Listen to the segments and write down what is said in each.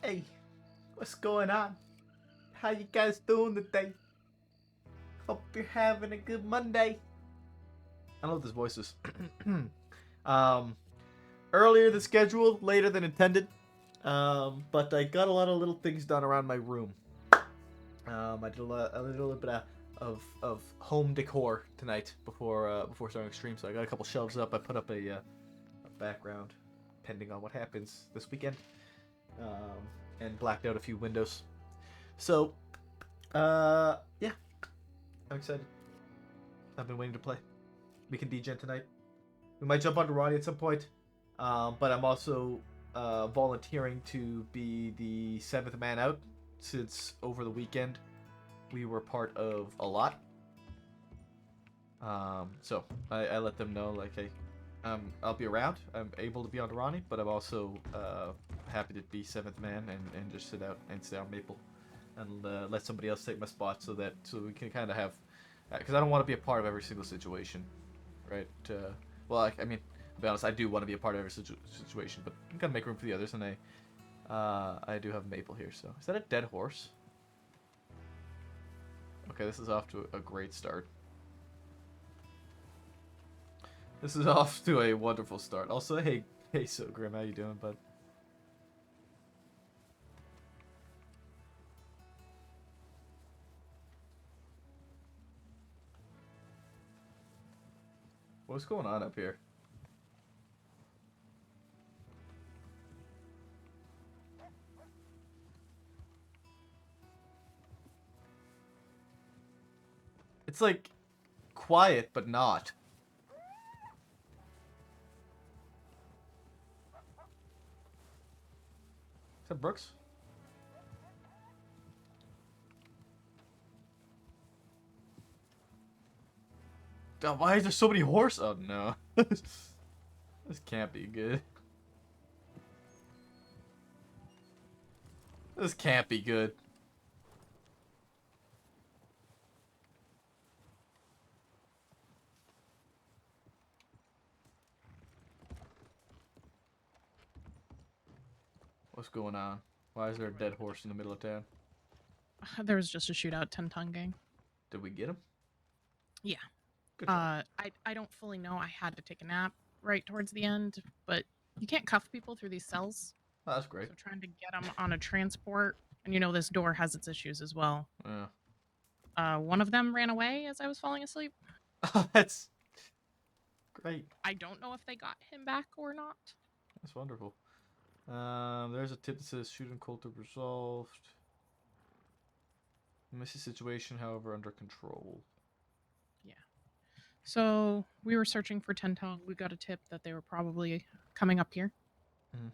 Hey, what's going on? How you guys doing today? Hope you're having a good Monday. I love this voices. um, earlier than scheduled, later than intended. But I got a lot of little things done around my room. I did a little bit of home decor tonight before starting stream. So I got a couple shelves up. I put up a background, pending on what happens this weekend, and blacked out a few windows. So, yeah, I'm excited. I've been waiting to play. We can degen tonight. We might jump onto Ronnie at some point, but I'm also volunteering to be the seventh man out since over the weekend we were part of a lot. So I let them know like, hey, I'll be around. I'm able to be on Ronnie, but I'm also happy to be seventh man and just sit out and stay on Maple and let somebody else take my spot so we can kind of have because I don't want to be a part of every single situation, right? Well, I mean, to be honest, I do want to be a part of every situation, but I'm gonna make room for the others, and I do have Maple here. So is that a dead horse? Okay, this is off to a great start. This is off to a wonderful start. Also, hey, so Grim, how you doing, bud? What's going on up here? It's like quiet, but not. Is that Brooks? God, why is there so many horses? Oh no. This can't be good. This can't be good. What's going on? Why is there a dead horse in the middle of town? There was just a shootout, 10-ton gang. Did we get him? Yeah. Good job. I don't fully know. I had to take a nap right towards the end, but you can't cuff people through these cells. Oh, that's great. So trying to get them on a transport, and this door has its issues as well. Yeah. One of them ran away as I was falling asleep. Oh, that's great. I don't know if they got him back or not. That's wonderful. There's a tip that says shooting Coulter resolved. Messy situation, however, under control. Yeah. So we were searching for 10-ton. We got a tip that they were probably coming up here. Mhm.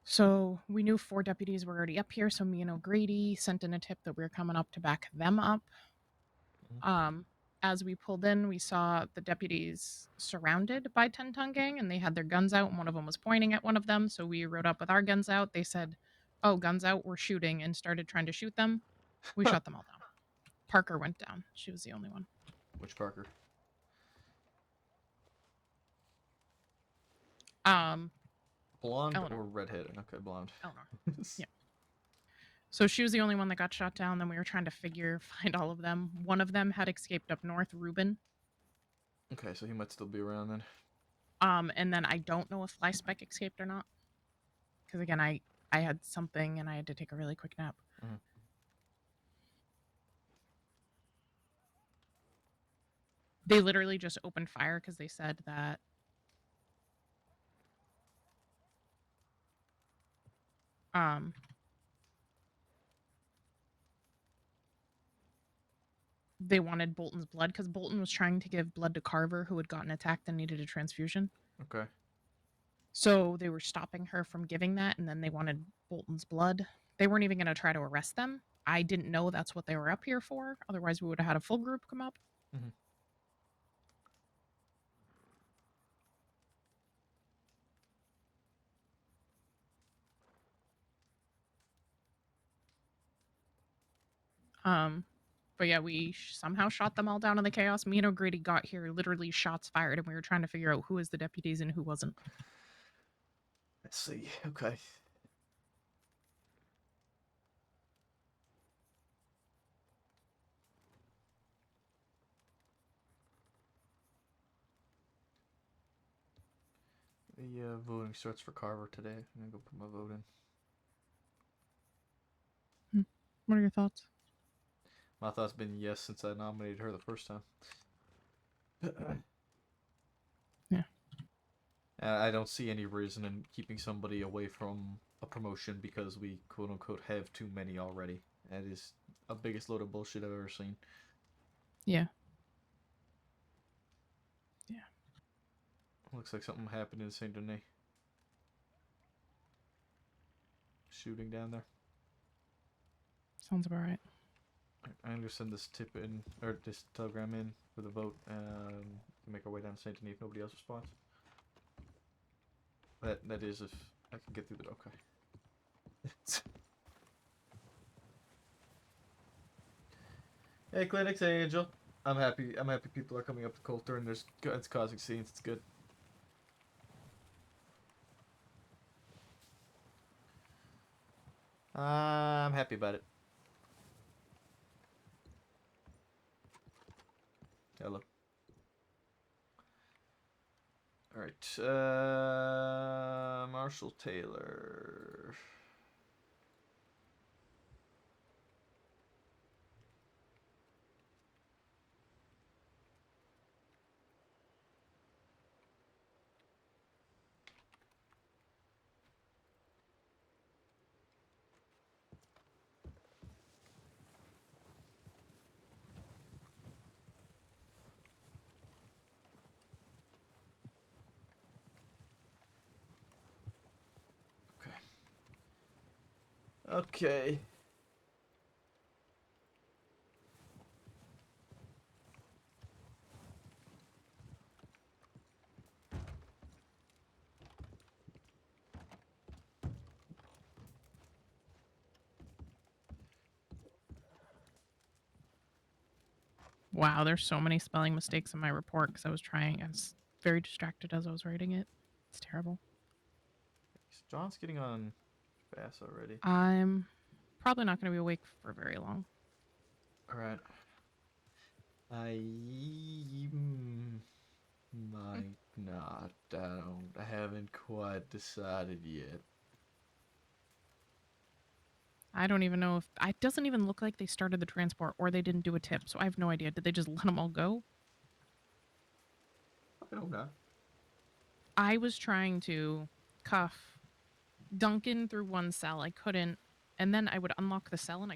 So we knew 4 deputies were already up here. So me and O'Grady sent in a tip that we were coming up to back them up. Mhm. Um, as we pulled in, we saw the deputies surrounded by 10-ton gang, and they had their guns out, and one of them was pointing at one of them. So we rode up with our guns out. They said, "Oh, guns out, we're shooting," and started trying to shoot them. We shot them all down. Parker went down. She was the only one. Which Parker? Um, Blonde Eleanor. or redhead? Okay, blonde. Eleanor. Yeah. So she was the only one that got shot down. Then we were trying to find all of them. One of them had escaped up north, Ruben. Okay, so he might still be around then. And then I don't know if Fly Spec escaped or not. Because again, I had something and I had to take a really quick nap. Mhm. They literally just opened fire because they said that um they wanted Bolton's blood because Bolton was trying to give blood to Carver, who had gotten attacked and needed a transfusion. Okay. So they were stopping her from giving that, and then they wanted Bolton's blood. They weren't even going to try to arrest them. I didn't know that's what they were up here for. Otherwise, we would have had a full group come up. Mhm. Um, but yeah, we somehow shot them all down in the chaos. Me and O'Grady got here, literally shots fired, and we were trying to figure out who was the deputies and who wasn't. Let's see. Okay. The voting starts for Carver today. I'm gonna go put my vote in. What are your thoughts? My thought's been yes since I nominated her the first time. Yeah. I don't see any reason in keeping somebody away from a promotion because we quote unquote have too many already. That is the biggest load of bullshit I've ever seen. Yeah. Looks like something happened in Saint Denis. Shooting down there. Sounds about right. I'm gonna send this tip in, or this telegram in for the vote, make our way down to Saint Denis if nobody else responds. That is if I can get through the okay. Hey Clinics, hey Angel. I'm happy people are coming up to Coulter and it's causing scenes, it's good. I'm happy about it. Hello. Alright, Marshall Taylor. Okay. Wow, there's so many spelling mistakes in my report because I was very distracted as I was writing it. It's terrible. John's getting on fast already. I'm probably not going to be awake for very long. Alright. I might not. I haven't quite decided yet. I don't even know if it doesn't even look like they started the transport or they didn't do a tip, so I have no idea. Did they just let them all go? I hope not. I was trying to cuff Duncan through one cell. I couldn't, and then I would unlock the cell and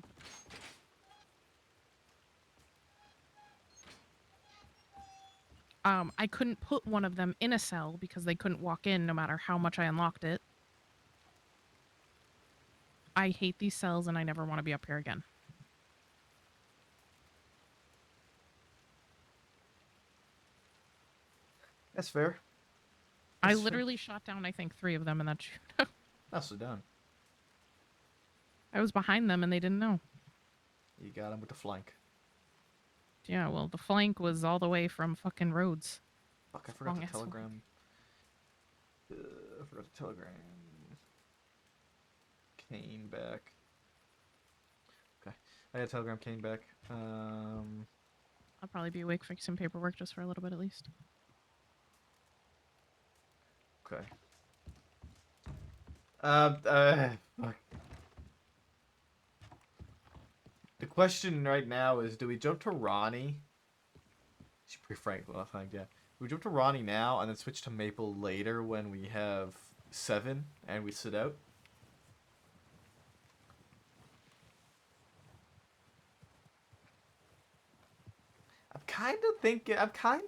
I couldn't put one of them in a cell because they couldn't walk in no matter how much I unlocked it. I hate these cells and I never want to be up here again. That's fair. I literally shot down, I think, 3 of them in that shootout. Nicely done. I was behind them and they didn't know. You got him with the flank. Yeah, well, the flank was all the way from fucking Rhodes. Fuck, I forgot the telegram. I forgot the telegram. Kane back. Okay. I got a telegram Kane back. I'll probably be awake fixing paperwork just for a little bit at least. Okay. Fuck. The question right now is, do we jump to Ronnie? She's pretty frank, I think, yeah. We jump to Ronnie now and then switch to Maple later when we have 7 and we sit out? I'm kind of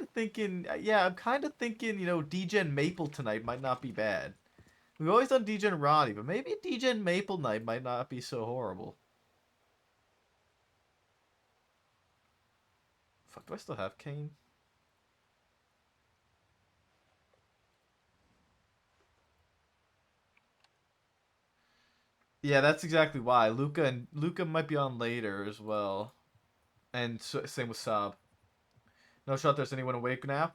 thinking, you know, Degen Maple tonight might not be bad. We've always done Degen Ronnie, but maybe a Degen Maple night might not be so horrible. Fuck, do I still have Kane? Yeah, that's exactly why. Luca might be on later as well. And same with Saab. No shot there's anyone awake now?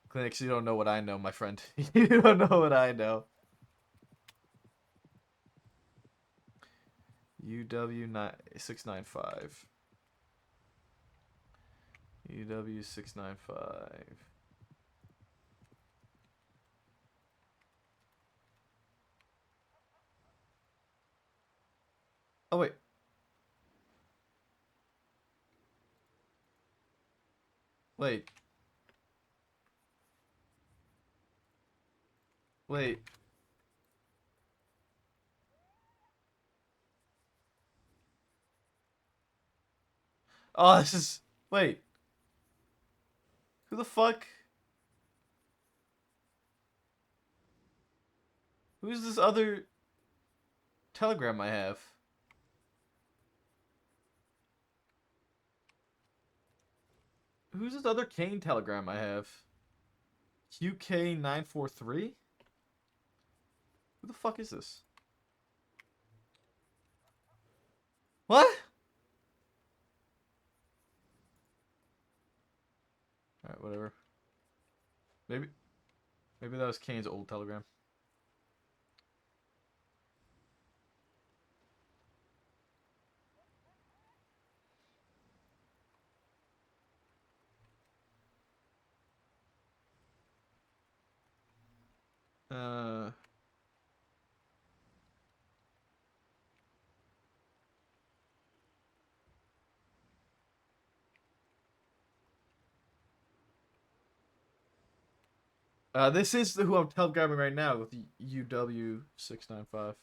Clinics, you don't know what I know, my friend. You don't know what I know. UW695. UW695. Oh wait. Wait. Wait. Oh, this is. Wait. Who the fuck? Who's this other telegram I have? Who's this other Kane telegram I have? QK943? Who the fuck is this? What? Alright, whatever. Maybe that was Kane's old telegram. Uh this is who I'm telegramming right now with the UW695.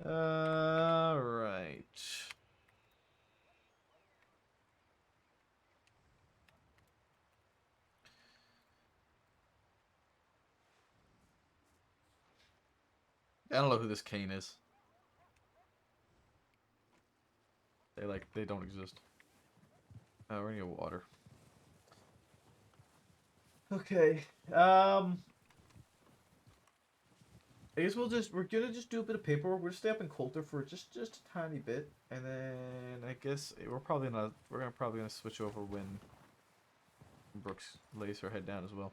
Right. I don't know who this Kane is. They don't exist. Oh, we're gonna get water. Okay. I guess we're gonna just do a bit of paperwork. We'll stay up in Coulter for just a tiny bit, and then I guess we're probably gonna switch over when Brooks lays her head down as well.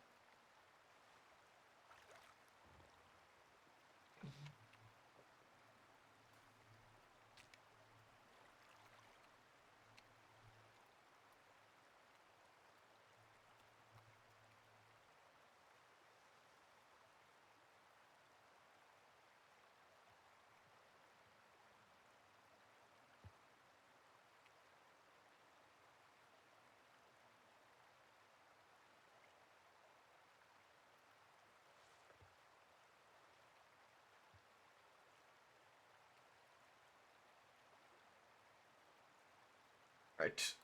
Right.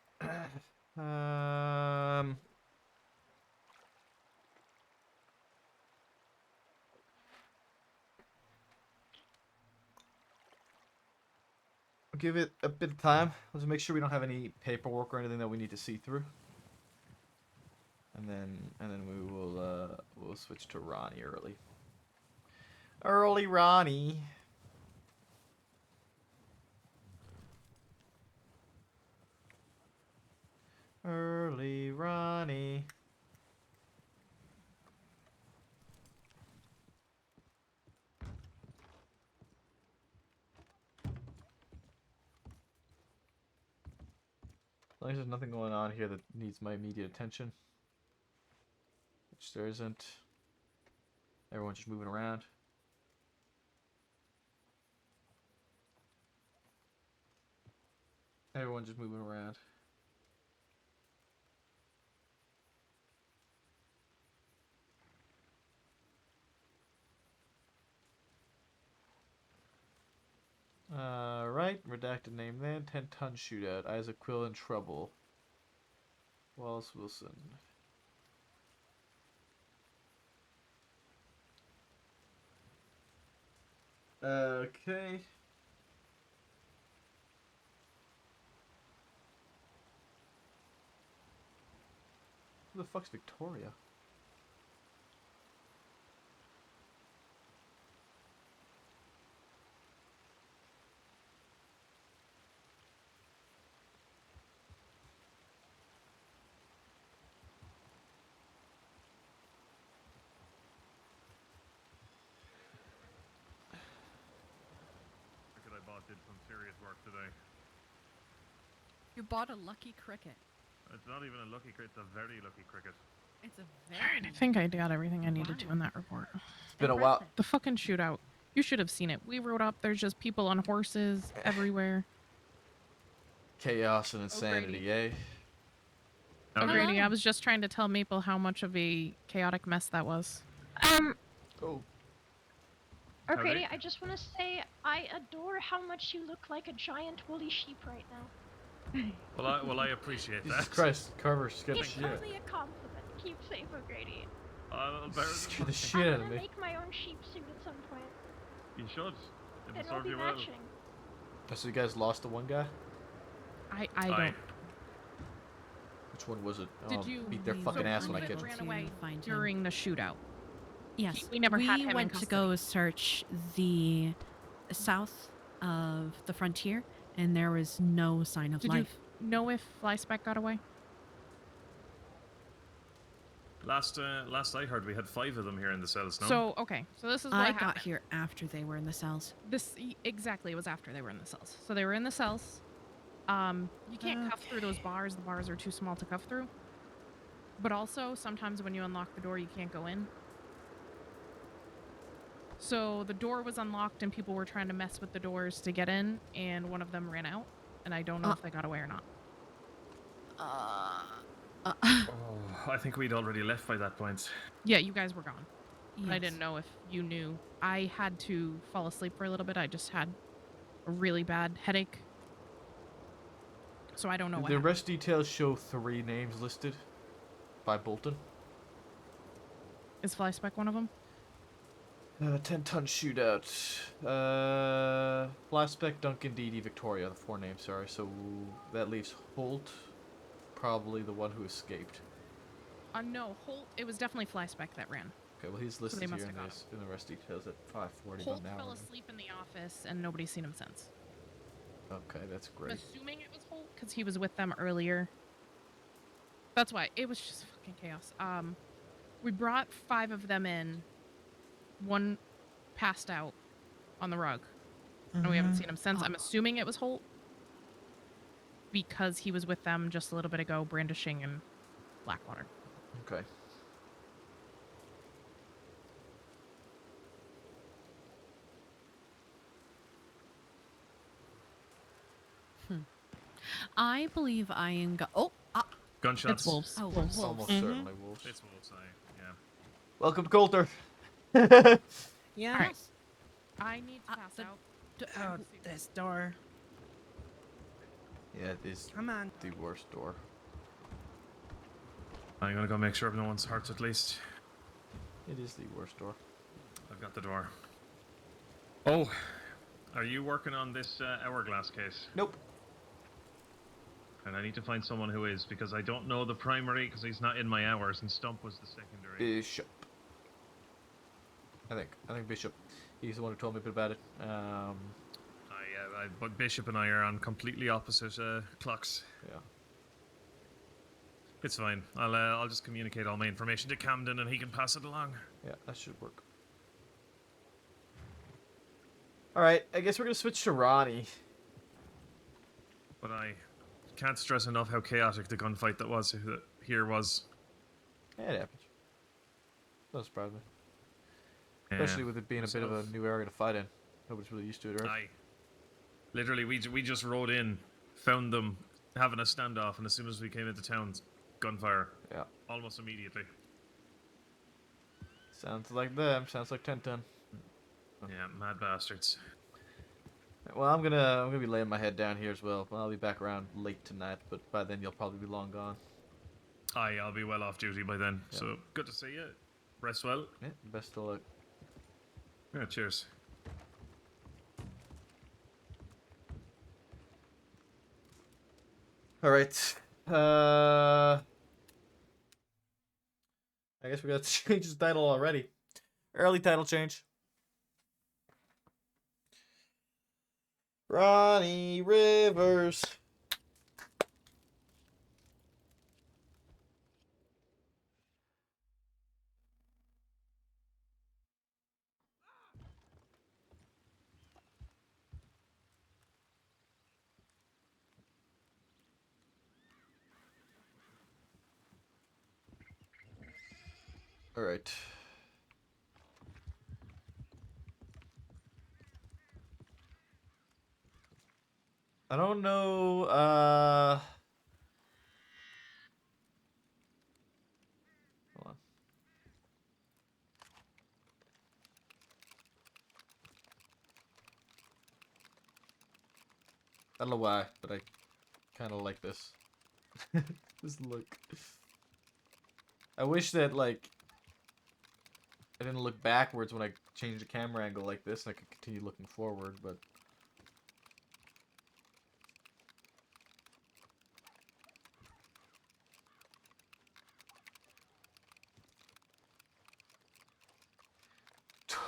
um. Give it a bit of time. Let's make sure we don't have any paperwork or anything that we need to see through. And then we'll switch to Ronnie early. Early Ronnie. Early Ronnie. As long as there's nothing going on here that needs my immediate attention. Which there isn't. Everyone's just moving around. Everyone's just moving around. Right. Redacted name then. 10-ton shootout. Isaac Quill in trouble. Wallace Wilson. Okay. Who the fuck's Victoria? Cricket I bought did some serious work today. You bought a lucky cricket. It's not even a lucky cricket, it's a very lucky cricket. It's a Alright, very. I think I got everything I needed to in that report. It's been a while. impressive. The fucking shootout. You should have seen it. We rode up. There's just people on horses everywhere. Chaos and insanity, Grady. eh? Oh, Okay. Grady, I Hello. was just trying to tell Maple how much of a chaotic mess that was. Oh. O'Grady, Howdy. I just want to say I adore how much you look like a giant woolly sheep right now. Well, I appreciate Jesus that. Christ, Carver scared the It's shit. only a compliment. Keep safe, O'Grady. I'll bear it in Scared the mind. shit I'm out of gonna me. make my own sheep suit at some point. You should. It'll Then we'll serve be you well. matching. So you guys lost the one guy? I Aye. don't. Which one was it? Did I'll you- beat their We fucking were ass when I unable catch to them. ran away find him. during the shootout. Yes, we never had him in went to custody. go search the south of the frontier, and there was no sign of Did life. you know if Flyspec got away? Last I heard, we had 5 of them here in the cells. No. So, okay. So this is what I happened. got here after they were in the cells. Exactly, it was after they were in the cells. So they were in the cells. You can't cuff through those bars. The bars are too small to cuff through. But also, sometimes when you unlock the door, you can't go in. So the door was unlocked and people were trying to mess with the doors to get in, and one of them ran out. And I don't know if they got away or not. Oh, I think we'd already left by that point. Yeah, you guys were gone. I Yes. didn't know if you knew. I had to fall asleep for a little bit. I just had a really bad headache. So I don't know what The happened. arrest details show 3 names listed by Bolton. Is Flyspec one of them? 10-ton shootout. Flaspec, Duncan, Dee Dee, Victoria. The 4 names, sorry. So that leaves Holt, probably the one who escaped. No, Holt. It was definitely Flyspec that ran. Okay, well he's listed they must here have in, got this, in the arrest details at 5:40 Holt now. fell asleep in the office, and nobody's seen him since. Okay, that's I'm great. assuming it was Holt because he was with them earlier. That's why it was just fucking chaos. We brought 5 of them in. One passed out on the rug, and we haven't seen him since. I'm assuming it was Holt because he was with them just a little bit ago, brandishing in Blackwater. Okay. I believe I am. Gunshots. It's wolves. Oh, Wolves. wolves. Almost Mhm. certainly wolves. It's wolves, yeah. Welcome to Coulter. Yeah. Alright. I need to pass the- out. Oh, this door. Yeah, it is Come on. the worst door. I'm gonna go make sure no one's hurt at least. It is the worst door. I've got the door. Oh, are you working on this hourglass case? Nope. And I need to find someone who is, because I don't know the primary, because he's not in my hours, and Stump was the secondary. Bishop. I think Bishop. He's the one who told me a bit about it. But Bishop and I are on completely opposite clocks. Yeah. It's fine. I'll just communicate all my information to Camden, and he can pass it along. Yeah, that should work. Alright, I guess we're gonna switch to Ronnie. But I can't stress enough how chaotic the gunfight that was here was. Yeah, it happens. Doesn't surprise me. Yeah. Especially with it being a bit of a So- new area to fight in. Nobody's really used to it, right? Aye. Literally, we just rode in, found them having a standoff, and as soon as we came into town, gunfire. Yeah. Almost immediately. Sounds like them. Sounds like 10-10. Yeah, mad bastards. Well, I'm gonna be laying my head down here as well. I'll be back around late tonight, but by then you'll probably be long gone. Aye, I'll be well off duty by then. Yeah. So good to see you. Rest well. Yeah, best of luck. Yeah, cheers. All right. I guess we got to change the title already. Early title change. Ronnie Rivers. All right. I don't know. Hold on. I don't know why, but I kind of like this. This look. I wish that like I didn't look backwards when I changed the camera angle like this, and I could continue looking forward, but.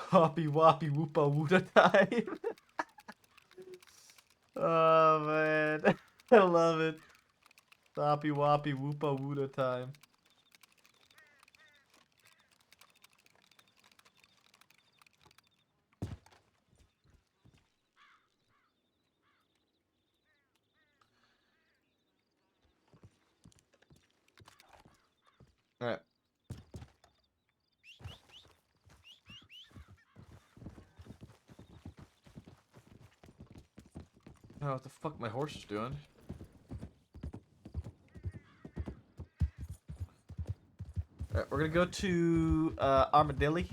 Toppy Woppy Woopa Woota time. Oh man. I love it. Toppy Woppy Woopa Woota time. Alright. Oh, what the fuck my horse is doing? Alright, we're gonna go to Armadillo.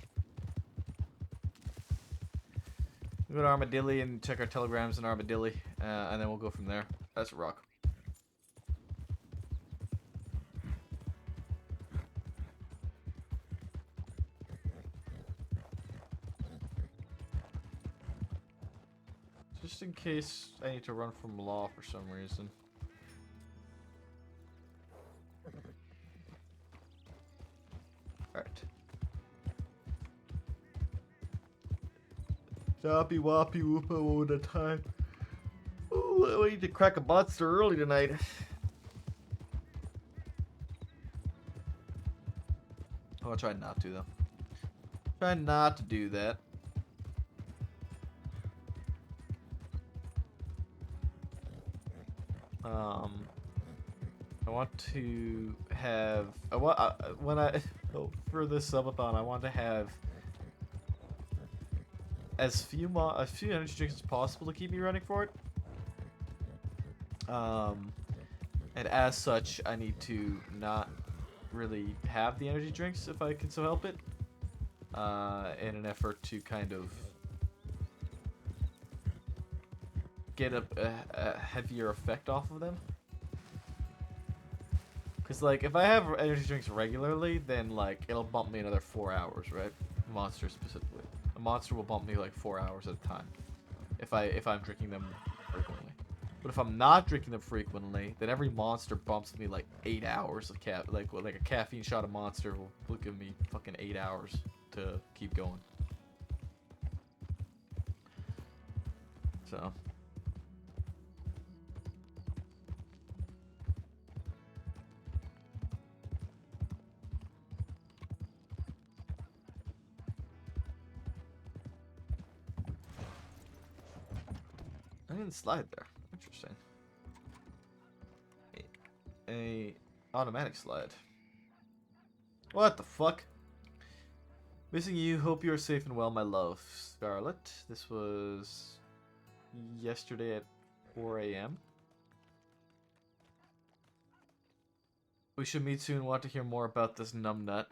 We'll go to Armadillo and check our telegrams in Armadillo, and then we'll go from there. That's a rock. Just in case I need to run from law for some reason. Alright. Choppy Woppy Woopa one at a time. Oh, I need to crack a monster early tonight. I'll try not to though. Try not to do that. I want to have. For this subathon, I want to have as few energy drinks as possible to keep me running for it. And as such, I need to not really have the energy drinks if I can so help it. In an effort to kind of get a heavier effect off of them. Because, like, if I have energy drinks regularly, then, like, it'll bump me another 4 hours, right? Monster specifically. A monster will bump me, like, 4 hours at a time. If I'm drinking them frequently. But if I'm not drinking them frequently, then every monster bumps me, like, 8 hours of like a caffeine shot of monster will give me fucking 8 hours to keep going. So. I didn't slide there. Interesting. A automatic slide. What the fuck? Missing you. Hope you are safe and well, my love. Scarlet. This was yesterday at 4 a.m. We should meet soon. Want to hear more about this numbnut.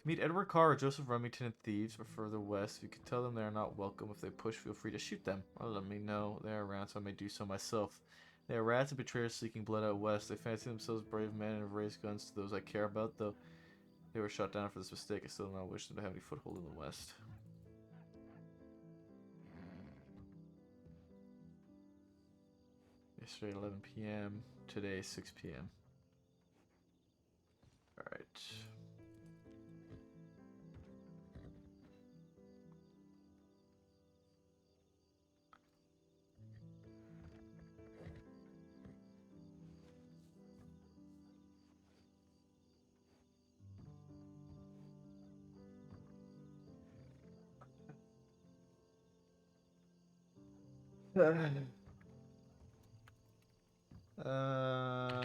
Meet Edward Carr or Joseph Remington at Thieves, but further west. If you could tell them they are not welcome. If they push, feel free to shoot them. Or let me know they are around so I may do so myself. They are rats and betrayers seeking blood out west. They fancy themselves brave men and have raised guns to those I care about, though they were shot down for this mistake. I still do not wish them to have any foothold in the west. Yesterday 11 p.m. Today 6 p.m. Uh,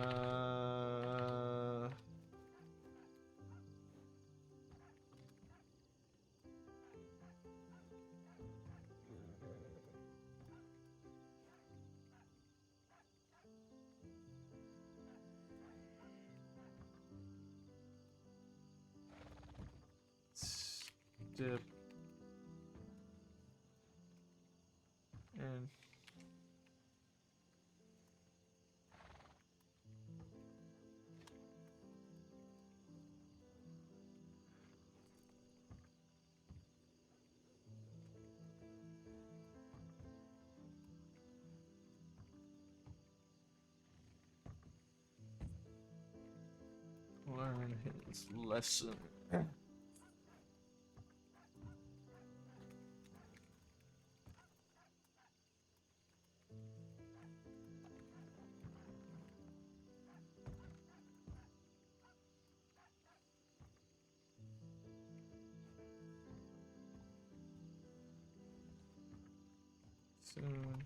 Step and learn his lesson. Soon.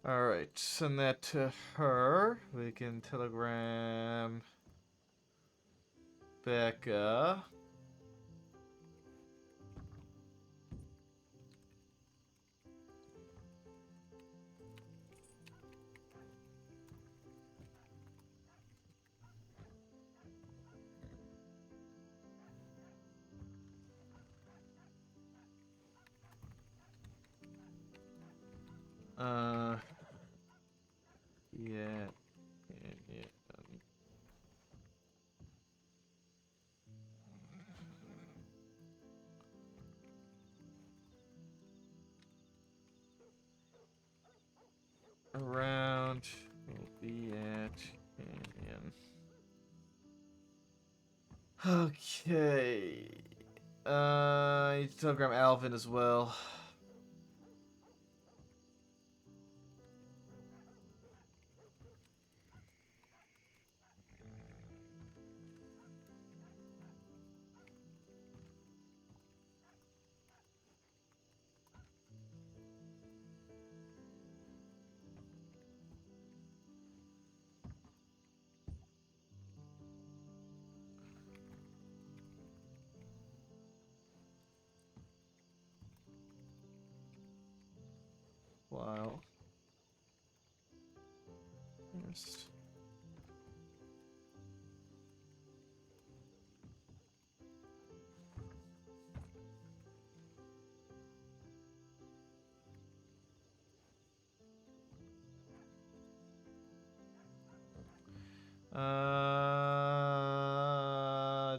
Alright, send that to her. We can telegram Becca. Yeah. Around. We'll be at Canyon. Okay. I need to telegram Alvin as well. Wow. Yes.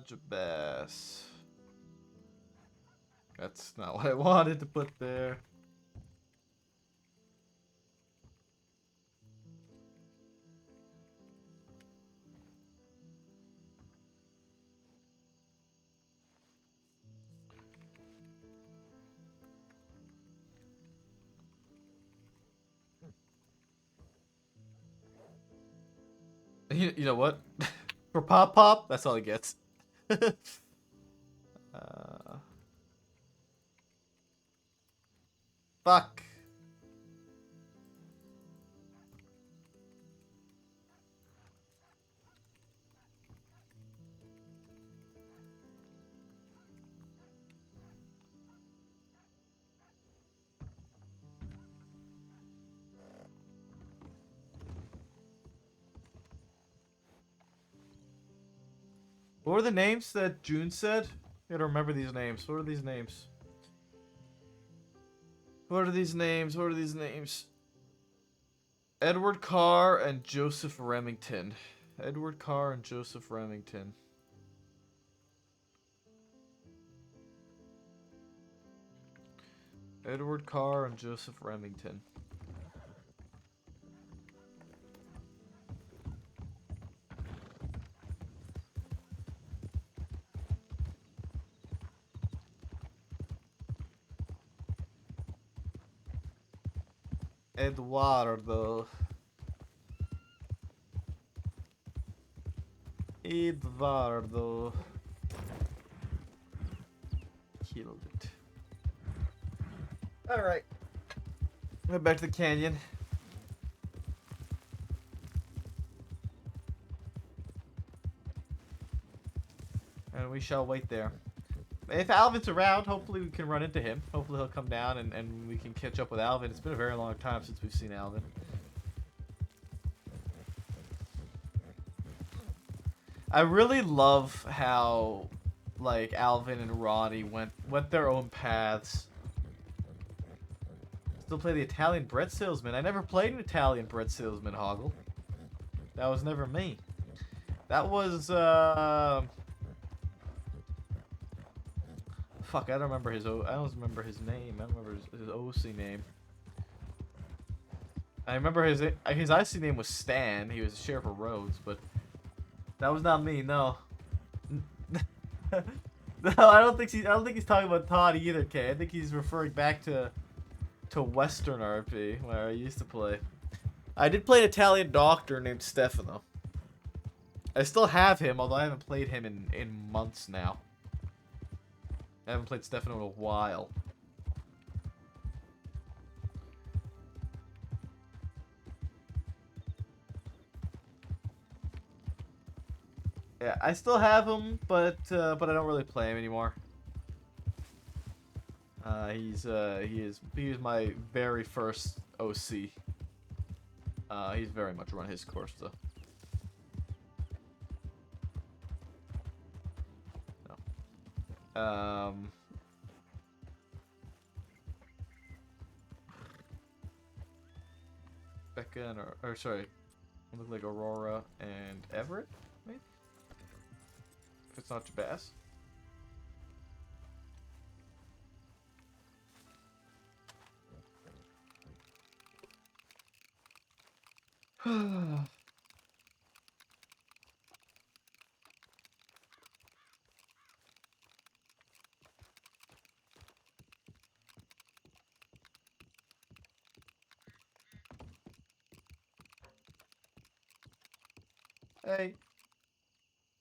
Jabas. That's not what I wanted to put there. You know what? For Pop Pop, that's all he gets. Fuck. What were the names that June said? I gotta remember these names. What are these names? What are these names? What are these names? Edward Carr and Joseph Remington. Edward Carr and Joseph Remington. Edward Carr and Joseph Remington. Eduardo. Eduardo. Killed it. Alright. We're back to the canyon. And we shall wait there. If Alvin's around, hopefully we can run into him. Hopefully he'll come down and we can catch up with Alvin. It's been a very long time since we've seen Alvin. I really love how, like, Alvin and Ronnie went their own paths. Still play the Italian bread salesman. I never played an Italian bread salesman, Hoggle. That was never me. That was, fuck, I don't remember his I don't remember his name. I don't remember his OC name. I remember his IC name was Stan. He was Sheriff of Rhodes, but that was not me. No. No, I don't think he's talking about Todd either, Kay. I think he's referring back to Western RP where I used to play. I did play an Italian doctor named Stefano. I still have him, although I haven't played him in months now. I haven't played Stefano in a while. Yeah, I still have him, but I don't really play him anymore. He is my very first OC. He's very much run his course though. No. Becca and or sorry, look like Aurora and Everett, maybe. If it's not Jabaz. Hey.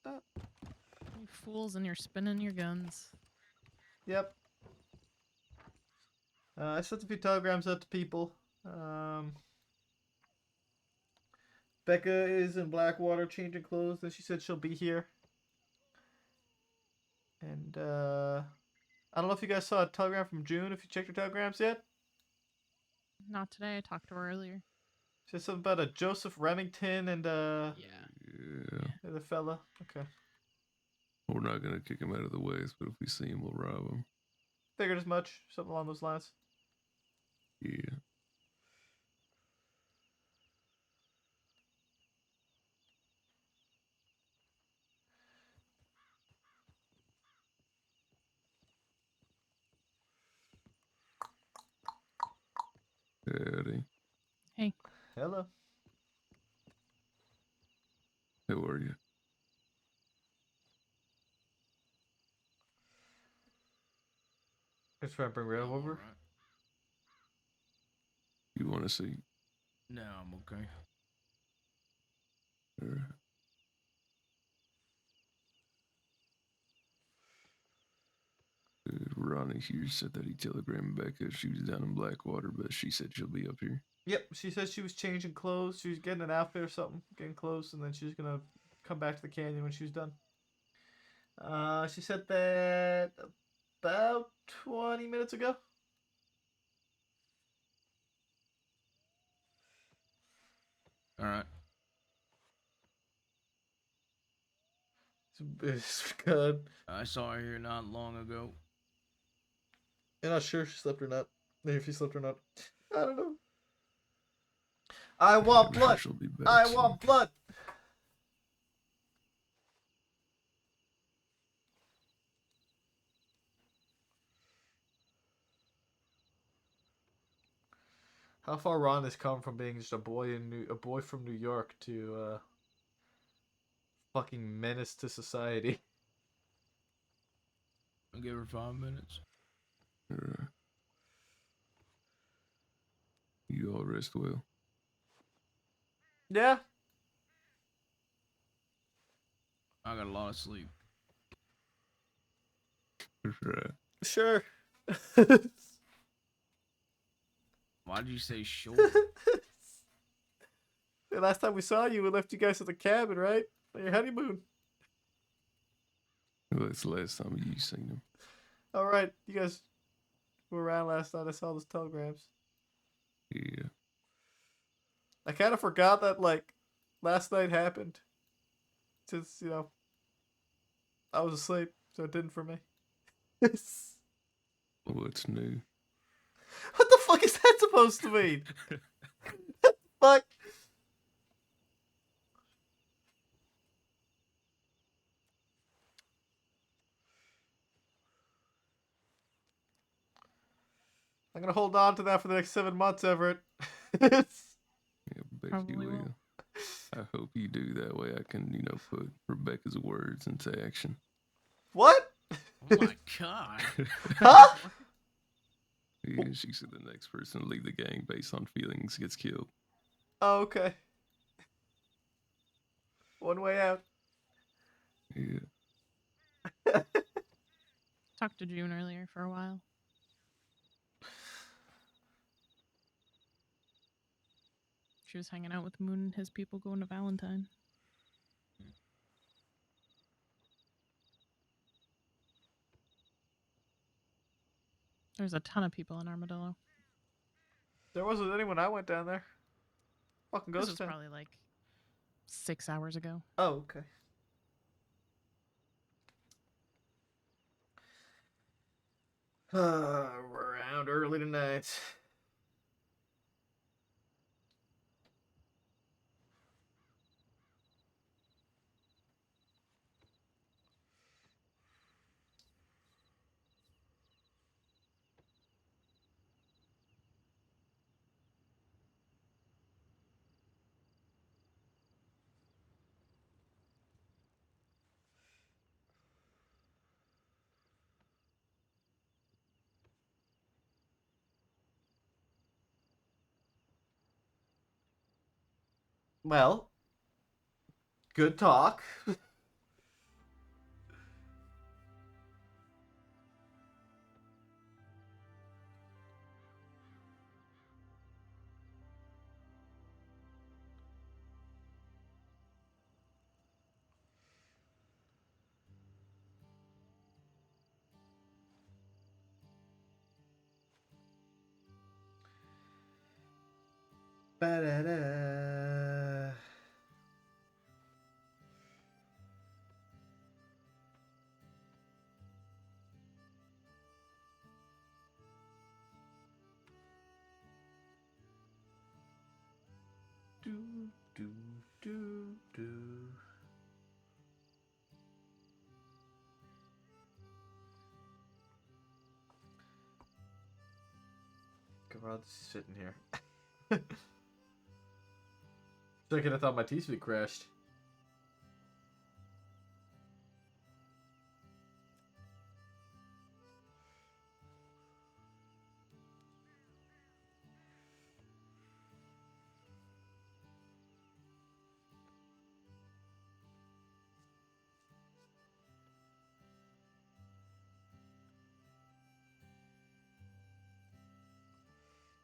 You fools, and you're spinning your guns. Yep. I sent a few telegrams out to people. Becca is in Blackwater changing clothes, and she said she'll be here. And I don't know if you guys saw a telegram from June. If you checked your telegrams yet, Not today. I talked to her earlier. she said something about a Joseph Remington and Yeah. the other fella. Okay, We're not gonna kick him out of the ways, but if we see him, we'll rob him. figured as much. Something along those lines. Yeah. Howdy. Hey, Hello. How are you? Just trying to bring Rail over. Alright. You want to see? No, I'm okay. Or... Ronnie here said that he telegrammed Becca. She was down in Blackwater, but she said she'll be up here. Yep, she said she was changing clothes. She was getting an outfit or something, getting clothes, and then she's gonna come back to the canyon when she's done. She said that about 20 minutes ago. Alright. It's good. I saw her here not long ago. You're not sure if she slept or not. Maybe if she slept or not. I don't know. I want I'm sure blood. she'll be back I soon. want blood. How far Ron has come from being just a boy from New York to fucking menace to society. I'll give her 5 minutes. You you all rest well. Yeah. I got a lot of sleep. Right. Sure. Why did you say sure? The last time we saw you, we left you guys at the cabin, right? On your honeymoon. Well, it's the last time you seen him. All right, you guys were around last night. I saw those telegrams. Yeah. I kind of forgot that like last night happened, since I was asleep, so it didn't for me. What's new? What the fuck is that supposed to mean? Fuck. I'm gonna hold on to that for the next 7 months, Everett. Yeah, bet Probably you will. will. I hope you do. That way I can, put Rebecca's words into action. What? Oh my god. Huh? Yeah, she said the next person to leave the gang based on feelings gets killed. Oh, okay. One way out. Yeah. Talked to June earlier for a while. She was hanging out with Moon and his people going to Valentine. There's a ton of people in Armadillo. There wasn't anyone I went down there. Fucking This ghost was town. probably like 6 hours ago. Oh, okay. We're around early tonight. Well, good talk. Ba-da-da. Do, do, do, do. God's sitting here. Second, I thought my TV crashed.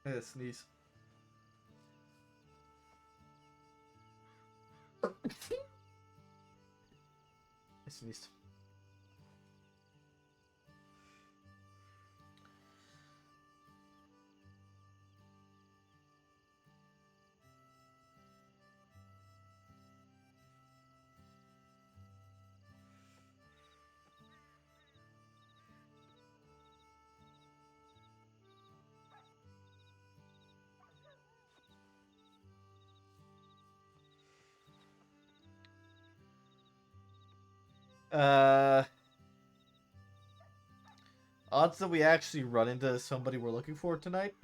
I had a sneeze. I sneezed. Odds that we actually run into somebody we're looking for tonight.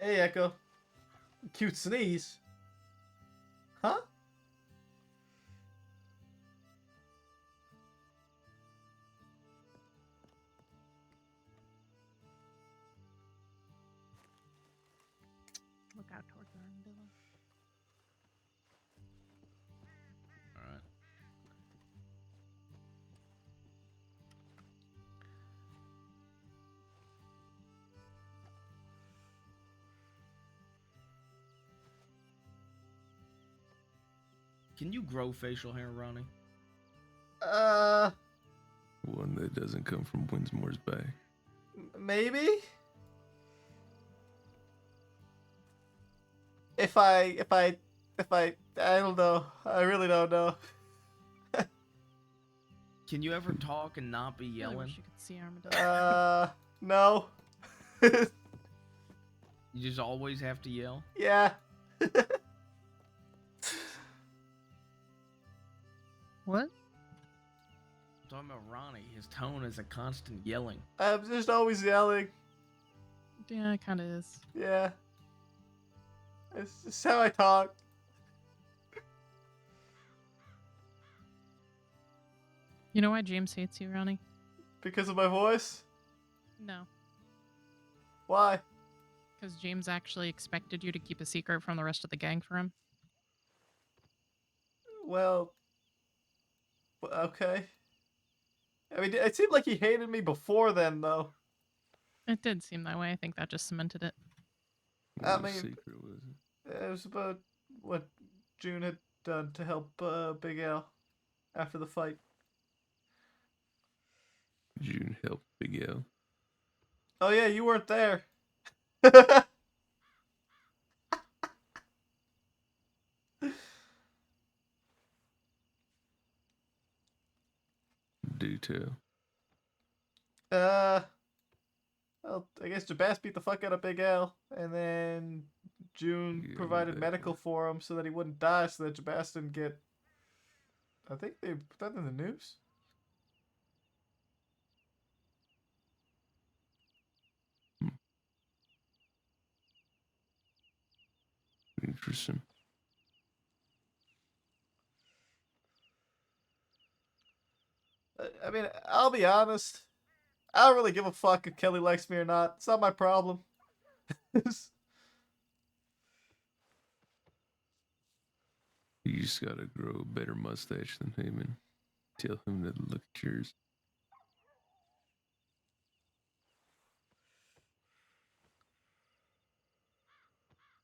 Hey, Echo. Cute sneeze. Huh? Look out towards the armadillo. All right. Can you grow facial hair, Ronnie? One that doesn't come from Winsmore's Bay. Maybe? If I don't know. I really don't know. Can you ever talk and not be Really yelling? wish you could see armadillo. No. You just always have to yell? Yeah. What? I'm talking about Ronnie. His tone is a constant yelling. I'm just always yelling. Yeah, it kind of is. Yeah. It's just how I talk. You know why James hates you, Ronnie? Because of my voice? No. Why? Because James actually expected you to keep a secret from the rest of the gang for him. Well, okay. I mean, it seemed like he hated me before then, though. It did seem that way. I think that just cemented it. I What mean- secret was it? It was about what June had done to help Big Al after the fight. June helped Big L. Oh yeah, you weren't there. Do tell. Well, I guess Jabas beat the fuck out of Big Al, and then June Yeah, provided that medical one. for him so that he wouldn't die, so that Jabas didn't get. I think they put that in the news. Interesting. I mean, I'll be honest. I don't really give a fuck if Kelly likes me or not. It's not my problem. You just gotta grow a better mustache than him and tell him to look at yours.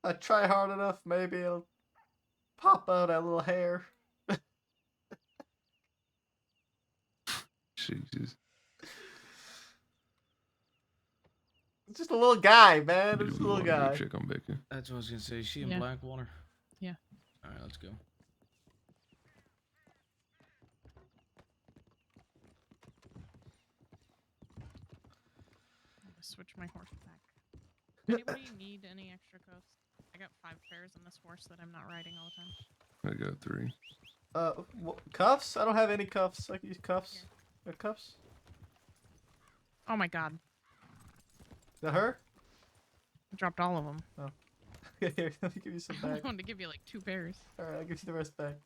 I try hard enough, maybe it'll pop out that little hair. Jesus. It's just a little guy, man. Do It's just we a little wanna go guy. check on Becca? That's what I was gonna say. Is she in Yeah. Blackwater? Yeah. All right, let's go. I'm gonna switch my horse back. Anybody need any extra cuffs? I got 5 pairs on this horse that I'm not riding all the time. I got 3. Cuffs? I don't have any cuffs. I can use cuffs. Here. Cuffs? Oh my god. Is that her? I dropped all of them. Here, let me give you some I back. wanted to give you like 2 pairs. Alright, I'll give you the rest back.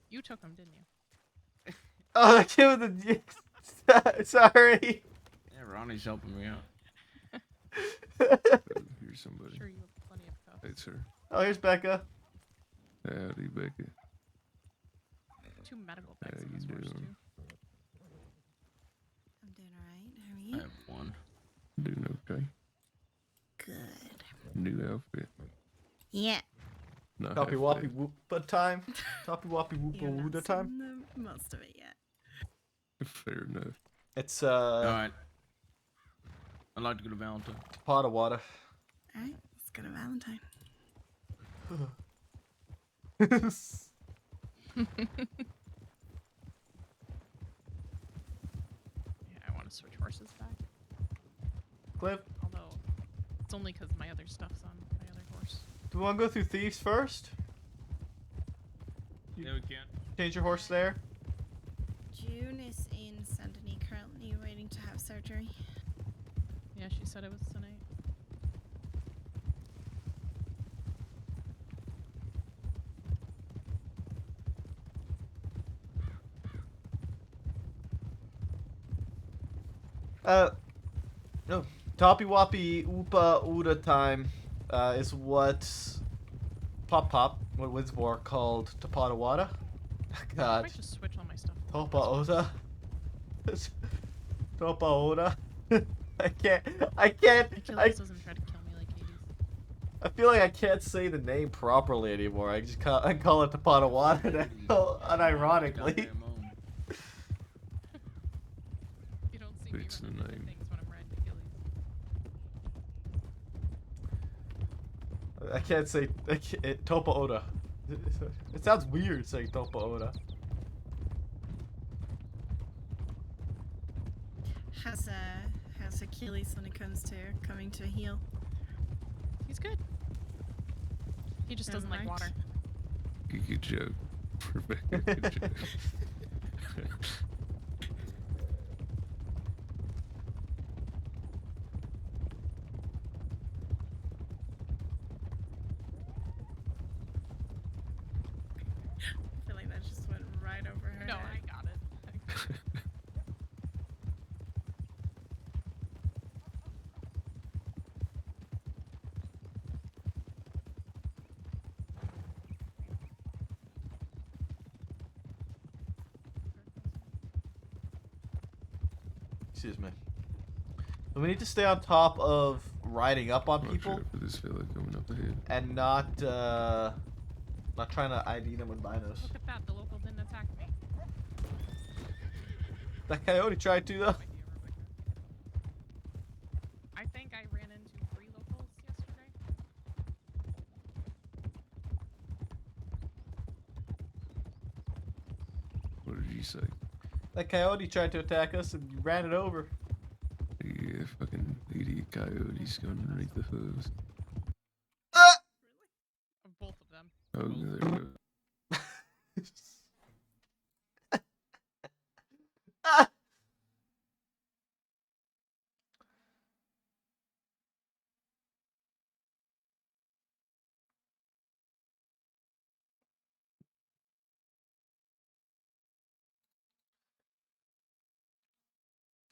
You took them, didn't you? Oh, that kid with the. Sorry. Yeah, Ronnie's helping me out. Here's somebody. Sure, you have plenty of cuffs. It's her. Oh, here's Becca. Howdy, Becca. 2 medical bags How on you this horse doing? too. I'm doing alright. How are I you? have 1. Doing okay. Good. New outfit. Yeah. Not Toppy half Woppy bad. Whoop time. Toppy Woppy Whoop You're Wooda not time. seen the most of it yet. Fair enough. It's All right. I'd like to go to Valentine. pot of water. Alright, let's go to Valentine. Yeah, I want to switch horses back. Cliff, Although, it's only because my other stuff's on my other horse. Do we want to go through Thieves first? Yeah, we can. Change your horse there. June is in Saint Denis currently waiting to have surgery. Yeah, she said it was tonight. No. Toppy Woppy Oopa Ooda time is what what Winsmore called Tapatawada. I God. might just switch all my stuff. Topa Oda. Topa Oda. I can't. Achilles doesn't try to kill me like Hades. I feel like I can't say the name properly anymore. I just call it Tapatawada unironically. Goddamn home. You don't see me It's the remember name. things when I'm riding Achilles. I can't say Topa Oda. It sounds weird saying Topa Oda. How's Achilles when it comes to coming to a heel? He's good. He just doesn't like Alright. water. Good joke. Rebecca, good joke. I feel like that just went right over her No, head. I got it. Excuse me. We need to stay on top of riding up on Watch people out for this fella coming up ahead. and not trying to ID them with binos. Look at that, the local didn't attack me. That coyote tried to though. Might be a Rebecca. I think I ran into 3 locals yesterday. What did you say? That coyote tried to attack us and you ran it over. Yeah, fucking idiot coyotes going underneath the hooves. Both of them. Oh, there we go.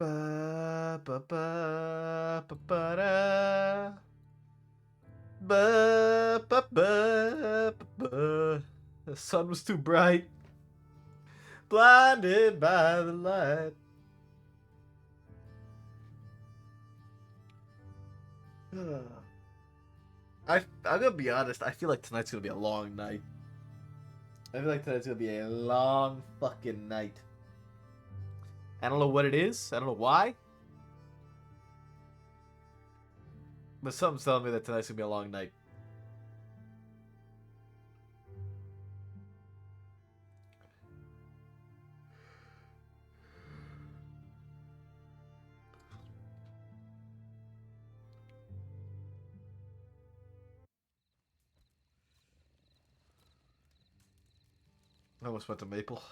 Ba ba ba ba ba da. Ba ba ba ba ba. The sun was too bright. Blinded by the light. I'm gonna be honest. I feel like tonight's gonna be a long night. I feel like tonight's gonna be a long fucking night. I don't know what it is. I don't know why. But something's telling me that tonight's gonna be a long night. I almost went to Maple.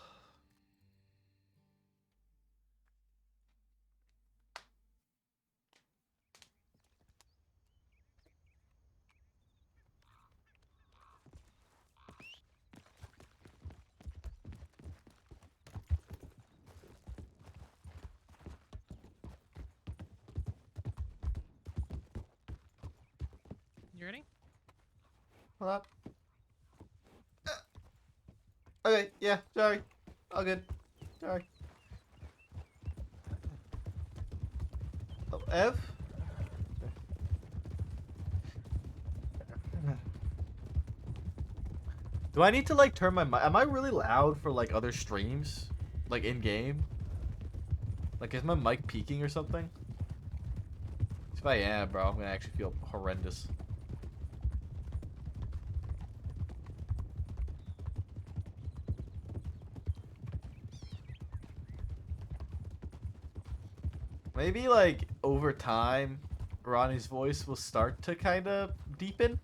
You ready? Hold up. Okay, yeah, sorry. All good. Sorry. Oh, Ev? Do I need to like turn my mic? Am I really loud for like other streams? Like in game? Like is my mic peaking or something? If I am, bro, I'm gonna actually feel horrendous. Maybe like over time, Ronnie's voice will start to kind of deepen.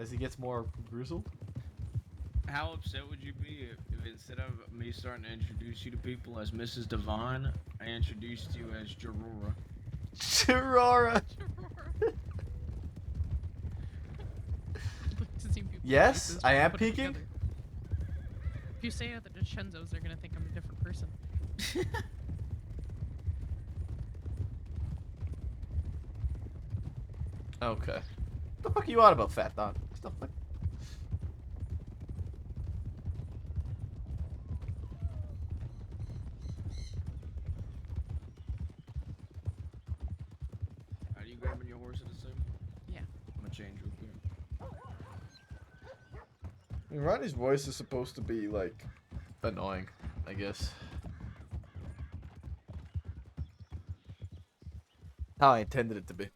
as he gets more grizzled. How upset would you be if instead of me starting to introduce you to people as Mrs. Devon, I introduced you as Jarora? Aurora. Look to see people's Yes, faces I when you am put it peeking. together. If you say it at the Dicenzo's, they're gonna think I'm a different person. Okay. What the fuck are you on about, Fat Don? What the fuck? Are you grabbing your horse at the same? Yeah. I'm gonna change real quick. Ronnie's voice is supposed to be, like, annoying, I guess. How I intended it to be.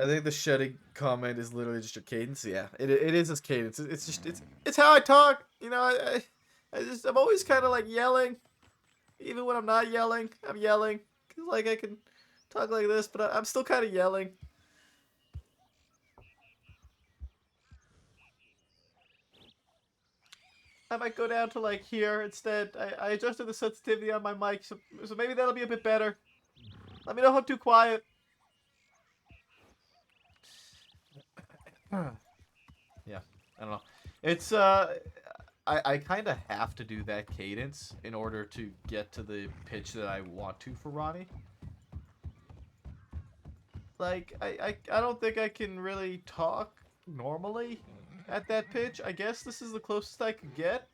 I think the shedding comment is literally just your cadence. Yeah, it is his cadence. It's just it's how I talk. You know, I'm always kind of like yelling, even when I'm not yelling. I'm yelling 'cause like I can talk like this, but I'm still kind of yelling. I might go down to like here instead. I adjusted the sensitivity on my mic, so maybe that'll be a bit better. Let me know if I'm too quiet. Yeah, I don't know. It's I kind of have to do that cadence in order to get to the pitch that I want to for Ronnie. Like I don't think I can really talk normally at that pitch. I guess this is the closest I could get,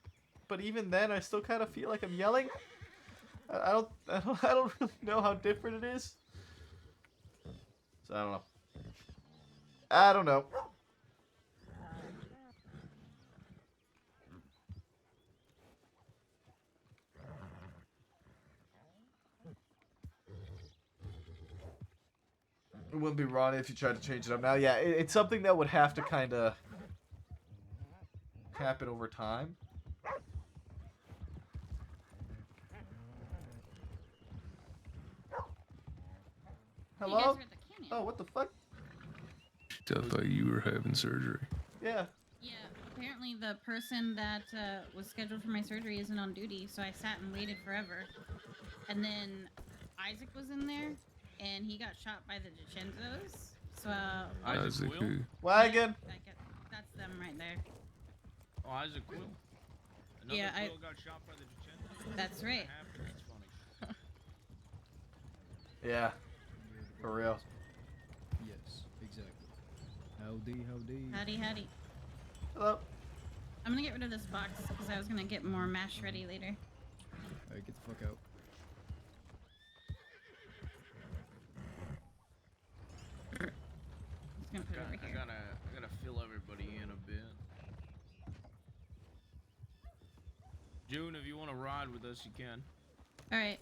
but even then I still kind of feel like I'm yelling. I don't really know how different it is. So I don't know. I don't know. It wouldn't be Ronnie if you tried to change it up now. Yeah, it's something that would have to kind of happen over time. Hello? Oh, what the fuck? I thought you were having surgery. Yeah. Yeah, apparently the person that was scheduled for my surgery isn't on duty, so I sat and waited forever. And then Isaac was in there, and he got shot by the DiCenzos. So, Isaac Isaac Will? who? Wagon. that's them right there. Oh, Isaac Will. Another Yeah, Will got shot by the Dicenzo? That's right. That's funny. Yeah. For real. Yes, exactly. Howdy, howdy. Howdy, howdy. Hello. I'm gonna get rid of this box because I was gonna get more mash ready later. Alright, get the fuck out. Just gonna put it over I here. gotta fill everybody in a bit. June, if you want to ride with us, you can. All right,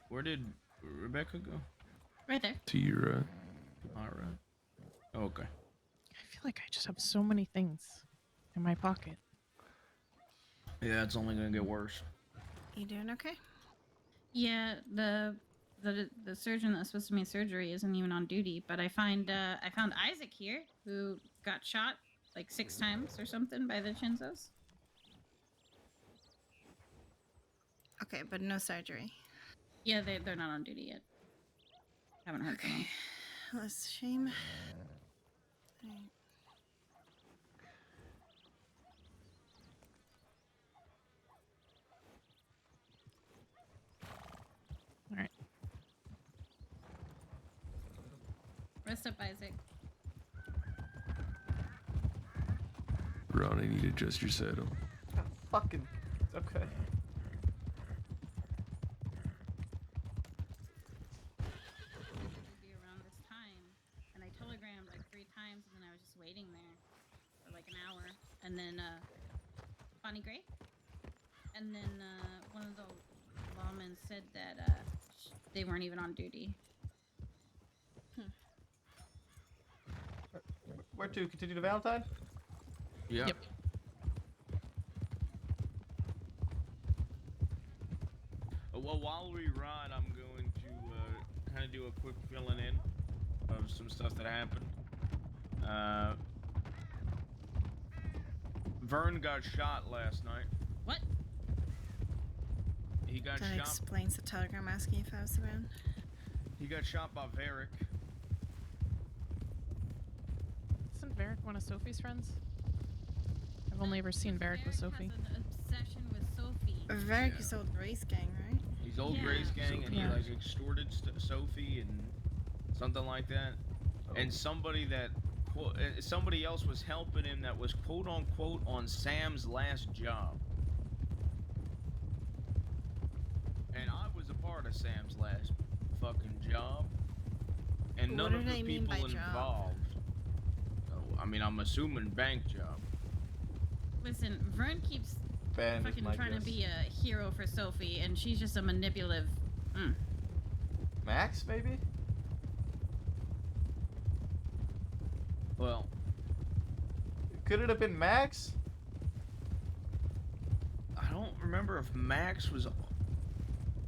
Where did Rebecca go? right there. To your right. All right. Okay. I feel like I just have so many things in my pocket. Yeah, it's only gonna get worse. You doing okay? Yeah, the surgeon that was supposed to make surgery isn't even on duty, but I found Isaac here who got shot like 6 times or something by the Chinzos. Okay, but no surgery. Yeah, they're not on duty yet. Haven't heard from them. That's a shame. Alright. All right. Rest up, Isaac. Ronnie, need to adjust your saddle. Oh, fucking. Okay. It'd be around this time, and I telegrammed like 3 times, and then I was just waiting there for like an hour, and then Bonnie Gray, and then one of the lawmen said that they weren't even on duty. Where to? Continue to Valentine? Yeah. Yep. Well, while we ride, I'm going to kind of do a quick filling in of of some stuff that happened. Vern got shot last night. What? He got That shot. explains the telegram asking if I was around. He got shot by Varric. Isn't Varric one of Sophie's friends? I've only ever seen Varric with Sophie. Has an obsession with Sophie. Varric is old Grace gang, right? He's old Yeah. Grace gang, and he Yeah. like extorted Sophie and something like that. And somebody that somebody else was helping him that was quote unquote on Sam's last job. And I was a part of Sam's last fucking job. And What none do of the they mean by people job? involved. I mean, I'm assuming bank job. Listen, Vern keeps Band is fucking my trying guess. to be a hero for Sophie, and she's just a manipulative. Max, maybe? Well, Could it have been Max? I don't remember if Max was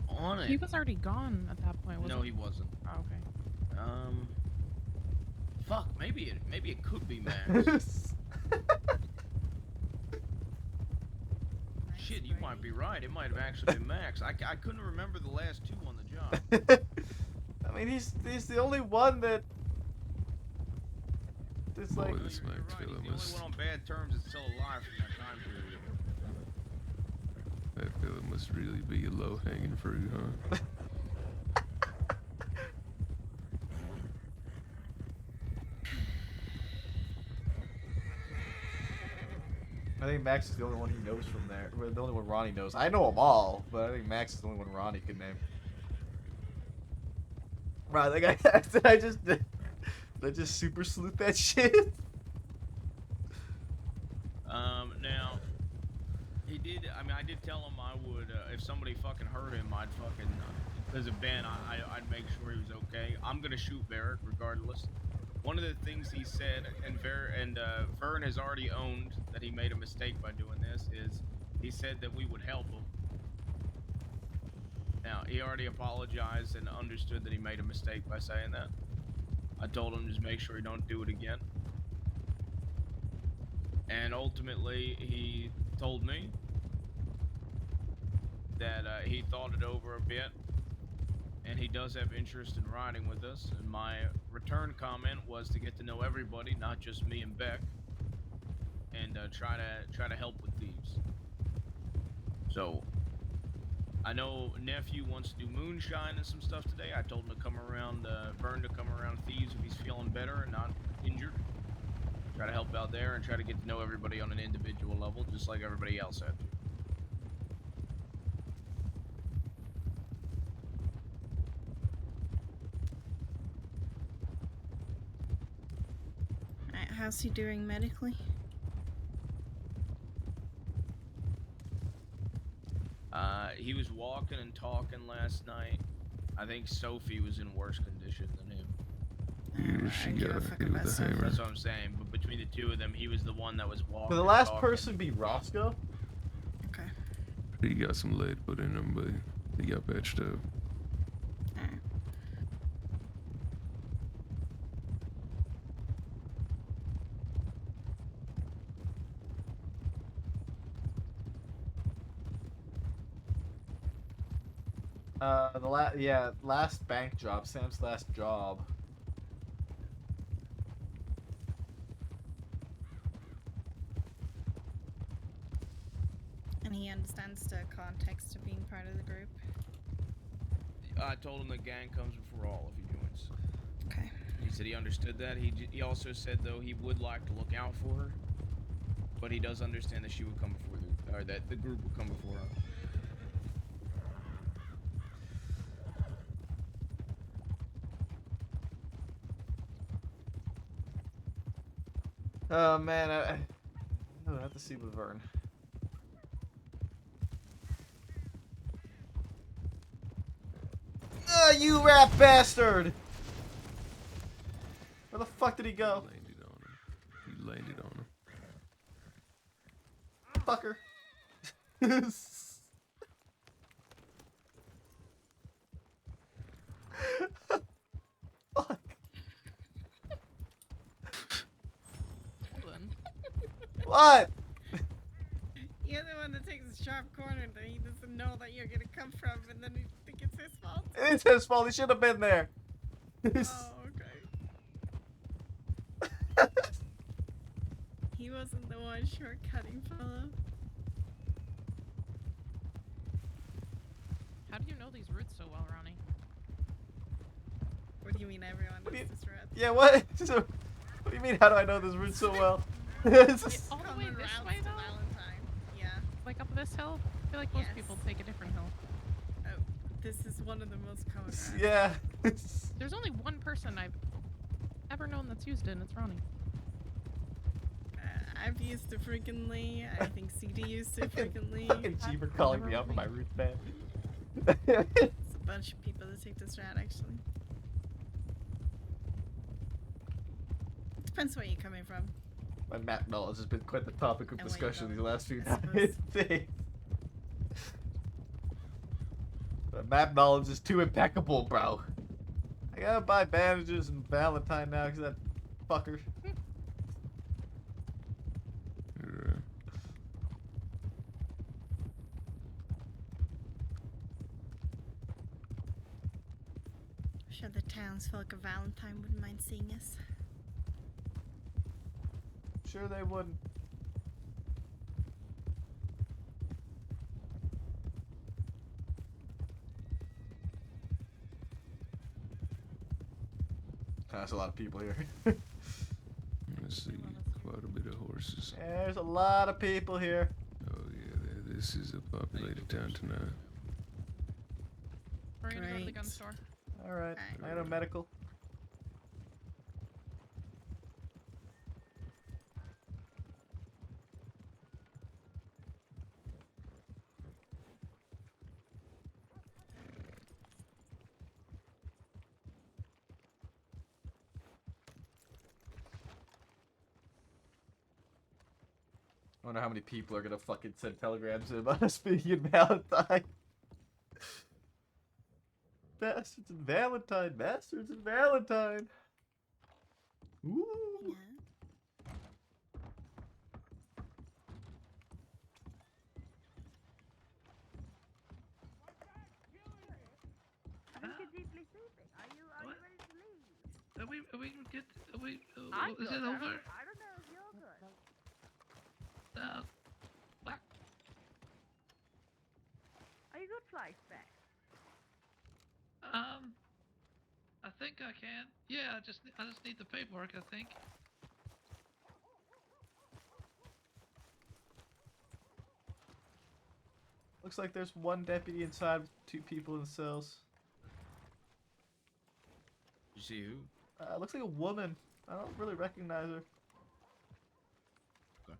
on it. He was already gone at that point, wasn't No, he wasn't. Oh, okay. Fuck, maybe it could be Max. Shit, you might be right. It might have actually been Max. I couldn't remember the last two on the job. I mean, he's the only one that. It's like. Boy, No, this you're Max right. He's fella the must. only one on bad terms that's still alive from that time period. That fella must really be a low-hanging fruit, huh? I think Max is the only one he knows from there. Well, the only one Ronnie knows. I know them all, but I think Max is the only one Ronnie could name. Right, like I just super salute that shit. Now, he did. I mean, I did tell him I would, if somebody fucking hurt him, I'd fucking, as a Ben, I'd make sure he was okay. I'm gonna shoot Varric regardless. One of the things he said, and Vern has already owned that he made a mistake by doing this, is he said that we would help him. Now, he already apologized and understood that he made a mistake by saying that. I told him just make sure he don't do it again. And ultimately, he told me that he thought it over a bit, and he does have interest in riding with us. And my return comment was to get to know everybody, not just me and Beck, and try to help with thieves. So, I know Nephew wants to do moonshine and some stuff today. I told him to come around, Vern to come around thieves if he's feeling better and not injured. Try to help out there and try to get to know everybody on an individual level, just like everybody else had to. Alright, how's he doing medically? He was walking and talking last night. I think Sophie was in worse condition than him. Yeah, she I give a got fuck hit about with a Sophie. hammer. That's what I'm saying. But between the two of them, he was the one that was walking. Will the and last talking. person be Roscoe? Okay. He got some lead put in him, but he got patched up. Alright. Last bank job, Sam's last job. And he understands the context of being part of the group. I told him the gang comes before all if he joins. Okay. He said he understood that. He also said though he would like to look out for her, but he does understand that she would come before or that the group would come before her. Oh man, I have to see with Vern. You rat bastard! Where the fuck did he go? Landed on him. He landed on him. Fucker. Fuck. What? You're the one that takes the sharp corner that he doesn't know that you're gonna come from, and then he think it's his fault. It's his fault. He should have been there. Oh, okay. He wasn't the one shortcutting, fella. How do you know these routes so well, Ronnie? What do you mean everyone What do knows you- this route? Yeah, what? What do you mean, how do I know this route so well? It's just- All the way Common this routes way to though? Valentine. Yeah. Like up this hill? I feel like most people Yes. take a different hill. Oh, this is one of the most common routes. yeah. There's only one person I've ever known that's used it, and it's Ronnie. I've used it frequently. I think CD used it frequently. Fucking Cheever calling me out for my route ban. It's a bunch of people that take this route, actually. Depends where you're coming from. My map knowledge has been quite the topic of And where you discussion these going, last few I suppose. days. My map knowledge is too impeccable, bro. I gotta buy bandages and Valentine now because that fucker. Right. I'm sure the townsfolk of Valentine wouldn't mind seeing us. Sure they wouldn't. That's a lot of people here. Let's see. Quite a bit of horses. There's a lot of people here. Oh yeah, this is a populated town tonight. We're gonna go to the gun Great. store. Alright, I Alright. know medical. I wonder how many people are gonna fucking send telegrams in about us being in Valentine. Bastards and Valentine, bastards and Valentine. Ooh. Yeah. Is it over? Are you good, Flashback? I think I can. Yeah, I just need the paperwork, I think. Looks like there's one deputy inside with 2 people in cells. You see who? Looks like a woman. I don't really recognize her. Okay.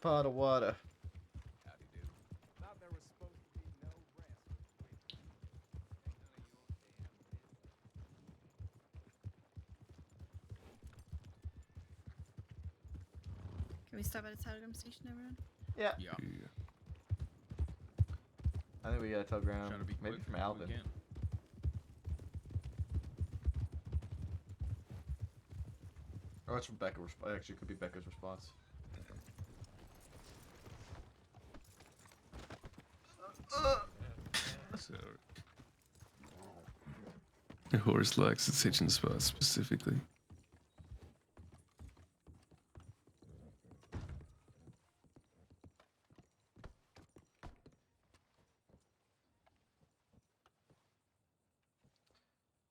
Pot of water. Howdy do. Thought there was supposed to be no rest between. Can we stop at a telegram station, everyone? Yeah. Yeah. I think we got a telegram. Trying to be Maybe quick from if we Alvin. can. Oh, it's from Becca. Actually, it could be Becca's response. So, the horse likes its hitching spot specifically.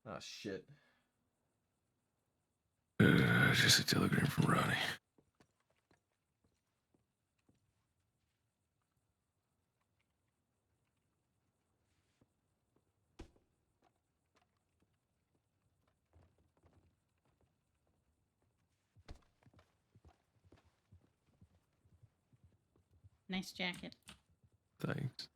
Oh shit. just a telegram from Ronnie. Nice jacket. Thanks.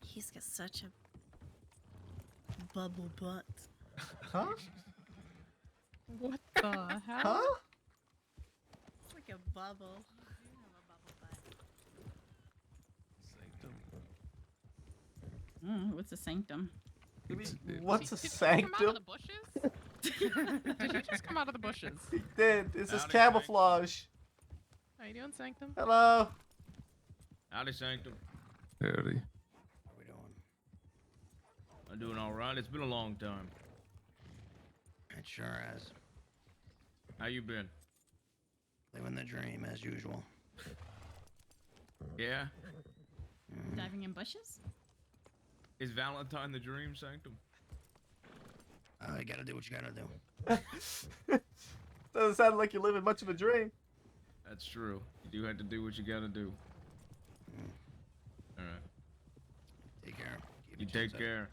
He's got such a bubble butt. Huh? What the hell? Huh? It's like a bubble. What's a sanctum? What's a Did you just come out sanctum? of the bushes? Did you just come out of the bushes? He did. This is Howdy, camouflage. How you doing, Sanctum? Hello. Howdy, Sanctum. Howdy. I'm doing all right. It's been a long time. It sure has. How you been? Living the dream as usual. Yeah? Diving in bushes? Is Valentine the dream, Sanctum? You gotta do what you gotta do. Doesn't sound like you're living much of a dream. That's true. You do have to do what you gotta do. All right. Take care. You take care.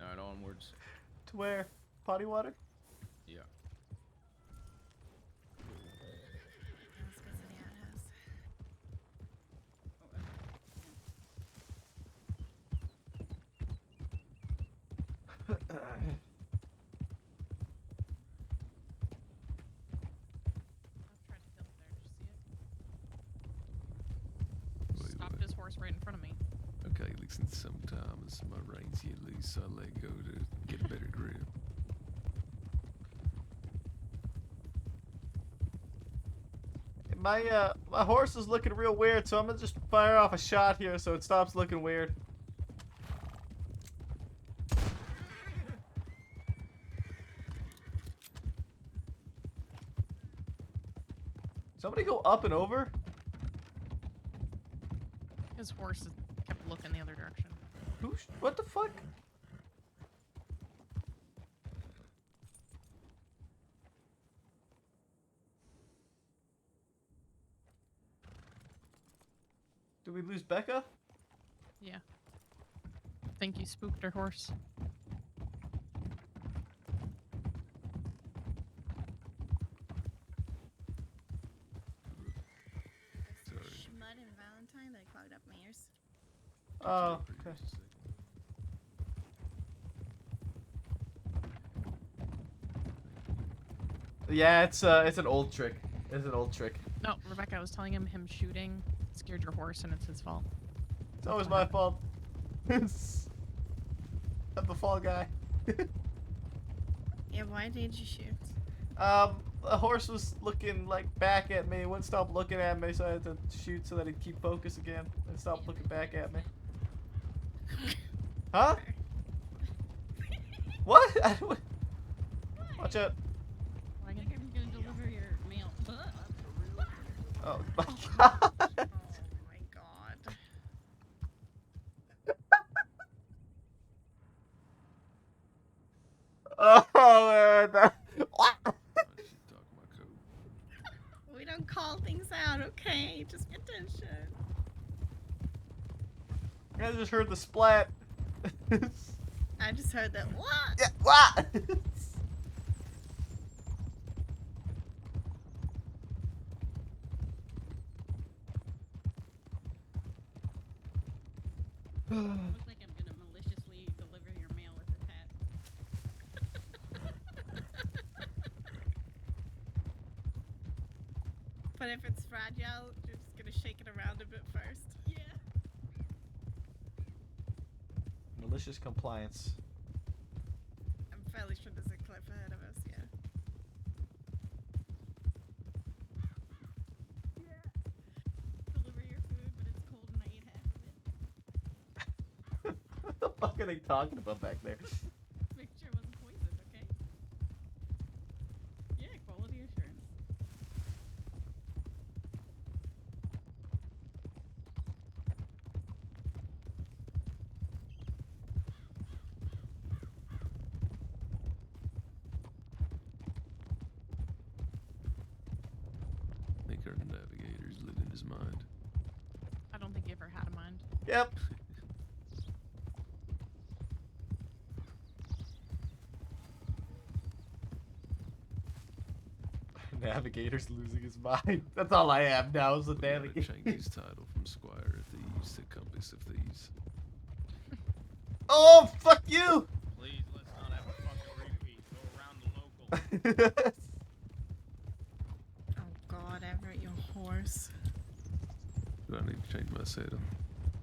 All right, onwards. To where? Potty water? Yeah. Let's go to the outhouse. Stopped his horse right in front of me. Okay, listen, sometimes my reins get loose, so I let go to get a better grip. My horse is looking real weird, so I'm gonna just fire off a shot here so it stops looking weird. Somebody go up and over? His horse kept looking the other direction. What the fuck? Did we lose Becca? Yeah. Think you spooked her horse. Mud and Valentine that clogged up my ears. Oh, okay. Yeah, it's an old trick. It's an old trick. No, Rebecca, I was telling him shooting scared your horse and it's his fault. It's always my fault. I'm the fall guy. Yeah, why did you shoot? The horse was looking like back at me. It wouldn't stop looking at me, so I had to shoot so that he'd keep focus again and stop looking back at me. Huh? What? Watch out. I think I'm gonna deliver your mail. Oh my god. Oh my god. Oh man. We don't call things out, okay? Just pay attention. I just heard the splat. I just heard that. What? Yeah, what? Looks like I'm gonna But if it's fragile, you're just gonna shake it around a bit first. Yeah. Malicious compliance. I'm fairly sure there's a cliff ahead of us, yeah. Deliver your food, but it's cold and I ate half of it. What the fuck are they talking about back there? Make sure it wasn't poisoned, okay? Yeah, quality assurance. I think our navigator's losing his mind. I don't think he ever had a mind. Yep. Navigator's losing his mind. That's all I have now is the We got a navigator. Chinese title from Squire of Thieves to Compass of Thieves. Oh, fuck you! Please, let's not have a fucking repeat. Go around the local. Oh god, Everett, your horse. Do I need to change my saddle?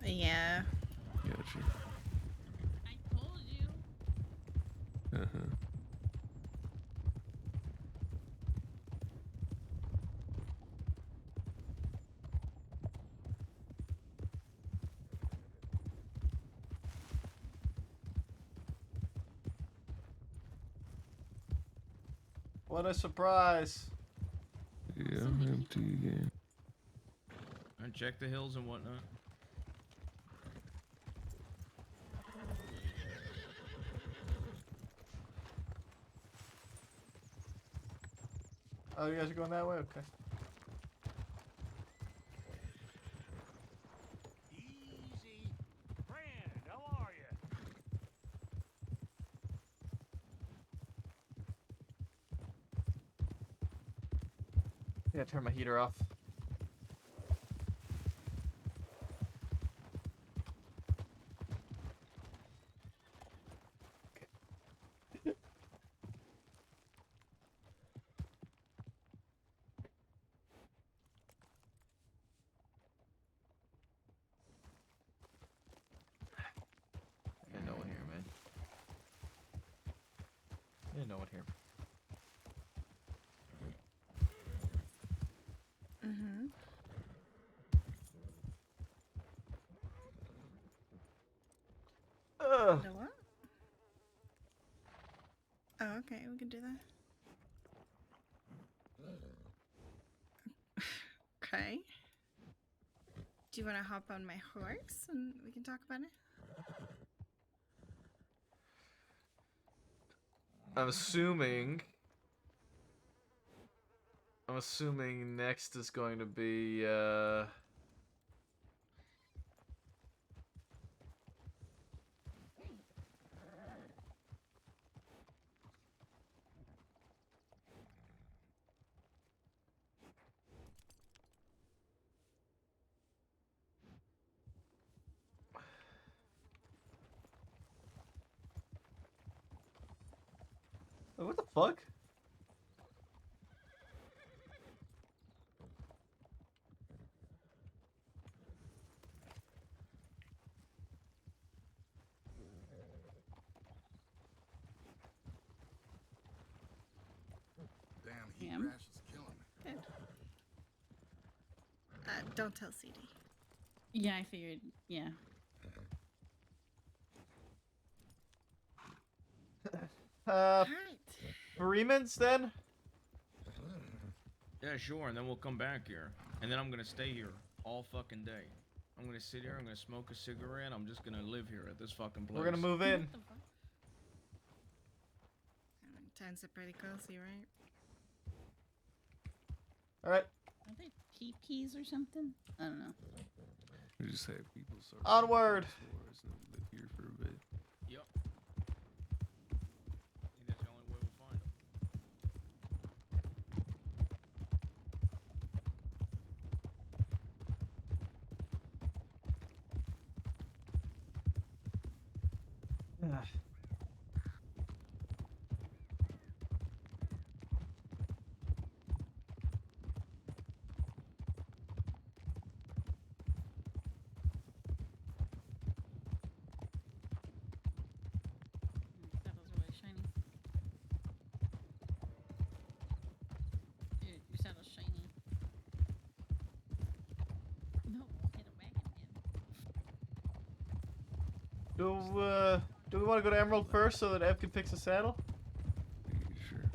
Yeah. Gotcha. I told you. Uh-huh. What a surprise. Yeah, I'm empty again. And check the hills and whatnot. Oh, you guys are going that way? Okay. Easy. Brandon, how are you? Yeah, turn my heater off. Ain't no one here, man. Ain't no one here. Mm-hmm. Ugh. The what? Oh, okay, we can do that. Okay. Do you want to hop on my horse and we can talk about it? I'm assuming next is going to be what the fuck? Damn, heat Ma'am? rash is killing me. Good. Don't tell CD. Yeah, I figured. Yeah. Alright. Freeman's then? Yeah, sure, and then we'll come back here. And then I'm gonna stay here all fucking day. I'm gonna sit here, I'm gonna smoke a cigarette, I'm just gonna live here at this fucking place. We're gonna move in. Times are pretty cozy, right? Alright. Are they teepees or something? I don't know. We just have people start Onward. floors and live here for a bit. Yep. I think that's the only way we'll find them. saddle's shiny. No, hit a wagon again. Do we want to go to Emerald first so that Ev can fix the saddle? Yeah, sure.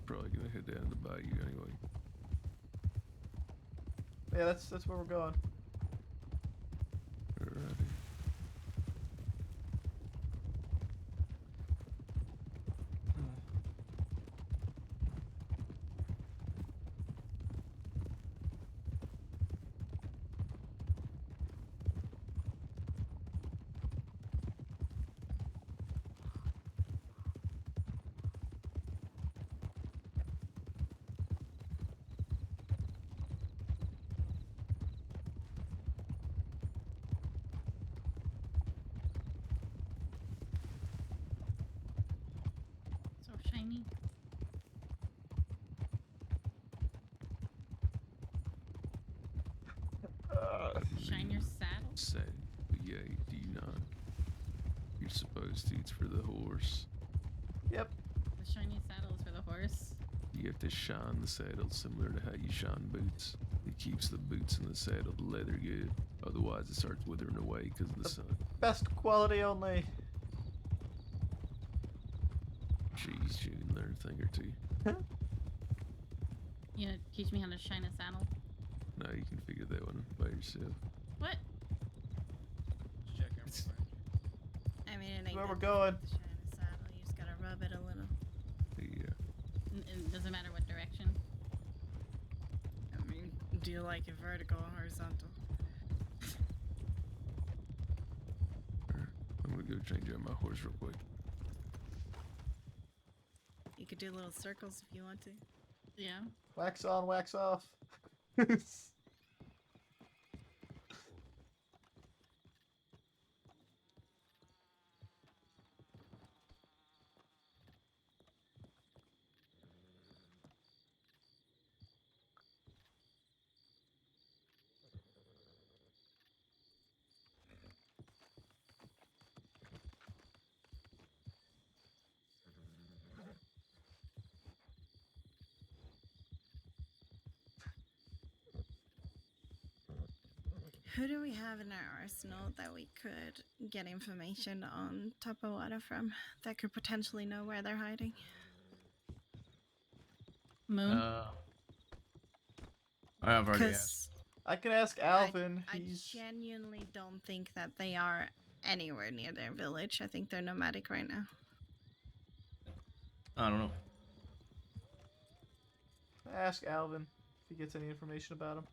Probably gonna head down to the bayou anyway. Yeah, that's where we're going. Alrighty. So shiny. Shine your saddle. Say, yeah, do you not? You're supposed to. It's for the horse. Yep. The shiny saddle is for the horse. You have to shine the saddle similar to how you shine boots. It keeps the boots and the saddle, the leather good. Otherwise, it starts withering away because of the sun. Best quality only. Jeez, you can learn a thing or two. You gonna teach me how to shine a saddle? Now you can figure that one by yourself. What? Check everything. I mean, it ain't Where we're that going. difficult to shine a saddle. You just gotta rub it a little. Yeah. It doesn't matter what direction. I mean, do you like it vertical or horizontal? I'm gonna go change out my horse real quick. You could do little circles if you want to. Yeah. Wax on, wax off. Who do we have in our arsenal that we could get information on Tapawada from that could potentially know where they're hiding? Moon. I have already 'Cause asked. I can ask Alvin. I He's genuinely don't think that they are anywhere near their village. I think they're nomadic right now. I don't know. ask Alvin if he gets any information about him.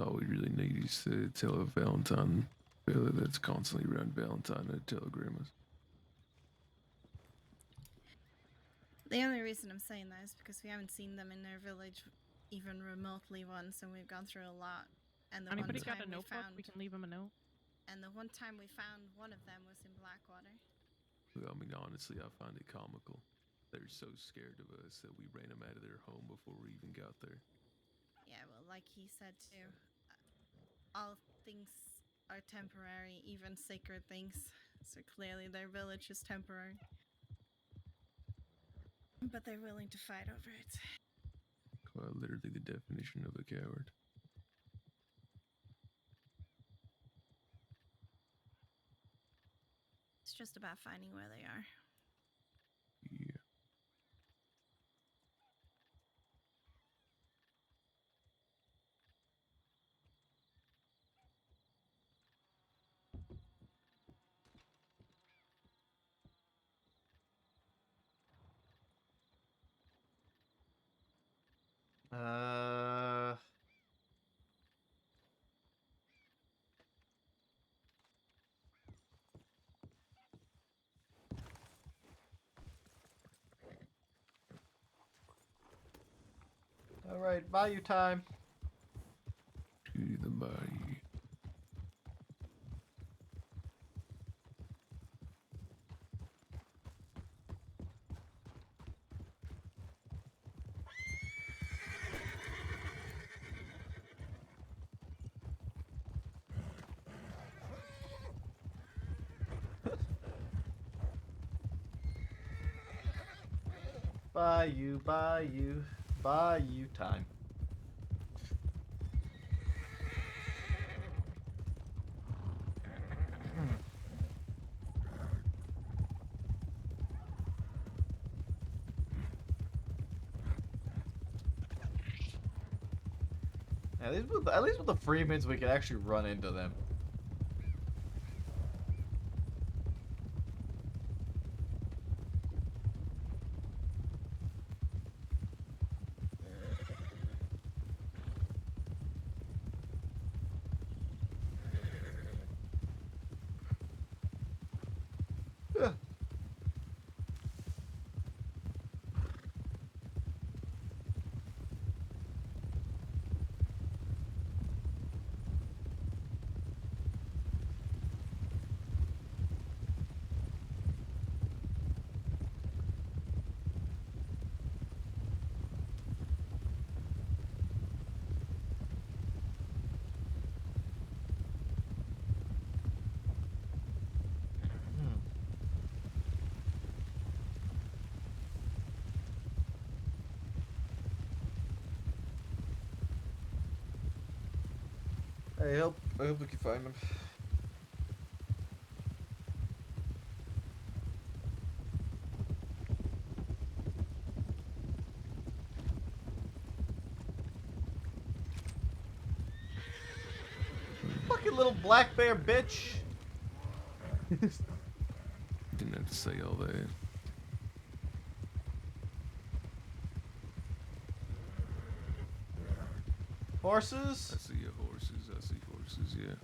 All we really need is to tell a Valentine fella that's constantly around Valentine to telegram us. The only reason I'm saying that is because we haven't seen them in their village even remotely once, and we've gone through a lot. And the Anybody one got time a notebook? we We can leave him a note. and the one time we found one of them was in Blackwater. Well, I mean, honestly, I find it comical. They're so scared of us that we ran them out of their home before we even got there. Yeah, well, like he said too, all things are temporary, even sacred things. So clearly their village is temporary. But they're willing to fight over it. Quite literally the definition of a coward. It's just about finding where they are. Yeah. Uh. All right, bayou time. To the bayou. Buy you time. At least with the Freemans, we can actually run into them. Yeah. I hope we can find them. Fucking little black bear bitch. Didn't have to say all that. Horses? I see your horses. I see horses, yeah.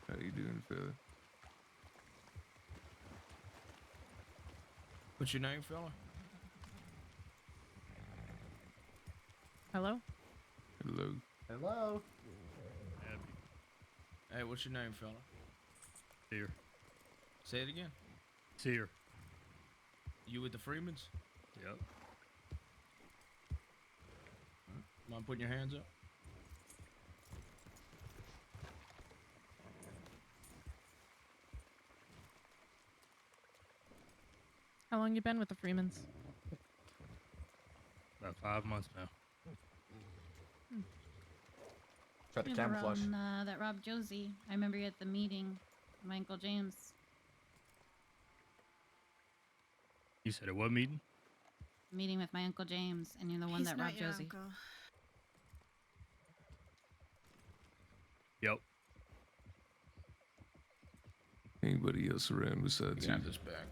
How you doing, fella? What's your name, fella? Hello? Hello. Hello. Hey, what's your name, fella? Here. Say it again. It's here. You with the Freemans? Yep. Mind putting your hands up? How long you been with the Freemans? About 5 months now. Try to Yeah, the camouflage. that Rob Josie. I remember you at the meeting. My Uncle James. You said at what meeting? Meeting with my Uncle James, and you're the one He's that not Rob your Josie. uncle. Yep. Anybody else around besides You you? can have this back.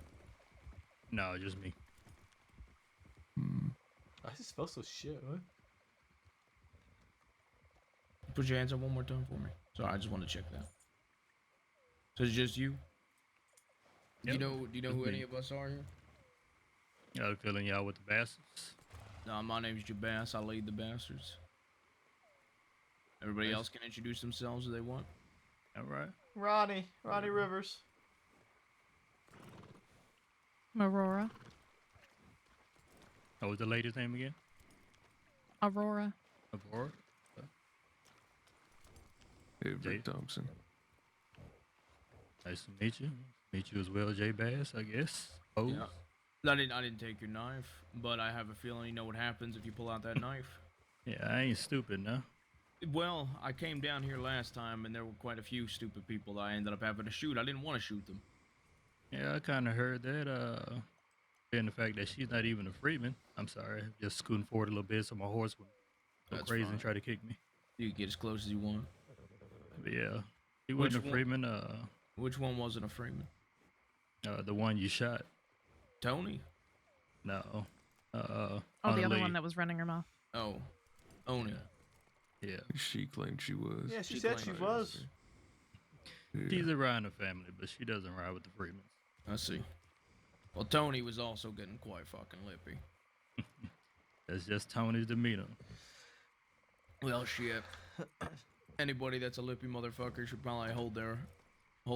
No, just me. Hmm. I just smell so shit. What? Put your hands up one more time for me. Sorry, I just want to check that. So it's just you? Yep. Do you know Just who me. any of us are here? Got a feeling y'all with the bastards. No, my name's Jabas. I lead the bastards. Everybody Nice. else can introduce themselves if they want. All right. Ronnie Rivers. Aurora. What was the lady's name again? Aurora. Aurora? Everett Jay. Thompson. Nice to meet you. Meet you as well, J Bass, I guess. Oh. Yeah. I didn't take your knife, but I have a feeling you know what happens if you pull out that knife. Yeah, I ain't stupid, no. Well, I came down here last time, and there were quite a few stupid people that I ended up having to shoot. I didn't want to shoot them. Yeah, I kind of heard that, being the fact that she's not even a freedman. I'm sorry, just scooting forward a little bit so my horse would go That's crazy fine. and try to kick me. You can get as close as you want. But yeah, he Which wasn't a one? freedman, Which one wasn't a Freeman? The one you shot. Tony? No. Oh, the other Lee. one that was running her mouth. Oh, Oni. Yeah. She claimed she was. Yeah, she said she claimed was. Yeah. She's around the family, but she doesn't ride with the Freemans. I see. Well, Tony was also getting quite fucking lippy. That's just Tony's demeanor. Well, shit. Anybody that's a lippy motherfucker should probably hold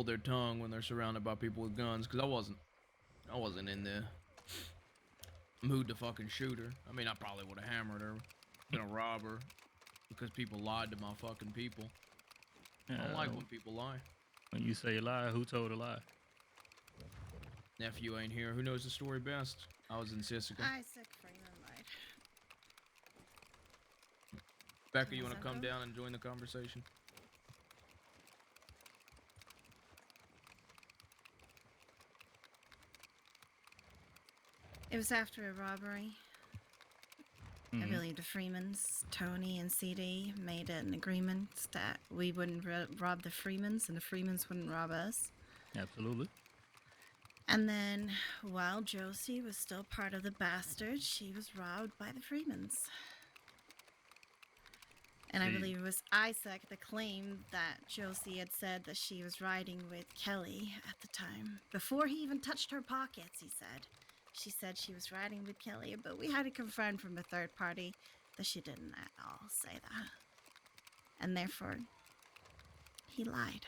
their tongue when they're surrounded by people with guns. Cause I wasn't in the mood to fucking shoot her. I mean, I probably would have hammered her, gonna rob her, because people lied to my fucking people. I don't like when people lie. When you say lie, who told a lie? Nephew ain't here. Who knows the story best? I was in Sisika. Isaac Freeman lied. Becca, you want to Is that come good? down and join the conversation? It was after a robbery. I believe the Freemans, Tony and CD, made an agreement that we wouldn't rob the Freemans and the Freemans wouldn't rob us. Absolutely. And then, while Josie was still part of the Bastards, she was robbed by the Freemans. And I See. believe it was Isaac that claimed that Josie had said that she was riding with Kelly at the time. Before he even touched her pockets, he said. She said she was riding with Kelly, but we had to confirm from a third party that she didn't at all say that. And therefore, he lied.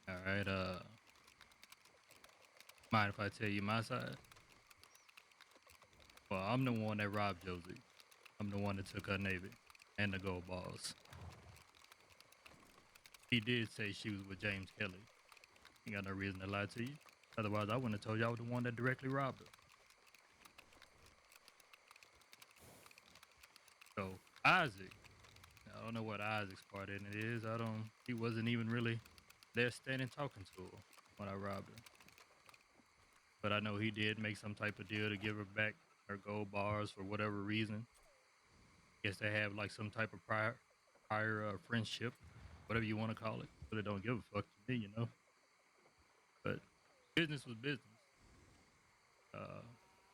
All right. Mind if I tell you my side? Well, I'm the one that robbed Josie. I'm the one that took her Navy and the gold balls. He did say she was with James Kelly. Ain't got no reason to lie to you. Otherwise, I wouldn't have told you I was the one that directly robbed her. So, Isaac. I don't know what Isaac's part in it is. He wasn't even really there standing talking to her when I robbed her. But I know he did make some type of deal to give her back her gold bars for whatever reason. Guess they have like some type of prior friendship, whatever you want to call it. But it don't give a fuck to me, you know. But business was business.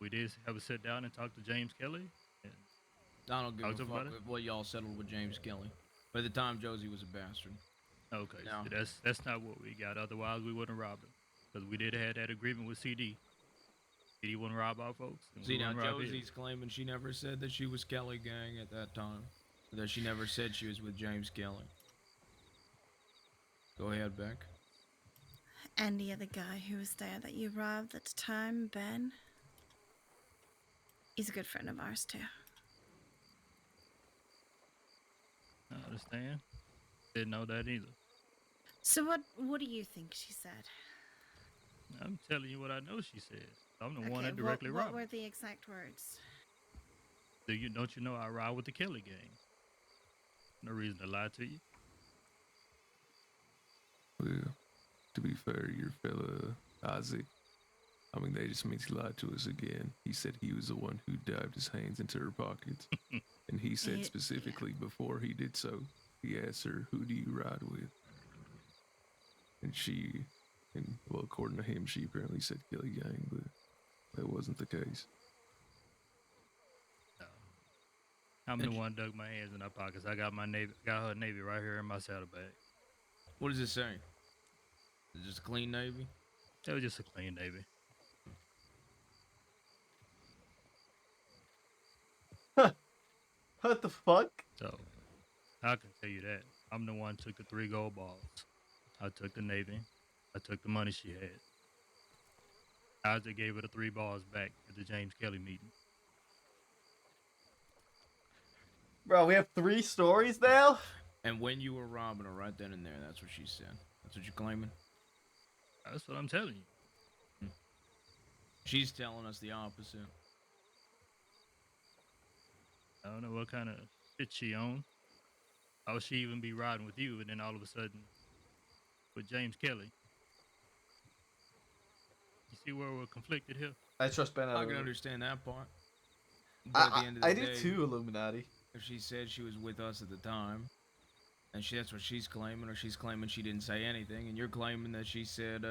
We did have a sit down and talk to James Kelly. And I don't give a talked fuck about it. with what y'all settled with James Kelly. By the time Josie was a bastard. Okay, No. so that's not what we got. Otherwise, we wouldn't have robbed her. Because we did have that agreement with CD. CD wouldn't rob our folks. And See, we now wouldn't rob his. Josie's claiming she never said that she was Kelly gang at that time. That she never said she was with James Kelly. Go ahead, Beck. And the other guy who was there that you robbed at the time, Ben, he's a good friend of ours, too. I understand. Didn't know that either. So what do you think she said? I'm telling you what I know she said. I'm the one Okay, that directly what robbed her. were the exact words? Don't you know I ride with the Kelly gang? No reason to lie to you. Well, to be fair, your fella Isaac, I mean, they just means he lied to us again. He said he was the one who dived his hands into her pockets. And he said specifically before he did so, he asked her, who do you ride with? And well, according to him, she apparently said Kelly gang, but that wasn't the case. I'm the one dug my hands in her pockets. I got her Navy right here in my saddlebag. What does it say? Is it just a clean Navy? That was just a clean Navy. What the fuck? So, I can tell you that. I'm the one who took the 3 gold balls. I took the Navy. I took the money she had. Isaac gave her the 3 balls back at the James Kelly meeting. Bro, we have 3 stories now? And when you were robbing her right then and there, that's what she said. That's what you're claiming? That's what I'm telling you. She's telling us the opposite. I don't know what kind of shit she on. How would she even be riding with you and then all of a sudden with James Kelly? You see where we're conflicted here? I trust Ben. I can understand that part. But at the end of the I day, do too, Illuminati. If she said she was with us at the time, and that's what she's claiming, or she's claiming she didn't say anything, and you're claiming that she said,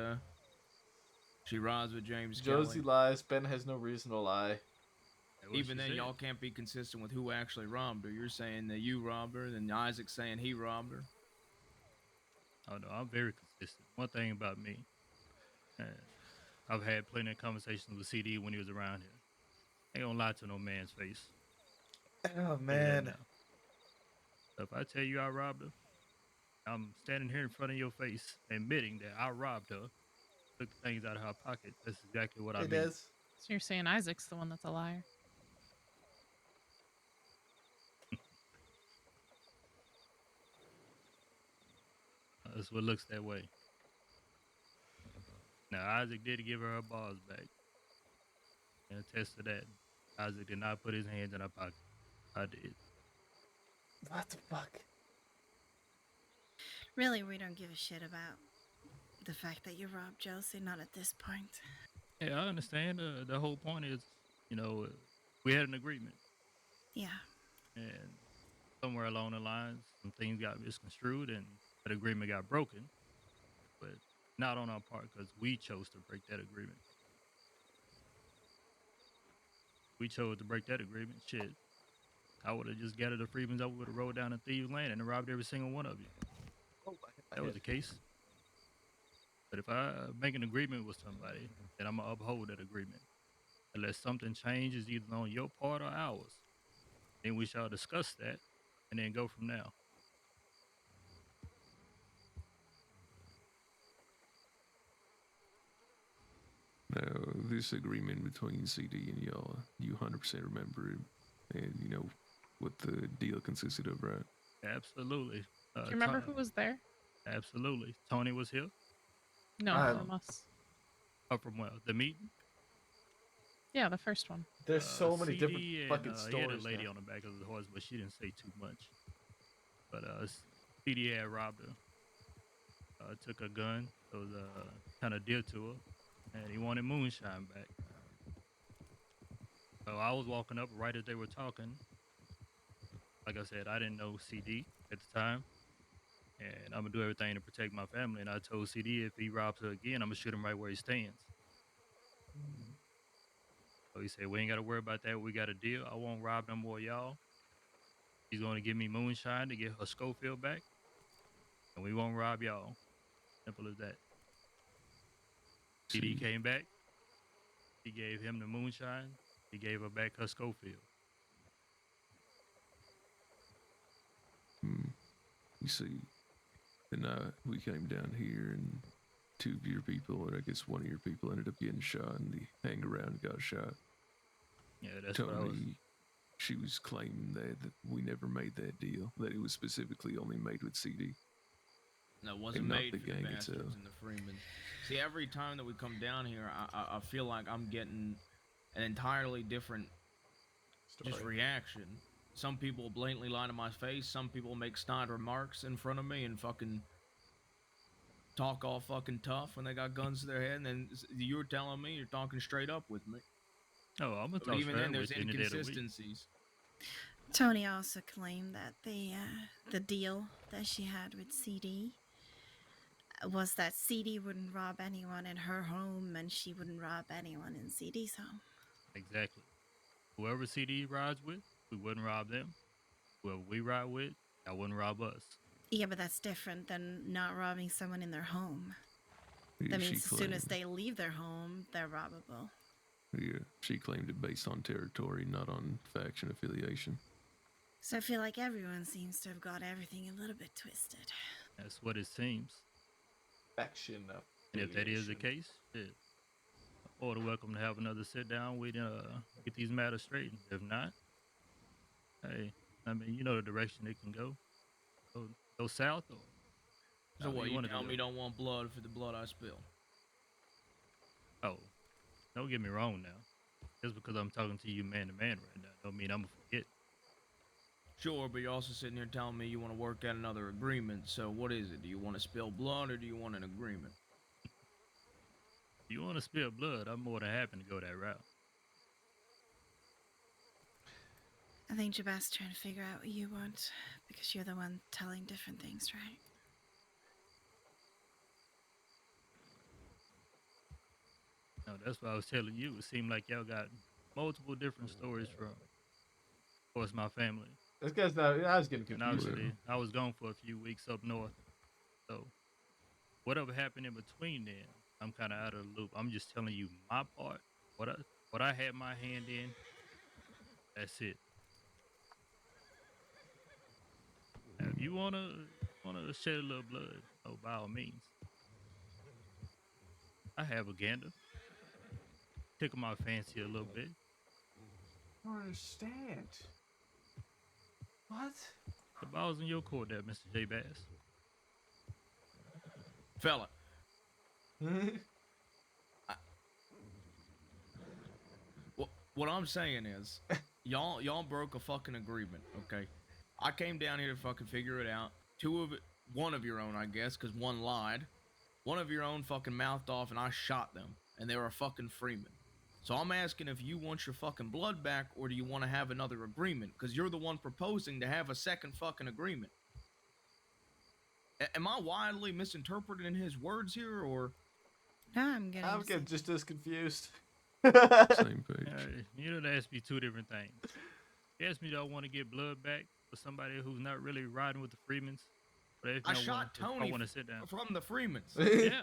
She rides with James Josie Kelly. lies. Ben has no reason to lie. That's what Even she then, said. y'all can't be consistent with who actually robbed her. You're saying that you robbed her, then Isaac's saying he robbed her. Oh no, I'm very consistent. One thing about me, I've had plenty of conversations with CD when he was around here. Ain't gonna lie to no man's face. Oh Tell you that man. now. So if I tell you I robbed her, I'm standing here in front of your face admitting that I robbed her, took things out of her pocket. That's exactly what I It mean. is. So you're saying Isaac's the one that's a liar? That's what looks that way. Now Isaac did give her bars back. And attest to that. Isaac did not put his hands in her pocket. I did. What the fuck? Really, we don't give a shit about the fact that you robbed Josie, not at this point. Yeah, I understand. The whole point is, we had an agreement. Yeah. And somewhere along the lines, some things got misconstrued and that agreement got broken. But not on our part because we chose to break that agreement. We chose to break that agreement. Shit. I would have just gathered the Freemans up, would have rode down to Thieves Lane and robbed every single one of you. That was the case. But if I make an agreement with somebody, then I'm going to uphold that agreement. Unless something changes either on your part or ours, then we shall discuss that and then go from there. Now, this agreement between CD and y'all, you 100% remember it, and you know what the deal consisted of, right? Absolutely. Do you remember who was there? Absolutely. Tony was here. No, from us. Oh, from well, the meeting? Yeah, the first one. There's so many CD different and, fucking he had a stories. lady now. on the back of the horse, but she didn't say too much. But CD had robbed her. Took a gun that was kind of dear to her, and he wanted moonshine back. So I was walking up right as they were talking. Like I said, I didn't know CD at the time, and I'm gonna do everything to protect my family. And I told CD if he robs her again, I'm gonna shoot him right where he stands. So he said, we ain't got to worry about that. We got a deal. I won't rob no more of y'all. He's going to give me moonshine to get her Schofield back. And we won't rob y'all. Simple as that. CD came back. He gave him the moonshine. He gave her back her Schofield. You see, the night we came down here and two of your people, and I guess one of your people ended up getting shot, and the hang around got shot. Yeah, that's what I was. Tony, she was claiming that we never made that deal, that it was specifically only made with CD. No, it wasn't And not made the for the gang bastards itself. and the Freeman. See, every time that we come down here, I feel like I'm getting an entirely different just reaction. Some people blatantly lie to my face. Some people make snide remarks in front of me and fucking talk all fucking tough when they got guns to their head. And then you're telling me you're talking straight up with me. Oh, I'm gonna But talk even straight then, there's with you any day of the week. inconsistencies. Tony also claimed that the deal that she had with CD was that CD wouldn't rob anyone in her home and she wouldn't rob anyone in CD's home. Exactly. Whoever CD rides with, we wouldn't rob them. Whoever we ride with, I wouldn't rob us. Yeah, but that's different than not robbing someone in their home. Yeah, That she means as soon as claimed- they leave their home, they're robbable. Yeah, she claimed it based on territory, not on faction affiliation. So I feel like everyone seems to have got everything a little bit twisted. That's what it seems. Faction. And if that is the affiliation. case, shit, more than welcome to have another sit down. We get these matters straightened. If not, hey, I mean, you know the direction it can go. Go south or. So however what, you wanna tell go. me you don't want blood for the blood I spill? Oh, don't get me wrong now. Just because I'm talking to you man to man right now, don't mean I'm gonna forget. Sure, but you're also sitting here telling me you want to work out another agreement. So what is it? Do you want to spill blood or do you want an agreement? If you want to spill blood, I'm more than happy to go that route. I think you're best trying to figure out what you want, because you're the one telling different things, right? No, that's what I was telling you. It seemed like y'all got multiple different stories from, of course, my family. This guy's not. I was getting And confused. obviously, I was gone for a few weeks up north. So, whatever happened in between then, I'm kind of out of the loop. I'm just telling you my part. What I had my hand in, that's it. Now, if you wanna shed a little blood, oh, by all means. I have a gander. Tickle my fancy a little bit. I don't understand. What? The ball's in your court there, Mr. J. Bass. Fella. What I'm saying is, y'all broke a fucking agreement, okay? I came down here to fucking figure it out. One of your own, I guess, because one lied. One of your own fucking mouthed off, and I shot them, and they were a fucking Freeman. So I'm asking if you want your fucking blood back, or do you want to have another agreement? Because you're the one proposing to have a second fucking agreement. Am I wildly misinterpreting his words here, or? No, I'm getting just as confused. Same page. You done asked me two different things. You asked me, do I want to get blood back for somebody who's not really riding with the Freemans? But if I no shot one, Tony I want to sit down. from the Freemans. Yeah.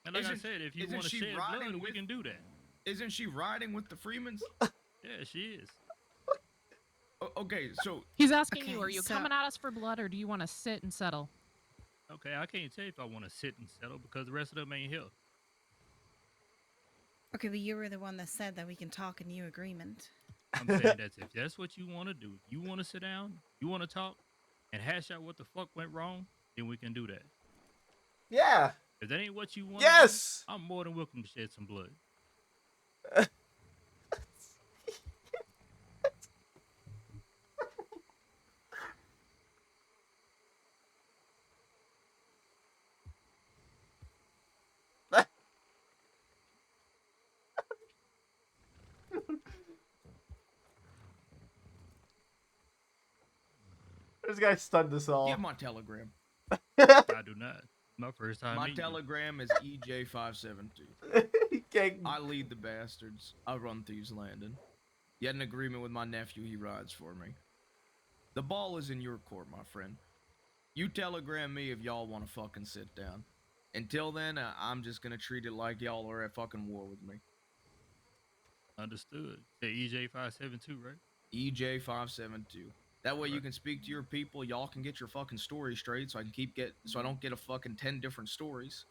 And like I Isn't- said, if you isn't want to she shed riding blood, we with- can do that. Isn't she riding with the Freemans? Yeah, she is. Okay, so He's asking Okay, you, are you so- coming at us for blood or do you want to sit and settle? Okay, I can't tell you if I want to sit and settle because the rest of them ain't here. Okay, but you were the one that said that we can talk a new agreement. I'm saying that's if that's what you want to do. If you want to sit down, you want to talk, and hash out what the fuck went wrong, then we can do that. Yeah. If that ain't what you want, Yes. I'm more than welcome to shed some blood. This guy stunned us all. give my telegram. I do not. My first time. My meeting you. telegram is EJ572. Okay. I lead the bastards. I run Thieves Landing. You had an agreement with my nephew. He rides for me. The ball is in your court, my friend. You telegram me if y'all want to fucking sit down. Until then, I'm just gonna treat it like y'all are at fucking war with me. Understood. Say EJ572, right? EJ572. That way you can speak to your people. Y'all can get your fucking story straight, so I don't get a fucking 10 different stories.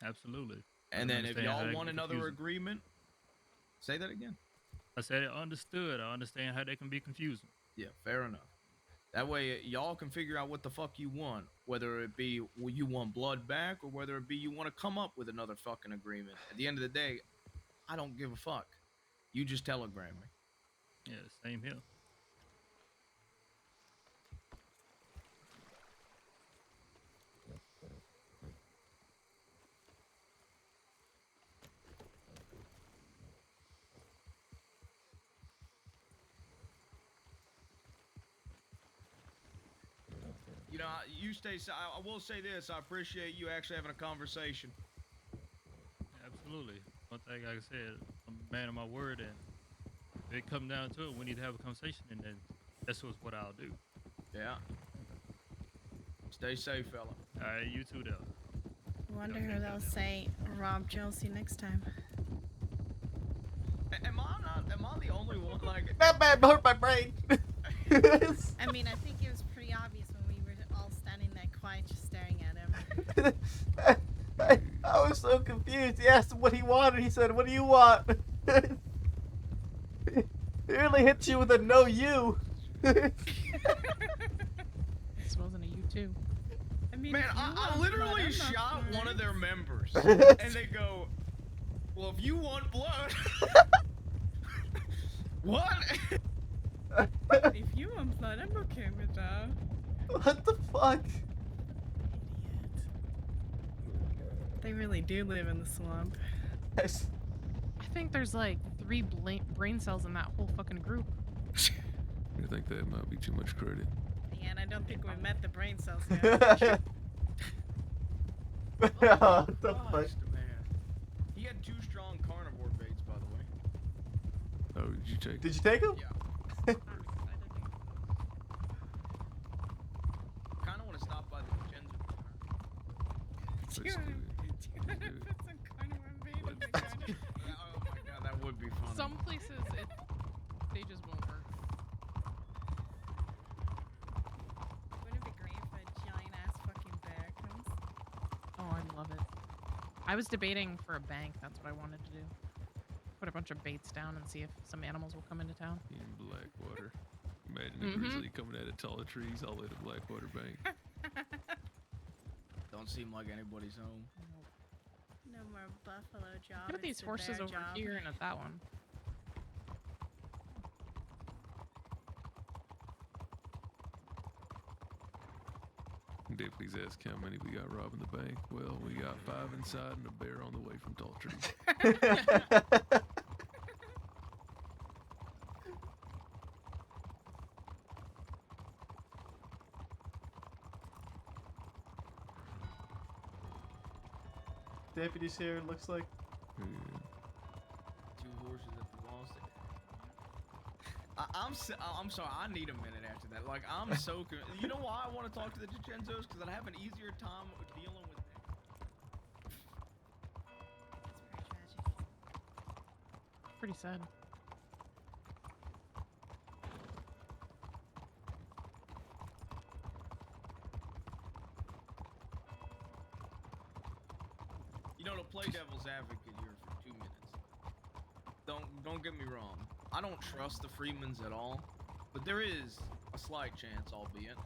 Absolutely. And I then if understand how y'all that want can be another confusing. agreement, say that again. I said understood. I understand how that can be confusing. Yeah, fair enough. That way, y'all can figure out what the fuck you want. Whether it be you want blood back, or whether it be you want to come up with another fucking agreement. At the end of the day, I don't give a fuck. You just telegram me. Yeah, same here. You know, you stay. I will say this. I appreciate you actually having a conversation. Absolutely. One thing, like I said, I'm a man of my word, and if it comes down to it, we need to have a conversation, and then that's what I'll do. Yeah. Stay safe, fella. All right, you too, though. Wonder who they'll say rob Josie next time. Am I the only one? Like, Batman hurt my brain. I mean, I think it was pretty obvious when we were all standing there quiet, just staring at him. I was so confused. He asked him what he wanted. He said, "What do you want?" He really hit you with a no you. This wasn't a you too. I mean, man, if you I want literally blood, I'm shot up for one it. of their members, and they go, "Well, if you want blood, what?" If you want blood, I'm okay with that. What the fuck? They really do live in the swamp. I think there's like 3 brain cells in that whole fucking group. I think that might be too much credit. Yeah, and I don't think we met the brain cells yet. What the fuck? Christ, man. He had 2 strong carnivore baits, by the way. Oh, did you take? Did you take him? Yeah. Kind of want to stop by the Genzo. Let's do it. Let's do it. Yeah, oh my god, that would be funny. Some places they just won't work. Wouldn't it be great if a giant ass fucking bear comes? Oh, I love it. I was debating for a bank. That's what I wanted to do. Put a bunch of baits down and see if some animals will come into town. In Blackwater. Imagine a grizzly coming out of taller trees all the way to Blackwater Bank. Don't seem like anybody's home. No more buffalo job. Look at these it's the horses bear over job. here and at that one. Deputies ask how many we got robbing the bank. Well, we got 5 inside and a bear on the way from tall trees. Deputies here, it looks like. Yeah. 2 horses at the wall. I'm sorry. I need a minute after that. Like I'm so. You know why I want to talk to the Genzos? Because I'd have an easier time dealing with them. It's very tragic. Pretty sad. You know, to play devil's advocate here for 2 minutes. Don't get me wrong. I don't trust the Freemans at all, but there is a slight chance, albeit,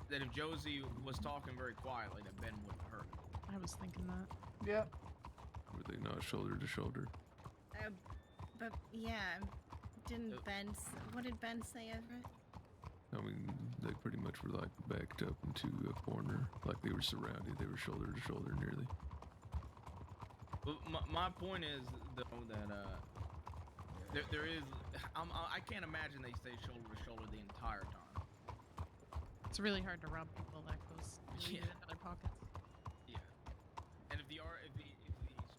that if Josie was talking very quietly, that Ben wouldn't hurt her. I was thinking that. Yeah. Were they not shoulder to shoulder? But yeah, didn't Ben? What did Ben say over it? I mean, they pretty much were like backed up into a corner, like they were surrounded. They were shoulder to shoulder nearly. But my point is, though, that there is. I can't imagine they stay shoulder to shoulder the entire time. It's really hard to rob people that close really into their pockets. Yeah. And if the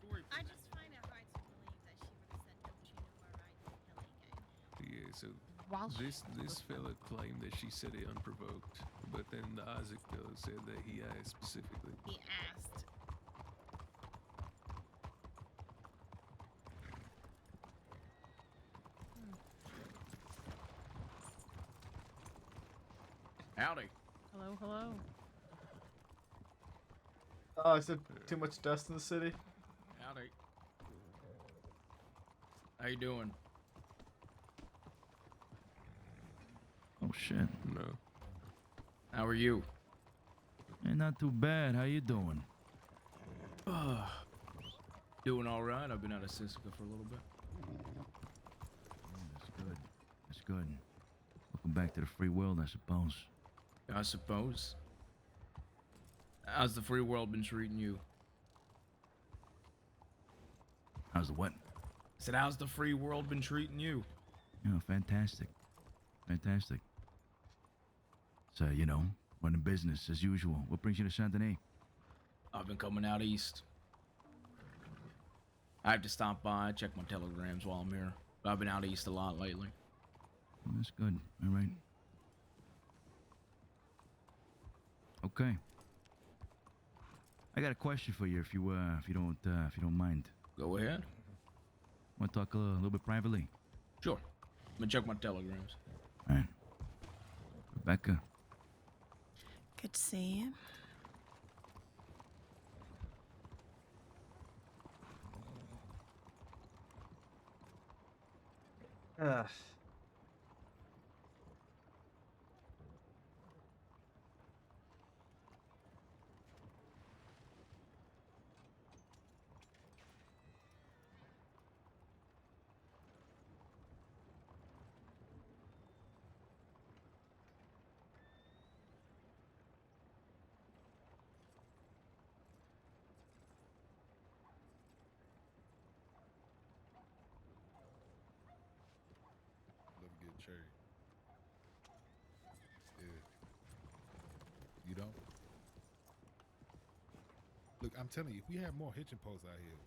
story. I just find it hard to believe that she would have said, "Don't you know we're riding the Kelly gang?" Yeah, so While this fella claimed that she said it unprovoked, but then the Isaac fellow said that he asked specifically. He asked. Howdy. Hello, hello. Oh, is there too much dust in the city? Howdy. How you doing? Oh shit. No. How are you? Hey, not too bad. How you doing? Doing all right. I've been out of Siska for a little bit. That's good. That's good. Welcome back to the free world, I suppose. I suppose. How's the free world been treating you? How's the what? I said, how's the free world been treating you? You know, fantastic. Fantastic. So, you know, running business as usual. What brings you to Saint Denis? I've been coming out east. I have to stop by, check my telegrams while I'm here. But I've been out east a lot lately. Well, that's good. All right. Okay. I got a question for you, if you don't mind. Go ahead. Want to talk a little bit privately? Sure. Let me check my telegrams. All right. Rebecca. Good to see you. Ugh. Love to get cherry. Yeah. You don't? Look, I'm telling you, if we had more hitching posts out here,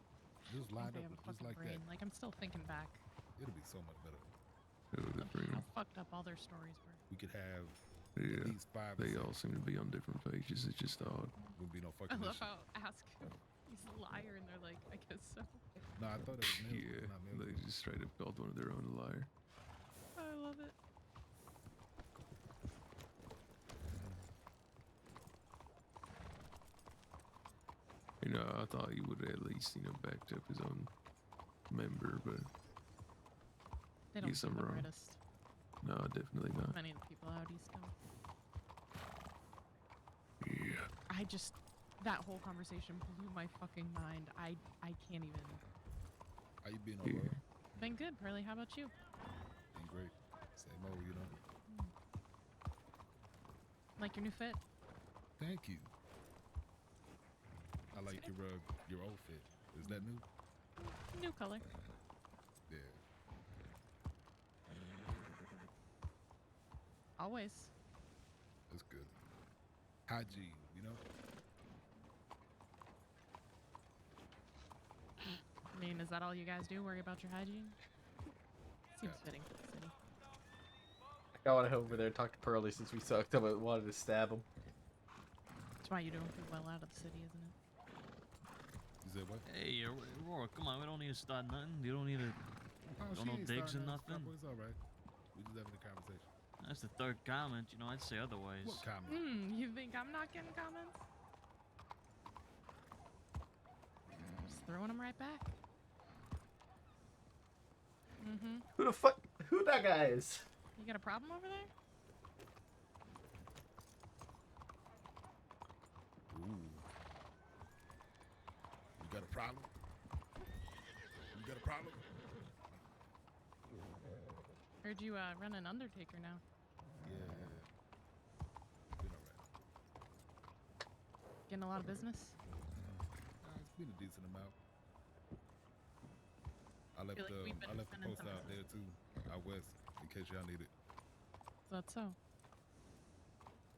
Just I lined think they up have a just fucking like brain. that. Like, I'm still thinking back. It'll be so much better. How fucked up all their stories were. We could have Yeah, at least 5 or they 6. all seem to be on different pages. It's just odd. Wouldn't be no I fucking love issue. how Ask he's a liar, and they're like, I guess so. No, I thought it was Mills. Yeah, Not Mills. they just straight up called one of their own a liar. I love it. You know, I thought he would at least, backed up his own member, but They don't guess seem I'm the wrong. brightest. No, definitely not. Many of the people out east don't. Yeah. I just, that whole conversation blew my fucking mind. I can't even. How you been overall? Been good, Pearly. How about you? Been great. Same old, you know. Like your new fit? Thank you. I like your old fit. Is that new? New color. Yeah. Always. That's good. Hygiene, you know? I mean, is that all you guys do? Worry about your hygiene? Seems fitting for the city. I want to head over there and talk to Pearly since we sucked him and wanted to stab him. That's why you don't do well out of the city, isn't it? You said what? Hey, Aurora, come on. We don't need to start nothing. You don't need to. Oh, don't she no ain't digs starting and nothing. nothing. It's all right. We just having a conversation. That's the third comment. I'd say otherwise. What comment? You think I'm not getting comments? Just throwing them right back. Who the fuck? Who that guy is? You got a problem over there? Ooh. You got a problem? You got a problem? Heard you run an Undertaker now. Yeah. Been all right. Getting a lot of business? It's been a decent amount. I left, feel like we've been I left the sending post some out there too, out west, in case y'all need it. Is that so?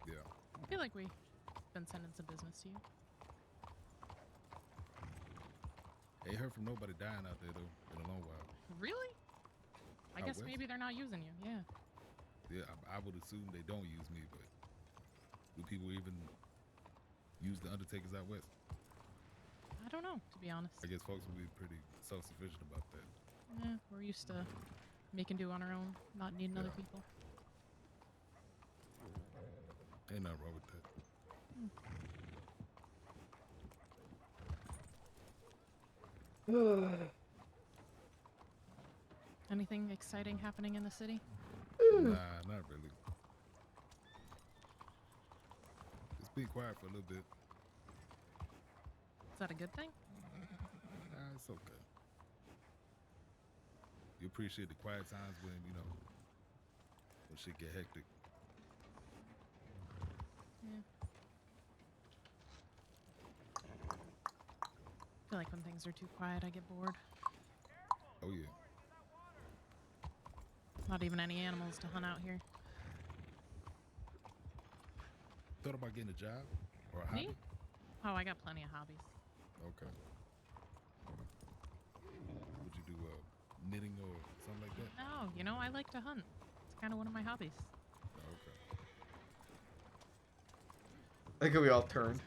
Yeah. I feel like we've been sending some business to you. Ain't heard from nobody dying out there though in a long while. Really? I Out guess west? maybe they're not using you. Yeah. Yeah, I would assume they don't use me, but do people even use the Undertakers out west? I don't know, to be honest. I guess folks will be pretty self-sufficient about that. Yeah, we're used to making do on our own, not needing other people. Ain't nothing wrong with that. Anything exciting happening in the city? Nah, not really. It's been quiet for a little bit. Is that a good thing? Nah, it's okay. You appreciate the quiet times when, when shit get hectic. Yeah. I feel like when things are too quiet, I get bored. Oh, yeah. Not even any animals to hunt out here. Thought about getting a job or a Me? hobby? Oh, I got plenty of hobbies. Okay. Would you do knitting or something like that? No, I like to hunt. It's kind of one of my hobbies. Okay. I think we all turned.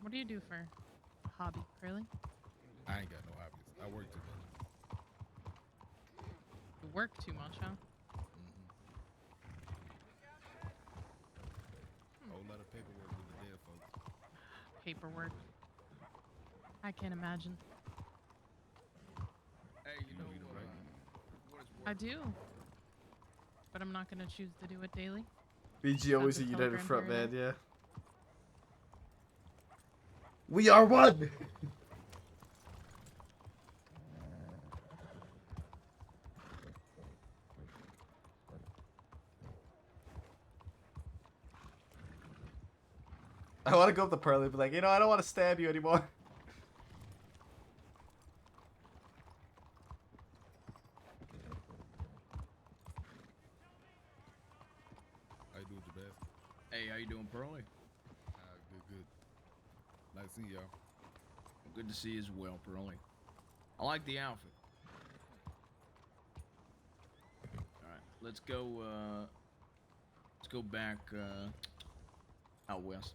What do you do for a hobby, Curly? I ain't got no hobbies. I work too much. You work too much, huh? Whole lot of paperwork with the dead folks. Paperwork. I can't imagine. Hey, you know, what is I do. But I'm not going to choose to do it daily. BG always a That's a United Telegram front man, hero. yeah. We are one! I want to go up to Pearly and be like, I don't want to stab you anymore. How you doing, Jabez? Hey, how you doing, Pearly? Good. Nice seeing y'all. Good to see you as well, Pearly. I like the outfit. Alright, let's go back, out west.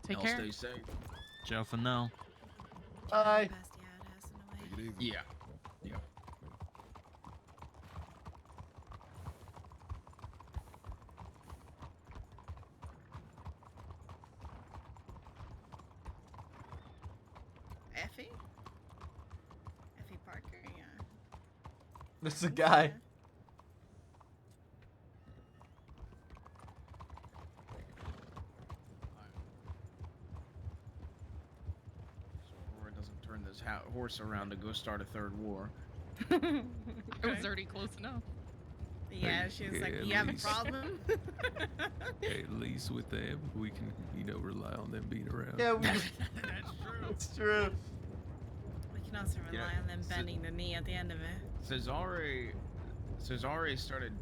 Take Y'all care. stay safe. Ciao for now. Bye. Take it easy. Yeah. Yeah. Effie? Effie Parker, yeah. This is a guy. So Aurora doesn't turn this horse around to go start a third war. It was already close enough. Yeah, she was like, at you have a least- problem? At least with them, we can, rely on them being around. Yeah, we, That's true. it's true. We can also rely Yeah, on them so- bending the knee at the end of it. Cesare started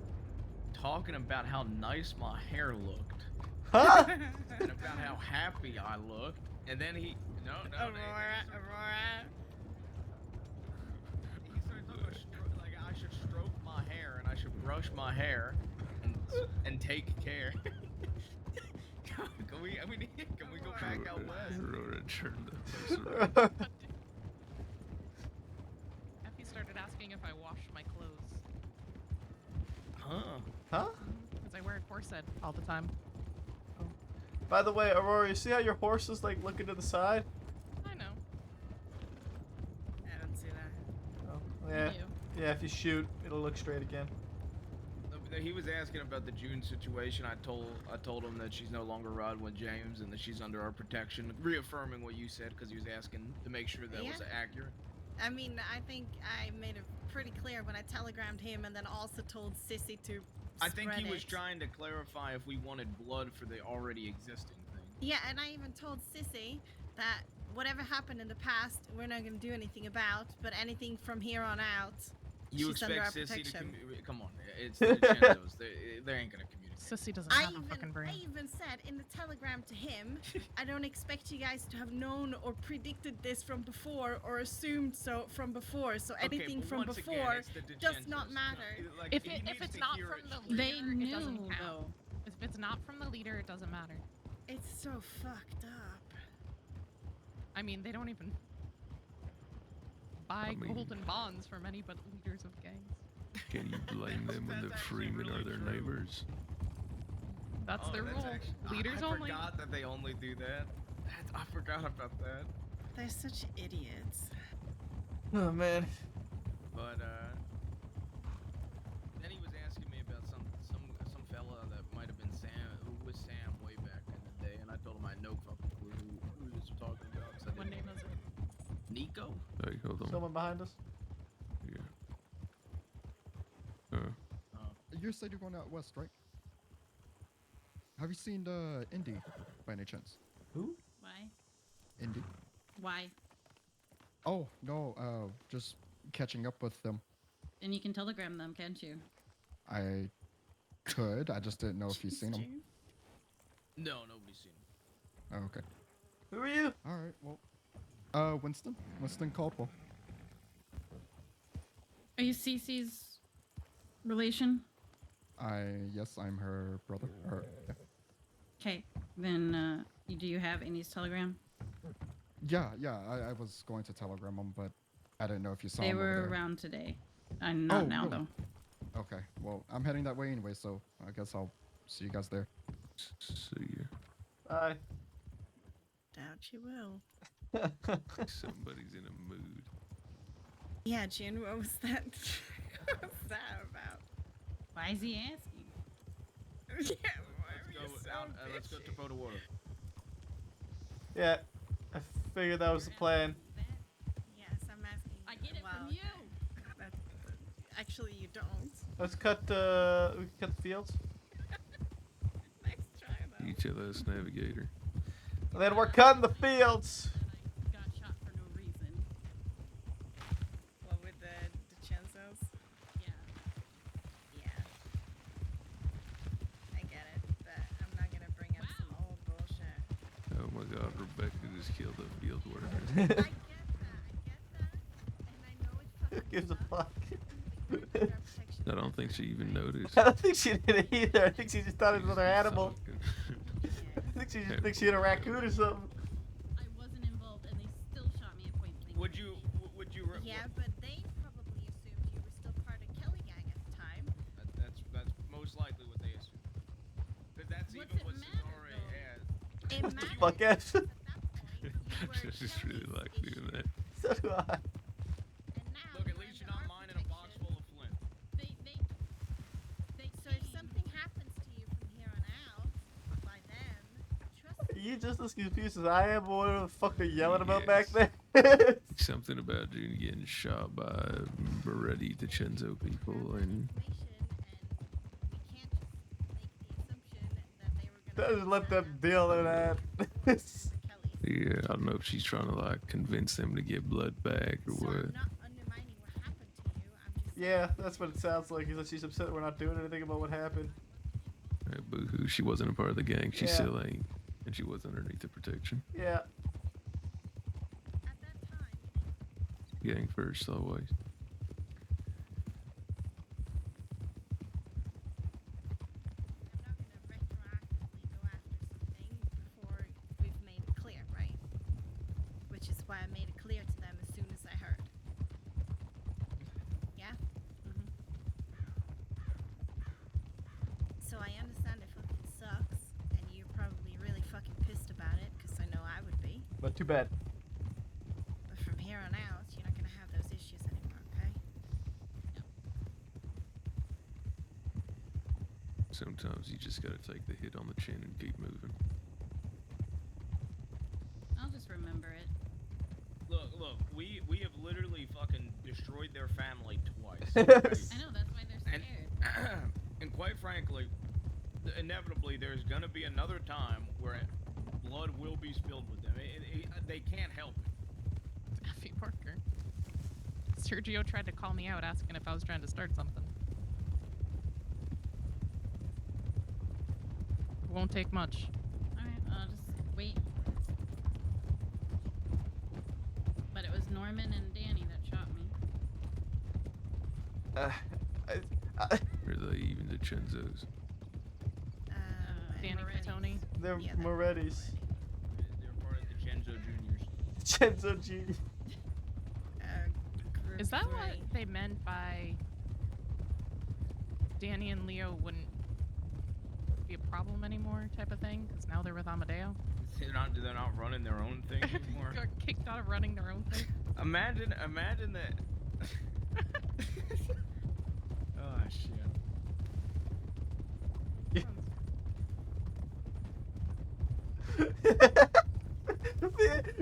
talking about how nice my hair looked Huh? and about how happy I looked, and then he Aurora. He started talking about like I should stroke my hair and I should brush my hair and take care. Can we go back out west? Aurora turned the place around. Effie started asking if I washed my clothes. Huh? Huh? Because I wear a corset all the time. By the way, Aurora, you see how your horse is like looking to the side? I know. I don't see that. Oh, yeah. You. Yeah, if you shoot, it'll look straight again. He was asking about the June situation. I told him that she's no longer riding with James and that she's under our protection, reaffirming what you said because he was asking to make sure that was accurate. I mean, I think I made it pretty clear when I telegrammed him and then also told Sissy to I think he spread was it. trying to clarify if we wanted blood for the already existing thing. Yeah, and I even told Sissy that whatever happened in the past, we're not going to do anything about, but anything from here on out, You she's under our expect Sissy to protection. come on? It's the Vincenzo's. They ain't gonna communicate. Sissy doesn't I have a fucking brain. even said in the telegram to him, I don't expect you guys to have known or predicted this from before or assumed so from before. So Okay, anything but from once again, before it's the does not DiCenzo's. matter. Like, If he it's needs to not hear from it the straight. leader, They it doesn't knew, count. though. If it's not from the leader, it doesn't matter. It's so fucked up. I mean, they don't even buy golden bonds from any but leaders of gangs. Can you blame them when the Freemen are their neighbors? That's their rule. Leaders I only. forgot that they only do that. I forgot about that. They're such idiots. Oh man. But then he was asking me about some fella that might have been Sam, who was Sam way back in the day, and I told him I had no fucking clue who he was talking about. So What name is it? Nico? Hey, hold on. Someone behind us? Yeah. You said you're going out west, right? Have you seen Indy by any chance? Who? Why? Indy? Why? Oh, no, just catching up with them. And you can telegram them, can't you? I could, I just didn't know if you've seen them. No, nobody's seen him. Oh, okay. Who are you? Alright, well. Winston. Winston Caldwell. Are you Cece's relation? Yes, I'm her brother. Or, yeah. Okay, then do you have Indy's telegram? Yeah, I was going to telegram them, but I didn't know if you saw They them over were there. around today. Not now, really? though. Okay, well, I'm heading that way anyway, so I guess I'll see you guys there. See ya. Bye. Doubt you will. Somebody's in a mood. Yeah, Jin, what was that? What was that about? Why is he asking? Yeah, why are you so Let's go to Boda Water. Yeah. I figured that was the plan. Yes, I'm asking. I get it well, from you. That, actually, you don't. Let's cut we can cut the fields. Next try though. You tell us, Navigator. And then we're cutting the fields. Got shot for no reason. What with the DiCenzo's? Yeah. Yeah. I get it, but I'm not gonna bring up some old bullshit. Oh God, Rebecca just killed a field worker. I get that, and I know it's Who gives a fuck? I don't think she even noticed. I don't think she did either. I think she just thought it was another animal. I think she just thinks she had a raccoon or something. I wasn't involved, and they still shot me at point blank. Would you? Yeah, but they probably assumed you were still part of Kelly Gang at the time. That's most likely what they assume. That's What's even it what matter, Cesare has. It What the matters fuck, Ash? because at that point, you were I just really Kelly's like doing issue. that. So do I. And now Look, at you're least under you're not our mining a box protection. full of flint. So if something happens to you from here on out, by them, trust Are me. you just as confused as I am, or whatever the fuck they're yelling about back Yes. there? Something about June getting shot by Moretti DiCenzo people, and Just let them deal with that. yeah, I don't know if she's trying to like convince them to get blood back or what. Yeah, that's what it sounds like. Is that she's upset we're not doing anything about what happened. Boo-hoo, she wasn't a part of the gang. She Yeah. still ain't, and she was underneath the protection. Yeah. Gang first, always. Before we've made it clear, right? Which is why I made it clear to them as soon as I heard. Yeah? So I understand it fucking sucks, and you're probably really fucking pissed about it, because I know I would be. But too bad. But from here on out, you're not gonna have those issues anymore, okay? Sometimes you just gotta take the hit on the chin and keep moving. I'll just remember it. Look, we have literally fucking destroyed their family twice. I know, that's why they're And, scared. and quite frankly, inevitably there's gonna be another time where blood will be spilled with them. They can't help it. Effie Parker. Sergio tried to call me out asking if I was trying to start something. It won't take much. Alright, I'll just wait. But it was Norman and Danny that shot me. Or they even DiCenzo's. Danny Fatoni. They're Yeah, Moretti's. They're part of the Genzo Juniors. Chenzo G. Group Is that what 3. they meant by Danny and Leo wouldn't be a problem anymore type of thing? Because now they're with Amadeo? They're not running their own thing anymore. Got kicked out of running their own thing? Imagine that. Oh shit.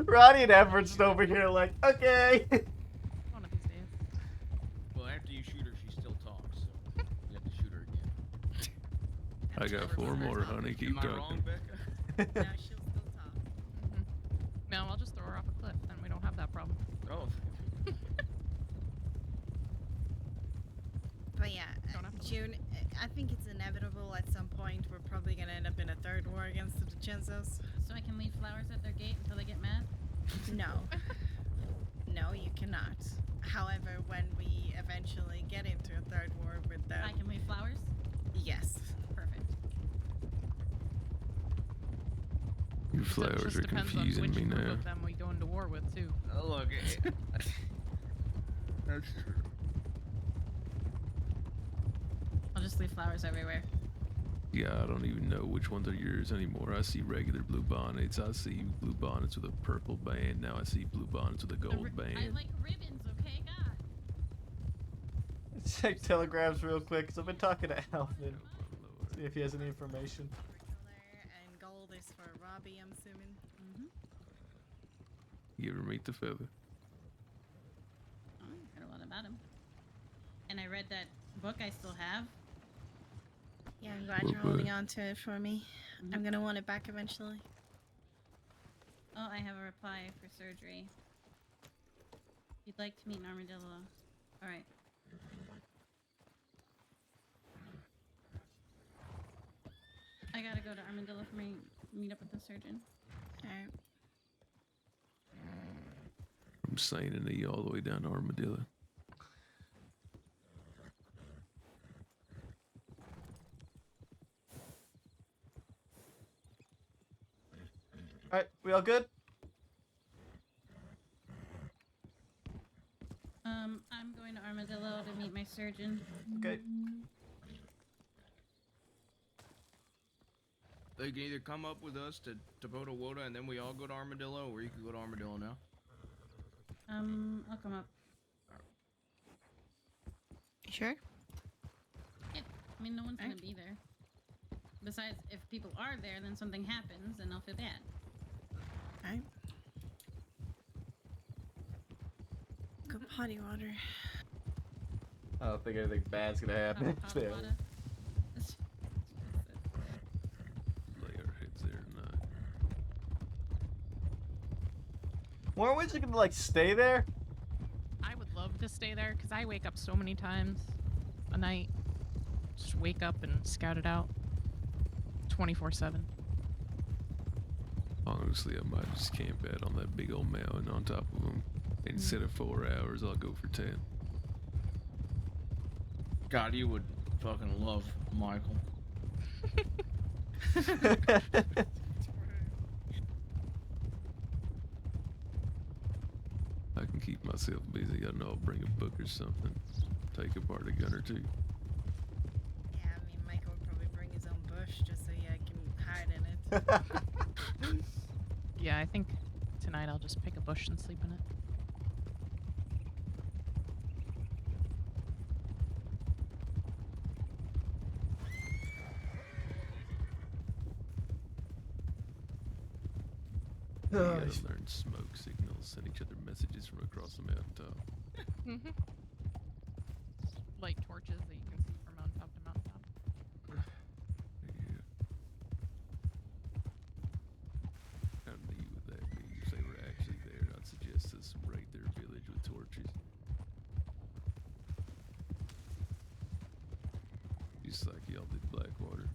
Ronnie and Everett's over here like, okay. One of these days. Well, after you shoot her, she still talks, so you have to shoot her again. I got 4 more, honey. Keep Am I talking. wrong, Becca? No, she'll still talk. No, I'll just throw her off a cliff, then we don't have that problem. Oh. But yeah, Don't have to June, I think it's inevitable at some point we're probably gonna end up in a third war against the DiCenzos. So I can leave flowers at their gate until they get mad? No. No, you cannot. However, when we eventually get into a third war with them... I can leave flowers? Yes. Perfect. Your Except flowers just are depends on confusing which me group now. of them we go into war with, too. Look. That's true. I'll just leave flowers everywhere. Yeah, I don't even know which ones are yours anymore. I see regular blue bonnets. I see blue bonnets with a purple band. Now I see blue bonnets with a gold band. I like ribbons, okay, God? Check telegrams real quick, because I've been talking to Alvin. See if he has any information. And gold is for Robbie, I'm assuming. You ever meet the fella? Oh, I heard a lot about him. And I read that book I still have. Yeah, I'm glad you're holding on to it for me. I'm gonna want it back eventually. Oh, I have a reply for surgery. You'd like to meet an armadillo. Alright. I gotta go to Armadillo for my meet up with the surgeon. Alright. From Saint Denis all the way down to Armadillo. Alright, we all good? I'm going to Armadillo to meet my surgeon. Okay. They can either come up with us to Poto Woda and then we all go to Armadillo, or you can go to Armadillo now. I'll come up. Sure? Yeah, I mean, no one's gonna be there. Besides, if people are there, then something happens, and I'll feel bad. Alright. Go potty water. I don't think anything bad's gonna happen. Potty Yeah. water. Lay our heads there tonight. Weren't we just gonna like stay there? I would love to stay there because I wake up so many times a night. Just wake up and scout it out 24/7. Honestly, I might just camp out on that big old mountain on top of them. Instead of 4 hours, I'll go for 10. God, you would fucking love Michael. I can keep myself busy. I know I'll bring a book or something. Take apart a gun or two. Yeah, I mean, Michael would probably bring his own bush just so he can hide in it. Yeah, I think tonight I'll just pick a bush and sleep in it. We gotta learn smoke signals, send each other messages from across the mountaintop. Mm-hmm. Light torches that you can see from mountaintop to mountaintop. Yeah. How neat would that be if they were actually there? I'd suggest us raid their village with torches. Just like y'all did Blackwater.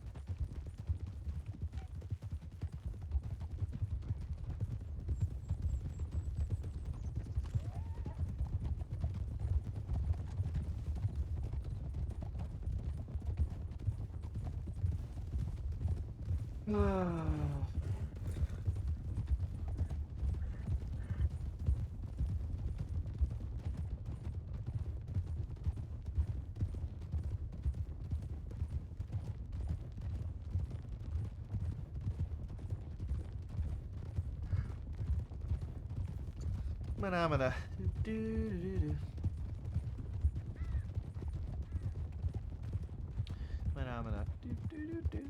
Phenomena. Do-do-do-do. Phenomena. Do-do-do-do.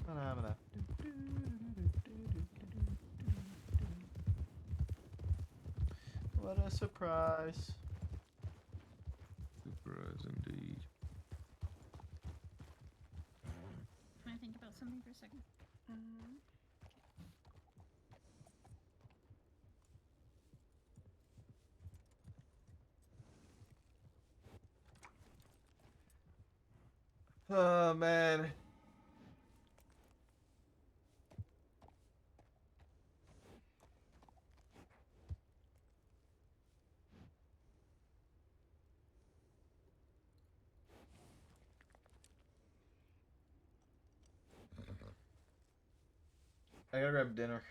Phenomena. What a surprise. Surprise indeed. Can I think about something for a second? Oh man. I gotta grab dinner.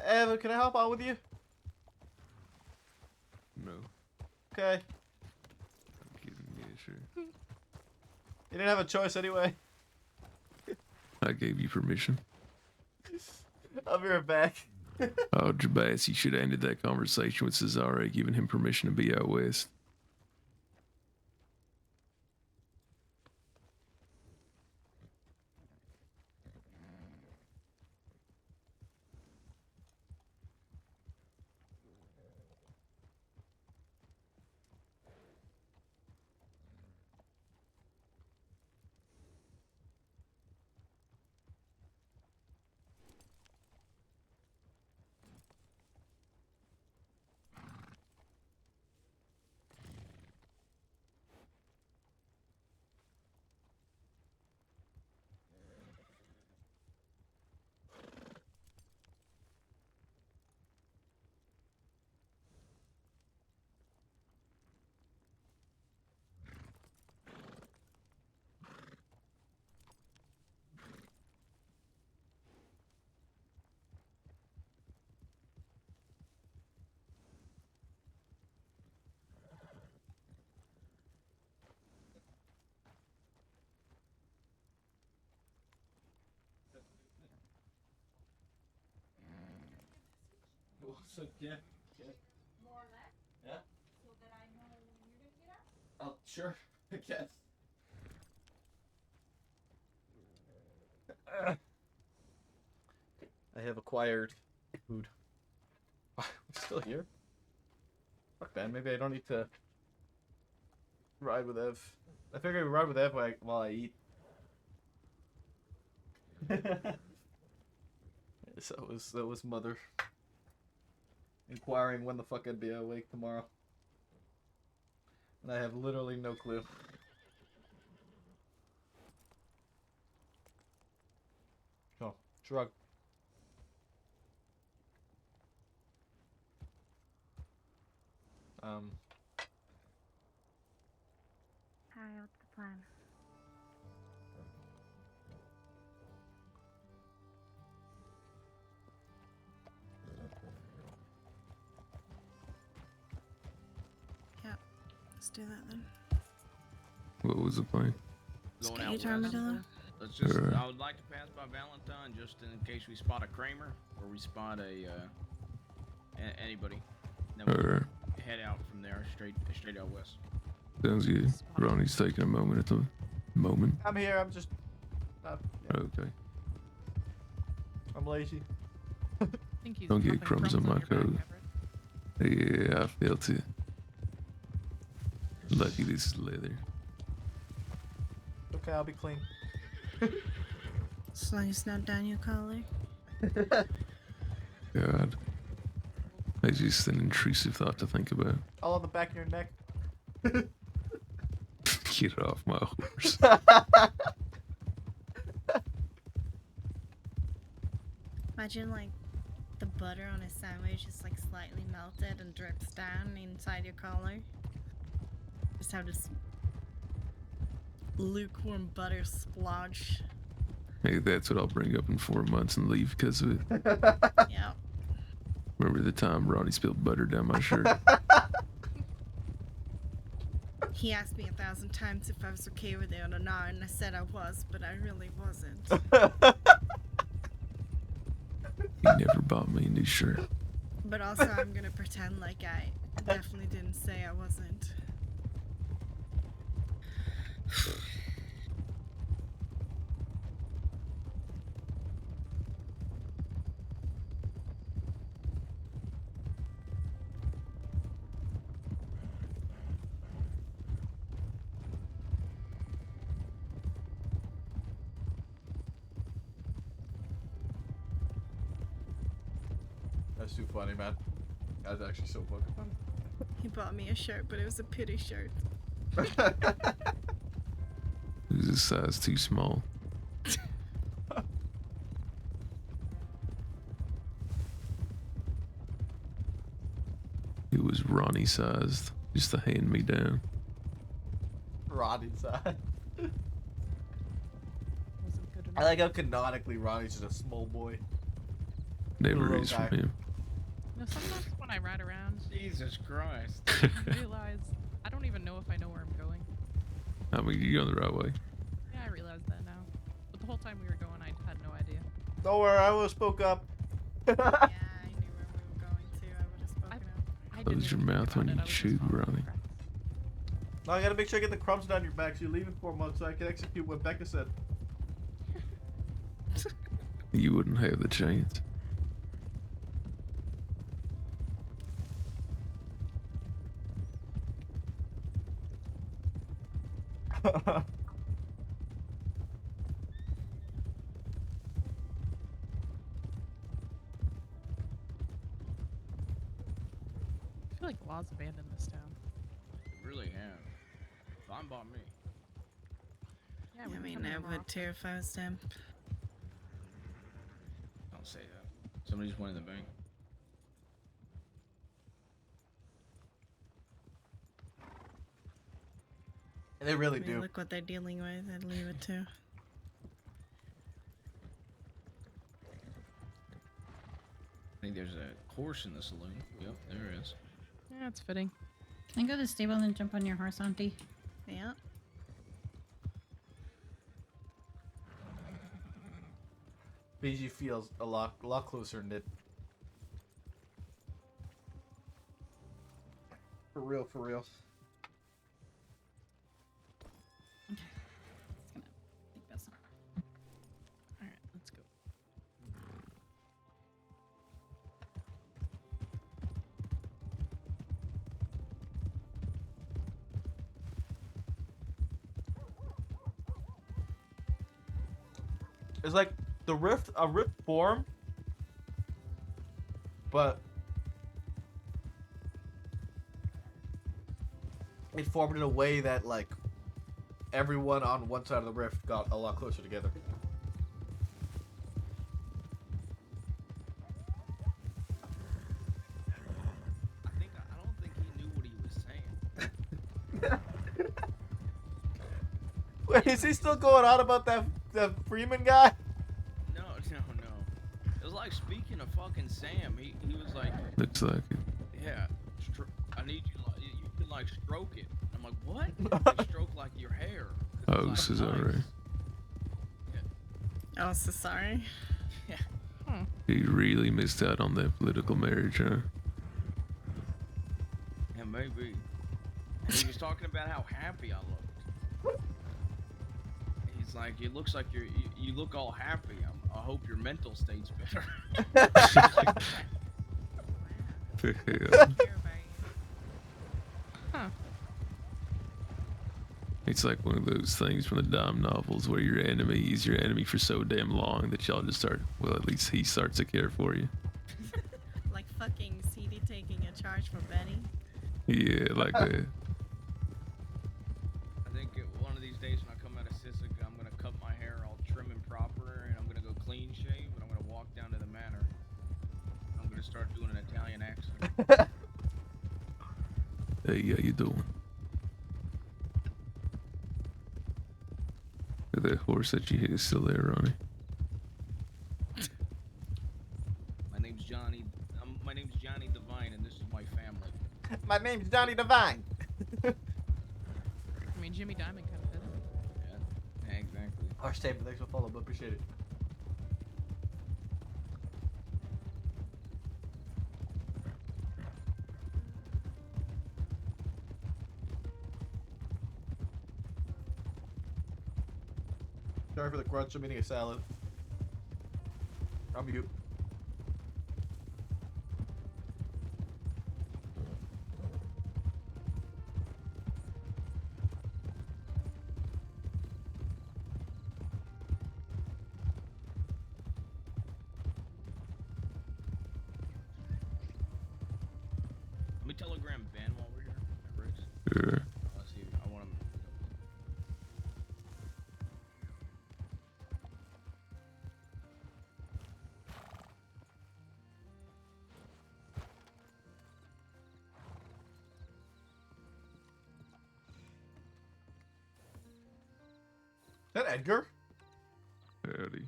Eva, can I hop on with you? No. Okay. I'm kidding. Yeah, sure. You didn't have a choice anyway. I gave you permission. I'll be right back. Oh, Jabaz, you should have ended that conversation with Cesare, giving him permission to be out west. So yeah. More or less? Yeah. So that I know when you're gonna get up? Oh, sure. I guess. I have acquired food. We're still here? Fuck, man. Maybe I don't need to ride with Ev. I figure I ride with Ev while I eat. So that was Mother inquiring when the fuck I'd be awake tomorrow. And I have literally no clue. Oh, shrug. Hi, what's the plan? Yep. Let's do that then. What was the plan? Let's Going get out you to west. Armadillo. Let's just. Alright. I would like to pass by Valentine just in case we spot a Kramer or we spot anybody. Then we'll Alright. head out from there straight out west. Sounds good. Ronnie's taking a moment at the moment. I'm here. I'm just. Yeah, Okay. I'm lazy. I think he's Don't get dropping crumbs on my your back, code. Everett. Yeah, I felt it. Lucky this is leather. Okay, I'll be clean. As long as it's not down your collar. God. That's just an intrusive thought to think about. All on the back of your neck. Get off my horse. Imagine like the butter on a sandwich is like slightly melted and drips down inside your collar. Just have this lukewarm butter splodge. Hey, that's what I'll bring up in 4 months and leave because of it. Yep. Remember the time Ronnie spilled butter down my shirt? He asked me 1,000 times if I was okay with it or not, and I said I was, but I really wasn't. He never bought me a new shirt. But also, I'm gonna pretend like I definitely didn't say I wasn't. That's too funny, man. That's actually so fucking funny. He bought me a shirt, but it was a pity shirt. It was a size too small. It was Ronnie sized, just to hand me down. Ronnie's side. Wasn't good I enough. like how canonically Ronnie's just a small boy. Never Little is guy. from him. No, sometimes when I ride around, Jesus Christ. I realize I don't even know if I know where I'm going. I mean, you're on the right way. Yeah, I realize that now. But the whole time we were going, I had no idea. Don't worry, I will spoke up. Yeah, I knew where we were going to. I would have spoken up. I Close didn't your even think mouth when about it, you I was just chew, following Ronnie. tracks. Now I gotta make sure I get the crumbs down your back so you leave in 4 months so I can execute what Becca said. You wouldn't have the chance. I feel like laws abandoned this town. They really have. Fine by me. Yeah, I we mean, become I more would often. too if I was them. Don't say that. Somebody just went in the bank. And they really I mean, do. look what they're dealing with. I'd leave it too. I think there's a horse in the saloon. Yep, there is. Yeah, it's fitting. Can I go to the stable and jump on your horse, Auntie? Yeah. BG feels a lot closer knit. For real, for real. Okay. Just gonna think about some. All right, let's go. It's like a rift formed, but it formed in a way that like everyone on one side of the rift got a lot closer together. I don't think he knew what he was saying. Wait, is he still going on about that Freeman guy? No. It was like speaking of fucking Sam. He was like, Looks like it. yeah, I need you like you can like stroke it. I'm like, what? Like, stroke like your hair. Oh, It's this like, is alright. Oh, so sorry. He really missed out on that political marriage, huh? Yeah, maybe. And he was talking about how happy I looked. He's like, it looks like you look all happy. I hope your mental state's better. Yeah. Huh. It's like one of those things from the Dime novels where your enemy is your enemy for so damn long that y'all just start, well, at least he starts to care for you. Like fucking CD taking a charge for Benny. Yeah, like that. I think one of these days when I come out of Sisika, I'm gonna cut my hair all trim and proper, and I'm gonna go clean shave, and I'm gonna walk down to the manor. I'm gonna start doing an Italian accent. Hey, how you doing? That horse that you hit is still there, Ronnie. My name's Johnny. My name's Johnny Devine, and this is my family. My name's Johnny Devine. I mean, Jimmy Diamond kind of did. Yeah, exactly. Our statement, thanks for the follow, but appreciate it. Sorry for the crunch. I'm eating a salad. I'm mute. Let me telegram Ben while we're here. Briggs. Sure. Let's see. I want him. Is that Edgar? Howdy.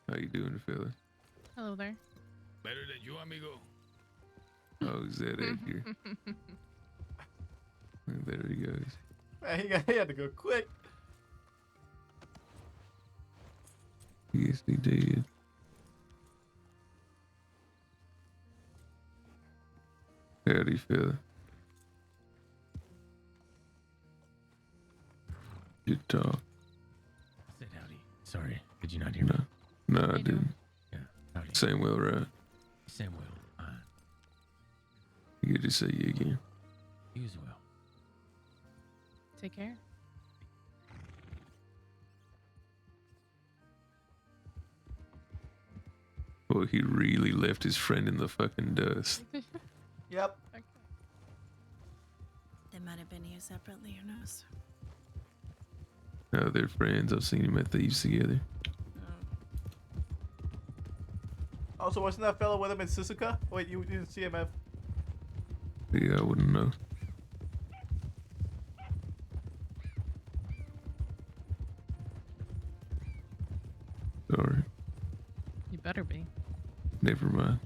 How you doing, fella? Hello there. Better than you, amigo. Oh, is that Edgar? There he goes. Man, he had to go quick. Yes, he did. Howdy, fella. Good talk. Said howdy. Sorry, did you not hear me? No, I didn't. Yeah, howdy. Samuel, right? Samuel. Good to see you again. You as well. Take care. Well, he really left his friend in the fucking dust. Yep. They might have been here separately, who knows? No, they're friends. I've seen him at thieves together. Oh, so wasn't that fellow with him in Sisika? Wait, you didn't see him at... Yeah, I wouldn't know. Sorry. You better be. Never mind.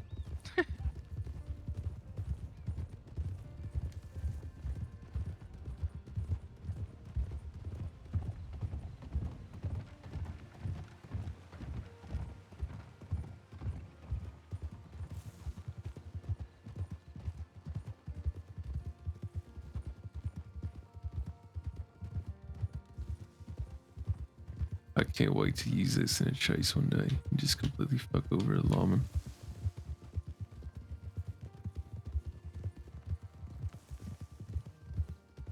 I can't wait to use this in a chase one day and just completely fuck over a lawman.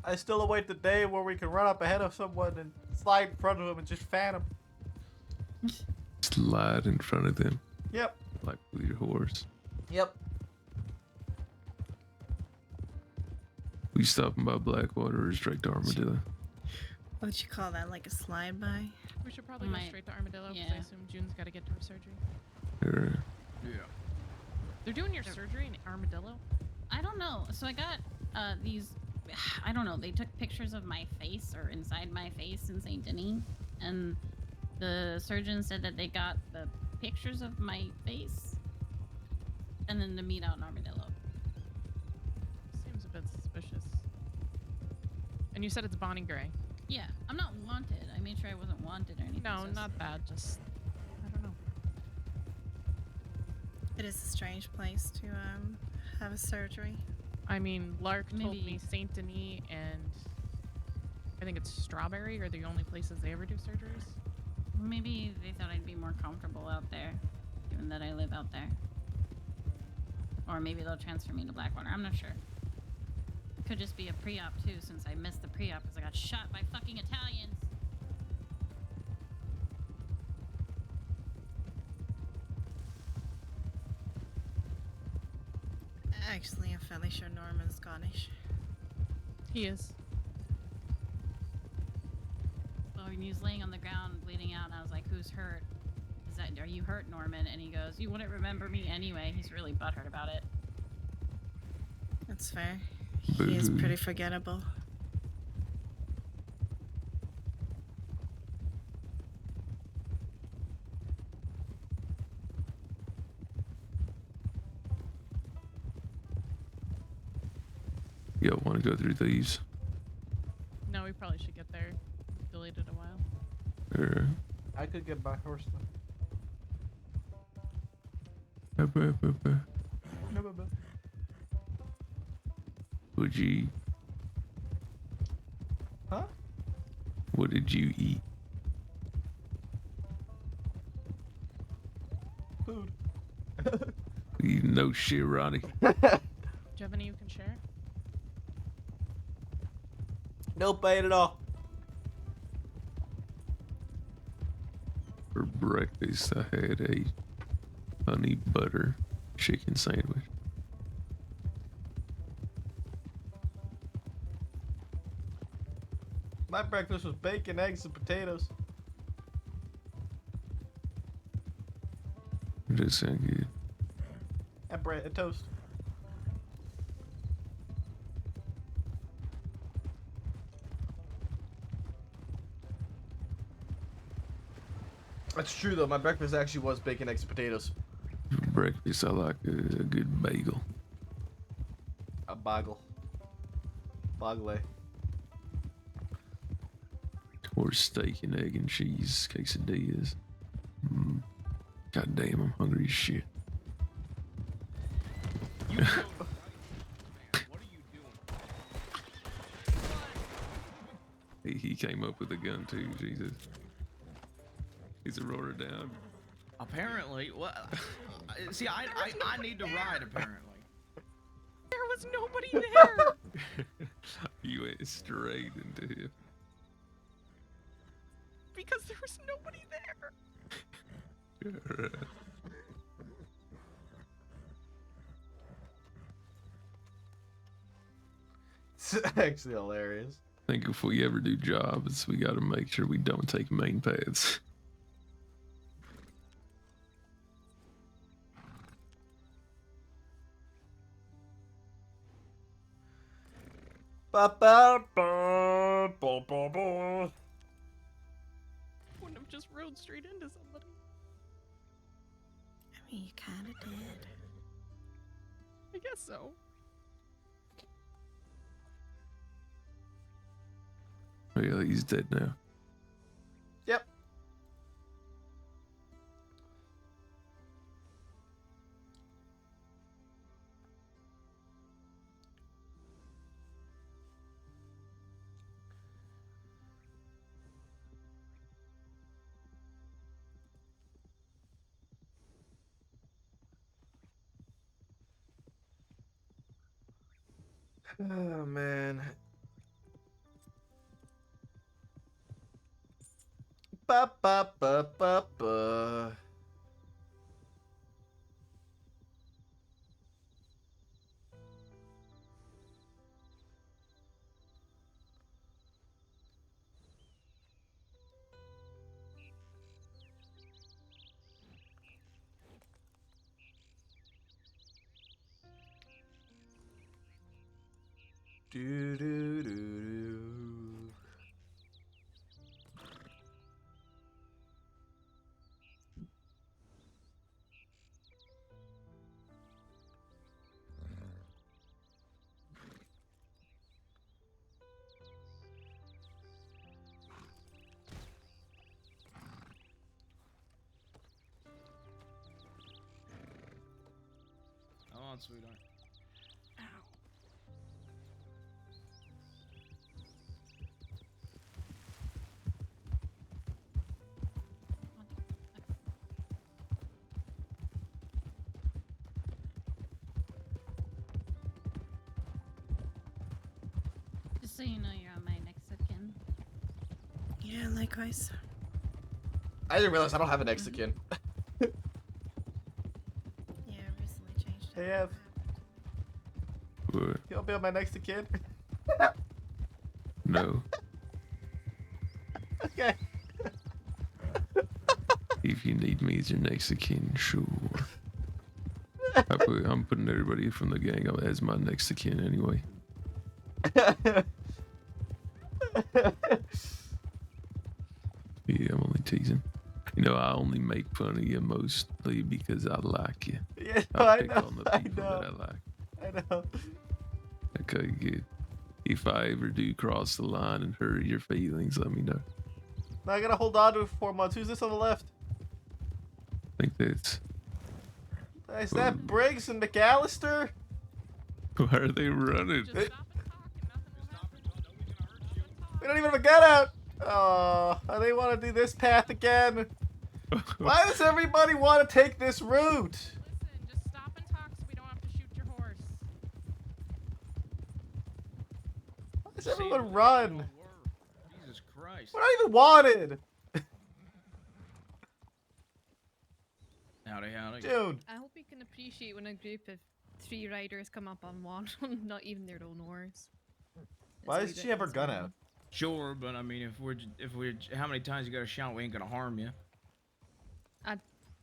I still await the day where we can run up ahead of someone and slide in front of them and just fan them. Slide in front of them. Yep. Like with your horse. Yep. We stopping by Blackwater or straight to Armadillo? What would you call that? Like a slide by? We should probably go straight to Armadillo because I yeah. assume June's got to get to her surgery. Yeah. They're doing your surgery in Armadillo? I don't know. So I got these. I don't know. They took pictures of my face or inside my face in St. Denis, and the surgeon said that they got the pictures of my face, and then to meet out in Armadillo. Seems a bit suspicious. And you said it's Bonnie Gray. Yeah, I'm not wanted. I made sure I wasn't wanted or anything. No, so not that. Just I don't know. It is a strange place to have a surgery. I mean, Lark told me Maybe- Saint Denis and I think it's Strawberry are the only places they ever do surgeries. Maybe they thought I'd be more comfortable out there, given that I live out there. Or maybe they'll transfer me to Blackwater. I'm not sure. Could just be a pre-op too, since I missed the pre-op because I got shot by fucking Italians. Actually, I'm fairly sure Norman's Scottish. He is. So when he was laying on the ground bleeding out, and I was like, "Who's hurt? Are you hurt, Norman?" And he goes, "You wouldn't remember me anyway." He's really butthurt about it. That's fair. He is pretty forgettable. Y'all want to go through these? No, we probably should get there. We've delayed it a while. Or I could get my horse though. Would you? Huh? What did you eat? Food. You know shit, Ronnie. Do you have any you can share? Nope, I ate it all. For breakfast, I had a honey butter chicken sandwich. My breakfast was bacon, eggs, and potatoes. It does sound good. And bread and toast. That's true though. My breakfast actually was bacon, eggs, and potatoes. For breakfast, I like a good bagel. A bagel. Bagle. Or steak and egg and cheese quesadillas. God damn, I'm hungry as shit. You killed him, man. What are you doing? He came up with a gun too, Jesus. He's a roller down. Apparently, what? See, I need to ride. Apparently. There was nobody there. You went straight into him. Because there was nobody there. It's actually hilarious. I think if we ever do jobs, we gotta make sure we don't take main paths. Wouldn't have just rode straight into somebody. I mean, you kind of did. I guess so. Oh yeah, he's dead now. Yep. Oh man. Ba ba ba ba ba. Do do do do. Come on, sweetheart. Just so you know, you're on my next of kin. Yeah, likewise. I didn't realize I don't have a next of kin. Yeah, recently changed. Hey, Ev. What? You'll be on my next of kin? No. Okay. If you need me as your next of kin, sure. I'm putting everybody from the gang up as my next of kin anyway. Yeah, I'm only teasing. You know, I only make fun of you mostly because I like you. Yeah, I I pick know, on the I people know. that I like. I know. Okay, good. If I ever do cross the line and hurt your feelings, let me know. Now I gotta hold on to it for 4 months. Who's this on the left? I think that's... Is that Briggs and McAllister? Why are they running? They don't even have a gun out. Oh, they want to do this path again. Why does everybody want to take this route? Listen, just stop and talk so we don't have to shoot your horse. Why does everyone run? Jesus Christ. We're not even wanted. Howdy, howdy. Dude. I hope you can appreciate when a group of 3 riders come up on one, not even their own horse. Why does she have her gun out? Sure, but I mean, if we're, how many times you gotta shout? We ain't gonna harm you.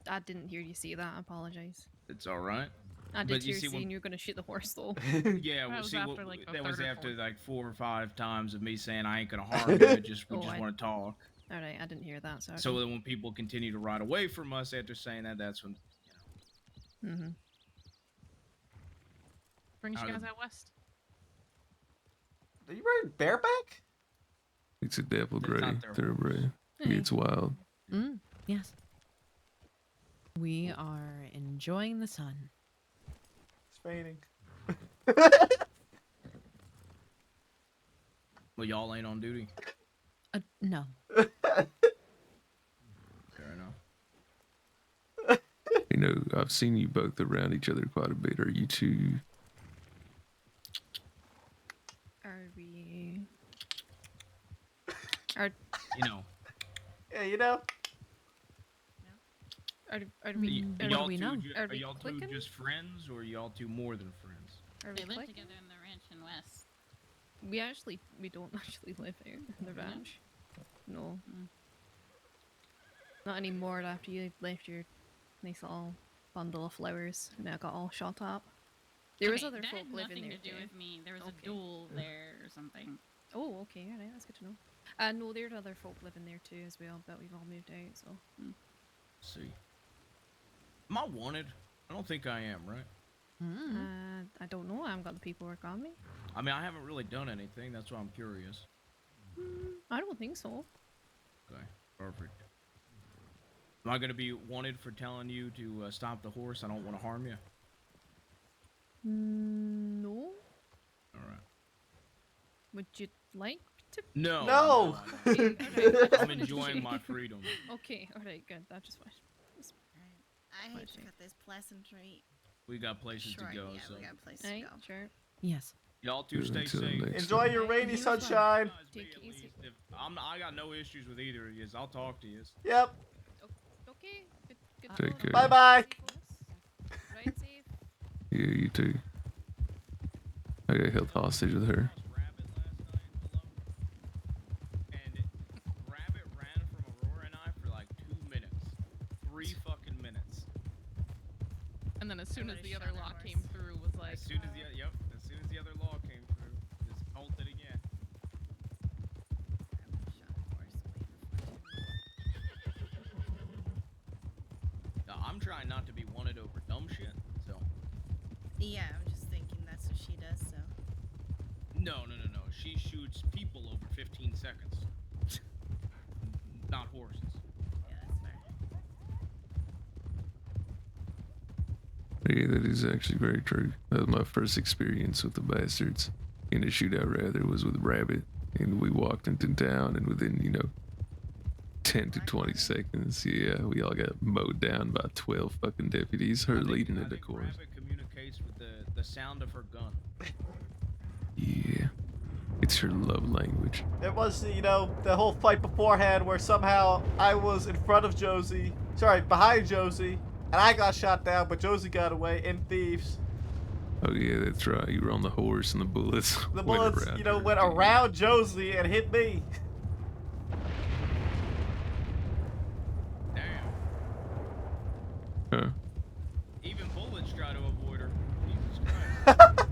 I didn't hear you say that. I apologize. It's all right. I did But hear you see, saying you were going to shoot the horse, though. Yeah, well, was see, after, like, the that was third or after fourth. like 4 or 5 times of me saying I ain't gonna harm you. We just Oh, want to talk. All right, I didn't hear that. Sorry. So then when people continue to ride away from us after saying that, that's when, Mm-hmm. Brings you Out guys of- out west. Are you riding bareback? It's a devil It's gray not their thoroughbred. Hey. It's wild. Yes. We are enjoying the sun. It's raining. well, y'all ain't on duty. No. Fair enough. You know, I've seen you both around each other quite a bit. Are you two? Are we? Are You know. Yeah, you know. are Are we? y- Are y'all we two know? ju- Are are we y'all two clicking? just friends, or y'all two more than friends? Are we They live clicking? together in the ranch in West. We don't actually live here in the ranch. No. Mm. Not anymore after you left your nice little bundle of flowers and I got all shot up. There was Okay, other that folk had living nothing there to do too. with me. There was Okay. a duel there or something. Oh, okay, alright, that's good to know. No, there's other folk living there too as well, but we've all moved out, so. Let's see. Am I wanted? I don't think I am, right? I don't know, I haven't got the paperwork on me. I mean, I haven't really done anything. That's why I'm curious. I don't think so. Okay, perfect. Am I gonna be wanted for telling you to stop the horse? I don't want to harm you. No. All right. Would you like to? No. No. I Okay, don't. alright, I'm enjoying my freedom. Okay, alright, good, that's just fine. I hate to cut this pleasantry We got places short. to go, Yeah, so we got places to Right, go. sure. Yes. Y'all two Yeah, stay until safe. next Enjoy your Alright, rainy you as well. sunshine. Take it easy. I got no issues with either of you. I'll talk to you. Yep. Okay. Good Take call. care. Bye bye. Ride safe. Yeah, you too. I got held hostage with her. And Rabbit ran from Aurora and I for like 2 minutes. 3 fucking minutes. And then as soon as the other law came through, was like, As soon as the other law came through, just bolted again. Now, I'm trying not to be wanted over dumb shit, so. Yeah, I'm just thinking that's what she does, so. No. She shoots people over 15 seconds. Not horses. Yeah, that's fair. Yeah, that is actually very true. That was my first experience with the bastards. In a shootout, rather, was with Rabbit. And we walked into town, and within, 10 to 20 seconds, yeah, we all got mowed down by 12 fucking deputies, her leading it, of course. Rabbit communicates with the sound of her gun. Yeah. It's her love language. There was, the whole fight beforehand where somehow I was in front of Josie. Sorry, behind Josie. And I got shot down, but Josie got away in Thieves. Oh, yeah, that's right. You were on the horse, and the bullets The went bullets, around her. went around Josie and hit me. Damn. Huh? Even bullets try to avoid her. Jesus Christ.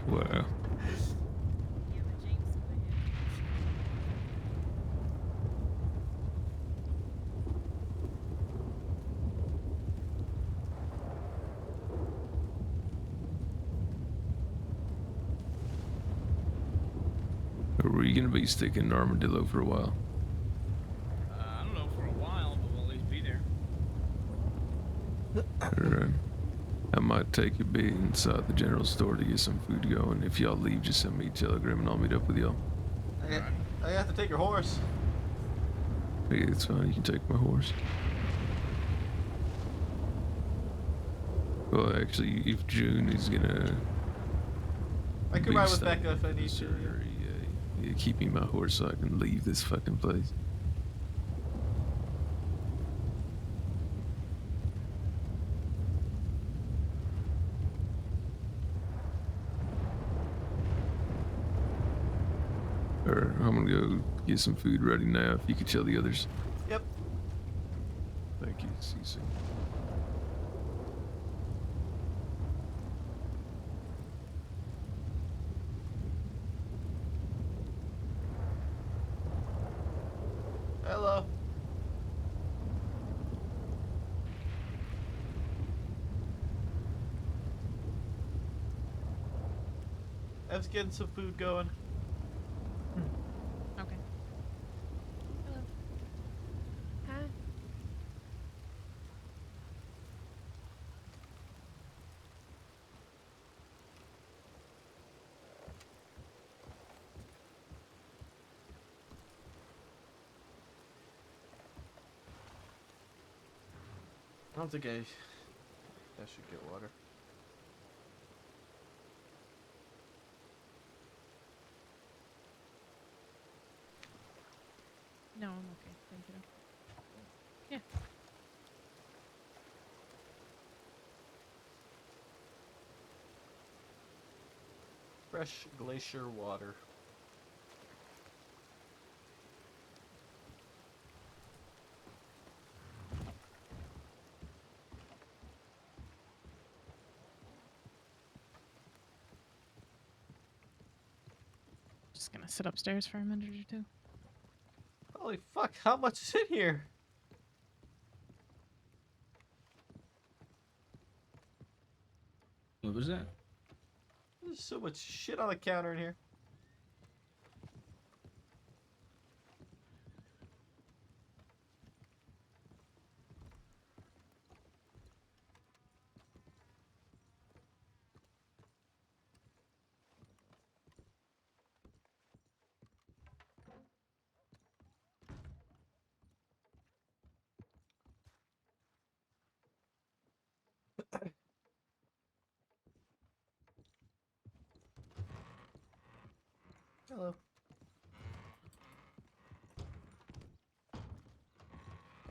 Wow. Or were you gonna be sticking in Armadillo for a while? I don't know, for a while, but we'll at least be there. Alright. I might take a bit inside the general store to get some food going. If y'all leave, just send me a telegram and I'll meet up with y'all. I have to take your horse. Hey, it's fine. You can take my horse. Well, actually, if June is gonna... I can be ride with staying Becca if I need to. or, yeah, keep me my horse so I can leave this fucking place. Or I'm gonna go get some food ready now. If you could tell the others. Yep. Thank you. See you soon. Hello. Ev's getting some food going. okay. Hello. Hi. I don't think I should get water. No, I'm okay. Thank you. Yeah. Fresh glacier water. Just gonna sit upstairs for a minute or two. Holy fuck, how much is in here? What was that? There's so much shit on the counter in here.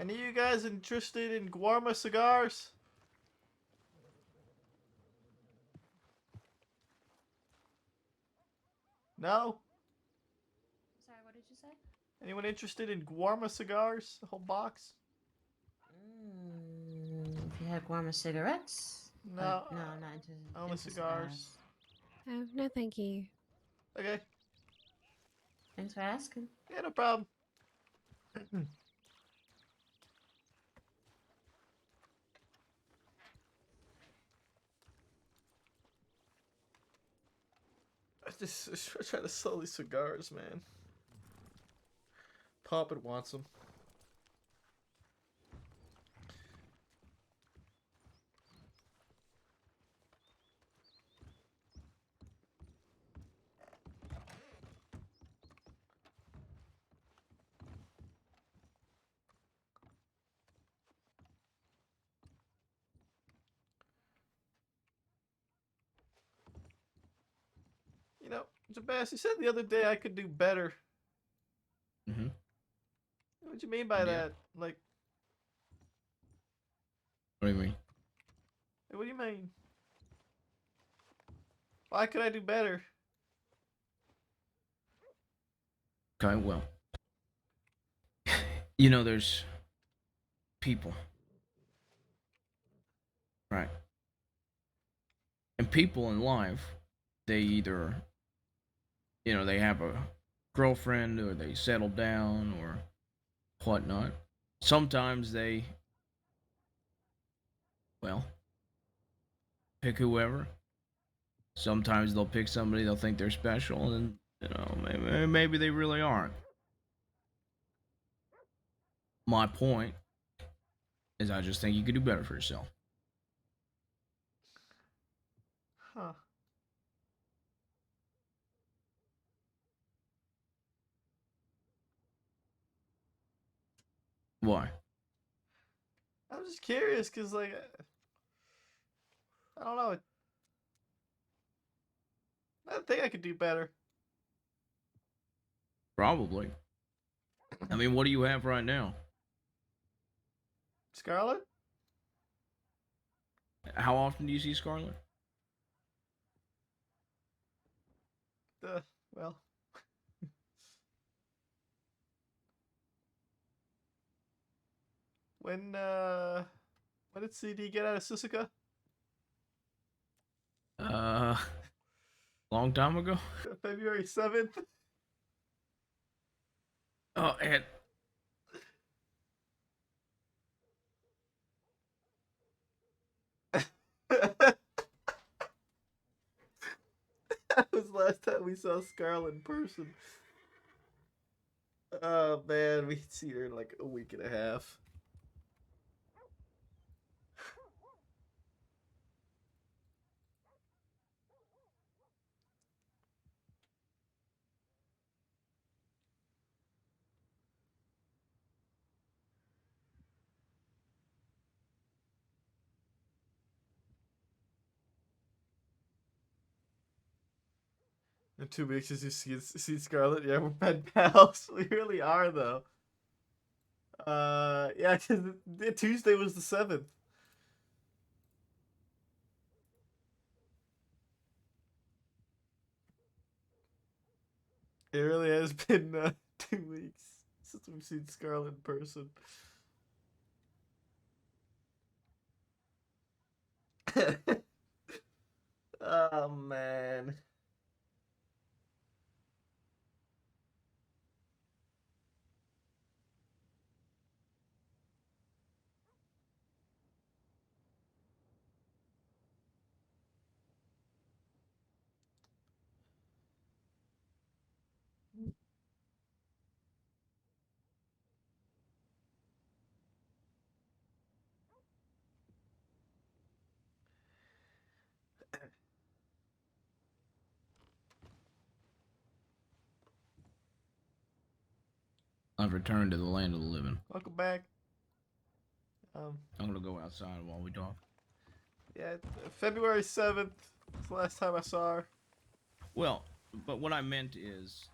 Any of you guys interested in Guarma cigars? No? Sorry, what did you say? Anyone interested in Guarma cigars? A whole box? If you had Guarma cigarettes? No. No, I'm not into, Only into cigars. No, thank you. Okay. Thanks for asking. Yeah, no problem. I just try to sell these cigars, man. Poppin wants them. You know, Jabaz, you said the other day I could do better. Mm-hmm. What do you mean by Yeah. that? Like, What do you mean? what do you mean? Why could I do better? Okay, well, you know, there's people, right? And people in life, they either, they have a girlfriend or they settle down or whatnot. Sometimes they, well, pick whoever. Sometimes they'll pick somebody they'll think they're special, and maybe they really aren't. My point is, I just think you could do better for yourself. Huh. Why? I'm just curious, cause like, I don't know. I think I could do better. Probably. I mean, what do you have right now? Scarlet? How often do you see Scarlet? Well. When did CD get out of Susuka? Long time ago. February 7th? Oh, and That was the last time we saw Scarlet in person. Oh man, we see her in like a week and a half. In 2 weeks, as you see Scarlet, yeah, we're pen pals. We really are, though. Yeah, 'cause Tuesday was the 7th. It really has been 2 weeks since we've seen Scarlet in person. Oh man. I've returned to the land of the living. Welcome back. I'm gonna go outside while we talk. Yeah, February 7th was the last time I saw her. Well, but what I meant is,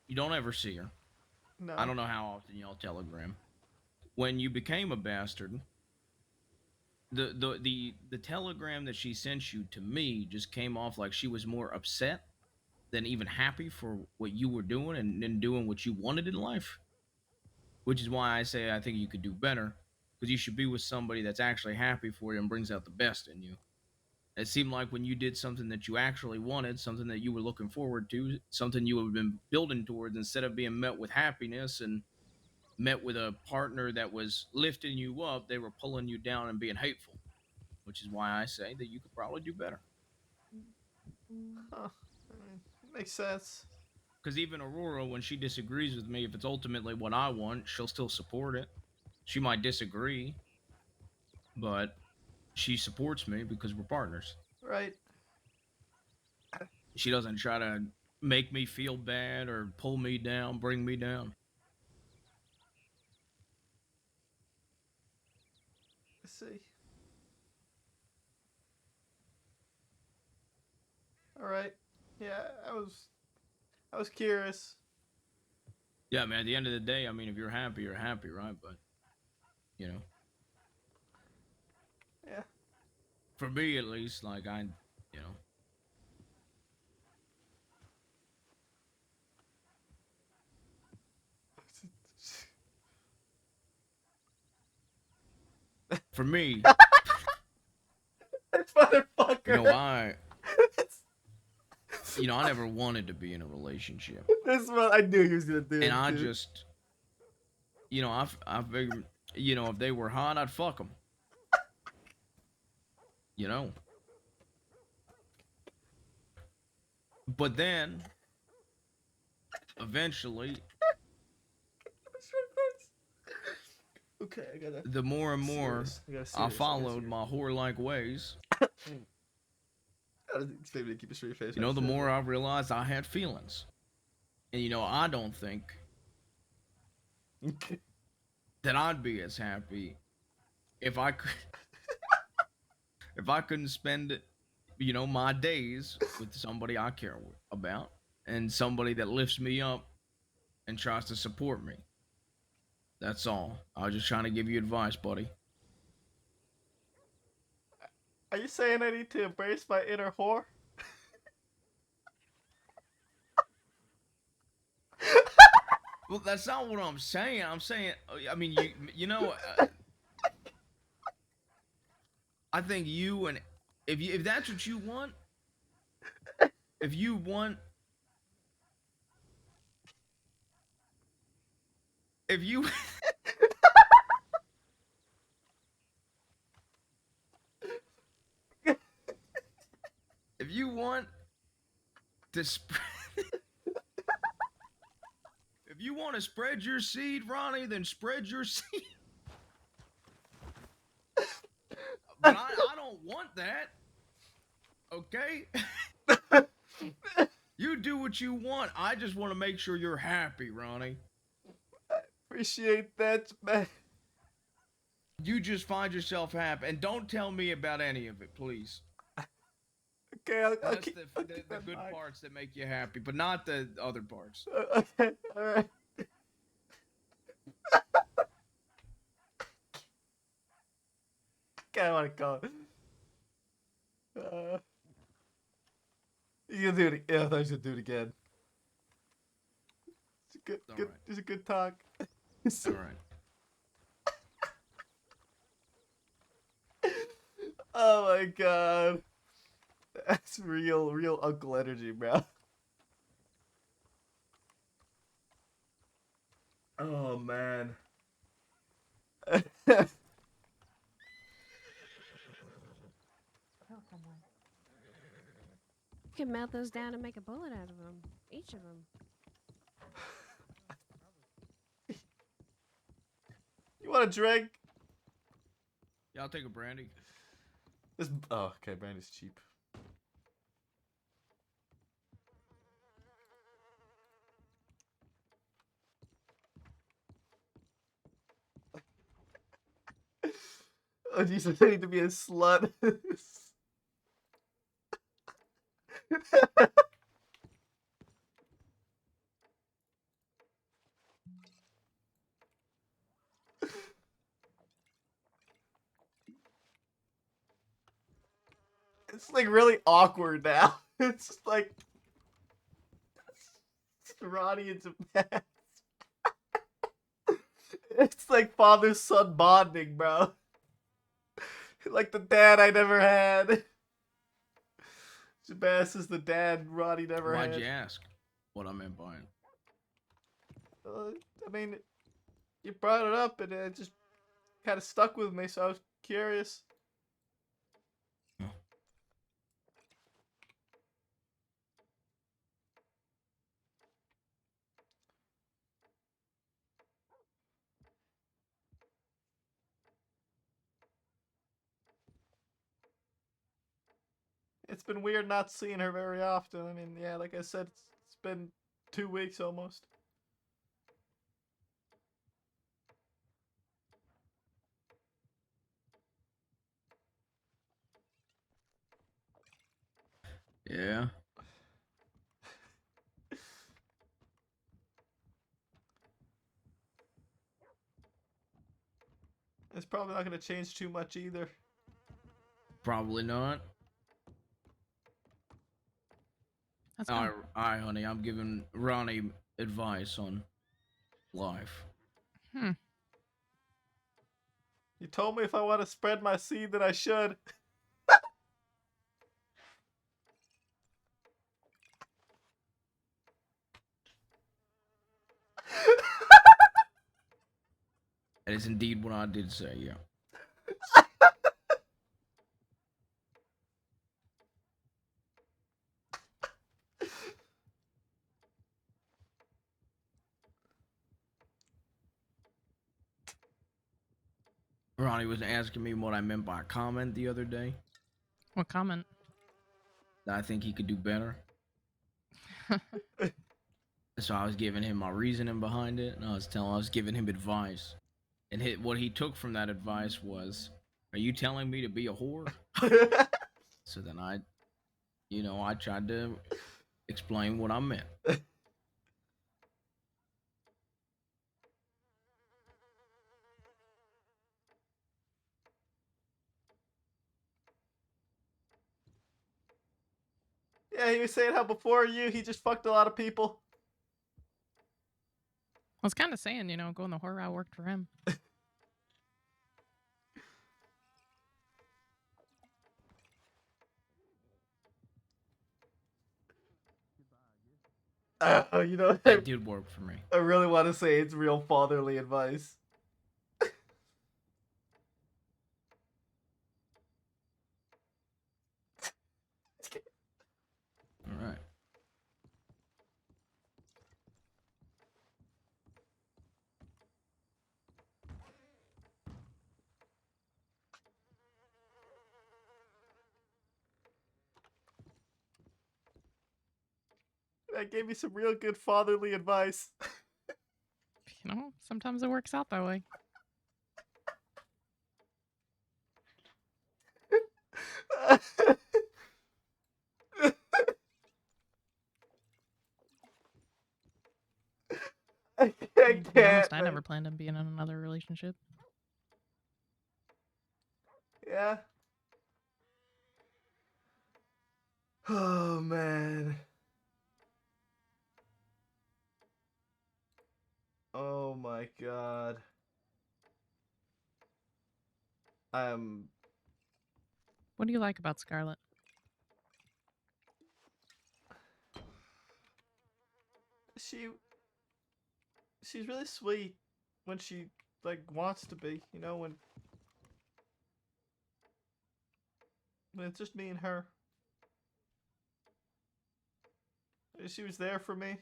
you don't ever see her. No. I don't know how often y'all telegram. when you became a bastard, the telegram that she sent you to me just came off like she was more upset than even happy for what you were doing and doing what you wanted in life. Which is why I say I think you could do better, because you should be with somebody that's actually happy for you and brings out the best in you. It seemed like when you did something that you actually wanted, something that you were looking forward to, something you have been building towards, instead of being met with happiness and met with a partner that was lifting you up, they were pulling you down and being hateful. Which is why I say that you could probably do better. Huh. Makes sense. Because even Aurora, when she disagrees with me, if it's ultimately what I want, she'll still support it. She might disagree, but she supports me because we're partners. Right. She doesn't try to make me feel bad or pull me down, bring me down. Let's see. All right. Yeah, I was curious. Yeah, man, at the end of the day, I mean, if you're happy, right? But, you know. Yeah. For me, at least, like, you know. For me, That motherfucker. I never wanted to be in a relationship. This is what I knew he was gonna do. And I just, I figured, if they were hot, I'd fuck them. But then, eventually, okay, I gotta. The more and more I followed my whore-like ways, I didn't expect me to keep a straight face. the more I realized I had feelings. And, I don't think that I'd be as happy if I could, if I couldn't spend, my days with somebody I care about and somebody that lifts me up and tries to support me. That's all. I was just trying to give you advice, buddy. Are you saying I need to embrace my inner whore? Well, that's not what I'm saying. I'm saying, I mean, I think you and if that's what you want, if you want, if you if you want to spread if you want to spread your seed, Ronnie, then spread your seed. But I don't want that. Okay? You do what you want. I just want to make sure you're happy, Ronnie. Appreciate that, man. You just find yourself happy. And don't tell me about any of it, please. Okay, I'll That's keep the good parts that make you happy, but not the other parts. Okay, alright. Okay, I want to call it. He's gonna do it. Yeah, I thought he was gonna do it again. It's a good, Alright. It's a good talk. All right. Oh my god. That's real uncle energy, bro. Oh man. You can melt those down and make a bullet out of them. Each of them. You want a drink? Yeah, I'll take a brandy. Oh, okay, brandy's cheap. Oh, Jesus, I need to be a slut. It's like really awkward now. It's just like Ronnie and Sebastian. It's like father-son bonding, bro. Like the dad I never had. Sebastian's the dad Ronnie never Why'd had. you ask what I meant by it? I mean, you brought it up and it just kind of stuck with me, so I was curious. It's been weird not seeing her very often. I mean, yeah, like I said, it's been 2 weeks almost. Yeah. It's probably not going to change too much either. Probably not. That's All right, honey. I'm giving Ronnie advice on life. You told me if I want to spread my seed that I should. That is indeed what I did say, yeah. Ronnie was asking me what I meant by a comment the other day. What comment? That I think he could do better. So I was giving him my reasoning behind it, and I was giving him advice. And what he took from that advice was, "Are you telling me to be a whore?" So then I tried to explain what I meant. Yeah, he was saying how before you, he just fucked a lot of people. I was kind of saying, going the whore route worked for him. You know, That did work for me. I really want to say it's real fatherly advice. All right. That gave me some real good fatherly advice. Sometimes it works out that way. I To be honest, can't. I never planned on being in another relationship. Yeah. Oh, man. Oh, my God. What do you like about Scarlett? She's really sweet when she wants to be, when it's just me and her. She was there for me.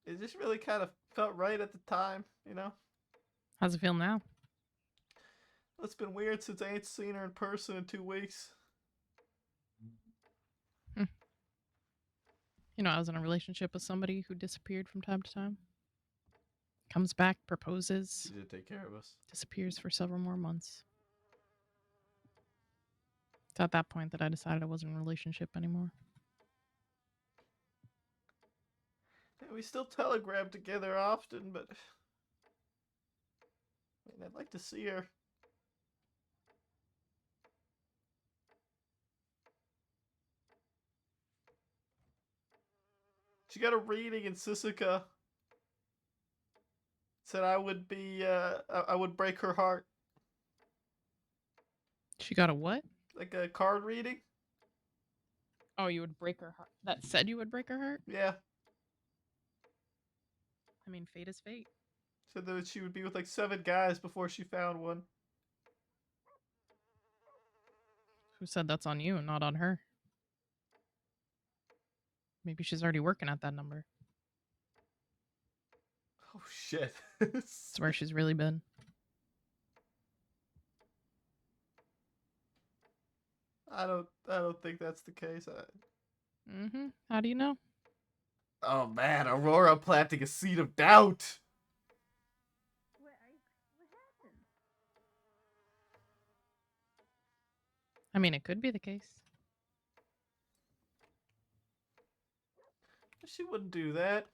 It just really kind of felt right at the time, How's it feel now? It's been weird since I ain't seen her in person in 2 weeks. I was in a relationship with somebody who disappeared from time to time. Comes back, proposes. She did take care of us. Disappears for several more months. It's at that point that I decided I wasn't in a relationship anymore. We still telegram together often, but I mean, I'd like to see her. She got a reading in Sisika. Said I would be, I would break her heart. She got a what? Like a card reading? Oh, you would break her heart. That said you would break her heart? Yeah. I mean, fate is fate. Said that she would be with like 7 guys before she found one. Who said that's on you and not on her? Maybe she's already working at that number. Oh shit. That's where she's really been. I don't think that's the case. Mm-hmm. How do you know? Oh man, Aurora planting a seed of doubt. What happened? I mean, it could be the case. She wouldn't do that.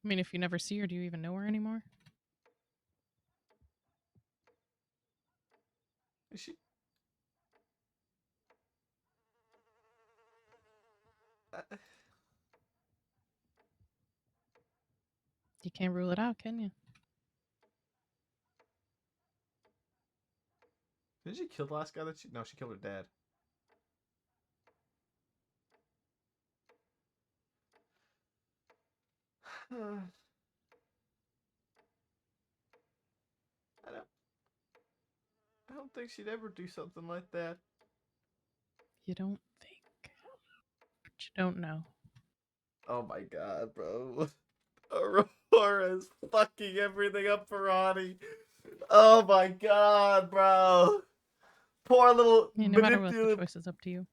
I mean, if you never see her, do you even know her anymore? Is she? You can't rule it out, can you? Did she kill the last guy that she? No, she killed her dad. I don't think she'd ever do something like that. You don't think. But you don't know. Oh my god, bro. Aurora's fucking everything up for Ronnie. Oh my god, bro. Poor little Yeah, no matter what, the choice is up to you.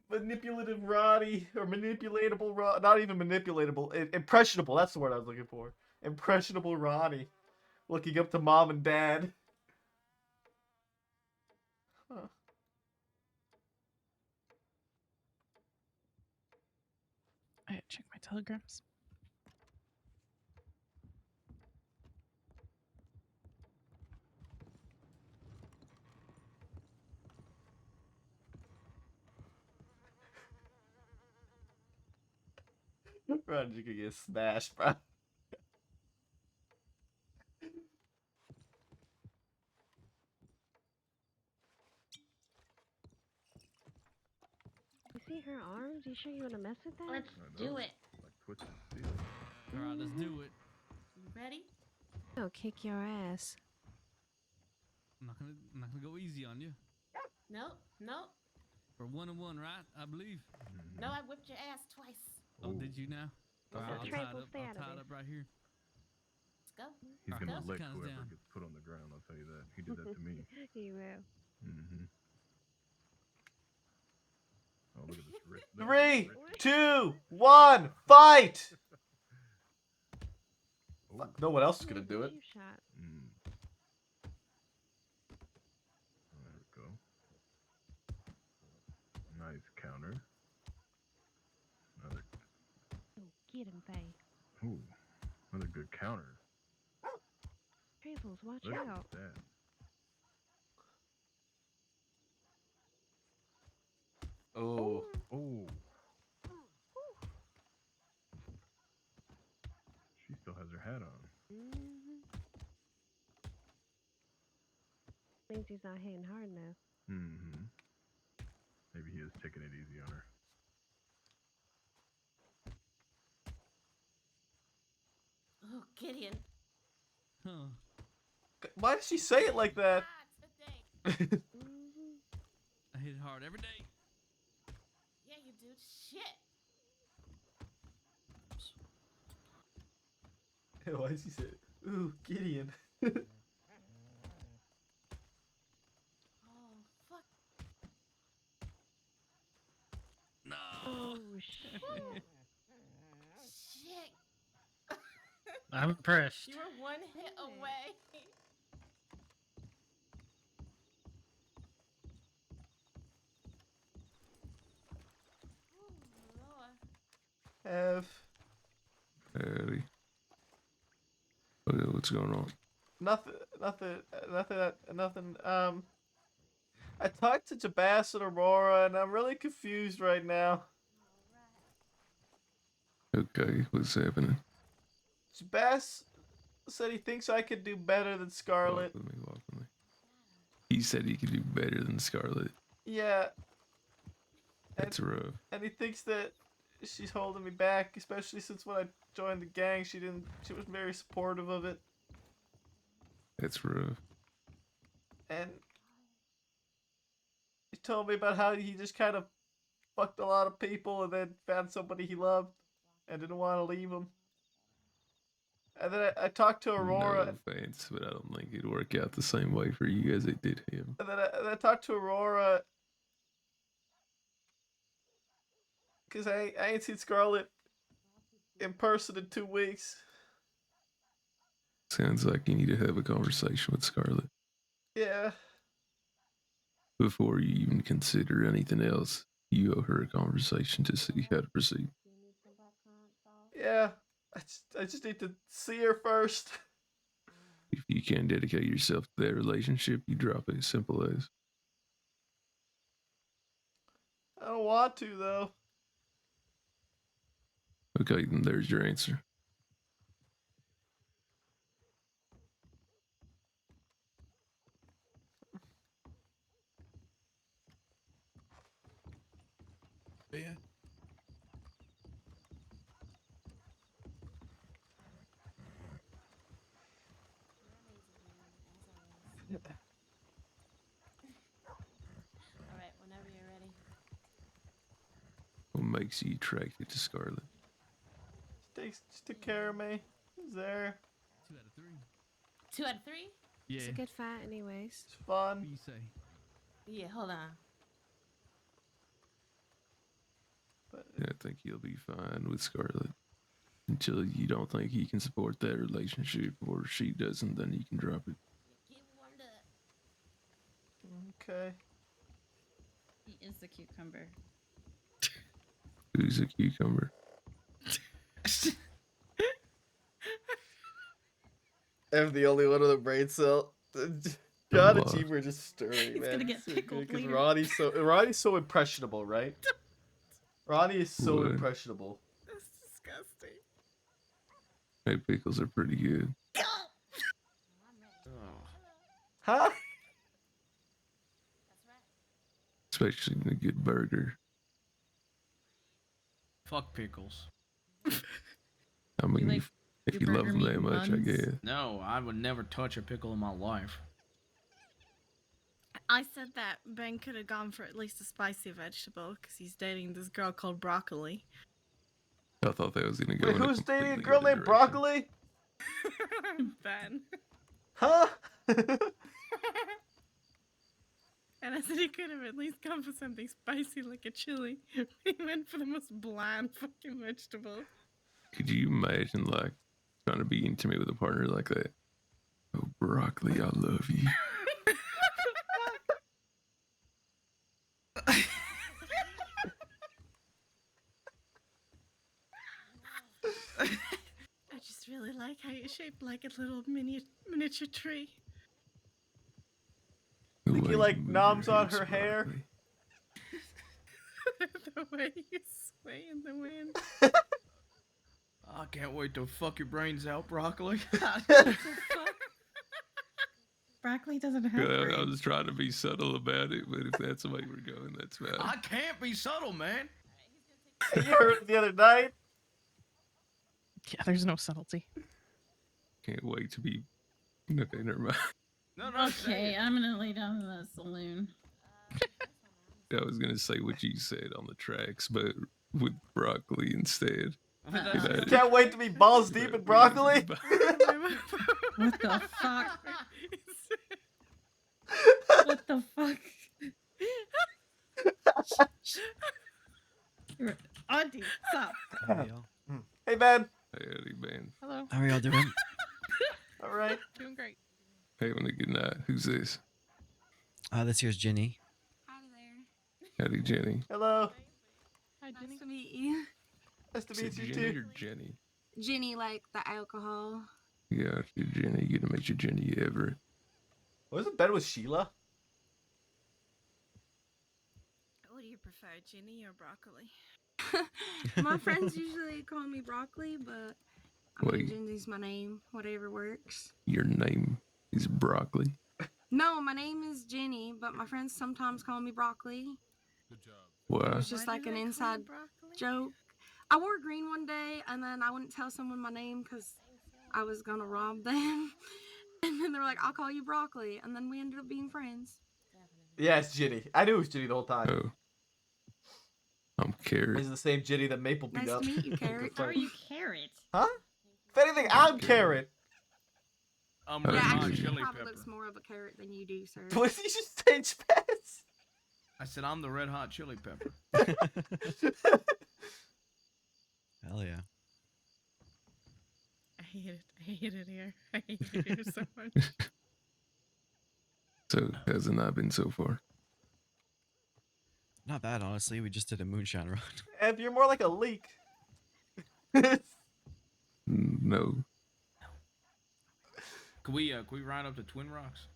manipulative Ronnie, or manipulatable Ronnie, not even manipulatable, impressionable, that's the word I was looking for. Impressionable Ronnie. Looking up to mom and dad. Huh. I gotta check my telegrams. Ron, you could get smashed, bro. You see her arms? You sure you want to mess with that? Let's do it. Alright, let's do it. You ready? I'll kick your ass. I'm not gonna go easy on you. Nope, nope. We're 1-1, right? I believe. No, I whipped your ass twice. Oh, did you now? Yes, Alright, sir. I'll Trey, tie it we'll up. stay I'll out of tie it this. up right here. Let's go. He's Alright, gonna Kelsey lick comes whoever down. gets put on the ground. I'll tell you that. He did that to me. You will. Mm-hmm. Oh, look at this rich. 3, 2, 1, fight! Fuck, no one else is gonna do it. You shot. There we go. Nice counter. Another. Oh, get him, Faye. Ooh, another good counter. Trifles, watch Look out. at that. Oh. Oh. She still has her hat on. Means he's not hitting hard enough. Mm-hmm. Maybe he is taking it easy on her. Oh, Gideon. Huh. Why did she say it like that? I hit it hard every day. Yeah, you do. Shit. Why did she say it? Ooh, Gideon. Oh, fuck. No. Oh, shit. Shit. I'm impressed. You were one hit away. Oh, Lord. have Howdy. What's going on? nothing. I talked to Jabas and Aurora, and I'm really confused right now. Okay, what's happening? Jabas said he thinks I could do better than Scarlet. Walk with me. He said he could do better than Scarlet. Yeah. That's rough. And he thinks that she's holding me back, especially since when I joined the gang, she was very supportive of it. That's rough. And he told me about how he just kind of fucked a lot of people and then found somebody he loved and didn't want to leave him. And then I talked to Aurora. No offense, but I don't think it'd work out the same way for you as it did him. And then I talked to Aurora. Because I ain't seen Scarlet in person in 2 weeks. Sounds like you need to have a conversation with Scarlet. Yeah. Before you even consider anything else, you owe her a conversation to see how to proceed. Yeah. I just need to see her first. If you can't dedicate yourself to that relationship, you drop it, as simple as. I don't want to, though. Okay, then there's your answer. Yeah. Alright, whenever you're ready. What makes you attracted to Scarlet? Just took care of me. He's there. 2 out of 3. 2 out of 3? Yeah. It's a good fight, anyways. It's fun. What do you say? Yeah, hold on. Yeah, I think you'll be fine with Scarlet. Until you don't think he can support that relationship, or she doesn't, then you can drop it. Get warmed up. Okay. He is the cucumber. Who's a cucumber? I'm the only one with a brain cell. John and Jean were just stirring, He's man. gonna get pickled Because later. Ronnie's so impressionable, right? Ronnie is so What? impressionable. That's disgusting. Hey, pickles are pretty good. Huh? Especially in a good burger. Fuck pickles. I mean, like if your you love burger them meat that and much, I buns? guess. No, I would never touch a pickle in my life. I said that Ben could have gone for at least a spicy vegetable because he's dating this girl called Broccoli. I thought that was gonna go. Wait, in a who's dating a completely girl other named direction. Broccoli? Ben. Huh? And I said he could have at least gone for something spicy like a chili. He went for the most bland fucking vegetable. Could you imagine, like, trying to be intimate with a partner like that? Oh, Broccoli, I love you. I just really like how you're shaped like a little miniature tree. The Think way you like move noms your on hips, her hair? Broccoli. The way you sway in the wind. I can't wait to fuck your brains out, Broccoli. Broccoli doesn't have Yeah, I brains. was trying to be subtle about it, but if that's the way we're going, that's fine. I can't be subtle, man. You heard it the other night. Yeah, there's no subtlety. Can't wait to be. Okay, never mind. No, no. say Okay, it. I'm gonna lay down in the saloon. I was gonna say what you said on the tracks, but with Broccoli instead. You can't wait to be balls deep in Broccoli. What the fuck? What the fuck? Auntie, stop. Hey, man. Howdy, man. Hello. How are y'all doing? All right. Doing great. Having a good night. Who's this? This here's Jenny. Howdy, Jenny. Hello. Hi, Jenny. Nice to meet you. Nice to Is it meet you Jenny too. or Jenny? Jenny, like the alcohol. Yeah, you Jenny. You gonna make you Jenny Everett. Wasn't Ben with Sheila? What do you prefer, ginny or broccoli? My friends usually call me broccoli, but I mean, Wait. Ginny's my name. Whatever works. Your name is Broccoli. No, my name is Jenny, but my friends sometimes call me broccoli. Good job. It Why? was just like an inside joke. I wore green one day, and then I wouldn't tell someone my name because I was gonna rob them. And then they were like, "I'll call you broccoli," and then we ended up being friends. Yeah, it's Ginny. I knew it was Ginny the whole time. Oh. I'm Carrot. He's the same Ginny that Maple beat Nice up. to meet you, Carrot. How are you, Carrot? Huh? If anything, I'm Carrot. Red Yeah, hot actually, he chili probably pepper. looks more of a carrot than you do, sir. Was he just change pets? I said I'm the red hot chili pepper. Hell yeah. I hate it. I hate it here. I hate it here so much. So, how's it not been so far? Not bad, honestly. We just did a moonshine run. Ev, you're more like a leak. No. Can we ride up to Twin Rocks?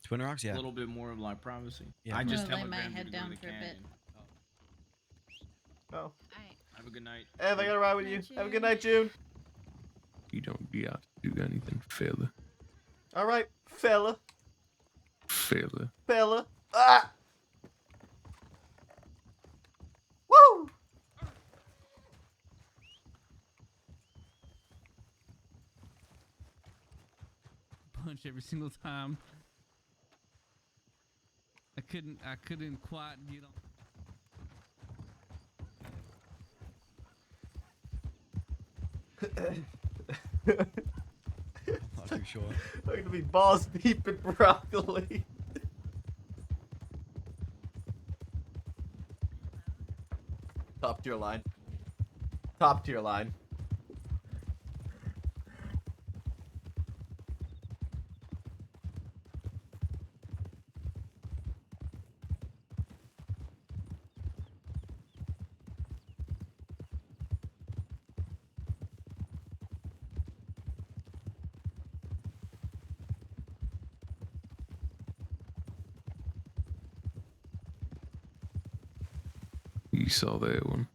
Twin Rocks, yeah. A little bit more of like privacy. Yeah. I I'm just gonna lay my telegrammed you head to go down to the for a bit. canyon. Oh. Have a good night. Ev, I gotta ride with you. Have a good night, June. You don't be out to do anything, fella. All right, fella. Fella. Fella. Ah! Woo! Punch every single time. I couldn't quite get on. I'm not too sure. I'm gonna be balls deep in broccoli. Top tier line. Top tier line. You saw that one.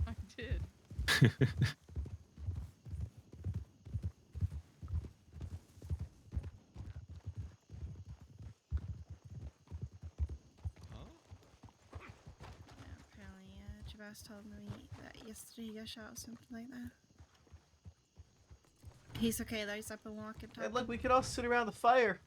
I did. Apparently, Javas told me that yesterday he got shot or something like that. He's okay though, he's up and walking. Hey, look, we could all sit around the fire.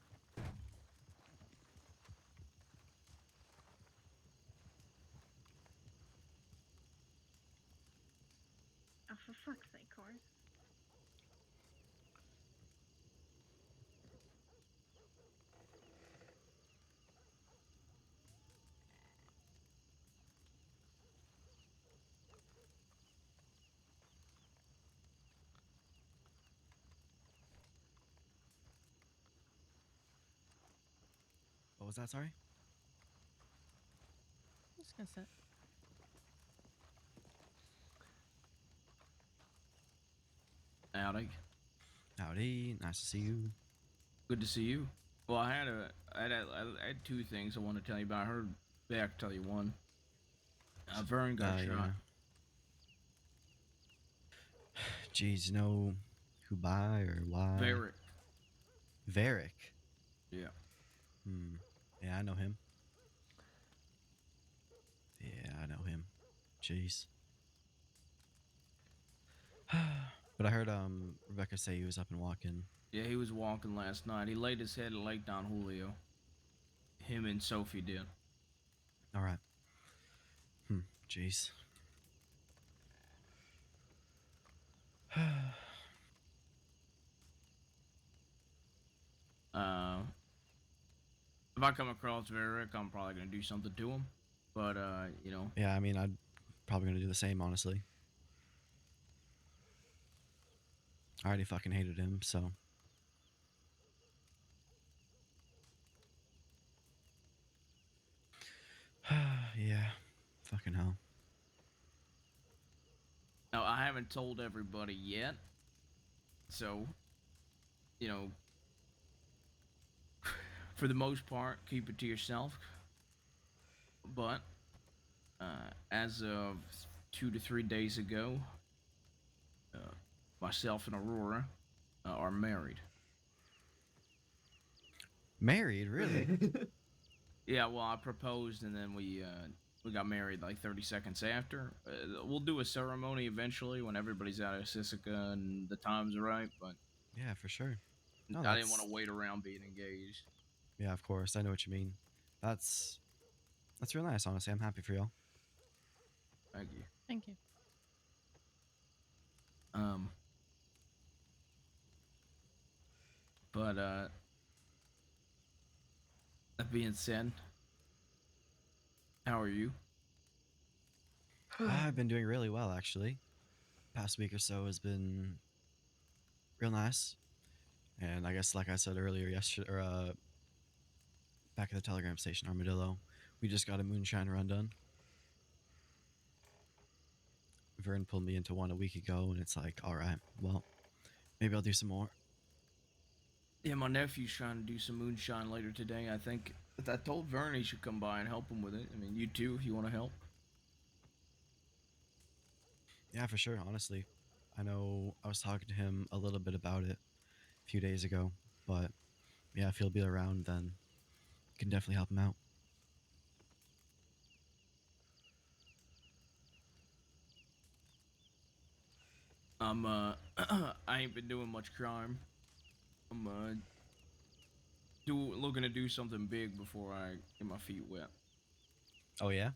Oh, for fuck's sake, Corn. What was that, sorry? I'm just gonna sit. Howdy. Howdy, nice to see you. Good to see you. Well, I had two things I want to tell you about. I heard Beck tell you one. Vern got shot. Yeah. Jeez, you know who by or why? Varric. Varric. Yeah. Yeah, I know him. Yeah, I know him. Jeez. But I heard Rebecca say he was up and walking. Yeah, he was walking last night. He laid his head at Lake Don Julio. Him and Sophie did. All right. Jeez. If I come across Varric, I'm probably gonna do something to him. But you know. Yeah, I mean, I'm probably gonna do the same, honestly. I already fucking hated him, so. Yeah, fucking hell. haven't told everybody yet. So, you know, for the most part, keep it to yourself. But as of 2 to 3 days ago, myself and Aurora are married. Married, really? Yeah, well, I proposed and then we got married like 30 seconds after. We'll do a ceremony eventually when everybody's out of Sisika and the time's right, but Yeah, for sure. No, I didn't want to wait around being engaged. Yeah, of course. I know what you mean. That's real nice, honestly. I'm happy for y'all. Thank you. Thank you. But that being said, how are you? I've been doing really well, actually. Past week or so has been real nice. And I guess, like I said earlier, yesterday, or back at the telegram station, Armadillo, we just got a moonshine run done. Vern pulled me into one a week ago, and it's like, all right, well, maybe I'll do some more. Yeah, my nephew's trying to do some moonshine later today. I think I told Vern he should come by and help him with it. I mean, you too, if you want to help. Yeah, for sure, honestly. I know I was talking to him a little bit about it a few days ago, but yeah, if he'll be around, then can definitely help him out. I ain't been doing much crime. I'm looking to do something big before I get my feet wet. Oh, yeah?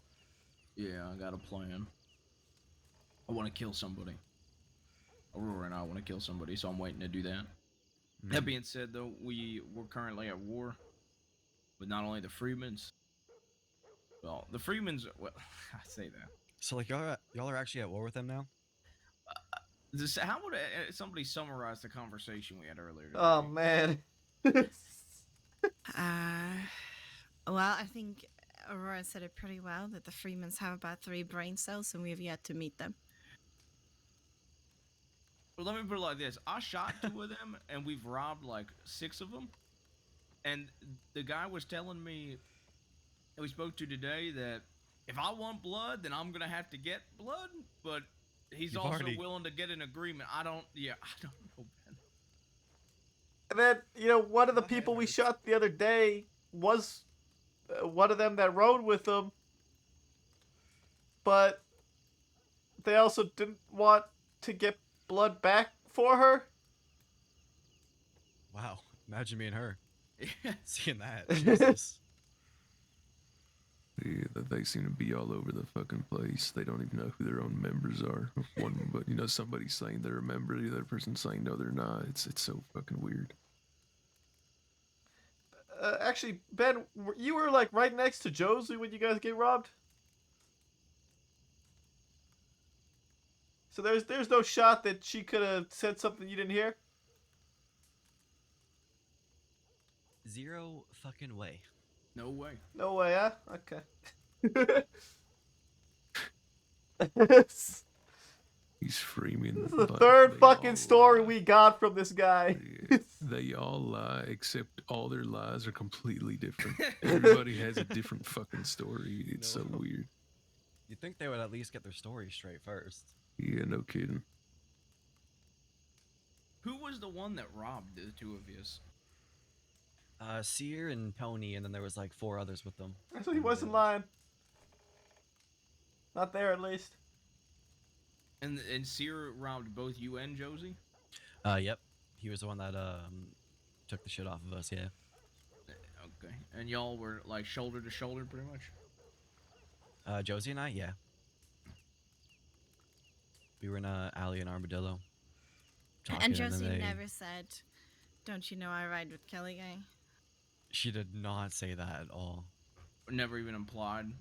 Yeah, I got a plan. I want to kill somebody. Aurora and I want to kill somebody, so I'm waiting to do that. That being said, though, we're currently at war with not only the Freemans. Well, the Freemans. Well, I say that. So, like, y'all are actually at war with them now? How would somebody summarize the conversation we had earlier today? Oh man. Well, I think Aurora said it pretty well that the Freemans have about 3 brain cells and we have yet to meet them. Well, let me put it like this. I shot 2 of them and we've robbed like 6 of them. And the guy was telling me that we spoke to today that if I want blood, then I'm going to have to get blood. But he's You've also already- willing to get an agreement. I don't know, Ben. And then, you know, one of the people we shot the other day was one of them that rode with them. But they also didn't want to get blood back for her. Wow. Imagine me and her. Seeing that. Jesus. Yeah, they seem to be all over the fucking place. They don't even know who their own members are. One, but you know, somebody's saying they're a member, the other person's saying no, they're not. It's so fucking weird. Actually, Ben, you were like right next to Josie when you guys get robbed. So there's no shot that she could have said something you didn't hear. Zero fucking way. No way. No way, huh? Okay. He's Freeman. This is the third fucking story we got from this guy. They all lie, except all their lies are completely different. Everybody has a different fucking story. It's so weird. You'd think they would at least get their story straight first. Yeah, no kidding. Who was the one that robbed the 2 of you? Seer and Tony, and then there was like 4 others with them. So he wasn't lying. Not there, at least. And Seer robbed both you and Josie? Yep. He was the one that took the shit off of us, yeah. Okay. And y'all were like shoulder to shoulder pretty much? Josie and I, yeah. We were in a alley in Armadillo. And talking, Josie then they- never said, "Don't you know I ride with Kelly Gang?" She did not say that at all. Never even implied?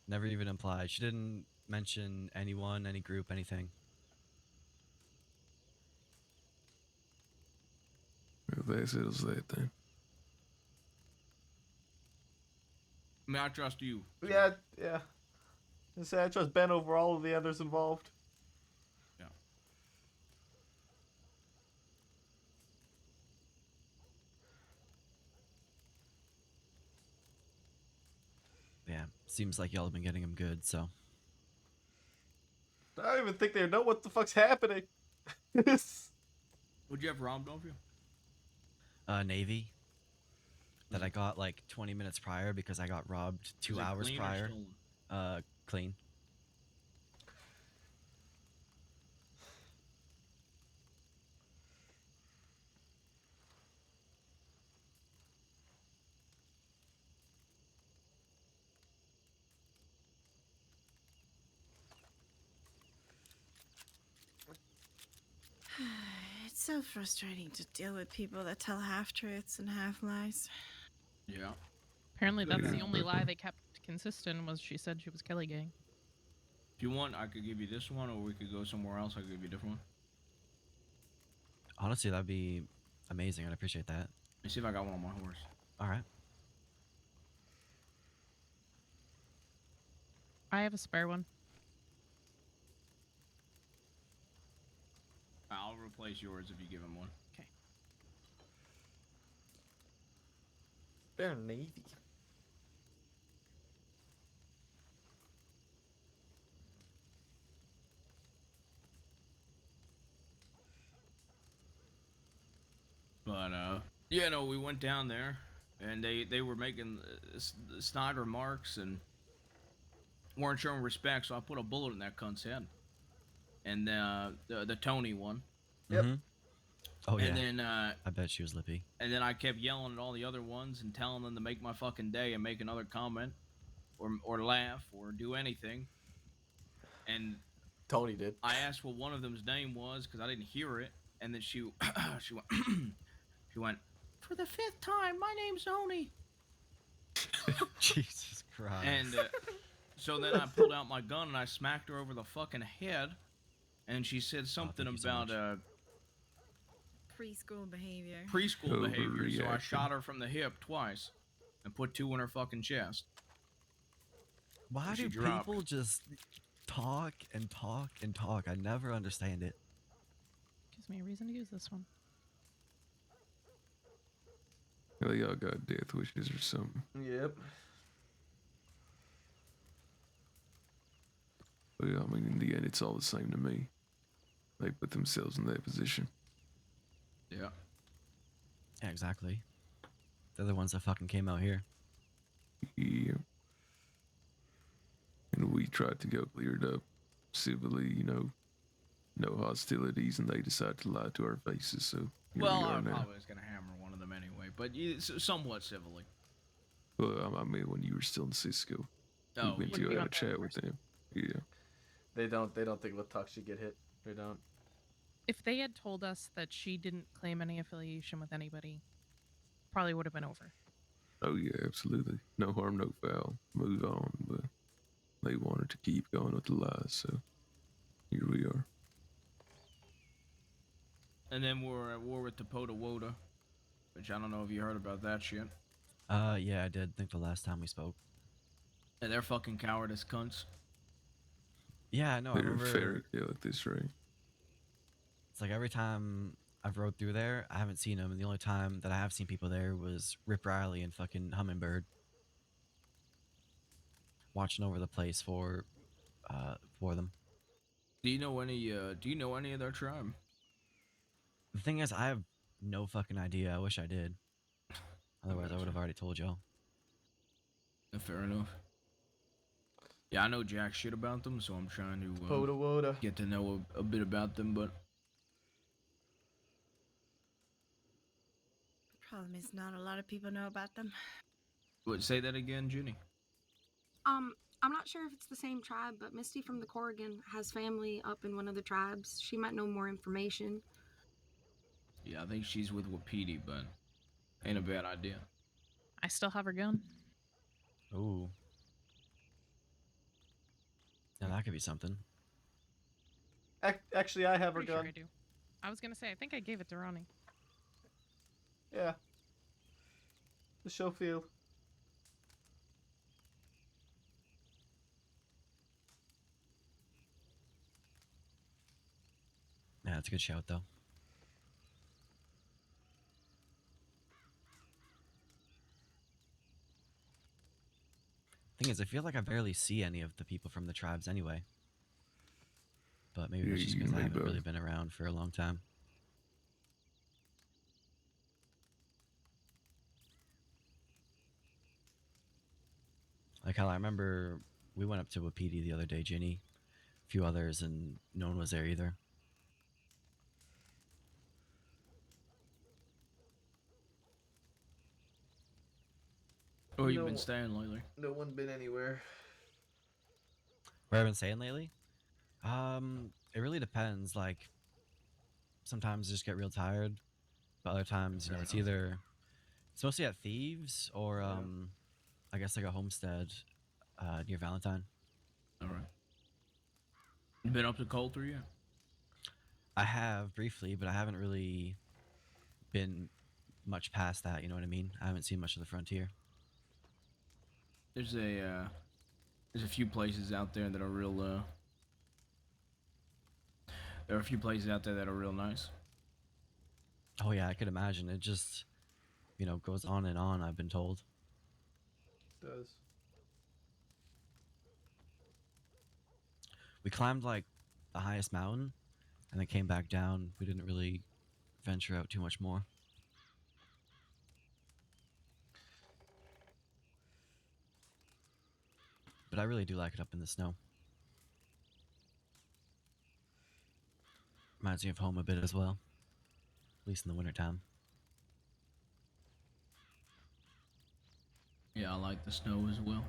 Never even implied. She didn't mention anyone, any group, anything. Well, that settles that then. I mean, I trust you. Yeah. I trust Ben over all of the others involved. Yeah. seems like y'all have been getting him good, so. I don't even think they know what the fuck's happening. Would you have robbed off you? Navy. That I got like 20 minutes prior because I got robbed 2 Was it hours clean or prior. stolen? Clean. It's so frustrating to deal with people that tell half truths and half lies. Yeah. Apparently, that's the Yeah. only lie they kept consistent was she said she was Kelly Gang. If you want, I could give you this one, or we could go somewhere else. I could give you a different one. Honestly, that'd be amazing. I'd appreciate that. Let me see if I got one on my horse. All right. I have a spare one. I'll replace yours if you give him one. Okay. They're Navy. But yeah, no, we went down there, and they were making snide remarks and weren't showing respect. So I put a bullet in that cunt's head, and the Tony one. Yep. Mhm. Oh yeah. And then I bet she was lippy. and then I kept yelling at all the other ones and telling them to make my fucking day and make another comment, or laugh or do anything. And Tony did. I asked what one of them's name was because I didn't hear it, and then she she went she went, for the 5th time, my name's Oni. Jesus Christ. And so then I pulled out my gun and I smacked her over the fucking head, and she said something thank you so about much. Preschool behavior. preschool behavior. So I Overreaction. shot her from the hip twice and put 2 in her fucking chest. Why she do dropped. people just talk and talk and talk? I never understand it. Gives me a reason to use this one. They all got death wishes or something. Yep. But yeah, I mean, in the end, it's all the same to me. They put themselves in that position. Yeah. Yeah, exactly. They're the ones that fucking came out here. Yeah. And we tried to go clear it up civilly, you know, no hostilities, and they decided to lie to our faces, so here Well, we I are now. probably was gonna hammer one of them anyway, but somewhat civilly. Well, I mean, when you were still in Cisco, Oh, we went yeah. to we have a got there chat with them. Yeah. They don't think Latuk should get hit. They don't. If they had told us that she didn't claim any affiliation with anybody, probably would have been over. Oh, yeah, absolutely. No harm, no foul. Move on, but they wanted to keep going with the lies, so here we are. And then we're at war with the Woda, which I don't know if you heard about that shit. Yeah, I did think the last time we spoke. And they're fucking cowardice cunts. Yeah, I know. I They're a remember. fairy tale at this rate. It's like every time I've rode through there, I haven't seen them, and the only time that I have seen people there was Rip Riley and fucking Hummingbird, watching over the place for them. Do you know any of their tribe? The thing is, I have no fucking idea. I wish I did. Otherwise, I would have already told y'all. Fair enough. Yeah, I know jack shit about them, so I'm trying to Woda. get to know a bit about them, but Problem is, not a lot of people know about them. say that again, Junie. I'm not sure if it's the same tribe, but Misty from the Corrigan has family up in one of the tribes. She might know more information. Yeah, I think she's with Wapiti, but ain't a bad idea. I still have her gun. Ooh. Now that could be something. Actually, I have her Pretty sure gun. I do. I was gonna say, I think I gave it to Ronnie. Yeah. The Schofield. Yeah, that's a good shout, though. Thing is, I feel like I barely see any of the people from the tribes anyway. But maybe Yeah, that's just you because I may haven't really both. been around for a long time. Like how I remember we went up to Wapiti the other day, Ginny, a few others, and no one was there either. Where you No been one- staying lately? No one been anywhere. Where I've been staying lately? It really depends. Like, sometimes I just get real tired, but other times, you know, it's either it's mostly at Thieves or I guess like a homestead near Valentine. All right. You been up to Coulter yet? I have briefly, but I haven't really been much past that. You know what I mean? I haven't seen much of the frontier. There's a few places out there that are real. There are a few places out there that are real nice. Oh yeah, I could imagine. It just, you know, goes on and on. I've been told. Does. We climbed like the highest mountain, and then came back down. We didn't really venture out too much more. But I really do like it up in the snow. Reminds me of home a bit as well. At least in the wintertime. Yeah, I like the snow as well.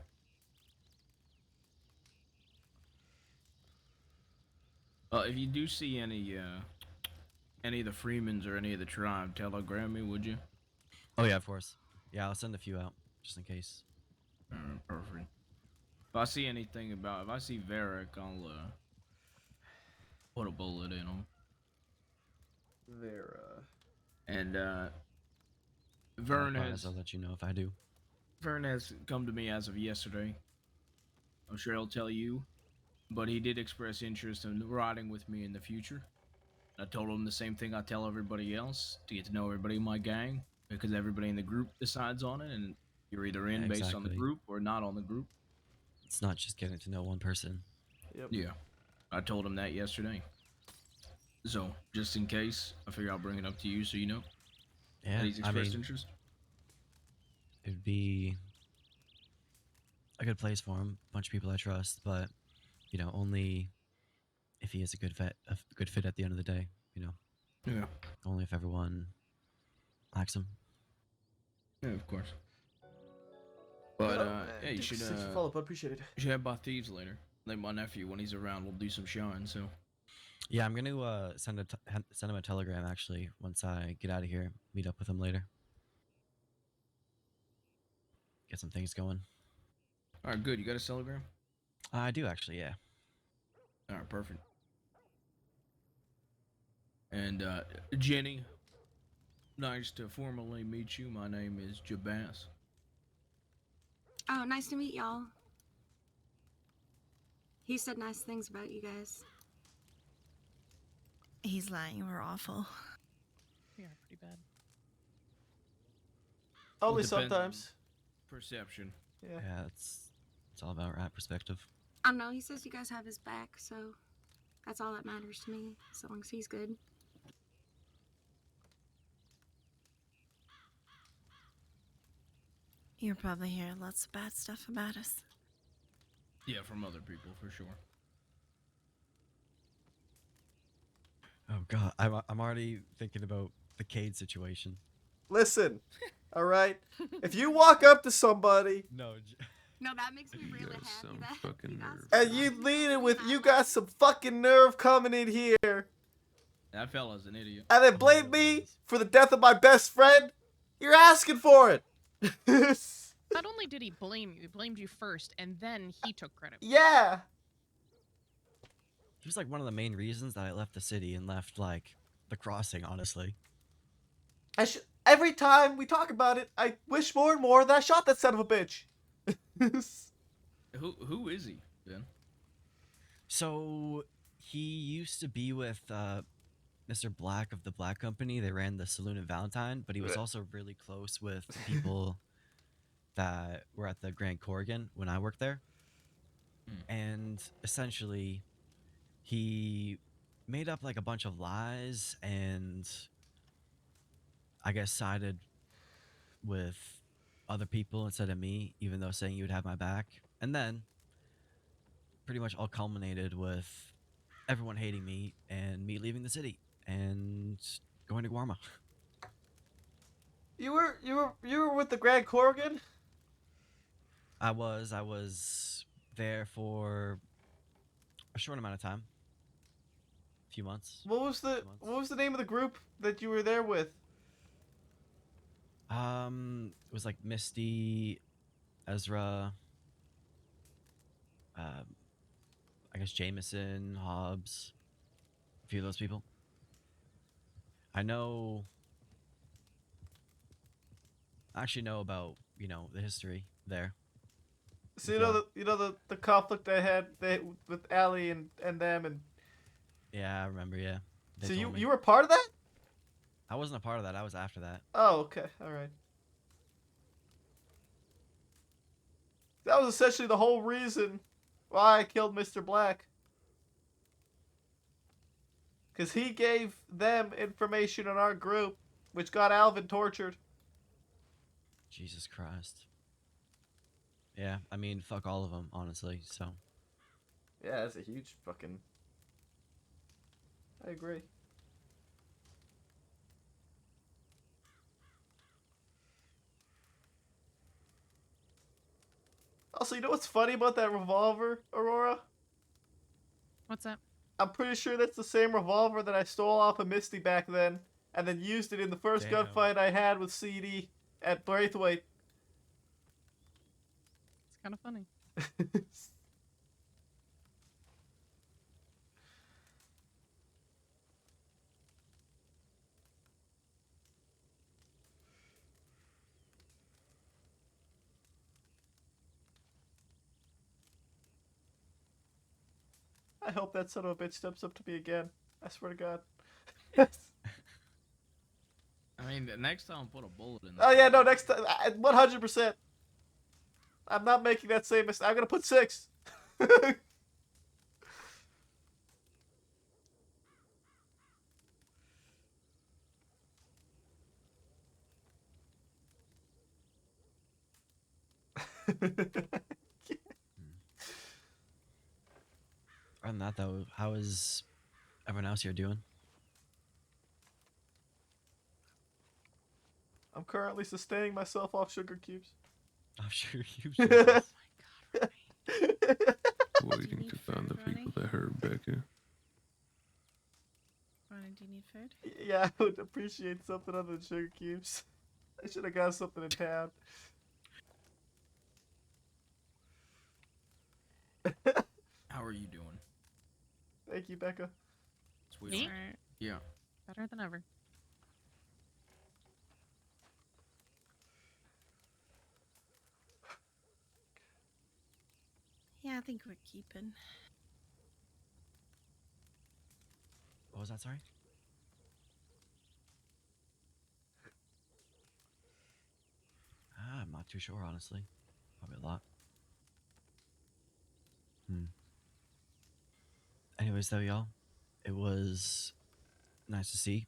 If you do see any of the Freemans or any of the tribe, telegram me, would you? Oh yeah, of course. Yeah, I'll send a few out just in case. Perfect. If I see anything if I see Varric, I'll put a bullet in him. Vera. And Vern Likewise, has I'll let you know if I do. Vern has come to me as of yesterday. I'm sure he'll tell you, but he did express interest in riding with me in the future. I told him the same thing I tell everybody else, to get to know everybody in my gang, because everybody in the group decides on it, and you're either in Yeah, based on the exactly. group or not on the group. It's not just getting to know one person. Yep. Yeah, I told him that yesterday. So, just in case, I figure I'll bring it up to you so you know. Yeah, that he's I expressed mean, interest. it'd be a good place for him. Bunch of people I trust, but you know, only if he is a good fit at the end of the day. You know. Yeah. Only if everyone likes him. Yeah, of course. But yeah, you should Thanks for follow up. I appreciate it. you should head by Thieves later. Like my nephew, when he's around, we'll do some shine. So Yeah, I'm gonna send him a telegram actually once I get out of here. Meet up with him later. Get some things going. all right, good. You got a telegram? I do actually, yeah. All right, perfect. And Jenny, nice to formally meet you. My name is Jabaz. Oh, nice to meet y'all. He said nice things about you guys. He's lying. We're awful. Yeah, pretty bad. Only Depends on sometimes. Perception. Yeah. Yeah, it's all about right perspective. I don't know. He says you guys have his back, so that's all that matters to me. So long as he's good. You're probably hearing lots of bad stuff about us. Yeah, from other people for sure. Oh god, I'm already thinking about the Cade situation. Listen, all right. If you walk up to somebody No. No, that makes me You really got happy. some That fucking nerve. and you lead it with, "You got some fucking nerve coming in here," That fella's an idiot. and then blame me for the death of my best friend, you're asking for it. Not only did he blame you, he blamed you first, and then he took credit. Yeah. He was like one of the main reasons that I left the city and left like the crossing, honestly. Every time we talk about it, I wish more and more that I shot that son of a bitch. Who is he, Ben? So he used to be with Mr. Black of the Black Company. They ran the saloon in Valentine, but he was also really close with the people that were at the Grand Corrigan when I worked there. And essentially, he made up like a bunch of lies and I guess sided with other people instead of me, even though saying he would have my back. And then pretty much all culminated with everyone hating me and me leaving the city and going to Guarma. You were with the Grand Corrigan? I was there for a short amount of time. A few months. What was the name of the group that you were there with? It was like Misty, Ezra, I guess Jameson, Hobbs, a few of those people. I actually know about, the history there. So you know the conflict I had with Allie and them and. Yeah, I remember. Yeah. They So told me. you were part of that? I wasn't a part of that. I was after that. Oh, okay, all right. That was essentially the whole reason why I killed Mr. Black. Because he gave them information on our group, which got Alvin tortured. Jesus Christ. Yeah, I mean, fuck all of them, honestly. So. Yeah, that's a huge fucking. I agree. Also, you know what's funny about that revolver, Aurora? What's that? I'm pretty sure that's the same revolver that I stole off of Misty back then, and then used it in the first Damn. gunfight I had with CD at Braithwaite. It's kind of funny. I hope that son of a bitch steps up to me again. I swear to God. I mean, next time put a bullet in. Oh yeah, no, next time, 100%. I'm not making that same mistake. I'm gonna put 6. Other than that, though, how is everyone else here doing? I'm currently sustaining myself off sugar cubes. I'm sure you Waiting to find the people that hurt Becca. Ronnie, do you need food? Yeah, I would appreciate something other than sugar cubes. I should have got something in town. How are you doing? Thank you, Becca. Sweetheart. Yeah. Better than ever. Yeah, I think we're keeping. What was that, sorry? I'm not too sure, honestly. Probably a lot. Anyways, though, y'all, it was nice to see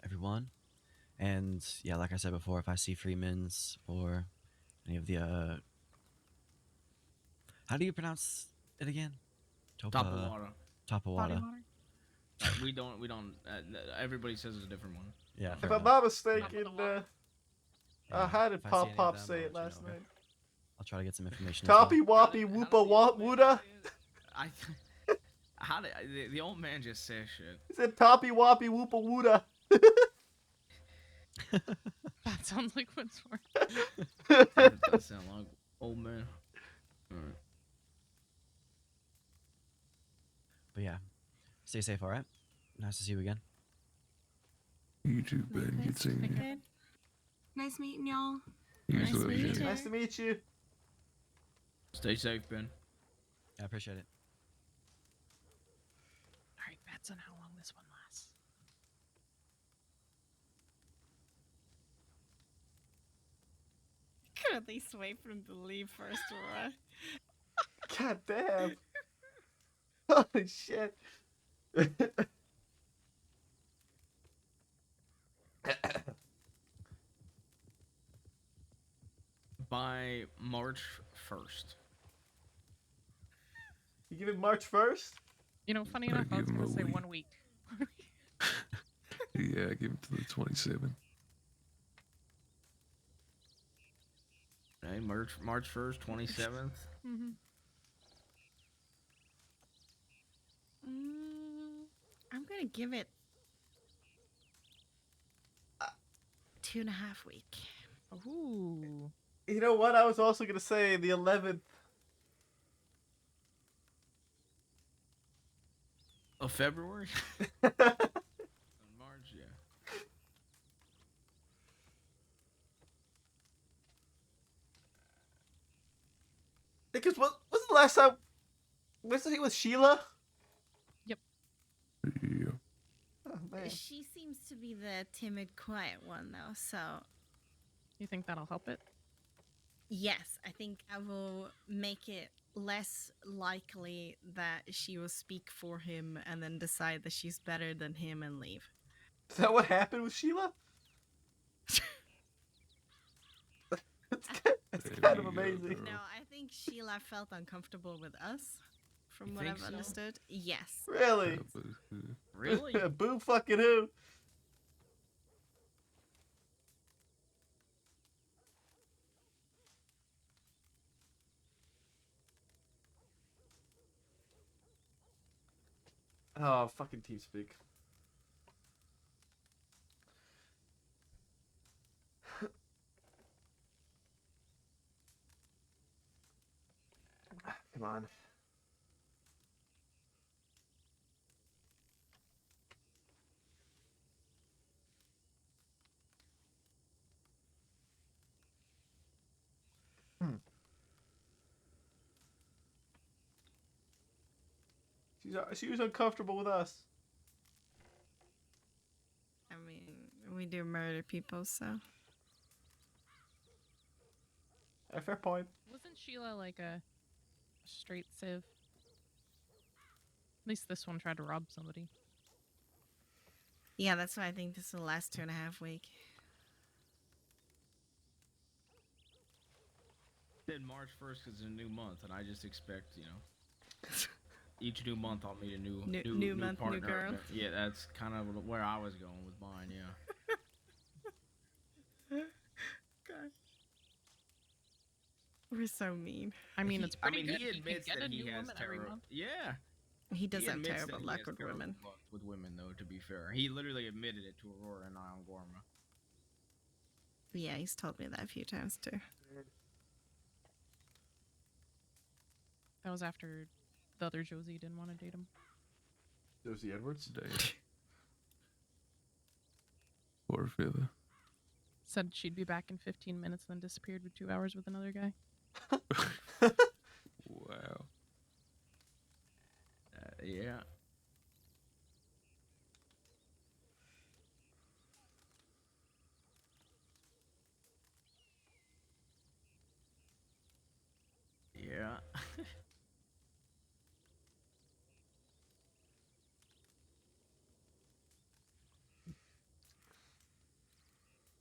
everyone. And yeah, like I said before, if I see Freemans or any of the how do you pronounce it again? Tapawara. Tapawara. We don't. Everybody says it's a different one. Yeah. If I'm not mistaken, how did if I see Pop any of Pop them, say I'll it let you last know, okay? night? I'll try to get some information. as well. Toppy Woppy Woopa Wooda? How did the old man just say shit? He said Toppy Woppy Woopa Wooda. That sounds like Winsworth. That does sound like old man. Alright. But yeah, stay safe, all right? Nice to see you again. You too, Ben. Good seeing you. Good. Nice meeting y'all. Nice to meet you. Nice to meet you. Stay safe, Ben. I appreciate it. All right, bets on how long this one lasts. at least wait for him to leave first, Aurora. God damn. Holy shit. By March 1st. You give it March 1st? You know, funny I enough, I was give him gonna a say week. 1 week. Yeah, I give him to the 27th. Okay, March 1st, 27th. Mm-hmm. I'm gonna give it 2.5 weeks. Ooh. You know what? I was also gonna say the 11th. Of February? March, yeah. Because what was the last time? Was it with Sheila? Yep. Yeah. Oh, man. She seems to be the timid, quiet one, though. So You think that'll help it? yes, I think I will make it less likely that she will speak for him and then decide that she's better than him and leave. Is that what happened with Sheila? That's kind of amazing. No, I think Sheila felt uncomfortable with us, from You what think I've so? understood. Yes. Really? Really? Boo fucking who? Oh, fucking TeamSpeak. Come on. She was uncomfortable with us. I mean, we do murder people, so. A fair point. Wasn't Sheila like a straight civ? At least this one tried to rob somebody. Yeah, that's why I think this will last 2.5 weeks. Said March 1st because it's a new month, and I just expect, each new month I'll meet a new New month, new partner. girl. But yeah, that's kind of where I was going with mine. Yeah. God. We're so mean. I mean, it's pretty good. He admits can get that a he new has woman every terrible. month. Yeah. He does have admits terrible that he luck has with terrible women. luck with women, though. To be fair, he literally admitted it to Aurora and I on Gorma. Yeah, he's told me that a few times too. That was after the other Josie didn't want to date him. Josie Edwards? Poor fella. Said she'd be back in 15 minutes, then disappeared for 2 hours with another guy. Wow. Yeah. Yeah.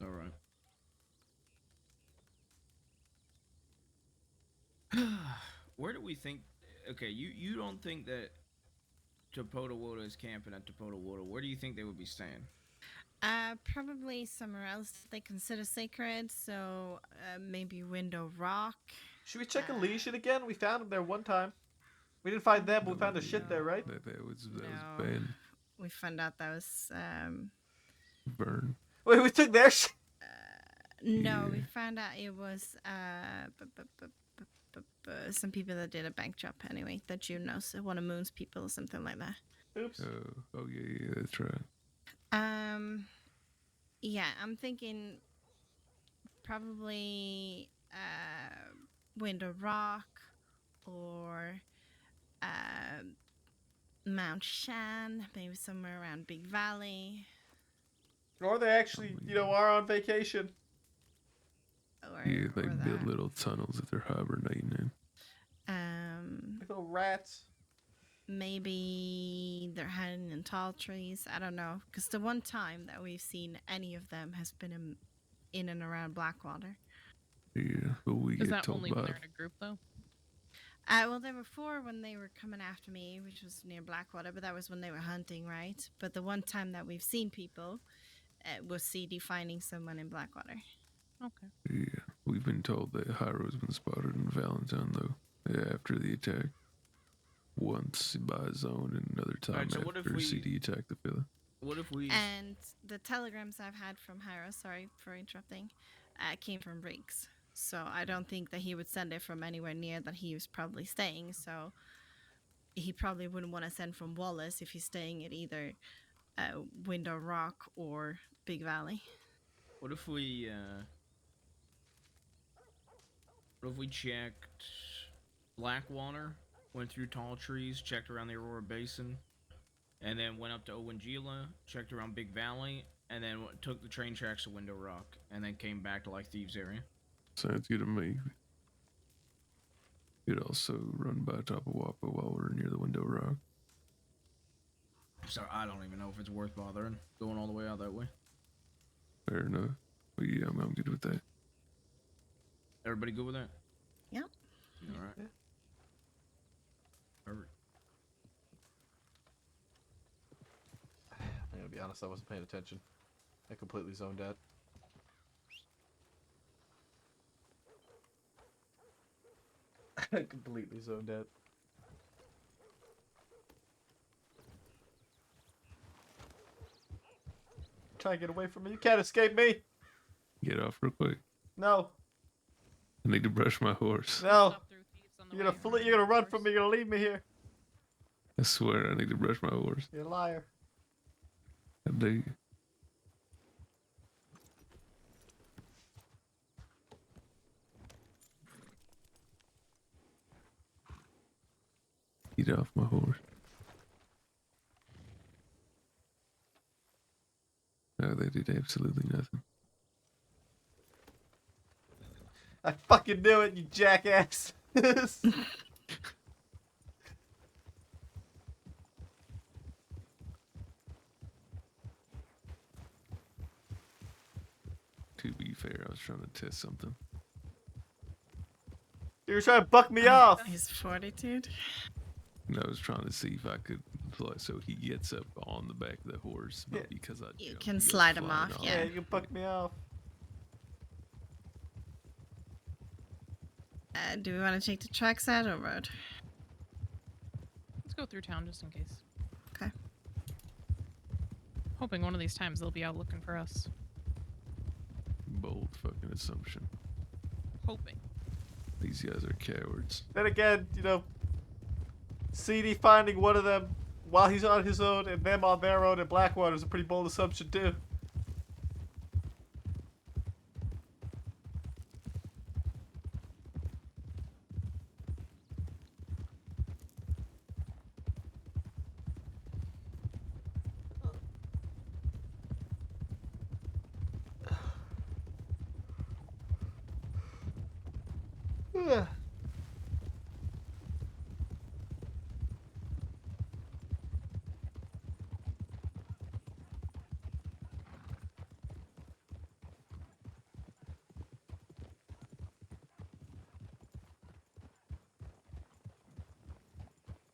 All right. Where do we think? Okay, you don't think that Topotowoda is camping at Topotowoda? Where do you think they would be staying? Probably somewhere else that they consider sacred. So maybe Window Rock. Should we check Elysian again? We found him there one time. We didn't find them, but we found their shit there, right? That was No. Ben. We found out that was Burn. Wait, we took their shit. no. We found out it was some people that did a bank job anyway. That June knows, one of Moon's people or something like that. Oops. Oh yeah, that's right. Yeah, I'm thinking probably Window Rock or Mount Shan, maybe somewhere around Big Valley. Or they actually, are on vacation. Oh, or Yeah, they or build that. little tunnels that they're hibernating in. Like little rats. Maybe they're hiding in tall trees. I don't know, because the one time that we've seen any of them has been in and around Blackwater. Yeah, but we Is get that told only when by they're in a group, though? Well, there were 4 when they were coming after me, which was near Blackwater, but that was when they were hunting, right? But the one time that we've seen people was CD finding someone in Blackwater. Okay. Yeah, we've been told that Hyro's been spotted in Valentine though after the attack. Once by zone and another time Alright, so what if after we- CD attacked the fella. What if we? And the telegrams I've had from Hyro, sorry for interrupting, came from Riggs. So I don't think that he would send it from anywhere near that he was probably staying. So he probably wouldn't want to send from Wallace if he's staying at either Window Rock or Big Valley. What if we? What if we checked Blackwater, went through tall trees, checked around the Aurora Basin, and then went up to Owangila, checked around Big Valley, and then took the train tracks to Window Rock, and then came back to like Thieves area. Sounds good to me. Could also run by Tapawapa while we're near the Window Rock. So I don't even know if it's worth bothering going all the way out that way. Fair enough. But yeah, I'm good with that. Everybody good with that? Yep. All right. Perfect. I'm gonna be honest, I wasn't paying attention. I completely zoned out. I completely zoned out. Try and get away from me. You can't escape me. Get off real quick. No. I need to brush my horse. No. You're gonna run from me. You're gonna leave me here. I swear I need to brush my horse. You're a liar. I do. Get off my horse. No, they did absolutely nothing. I fucking knew it, you jackass. To be fair, I was trying to test something. You were trying to buck me off. His fortitude. And I was trying to see if I could, so he gets up on the back of the horse, but because I You jumped, can he goes slide him flying off, Yeah, you can buck me off. Do we want to take the tracks out or road? Let's go through town just in case. Okay. Hoping one of these times they'll be out looking for us. Bold fucking assumption. Hoping. These guys are cowards. Then again, you know, CD finding one of them while he's on his own and them on their own in Blackwater is a pretty bold assumption too. Ugh.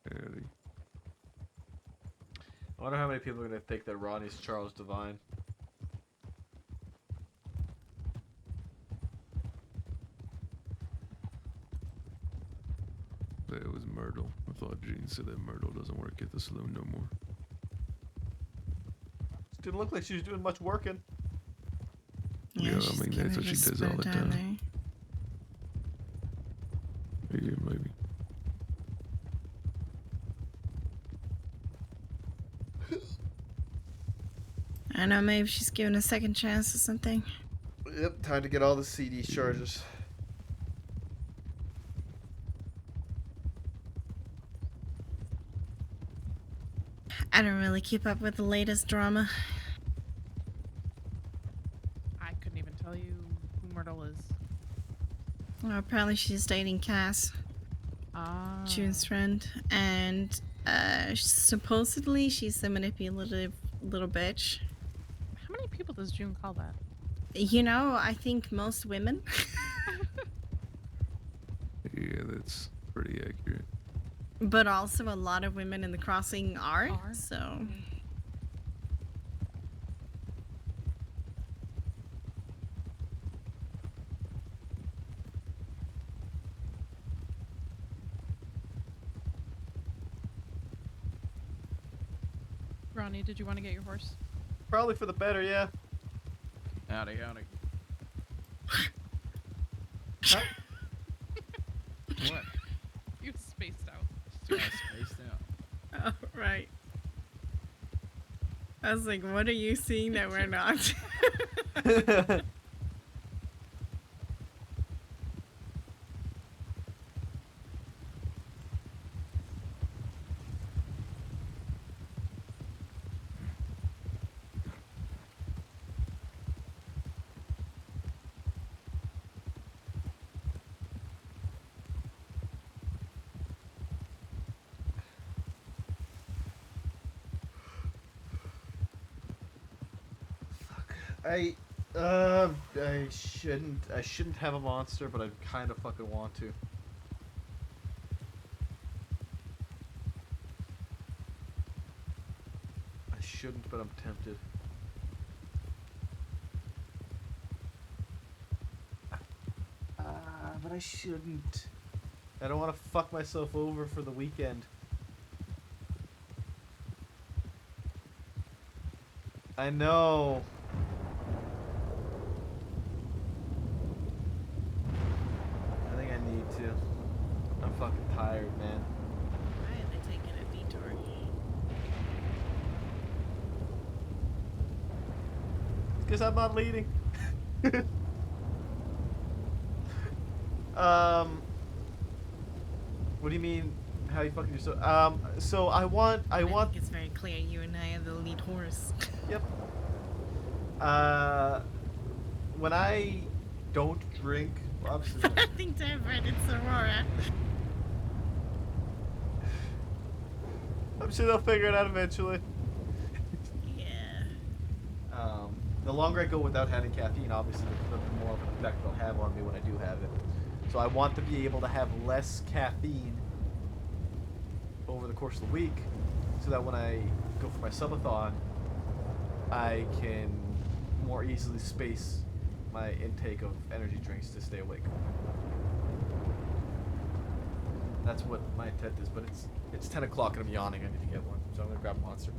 Howdy. I wonder how many people are gonna think that Ronnie's Charles Devine. That was Myrtle. I thought Gene said that Myrtle doesn't work at the saloon no more. Didn't look like she was doing much working. Yeah, I she's mean, kinda that's what she just does all the spread down time. Yeah, maybe. I don't know, maybe she's giving a second chance or something. Yep, time to get all the CD charges. I don't really keep up with the latest drama. I couldn't even tell you who Myrtle is. Well, apparently she's dating Cass, June's friend, and supposedly she's a manipulative little bitch. How many people does June call that? You know, I think most women. Yeah, that's pretty accurate. But also a lot of women in the crossing are. So. Ronnie, did you want to get your horse? Probably for the better, yeah. Howdy, howdy. Huh? What? You spaced out. Yeah, spaced out. Oh, right. I was like, what are you seeing that we're not? I shouldn't have a monster, but I kind of fucking want to. I shouldn't, but I'm tempted. But I shouldn't. I don't want to fuck myself over for the weekend. I know. I think I need to. I'm fucking tired, man. Why are they taking a detour? Because I'm not leading. What do you mean? How you fucking yourself? So I want. I think it's very clear you and I are the lead horse. Yep. When I don't drink, well, obviously. I think David, it's Aurora. I'm sure they'll figure it out eventually. Yeah. The longer I go without having caffeine, obviously, the more of an effect it'll have on me when I do have it. So I want to be able to have less caffeine over the course of the week, so that when I go for my subathon, I can more easily space my intake of energy drinks to stay awake. That's what my intent is, but it's 10 o'clock and I'm yawning. I need to get one, so I'm gonna grab a monster.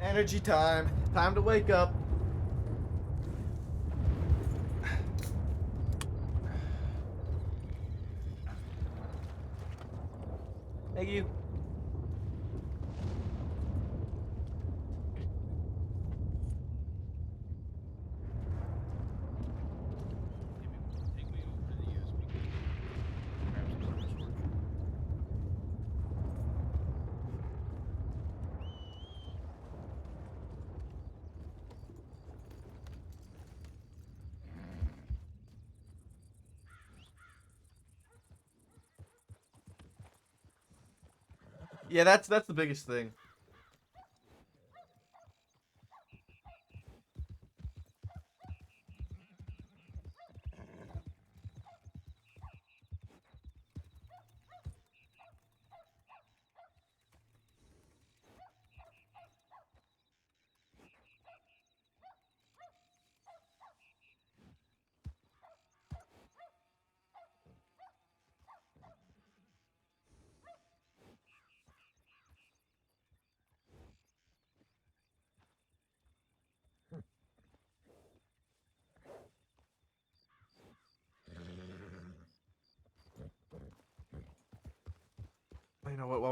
Energy time. Time to wake up. Thank you. Yeah, that's the biggest thing.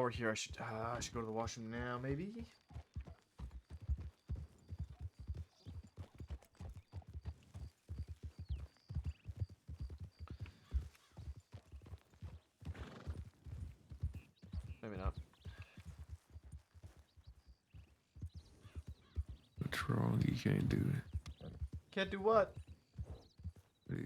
we're here, I should go to the washroom now, maybe. Maybe not. What's wrong? You can't do it. Can't do what? Yeah.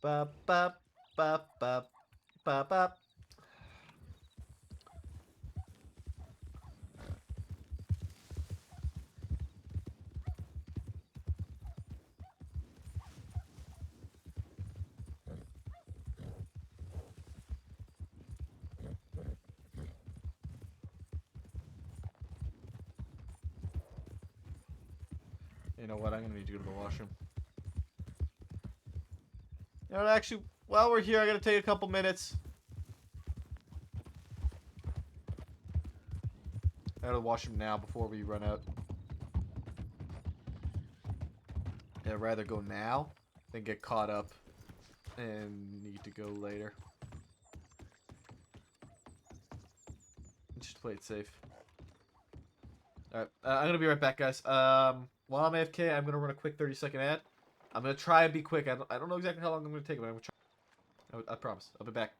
Ba ba ba ba ba ba. You know what? I'm gonna need to go to the washroom. You know what, actually, while we're here, I gotta take a couple minutes. I gotta wash them now before we run out. I'd rather go now than get caught up and need to go later. Just play it safe. Alright, I'm gonna be right back, guys. While I'm AFK, I'm gonna run a quick 30-second ad. I'm gonna try and be quick. I don't know exactly how long I'm gonna take, but I'm gonna try. I promise. I'll be back.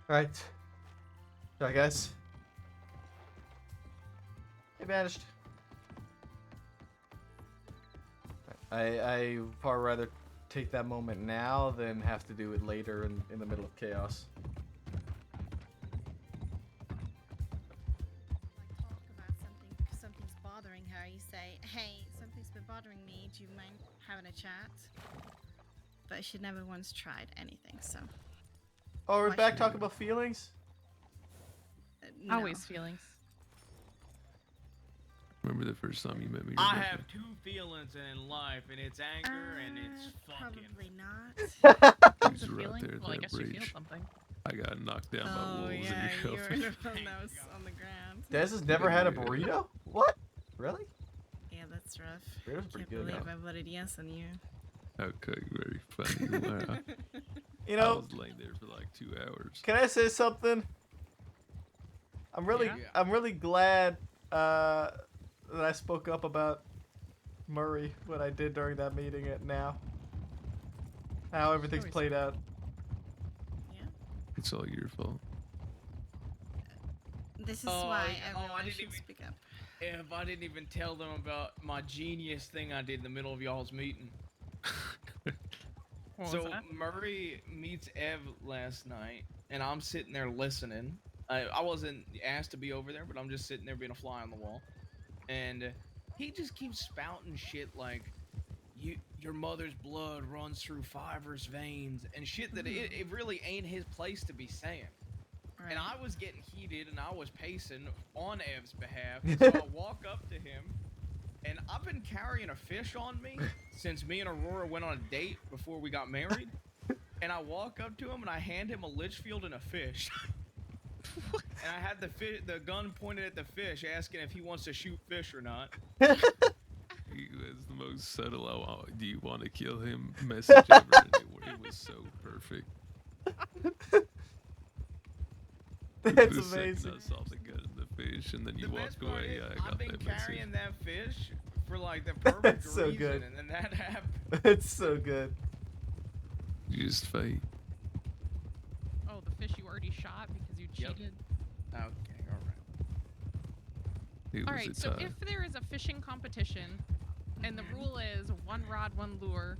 Right. Sorry, guys. He vanished. I far rather take that moment now than have to do it later in the middle of chaos. Talk about something, something's bothering her. You say, "Hey, something's been bothering me. Do you mind having a chat?" But she never once tried anything. So. Oh, we're Why back should talking we? about feelings? No. Always feelings. Remember the first time you met me? I Rebecca? have two feelings in life, and it's anger and it's fucking. Probably not. You was a right feeling? there at Well, I that guess you feel bridge. something. I got knocked down by Oh wolves yeah, in you your were coffin. the one that was on the ground. Des has never had a burrito? What? Really? Yeah, that's rough. Burrito's pretty Can't good. believe Yeah. I voted yes on you. Okay, very funny. Wow. You I know, was laying there for like 2 hours. can I say something? I'm really glad that I spoke up about Murray, what I did during that meeting at now. How everything's Always. played out. It's all your fault. This is Oh, why yeah, everyone I didn't should even- speak up. If I didn't even tell them about my genius thing I did in the middle of y'all's meeting. What So was that? Murray meets Ev last night, and I'm sitting there listening. I wasn't asked to be over there, but I'm just sitting there being a fly on the wall. And he just keeps spouting shit like, your mother's blood runs through Fiverr's veins, and shit that it really ain't his place to be saying. And I was getting heated, and I was pacing on Ev's behalf. So I walk up to him, and I've been carrying a fish on me since me and Aurora went on a date before we got married. And I walk up to him, and I hand him a Litchfield and a fish. And I had the gun pointed at the fish, asking if he wants to shoot fish or not. He was the most subtle. Do you want to kill him? Message ever. And it was so perfect. That's The second amazing. I saw the gun and the fish, and then you The walked best part away. is, I I've got been that message. carrying that fish for like the perfect so reason, good. and then that happened. It's so good. You just fate. Oh, the fish you already shot because you Yep. cheated. Okay, all right. It All was right, a so tie. if there is a fishing competition, and the rule is one rod, one lure,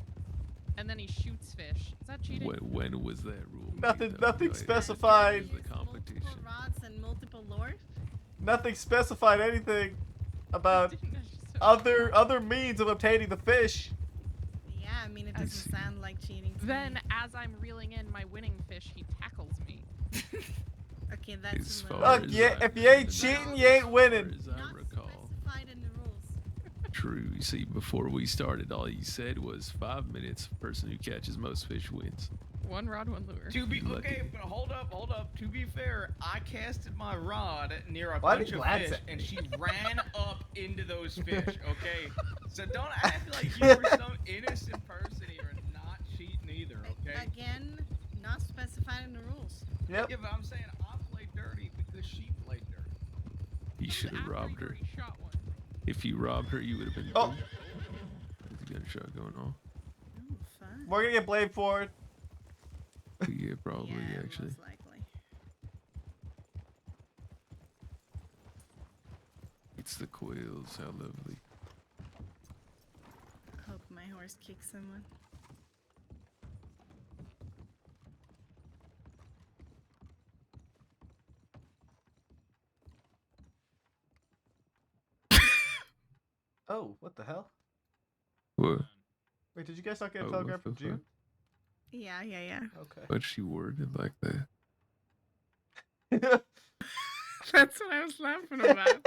and then he shoots fish, is that cheating? When was that rule? made, Nothing, though? nothing Like, specified. The competition. Multiple rods and multiple lures. Nothing specified anything about other means of obtaining the fish. Yeah, I mean it doesn't sound like cheating. To Then, me. as I'm reeling in my winning fish, he tackles me. Okay, that's As a far little Look, as yeah, I if you ain't remember, cheating, you ain't winning. As I recall. specified in the rules. True. You see, before we started, all you said was 5 minutes. Person who catches most fish wins. One rod, one lure. To be Lucky. okay, but hold up. To be fair, I casted my rod near a Why bunch did of Glad fish, say- and she ran up into those fish. Okay, so don't act like you were some innocent person here and not cheating either. Okay. Again, not specified in the rules. Yep. Yeah, but I'm saying I played dirty because she played dirty. You should have robbed her. He shot one. If you robbed her, you would have been. Oh. There's a gunshot going on. We're gonna get blamed for it. Yeah, probably actually. Most likely. It's the quails. How lovely. Hope my horse kicks someone. Oh, what the hell? What? Wait, did you guys not get a Oh, what telegram from the fuck? June? Yeah. Okay. But she worded like that. That's what I was laughing about.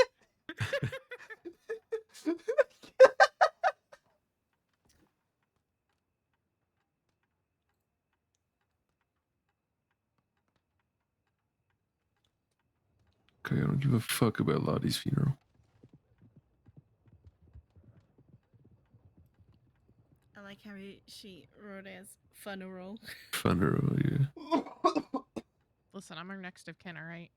Okay, I don't give a fuck about Lottie's funeral. I like how she wrote as funeral. Funeral, yeah. Listen, I'm her next of kin, alright?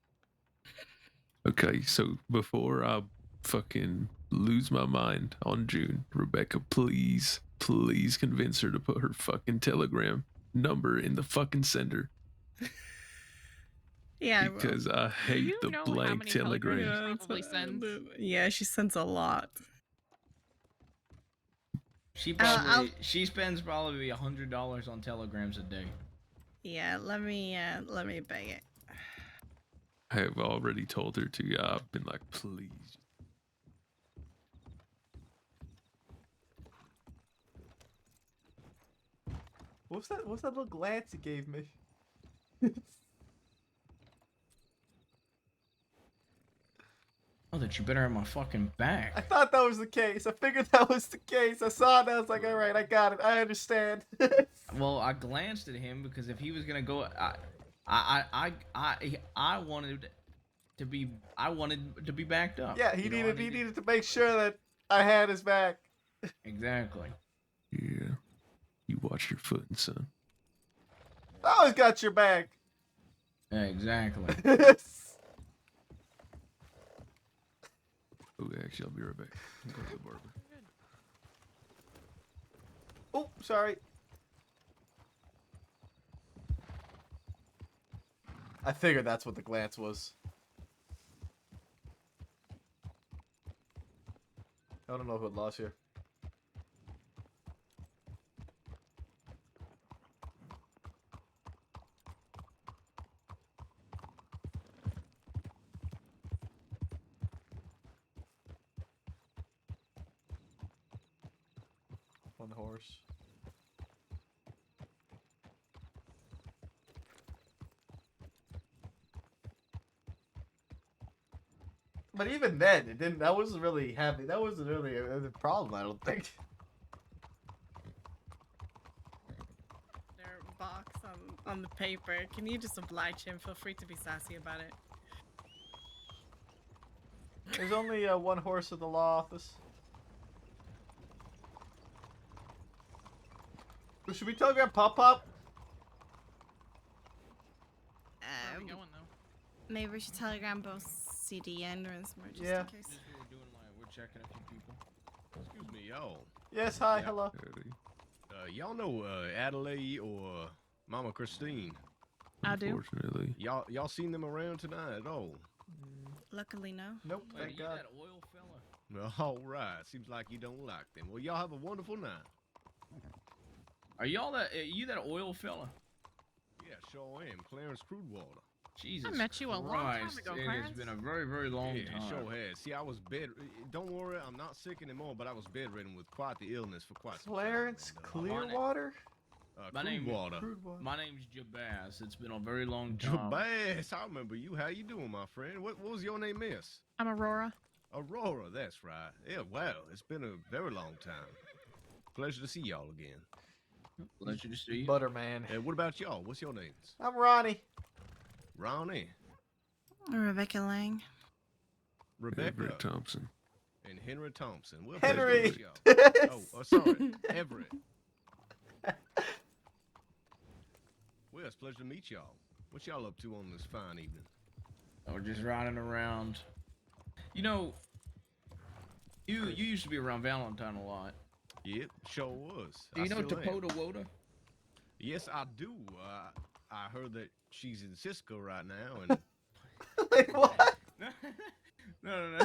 Okay, so before I fucking lose my mind on June, Rebecca, please convince her to put her fucking Telegram number in the fucking sender. Yeah, I will. Because I hate you the know how blank many telegrams telegram. she probably sends? Yeah, she sends a lot. She I'll- probably she spends probably $100 on telegrams a day. Yeah, let me beg it. I have already told her to. Yeah, I've been like, please. What's that little glance he gave me? Oh, that you better have my fucking back. I thought that was the case. I figured that was the case. I saw it and I was like, all right, I got it. I understand. Well, I glanced at him because if he was gonna go, I wanted to be backed up. Yeah, he You know, I needed to make sure that I had his back. Exactly. Yeah. You watch your footing, son. I always got your back. Yeah, exactly. Okay, actually, I'll be right back. I'm going to the barber. Oh, sorry. I figured that's what the glance was. I don't know who had lost here. One horse. But even then, it didn't. That wasn't really heavy. That wasn't really a problem. I don't think. Their box on the paper. Can you just oblige him? Feel free to be sassy about it. There's only one horse at the law office. Should we telegram Pop Pop? Where are we going though? Maybe we should telegram both CD and Rinsmore just Yeah. in case. We're checking a few people. Excuse me, y'all. Yes, hi, Yeah. hello. Y'all know Adelaide or Mama Christine? I do. Unfortunately. Y'all seen them around tonight at all? Luckily, no. Nope, Wait, thank you God. that oil fella? All right. Seems like you don't like them. Well, y'all have a wonderful night. Are you that oil fella? Yeah, sure am. Clarence Crudewater. Jesus I met you a long time Christ, ago, It has Clarence. been a very, very long Yeah, time. sure has. See, I was don't worry, I'm not sick anymore, but I was bedridden with quite the illness for quite some time. Clarence Clearwater? My Crudewater. My name's Jabaz. It's been a very long time. Jabaz, I remember you. How you doing, my friend? What was your name, miss? I'm Aurora. Aurora, that's right. Yeah, wow, it's been a very long time. Pleasure to see y'all again. Pleasure to see you. Butterman. And what about y'all? What's your names? I'm Ronnie. Ronnie. Rebecca Lang. Rebecca. Everett Thompson. And Henry Thompson. Well, Henry. pleasure to meet y'all. Oh, sorry. Everett. Well, it's a pleasure to meet y'all. What y'all up to on this fine evening? We're just riding around. You know, you used to be around Valentine a lot. Yep, sure was. Do you know still am. Topoda Woda? Yes, I do. I heard that she's in Cisco right now, and Wait, what? No.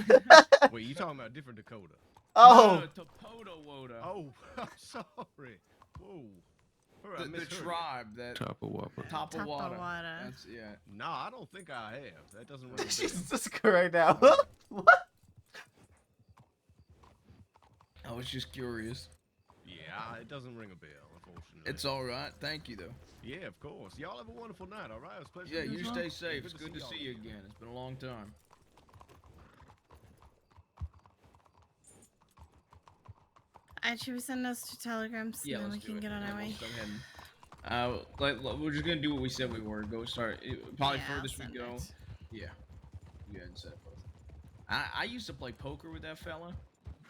wait, you talking about a different Dakota? Oh. No, Topoda Woda. Oh, I'm sorry. Whoa. Her, I The misheard. tribe that Tapawapa. Tapawada. Tapawada. That's yeah. No, I don't think I have. That doesn't ring a bell. Jesus Christ right now. What? I was just curious. Yeah, it doesn't ring a bell, unfortunately. It's all right. Thank you though. Yeah, of course. Y'all have a wonderful night, all right? It was a pleasure. Yeah, to meet you y'all. stay safe. Good It's good to y'all see you again. It's been a long time. Should we send those two telegrams Yeah, and then we let's do can it. get on our way? Let's go ahead and, we're just gonna do what we said we were. Go start. Probably Yeah, I'll furthest we send go. it. Yeah. Go ahead and set both. I used to play poker with that fella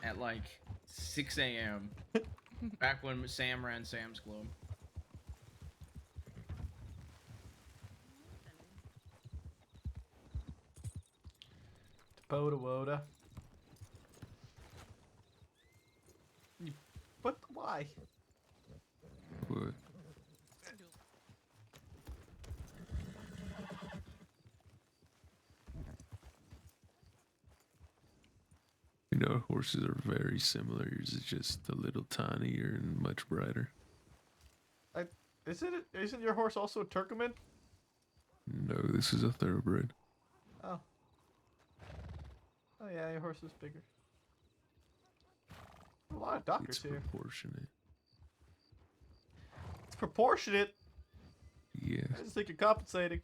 at like 6 a.m. back when Sam ran Sam's Club. Boda Woda. What? Why? What? horses are very similar. Yours is just a little tinier and much brighter. Isn't your horse also a Turkoman? No, this is a thoroughbred. Oh. Oh yeah, your horse is bigger. A lot of Dockers It's here. proportionate. It's proportionate. Yeah, I just think you're compensating.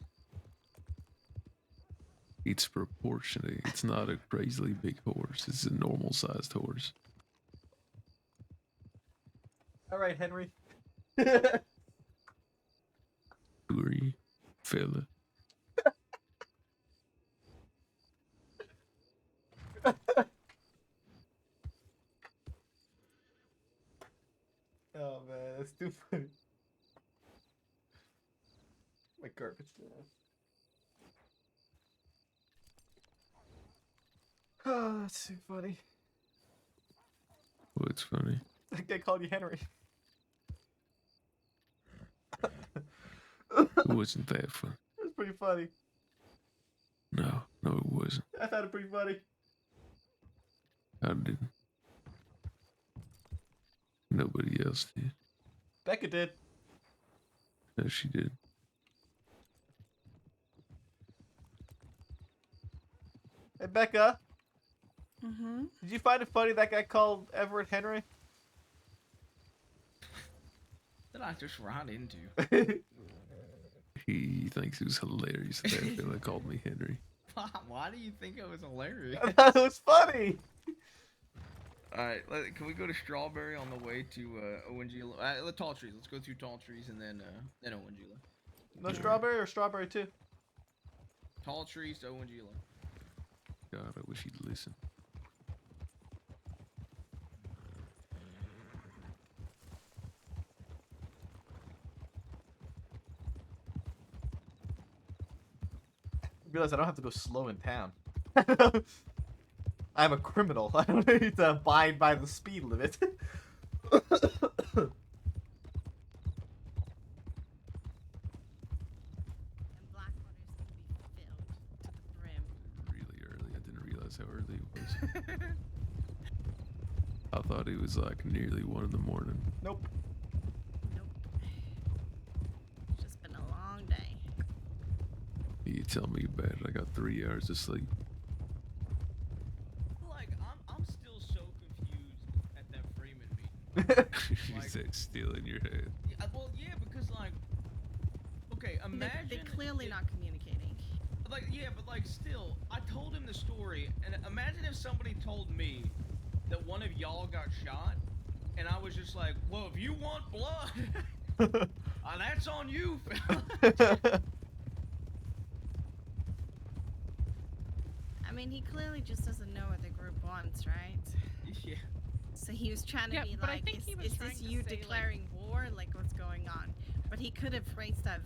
it's proportionate. It's not a crazily big horse. It's a normal sized horse. All right, Henry. Who are you, fella? Oh man, that's too funny. My garbage can. Oh, that's too funny. What's funny? That guy called you Henry. It wasn't that fun. It was pretty funny. No, it wasn't. I found it pretty funny. I didn't. Nobody else did. Becca did. No, she did. Hey, Becca. Mm-hmm. Did you find it funny that guy called Everett Henry? That I just ran into. He thinks it was hilarious that that fella called me Henry. Why do you think it was hilarious? I thought it was funny. Alright, can we go to Strawberry on the way to Owangila? Tall Trees. Let's go through Tall Trees and then Owangila. No strawberry or strawberry too? Tall Trees to Owangila. God, I wish he'd listen. I realize I don't have to go slow in town. I'm a criminal. I don't need to abide by the speed limit. Really early. I didn't realize how early it was. I thought it was like nearly 1 in the morning. Nope. It's just been a long day. You tell me about it. I got 3 hours of sleep. Like, I'm still so confused at that Freeman meeting. Is that still in your head? Yeah, well, yeah, because like, okay, imagine They're clearly not communicating. Like, yeah, but like, still, I told him the story, and imagine if somebody told me that one of y'all got shot, and I was just like, well, if you want blood, that's on you, fella. I mean, he clearly just doesn't know what the group wants, right? Yeah. So he was trying to Yeah, be but I like, think he was is trying this to you say, like- declaring war? Like, what's going on? But he could have phrased that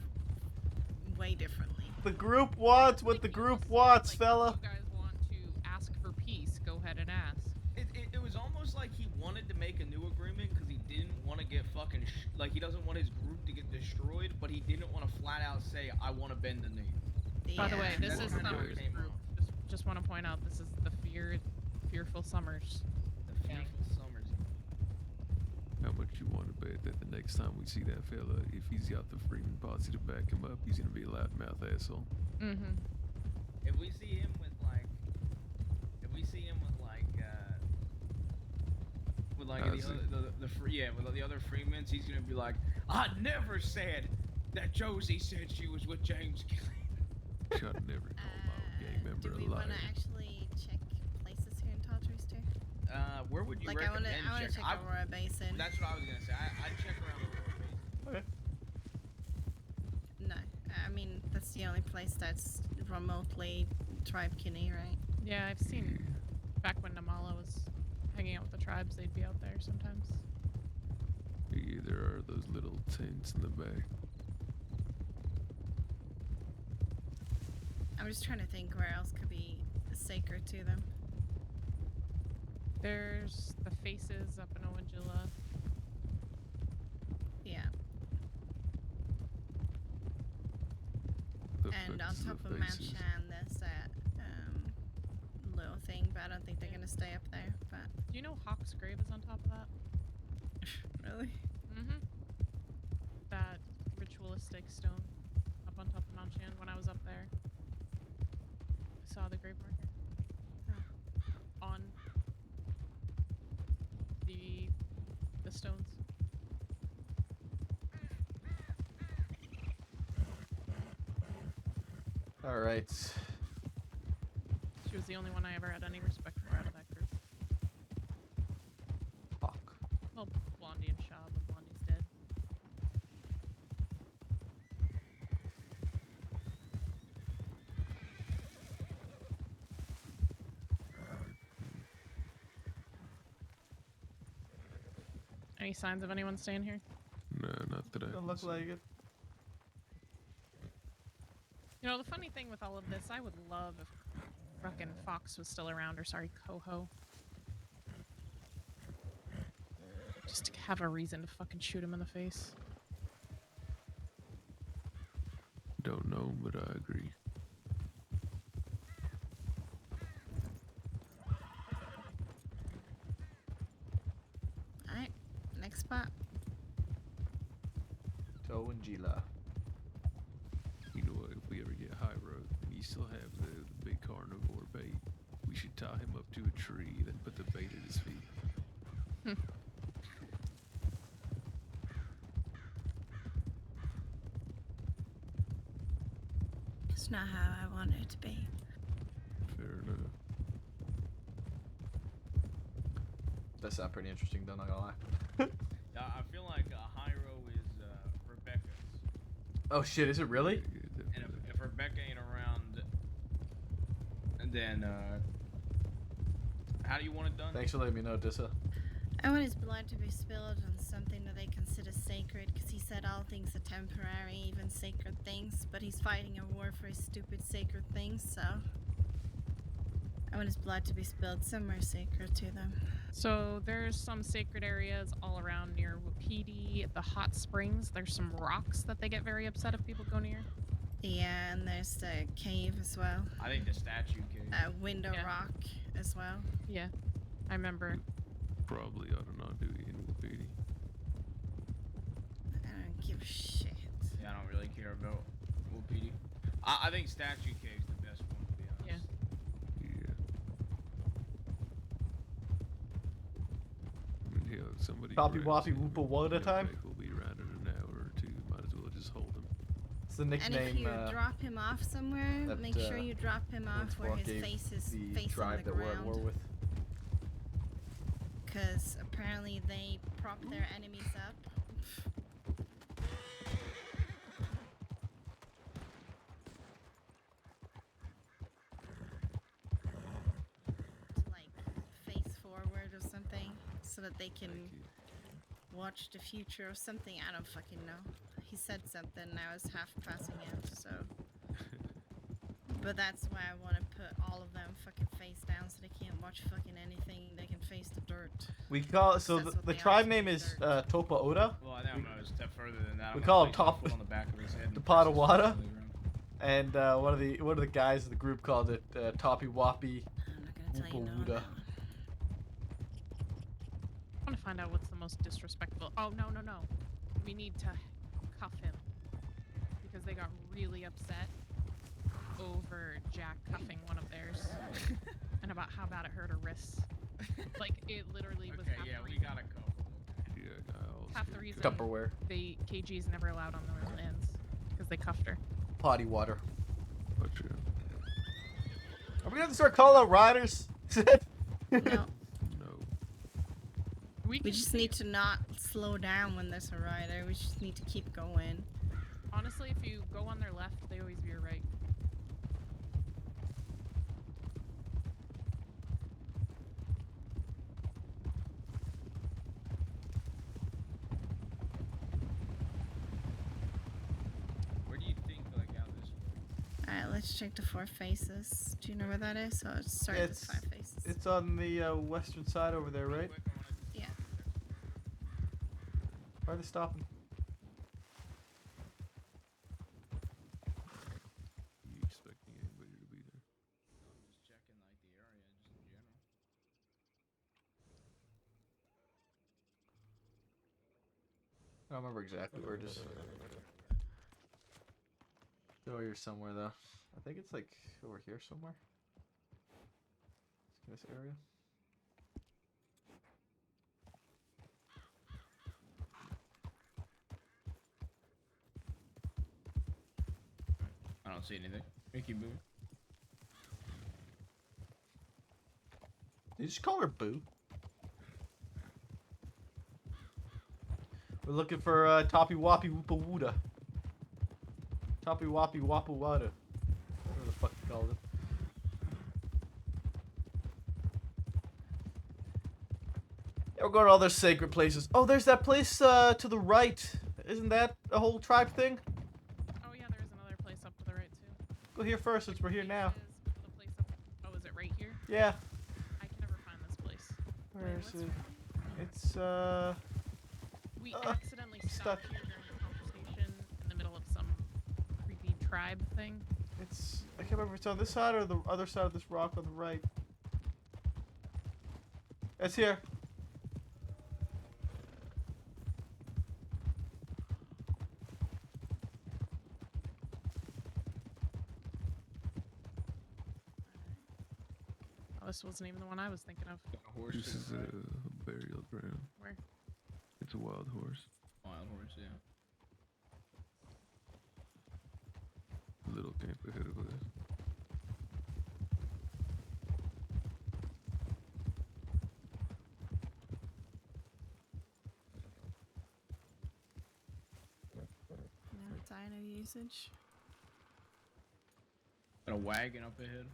way differently. The group wants what the group wants, fella. You guys want to ask for peace, go ahead and ask. It was almost like he wanted to make a new agreement because he didn't want to get fucking like he doesn't want his group to get destroyed, but he didn't want to flat out say I want to bend the knee. By the way, this That's is kinda Summer's what came group. Just want to point out, this is the Fearful Summers. The Fearful Summers. How much you want to bet that the next time we see that fella, if he's got the Freeman posse to back him up, he's gonna be a loudmouth asshole. Mm-hmm. If we see him with like with the other Freemans, he's gonna be like, I never said that Josie said she was with James Gillian. Should never call my own gang member Do we a liar. want to actually check places here in Tall Trees too? Where would you Like, I recommend wanna check Aurora Basin. That's what I was gonna say. I'd check around Aurora Basin. Okay. No, I mean that's the only place that's remotely tribe kinny, right? Yeah, I've seen back when Namala was hanging out with the tribes, they'd be out there sometimes. Yeah, there are those little tents in the back. I'm just trying to think where else could be sacred to them. There's the faces up in Owangila. Yeah. The And fuck on is the top of Mount faces? Shan, there's that little thing, but I don't think they're gonna stay up there. But Do you know Hawk's grave is on top of that? really, Mm-hmm. That ritualistic stone up on top of Mount Shan. When I was up there, I saw the grave marker on the stones. All right. She was the only one I ever had any respect for out of that group. Hawk. Well, Blondie and Shaw, but Blondie's dead. Any signs of anyone staying here? No, not that I. Don't look like it. You know, the funny thing with all of this, I would love if fucking Fox was still around, or sorry, Coho. Just to have a reason to fucking shoot him in the face. Don't know, but I agree. all right, next spot. Toe and Gila. You know what? If we ever get high road and you still have the big carnivore bait, we should tie him up to a tree, then put the bait at his feet. It's not how I wanted it to be. Fair enough. That sounds pretty interesting, though, not gonna lie. Yeah, I feel like Hyro is Rebecca's. Oh shit, is it really? And if Rebecca ain't around, then how do you want it done? Thanks for letting me know, Dissa. I want his blood to be spilled on something that they consider sacred, because he said all things are temporary, even sacred things, but he's fighting a war for his stupid sacred things, so I want his blood to be spilled somewhere sacred to them. So there's some sacred areas all around near Wapiti, the hot springs. There's some rocks that they get very upset if people go near. Yeah, and there's the cave as well. I think the statue cave. Window rock as well. Yeah, I remember. Probably ought to not do it in Wapiti. I don't give a shit. Yeah, I don't really care about Wapiti. I think statue cave's the best one, to be honest. Yeah. I mean, hell, if somebody Poppy grabs Woppy him, Whoopa Wada time? We'll be around in an hour or two. Might as well just hold him. It's the And nickname if you drop him off somewhere, that, make sure you drop him off where Windspark his gave face is the facing tribe the that we're at war ground. with. Because apparently they prop their enemies up. To like face forward or something, so that they can watch the future or something. I don't fucking know. He said something and I was half passing out, so. But that's why I want to put all of them fucking face down so they can't watch fucking anything. They can face the dirt. We call so That's the what they tribe are, name is Topa Oda. Well, I think I'm going to step further than that. We I'm call gonna him place my Top foot on the back of his head. the and press his Potawata, face really around. and one of the guys of the group called it Toppy Woppy Woopa Wooda. I want to find out what's the most disrespectful. Oh, no. We need to cuff him. Because they got really upset over Jack cuffing one of theirs. And about how bad it hurt her wrists. Like, it literally was half yeah, the we reason. gotta go. Half the reason Tupperware. the KG's never allowed on the lands. Because they cuffed her. Potty water. But yeah. Are we gonna have to start calling out riders? No. We just need to not slow down when there's a rider. We just need to keep going. Honestly, if you go on their left, they always veer right. Where do you think, like, out this way? Alright, let's check the Four Faces. Do you know where that is? So it's starts with It's Five Faces. it's on the western side over there, right? Yeah. Why are they stopping? You expecting anybody to be there? I'm just checking, like, the area. Just don't remember exactly where. Just over here somewhere though. I think it's like over here somewhere. This area. I don't see anything. We keep moving. Did you just call her Boo? We're looking for Toppy Woppy Woopa Wooda. Toppy Woppy Wappa Wada. Whatever the fuck you called it. Yeah, we're going to all those sacred places. Oh, there's that place to the right. Isn't that a whole tribe thing? Oh yeah, there is another place up to the right too. Go here first since we're here now. The place up. Oh, is it right here? Yeah. I can never find this place. Where is it? It's We accidentally stopped here during a conversation in the middle of some creepy tribe thing. It's, I can't remember if it's on this side or the other side of this rock on the right. It's here. Oh, this wasn't even the one I was thinking of. This is a burial ground. Where? It's a wild horse. Wild horse, yeah. Little camp ahead of us. No dino usage. Got a wagon up ahead.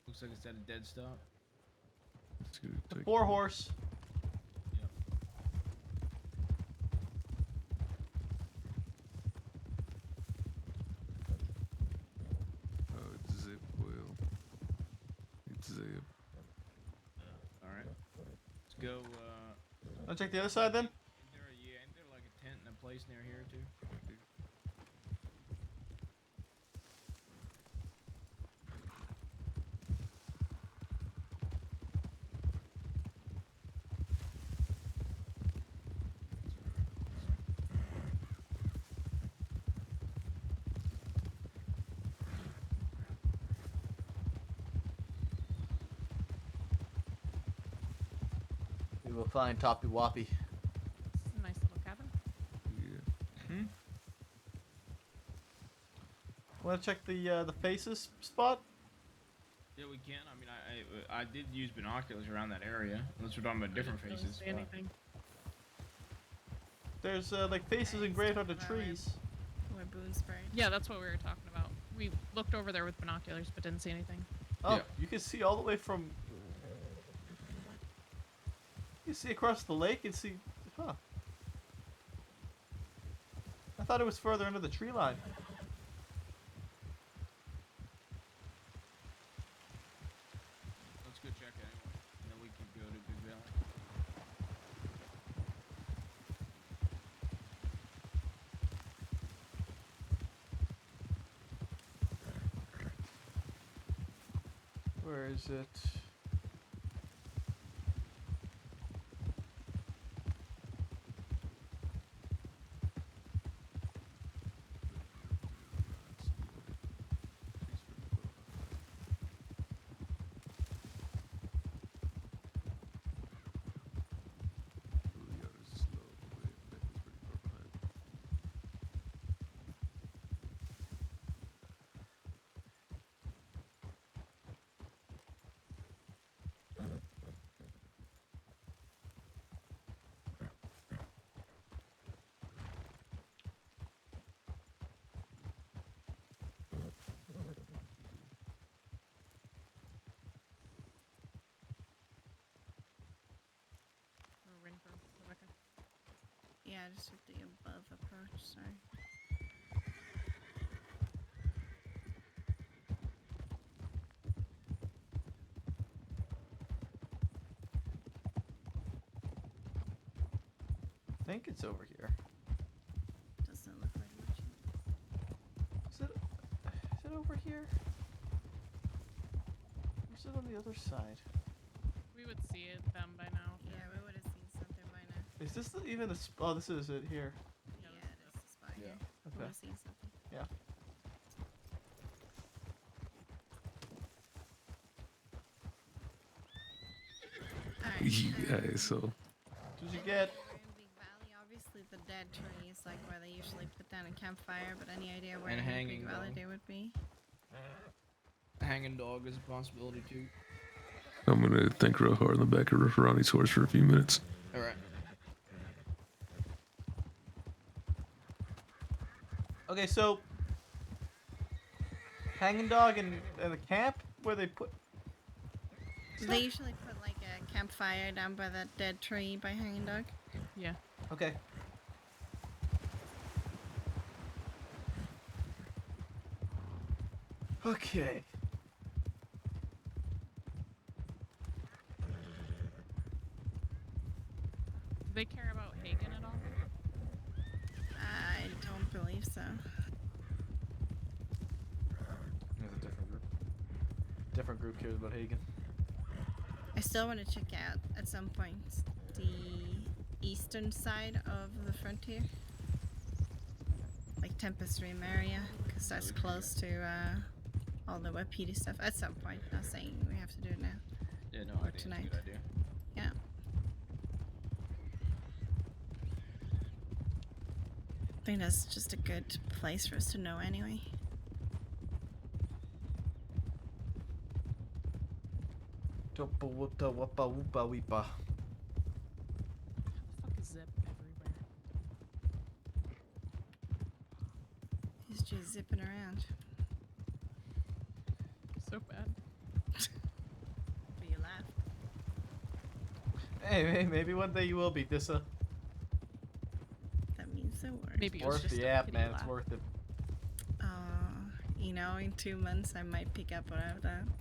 Looks like it's at a dead stop. The 4-horse. Oh, it's Zip Will. It's Zip. Alright. Let's go, Wanna check the other side then? Ain't there like a tent and a place near here too? We will find Toppy Woppy. This is a nice little cabin. Yeah. Wanna check the faces spot? Yeah, we can. I mean, I did use binoculars around that area. Unless we're talking about different Don't faces. see anything. There's like faces engraved onto trees. Where Boone sprayed. Yeah, that's what we were talking about. We looked over there with binoculars but didn't see anything. Oh, you can see all the way from. You see across the lake and see. Huh. I thought it was further into the tree line. Let's go check it anyway. And then we can go to Big Valley. Where is it? We're waiting for Rebecca. Yeah, just with the above approach, sorry. I think it's over here. Doesn't look like much. Is it over here? Or is it on the other side? We would see it them by now. Yeah, we would have seen something by now. Is this even the oh, this is it here. would have seen something. Yeah. You guys, so What did you get? We're in Big Valley. Obviously, the dead tree is like where they usually put down a campfire. But any idea where And in hanging Big Valley dog. they would be? Hanging dog is a possibility too. I'm gonna think real hard on the back of Ronnie's horse for a few minutes. All right. Okay, so hanging dog in the camp where they put. They usually put like a campfire down by that dead tree by Hanging Dog. Yeah. Okay. Okay. Do they care about Hagen at all? I don't believe so. There's a different group. Different group cares about Hagen. I still want to check out at some point the eastern side of the frontier, like Tempest Rim area, because that's close to all the Wapiti stuff. At some point, not saying we have to do it now. Yeah, no, Or I think it's a tonight. good idea. Yeah. I think that's just a good place for us to know anyway. Toppa wuppa wuppa wuppa weepa. Fuck is Zip everywhere? He's just zipping around. So bad. But you laugh. Hey, maybe one day you will be Dissa. That means the word. Maybe it was Worth just the a app, pity man. laugh. It's worth it. You know, in 2 months I might pick up what I've done.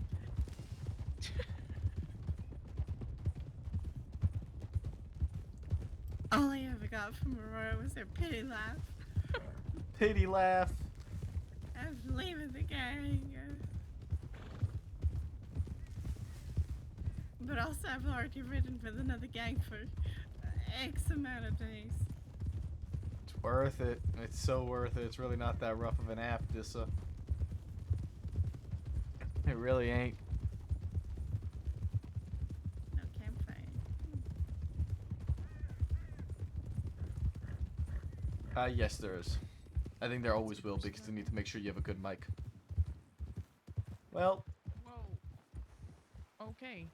All I ever got from Aurora was their pity laugh. Pity laugh. I'm leaving the gang. But also I've already ridden with another gang for X amount of days. It's worth it. It's so worth it. It's really not that rough of an app, Dissa. It really ain't. No campfire. Yes, there is. I think there always will because they need to make sure you have a good mic. Well. Whoa. Okay.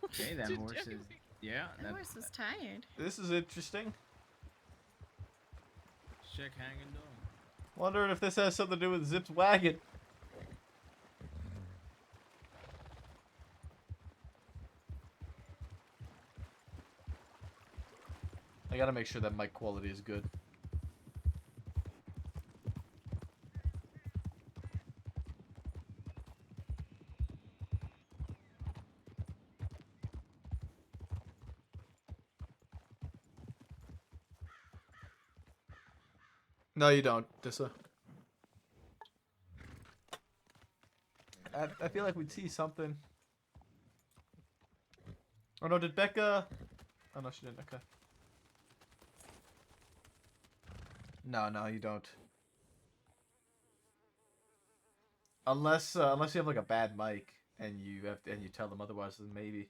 Okay, that horse is. Yeah, That horse is tired. This is interesting. Check hanging dog. Wondering if this has something to do with Zip's wagon. I gotta make sure that mic quality is good. No, you don't, Dissa. I feel like we'd see something. Oh no, did Becca... Oh no, she didn't, okay. No, you don't. Unless you have like a bad mic and you tell them otherwise, then maybe.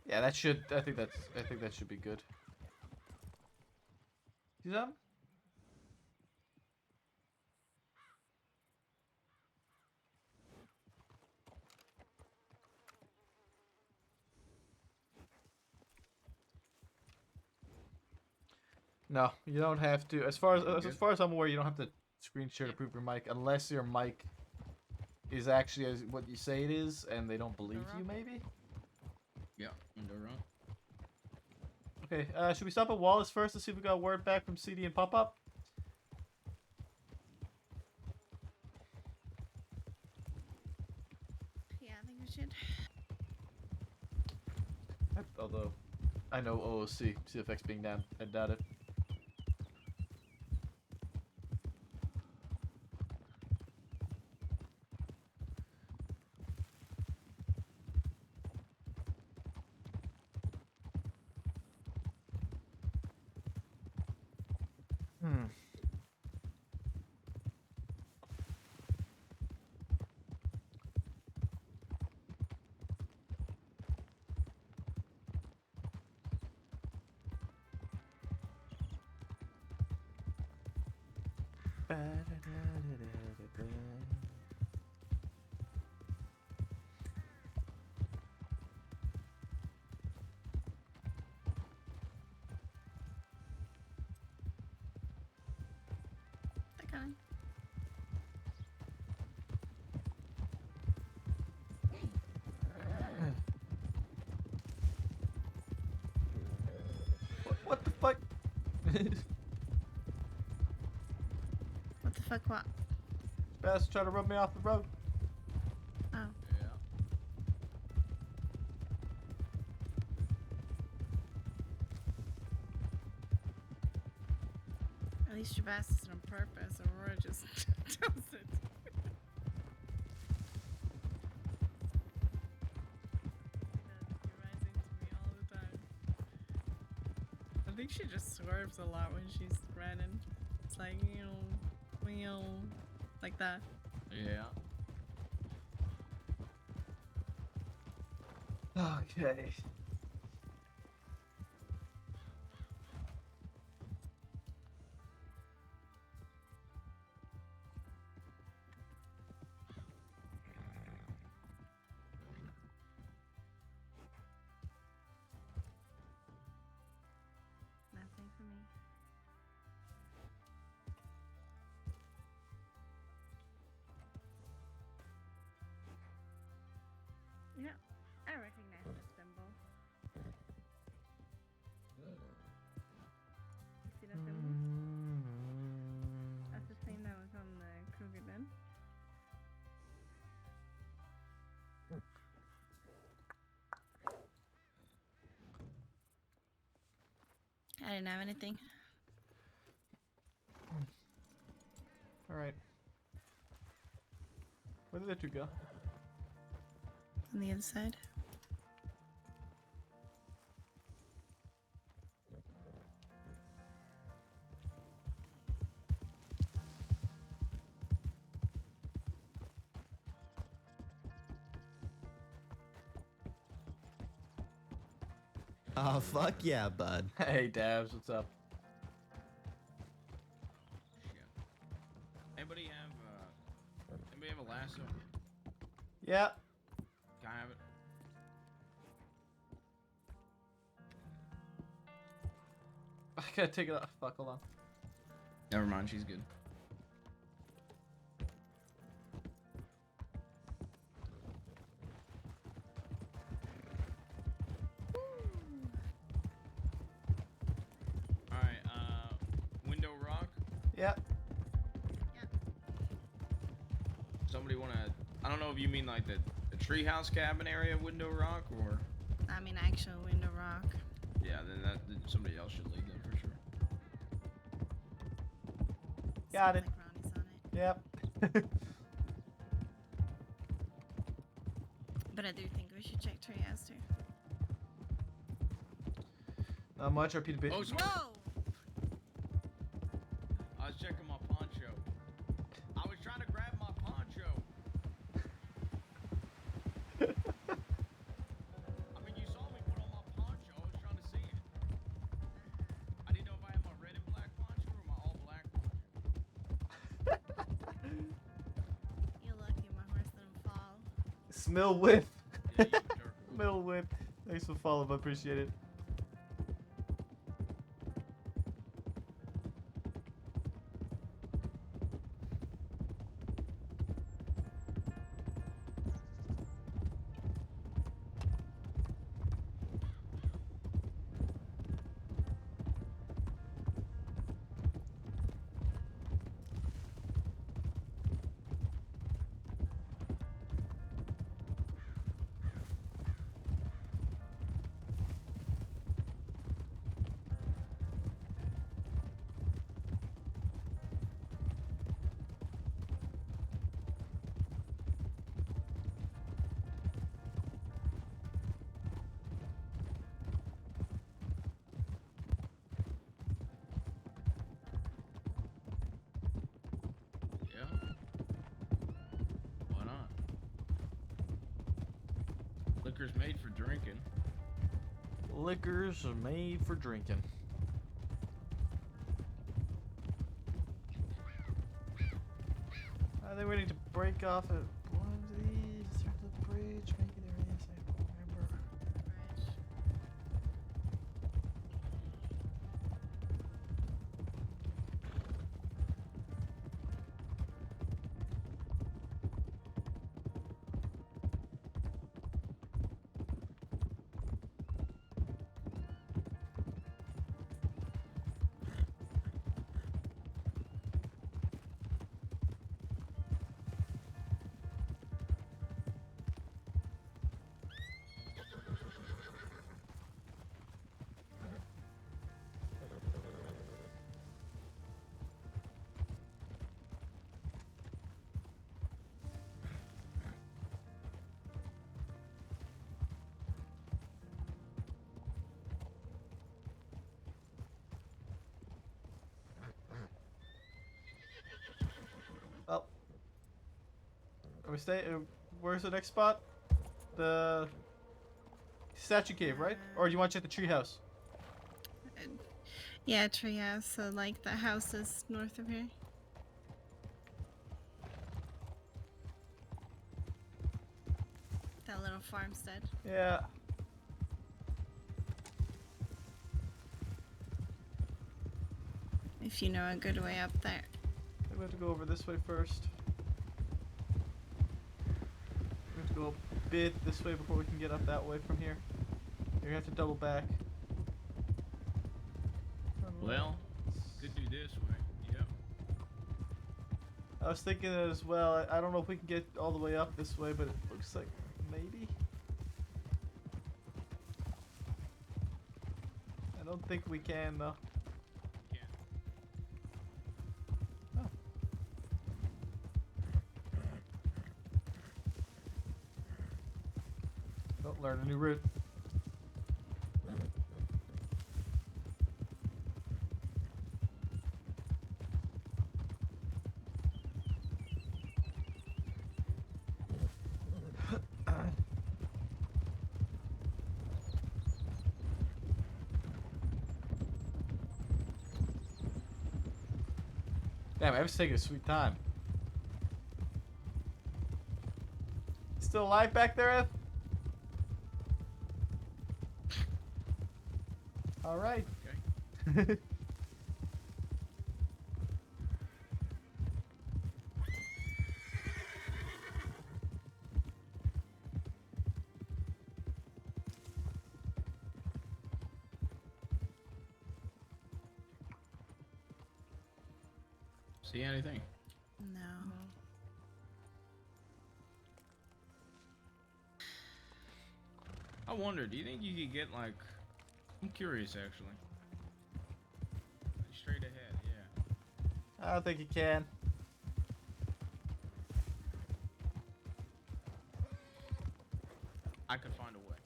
Yeah, that should. I think that should be good. See that? No, you don't have to. As far as I'm aware, you don't have to screen share to prove your mic unless your mic is actually as what you say it is, and they don't believe you. Maybe. Yeah, they're wrong. Okay. Should we stop at Wallace first to see if we got word back from CD and Pop Up? Yeah, I think we should. Although, I know OOC, CFX being down. I doubt it. Hmm. Okay. What the fuck? What the fuck? What? Best trying to run me off the road. Oh. Yeah. At least your boss is on purpose. Aurora just does it. I think she just swerves a lot when she's running. It's like, like that. Yeah. Okay. Nothing for me. Yeah, I recognize this symbol. You see that symbol? That's the same that was on the Kruger bin. I didn't have anything. All right. Where did the two go? On the inside. Oh, fuck yeah, bud. Hey, Dabs, what's up? Anybody have a lasso? Yeah. Can I have it? I gotta take it off. Fuck, hold on. Never mind, she's good. Alright, Window Rock? Yep. Somebody wanna... I don't know if you mean like the treehouse cabin area of Window Rock, or... I mean, actual Window Rock. Yeah, then somebody else should lead them for sure. Got it. Like Ronnie's on it. Yep. But I do think we should check Trias too. Not much. Repeat a bit. Oh, sorry. Whoa! I was checking my poncho. I was trying to grab my poncho. I mean, you saw me put on my poncho. I was trying to see it. I didn't know if I had my red and black poncho or my all black poncho. You're lucky my horse didn't fall. Smell whip. Smell whip. Thanks for following. I appreciate it. Liquor's made for drinking. Liquors are made for drinking. I think we need to break off at one of these. Start the bridge. Maybe there is. I don't remember. Oh. Are we staying? Where's the next spot? The statue cave, right? Or do you want to check the treehouse? Yeah, treehouse. So like the houses north of here. That little farmstead. Yeah. If you know a good way up there. We have to go over this way first. We have to go a bit this way before we can get up that way from here. You're gonna have to double back. Well, could do this way. Yep. I was thinking that as well. I don't know if we can get all the way up this way, but it looks like maybe. I don't think we can though. Don't learn a new route. Damn, I was taking a sweet time. Still alive back there, Ev? All right. Okay. See anything? No. I wonder, do you think you could get like... I'm curious actually. Straight ahead, yeah. I don't think you can. I could find a way.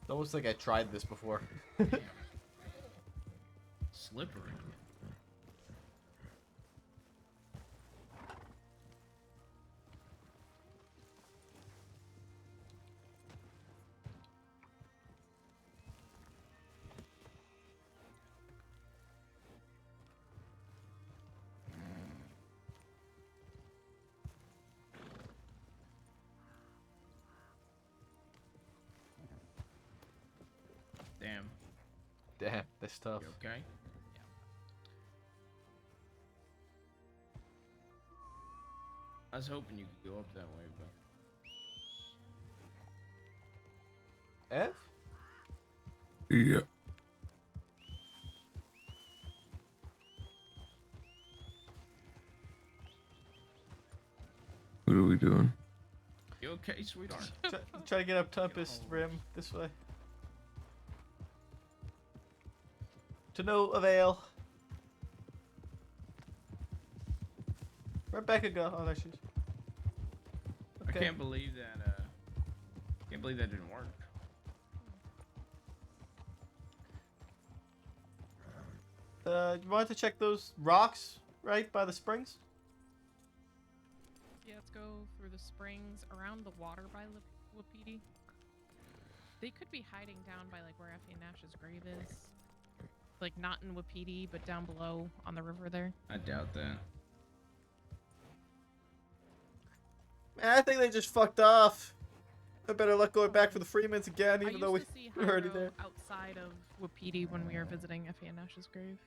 It's almost like I tried this before. Slippery. Damn. Damn, that's tough. You okay? I was hoping you could go up that way, but... F? Yeah. What are we doing? You okay, sweetheart? Try to get up Tempest Rim this way. To no avail. Where'd Becca go? Oh, there she is. I can't believe that, can't believe that didn't work. You wanted to check those rocks, right, by the springs? Yeah, let's go through the springs around the water by Wapiti. They could be hiding down by like where Effie and Nash's grave is. Like not in Wapiti, but down below on the river there. I doubt that. Man, I think they just fucked off. I better luck going back for the Freemans again, I even though used to see we're already Hyro there. outside of Wapiti when we were visiting Effie and Nash's grave.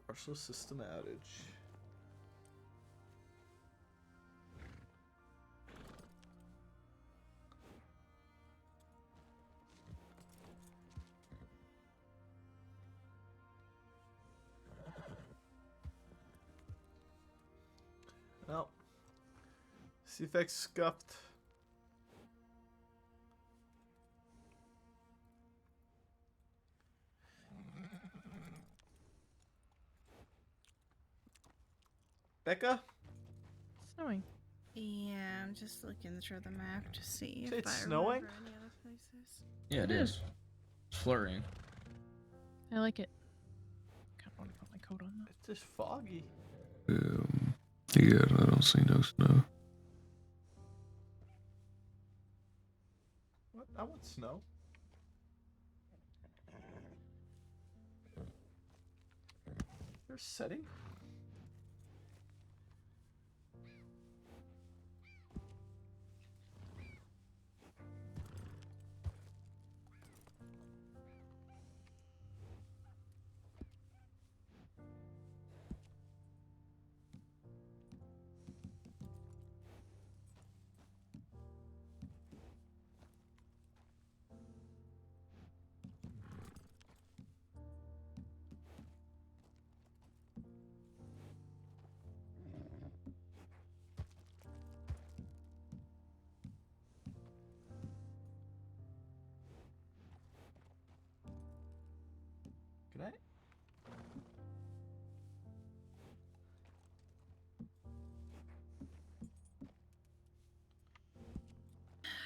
Partial system outage. Well, CFX scuffed. Becca? Snowing. Yeah, I'm just looking through the map to see if It's I snowing? remember any other places. Yeah, it is. It's flurrying. I like it. Kind of want to put my coat on though. It's just foggy. Yeah, I don't see no snow. What? I want snow. There's setting? Good night.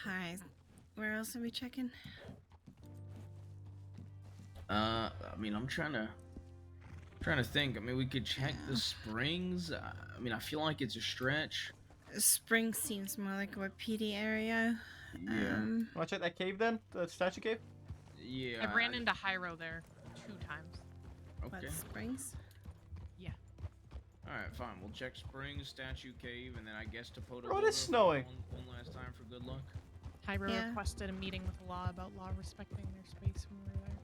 Alright, where else are we checking? I mean, I'm trying to think. I mean, we could check the springs. I mean, I feel like it's a stretch. Spring seems more like a Wapiti area. Yeah. Wanna check that cave then? The statue cave? Yeah. I ran into Hyro there 2 times. Okay. What, Springs? Yeah. All right, fine. We'll check springs, statue cave, and then I guess to Potodora Bro, it is snowing. One last time for good luck. Hyro Yeah. requested a meeting with the law about law respecting their space when we were there.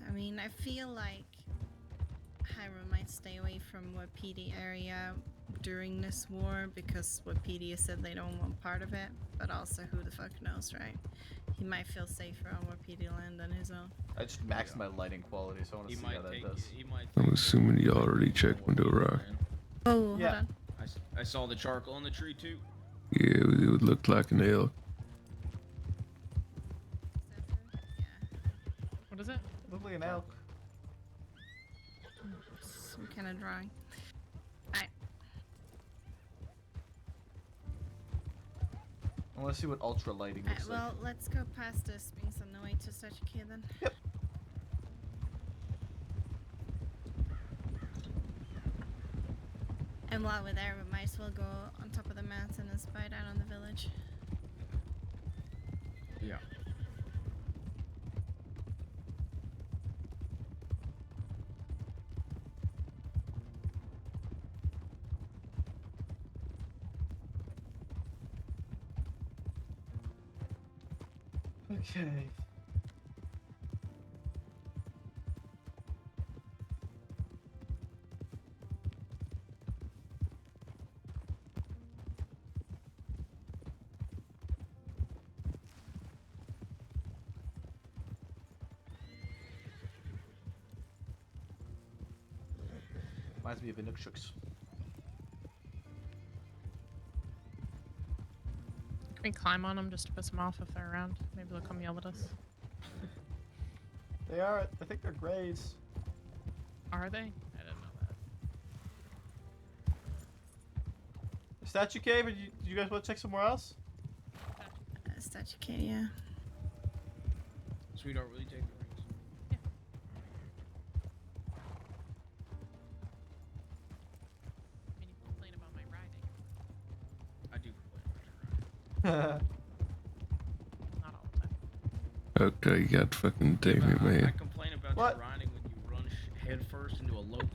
I mean, I feel like Hyro might stay away from Wapiti area during this war because Wapiti said they don't want part of it, but also who the fuck knows, right? He might feel safer on Wapiti land on his own. I just maxed my lighting quality, so I want to see how that does. I'm assuming you already checked Window Rock. Oh, hold Yeah. on. I saw the charcoal on the tree too. Yeah, it would look like an elk. What is it? Look like an elk. Some kind of drawing. Alright. I want to see what ultra lighting Alright, looks like. well, let's go past the springs on the way to Statue Cave then. Yep. And while we're there, we might as well go on top of the mountain and spy down on the village. Yeah. Okay. Reminds me of Inukshuks. Can we climb on them just to piss them off if they're around? Maybe they'll come yell at us. They are. I think they're grays. Are they? I didn't know that. The statue cave. Or do you guys want to check somewhere else? Statue Cave, yeah. Sweetheart, will you take the rings? Okay, you got fucking damn it, I man. complain about What? your riding when you run head first into a local.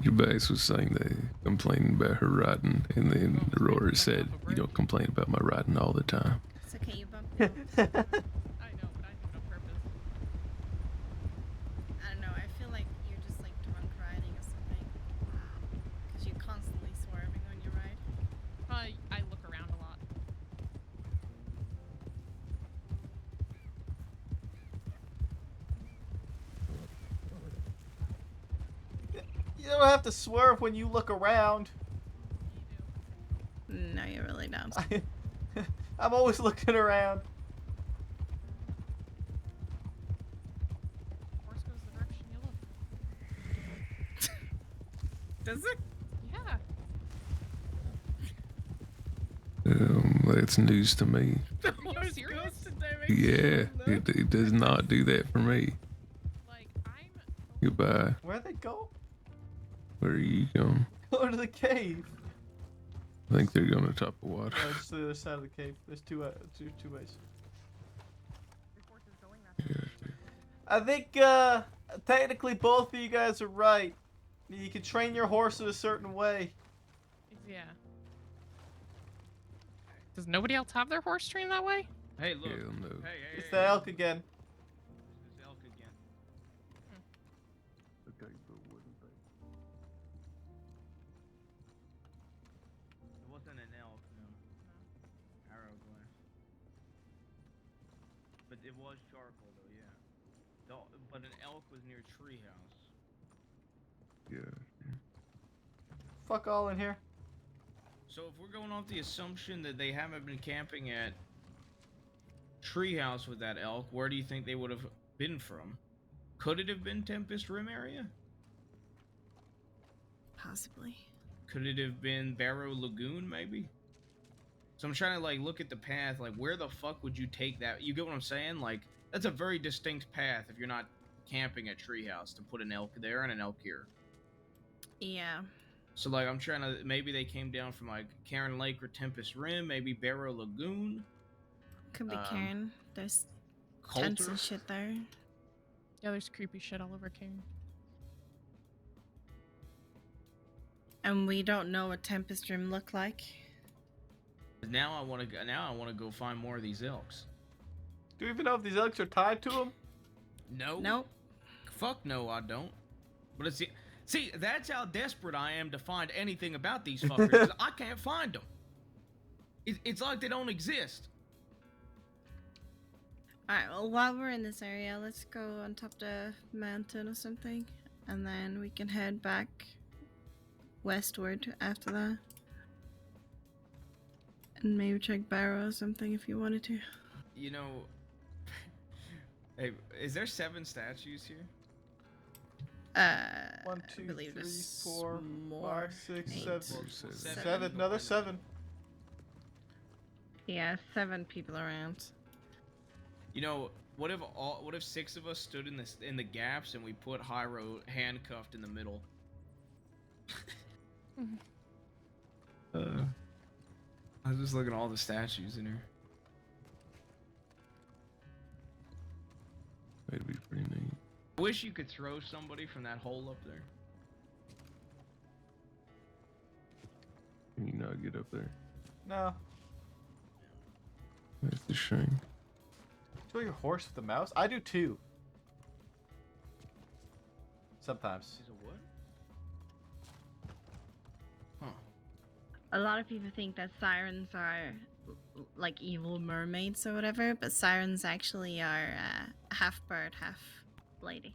Your base was saying they complaining about her riding, and then Aurora said, "You don't complain about my riding all the time." It's okay, you bumped me. I know, but I do it on purpose. I don't know. I feel like you're just like drunk riding or something. Because you're constantly swerving when you ride. I look around a lot. You don't have to swerve when you look around. No, you really don't. I'm always looking around. Horse goes the direction you look. Does it? Yeah. That's news to me. The horse goes to direction Yeah, it does not do that for me. Goodbye. Where'd they go? Where are you going? Go to the cave. I think they're going to top of water. No, just to the other side of the cave. There's two ways. I think technically both of you guys are right. You can train your horse in a certain way. Yeah. Does nobody else have their horse trained that way? Hey, look. Hell no. Hey, It's the elk again. It's elk again. Okay, but what is that? It wasn't an elk, no. Arrowglass. But it was charcoal, though, yeah. But an elk was near Treehouse. Yeah. Fuck all in here. So if we're going off the assumption that they haven't been camping at Treehouse with that elk, where do you think they would have been from? Could it have been Tempest Rim area? Possibly. Could it have been Barrow Lagoon, maybe? So I'm trying to, like, look at the path, like, where the fuck would you take that? You get what I'm saying? Like, that's a very distinct path if you're not camping at Treehouse to put an elk there and an elk here. Yeah. So, like, I'm trying to, maybe they came down from, like, Karen Lake or Tempest Rim, maybe Barrow Lagoon. Could be Karen. There's Coulter? tents and shit there. Yeah, there's creepy shit all over King. And we don't know what Tempest Rim looked like. Now I want to go find more of these elks. Do you even know if these elks are tied to them? No. Nope. Fuck no, I don't. But it's see, that's how desperate I am to find anything about these fuckers. 'Cause I can't find them. It's like they don't exist. Alright, well, while we're in this area, let's go on top of the mountain or something. And then we can head back westward after that. And maybe check Barrow or something if you wanted to. You know, hey, is there 7 statues here? 1, 2, 3, there's 4, more. 5, 6, 8. 7. Seven. 7. No, there's 7. Yeah, 7 people around. You know, what if 6 of us stood in the gaps and we put Hyro handcuffed in the middle? I was just looking at all the statues in here. That'd be pretty neat. I wish you could throw somebody from that hole up there. Can you not get up there? No. That's a shame. Throw your horse with the mouse? I do too. Sometimes. Is it what? A lot of people think that sirens are like evil mermaids or whatever, but sirens actually are half bird, half lady.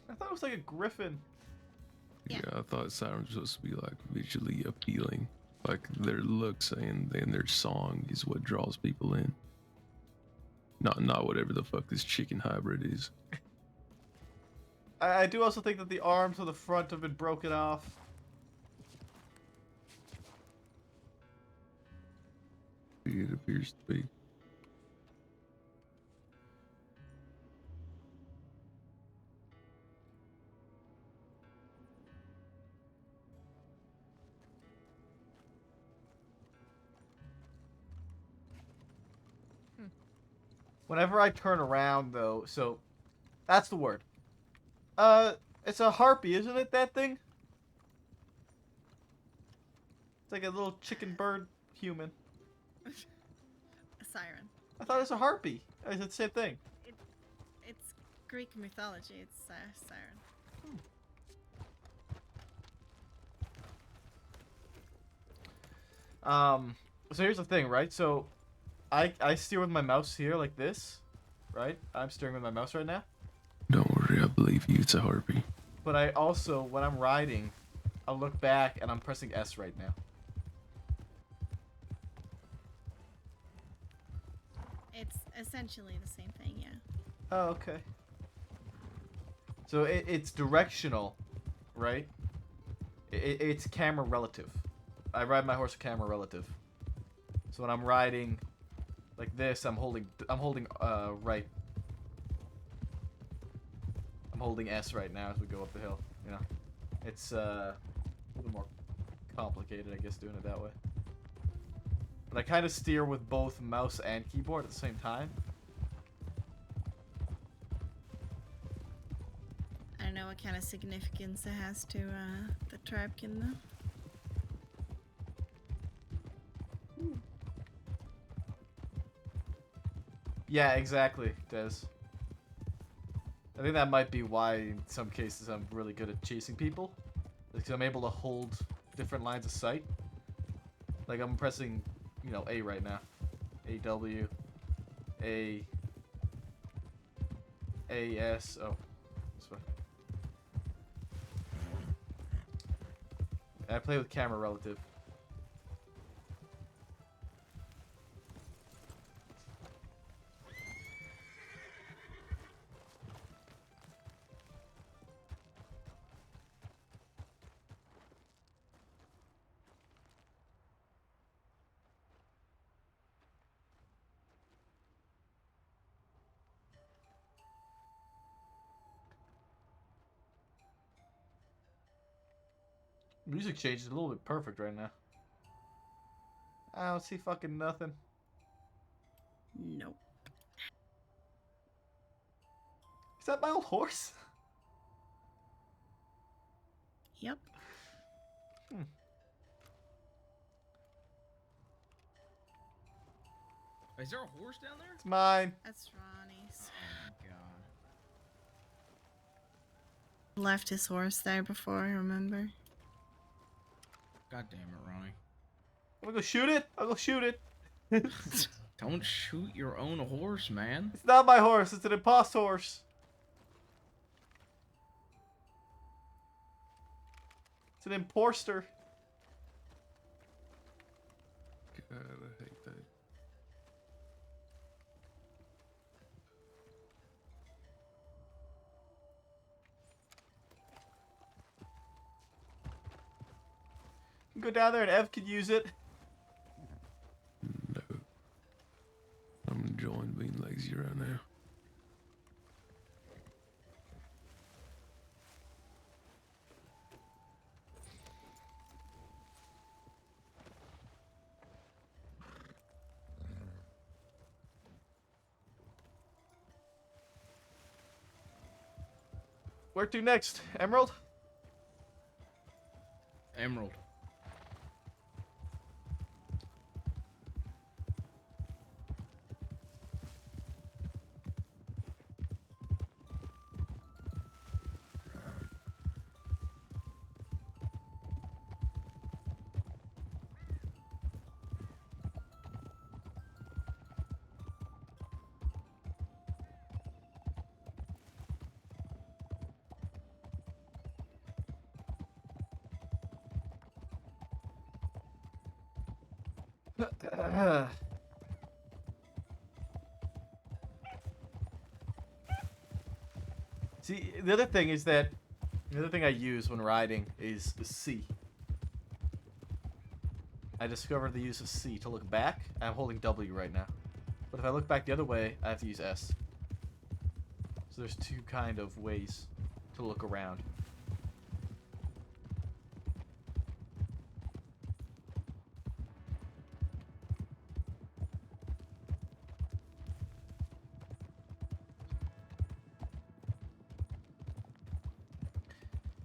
I thought it was like a griffin. Yeah. I thought sirens were supposed to be like visually appealing. Like their looks and their song is what draws people in. Not whatever the fuck this chicken hybrid is. I do also think that the arms on the front have been broken off. It appears to be. Whenever I turn around, though, so that's the word. It's a harpy, isn't it? That thing. It's like a little chicken bird human. A siren. I thought it was a harpy. Is it the same thing? It's Greek mythology. It's siren. So here's the thing, right? So I steer with my mouse here like this, right? I'm steering with my mouse right now. Don't worry, I believe you. It's a harpy. But I also, when I'm riding, I'll look back and I'm pressing S right now. It's essentially the same thing, yeah. Oh, okay. So it's directional, right? It's camera relative. I ride my horse camera relative. So when I'm riding like this, I'm holding right. I'm holding S right now as we go up the hill. You know, it's a little more complicated, I guess, doing it that way. But I kind of steer with both mouse and keyboard at the same time. I don't know what kind of significance it has to the Trapkin, though. Yeah, exactly, Des. I think that might be why in some cases I'm really good at chasing people. Because I'm able to hold different lines of sight. Like I'm pressing, you know, A right now. A-W. A. A-S. Oh. This way. I play with camera relative. Music change is a little bit perfect right now. I don't see fucking nothing. Nope. Is that my old horse? Yep. Is there a horse down there? It's mine. That's Ronnie's. Oh my god. Left his horse there before, remember? God damn it, Ronnie. I'm gonna go shoot it. I'll go shoot it. Don't shoot your own horse, man. It's not my horse. It's an impost horse. It's an imposter. God, I hate that. You can go down there and Ev could use it. No. I'm enjoying being lazy right now. Where to next? Emerald? Emerald. See, the other thing is that the other thing I use when riding is the C. I discovered the use of C to look back. I'm holding W right now. But if I look back the other way, I have to use S. So there's two kind of ways to look around.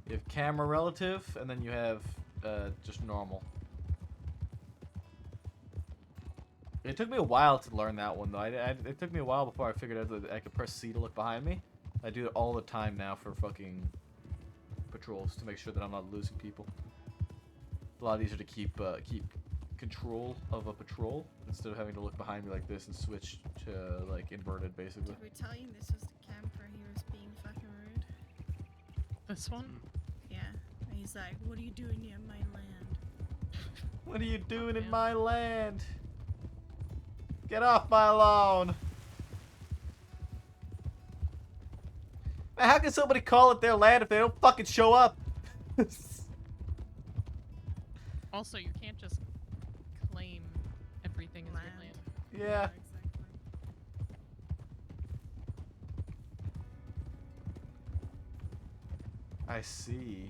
You have camera relative, and then you have just normal. It took me a while to learn that one, though. It took me a while before I figured out that I could press C to look behind me. I do it all the time now for fucking patrols to make sure that I'm not losing people. A lot easier to keep control of a patrol instead of having to look behind me like this and switch to like inverted, basically. Did we tell you this was the camper? He was being fucking rude. This one? Yeah. And he's like, "What are you doing near my land?" What are you doing in my land? Get off my lawn! Man, how can somebody call it their land if they don't fucking show up? Also, you can't just claim everything as your land. Yeah. I see.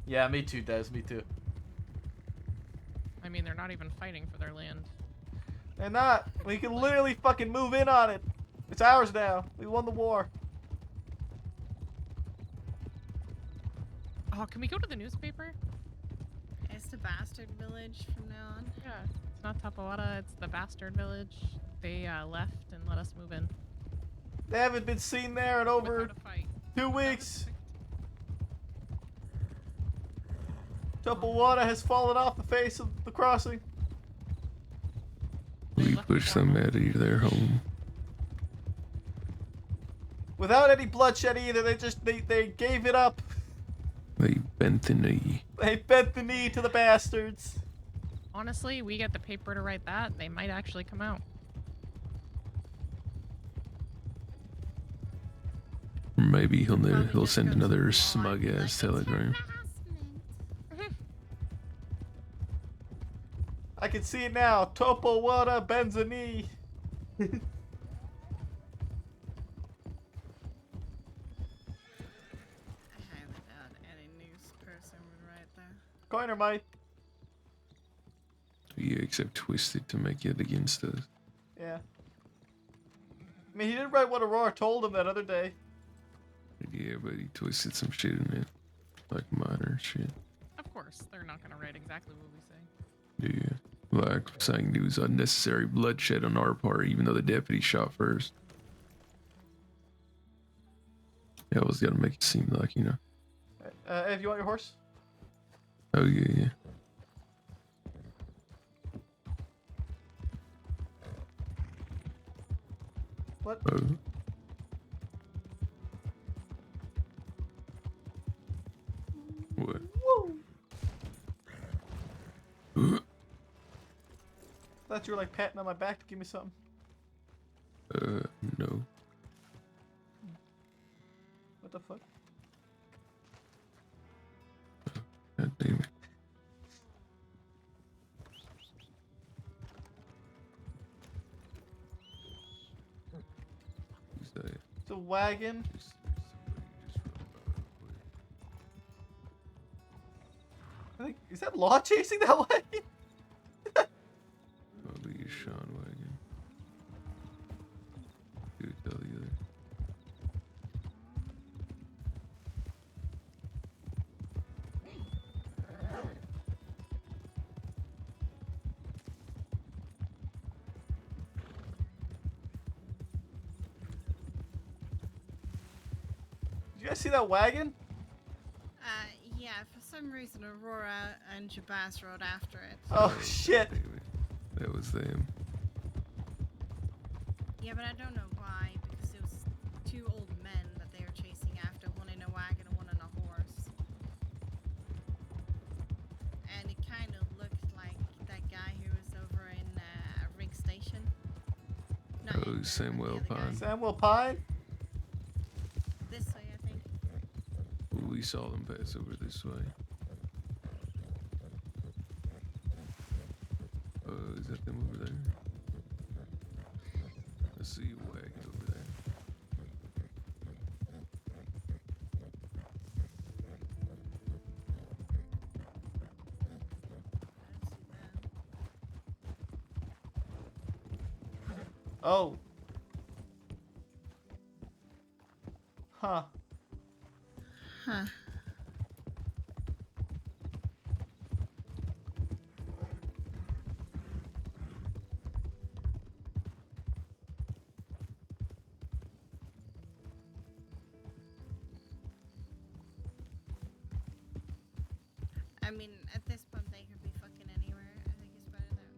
Yeah, me too, Des. Me too. I mean, they're not even fighting for their land. They're not. We can literally fucking move in on it. It's ours now. We won the war. Oh, can we go to the newspaper? It's the Bastard Village from now on. Yeah, it's not Tapawada, it's the Bastard Village. They left and let us move in. They haven't been seen there in over 2 weeks. Tapawada has fallen off the face of the crossing. We pushed them out of their home. Without any bloodshed either, they gave it up. They bent the knee. They bent the knee to the bastards. Honestly, we get the paper to write that, they might actually come out. Or maybe he'll send another smug ass telegram. I can see it now. Tapawada bends a knee. Coiner might. Yeah, except twisted to make it against us. Yeah. I mean, he did write what Aurora told him that other day. Yeah, but he twisted some shit in it. Like minor shit. Of course, they're not gonna write exactly what we say. Yeah. Like saying it was unnecessary bloodshed on our part, even though the deputy shot first. Yeah, I was gonna make it seem like, you know. Ev, you want your horse? Oh, yeah. What? Oh. What? Woo! Thought you were like patting on my back to give me something. No. What the fuck? God damn it. Who's that? It's a wagon. I think, is that Law chasing that wagon? Probably a Sean wagon. Who would tell the other? Did you guys see that wagon? Yeah, for some reason Aurora and Jabaz rode after it. Oh shit! That was them. Yeah, but I don't know why, because it was two old men that they were chasing after, one in a wagon and one on a horse. And it kind of looked like that guy who was over in Rig Station. Oh, Samuel Pine. Samuel Pine? This way, I think. We saw them pass over this way. Is that them over there? I see a wagon over there. Oh. Huh. Huh. I mean, at this point, they could be fucking anywhere. I think it's better that.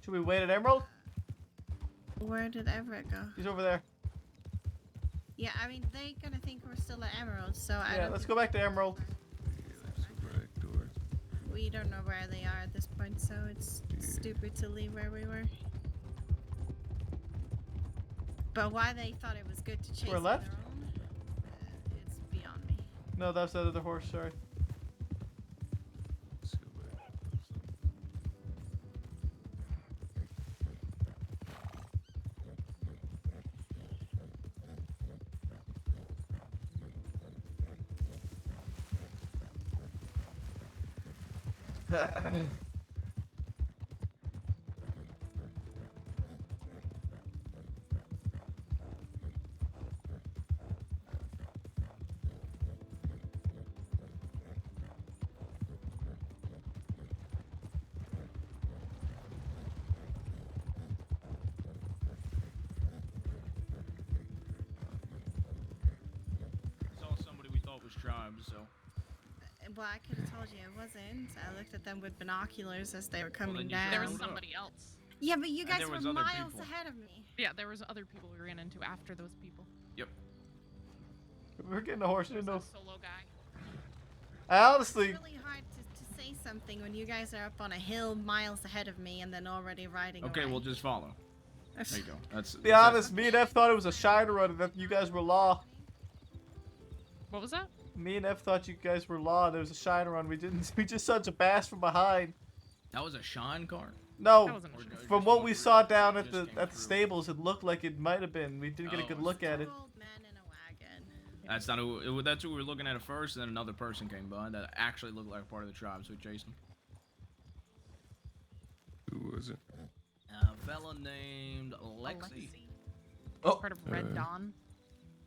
Should we wait at Emerald? Where did Everett go? He's over there. Yeah, I mean, they gonna think we're still at Emerald, so I Yeah, don't let's think go back to Emerald. we don't know where they are at this point, so it's stupid to leave where we were. But why they thought it was good to chase We're on left? their own, it's beyond me. No, that's the other horse. Sorry. Saw somebody we thought was tribes, so. Well, I could have told you it wasn't. I looked at them with binoculars as they were coming then you down. There was somebody else. Yeah, but you And guys there were was other miles people. ahead of me. Yeah, there was other people we ran into after those people. Yep. We're getting a horse. There was No. a solo guy. I honestly. It's really hard to say something when you guys are up on a hill miles ahead of me and then already riding Okay, away. we'll just follow. There you go. That's. Be honest, me and F thought it was a shine run and that you guys were law. What was that? Me and F thought you guys were law. There was a shine run. We didn't. We just saw Jabaz from behind. That was a Sean card. No, That wasn't a shine. from what we saw down at the stables, it looked like it might have been. We didn't get a Oh, good look at it. Old man in a wagon. That's not who. That's who we were looking at first, and then another person came by that actually looked like part of the tribe, so we chased him. Who was it? A fella named Lexi. Oh. Part of Red Uh, Dawn.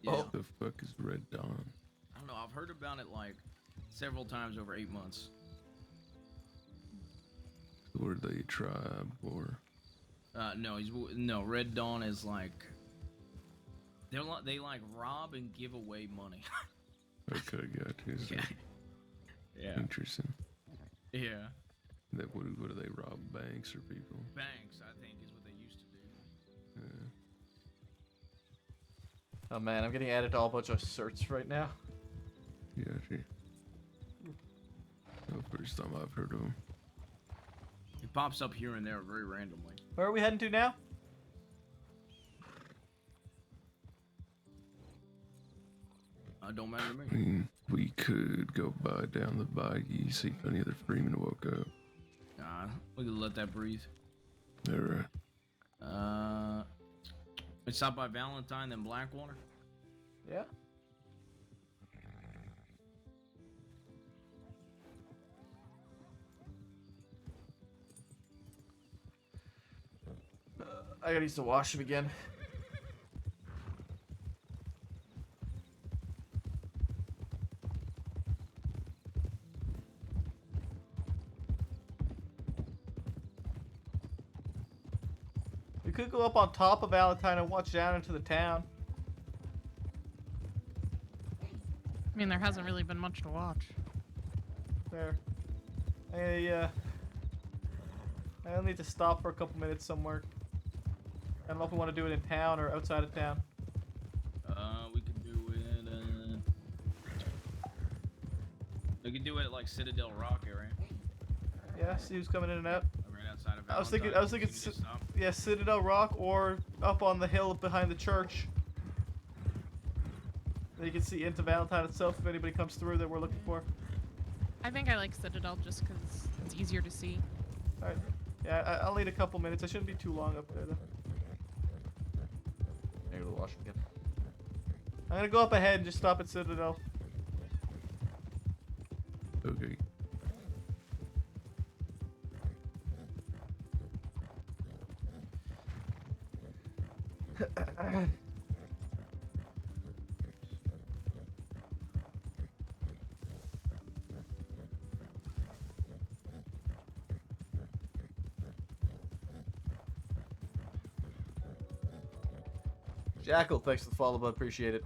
Yeah. What the fuck is Red Dawn? I don't know. I've heard about it like several times over 8 months. Were they a tribe or? No, no. Red Dawn is like they like rob and give away money. Okay, got you. So Yeah. interesting. Yeah. That what do they rob banks or people? Banks, I think, is what they used to do. Yeah. Oh man, I'm getting added to all a bunch of certs right now. Yeah, see. First time I've heard of him. It pops up here and there very randomly. Where are we heading to now? Don't matter to me. I mean, we could go by down the bayou, see if any other Freeman woke up. We could let that breathe. Alright. It's stopped by Valentine, then Blackwater. Yeah. I gotta use to wash him again. We could go up on top of Valentine and watch down into the town. I mean, there hasn't really been much to watch. There. I'll need to stop for a couple minutes somewhere. I don't know if we want to do it in town or outside of town. We could do it. We could do it at like Citadel Rock area. Yeah, see who's coming in and out. Right outside of Valentine. I was thinking, We can just stop. yeah, Citadel Rock or up on the hill behind the church. Then you can see into Valentine itself if anybody comes through that we're looking for. I think I like Citadel just because it's easier to see. Alright. Yeah, I'll need a couple minutes. I shouldn't be too long up there though. I gotta wash again. I'm gonna go up ahead and just stop at Citadel. Okay. Jackal, thanks for the follow, bud. Appreciate it.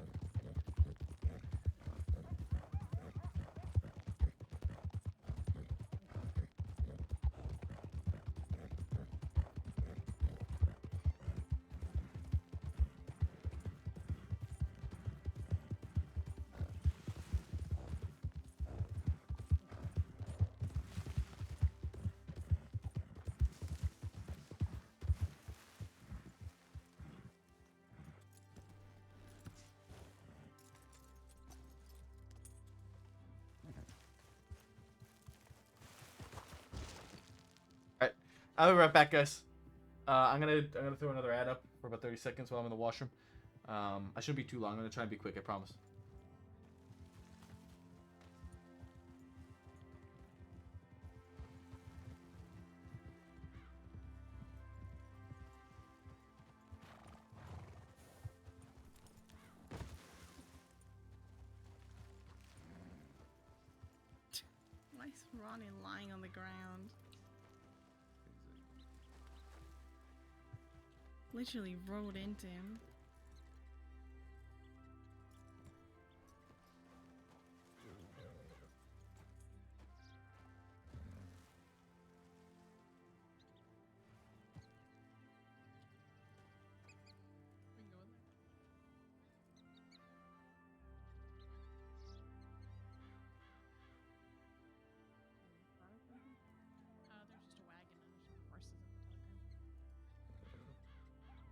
Alright, I'll be right back, guys. I'm gonna throw another ad up for about 30 seconds while I'm in the washroom. I shouldn't be too long. I'm gonna try and be quick. I promise. Why is Ronnie lying on the ground? Literally rolled into him. There's just a wagon and some horses at the telegram.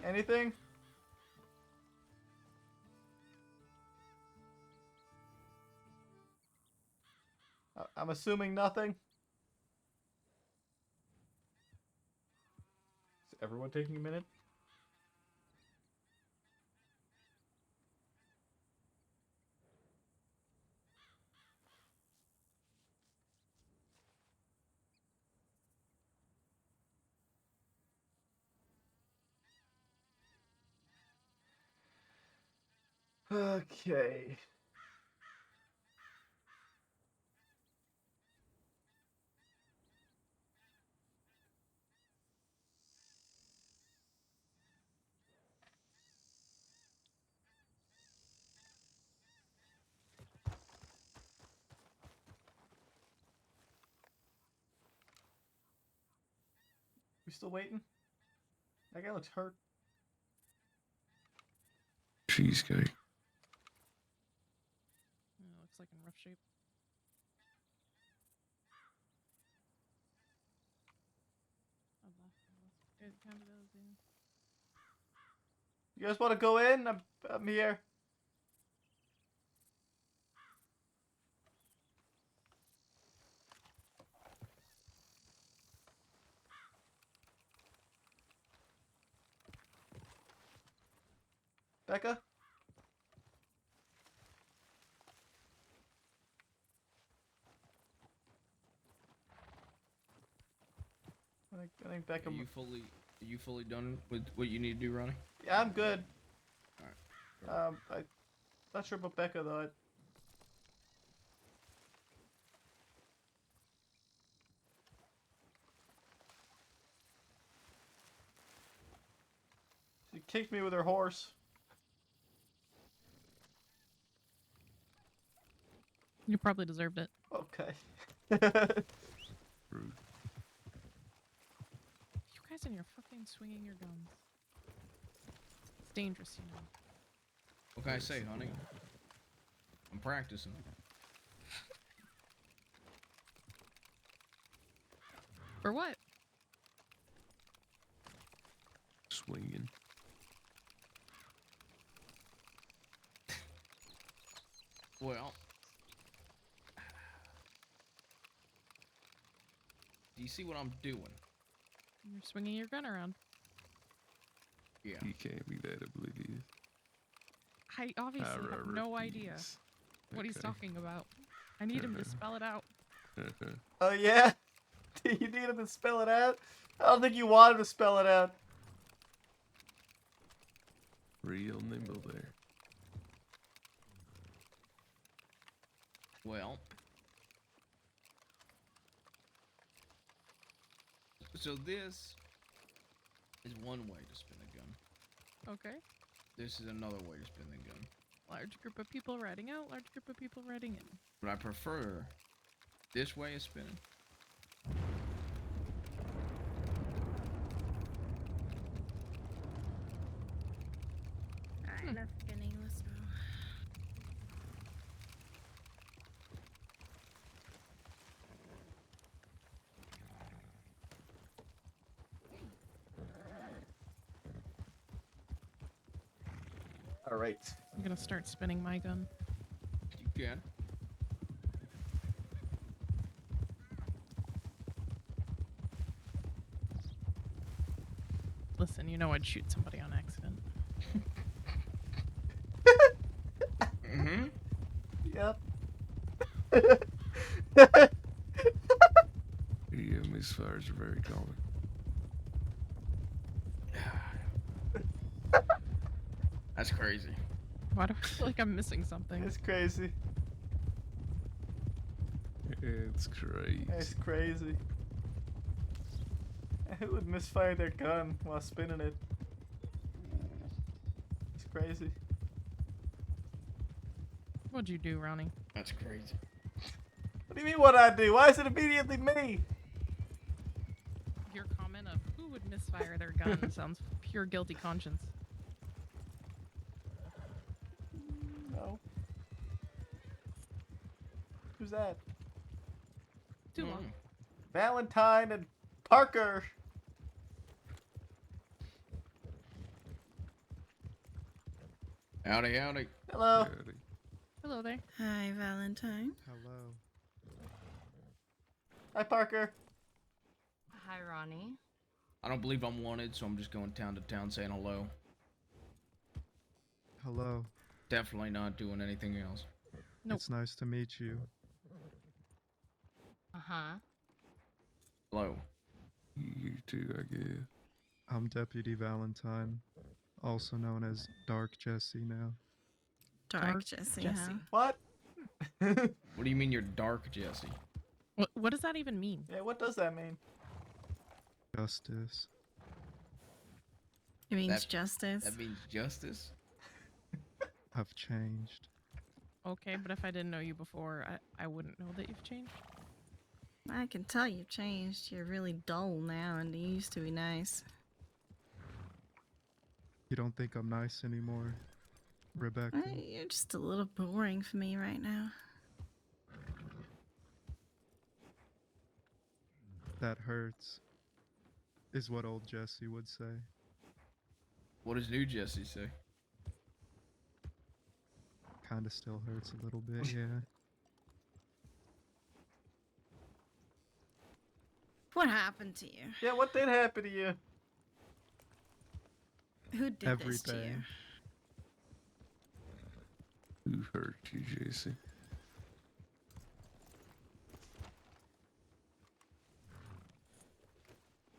Anything? I'm assuming nothing. Is everyone taking a minute? Okay. We still waiting? That guy looks hurt. Cheesecake. Looks like in rough shape. You guys want to go in? I'm here. Becca? I think Becca. Are you fully done with what you need to do, Ronnie? Yeah, I'm good. Alright. I'm not sure about Becca though. She kicked me with her horse. You probably deserved it. Okay. Rude. You guys and your fucking swinging your guns. It's dangerous, you know. What can I say, honey? I'm practicing. For what? Swinging. Well, do you see what I'm doing? You're swinging your gun around. Yeah. You can't be that oblivious. I obviously have no idea what he's Okay. talking about. I need him to spell it out. Oh yeah? Do you need him to spell it out? I don't think you want him to spell it out. Real nimble there. Well, so this is one way to spin a gun. Okay. This is another way to spin the gun. Large group of people riding out, large group of people riding in. But I prefer this way of spinning. Alright, enough spinning. Let's go. All right. I'm gonna start spinning my gun. You can. Listen, you know I'd shoot somebody on accident. Mm-hmm. Yep. Yeah, misfires are very common. That's crazy. Why do I feel like I'm missing something? It's crazy. It's crazy. It's crazy. Who would misfire their gun while spinning it? It's crazy. What'd you do, Ronnie? That's crazy. What do you mean what I do? Why is it immediately me? Your comment of who would misfire their gun sounds pure guilty conscience. No. Who's that? Too long. Valentine and Parker. Howdy, howdy. Hello. Hello there. Hi, Valentine. Hello. Hi, Parker. Hi, Ronnie. I don't believe I'm wanted, so I'm just going town to town saying hello. Hello. Definitely not doing anything else. It's nice to meet you. Uh-huh. Hello. You too, I guess. I'm Deputy Valentine, also known as Dark Jesse now. Dark Jesse, huh? What? What do you mean you're dark, Jesse? What does that even mean? Yeah, what does that mean? Justice. It means That- justice. That means justice? I've changed. Okay, but if I didn't know you before, I wouldn't know that you've changed. I can tell you've changed. You're really dull now, and you used to be nice. You don't think I'm nice anymore, Rebecca? You're just a little boring for me right now. That hurts, is what old Jesse would say. What does new Jesse say? Kinda still hurts a little bit, yeah. What happened to you? Yeah, what did happen to you? Who did this to you? Everything. Who hurt you, Jesse?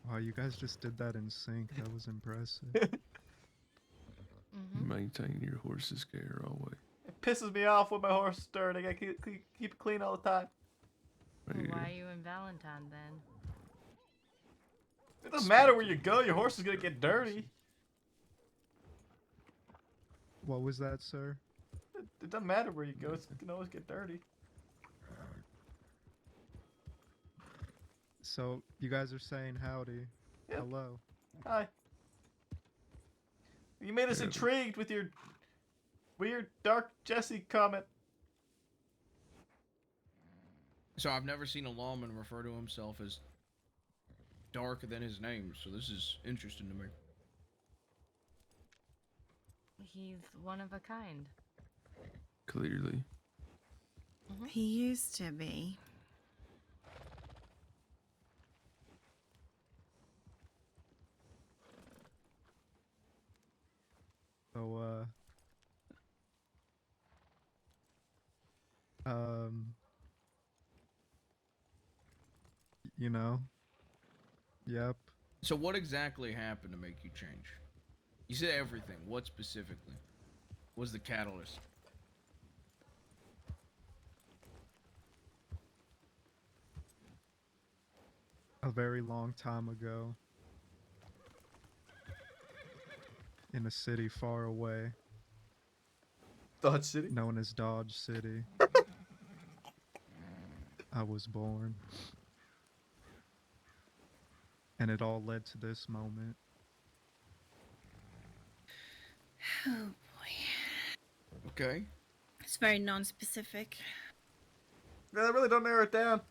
Wow, you guys just did that in sync. That was impressive. Mm-hmm. Maintain your horse's care always. It pisses me off when my horse is dirty. I gotta keep it clean all the time. Well, why are you in Valentine then? It doesn't matter where you go, your horse is gonna get dirty. What was that, sir? It doesn't matter where you go, it can always get dirty. So, you guys are saying howdy. Yep. Hello. Hi. You made us intrigued with your weird Dark Jesse comment. So I've never seen a lawman refer to himself as darker than his name, so this is interesting to me. He's one of a kind. Clearly. He used to be. So, you know, yep. So what exactly happened to make you change? You said everything. What specifically? What was the catalyst? A very long time ago, in a city far away, Dodge City? known as Dodge City, I was born. And it all led to this moment. Oh boy. Okay. It's very non-specific. Yeah, that really don't narrow it down.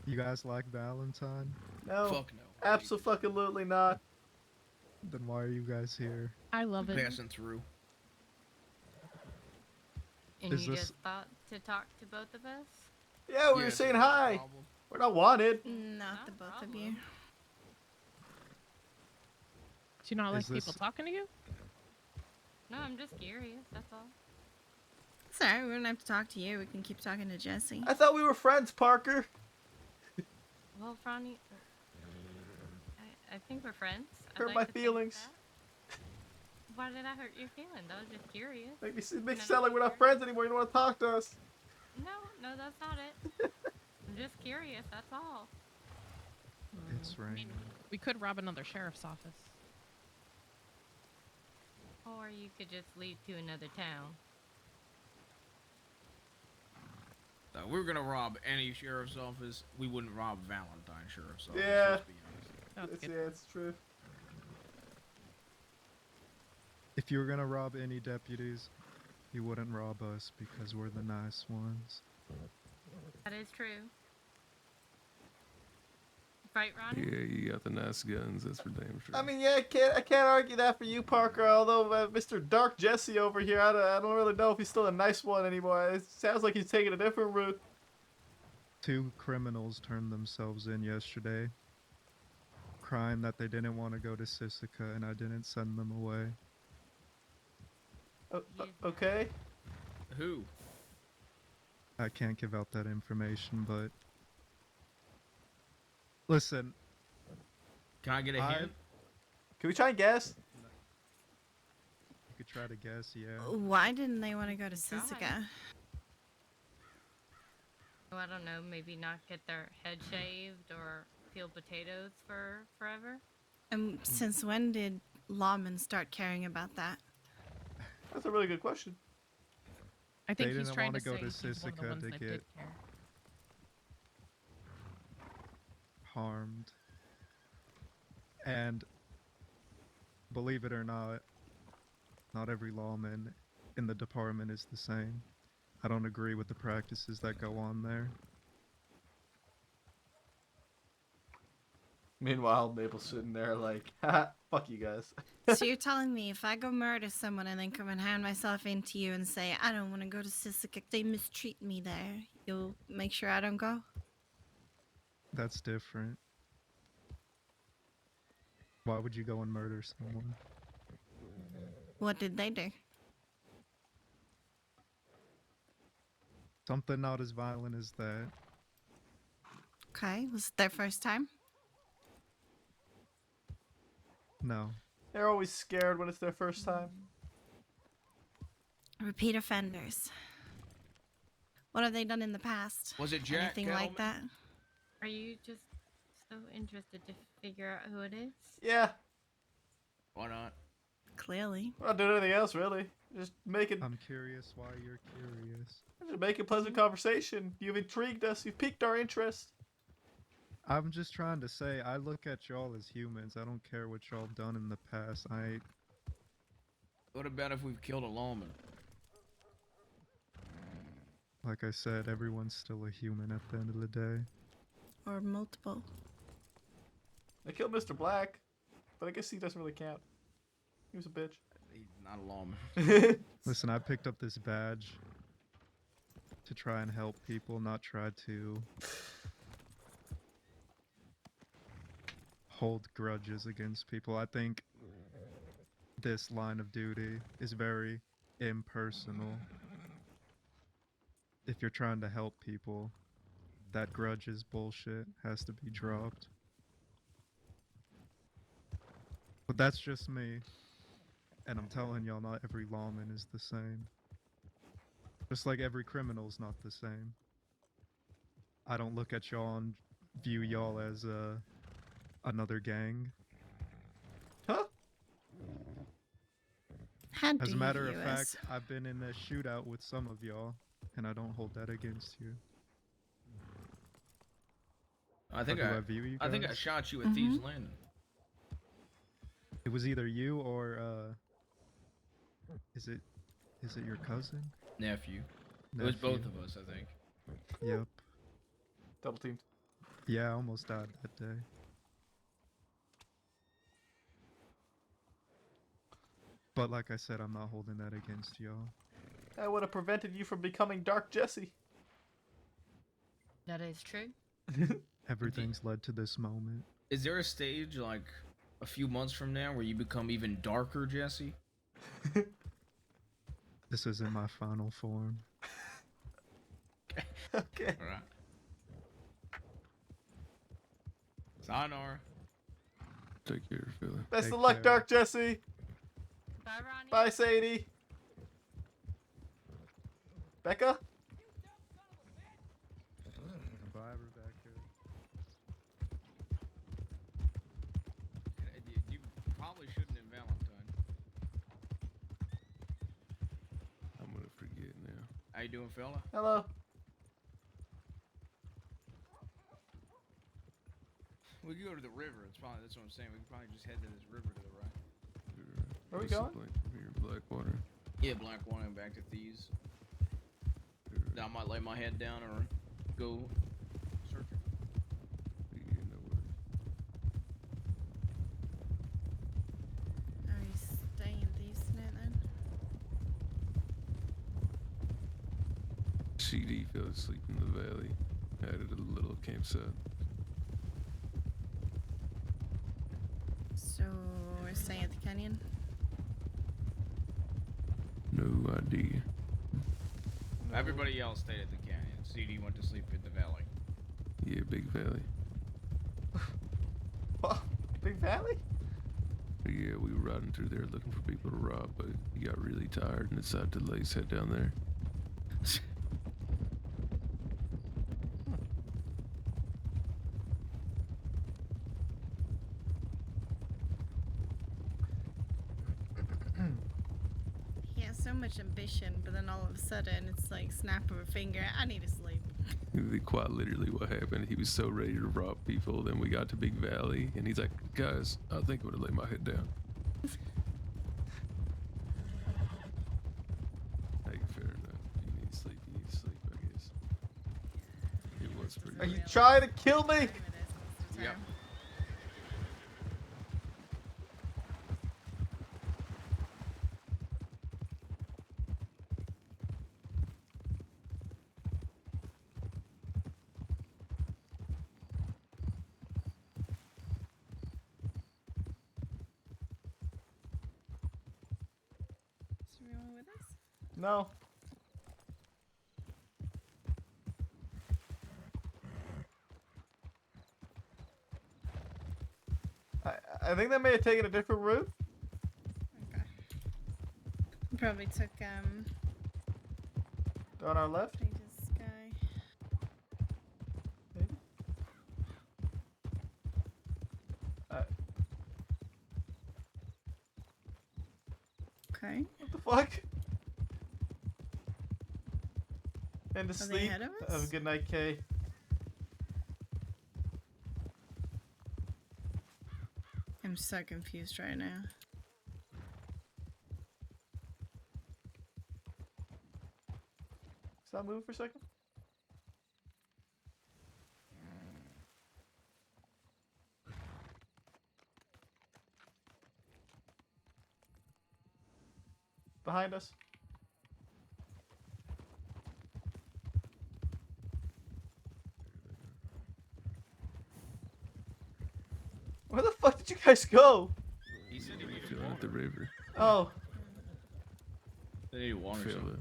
You guys like Valentine? No. Fuck no. Absolutely not. Then why are you guys here? I love it. Passing through. And Is you this- just thought to talk to both of us? Yeah, we were saying hi. We're not wanted. Not the both of you. Do you not like Is this- people talking to you? No, I'm just curious, that's all. Sorry, we don't have to talk to you. We can keep talking to Jesse. I thought we were friends, Parker. Well, Franny, I think we're friends. I'd Hurt like my to think feelings. that. Why did I hurt your feelings? I was just curious. It makes it sound like we're not friends anymore. You don't want to talk to us. No, that's not it. I'm just curious, that's all. It's raining. We could rob another sheriff's office. Or you could just leave to another town. We were gonna rob any sheriff's office. We wouldn't rob Valentine Sheriff's Office. Yeah. Let's be honest. It's true. If you were gonna rob any deputies, you wouldn't rob us because we're the nice ones. That is true. Right, Ronnie? Yeah, you got the nice guns. That's for damn sure. I mean, yeah, I can't argue that for you, Parker. Although Mr. Dark Jesse over here, I don't really know if he's still a nice one anymore. It sounds like he's taking a different route. 2 criminals turned themselves in yesterday, crying that they didn't want to go to Sisika, and I didn't send them away. Okay. Who? I can't give out that information, but listen. Can I get a hint? Can we try and guess? You could try to guess, yeah. Why didn't they want to go to Sisika? Oh, I don't know, maybe not get their head shaved or peel potatoes for forever? And since when did lawmen start caring about that? That's a really good question. I think They he's didn't trying wanna to go say to he's one of the Sisika ones to that get did care. harmed. And believe it or not every lawman in the department is the same. I don't agree with the practices that go on there. Meanwhile, Mabel's sitting there like, haha, fuck you guys. So you're telling me if I go murder someone and then come and hand myself into you and say, I don't want to go to Sisika, they mistreat me there, you'll make sure I don't go? That's different. Why would you go and murder someone? What did they do? Something not as violent as that. Okay, was it their first time? No. They're always scared when it's their first time. Repeat offenders. What have they done in the past? Was it Jack Anything like that? Are you just so interested to figure out who it is? Yeah. Why not? Clearly. We're not doing anything else, really. Just making... I'm curious why you're curious. Just making pleasant conversation. You've intrigued us. You've piqued our interest. I'm just trying to say, I look at y'all as humans. I don't care what y'all done in the past. What about if we've killed a lawman? Like I said, everyone's still a human at the end of the day. Or multiple. They killed Mr. Black, but I guess he doesn't really count. He was a bitch. He's not a lawman. Listen, I picked up this badge to try and help people, not try to hold grudges against people. I think this line of duty is very impersonal. If you're trying to help people, that grudges bullshit has to be dropped. But that's just me. And I'm telling y'all, not every lawman is the same. Just like every criminal's not the same. I don't look at y'all and view y'all as another gang. Huh? How As do a matter you of view fact, us? I've been in a shootout with some of y'all, and I don't hold that against you. I think Or do I view you I think I guys? shot you at Thieves Landing. It was either you or is it your cousin? Nephew. It was both of us, I think. Yep. Double teamed. Yeah, I almost died that day. But like I said, I'm not holding that against y'all. That would have prevented you from becoming Dark Jesse. That is true. Everything's led to this moment. Is there a stage like a few months from now where you become even darker, Jesse? This isn't my final form. Okay. Alright. Sayonara. Take care, fella. Best Take of luck, care. Dark Jesse. Bye, Ronnie. Bye, Sadie. Becca? Bye, Rebecca. You probably shouldn't have Valentine. I'm gonna forget now. How you doing, fella? Hello. We could go to the river. That's what I'm saying. We could probably just head to this river to the right. Where we What's the going? plan from here? Blackwater. Yeah, Blackwater and back to Thieves. I might lay my head down or go searching. Yeah, no worries. CD fell asleep in the valley. Added a little campsite. So we're staying at the canyon? No idea. Everybody else stayed at the canyon. CD went to sleep in the valley. Yeah, Big Valley. Big Valley? Yeah, we were riding through there looking for people to rob, but he got really tired and decided to lay his head down there. He has so much ambition, but then all of a sudden it's like snap of a finger. I need to sleep. Quite literally what happened. He was so ready to rob people. Then we got to Big Valley, and he's like, guys, I think I'm gonna lay my head down. Hey, fair enough. You need sleep, I guess. It was pretty Are you trying to kill me? Yep. Is everyone with us? No. I think they may have taken a different route. Probably took On our left. this guy. Maybe. Okay. What the fuck? And to Are they sleep. ahead of Have us? a good night, Kay. I'm so confused right now. Stop moving for a second. Behind us. Where the fuck did you guys go? He said he needed Down at the water. river. Oh. They need water. Fella. So.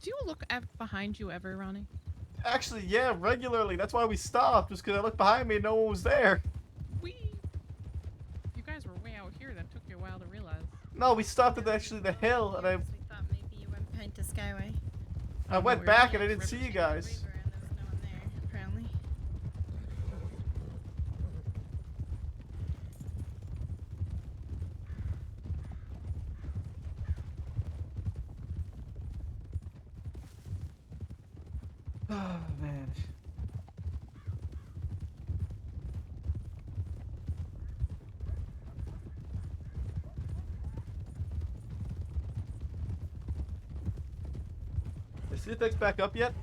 Do you look behind you ever, Ronnie? Actually, yeah, regularly. That's why we stopped, just because I looked behind me and no one was there. You guys were way out here. That took you a while to realize. No, we stopped at actually the hill, and We thought maybe you went behind the Skyway. I went back and I didn't see you guys. Apparently. Oh, man. Is CFX back up yet?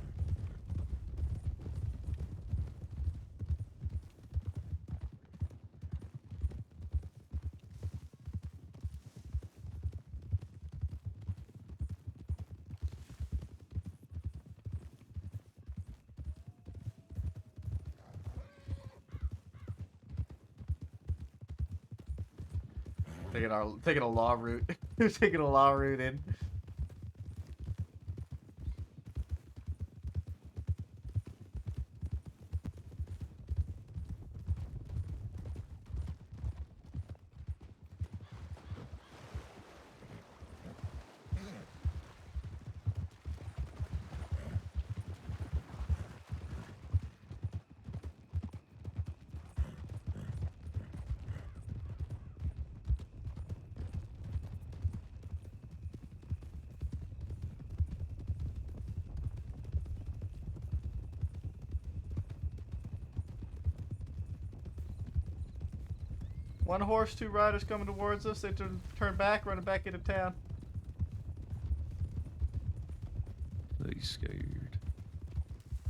Taking a law route. Taking a law route in. One horse, two riders coming towards us. They turn back, running back into town. They scared.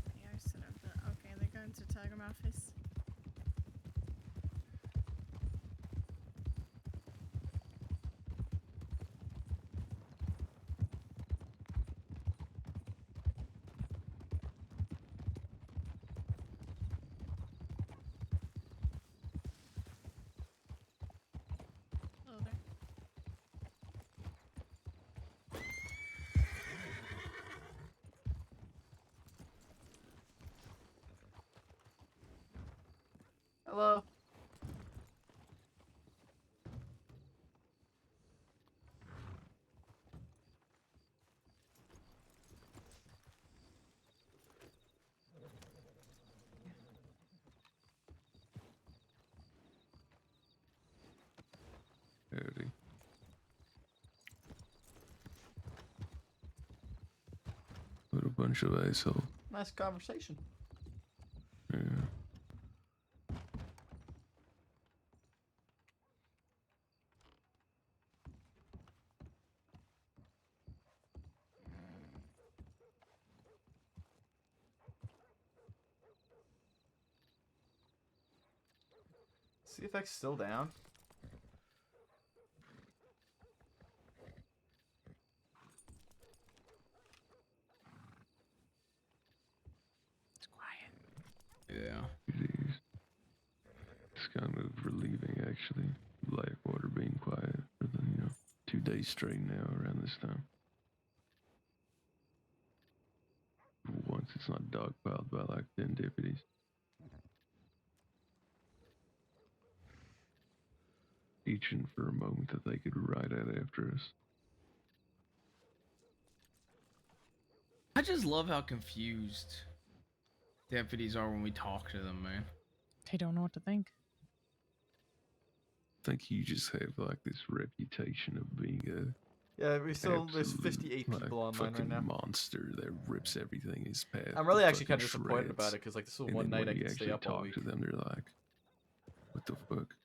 They are set up. Okay, they're going to Telegram office. Hello? Howdy. What a bunch of assholes. Nice conversation. Yeah. See if X's still down. It's quiet. Yeah. Jeez. It's kind of relieving, actually. Blackwater being quiet for the, 2 days straight now around this time. For once, it's not dogpiled by like 10 deputies. Eaching for a moment that they could ride out after us. I just love how confused deputies are when we talk to them, man. They don't know what to think. I think you just have like this reputation of being a Yeah, we still there's absolute, 58 like, people online right fucking now. monster that rips everything in his path. I'm to really actually fucking kind of disappointed shreds. about it because like this was And one then night I when you could stay actually up all talk week. to them, they're like, "What the fuck?"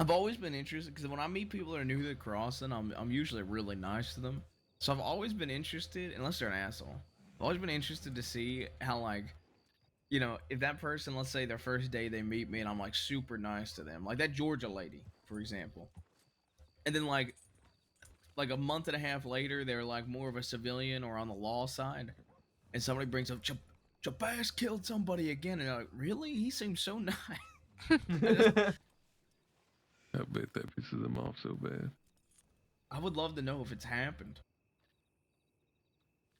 I've always been interested because when I meet people that are new to the crossing, I'm usually really nice to them. So I've always been interested, unless they're an asshole. I've always been interested to see how like, if that person, let's say their first day they meet me and I'm like super nice to them, like that Georgia lady, for example, and then like a month and a half later they're like more of a civilian or on the law side, and somebody brings up Jabaz killed somebody again, and I'm like, really? He seems so nice. I bet that pisses them off so bad. I would love to know if it's happened.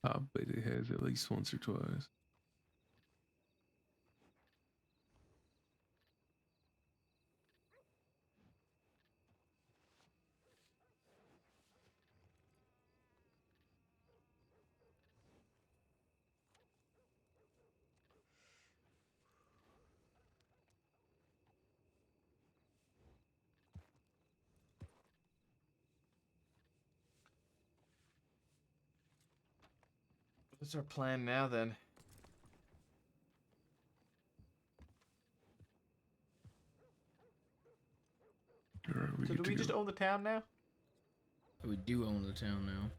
I bet it has at least once or twice. What's our plan now then? Alright, So do we just own the town now? We do own the town now.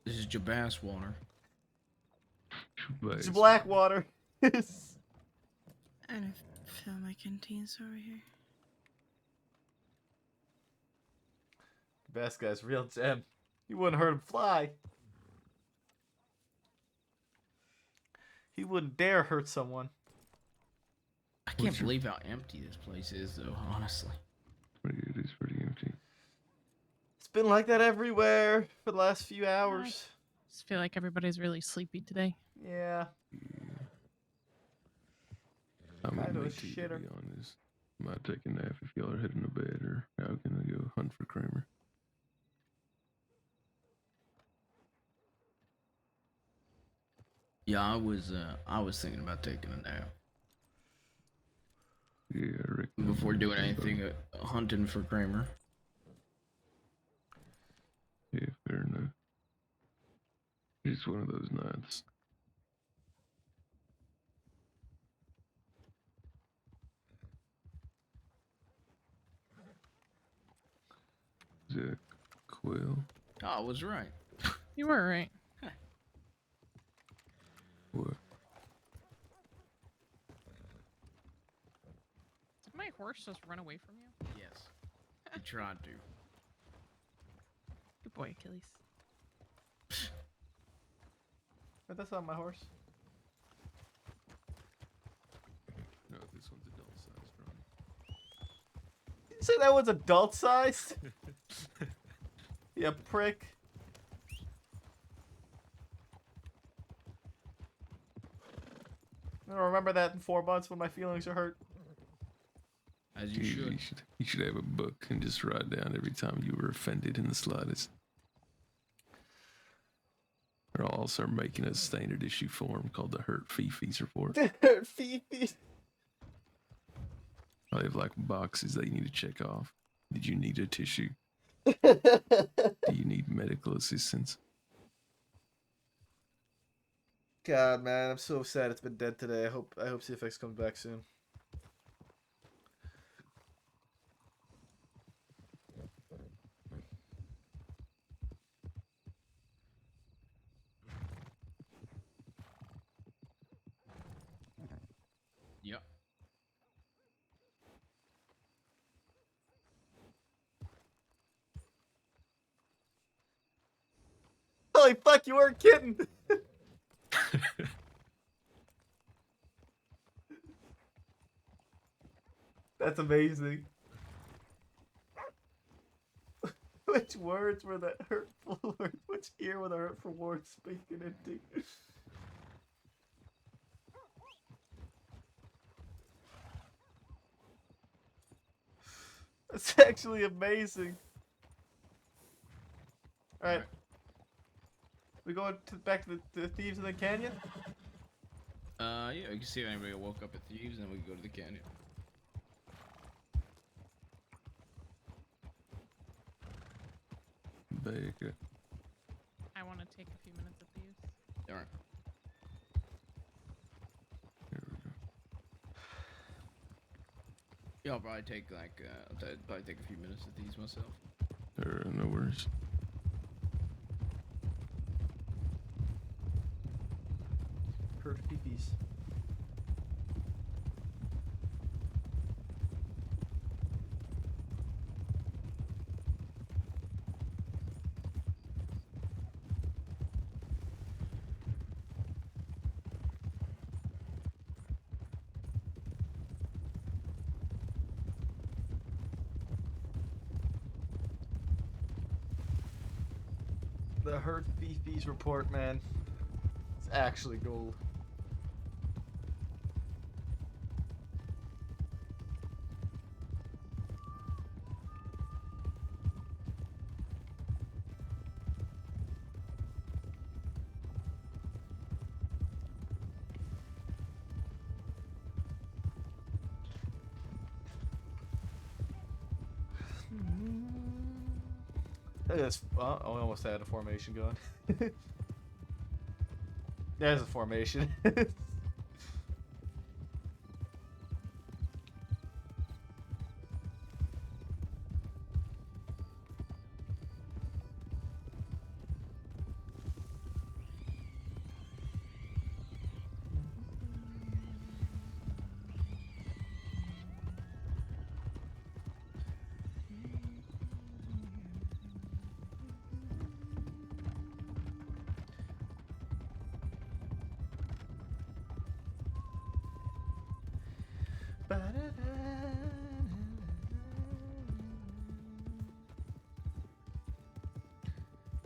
This is Jabaz water. It's Blackwater. I'm gonna fill my canteens over here. Best guy's real gem. You wouldn't hurt him fly. He wouldn't dare hurt someone. I can't believe how empty this place is, though, honestly. It is pretty empty. It's been like that everywhere for the last few hours. I just feel like everybody's really sleepy today. Yeah. I'm Kind of a make tea, to shitter. be honest. Might take a nap if y'all are heading to bed, or how can I go hunt for Kramer? Yeah, I was thinking about taking a nap. Yeah, I reckon. Before doing anything hunting for Kramer. Yeah, fair enough. It's one of those nights. Zach Quill. Oh, I was right. You were right. What? Did my horse just run away from you? Yes. I tried to. Good boy, Achilles. But that's not my horse. No, this one's adult sized, Ronnie. Did you say that one's adult sized? You prick. I'll remember that in 4 months when my feelings are hurt. As you You should. you should have a book and just write down every time you were offended in the slightest. Or I'll start making a standard issue form called the Hurt Fifis report. Hurt Fifis. I have like boxes that you need to check off. Did you need a tissue? Do you need medical assistance? God, man, I'm so sad it's been dead today. I hope CFX comes back soon. Yep. Holy fuck, you weren't kidding! That's amazing. Which words were the hurtful words? Which ear were the hurtful words speaking into? That's actually amazing. Alright. We going back to the thieves in the canyon? Yeah, we can see if anybody woke up at Thieves, and then we can go to the canyon. Baker. I want to take a few minutes of these. Alright. Yeah, I'll probably take like probably take a few minutes of these myself. No worries. Hurt peepees. The Hurt Beefies report, man. It's actually gold. That's, oh, I almost had a formation going. There's a formation.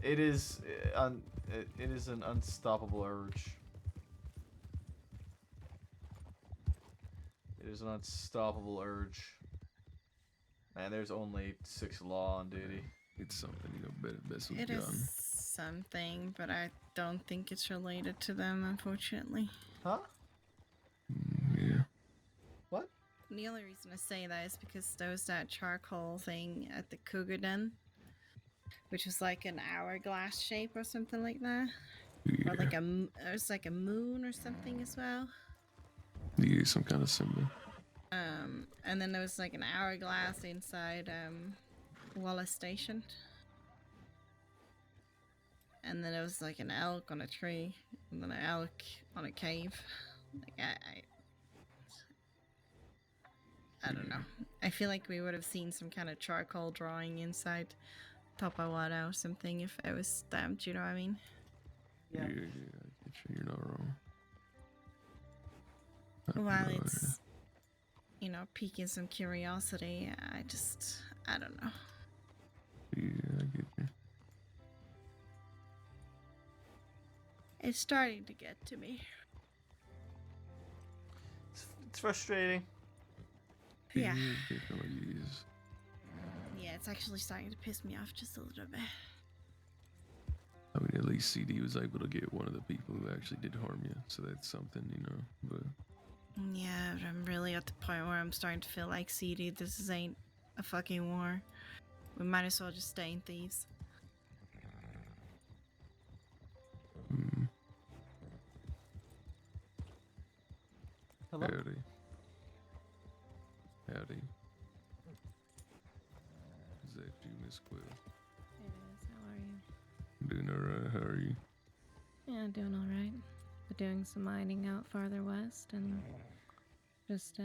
It is it is an unstoppable urge. It is an unstoppable urge. Man, there's only 6 law on duty. It's something you know best with It gun. is something, but I don't think it's related to them, unfortunately. Huh? Yeah. What? The only reason I say that is because there was that charcoal thing at the Cougar Den, which was like an hourglass shape or something like that. Yeah. Or like it was like a moon or something as well. Yeah, some kind of symbol. And then there was like an hourglass inside Wallace Station. And then there was like an elk on a tree, and then an elk on a cave. Like I don't know. I feel like we would have seen some kind of charcoal drawing inside Topawada or something if it was stamped, you know what I mean? Yeah, I get you. You're not wrong. While it's, you know, piquing some curiosity, I don't know. Yeah, I get you. It's starting to get to me. It's frustrating. Yeah. It definitely is. Yeah, it's actually starting to piss me off just a little bit. I mean, at least CD was able to get one of the people who actually did harm you, so that's something, you know. But Yeah, but I'm really at the point where I'm starting to feel like, CD, this ain't a fucking war. We might as well just stay in thieves. Hello? Howdy. Howdy. Is that you, Miss Quill? It is. How are you? Doing alright, how are you? Yeah, doing all right. But doing some mining out farther west and just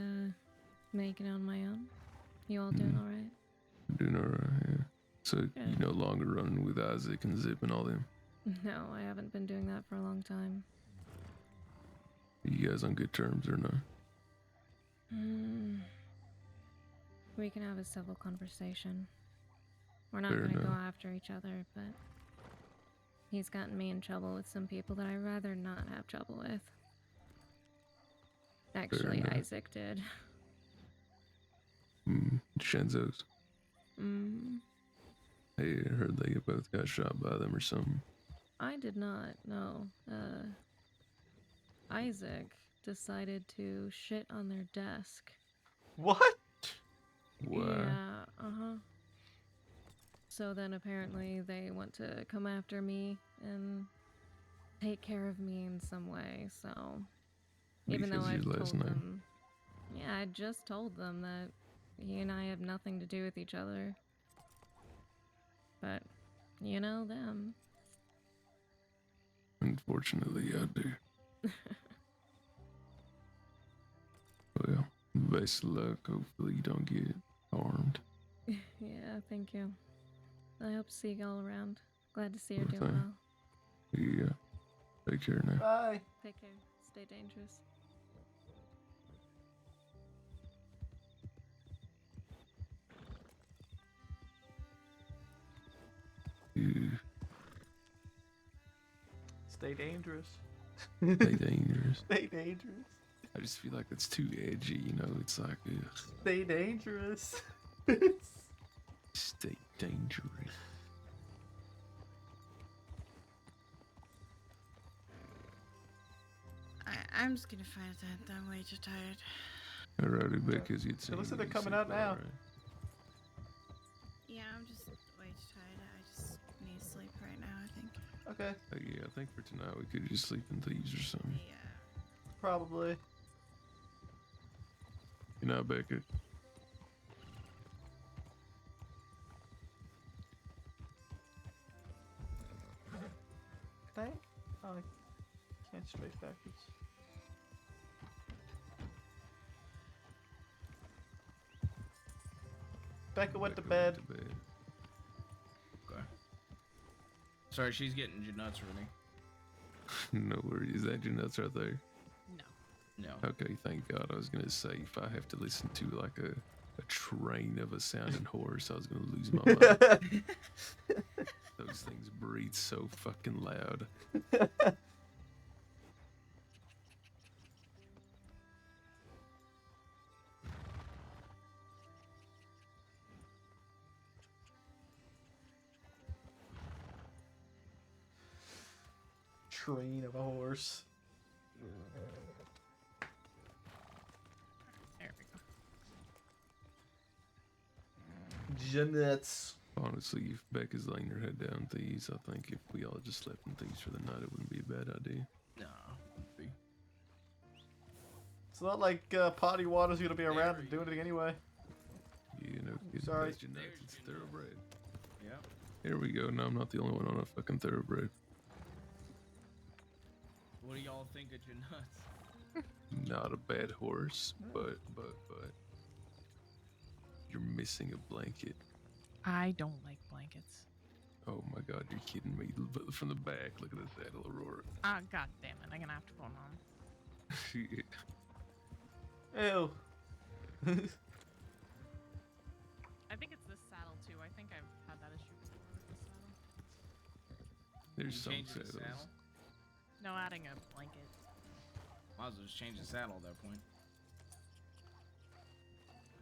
making it on my own. You all doing all right? Doing alright, yeah. So you no longer running with Isaac and Zip and all them? No, I haven't been doing that for a long time. You guys on good terms or not? We can have a civil conversation. We're not Fair going to go enough. after each other, but he's gotten me in trouble with some people that I'd rather not have trouble with. Actually, enough. Isaac did. Shenzo's. Mm, Hey, I heard they both got shot by them or something. I did not, no. Isaac decided to shit on their desk. What? Why? Yeah, uh-huh. So then apparently they want to come after me and take care of me in some way, so even though Because I your told last name. them, yeah, I just told them that he and I had nothing to do with each other. But, you know them. Unfortunately, I do. Well, best of luck. Hopefully you don't get harmed. Yeah, thank you. I hope to see you all around. Glad to see you're Sure doing thing. well. Yeah. Take care now. Bye. Take care. Stay dangerous. Ew. Stay dangerous. Stay dangerous. Stay dangerous. I just feel like it's too edgy, you know? It's like, ugh. Stay dangerous. Stay dangerous. I'm just gonna find a tent. I'm way too tired. Alrighty, because you'd It looks like they're coming out now. Yeah, I'm just way too tired. I just need to sleep right now, I think. Okay. Yeah, I think for tonight we could just sleep in thieves or something. Probably. You know, Beckett. Can I? Oh, I can't straight backwards. Becca went to bed. Okay. Sorry, she's getting your nuts ready. No worries. Is that your nuts right there? No. No. Okay, thank God. I was gonna say if I have to listen to like a train of a sounding horse, I was gonna lose my mind. Those things breathe so fucking loud. Train of a horse. There we go. Jeanette's. Honestly, if Becca's laying her head down thieves, I think if we all just slept in thieves for the night, it wouldn't be a bad idea. No. wouldn't be. It's not like Potty Water's gonna be around to do anything anyway. You know, it's Sorry. that's your nuts. It's thoroughbred. Yeah. Here we go. No, I'm not the only one on a fucking thoroughbred. What do y'all think of your nuts? Not a bad horse, but you're missing a blanket. I don't like blankets. Oh my God, you're kidding me! Look from the back, look at the saddle, Aurora. Ah, god damn it! I'm gonna have to put one on. Shit. Ew. I think it's this saddle too. I think I've had that issue before with this saddle. There's You some change the saddles. saddle? No, adding a blanket. Might as well just change the saddle at that point.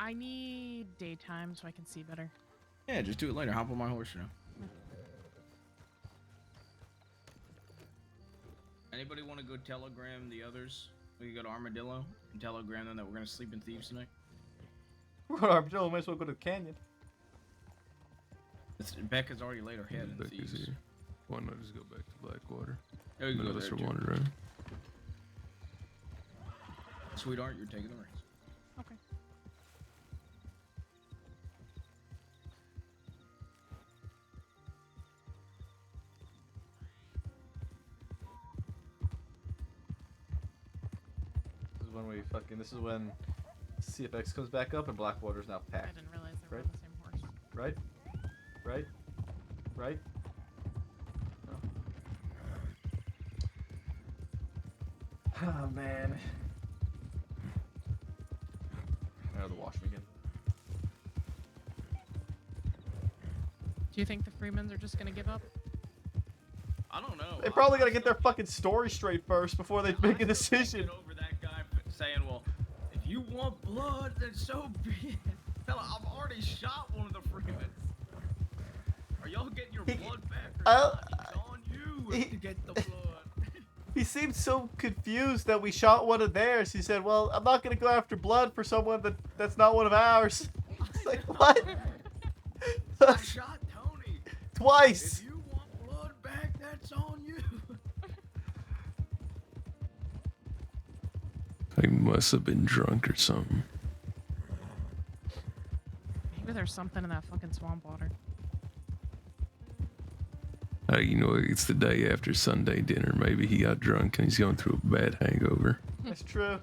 I need daytime so I can see better. Yeah, just do it later. Hop on my horse now. Anybody want to go telegram the others? We can go to Armadillo and telegram them that we're gonna sleep in Thieves tonight. We're going to Armadillo. Might as well go to the canyon. Becca's already laid her head in Becca's Thieves. here. Why not just go back to Blackwater? Yeah, we can None go of us there, are too. wandering. Sweetheart, you're taking the reins. Okay. This is when we fucking. This is when CFX comes back up and Blackwater's now I packed. didn't realize they were Right? on the same horse. Right? Right? Right? No. Oh man. I gotta wash them again. Do you think the Freemans are just gonna give up? I don't know. They probably gotta get their fucking story straight first before they make a decision. Over that guy saying, "Well, if you want blood, then so be it." Fella, I've already shot one of the Freemans. Are y'all getting your blood back or not? It's on you to get the blood. He seemed so confused that we shot one of theirs. He said, "Well, I'm not gonna go after blood for someone that's not one of ours." It's like, what? I shot Tony. Twice. If you want blood back, that's on you. I must have been drunk or something. Maybe there's something in that fucking swamp water. You know, it's the day after Sunday dinner. Maybe he got drunk and he's going through a bad hangover. That's true.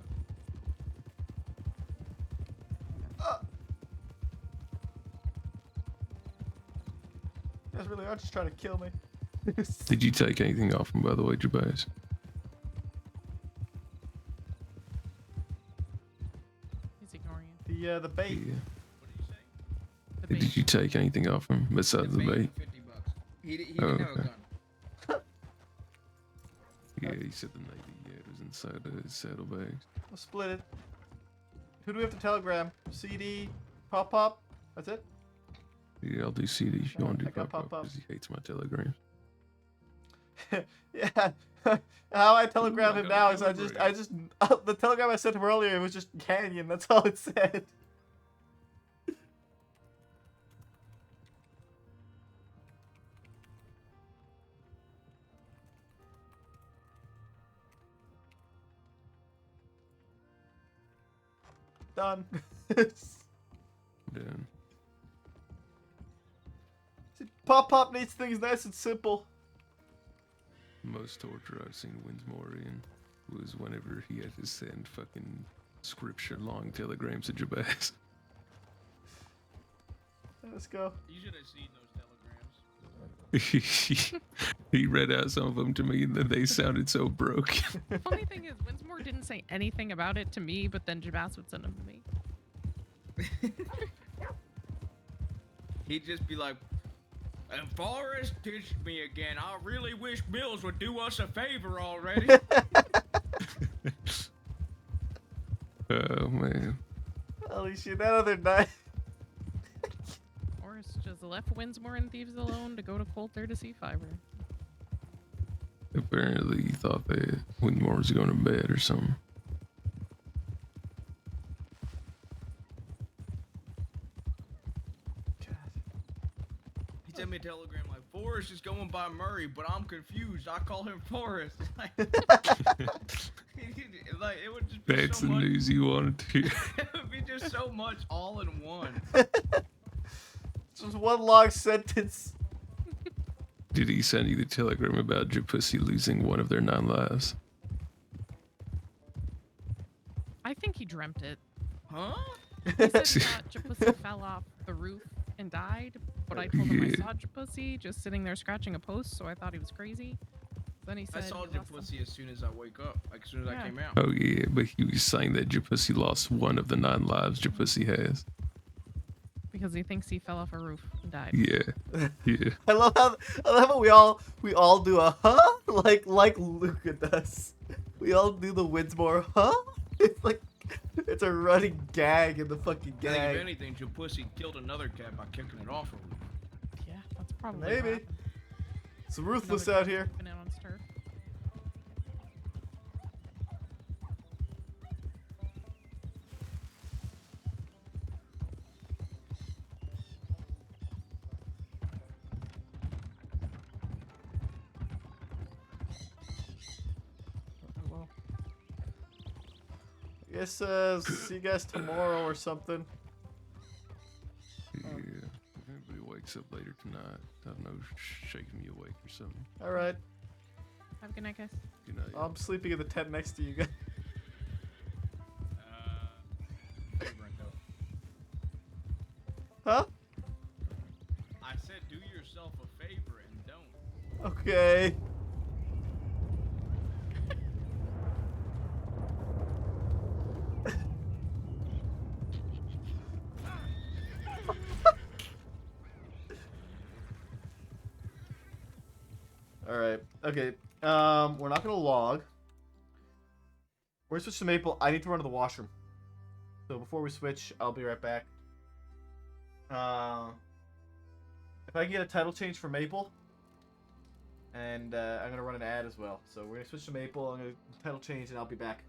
You guys really are just trying to kill me. Did you take anything off him, by the way, Jabaz? He's ignoring you. The bait. Yeah. The bait. Did you take anything off him besides the bait? He didn't Oh, have a okay. gun. Yeah, he said the night he had was inside his saddlebags. We'll split it. Who do we have to telegram? CD, Pop? That's it? Yeah, I'll do CD if you want to do I got pop Pop. because he hates my telegrams. Yeah. How I telegram Ooh, I him got a now is I just the telegram I sent him earlier, it was just canyon. That's all it said. Done. Then Pop needs things nice and simple. most torture I've seen Winsmore in was whenever he had to send fucking scripture long telegrams to Jabaz. Let's go. You should have seen those telegrams. He read out some of them to me and then they sounded so broken. Funny thing is, Winsmore didn't say anything about it to me, but then Jabaz would send them to me. He'd just be like, "And Forrest ditched me again. I really wish Mills would do us a favor already." Oh man. Holy shit, that other night. Forrest just left Winsmore and Thieves alone to go to Coulter to see Fiverr. Apparently he thought that Winsmore was going to bed or something. He sent me a telegram like, "Forrest is going by Murray, but I'm confused. I call him Forrest." Like, like it would just be That's so the much. news you wanted to hear. It would be just so much all in one. Just one long sentence. Did he send you the telegram about Japussy losing one of their 9 lives? I think he dreamt it. Huh? He said that Japussy fell off the roof and died, but I told him I Yeah. saw Japussy just sitting there scratching a post, so I thought he was crazy. Then he said I saw he your lost pussy as soon as I wake up, like as soon as I Yeah. came out. Oh yeah, but he was saying that Japussy lost one of the 9 lives Japussy has. because he thinks he fell off a roof and died. Yeah. Yeah. I love how we all do a huh like Luca does. We all do the Winsmore huh. It's like It's a running gag in the fucking I think if gag. anything, Joe Pussy killed another cat by kicking it off a roof. Yeah, that's probably what Maybe. happened. It's ruthless Another out here. sleeping in on his turf. Well, I guess see you guys tomorrow or something. Yeah. If anybody wakes up later tonight, I don't know, shaking me awake or something. All right. Have a good night, guys. Good night. I'm sleeping in the tent next to you guys. Huh? I said do yourself a favor and don't. Okay. All right. Okay. We're not gonna log. We're gonna switch to Maple. I need to run to the washroom. So before we switch, I'll be right back. If I can get a title change for Maple, and I'm gonna run an ad as well. So we're gonna switch to Maple. I'm gonna title change, and I'll be back.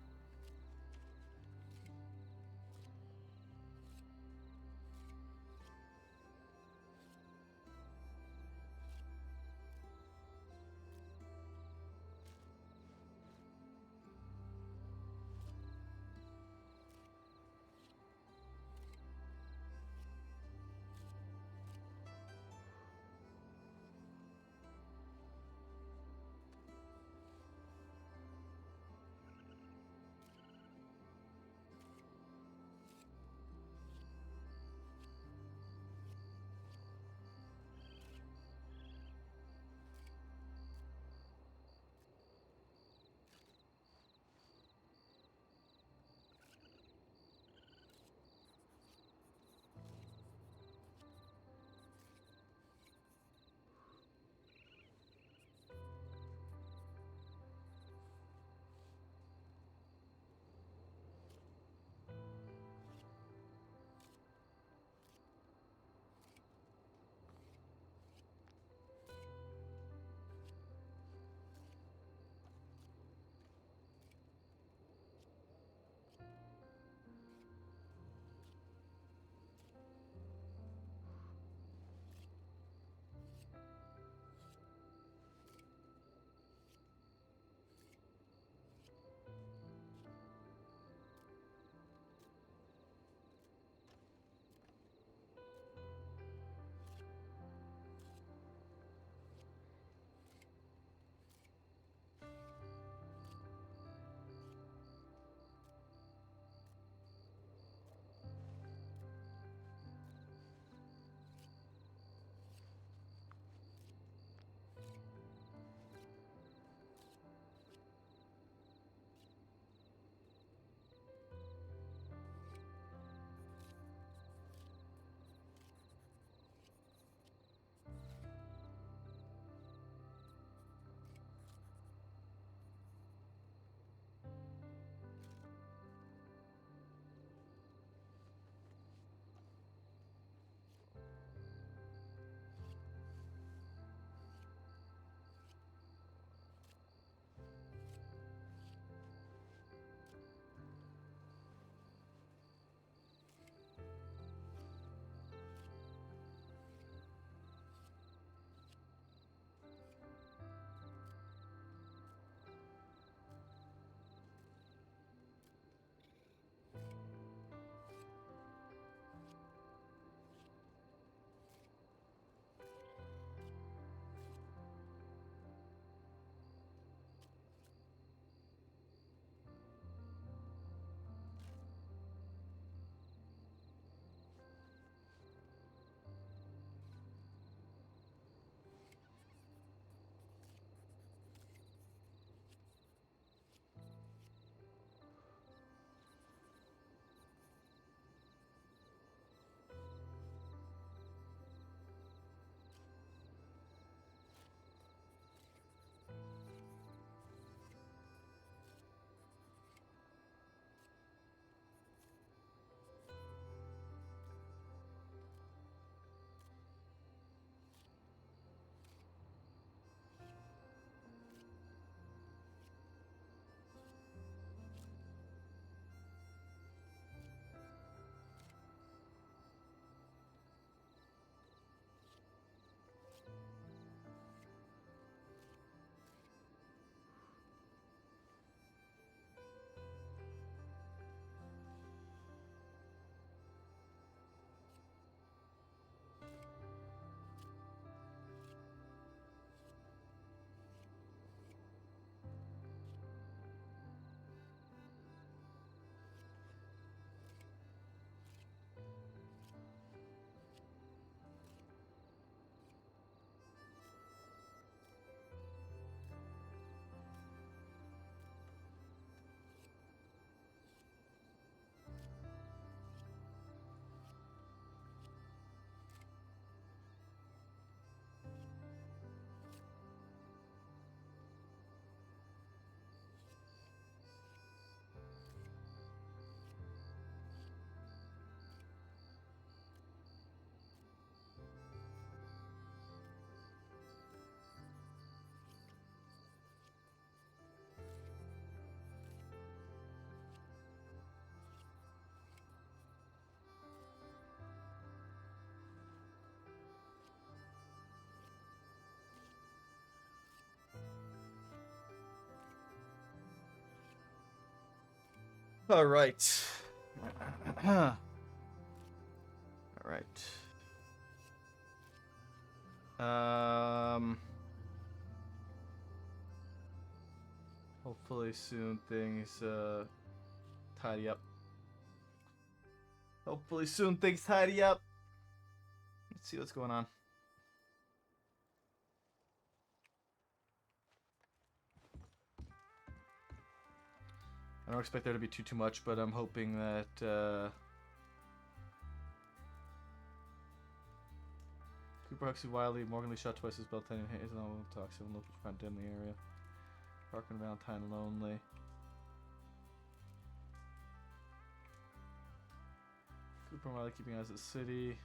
All right. All right. Hopefully soon things tidy up. Hopefully soon things tidy up. Let's see what's going on. I don't expect there to be too much, but I'm hoping that Cooper Huxley, Wiley, Morgan Lee shot twice his belt, and Hayes and all talk 7 local front in the area. Parker and Valentine lonely. Cooper and Wiley keeping eyes at the city.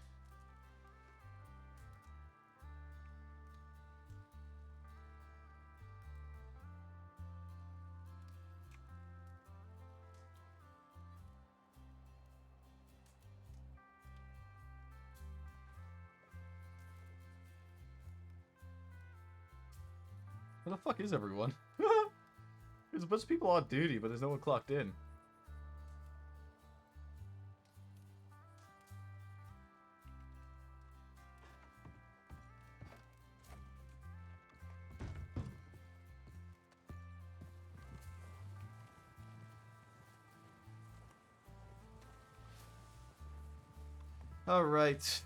Where the fuck is everyone? There's a bunch of people on duty, but there's no one clocked in. All right.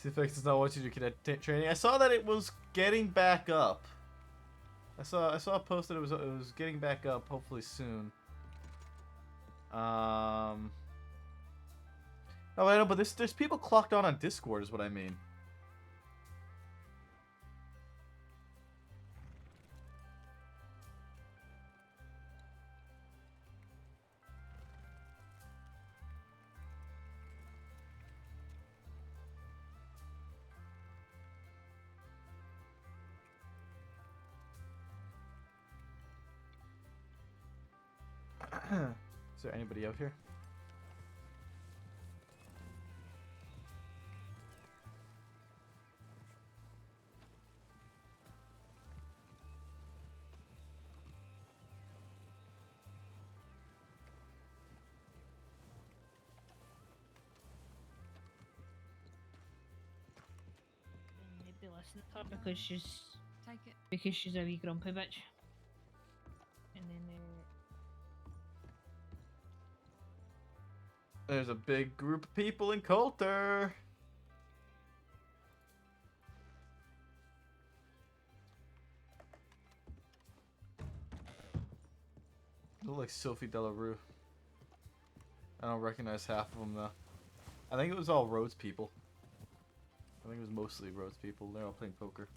CFX does not want you to cadet training. I saw that it was getting back up. I saw a post that it was getting back up. Hopefully soon. No, I know, but there's people clocked on Discord, is what I mean. Is there anybody out here? Maybe listen to her because she's Take it. because she's a wee grumpy bitch. And then There's a big group of people in Coulter. Look like Sophie Delarue. I don't recognize half of them though. I think it was all Rhodes people. I think it was mostly Rhodes people. They're all playing poker.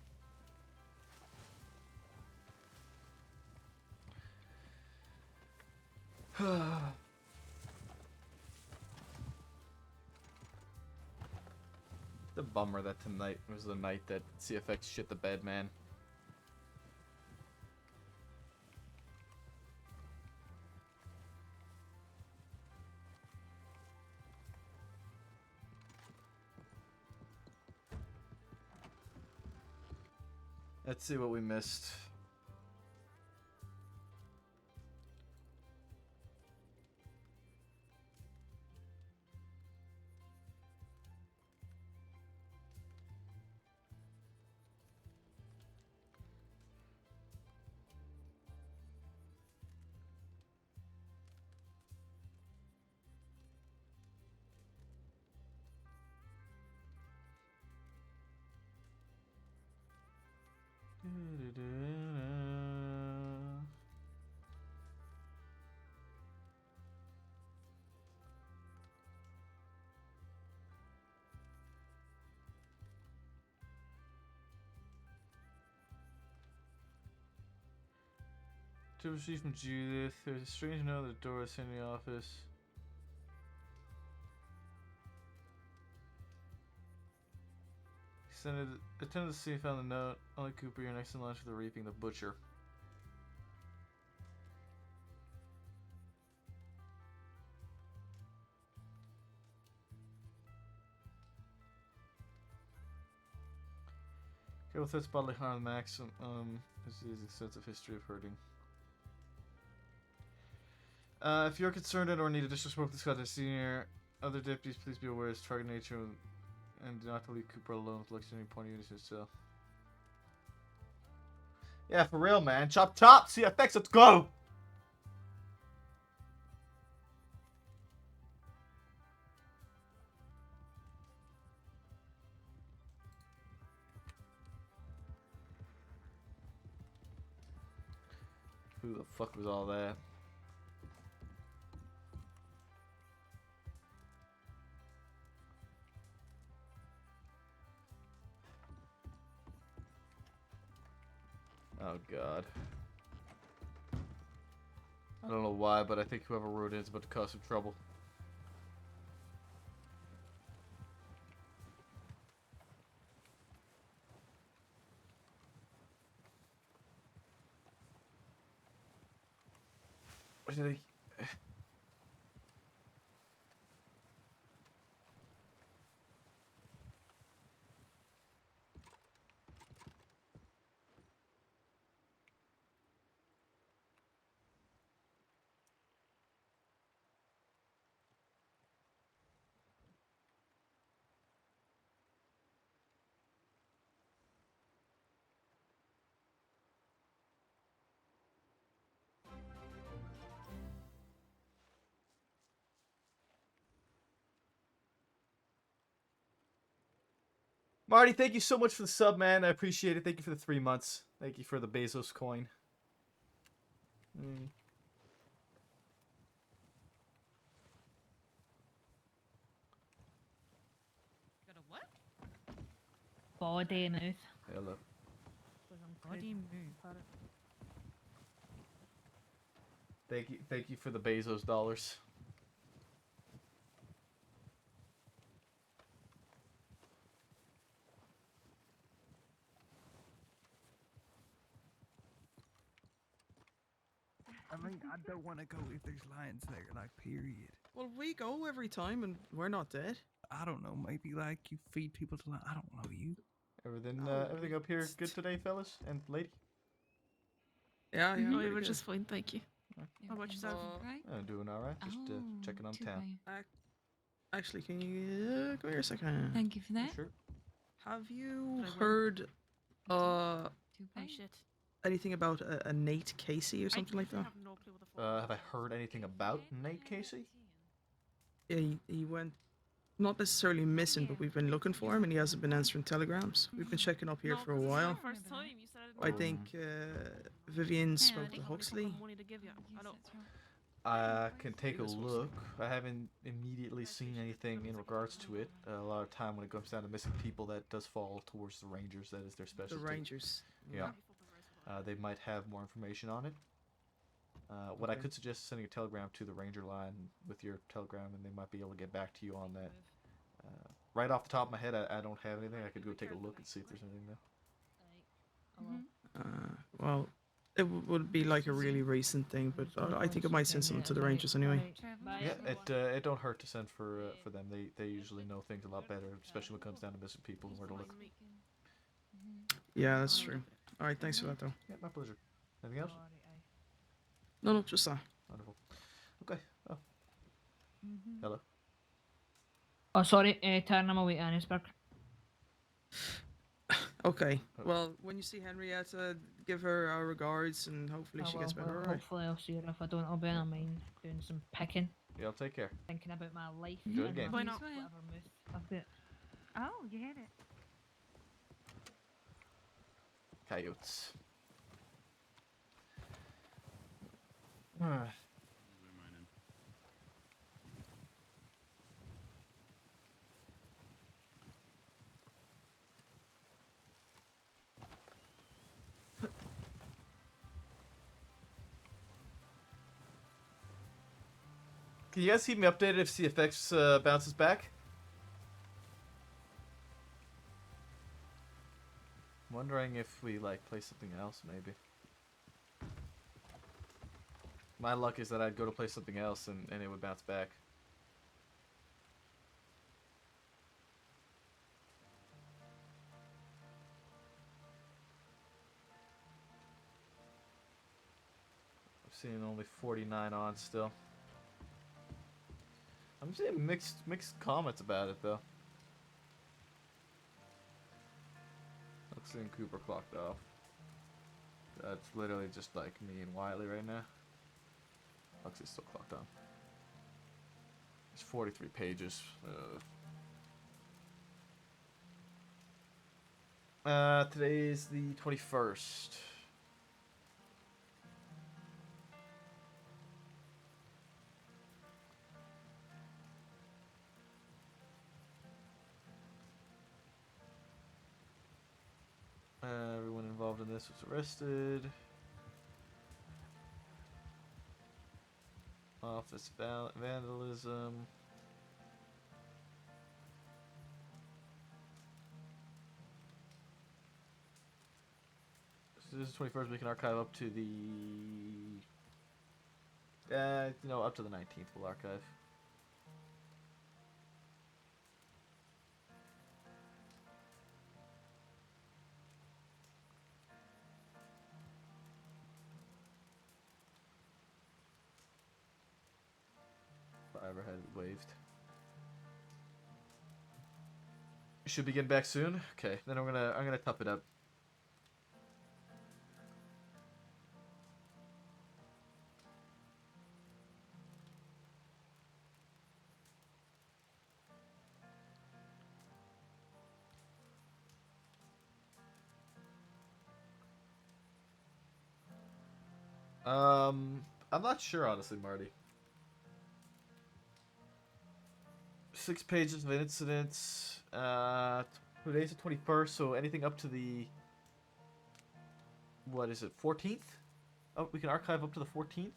The bummer that tonight was the night that CFX shit the bed, man. Let's see what we missed. To receive from Judith, there's a strange note at the door of the office. Attended to see if found the note. Only Cooper, you're next in line for the reaping the butcher. Careful threats bodily harm maximum. This is extensive history of hurting. If you're concerned or need additional support, please contact senior other deputies. Please be aware of its target nature and do not to leave Cooper alone with looks at any point of unity. So. Yeah, for real, man. Chop chop. CFX, let's go. Who the fuck was all that? Oh god. I don't know why, but I think whoever wrote it is about to cause some trouble. What did he... Marty, thank you so much for the sub, man. I appreciate it. Thank you for the 3 months. Thank you for the Bezos coin. Got a what? Body mouth. Hello. Body mouth. Thank you for the Bezos dollars. I mean, I don't want to go if there's lions there, like, period. Well, we go every time and we're not dead. I don't know, maybe, like, you feed people to lions. I don't know you. Everything up here good today, fellas and lady? Yeah, yeah. Oh, pretty we were good. just fine, thank you. How about yourself? I'm doing alright. Just checking on town. Actually, can you come here a second? Thank you for that. Sure. Have you heard Shit. anything about a Nate Casey or something like that? Have I heard anything about Nate Casey? Yeah, he went not necessarily missing, but we've been looking for him and he hasn't been answering telegrams. We've been checking up here for a while. I think Vivian spoke to Huxley. I can take a look. I haven't immediately seen anything in regards to it. A lot of time when it comes down to missing people, that does fall towards the Rangers. That is their specialty. The Rangers. Yeah. They might have more information on it. What I Okay. could suggest is sending a telegram to the Ranger line with your telegram, and they might be able to get back to you on that. Right off the top of my head, I don't have anything. I could go take a look and see if there's anything though. Well, it would be like a really recent thing, but I think I might send something to the Rangers anyway. Yeah, it don't hurt to send for them. They usually know things a lot better, especially when it comes down to missing people and where to look. Yeah, that's true. All right, thanks for that though. Yeah, my pleasure. Anything else? No, just that. Wonderful. Okay. Oh. Hello. Oh, sorry, turn him away, Annisberg. Okay. Well, when you see Henrietta, give her our regards and hopefully she gets better. Alright. Hopefully I'll see her. If I don't, I'll be in a mine doing some picking, Yeah, I'll take care. thinking about my life. Good and game. whatever Why not? moves I've got. Oh, you heard it. Coyotes. Alright. Can you guys keep me updated if CFX bounces back? I'm wondering if we like play something else, maybe. My luck is that I'd go to play something else and it would bounce back. I'm seeing only 49 on still. I'm seeing mixed comments about it though. Huxley and Cooper clocked off. That's literally just like me and Wiley right now. Huxley's still clocked on. It's 43 pages. Today's the 21st. Everyone involved in this was arrested. Office vandalism. So this is 21st. We can archive up to the, up to the 19th. We'll archive. Overhead waved. Should be getting back soon. Okay, then I'm gonna top it up. I'm not sure honestly, Marty. 6 pages of incidents. Today's the 21st, so anything up to the, what is it, 14th? Oh, we can archive up to the 14th?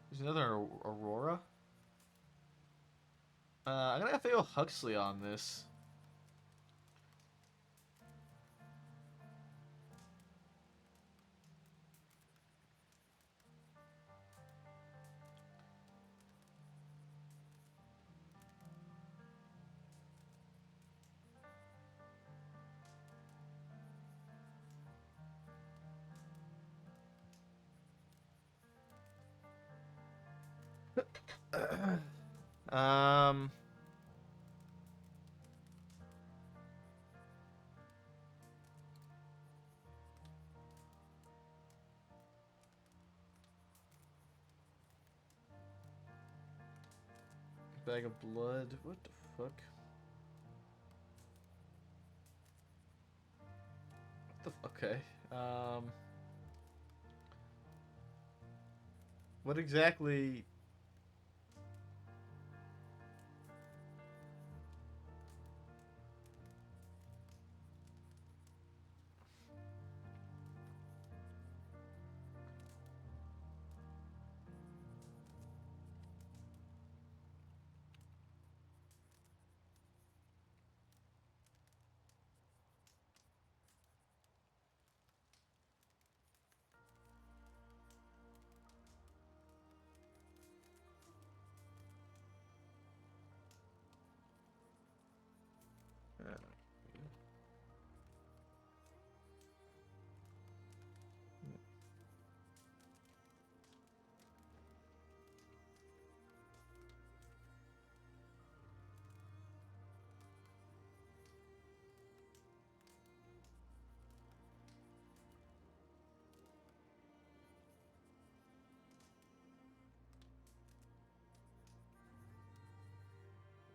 There's another Aurora. I'm gonna have to go Huxley on this. um. Bag of blood. What the fuck? Okay. What exactly?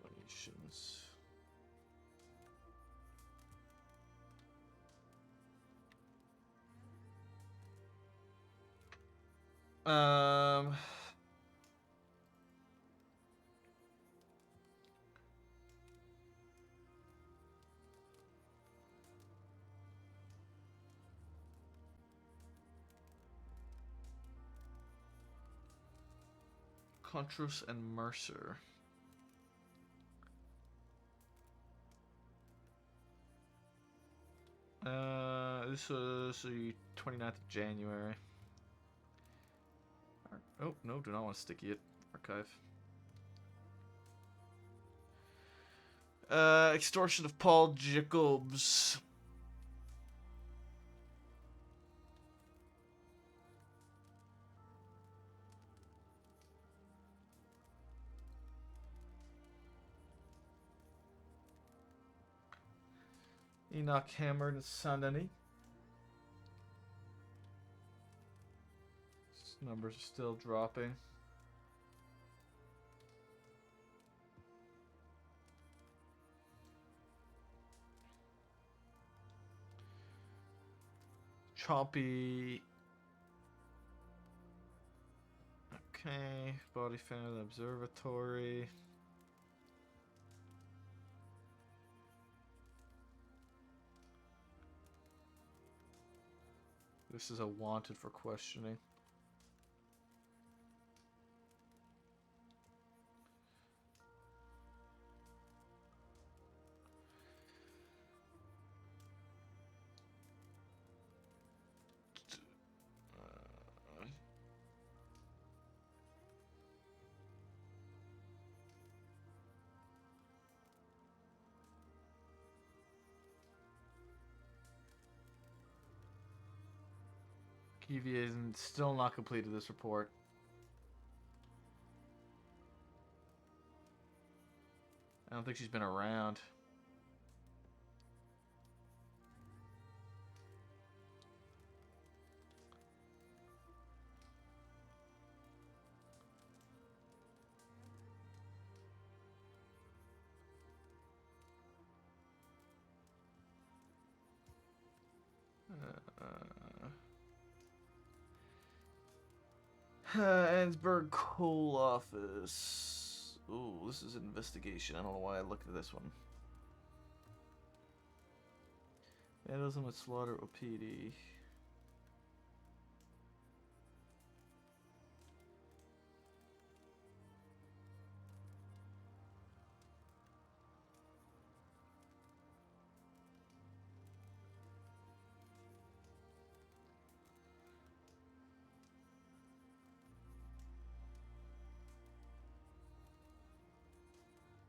Donations. Contras and Mercer. This was the 29th of January. Oh, no, do not want to sticky it. Archive. Extortion of Paul Jacobs. Enoch Hammer and Son any. Numbers are still dropping. Chompy. Okay, body found in the observatory. This is a wanted for questioning. Kiwi is still not completed this report. I don't think she's been around. Ansburg Coal Office. Ooh, this is an investigation. I don't know why I looked at this one. Vandalism with Slaughter OPD.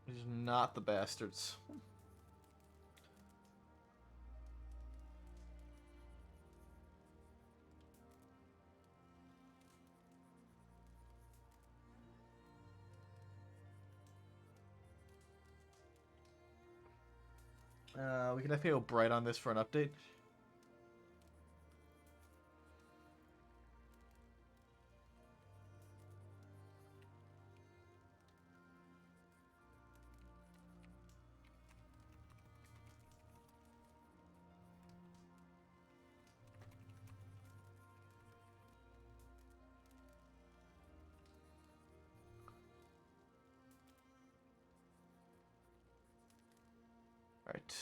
These are not the bastards. We can definitely go Bright on this for an update. Right.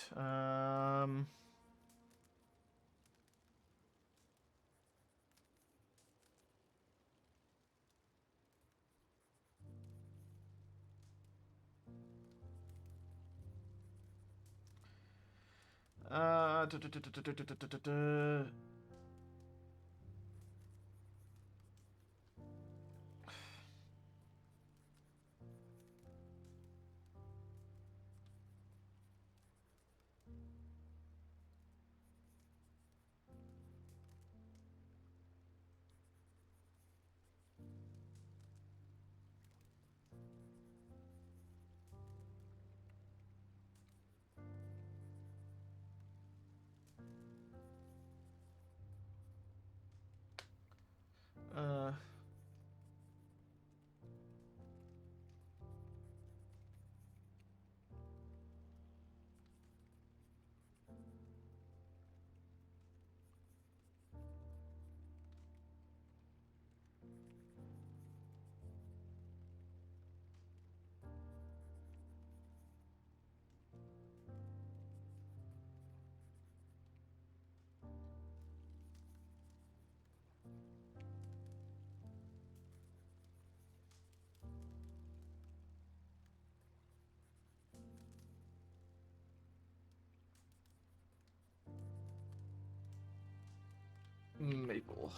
Maple.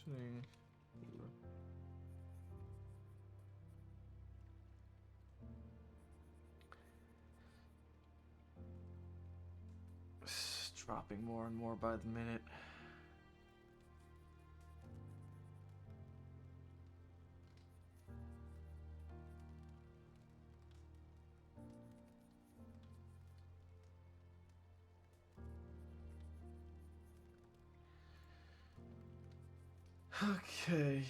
Sing. It's dropping more and more by the minute. Okay.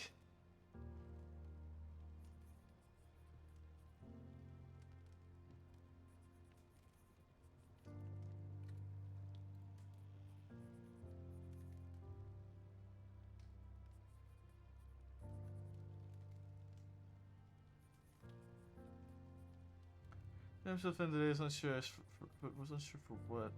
I'm so offended. I was unsure. Was unsure for what.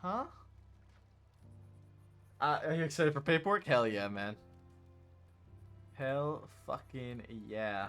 Huh? Are you excited for paperwork? Hell yeah, man. Hell fucking yeah.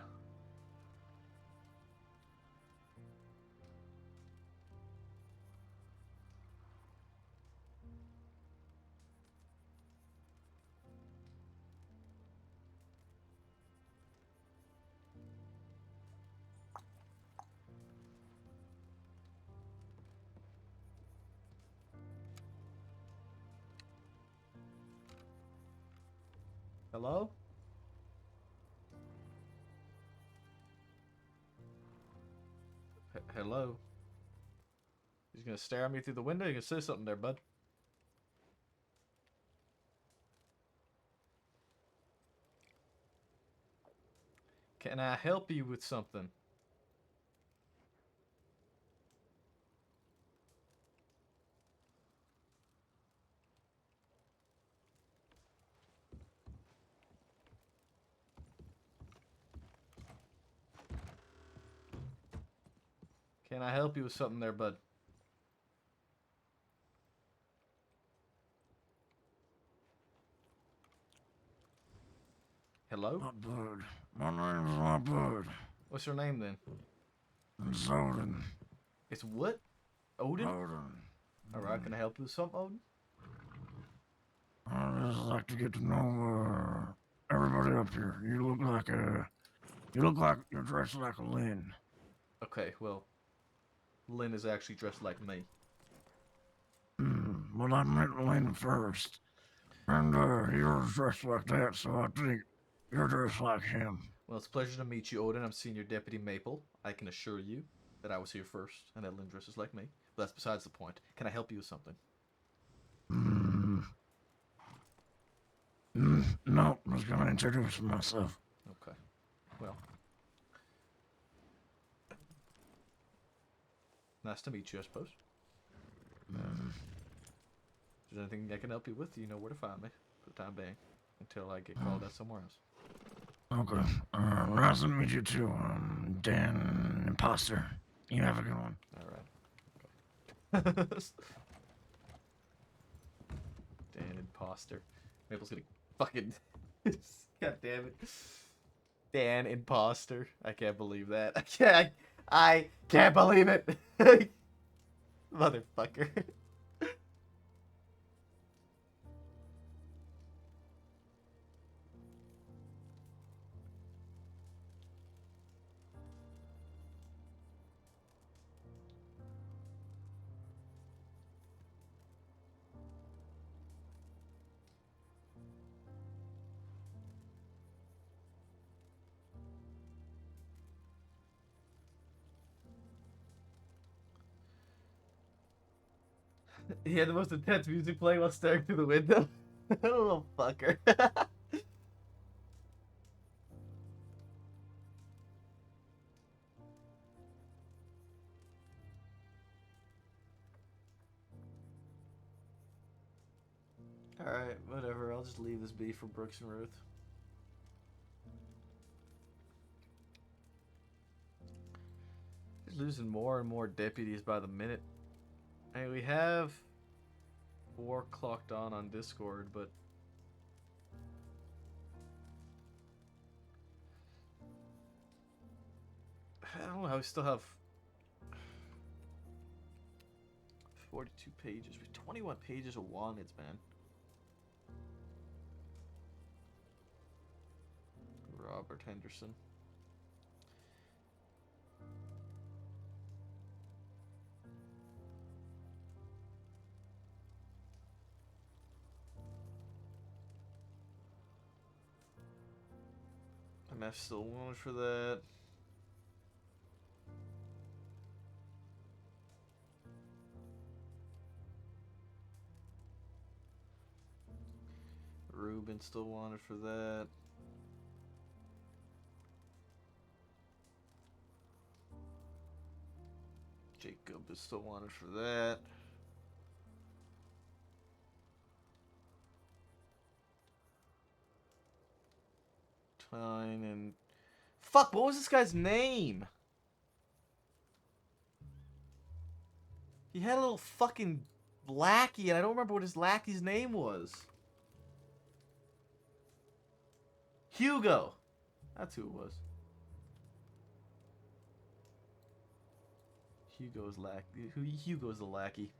Hello? Hello? He's gonna stare at me through the window? You can say something there, bud. Can I help you with something? Can I help you with something there, bud? Hello? Not Bird. My name's not Bird. What's your name then? It's Odin. It's what? Odin? Odin. Alright, can I help you with something, Odin? I just like to get to know everybody up here. You look like you're dressed like a Lynn. Okay, well, Lynn is actually dressed like me. Well, I met Lynn first, and he was dressed like that, so I think you're dressed like him. Well, it's a pleasure to meet you, Odin. I'm Senior Deputy Maple. I can assure you that I was here first, and that Lynn dresses like me. But that's besides the point. Can I help you with something? No, I was gonna introduce myself. Okay. Well. Nice to meet you, I suppose. If there's anything I can help you with, you know where to find me for the time being. Until I get called out somewhere else. Okay. Nice to meet you too, Dan Imposter. You have a good one. Alright. Dan Imposter. Maple's gonna fucking... God damn it. Dan Imposter. I can't believe that. I can't believe it. Motherfucker. He had the most intense music playing while staring through the window. Little fucker. Alright, whatever. I'll just leave this be for Brooks and Ruth. Just losing more and more deputies by the minute. I mean, we have 4 clocked on Discord, but I don't know. We still have 42 pages. We have 21 pages of wanteds, man. Robert Henderson. MF still wanted for that. Ruben still wanted for that. Jacob is still wanted for that. Tyne and... Fuck, what was this guy's name? He had a little fucking lackey, and I don't remember what his lackey's name was. Hugo. That's who it was. Hugo's the lackey.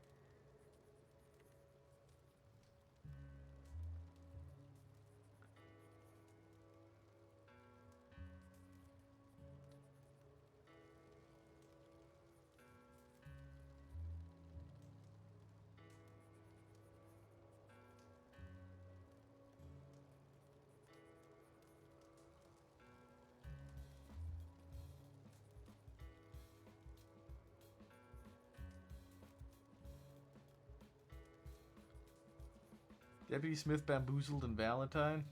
Deputy Smith bamboozled and Valentine.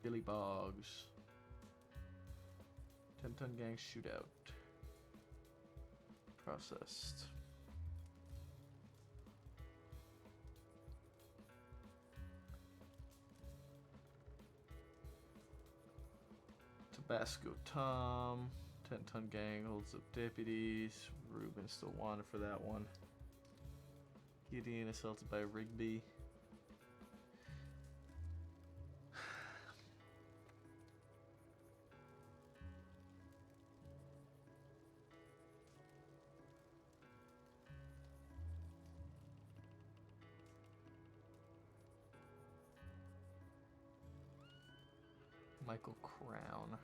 Billy Boggs. 10-ton gang shootout. Processed. Tabasco Tom. 10-ton gang holds up deputies. Ruben still wanted for that one. Gideon assaulted by Rigby. Michael Crown.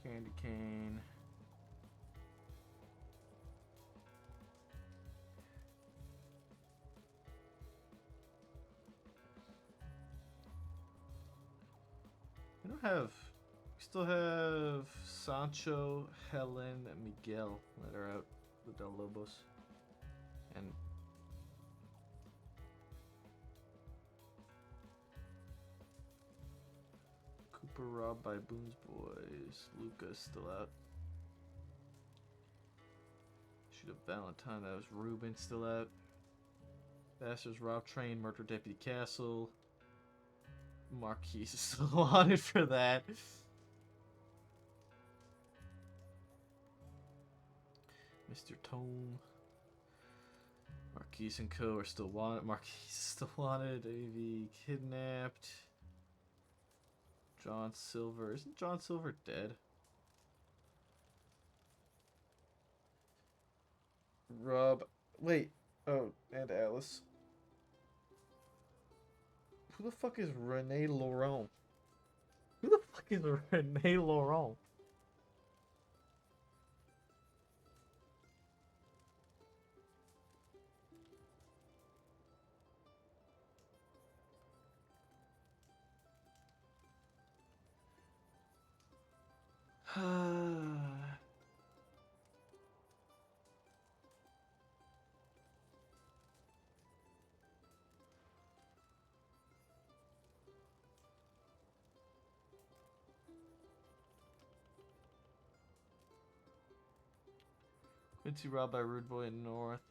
Candy cane. We don't have. We still have Sancho, Helen, and Miguel that are out with Del Lobos, and Cooper robbed by Boone's boys. Luca's still out. Shoot up Valentine. That was Ruben still out. Bastards rob train, murder Deputy Castle. Marquis is still wanted for that. Mr. Tome. Marquis and Co. are still wanted. Marquis is still wanted. AV kidnapped. John Silver. Isn't John Silver dead? Rob. Wait. Oh, and Alice. Who the fuck is Renee Laurent? Who the fuck is Renee Laurent? Mitzi robbed by rude boy in north.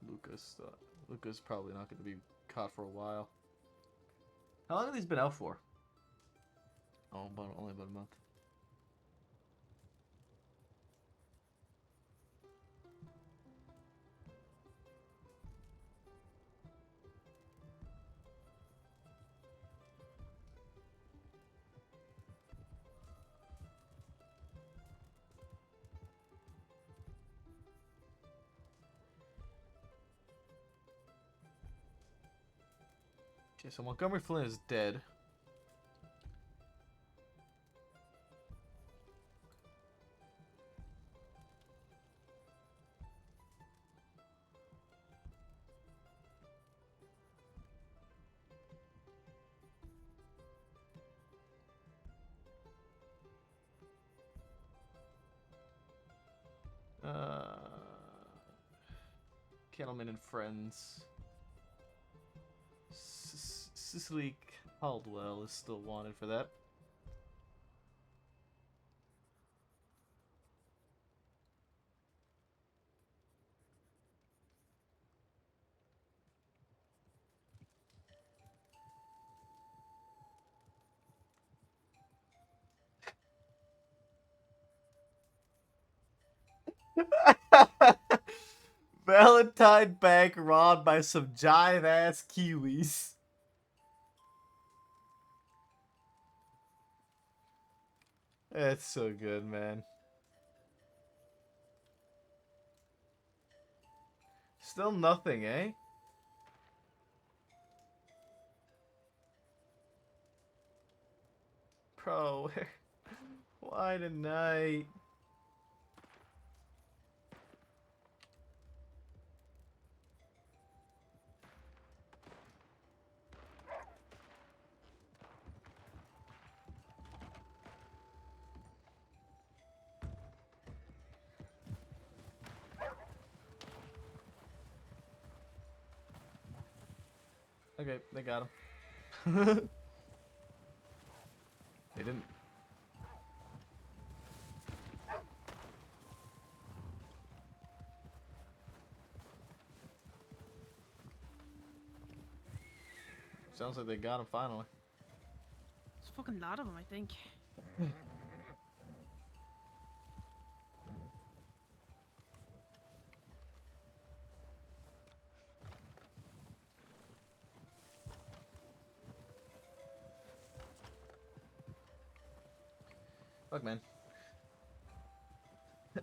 Lucas probably not going to be caught for a while. How long have these been out for? Oh, only about a month. Okay, so Montgomery Flynn is dead. Kettleman and friends. Cicely Caldwell is still wanted for that. Valentine Bank robbed by some jive ass Kiwis. That's so good, man. Still nothing, eh? Bro, why tonight? Okay, they got him. They didn't. Sounds like they got him finally. There's a fucking lot of them, I think. Fuck, man.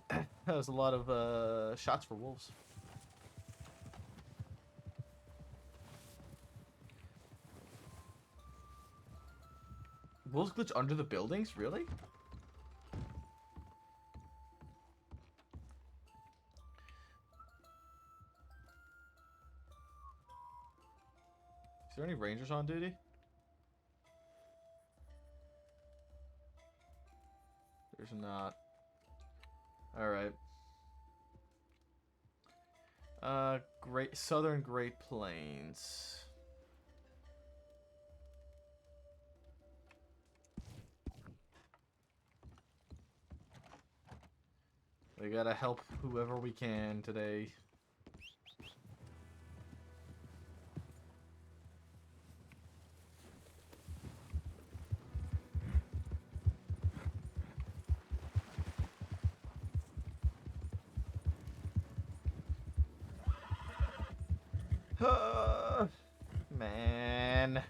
That was a lot of shots for wolves. Wolves glitch under the buildings? Really? Is there any rangers on duty? There's not. Alright. Southern Great Plains. We gotta help whoever we can today. Man.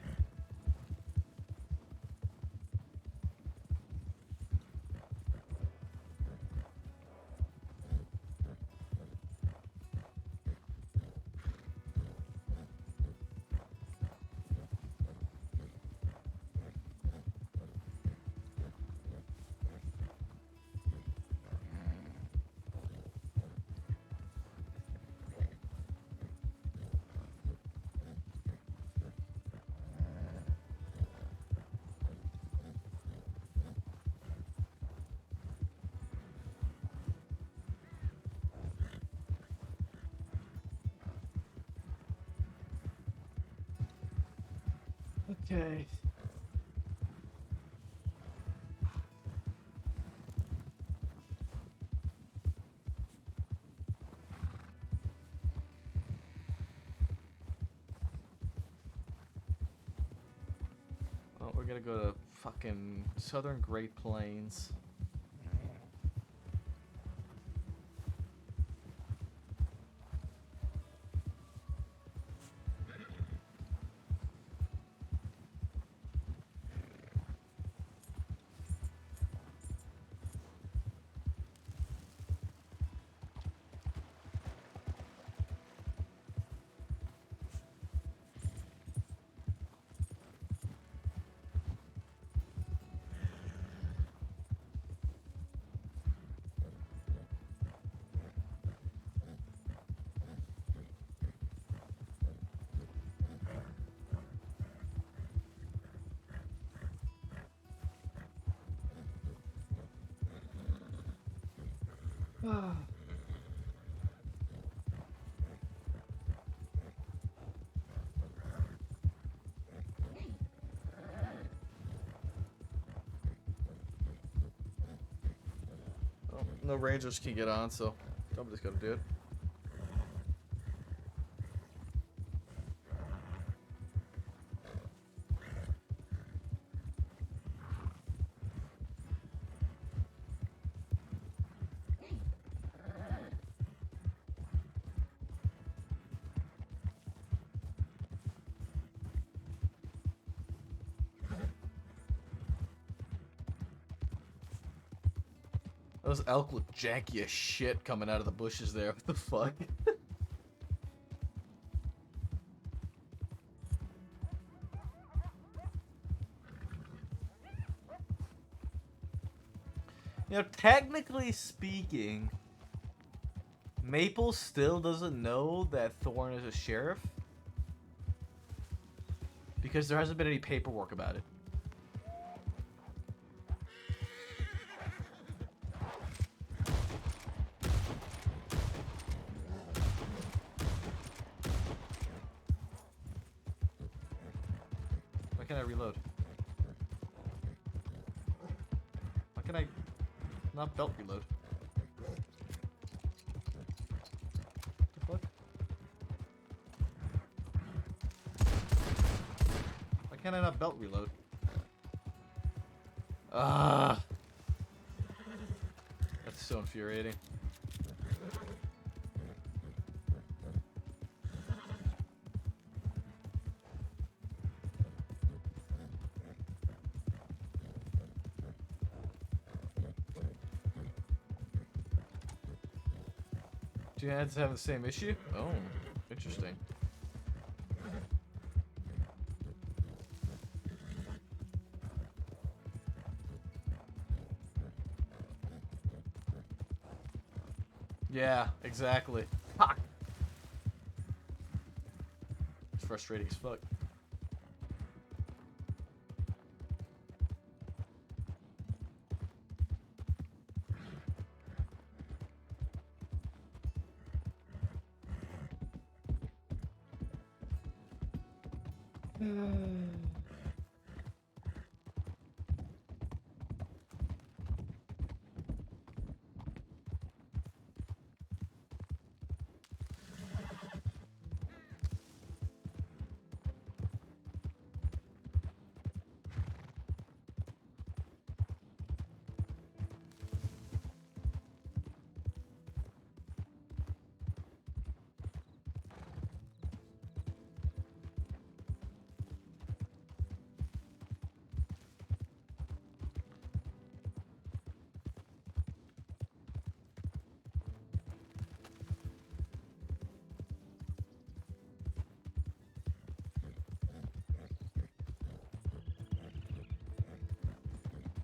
Okay. Oh, we're gonna go to fucking Southern Great Plains. Well, no rangers can get on, so somebody's gotta do it. Those elk look janky as shit coming out of the bushes there. What the fuck? You know, technically speaking, Maple still doesn't know that Thorn is a sheriff because there hasn't been any paperwork about it. Why can't I reload? Why can I not belt reload? The fuck? Why can't I not belt reload? Ah, that's so infuriating. Two hands have the same issue? Oh, interesting. Yeah, exactly. Ha! It's frustrating as fuck.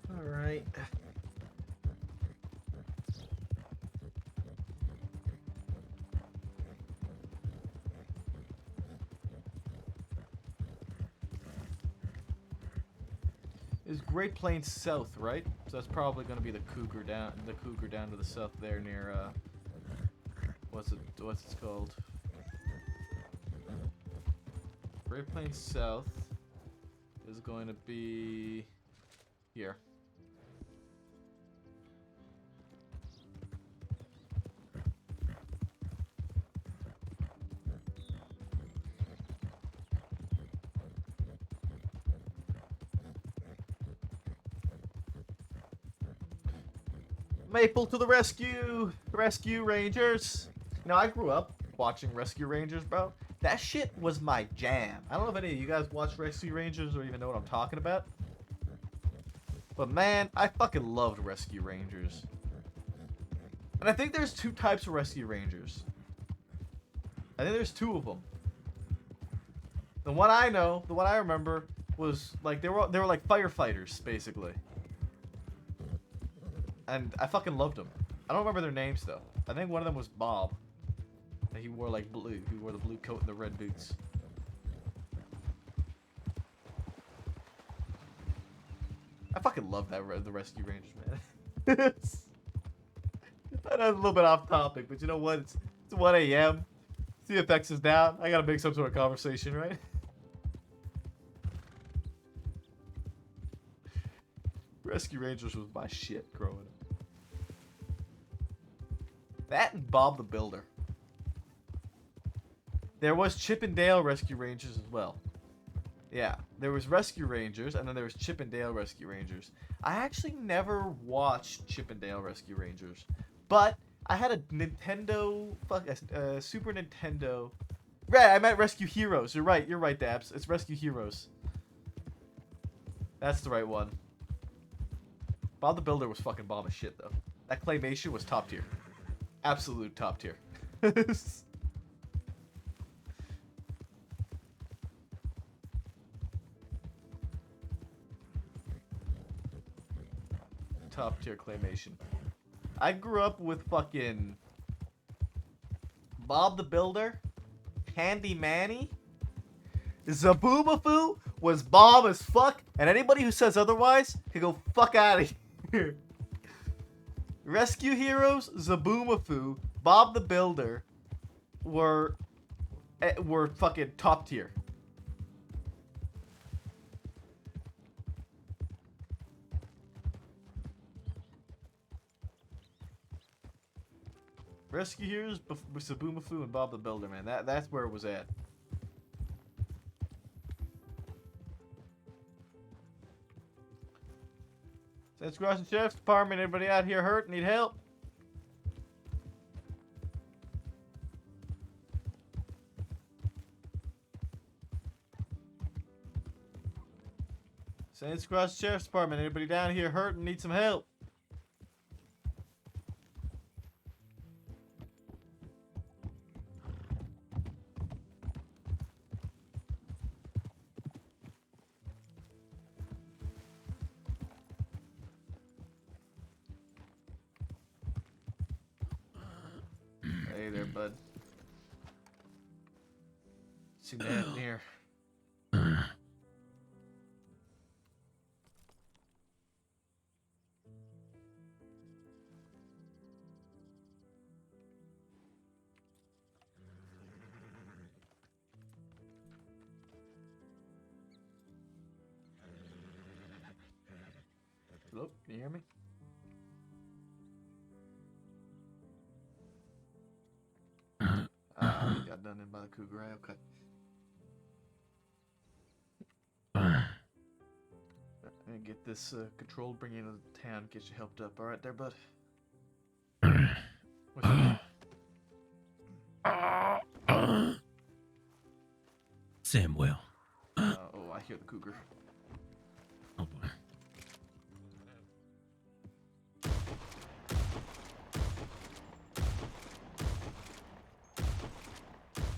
All right. Is Great Plains south, right? So that's probably going to be the Cougar down to the south there near what's it called? Great Plains South is going to be here. Maple to the rescue! Rescue Rangers! You know, I grew up watching Rescue Rangers, bro. That shit was my jam. I don't know if any of you guys watch Rescue Rangers or even know what I'm talking about. But man, I fucking loved Rescue Rangers. And I think there's two types of Rescue Rangers. I think there's two of them. The one I know, the one I remember, was like they were like firefighters, basically. And I fucking loved them. I don't remember their names though. I think one of them was Bob. And he wore like blue. He wore the blue coat and the red boots. I fucking love that the Rescue Rangers, man. I know it's a little bit off topic, but you know what? It's 1 a.m. CFX is down. I gotta make some sort of conversation, right? Rescue Rangers was my shit growing up. That and Bob the Builder. There was Chip and Dale Rescue Rangers as well. Yeah, there was Rescue Rangers, and then there was Chip and Dale Rescue Rangers. I actually never watched Chip and Dale Rescue Rangers, but I had a Nintendo, Super Nintendo. Right, I meant Rescue Heroes. You're right, Dabs. It's Rescue Heroes. That's the right one. Bob the Builder was fucking bomb as shit, though. That claymation was top tier. Absolute top tier. Top tier claymation. I grew up with fucking Bob the Builder, Handy Manny. Zaboomafoo was bomb as fuck, and anybody who says otherwise can go fuck out of here. Rescue Heroes, Zaboomafoo, Bob the Builder were fucking top tier. Rescue Heroes, Zaboomafoo, and Bob the Builder, man. That's where it was at. Saints Crossing Sheriff's Department, anybody out here hurt? Need help? Saints Crossing Sheriff's Department, anybody down here hurt and need some help? Hey there, bud. Seem to have near. Hello, can you hear me? Got done in by the cougar, right? Okay. I'm gonna get this control, bring you into the town, get you helped up. All right, there, bud. What's your name? Samuel. Oh, I hear the cougar. Oh boy.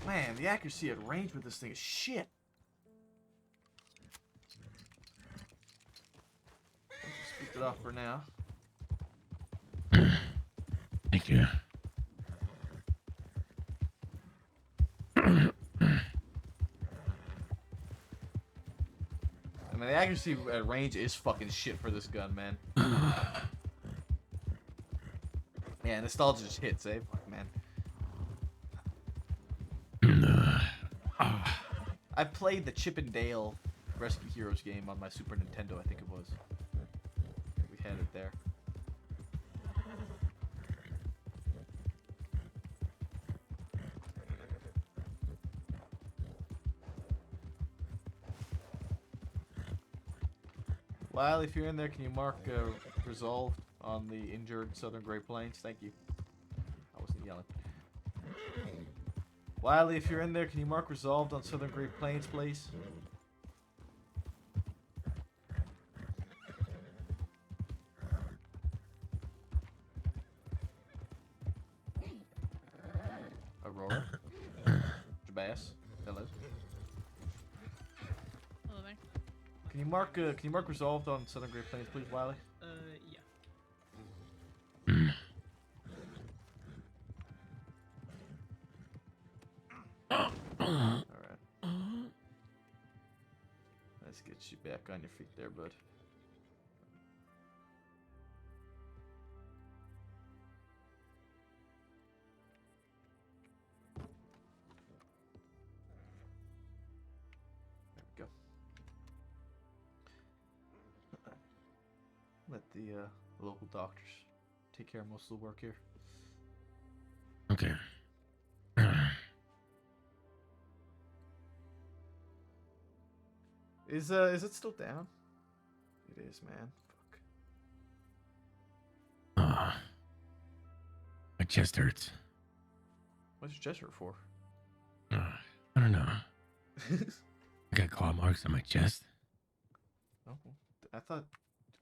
Man, the accuracy at range with this thing is shit. Just keep it off for now. Thank you. I mean, the accuracy at range is fucking shit for this gun, man. Yeah, nostalgia just hits, eh? Fuck, man. I played the Chip and Dale Rescue Heroes game on my Super Nintendo, I think it was. We had it there. Lyle, if you're in there, can you mark resolved on the injured Southern Great Plains. Thank you. I wasn't yelling. Wiley, if you're in there, can you mark resolved on Southern Great Plains, please? Aurora. Jabas. Hello. Hello there. Can you mark resolved on Southern Great Plains, please, Wiley? Yeah. Alright. Let's get you back on your feet there, bud. There we go. Let the local doctors take care of most of the work here. Okay. Is it still down? It is, man. Fuck. My chest hurts. What's your chest hurt for? I don't know. I got claw marks on my chest. Oh, I thought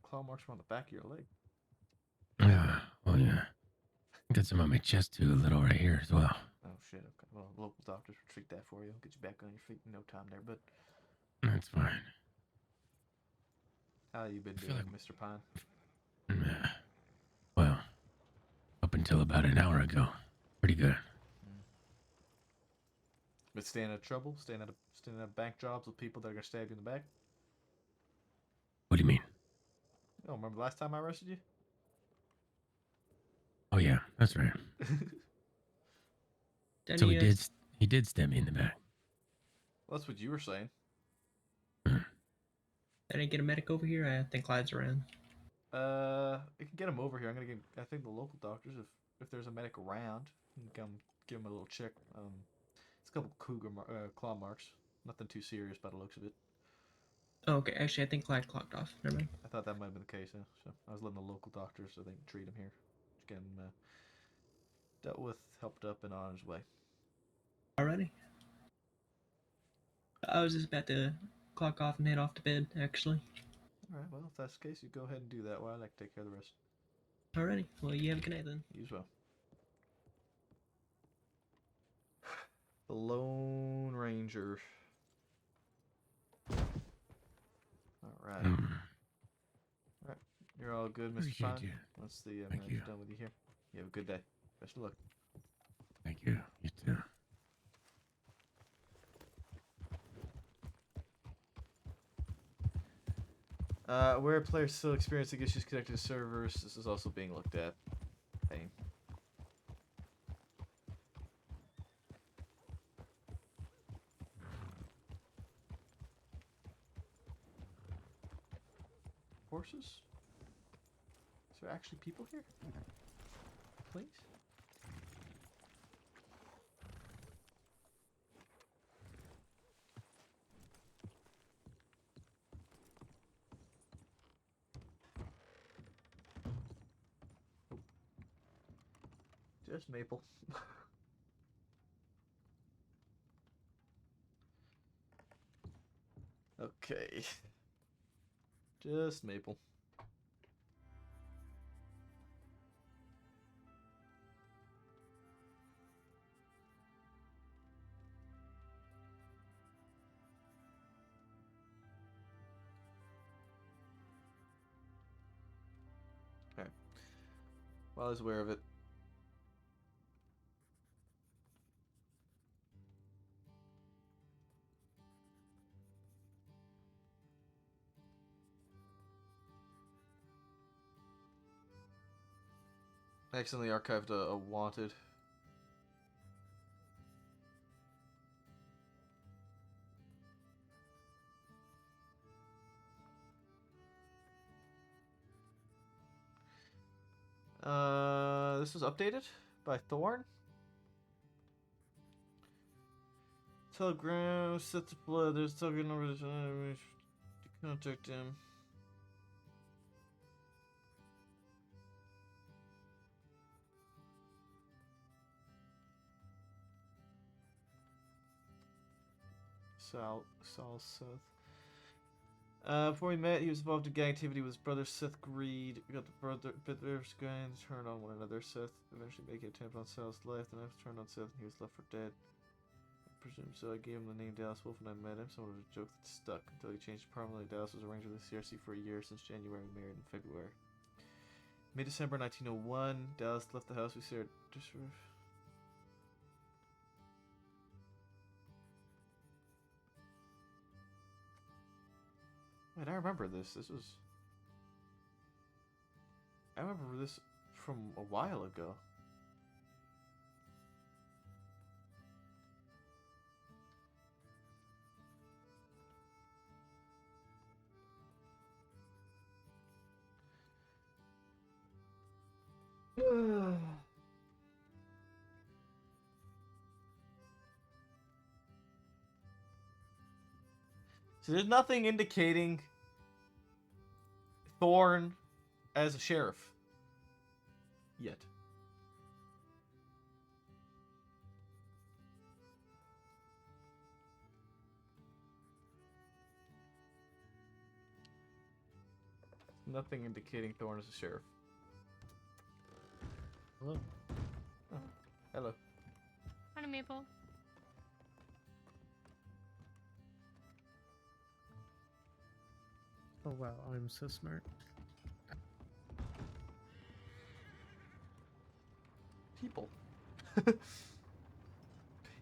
claw marks were on the back of your leg. Oh yeah. I got some on my chest too, a little right here as well. Oh shit. Okay. Well, local doctors will treat that for you. Get you back on your feet in no time there, but That's fine. how you been doing, Mr. Pine? Well, up until about an hour ago, pretty good. But staying out of trouble, staying out of bank jobs with people that are gonna stab you in the back. What do you mean? Oh, remember the last time I arrested you? Oh yeah, that's right. So he did stab me in the back. Well, that's what you were saying. I didn't get a medic over here. I think Clyde's around. You can get him over here. I'm gonna get, I think, the local doctors, if there's a medic around, you can come give him a little check. It's a couple claw marks. Nothing too serious by the looks of it. Oh, okay. Actually, I think Clyde clocked off. Never mind. I thought that might have been the case, huh? So I was letting the local doctors, so they can treat him here. Just get him dealt with, helped up, and on his way. Alrighty. I was just about to clock off and head off to bed, actually. Alright, well, if that's the case, you go ahead and do that while I like to take care of the rest. Alrighty. Well, you have a good night then. You as well. The Lone Ranger. Alright. Alright. You're all good, Mr. Appreciate Fine? you. Once the Thank manager's you. done with you here. You have a good day. Best of luck. Thank you. You too. Where players still experiencing issues connected to servers, this is also being looked at. Pain. Horses? Is there actually people here? Please? Just Maple. Okay. Just Maple. Okay. Well, I was aware of it. I accidentally archived a wanted. This was updated by Thorn. Telegram set to blood. There's telegram number to contact him. Saul Seth. Before we met, he was involved in gang activity with his brother Seth Greed. We got the brothers going to turn on one another. Seth eventually making an attempt on Sal's life. The knife turned on Seth and he was left for dead. I presume so. I gave him the name Dallas Wolf when I met him. Somewhat of a joke that stuck until he changed permanently. Dallas was a ranger with the CRC for a year since January, married in February. Mid-December 1901, Dallas left the house. We stared. Wait, I remember this. I remember this from a while ago. So there's nothing indicating Thorn as a sheriff yet. Nothing indicating Thorn as a sheriff. Hello. Oh, hello. Hi, Maple. Oh wow, I'm so smart. People.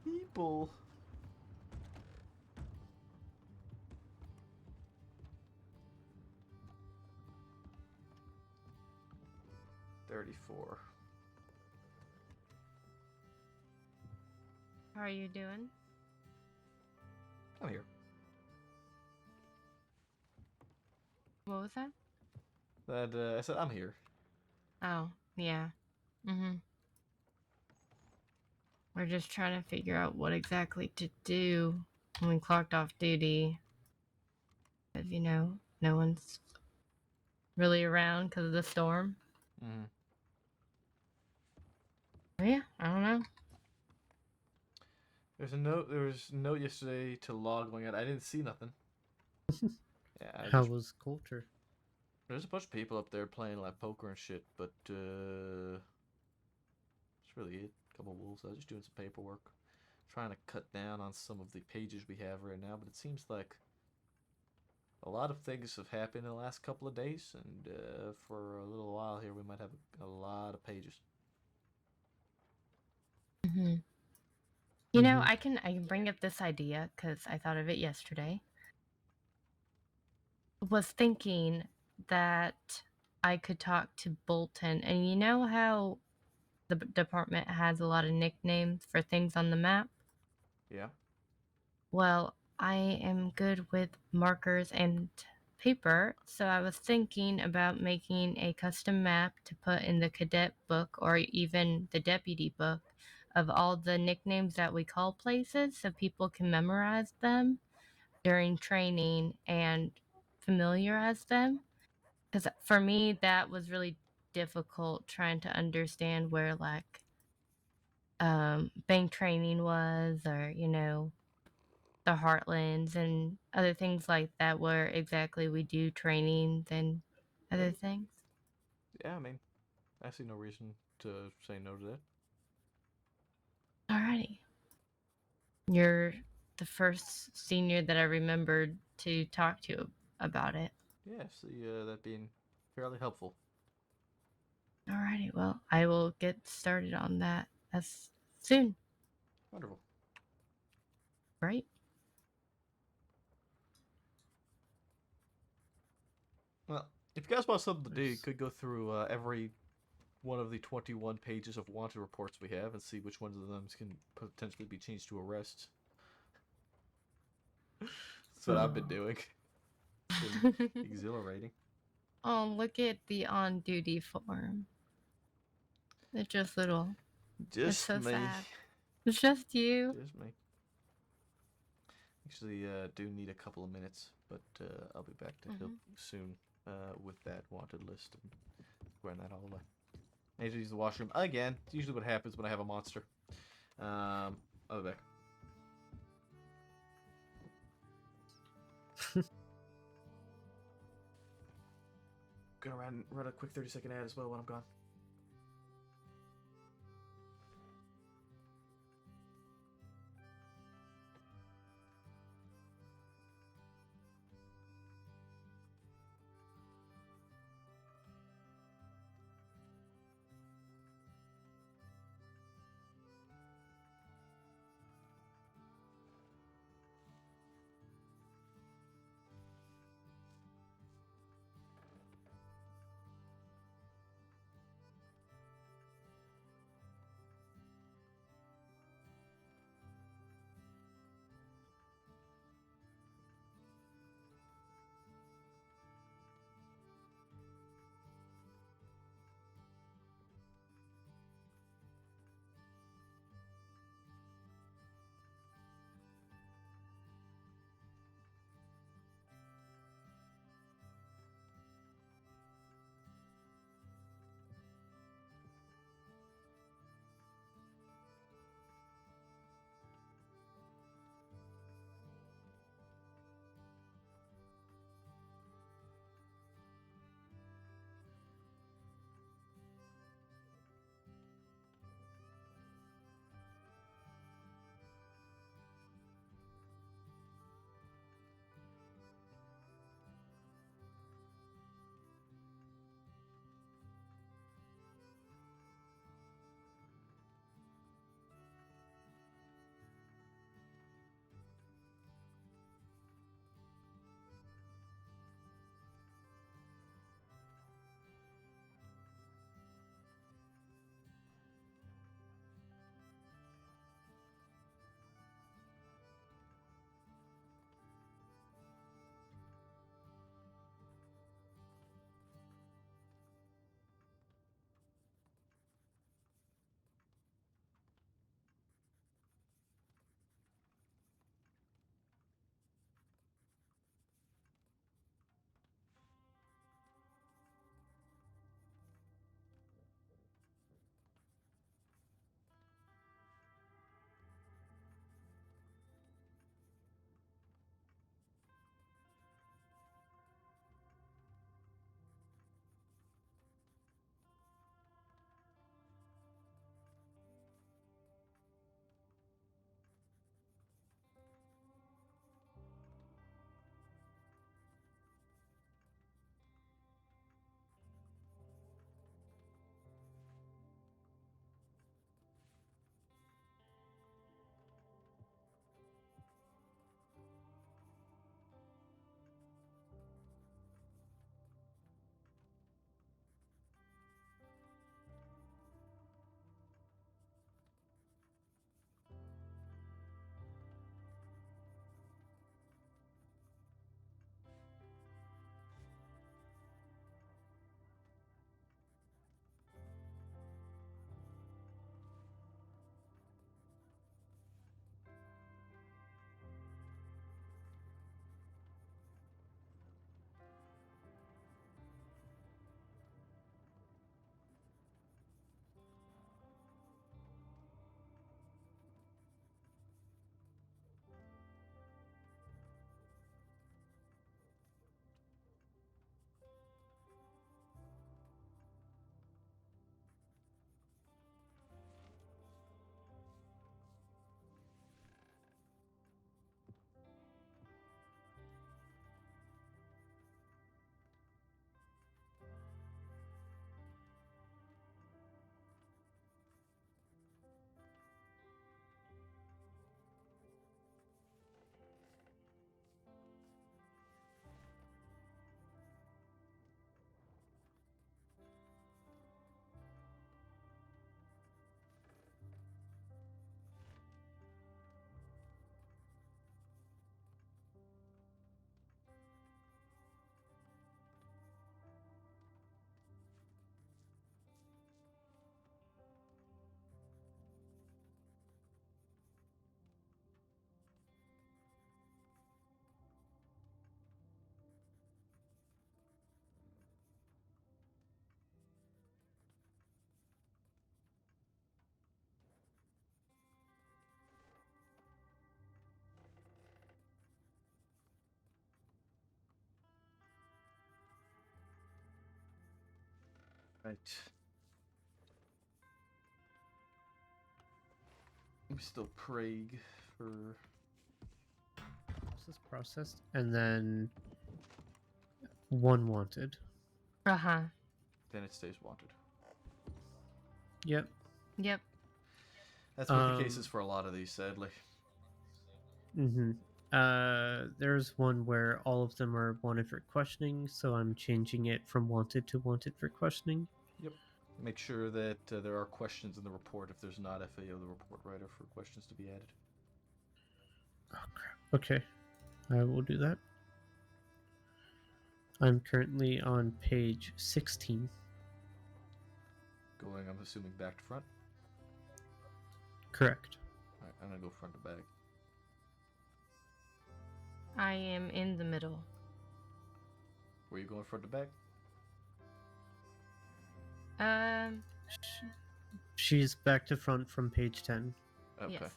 People. $34. How are you doing? I'm here. What was that? I said I'm here. Oh, yeah. We're just trying to figure out what exactly to do when we clocked off duty. Because, you know, no one's really around because of the storm. Yeah, I don't know. There was a note yesterday to log going out. I didn't see nothing. Yeah. How was Coulter? There's a bunch of people up there playing like poker and shit, but that's really it. A couple of wolves. I was just doing some paperwork, trying to cut down on some of the pages we have right now. But it seems like a lot of things have happened in the last couple of days, and for a little while here, we might have a lot of pages. You know, I can bring up this idea because I thought of it yesterday. Was thinking that I could talk to Bolton, and you know how the department has a lot of nicknames for things on the map? Yeah. Well, I am good with markers and paper, so I was thinking about making a custom map to put in the cadet book or even the deputy book of all the nicknames that we call places so people can memorize them during training and familiarize them. Because for me, that was really difficult trying to understand where, like, bank training was, or, you know, the Heartlands and other things like that, where exactly we do trainings and other things. Yeah, I mean, I see no reason to say no to that. Alrighty. You're the first senior that I remembered to talk to about it. Yeah, see that being fairly helpful. Alrighty, well, I will get started on that as soon. Wonderful. Right? Well, if you guys want something to do, you could go through every one of the 21 pages of wanted reports we have and see which ones of them can potentially be changed to arrests. That's what I've been doing. It's been exhilarating. Oh, look at the on-duty form. It's just little. It's Just so me. sad. It's just you. Just me. Actually, do need a couple of minutes, but I'll be back to help soon with that wanted list and squaring that all away. I need to use the washroom again. It's usually what happens when I have a monster. I'll be back. Gonna run a quick 30-second ad as well when I'm gone. Right. We still Prague for. Processed, and then one wanted. Uh-huh. Then it stays wanted. Yep. Yep. That's been the cases for a lot of these, sadly. Mm-hmm. There's one where all of them are wanted for questioning, so I'm changing it from wanted to wanted for questioning. Yep. Make sure that there are questions in the report. If there's not, FAO the report writer for questions to be added. Oh crap. Okay. I will do that. I'm currently on page 16. Going, I'm assuming, back to front. Correct. Alright, I'm gonna go front to back. I am in the middle. Were you going front to back? She's back to front from page 10. Okay. Yes.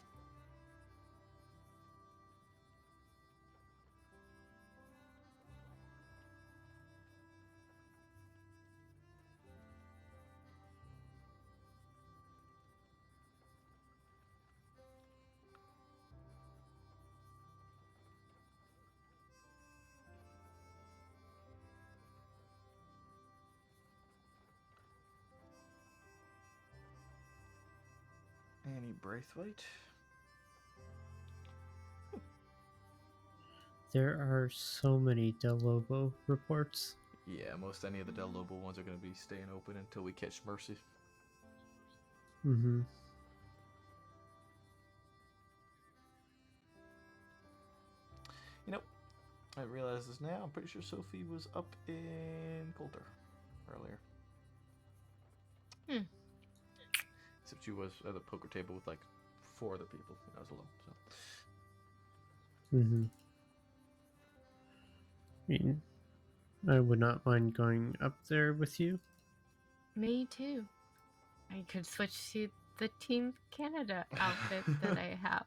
Annie Braithwaite. There are so many Del Lobo reports. Yeah, most any of the Del Lobo ones are going to be staying open until we catch Mercy. Mm-hmm. You know, I realize this now. I'm pretty sure Sophie was up in Coulter earlier. Hmm. Except she was at the poker table with like 4 other people. I was alone. So. Mm-hmm. I mean, I would not mind going up there with you. Me too. I could switch to the Team Canada outfit that I have.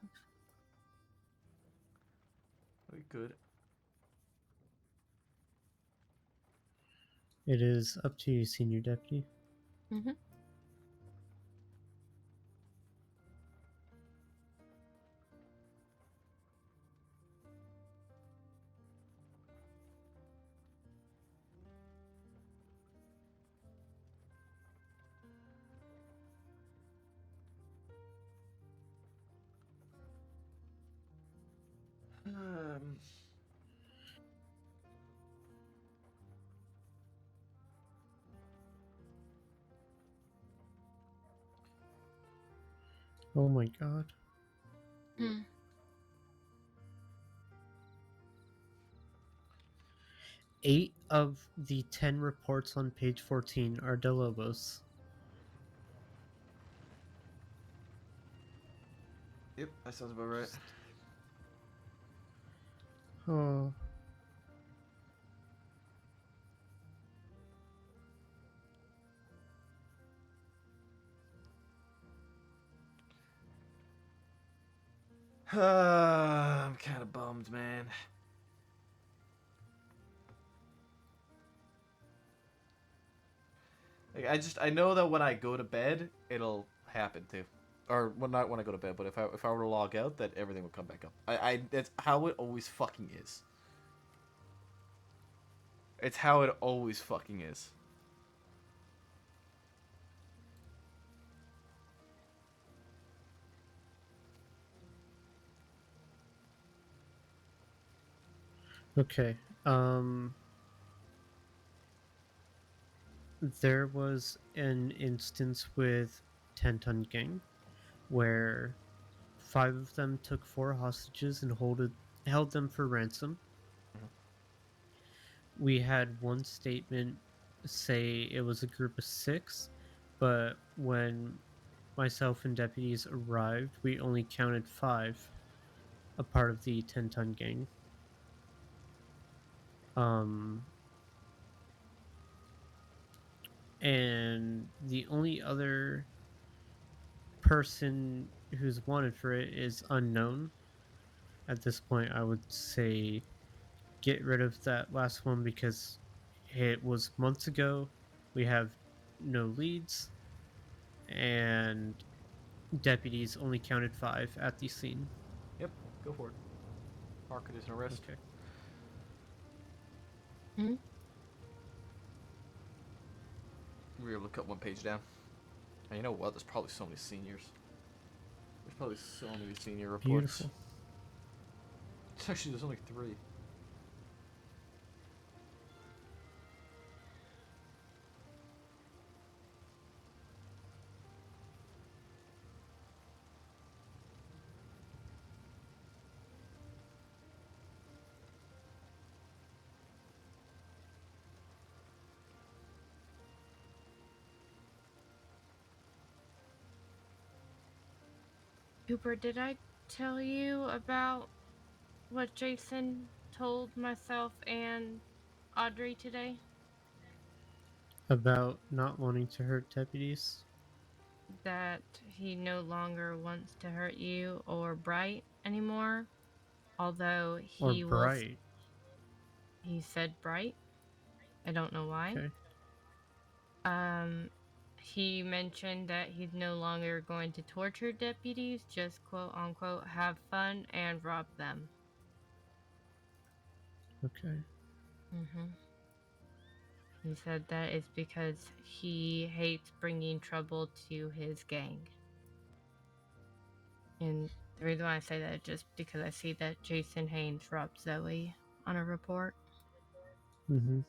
Very good. It is up to you, Senior Deputy. Mm-hmm. Oh my god. Hmm. 8 of the 10 reports on page 14 are Del Lobos. Yep, that sounds about right. Oh. I'm kind of bummed, man. Like, I know that when I go to bed, it'll happen too. Or, well, not when I go to bed, but if I were to log out, that everything would come back up. That's how it always fucking is. It's how it always fucking is. Okay. There was an instance with 10 Ton Gang where 5 of them took 4 hostages and held them for ransom. We had one statement say it was a group of 6, but when myself and deputies arrived, we only counted 5, a part of the 10 Ton Gang. And the only other person who's wanted for it is unknown. At this point, I would say get rid of that last one because it was months ago. We have no leads, and deputies only counted 5 at the scene. Yep, go for it. Mark it as an arrest. Okay. We were able to cut one page down. And you know what? There's probably so many seniors. There's probably so many senior reports. Beautiful. Actually, there's only 3. Cooper, did I tell you about what Jason told myself and Audrey today? About not wanting to hurt deputies? That he no longer wants to hurt you or Bright anymore. Although he Or will. Bright? He said Bright. I don't know why. Okay. He mentioned that he's no longer going to torture deputies, just quote unquote have fun and rob them. Okay. He said that is because he hates bringing trouble to his gang. And the reason why I say that is just because I see that Jason Haynes robbed Zoe on a report. Mm-hmm.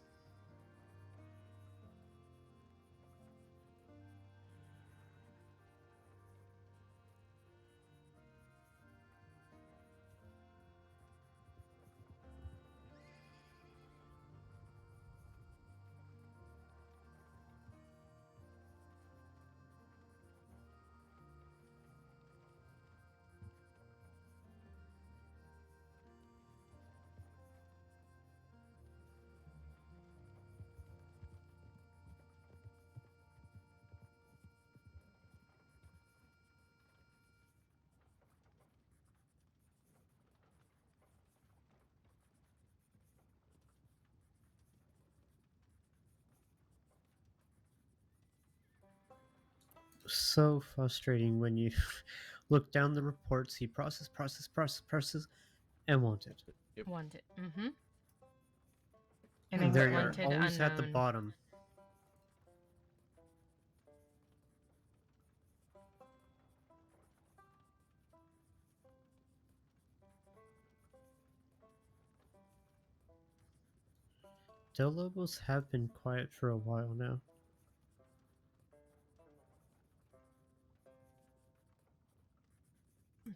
So frustrating when you look down the reports, see process, and want it. Want it. And And then they're wanted always at the unknown. bottom. Del Lobos have been quiet for a while now.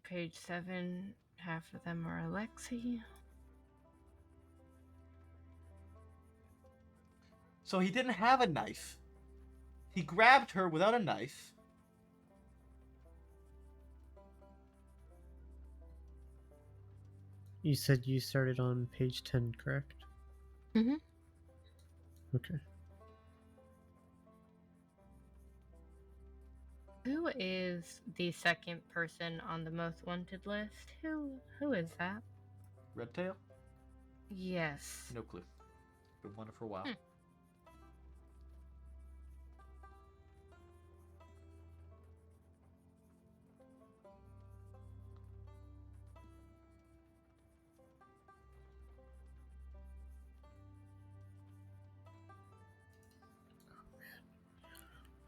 Page 7, half of them are Alexi. So he didn't have a knife. He grabbed her without a knife. You said you started on page 10, correct? Mm-hmm. Okay. Who is the second person on the most wanted list? Who is that? Redtail? Yes. No clue. Been wanted for a while.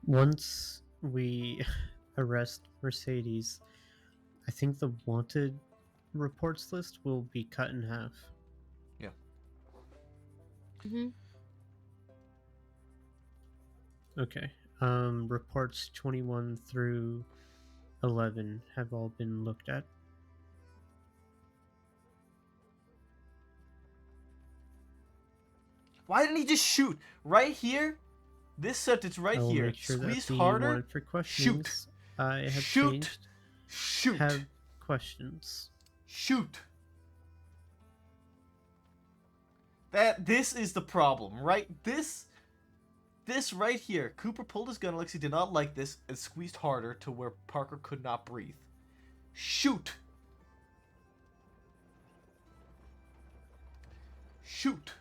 Once we arrest Mercedes, I think the wanted reports list will be cut in half. Yeah. Mm-hmm. Okay. Reports 21 through 11 have all been looked at. Why didn't he just shoot? Right here? This sentence right I will here. make sure that Squeeze the harder. wanted for questions I have Shoot. changed Shoot. have questions. Shoot. This is the problem, right? This right here. Cooper pulled his gun. Alexi did not like this and squeezed harder to where Parker could not breathe. Shoot. Shoot.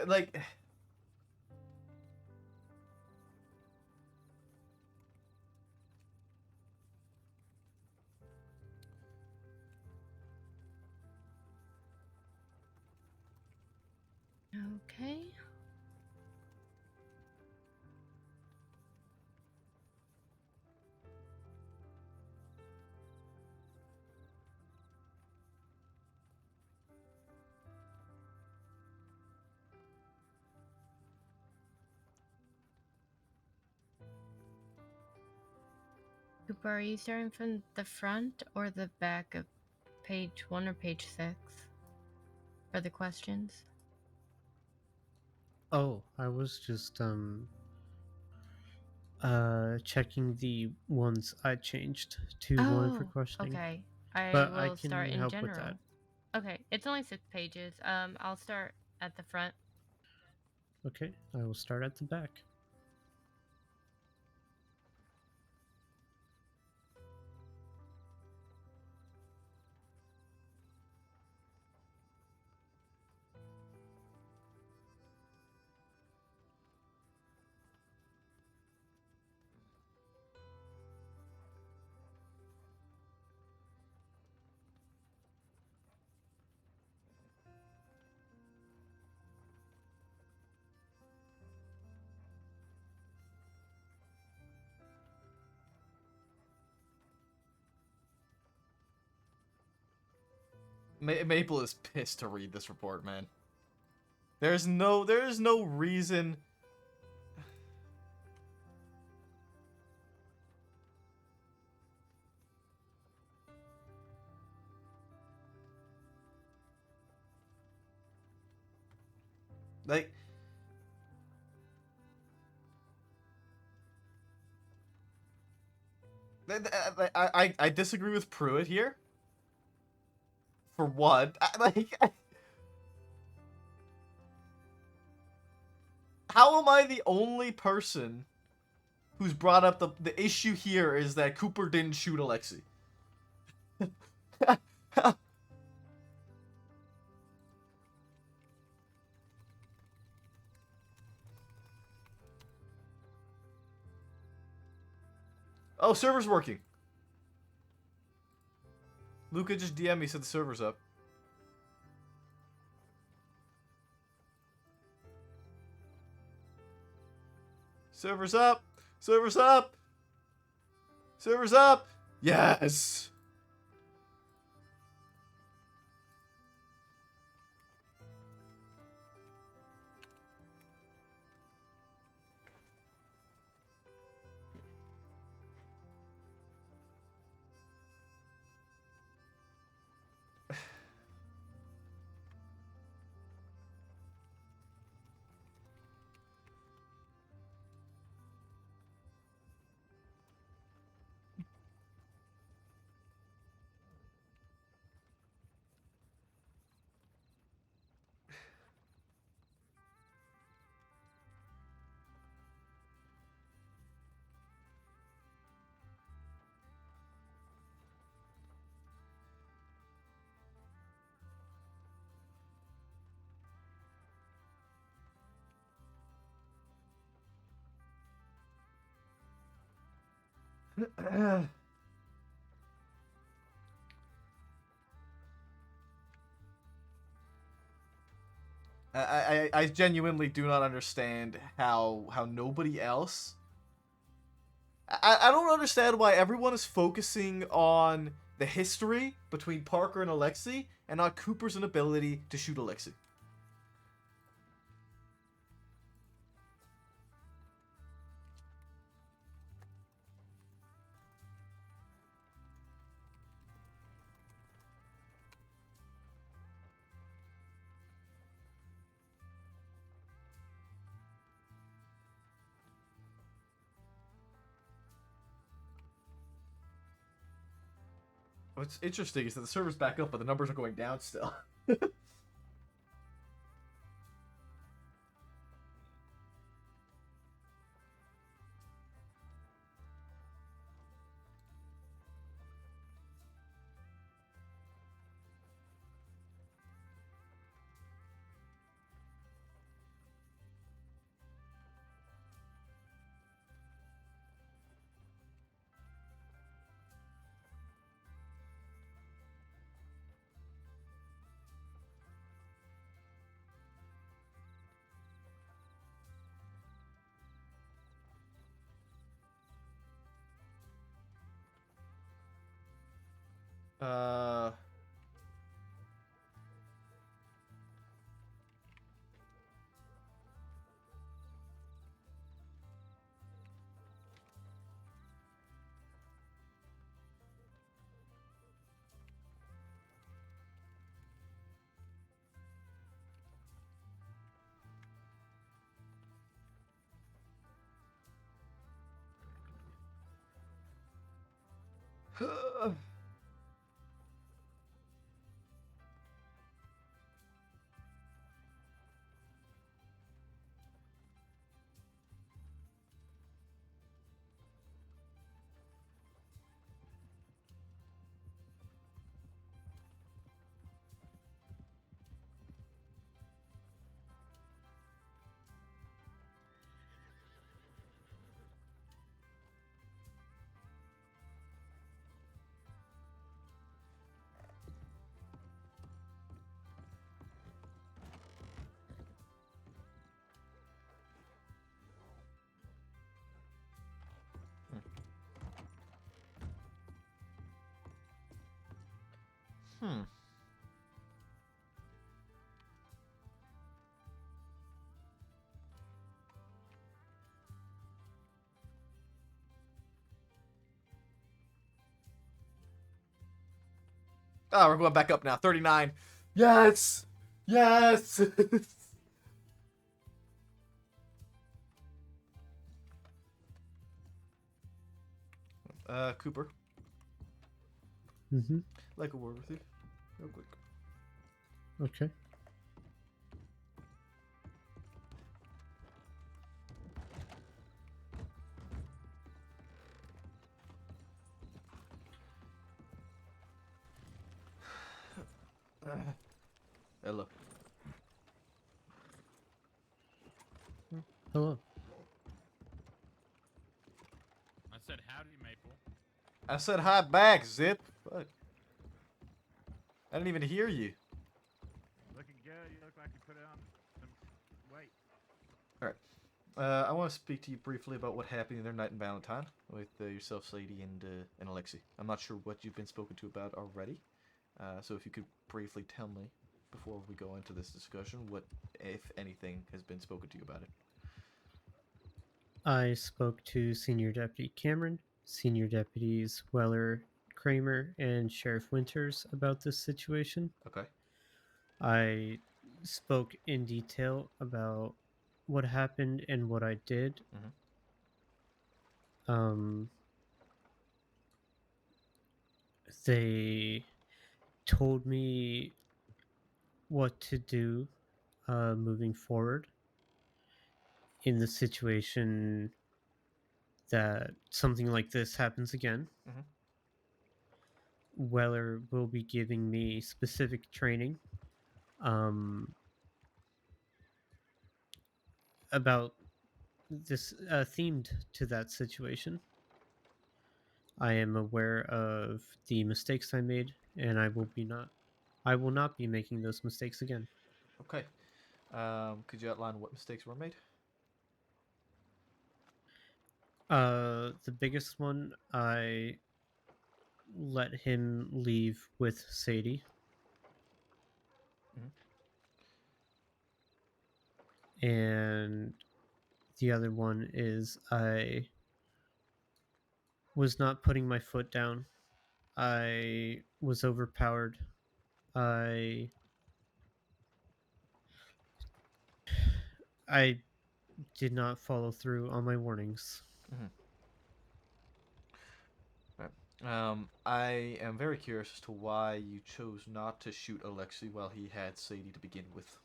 Like, Okay. Cooper, are you starting from the front or the back of page 1 or page 6 for the questions? Oh, I was just checking the ones I changed to one for Oh, questioning. okay. I But will I can start in help general. with that. Okay, it's only 6 pages. I'll start at the front. Okay, I will start at the back. Maple is pissed to read this report, man. There is no reason. Like, I disagree with Pruitt here. For what? How am I the only person who's brought up the issue here is that Cooper didn't shoot Alexi? Oh, server's working. Luca just DM'd me, said the server's up. Server's up! Server's up! Server's up! Yes! I genuinely do not understand how nobody else. I don't understand why everyone is focusing on the history between Parker and Alexei, and not Cooper's inability to shoot Alexei. What's interesting is that the server's back up, but the numbers are going down still. Uh... Hmm. Oh, we're going back up now. 39. Yes! Yes! Cooper. Mm-hmm. Like a word with you. Real quick. Okay. Hello. Hello. I said howdy, Maple. I said hi back, Zip. Fuck. I didn't even hear you. Looking good. You look like you put it on some weight. Alright. I want to speak to you briefly about what happened the other night in Valentine with yourself, Sadie, and Alexei. I'm not sure what you've been spoken to about already. So if you could briefly tell me, before we go into this discussion, what, if anything, has been spoken to you about it. I spoke to Senior Deputy Cameron, Senior Deputies Weller, Kramer, and Sheriff Winters about this situation. Okay. I spoke in detail about what happened and what I did. They told me what to do moving forward in the situation that something like this happens again. Weller will be giving me specific training about this themed to that situation. I am aware of the mistakes I made, and I will not be making those mistakes again. Okay. Could you outline what mistakes were made? The biggest one, I let him leave with Sadie. And the other one is I was not putting my foot down. I was overpowered. I did not follow through on my warnings. Right. I am very curious as to why you chose not to shoot Alexei while he had Sadie to begin with.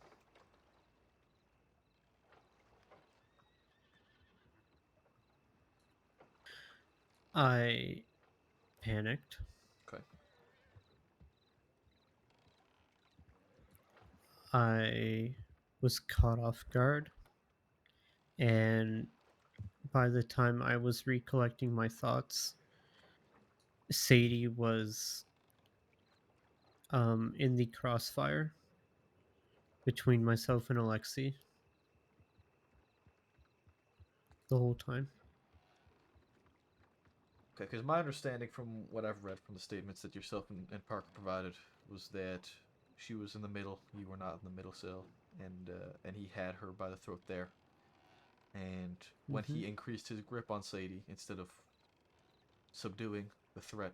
I panicked. Okay. I was caught off guard. And by the time I was recollecting my thoughts, Sadie was in the crossfire between myself and Alexei the whole time. Okay, because my understanding from what I've read from the statements that yourself and Parker provided was that she was in the middle, you were not in the middle cell, and he had her by the throat there. And when he increased his grip on Sadie, instead of subduing the threat,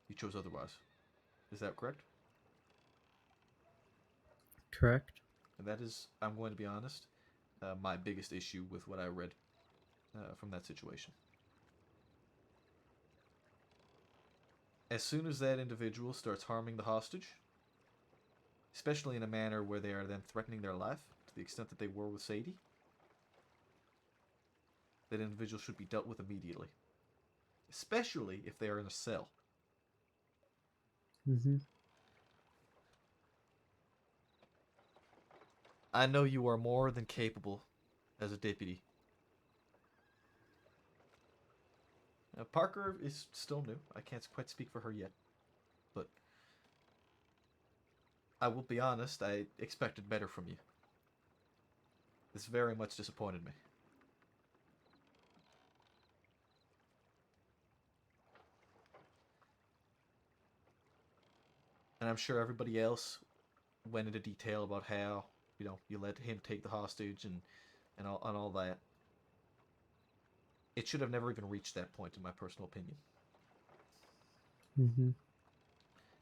he chose otherwise. Is that correct? Correct. And that is, I'm going to be honest, my biggest issue with what I read from that situation. As soon as that individual starts harming the hostage, especially in a manner where they are then threatening their life, to the extent that they were with Sadie, that individual should be dealt with immediately. Especially if they are in a cell. I know you are more than capable as a deputy. Now, Parker is still new. I can't quite speak for her yet. But I will be honest, I expected better from you. This very much disappointed me. And I'm sure everybody else went into detail about how, you know, you let him take the hostage and all that. It should have never even reached that point, in my personal opinion.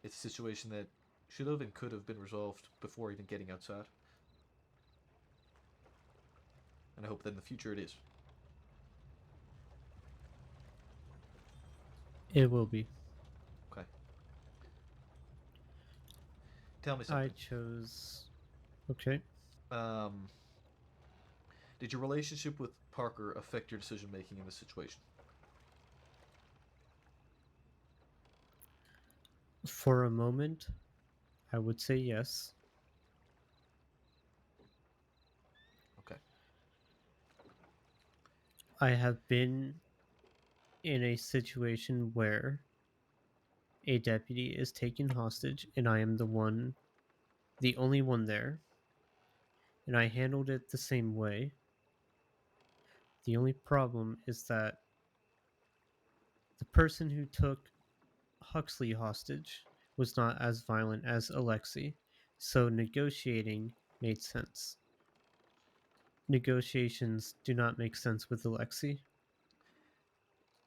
It's a situation that should have and could have been resolved before even getting outside. And I hope that in the future it is. It will be. Okay. Tell me something. I chose... Okay. Did your relationship with Parker affect your decision making in this situation? For a moment, I would say yes. Okay. I have been in a situation where a deputy is taken hostage and I am the only one there, and I handled it the same way. The only problem is that the person who took Huxley hostage was not as violent as Alexei, so negotiating made sense. Negotiations do not make sense with Alexei.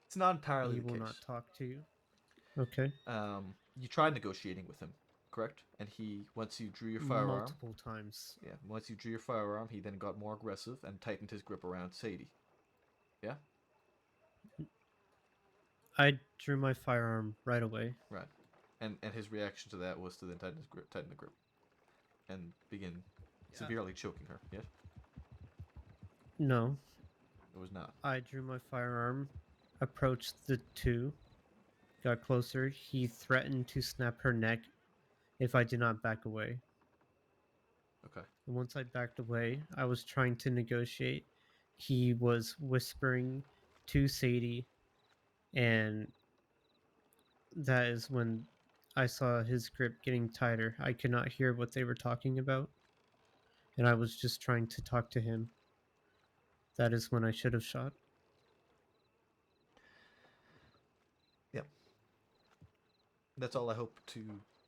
It's not entirely He the will case. not talk to you. Okay. You tried negotiating with him, correct? And he, once you drew your firearm... Multiple times. Yeah, once you drew your firearm, he then got more aggressive and tightened his grip around Sadie. Yeah? I drew my firearm right away. Right. And his reaction to that was to then tighten the grip. And begin severely choking her, yes? No. It was not. I drew my firearm, approached the two, got closer. He threatened to snap her neck if I did not back away. Okay. And once I backed away, I was trying to negotiate. He was whispering to Sadie, and that is when I saw his grip getting tighter. I could not hear what they were talking about, and I was just trying to talk to him. That is when I should have shot. Yep. That's all I hope to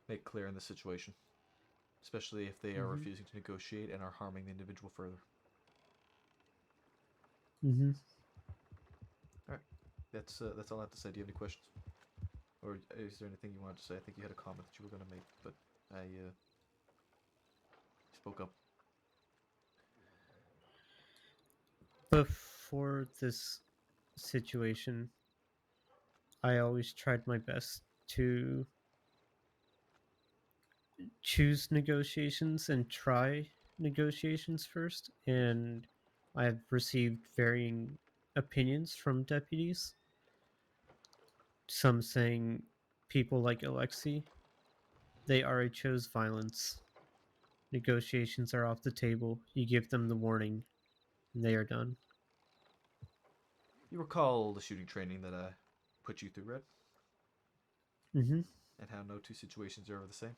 make clear in this situation. Especially if they are Mhm. refusing to negotiate and are harming the individual further. Mm-hmm. Alright. That's all I have to say. Do you have any questions? Or is there anything you wanted to say? I think you had a comment that you were going to make, but I spoke up. Before this situation, I always tried my best to choose negotiations and try negotiations first, and I've received varying opinions from deputies. Some saying people like Alexei, they already chose violence. Negotiations are off the table. You give them the warning, and they are done. You recall the shooting training that I put you through, Red? Mm-hmm. And how no two situations are ever the same?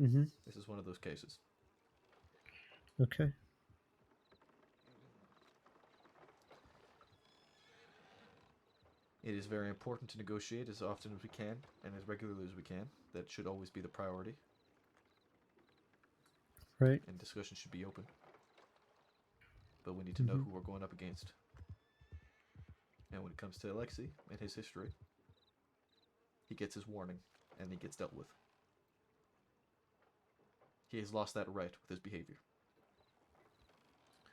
Mm-hmm. This is one of those cases. Okay. It is very important to negotiate as often as we can and as regularly as we can. That should always be the priority. Right. And discussion should be open. But we need to know Mhm. who we're going up against. And when it comes to Alexei and his history, he gets his warning and he gets dealt with. He has lost that right with his behavior.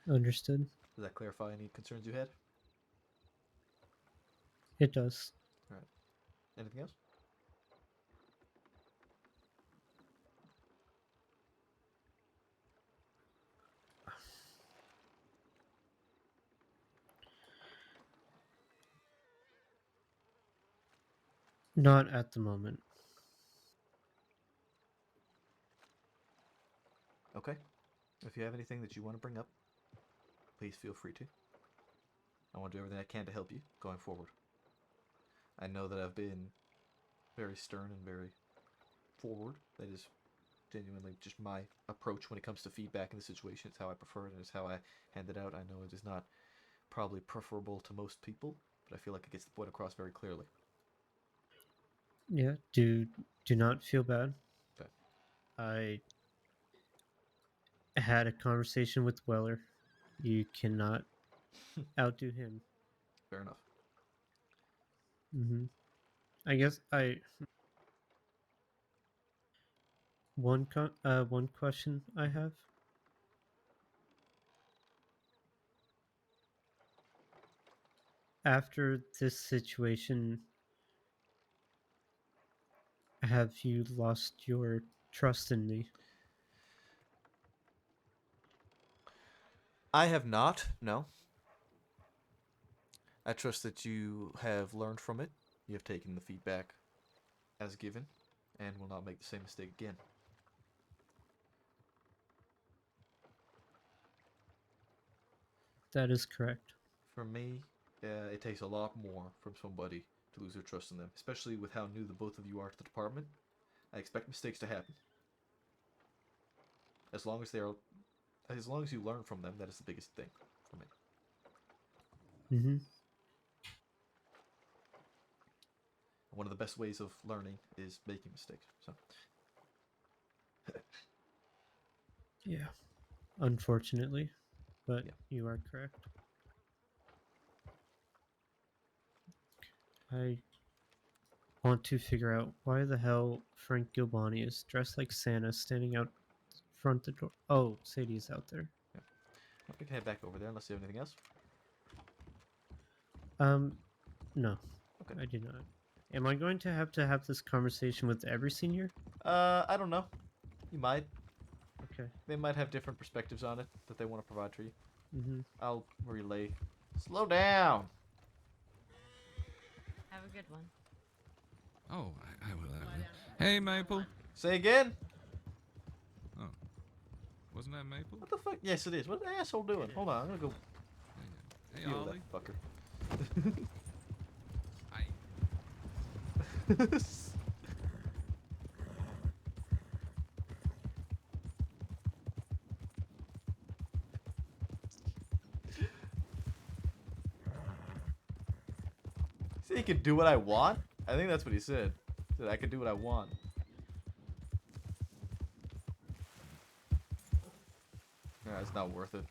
Understood. Does that clarify any concerns you had? It does. Alright. Anything else? Not at the moment. Okay. If you have anything that you want to bring up, please feel free to. I want to do everything I can to help you going forward. I know that I've been very stern and very forward. That is genuinely just my approach when it comes to feedback in the situation. It's how I prefer it and it's how I hand it out. I know it is not probably preferable to most people, but I feel like it gets the point across very clearly. Yeah. Do not feel bad. Okay. I had a conversation with Weller. You cannot outdo him. Fair enough. Mm-hmm. I guess one question I have. After this situation, have you lost your trust in me? I have not, no. I trust that you have learned from it. You have taken the feedback as given and will not make the same mistake again. That is correct. For me, it takes a lot more from somebody to lose their trust in them, especially with how new the both of you are to the department. I expect mistakes to happen. As long as you learn from them, that is the biggest thing for me. Mm-hmm. One of the best ways of learning is making mistakes. So, Yeah. Unfortunately, but Yeah. you are correct. I want to figure out why the hell Frank Gilbani is dressed like Santa standing out front the door. Oh, Sadie is out there. we can head back over there unless you have anything else. No. Okay. I do not. Am I going to have this conversation with every senior? I don't know. You might. Okay. They might have different perspectives on it that they want to provide to you. Mm-hmm. I'll relay. Slow down. Have a good one. Oh, I will. Hey, Maple. Say again? Oh. Wasn't that Maple? What the fuck? Yes, it is. What the asshole doing? Hold on, I'm gonna go Hey, deal with Ollie. that fucker. See, he can do what I want? I think that's what he said. That I can do what I want. Yeah, it's not worth it.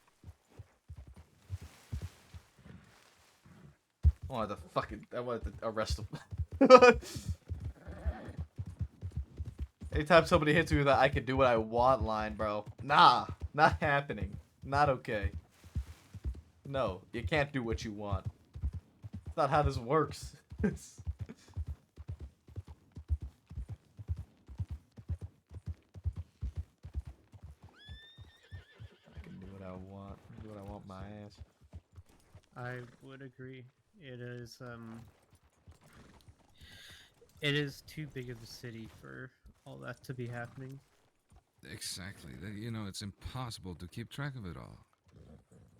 I wanted to arrest him. Anytime somebody hits me with that I can do what I want line, bro. Nah, not happening. Not okay. No, you can't do what you want. That's not how this works. I can do what I want. Do what I want my ass. I would agree. It is too big of a city for all that to be happening. Exactly. You know, it's impossible to keep track of it all.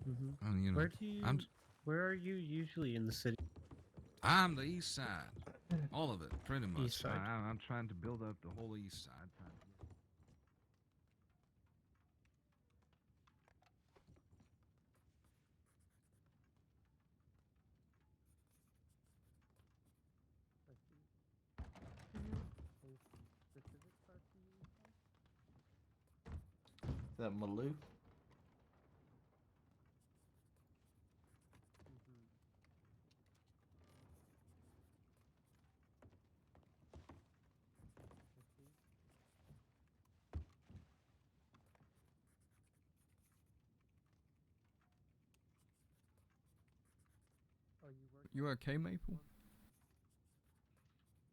Mm-hmm. And, you know, Where are you usually in the city? I'm the east side. All of it, pretty much. East side. I'm trying to build up the whole east side. Is that Malou? You okay, Maple?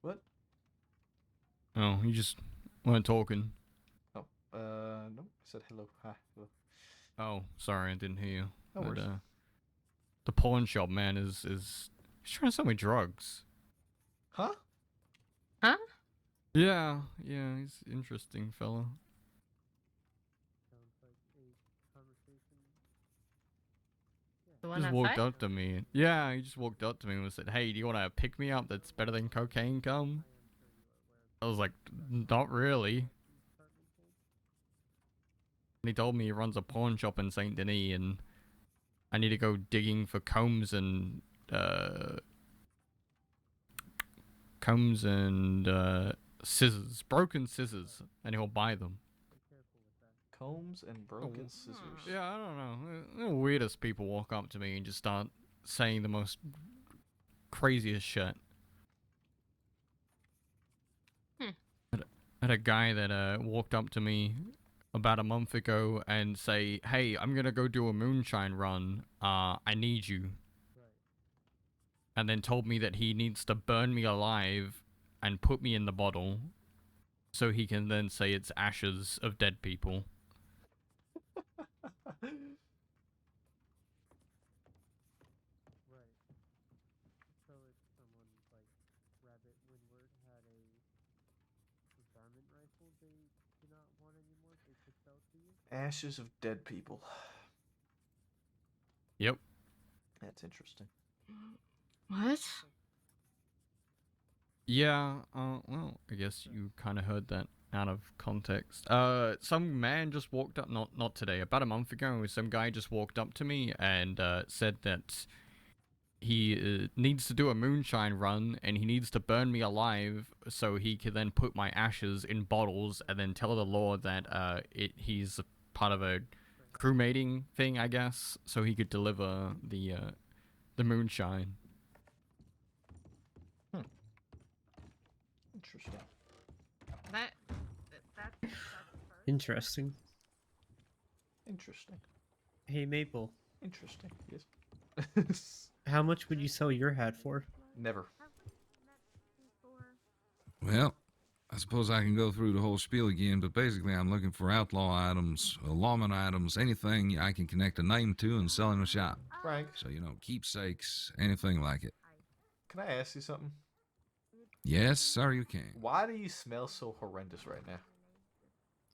What? Oh, you just weren't talking. Oh, no. I said hello. Hi. Hello. Oh, sorry, I didn't hear you. No worries. The pawn shop man is he's trying to sell me drugs. Huh? Huh? Yeah, he's an interesting fellow. The He one just walked outside? up to me. Yeah, he just walked up to me and said, "Hey, do you want to pick me up? That's better than cocaine gum." I was like, "Not really." And he told me he runs a pawn shop in Saint Denis, and I need to go digging for combs and scissors, broken scissors, and he'll buy them. Combs and broken scissors. Yeah, I don't know. The weirdest people walk up to me and just start saying the most craziest shit. I had a guy that walked up to me about a month ago and say, "Hey, I'm gonna go do a moonshine run. I need you." And then told me that he needs to burn me alive and put me in the bottle so he can then say it's ashes of dead people. Ashes of dead people. Yep. That's interesting. What? Yeah, well, I guess you kind of heard that out of context. Some man just walked up, not today, about a month ago, some guy just walked up to me and said that he needs to do a moonshine run and he needs to burn me alive so he can then put my ashes in bottles and then tell the law that he's part of a crewmating thing, I guess, so he could deliver the moonshine. Interesting. That's Interesting. Interesting. Hey, Maple. Interesting. Yes. How much would you sell your hat for? Never. Well, I suppose I can go through the whole spiel again, but basically I'm looking for outlaw items, lawman items, anything I can connect a name to and sell in a shop. Frank. So, you know, keepsakes, anything like it. Can I ask you something? Yes, sir, you can. Why do you smell so horrendous right now?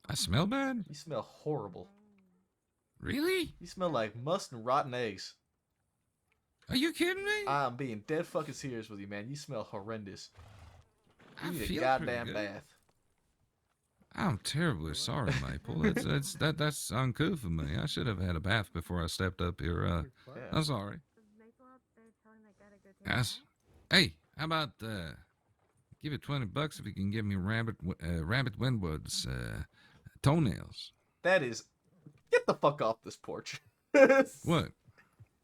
I smell bad? You smell horrible. Really? You smell like must and rotten eggs. Are you kidding me? I'm being dead fucking serious with you, man. You smell horrendous. You I need feel a goddamn pretty good. bath. I'm terribly sorry, Maple. That's uncouth for me. I should have had a bath before I stepped up here. I'm sorry. Yes. Hey, how about give it $20 if you can give me Rabbit Winwood's toenails. That is, get the fuck off this porch. What?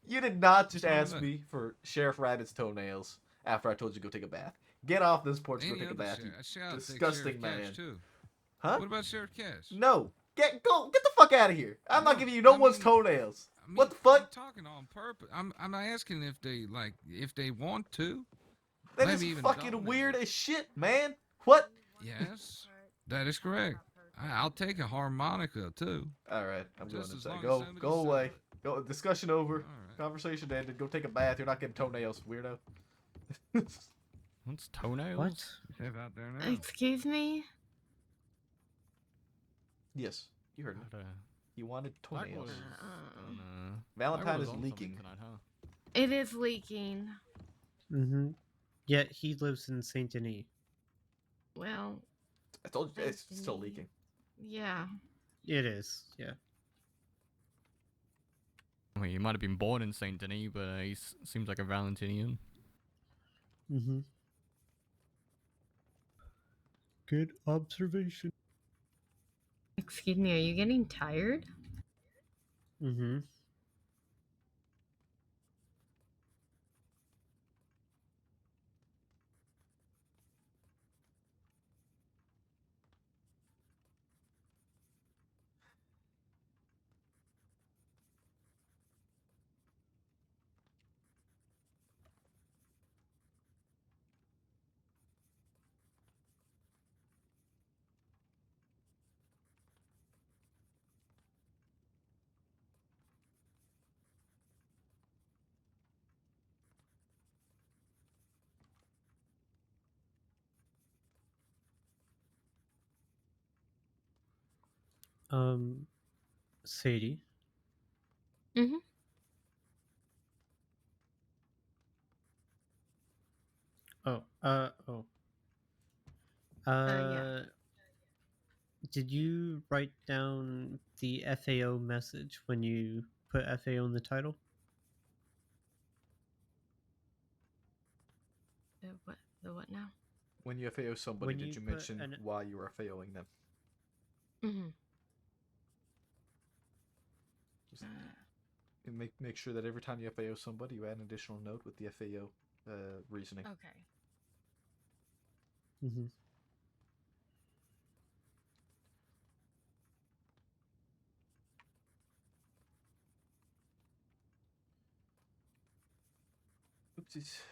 You did not just What's wrong ask with me for Sheriff Rabbit's toenails after I told you to go take a bath. Get off this porch and go take a bath, you disgusting man. Too. Huh? What about Sheriff Cash? No. Get the fuck out of here. I'm not giving you no one's toenails. What the fuck? I'm talking on purpose. I'm asking if they want to. That Maybe is even fucking donate. weird as shit, man. What? Yes, that is correct. I'll take a harmonica too. All right, I'm going Just as inside. long as Go somebody away. Go. Discussion over. Conversation ended. Go take a bath. You're not getting toenails, weirdo. What's toenails? What? Have out there now. Excuse me? Yes, you heard me. You wanted toenails. Uh, Valentine was is on something leaking. tonight, huh? It is leaking. Mm-hmm. Yet he lives in Saint Denis. Well, I told you it's still leaking. yeah. It is, yeah. Well, he might have been born in Saint Denis, but he seems like a Valentinian. Mm-hmm. Good observation. Excuse me, are you getting tired? Mm-hmm. Sadie. Mm-hmm. Oh. Yeah. Did you write down the FAO message when you put FAO in the title? The what now? When you FAO somebody, When did you you put mention an- why you were FAOing them? Mm-hmm. Just make sure that every time you FAO somebody, you add an additional note with the FAO reasoning. Okay. Mm-hmm. Oopsies.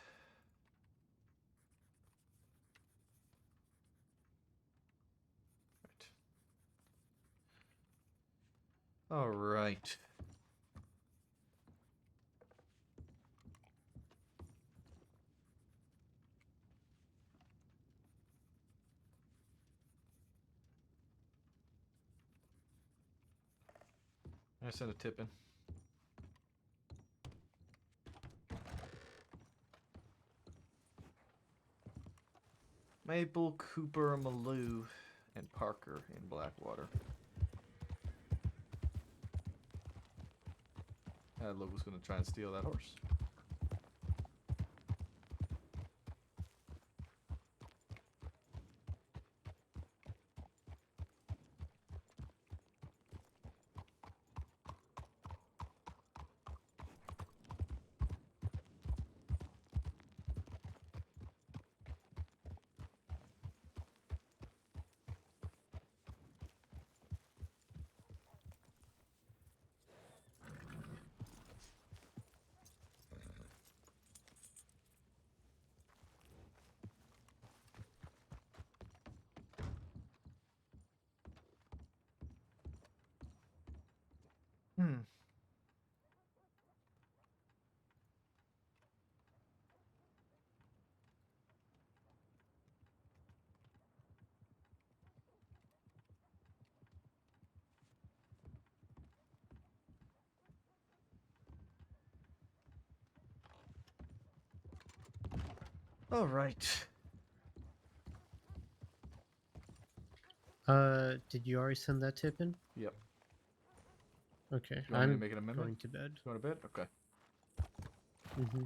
All right. I sent a tip in. Maple, Cooper, Malou, and Parker in Blackwater. Logan's gonna try and steal that horse. All right. Did you already send that tip in? Yep. Okay, You want me I'm to make an amendment? going to bed. Going to bed? Okay. Mm-hmm.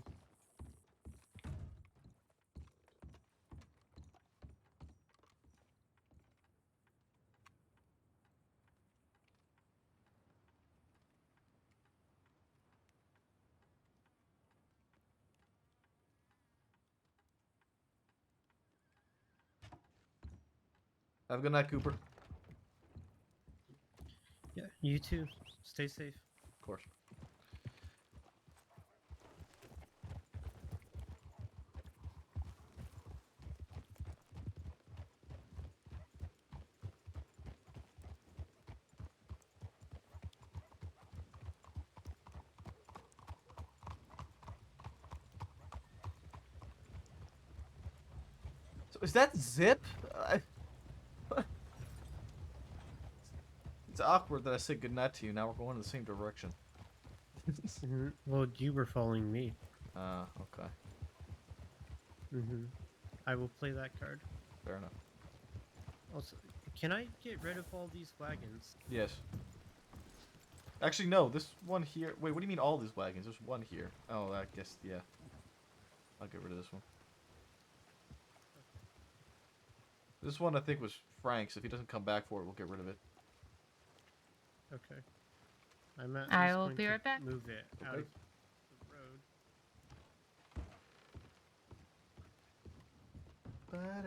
Have a good night, Cooper. Yeah, you too. Stay safe. Of course. So is that Zip? It's awkward that I said goodnight to you. Now we're going in the same direction. Well, you were following me. Okay. I will play that card. Fair enough. Also, can I get rid of all these wagons? Yes. Actually, no. This one here. Wait, what do you mean all these wagons? There's one here. Oh, I guess, yeah. I'll get rid of this one. This one I think was Frank's. If he doesn't come back for it, we'll get rid of it. Okay. I'm at I least will going be to right back. Move it out Okay. of the road.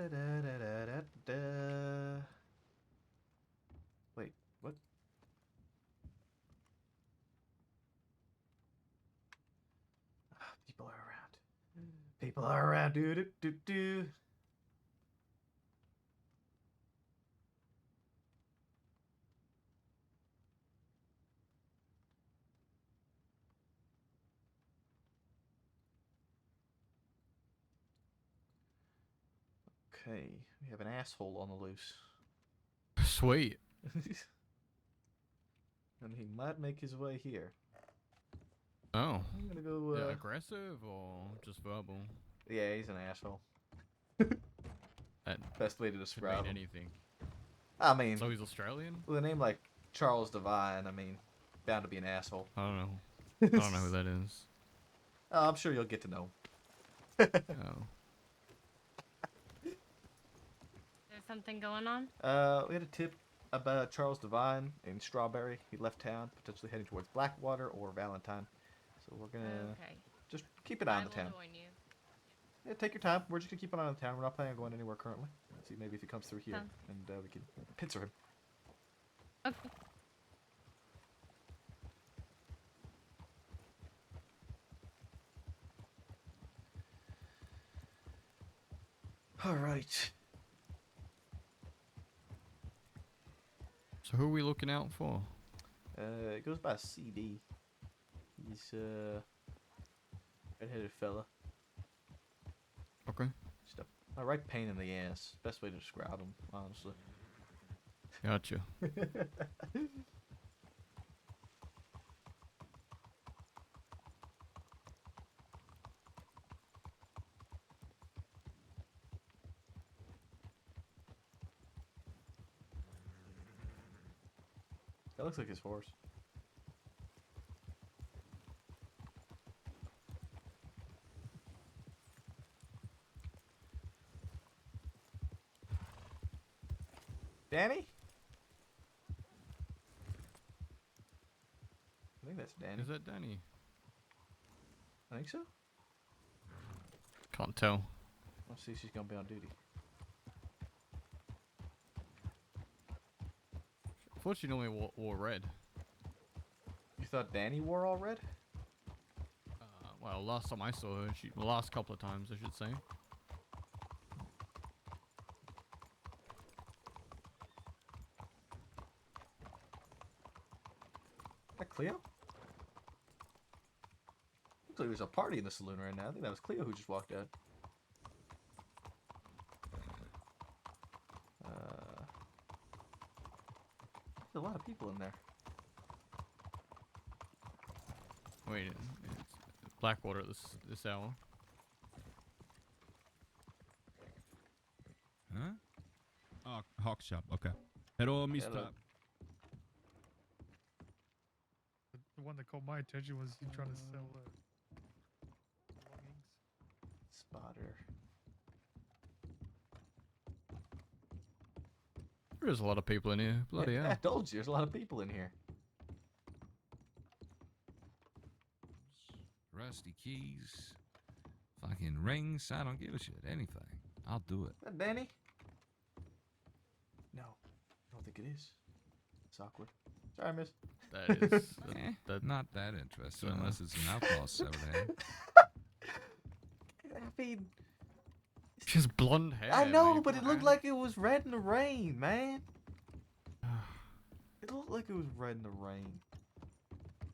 Ba-da-da-da-da-da. Wait, what? People are around. People are around. Do do do do. Okay, we have an asshole on the loose. Sweet. And he might make his way here. Oh. I'm gonna go, Yeah, aggressive or just verbal? Yeah, he's an asshole. That Best way to could describe mean him. anything. I mean, So he's Australian? with a name like Charles Devine, I mean, bound to be an asshole. I don't know. I don't know who that is. Oh, I'm sure you'll get to know him. Oh. There's something going on? We had a tip about Charles Devine in Strawberry. He left town, potentially heading towards Blackwater or Valentine. So we're gonna just keep an eye on the town. Join you. Yeah, take your time. We're just gonna keep an eye on the town. We're not planning on going anywhere currently. See maybe if he comes through here, Sounds- and we can pincer him. Okay. All right. So who are we looking out for? It goes by CD. He's redheaded fella. Okay. Just a right pain in the ass. Best way to describe him, honestly. Gotcha. That looks like his horse. Danny? I think that's Danny. Is that Danny? I think so. Can't tell. Let's see if she's gonna be on duty. I thought she normally wore red. You thought Danny wore all red? Well, last time I saw her, the last couple of times, I should say. Is that Cleo? Looks like there's a party in the saloon right now. I think that was Cleo who just walked out. There's a lot of people in there. Wait, it's Blackwater at this hour. Huh? Oh, Hawk Shop. Okay. Hello, Mr. Hello. The one that caught my attention was he trying to sell belongings. Spotter. There is a lot of people in here. Bloody I hell. told you, there's a lot of people in here. Rusty keys, fucking rings. I don't give a shit. Anything. I'll do it. Is that Danny? think it is. It's awkward. Sorry, miss. That is Not that interesting unless it's an outlaw severed head. I mean, just blonde hair. I know, Maple, but it looked and- like it was red in the rain, man. It looked like it was red in the rain.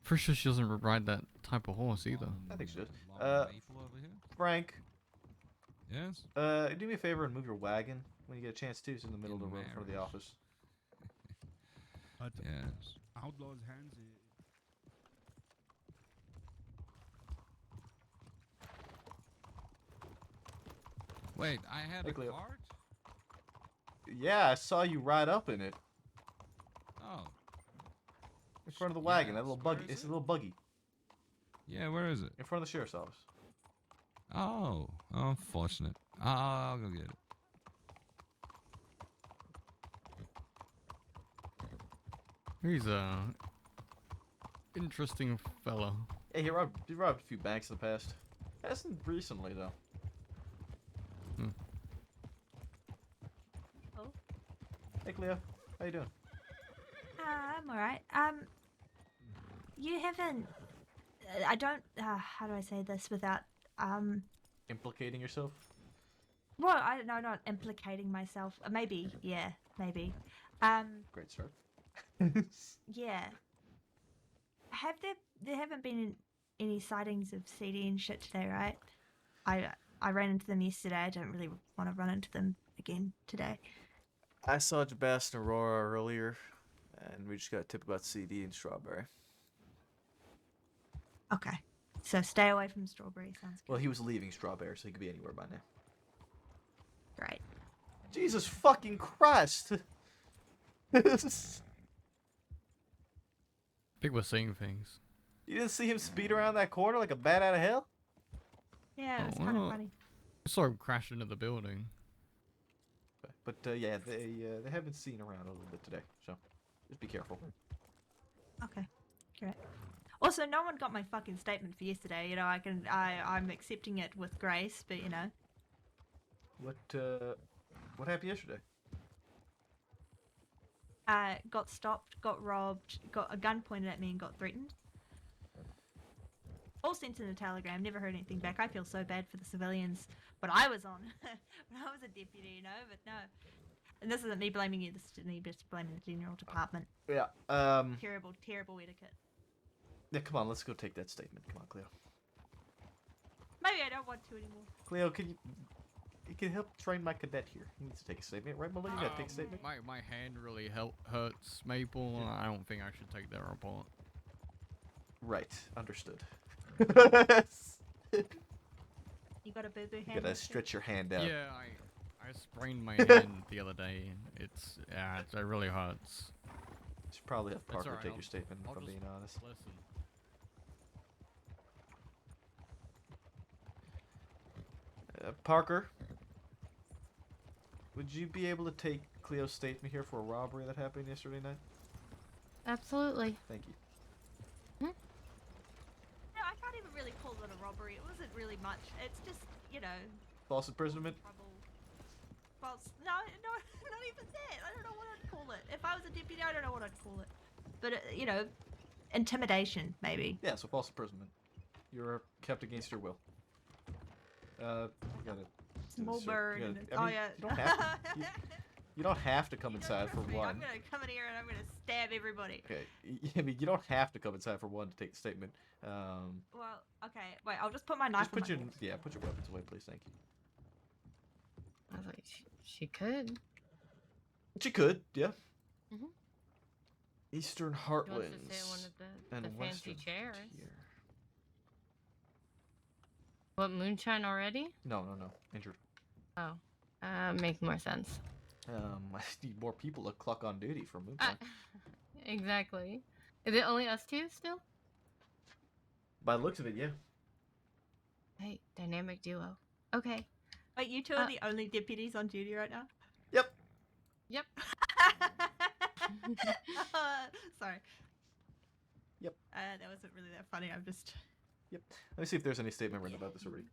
Pretty sure she doesn't ride that type of horse either. I think she does. Maple over here? Frank. Yes? Do me a favor and move your wagon when you get a chance to. It's in the middle of the road in front of the office. Yes. Outlaw's hands. Wait, I had Hey, a Cleo. cart? Yeah, I saw you ride up in it. Oh. In front of the wagon, that Yes, little where buggy. is It's a it? little buggy. Yeah, where is it? In front of the sheriff's office. Oh, unfortunate. I'll go get it. He's a interesting fella. Hey, he robbed a few banks in the past. Hasn't recently though. Oh. Hey, Cleo. How you doing? I'm alright. You haven't. I don't. How do I say this without Implicating yourself? Well, I don't know. Not implicating myself. Maybe. Yeah. Maybe. Great start. Yeah. There haven't been any sightings of CD and shit today, right? I ran into them yesterday. I don't really want to run into them again today. I saw Jabast and Aurora earlier, and we just got a tip about CD and Strawberry. Okay. So stay away from Strawberry. Sounds good. Well, he was leaving Strawberry, so he could be anywhere by now. Great. Jesus fucking Christ! Think we're seeing things. You didn't see him speed around that corner like a bat out of hell? Yeah, it was Oh, kind of well. funny. I saw him crash into the building. But yeah, they have been seen around a little bit today, so just be careful. Okay. Great. Also, no one got my fucking statement for yesterday. You know, I'm accepting it with grace, but you know. What happened yesterday? Got stopped, got robbed, got a gun pointed at me, and got threatened. All sent in a telegram. Never heard anything back. I feel so bad for the civilians. But I was on when I was a deputy, you know. But no, and this isn't me blaming you. This is me just blaming the general department. Yeah. Terrible, terrible etiquette. Yeah, come on, let's go take that statement. Come on, Cleo. Maybe I don't want to anymore. Cleo, you can help train my cadet here. He needs to take a statement, right, Mullen? You gotta take a statement. My hand really hurts, Maple. I don't think I should take that report. Right, understood. You got a boo-boo hand? You gotta stretch your hand out. Yeah, I sprained my hand the other day. It really hurts. You should probably have That's Parker alright, take I'll- your statement, if I'll I'm just being honest. listen. Parker, would you be able to take Cleo's statement here for a robbery that happened yesterday night? Absolutely. Thank you. No, I can't even really call it a robbery. It wasn't really much. It's just, you know, False imprisonment? false. No, not even that. I don't know what I'd call it. If I was a deputy, I don't know what I'd call it. But you know, intimidation maybe. Yeah, so false imprisonment. You're kept against your will. You gotta. Small sir, bird. you And gotta- I mean, yeah. You don't have to, you don't have to come inside for I'm one. gonna come in here and I'm gonna stab everybody. Okay, I mean, you don't have to come inside for one to take the statement. Well, okay. Wait, I'll just put my knife Just put on your my put your weapons away, please. Thank you. I was like, she could. She could, yeah. Mhm. Eastern She Heartlands wants to sit in one of and the fancy Western chairs. Tier. What, moonshine already? No, injured. Oh, makes more sense. I need more people to cluck on duty for moonshine. Exactly. Is it only us two still? By the looks of it, yeah. Hey, dynamic duo. Okay. Wait, you two are the only deputies on duty right now? Yep. Yep. Sorry. Yep. That wasn't really that funny. I'm just. Yep. Let me see if there's any statement written about this already.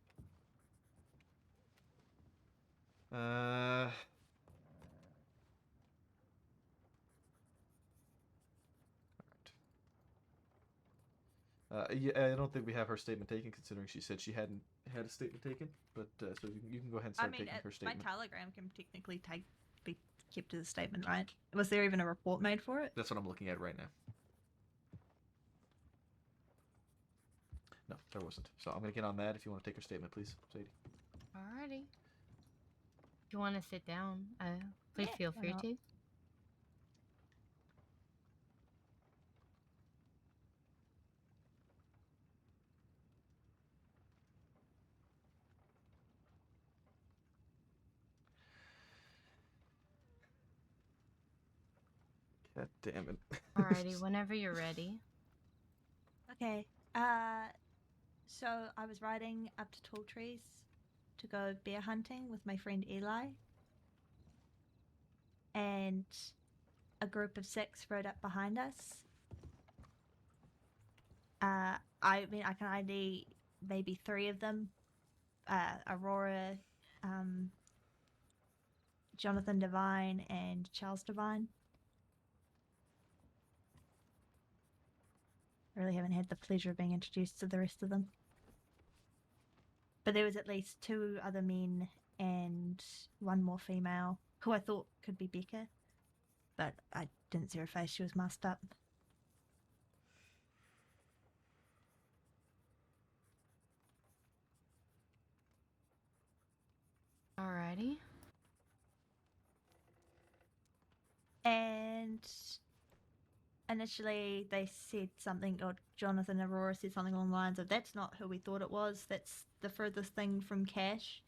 Yeah, I don't think we have her statement taken, considering she said she hadn't had a statement taken. But so you can go ahead and I start mean, taking her my statement. telegram can technically be kept as a statement, right? Was there even a report made for it? That's what I'm looking at right now. No, there wasn't. So I'm gonna get on that. If you want to take her statement, please, Sadie. Alrighty. If you want to sit down, please Yeah, feel why free not? to. God damn it. Alrighty, whenever you're ready. Okay. So I was riding up to Tall Trees to go bear hunting with my friend Eli, and a group of 6 rode up behind us. I mean, I can ID maybe 3 of them. Aurora, Jonathan Devine, and Charles Devine. I really haven't had the pleasure of being introduced to the rest of them. But there was at least 2 other men and 1 more female who I thought could be Becca, but I didn't see her face. She was masked up. Alrighty. And initially they said something, or Jonathan and Aurora said something along the lines of, "That's not who we thought it was. That's the furthest thing from Cash."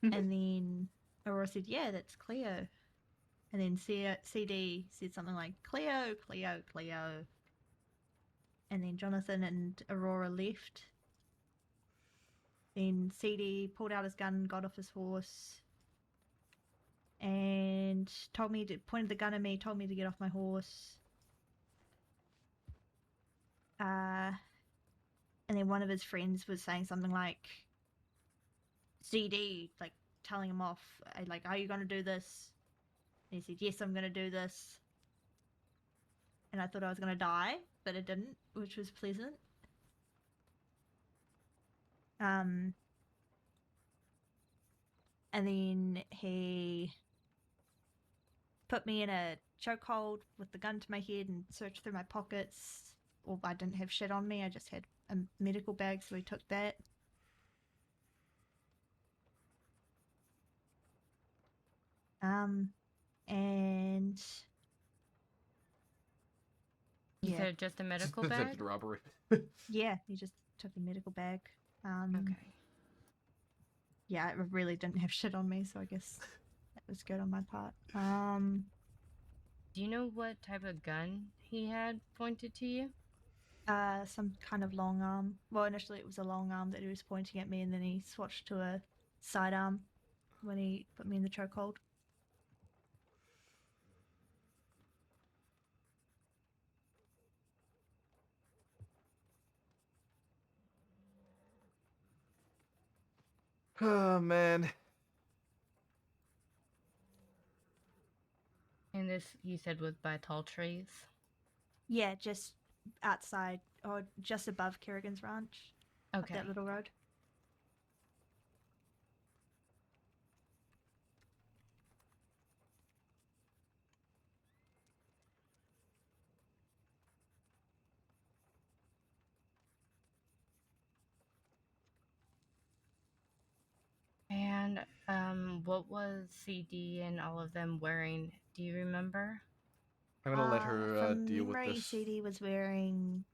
And then Aurora said, "Yeah, that's Cleo." And then CD said something like, "Cleo, Cleo, Cleo." And then Jonathan and Aurora left. Then CD pulled out his gun, got off his horse, and pointed the gun at me, told me to get off my horse. And then one of his friends was saying something like, CD, like telling him off, like, "Are you going to do this?" And he said, "Yes, I'm going to do this." And I thought I was going to die, but it didn't, which was pleasant. And then he put me in a chokehold with the gun to my head and searched through my pockets. Well, I didn't have shit on me. I just had a medical bag, so he took that. And You yeah, said just a medical Attempted bag? robbery. yeah, he just took the medical bag. Okay. Yeah, I really didn't have shit on me, so I guess that was good on my part. Do you know what type of gun he had pointed to you? Some kind of long arm. Well, initially it was a long arm that he was pointing at me, and then he switched to a sidearm when he put me in the chokehold. Oh man. And this, you said, was by Tall Trees? Yeah, just outside or just above Kerrigan's Ranch. Up Okay. that little road. And what was CD and all of them wearing? Do you remember? I'm gonna let her From deal with memory, this. CD was wearing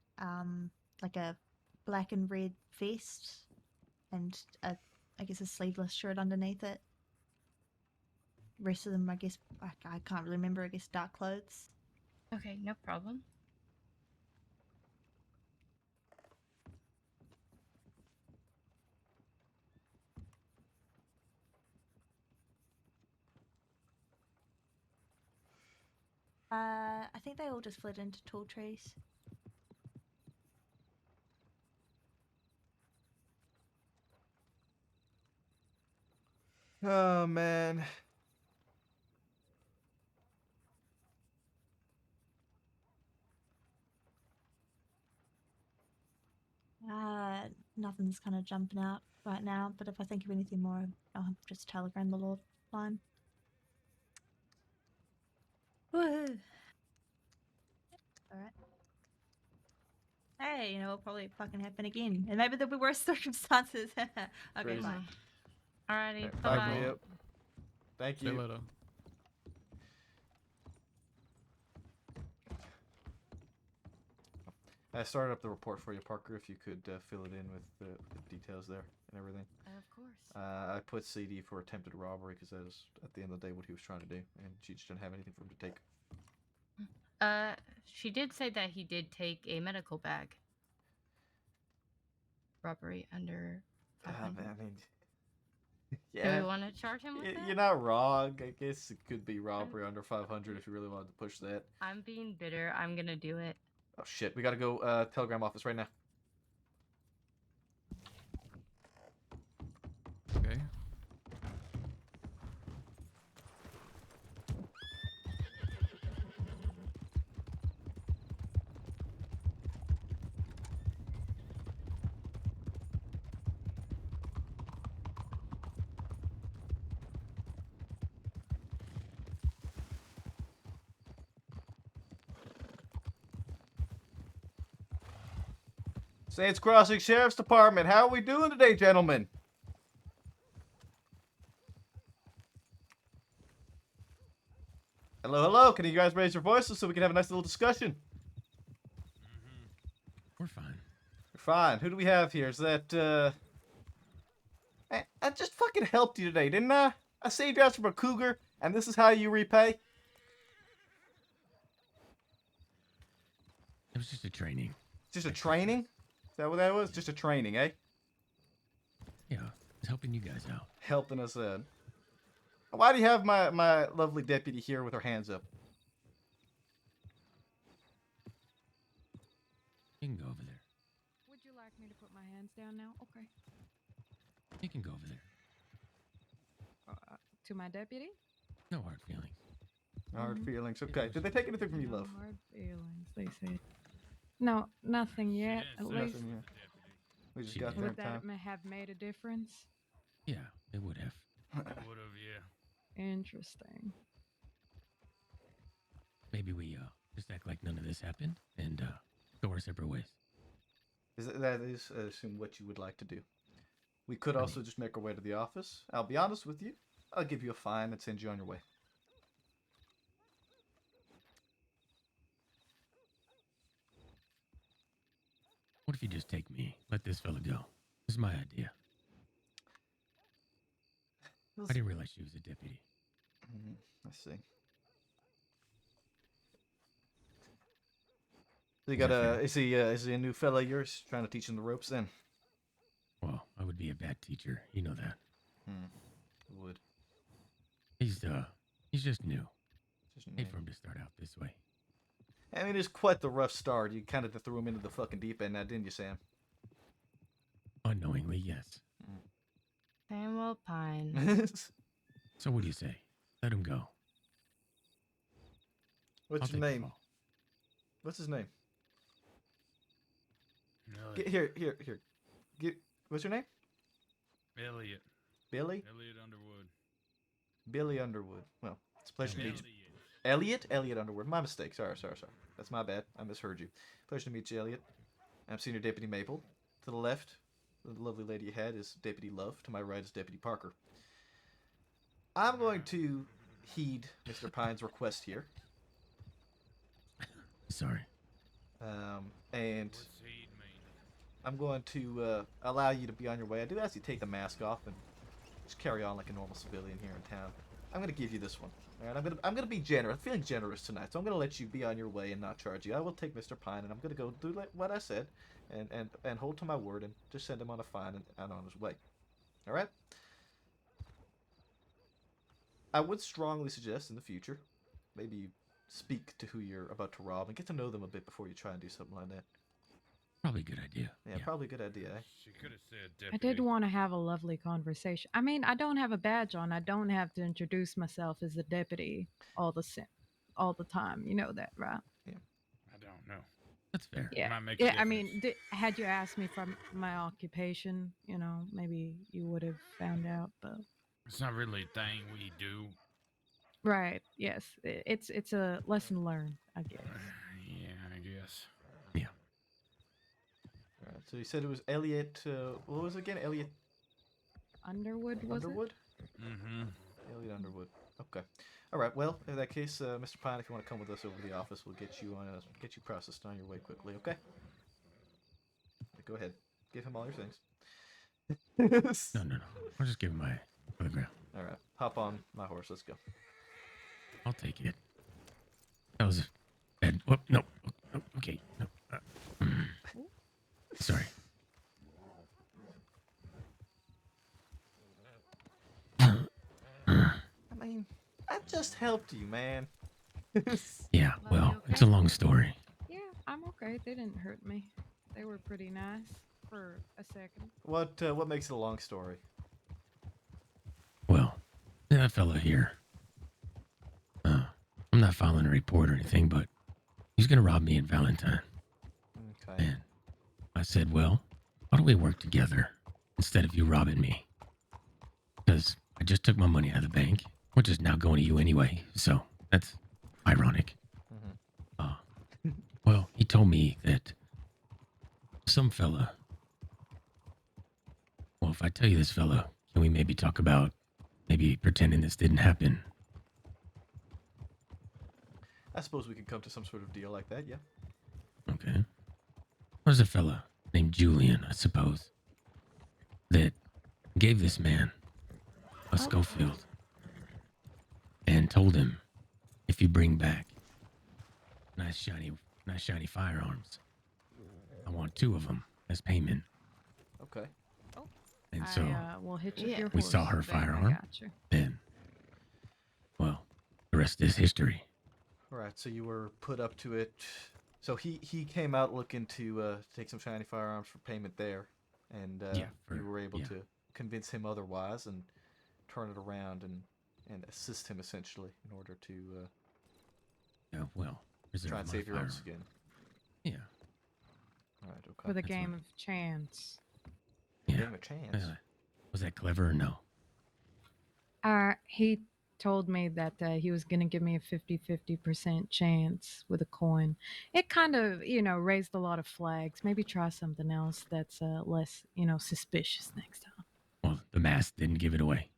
like a black and red vest and I guess a sleeveless shirt underneath it. Rest of them, I guess, I can't really remember. I guess dark clothes. Okay, no problem. I think they all just fled into Tall Trees. Oh man. nothing's kind of jumping out right now. But if I think of anything more, I'll just telegram the Lord line. Woohoo! All right. Hey, it'll probably fucking happen again, and maybe there'll be worse circumstances. Okay, Crazy. bye. Alrighty, Alright, bye bye, bye. Maria. Thank See you you. later. I started up the report for you, Parker. If you could fill it in with the details there and everything. Of course. I put CD for attempted robbery because that was at the end of the day what he was trying to do, and she just didn't have anything for him to take. She did say that he did take a medical bag. Robbery under 500. I mean, Do yeah. we want to charge him with that? You're not wrong. I guess it could be robbery under 500 if you really wanted to push that. I'm being bitter. I'm gonna do it. Oh shit, we gotta go telegram office right now. Okay. Saints Crossing Sheriff's Department, how are we doing today, gentlemen? Hello, hello. Can you guys raise your voices so we can have a nice little discussion? We're fine. We're fine. Who do we have here? Is that, I just fucking helped you today, didn't I? I saved you out from a cougar, and this is how you repay? It was just a training. Just a training? Is that what that was? Just a training, eh? Yeah, it's helping you guys out. Helping us in. Why do you have my lovely deputy here with her hands up? You can go over there. Would you like me to put my hands down now? Okay. You can go over there. To my deputy? No hard feelings. Hard feelings. Okay. Did they take anything from you, love? Hard feelings, they said. No, nothing yet. At least. Nothing yet. We just She got did. there in Would time. that have made a difference? Yeah, it would have. Would have, yeah. Interesting. Maybe we just act like none of this happened and go our separate ways. That is, I assume, what you would like to do. We could also just make our way to the office. I'll be honest with you. I'll give you a fine and send you on your way. What if you just take me? Let this fella go. This is my idea. I didn't realize she was a deputy. I see. So you got a is he a new fella of yours trying to teach him the ropes then? Well, I would be a bad teacher. You know that. Would. He's just new. Just Hate new. for him to start out this way. I mean, it's quite the rough start. You kind of threw him into the fucking deep end now, didn't you, Sam? Unknowingly, yes. Samuel Pine. So what do you say? Let him go. What's I'll his take the name? fall. What's his name? Elliot. Get here. Get. What's your name? Elliot. Billy. Elliot Underwood. Billy Underwood. Well, it's a pleasure to meet you. Elliot? Elliot Underwood. My mistake. Sorry. That's my bad. I misheard you. Pleasure to meet you, Elliot. I'm Senior Deputy Maple. To the left, the lovely lady ahead is Deputy Love. To my right is Deputy Parker. I'm going to heed Mr. Pine's request here. Sorry. And I'm going to allow you to be on your way. I do ask you to take the mask off and just carry on like a normal civilian here in town. I'm going to give you this one. All right, I'm gonna be generous. I'm feeling generous tonight, so I'm gonna let you be on your way and not charge you. I will take Mr. Pine, and I'm gonna go do what I said, and hold to my word, and just send him on a fine and on his way. All right. I would strongly suggest in the future, maybe you speak to who you're about to rob and get to know them a bit before you try and do something like that. Probably a good idea. Yeah, probably a good idea. Eh? She could have said I deputy. did want to have a lovely conversation. I mean, I don't have a badge on. I don't have to introduce myself as a deputy all the time. You know that, right? Yeah. I don't know. That's fair. Yeah. Might make a Yeah. I difference. mean, had you asked me from my occupation, you know, maybe you would have found out. But It's not really a thing we do. right. Yes. It's a lesson learned, I guess. Yeah, I guess. All right. So you said it was Elliot. What was it again? Elliot Underwood was Underwood. Mm-hmm. Elliot Underwood. Okay. All right. Well, in that case, Mr. Pine, if you want to come with us over to the office, we'll get you processed on your way quickly. Okay. Go ahead. Give him all your things. No. I'll just give him my photograph. All right. Hop on my horse. Let's go. I'll take it. That was bad. Whoop, no. Okay. No. Sorry. I mean, I just helped you, man. Yeah. Well, it's a long story. Yeah, I'm okay. They didn't hurt me. They were pretty nice for a second. What makes it a long story? Well, that fella here. I'm not filing a report or anything, but he's gonna rob me in Valentine. Okay. And I said, well, why don't we work together instead of you robbing me? Because I just took my money out of the bank, which is now going to you anyway. So that's ironic. Well, he told me that some fella. Well, if I tell you this fella, can we maybe talk about maybe pretending this didn't happen? I suppose we could come to some sort of deal like that. Yeah. Okay. There's a fella named Julian, I suppose, that gave this man a Schofield and told him, if you bring back nice shiny firearms, I want 2 of them as payment. Okay. And so we'll hit you with your we saw horse, her then I firearm, gotcha. and well, the rest is history. All right. So you were put up to it. So he came out looking to take some shiny firearms for payment there, and you were able to convince him otherwise and turn it around and assist him essentially in order to try and save your own skin. Yeah. All right. Okay. With a game of chance. Yeah. Game of chance. Was that clever or no? He told me that he was going to give me a 50% chance with a coin. It kind of, raised a lot of flags. Maybe try something else that's less, suspicious next time. Well, the mask didn't give it away.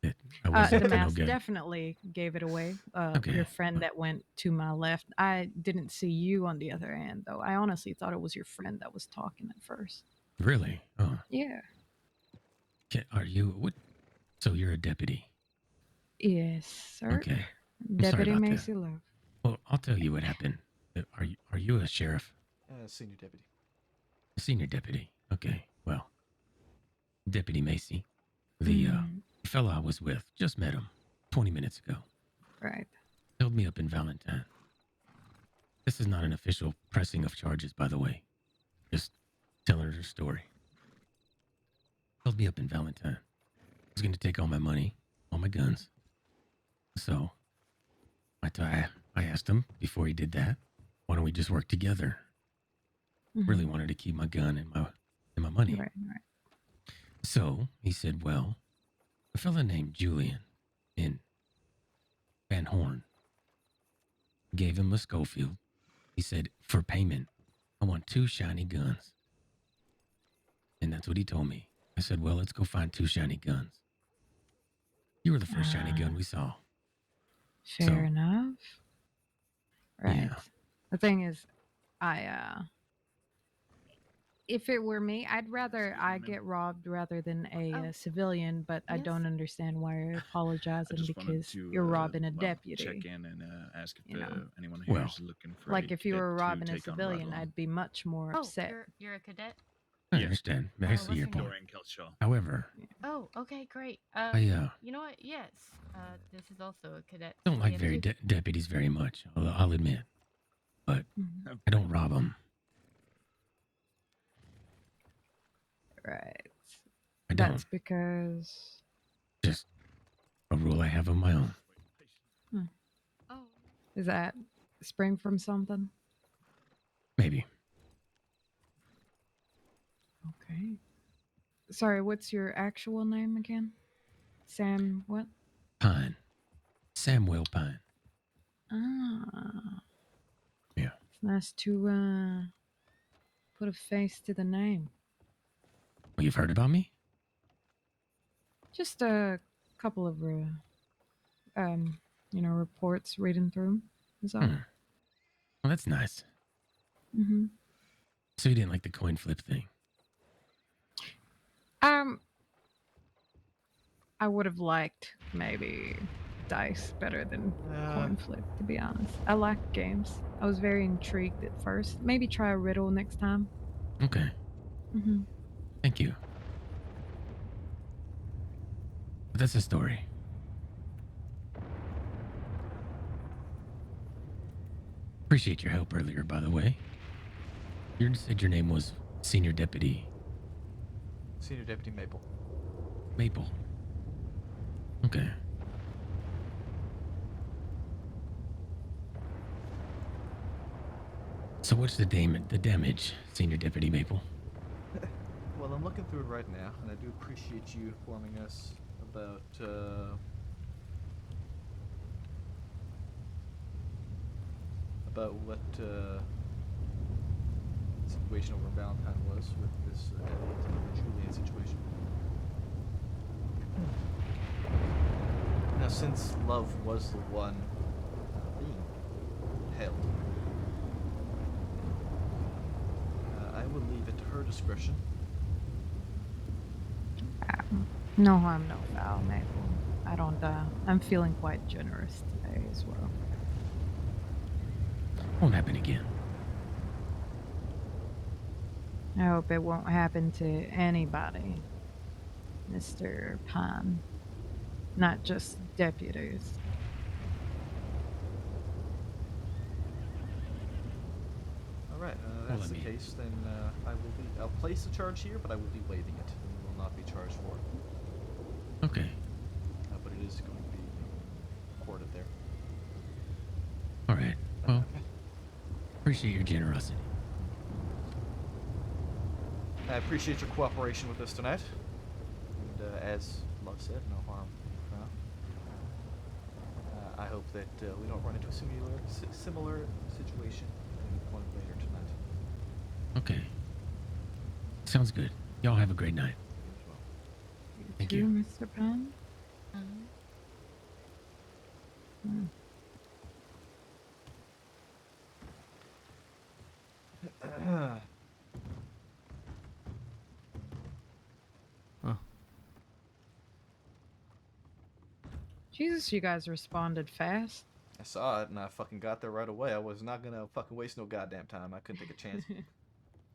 I The wasn't no mask good. definitely gave it away. Okay. Your friend that went to my left. I didn't see you on the other end, though. I honestly thought it was your friend that was talking at first. Really? Oh. Yeah. Are you what? So you're a deputy? Yes, sir. Okay. I'm sorry Deputy about that. Macy Love. Well, I'll tell you what happened. Are you a sheriff? Senior deputy. A senior deputy. Okay. Well, Deputy Macy, the fella I was with, just met him 20 minutes ago. Right. Held me up in Valentine. This is not an official pressing of charges, by the way. Just telling her story. Held me up in Valentine. Was going to take all my money, all my guns. So, I asked him before he did that, why don't we just work together? Really wanted to keep my gun and my money. Right. So he said, well, a fella named Julian in Van Horn gave him a Schofield. He said, for payment, I want 2 shiny guns. And that's what he told me. I said, well, let's go find 2 shiny guns. You were the first shiny gun we saw. Fair enough. Right. Yeah. The thing is, if it were me, I'd rather I get robbed rather than a civilian, but I don't understand why you're apologizing because you're robbing a deputy. Check in and ask if anyone Well, here is looking for Like a if you were cadet to robbing a take on civilian, Rod I'd be much more upset. You're a cadet? I understand. I see your point. Dorian Kelshaw. However, Oh, okay, great. You know what? Yes. This is also a cadet. I don't like CMT. deputies very much, I'll admit. But I don't rob them. Right. I That's don't. because. Just a rule I have of my own. Is that spring from something? Maybe. Okay. Sorry, what's your actual name again? Sam what? Pine. Samuel Pine. Ah. Yeah. It's nice to put a face to the name. Well, you've heard about me? Just a couple of reports reading through. Is all. Well, that's nice. Mm-hmm. So you didn't like the coin flip thing? I would have liked maybe dice better than coin flip, to be honest. I like games. I was very intrigued at first. Maybe try a riddle next time. Okay. Mm-hmm. Thank you. But that's the story. Appreciate your help earlier, by the way. You said your name was Senior Deputy Senior Deputy Maple. Maple. Okay. So what's the damage, Senior Deputy Maple? Well, I'm looking through it right now, and I do appreciate you informing us about what situation over Valentine was with this Julian situation. Now, since Love was the one being held, I will leave it to her discretion. No harm, no foul, Maple. I don't. I'm feeling quite generous today as well. Won't happen again. I hope it won't happen to anybody, Mr. Pine. Not just deputies. All right, that's the case. Then I'll place the charge here, but I will be waiving it. And will not be charged for it. Okay. But it is going to be recorded there. All right. Well, appreciate your generosity. I appreciate your cooperation with us tonight. And as Love said, no harm. I hope that we don't run into a similar situation at any point later tonight. Okay. Sounds good. Y'all have a great night. Thank you. Mr. Pine? Jesus, you guys responded fast. I saw it and I fucking got there right away. I was not gonna fucking waste no goddamn time. I couldn't take a chance.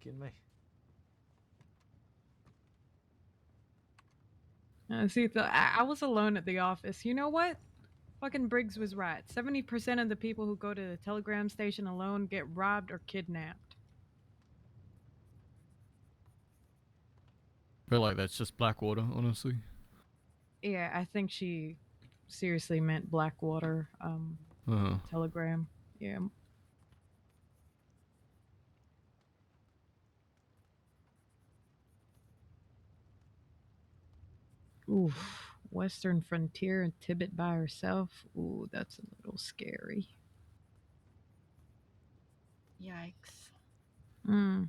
Kidding me? See, I was alone at the office. You know what? Fucking Briggs was right. 70% of the people who go to the telegram station alone get robbed or kidnapped. I feel like that's just Blackwater, honestly. Yeah, I think she seriously meant Blackwater telegram. Yeah. Oof. Western Frontier and Tibet by herself. Ooh, that's a little scary. Yikes. Hmm.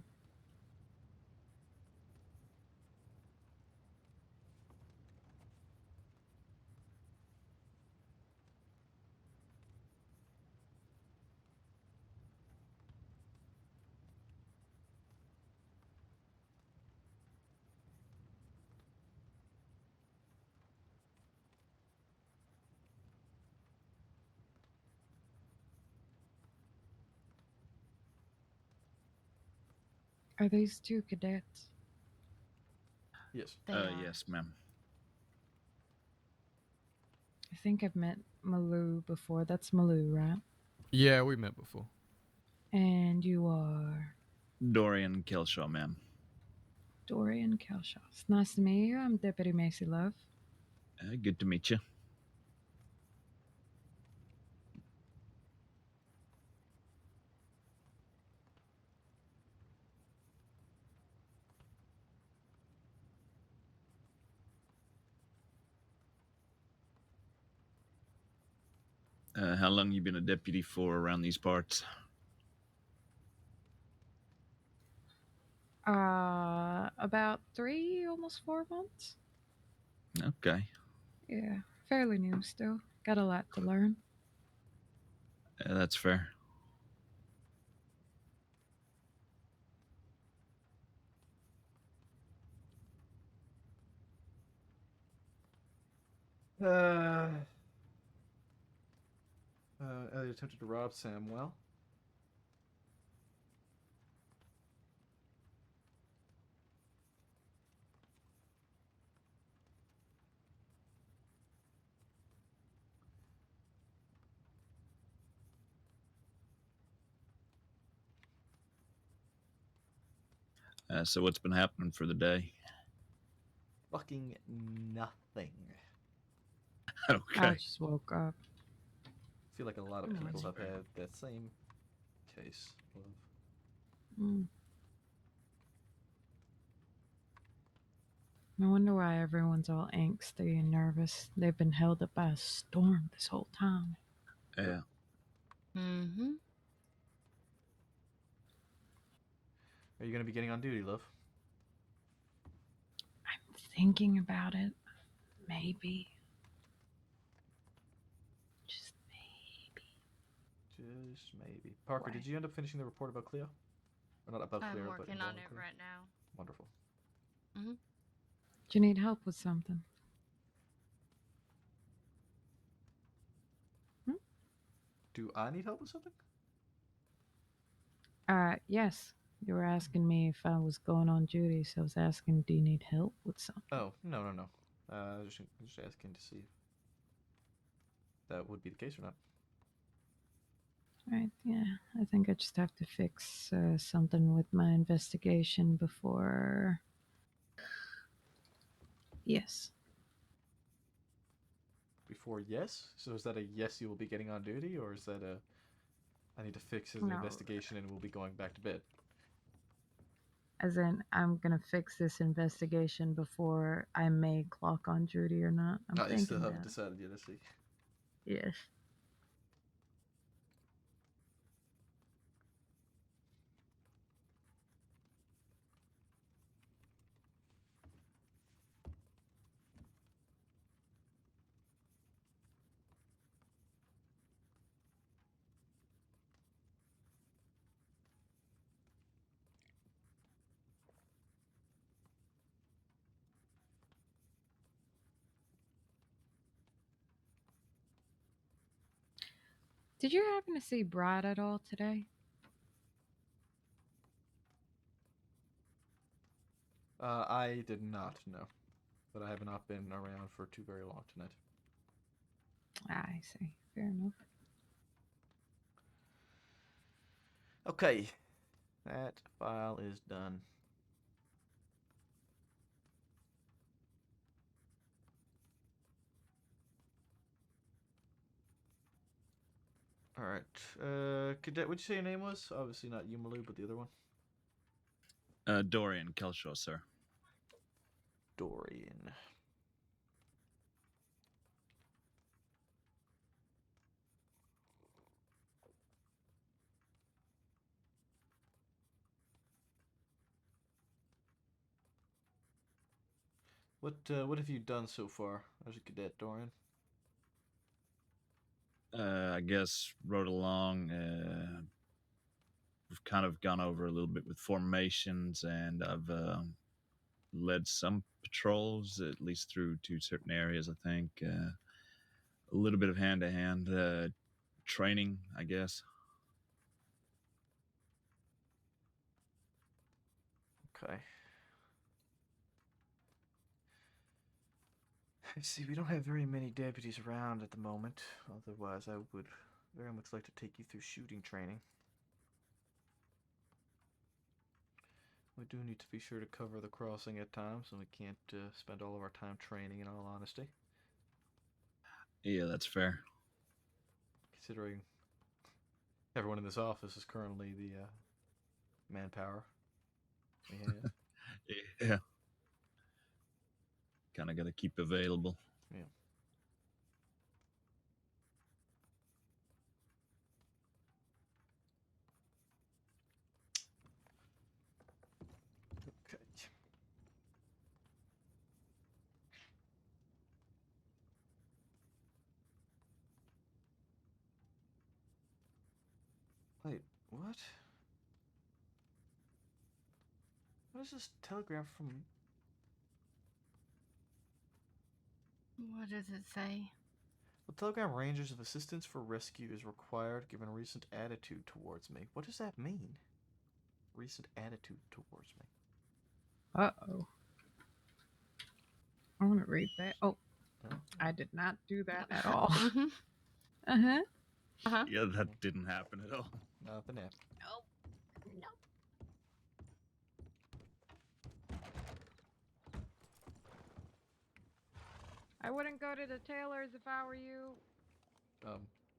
Are these two cadets? Yes. Yes, ma'am. I think I've met Malou before. That's Malou, right? Yeah, we met before. And you are Dorian Killshaw, ma'am. Dorian Kelshaw. It's nice to meet you. I'm Deputy Macy Love. Good to meet you. How long you been a deputy for around these parts? About 3, almost 4 months. Okay. Yeah, fairly new still. Got a lot to learn. That's fair. Elliot attempted to rob Samwell. So what's been happening for the day? Fucking nothing. Okay. I just woke up. I feel like a lot of No, people it's have fair. had that same case of. Mm. No wonder why everyone's all angsty and nervous. They've been held up by a storm this whole time. Yeah. Mm-hmm. Are you going to be getting on duty, love? I'm thinking about it. Maybe. Just maybe. Just maybe. Parker, Why? did you end up finishing the report about Cleo? Or not about I'm Cleo, but working on involving it Cleo? right now. Wonderful. Mm-hmm. Do you need help with something? Do I need help with something? Yes. You were asking me if I was going on duty, so I was asking, do you need help with something? Oh, no. Just asking to see if that would be the case or not. Right, yeah. I think I just have to fix something with my investigation before. Yes. Before yes? So is that a yes, you will be getting on duty, or is that a I need to fix his No. investigation and we'll be going back to bed? As in, I'm gonna fix this investigation before I may clock on duty or not. I'm You still thinking haven't about it. decided yet, I see. Yes. Did you happen to see Brad at all today? I did not know, but I have not been around for too very long tonight. I see. Fair enough. Okay, that file is done. All right, Cadet, what'd you say your name was? Obviously not Yumalu, but the other one. Dorian Kelshaw, sir. Dorian. What have you done so far as a cadet, Dorian? I guess rode along. We've kind of gone over a little bit with formations, and I've led some patrols, at least through to certain areas, I think. A little bit of hand-to-hand training, I guess. Okay. See, we don't have very many deputies around at the moment. Otherwise, I would very much like to take you through shooting training. We do need to be sure to cover the crossing at times, and we can't spend all of our time training, in all honesty. Yeah, that's fair. Considering everyone in this office is currently the manpower we have. Yeah. Kind of got to keep available. Yeah. Wait, what? What is this telegram from? What does it say? The telegram ranges of assistance for rescue is required given recent attitude towards me. What does that mean? Recent attitude towards me. Uh-oh. I want to read that. Oh, I did not do that at all. Uh-huh. Uh-huh. Yeah, that didn't happen at all. Nothing happened. Nope. Nope. I wouldn't go to the tailors if I were you.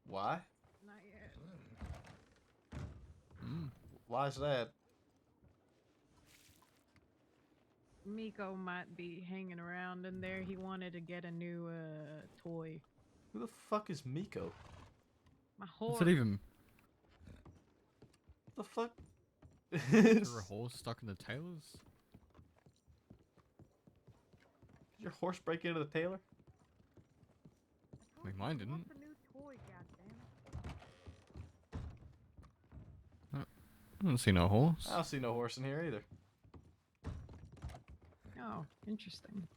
Why? Not yet. Why is that? Miko might be hanging around in there. He wanted to get a new toy. Who the fuck is Miko? My horse. Is it even? The fuck? Is there a horse stuck in the tailors? Did your horse break into the tailor? I mean, mine didn't. What's a new toy, goddammit? I don't see no horse. I don't see no horse in here either. Oh, interesting.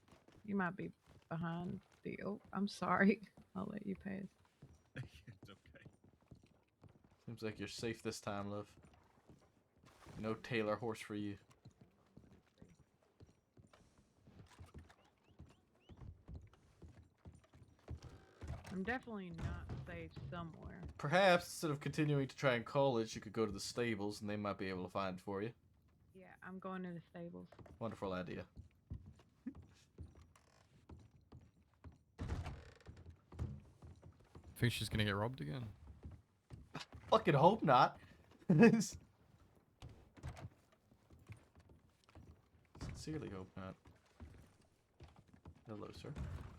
You might be behind the. Oh, I'm sorry. I'll let you pass. It's okay. Seems like you're safe this time, love. No tailor horse for you. I'm definitely not safe somewhere. Perhaps instead of continuing to try and call it, you could go to the stables and they might be able to find it for you. Yeah, I'm going to the stables. Wonderful idea. Think she's gonna get robbed again? Fucking hope not. Sincerely hope not. Hello, sir.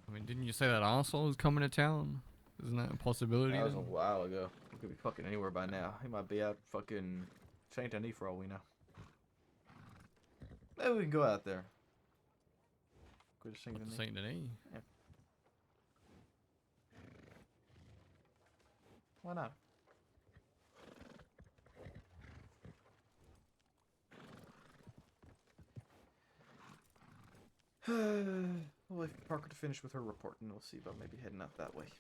I mean, didn't you say that arsehole was coming to town? Isn't that a possibility? That was a then? while ago. He could be fucking anywhere by now. He might be out fucking Saint Denis for all we know. Maybe we can go out there. Go to Saint What, to Denis. Saint Denis? Yeah. Why not? We'll wait for Parker to finish with her report and we'll see about maybe heading out that way.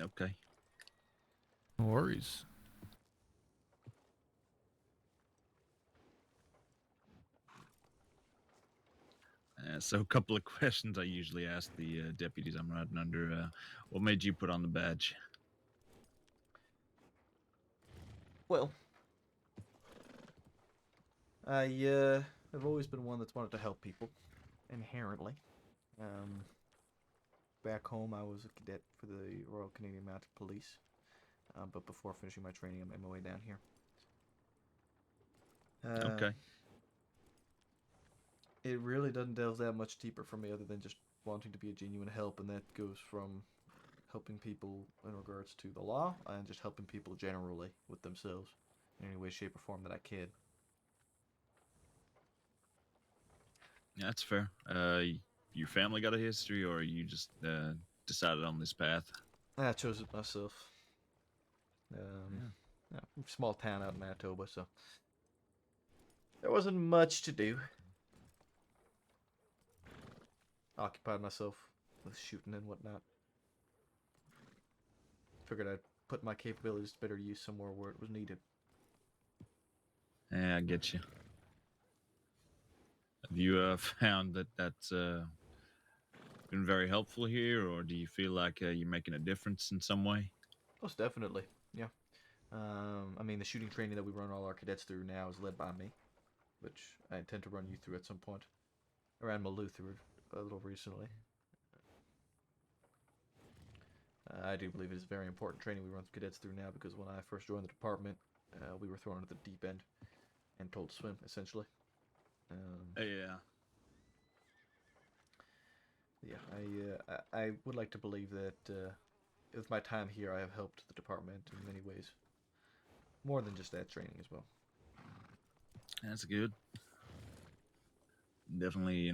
Okay. No worries. So a couple of questions I usually ask the deputies I'm riding under. What made you put on the badge? Well, I have always been one that's wanted to help people, inherently. Back home, I was a cadet for the Royal Canadian Mounted Police, but before finishing my training, I made my way down here. Okay. It really doesn't delve that much deeper for me other than just wanting to be a genuine help, and that goes from helping people in regards to the law and just helping people generally with themselves in any way, shape, or form that I can. Yeah, that's fair. Your family got a history, or you just decided on this path? I chose it myself. Yeah, small town out in Manitoba, so there wasn't much to do. Occupied myself with shooting and whatnot. Figured I'd put my capabilities to better use somewhere where it was needed. Yeah, I get you. Have you found that that's been very helpful here, or do you feel like you're making a difference in some way? Most definitely, yeah. I mean, the shooting training that we run all our cadets through now is led by me, which I intend to run you through at some point. I ran Malou through it a little recently. I do believe it is very important training we run cadets through now, because when I first joined the department, we were thrown into the deep end and told to swim, essentially. Yeah. Yeah, I would like to believe that with my time here, I have helped the department in many ways. More than just that training as well. That's good. Definitely,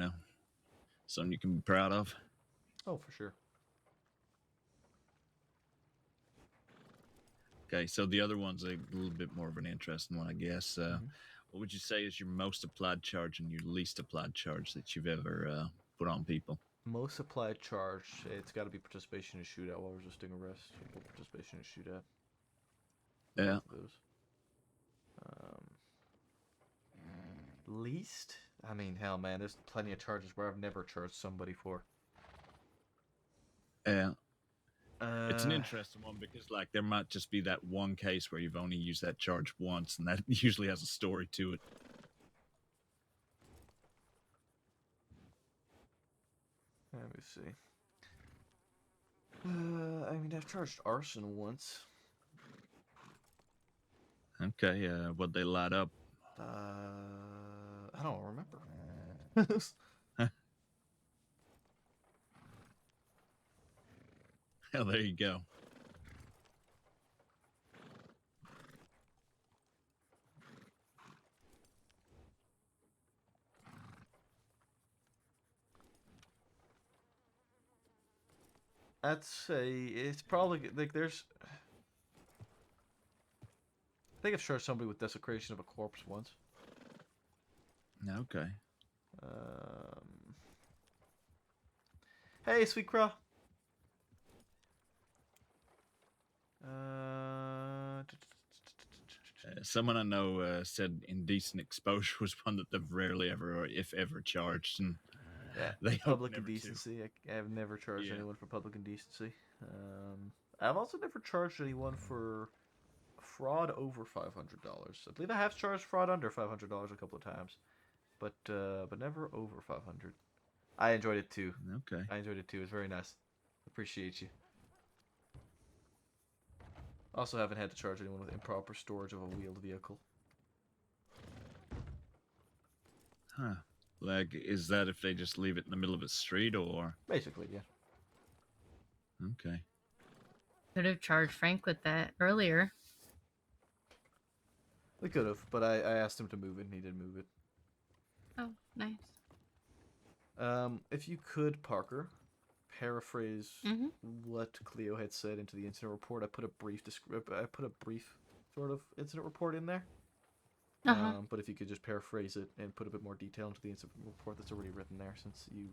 something you can be proud of. Oh, for sure. Okay, so the other one's a little bit more of an interesting one, I guess. What would you say is your most applied charge and your least applied charge that you've ever put on people? Most applied charge, it's got to be participation in shootout while resisting arrest. Or participation in shootout. Yeah. Both of those. Least? I mean, hell, man, there's plenty of charges where I've never charged somebody for. Yeah. It's an interesting one because, like, there might just be that one case where you've only used that charge once, and that usually has a story to it. Let me see. I mean, I've charged arson once. Okay, what'd they light up? I don't remember. Hell, there you go. I'd say it's probably like there's. I think I've charged somebody with desecration of a corpse once. Okay. Hey, Sweet Crow. Someone I know said indecent exposure was one that they've rarely ever, or if ever, charged, and Yeah, they hope public never to. indecency. I have never charged Yeah. anyone for public indecency. I've also never charged anyone for fraud over $500. I believe I have charged fraud under $500 a couple of times, but never over 500. I enjoyed it too. Okay. I enjoyed it too. It was very nice. Appreciate you. Also haven't had to charge anyone with improper storage of a wheeled vehicle. Huh. Like, is that if they just leave it in the middle of a street, or? Basically, yeah. Okay. Could have charged Frank with that earlier. We could have, but I asked him to move it, and he did move it. Oh, nice. If you could, Parker, paraphrase Mm-hmm. what Cleo had said into the incident report. I put a brief sort of incident report in there. But if you could just paraphrase it and put a bit more detail into the incident report that's already written there, since you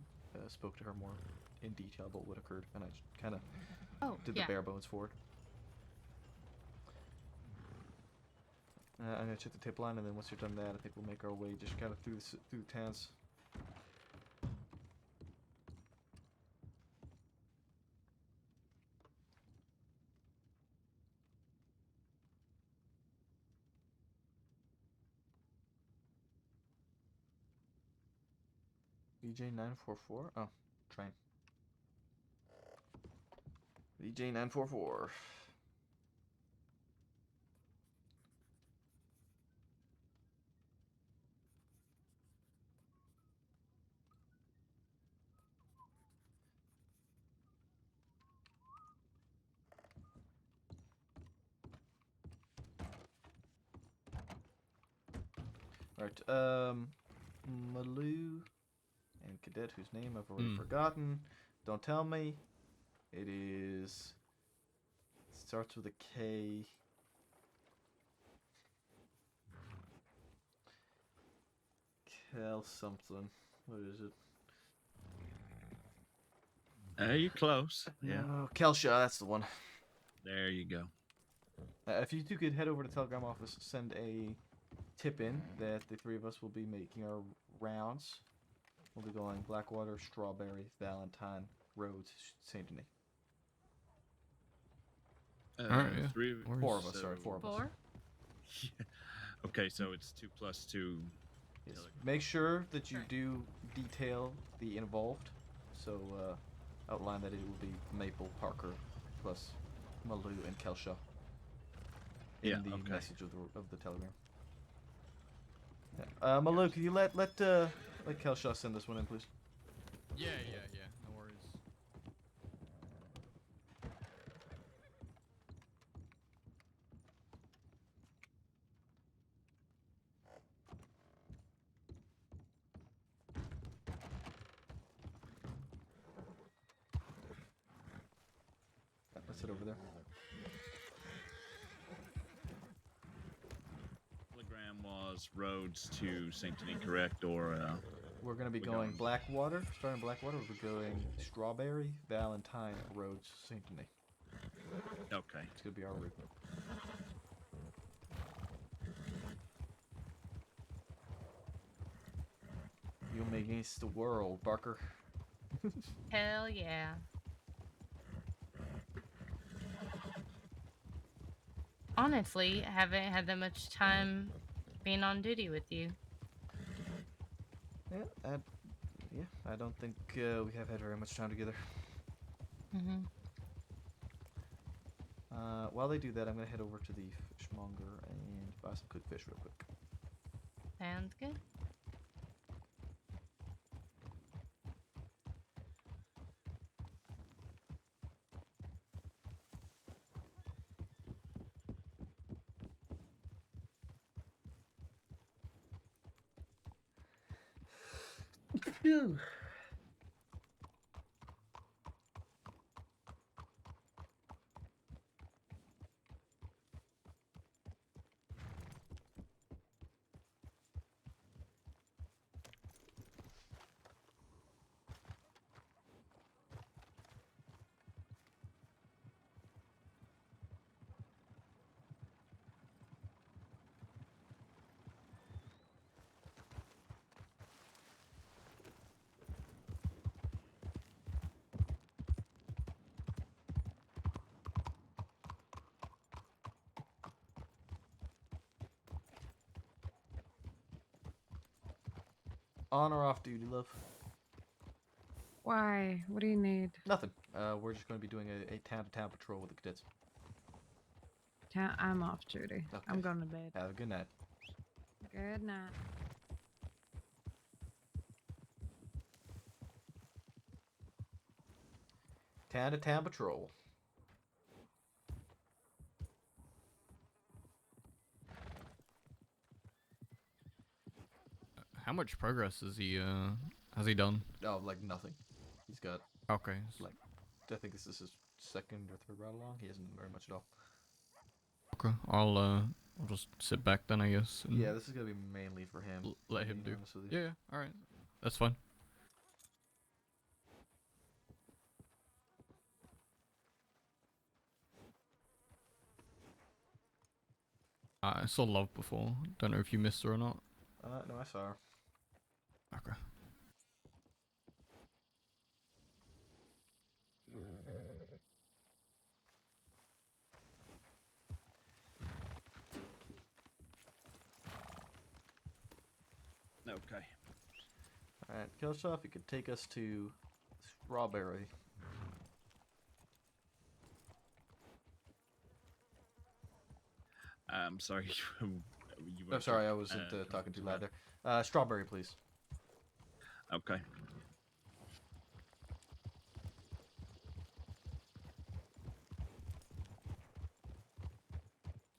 spoke to her more in detail about what occurred, and I just kind of did the bare bones for it. I'm gonna check the tip line, and then once you're done that, I think we'll make our way just kind of through the towns. VJ944? Oh, train. VJ944. Alright, Malou and Cadet, whose name I've already forgotten. Don't tell me. It is... starts with a K. Kel something. What is it? You're close. Yeah. Kelshaw, that's the one. There you go. If you two could head over to Telegram office, send a tip in that the three of us will be making our rounds. We'll be going Blackwater, Strawberry, Valentine, Rhodes, Saint Denis. Alright, yeah. Four of us, sorry, four of us. Yeah. Okay, so it's 2 plus 2. Yes. Make sure that you do detail the involved. So outline that it will be Maple, Parker, plus Malou and Kelshaw in the message of the telegram. Yeah. Malou, can you let Kelshaw send this one in, please? Yeah. No worries. Let's sit over there. those roads to Saint Denis, correct? Or we're gonna be going Blackwater. Starting Blackwater, we're going Strawberry, Valentine, Roads, Saint Denis. Okay. It's gonna be our route. You may against the world, Barker. Hell yeah. Honestly, I haven't had that much time being on duty with you. Yeah, I don't think we have had very much time together. Mm-hmm. While they do that, I'm gonna head over to the fishmonger and buy some cooked fish real quick. Sounds good. Phew. On or off duty, love? Why? What do you need? Nothing. We're just going to be doing a town-to-town patrol with the cadets. I'm off duty. Okay. I'm going to bed. Have a good night. Good night. Town-to-town patrol. How much progress has he done? Oh, like nothing. He's got Okay. like I think this is his second or third route along. He hasn't done very much at all. Okay. I'll just sit back then, I guess. And Yeah, this is gonna be mainly for him. let to him be do. honest with you. Yeah. All right. That's fine. I saw Love before. Don't know if you missed her or not. No, I saw her. Okay. Okay. Alright, Killshot, you could take us to Strawberry. I'm sorry. you I'm sorry, I wasn't talking too loud there. Strawberry, please. Okay.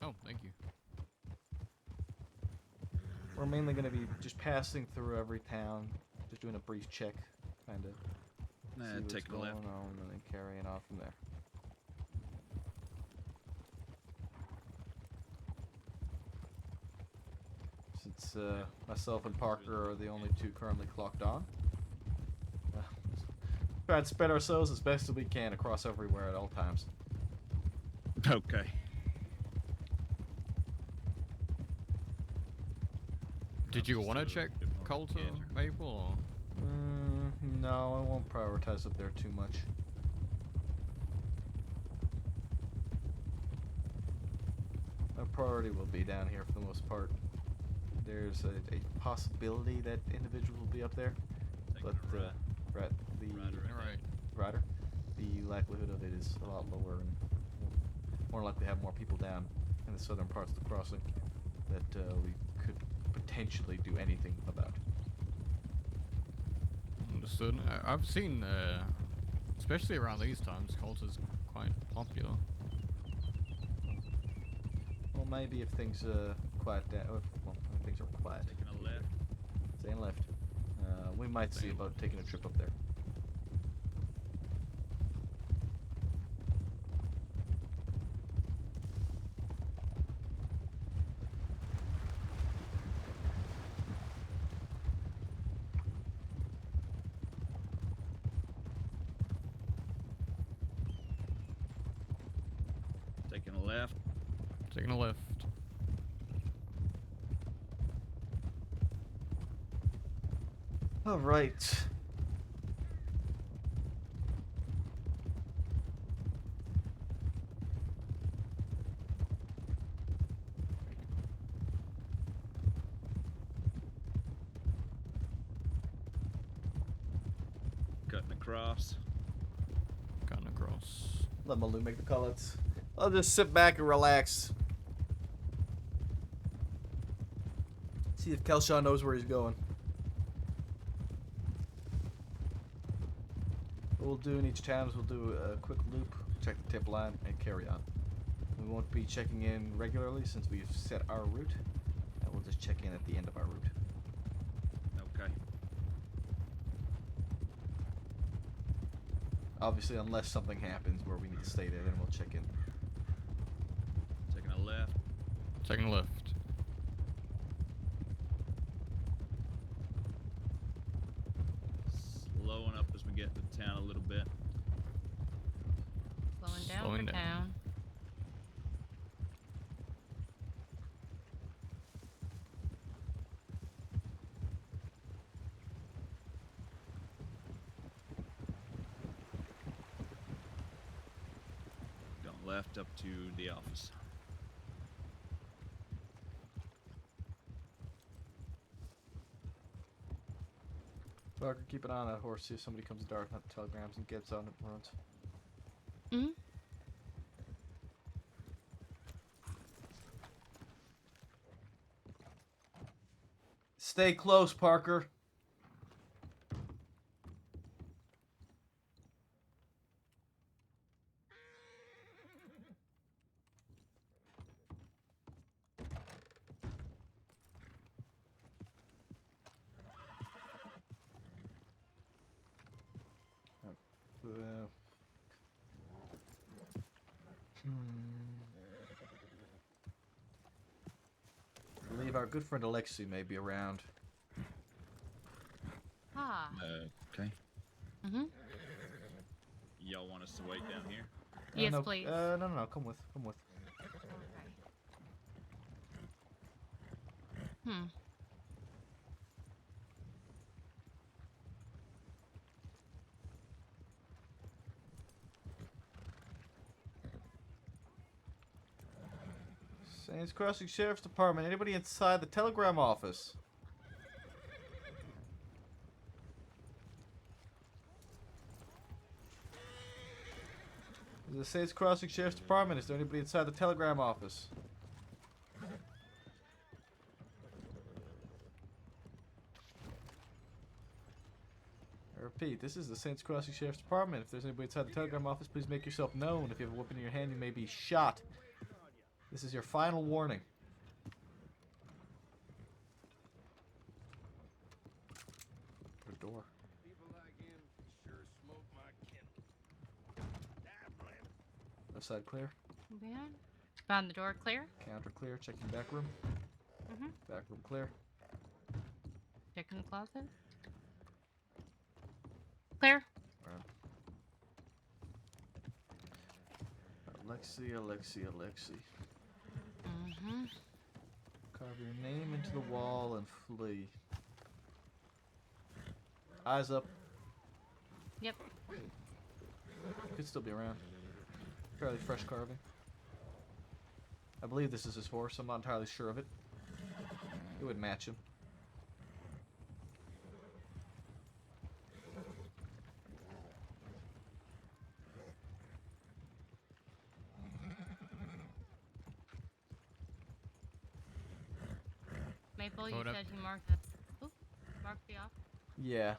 Oh, thank you. We're mainly going to be just passing through every town, just doing a brief check, kind of see what's taking a going left. on, and then carrying off from there. Since myself and Parker are the only two currently clocked on, try to spread ourselves as best as we can across everywhere at all times. Okay. Did you want to check Coulter, Maple, or? No, I won't prioritize up there too much. My priority will be down here for the most part. There's a possibility that individuals will be up there, but Rider, the likelihood of it is a lot lower, and more likely to have more people down in the southern parts of the crossing that we could potentially do anything about. Understood. I've seen, especially around these times, Coulter's quite popular. Well, maybe if things quiet down, well, when things are quiet. Taking a left. Staying left. We might see about taking a trip up there. Taking a left. All right. Cutting across. Cutting across. Let Malou make the callouts. I'll just sit back and relax. See if Kelshaw knows where he's going. What we'll do in each town is we'll do a quick loop, check the tip line, and carry on. We won't be checking in regularly since we've set our route, and we'll just check in at the end of our route. Okay. Obviously, unless something happens where we need to stay there, then we'll check in. Taking a left. Taking a left. Slowing up as we get into town a little bit. Slowing down Slowing for down. town. Going left up to the office. Parker, keep an eye on that horse. See if somebody comes darting up telegrams and gets on it and runs. Mm-hmm. Stay close, Parker. I believe our good friend Alexei may be around. Ah. Okay. Mm-hmm. Y'all want us to wait down here? Yes, no, please. No. Come with. Hmm. Saints Crossing Sheriff's Department. Anybody inside the telegram office? This is the Saints Crossing Sheriff's Department. Is there anybody inside the telegram office? I repeat, this is the Saints Crossing Sheriff's Department. If there's anybody inside the telegram office, please make yourself known. If you have a weapon in your hand, you may be shot. This is your final warning. Put a door. Left side clear. Yeah. Found the door clear. Counter clear. Checking back room. Mm-hmm. Back room clear. Checking the closet. Clear. Alexei. Mm-hmm. Carve your name into the wall and flee. Eyes up. Yep. Could still be around. Fairly fresh carving. I believe this is his horse. I'm not entirely sure of it. It would match him. Maple, you Hold up. said you marked the. Oop, marked the off. Yeah.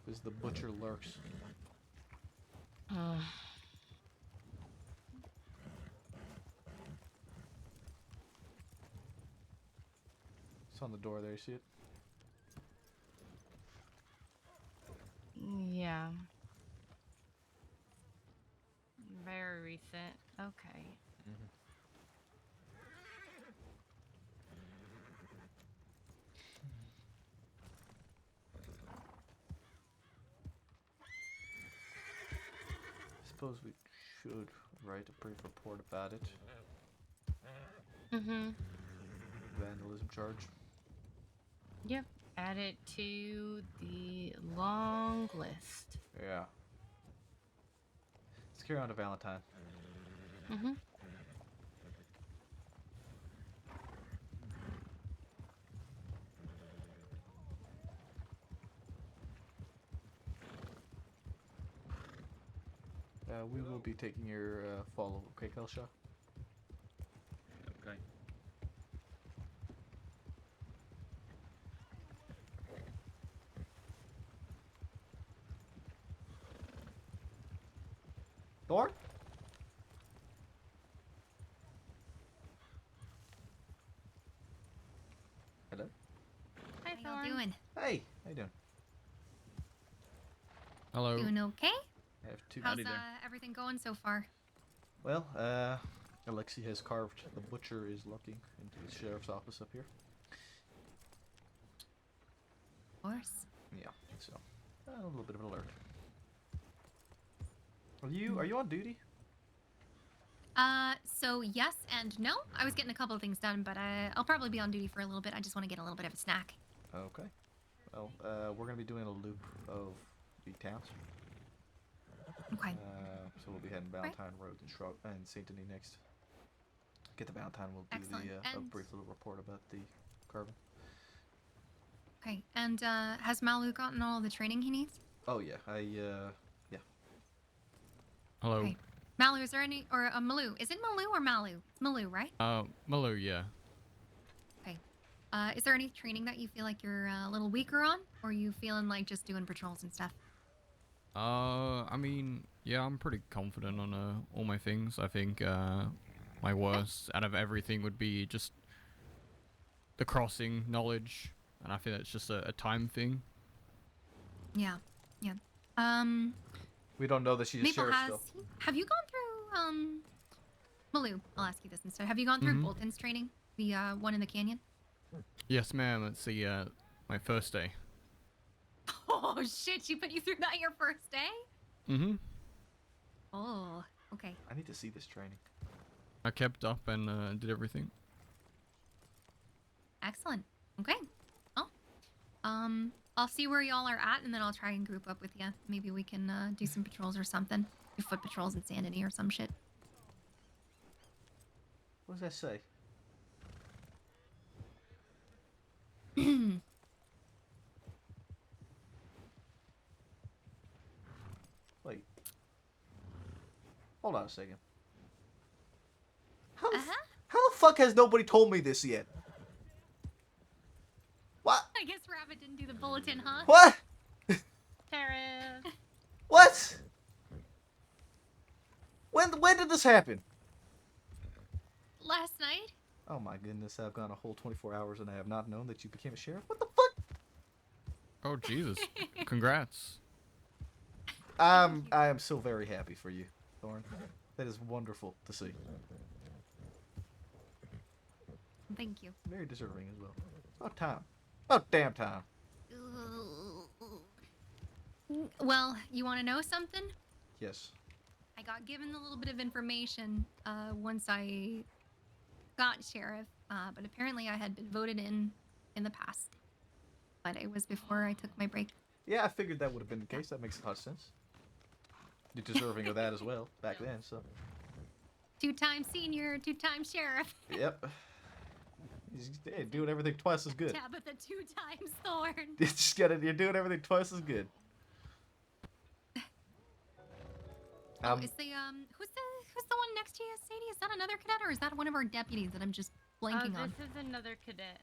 Because the butcher lurks. It's on the door there, you see it? Yeah. Very recent. Okay. Suppose we should write a brief report about it. Mm-hmm. Vandalism charge. Yep. Add it to the long list. Yeah. Let's carry on to Valentine. Mm-hmm. We will be taking your follow. Okay, Kelshaw? Okay. Thorn? Hello? Hi, How you doing? Hey, how you doing? Hello. Doing okay? I have two. How's everything going so far? Well, Alexi has carved. The butcher is looking into the sheriff's office up here. Of course. Yeah, so a little bit of an alert. Are you on duty? So yes and no. I was getting a couple of things done, but I'll probably be on duty for a little bit. I just want to get a little bit of a snack. Okay. Well, we're gonna be doing a loop of the towns. Okay. So we'll be heading Valentine Road and Saint Denis next. Get to Valentine, we'll do Excellent. a And- brief little report about the carbon. Okay. And has Malu gotten all the training he needs? Oh yeah, yeah. Hello. Okay. Malu, is there any or Malu? Is it Malu or Malu? It's Malu, right? Malu, yeah. Okay. Is there any training that you feel like you're a little weaker on, or are you feeling like just doing patrols and stuff? I mean, yeah, I'm pretty confident on all my things. I think my worst out of everything would be just the crossing knowledge, and I think that's just a time thing. Yeah. Yeah. We don't know that she's a Maple sheriff has. still. Have you gone through Malu? I'll ask you this instead. Have you gone through Mhm. Bolton's training? The one in the canyon? Yes, ma'am. It's the my first day. Oh shit! She put you through that your first day? Mm-hmm. Oh, okay. I need to see this training. I kept up and did everything. Excellent. Okay. Well, I'll see where y'all are at, and then I'll try and group up with you. Maybe we can do some patrols or something. Do foot patrols in Sanity or some shit. What does that say? Wait. Hold on a second. How the fuck has nobody told me this yet? What? I guess Rabbit didn't do the bulletin, huh? What? Tariff. What? When did this happen? Last night? Oh my goodness, I've gone a whole 24 hours and I have not known that you became a sheriff? What the fuck? Oh Jesus! Congrats. I am so very happy for you, Thorn. That is wonderful to see. Thank you. Very deserving as well. About time. About damn time. Well, you want to know something? Yes. I got given a little bit of information once I got sheriff, but apparently I had been voted in the past. But it was before I took my break. Yeah, I figured that would have been the case. That makes a lot of sense. You're deserving of that as well, back then, so. 2-time senior, 2-time sheriff. Yep. Hey, doing everything twice as good. Tabitha 2 times Thorn. You're doing everything twice as good. Is the who's the one next to you, Sadie? Is that another cadet or is that one of our deputies that I'm just blanking on? This is another cadet.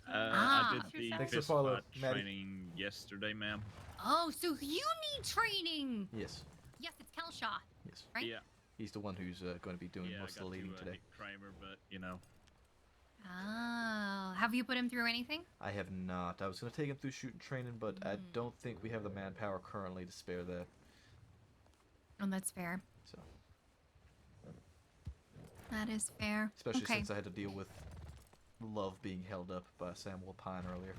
I did the Thanks for fist follow, fight Maddie. training yesterday, ma'am. Oh, so you need training. Yes. Yes, it's Kelshaw. Yes. Right? Yeah. He's the one who's going to be doing Yeah, most I of the got leading to, today. Nick Kramer, but you know. Oh, have you put him through anything? I have not. I was going to take him through shooting training, but I don't think we have the manpower currently to spare that. Oh, that's fair. So. That is fair. Especially okay. since I had to deal with Love being held up by Samuel Pine earlier.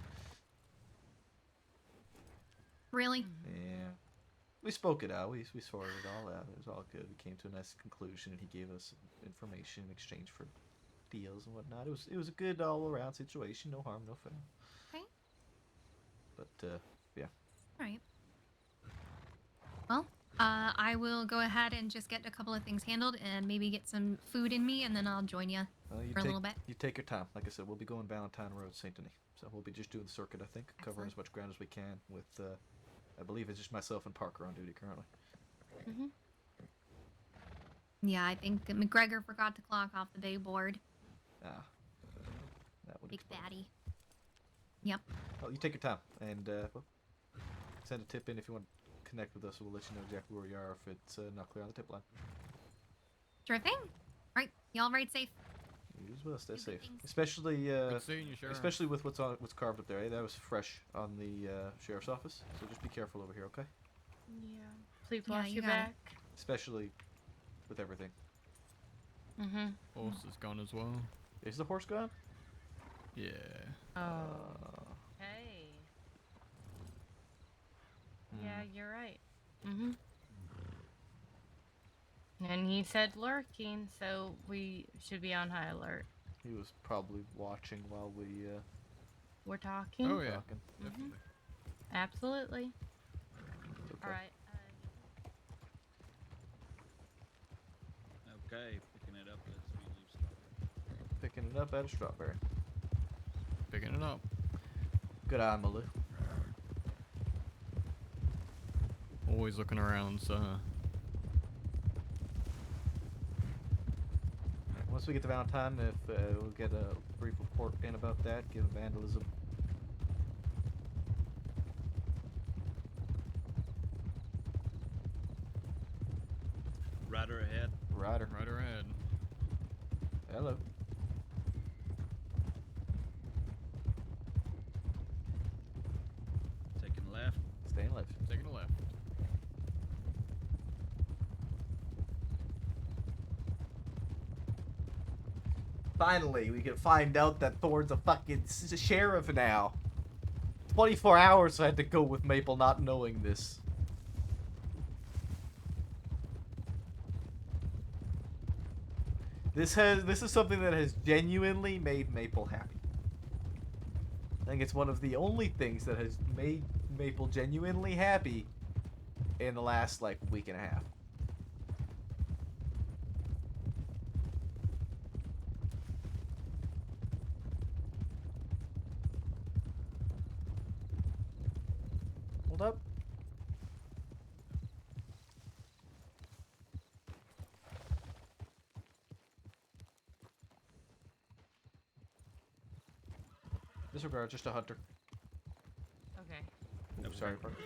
Really? Yeah. We spoke it out. We sorted it all out. It was all good. We came to a nice conclusion, and he gave us information in exchange for deals and whatnot. It was a good all around situation. No harm, no foul. Okay. But yeah. All right. Well, I will go ahead and just get a couple of things handled and maybe get some food in me, and then I'll join you for a little bit. You take your time. Like I said, we'll be going Valentine Road, Saint Denis. So we'll be just doing the circuit, I think, covering Excellent. as much ground as we can. With I believe it's just myself and Parker on duty currently. Mhm. Yeah, I think McGregor forgot to clock off the big board. Ah, that would Big explain it. fatty. Yep. Well, you take your time and well, send a tip in if you want to connect with us. We'll let you know exactly where you are if it's not clear on the tip line. Sure thing. All right, y'all ride safe. You as well. Stay Do good safe, things. especially Good seeing you, Sheriff. especially with what's carved up there. Eh? That was fresh on the sheriff's office. So just be careful over here, okay? Yeah. Please Yeah, watch you your got it. back. Especially with everything. Mm-hmm. Horse is gone as well. Is the horse gone? Yeah. Oh. Hey. Yeah, you're right. Mm-hmm. And he said lurking, so we should be on high alert. He was probably watching while we We're talking? Oh yeah, talking. definitely. Absolutely. Okay. All right. Okay, picking it up as we leave Strawberry. Picking it up at a strawberry. Picking it up. Good eye, Malou. Always looking around, so. Once we get to Valentine, if we'll get a brief report in about that, give vandalism. Rider ahead. Rider. Rider ahead. Hello. Taking left. Staying left. Taking a left. Finally, we can find out that Thorn's a fucking sheriff now. 24 hours I had to go with Maple not knowing this. This is something that has genuinely made Maple happy. I think it's one of the only things that has made Maple genuinely happy in the last like week and a half. Hold up. Disregard, just a hunter. Okay. No, sorry, Parker.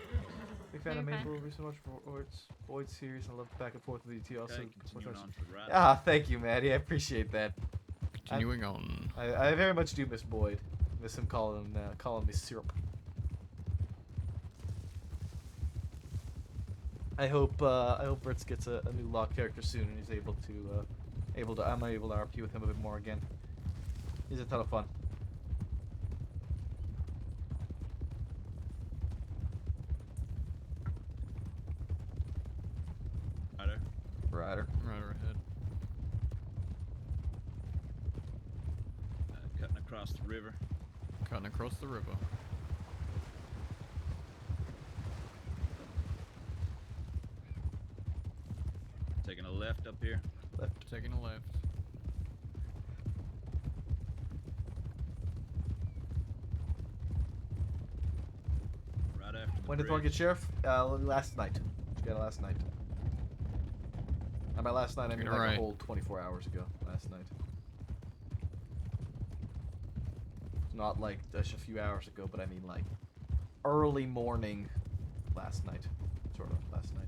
Big fan No, of you're fine. Maple, recent watch for Boyd series. I love the back and forth with ET also. Okay, continuing on to the right. Ah, thank you, Maddie. I appreciate that. Continuing on. I very much do miss Boyd. Miss him calling me syrup. I hope Brits gets a new law character soon and he's able to I'm able to RP with him a bit more again. He's a ton of fun. Rider. Rider. Rider ahead. Cutting across the river. Cutting across the river. Taking a left up here. Left. Taking a left. Right after the When did Thorn bridge. get sheriff? Last night. She got it last night. And by last night, I mean You're like right. a whole 24 hours ago. Last night. Not like just a few hours ago, but I mean like early morning last night. Sort of last night.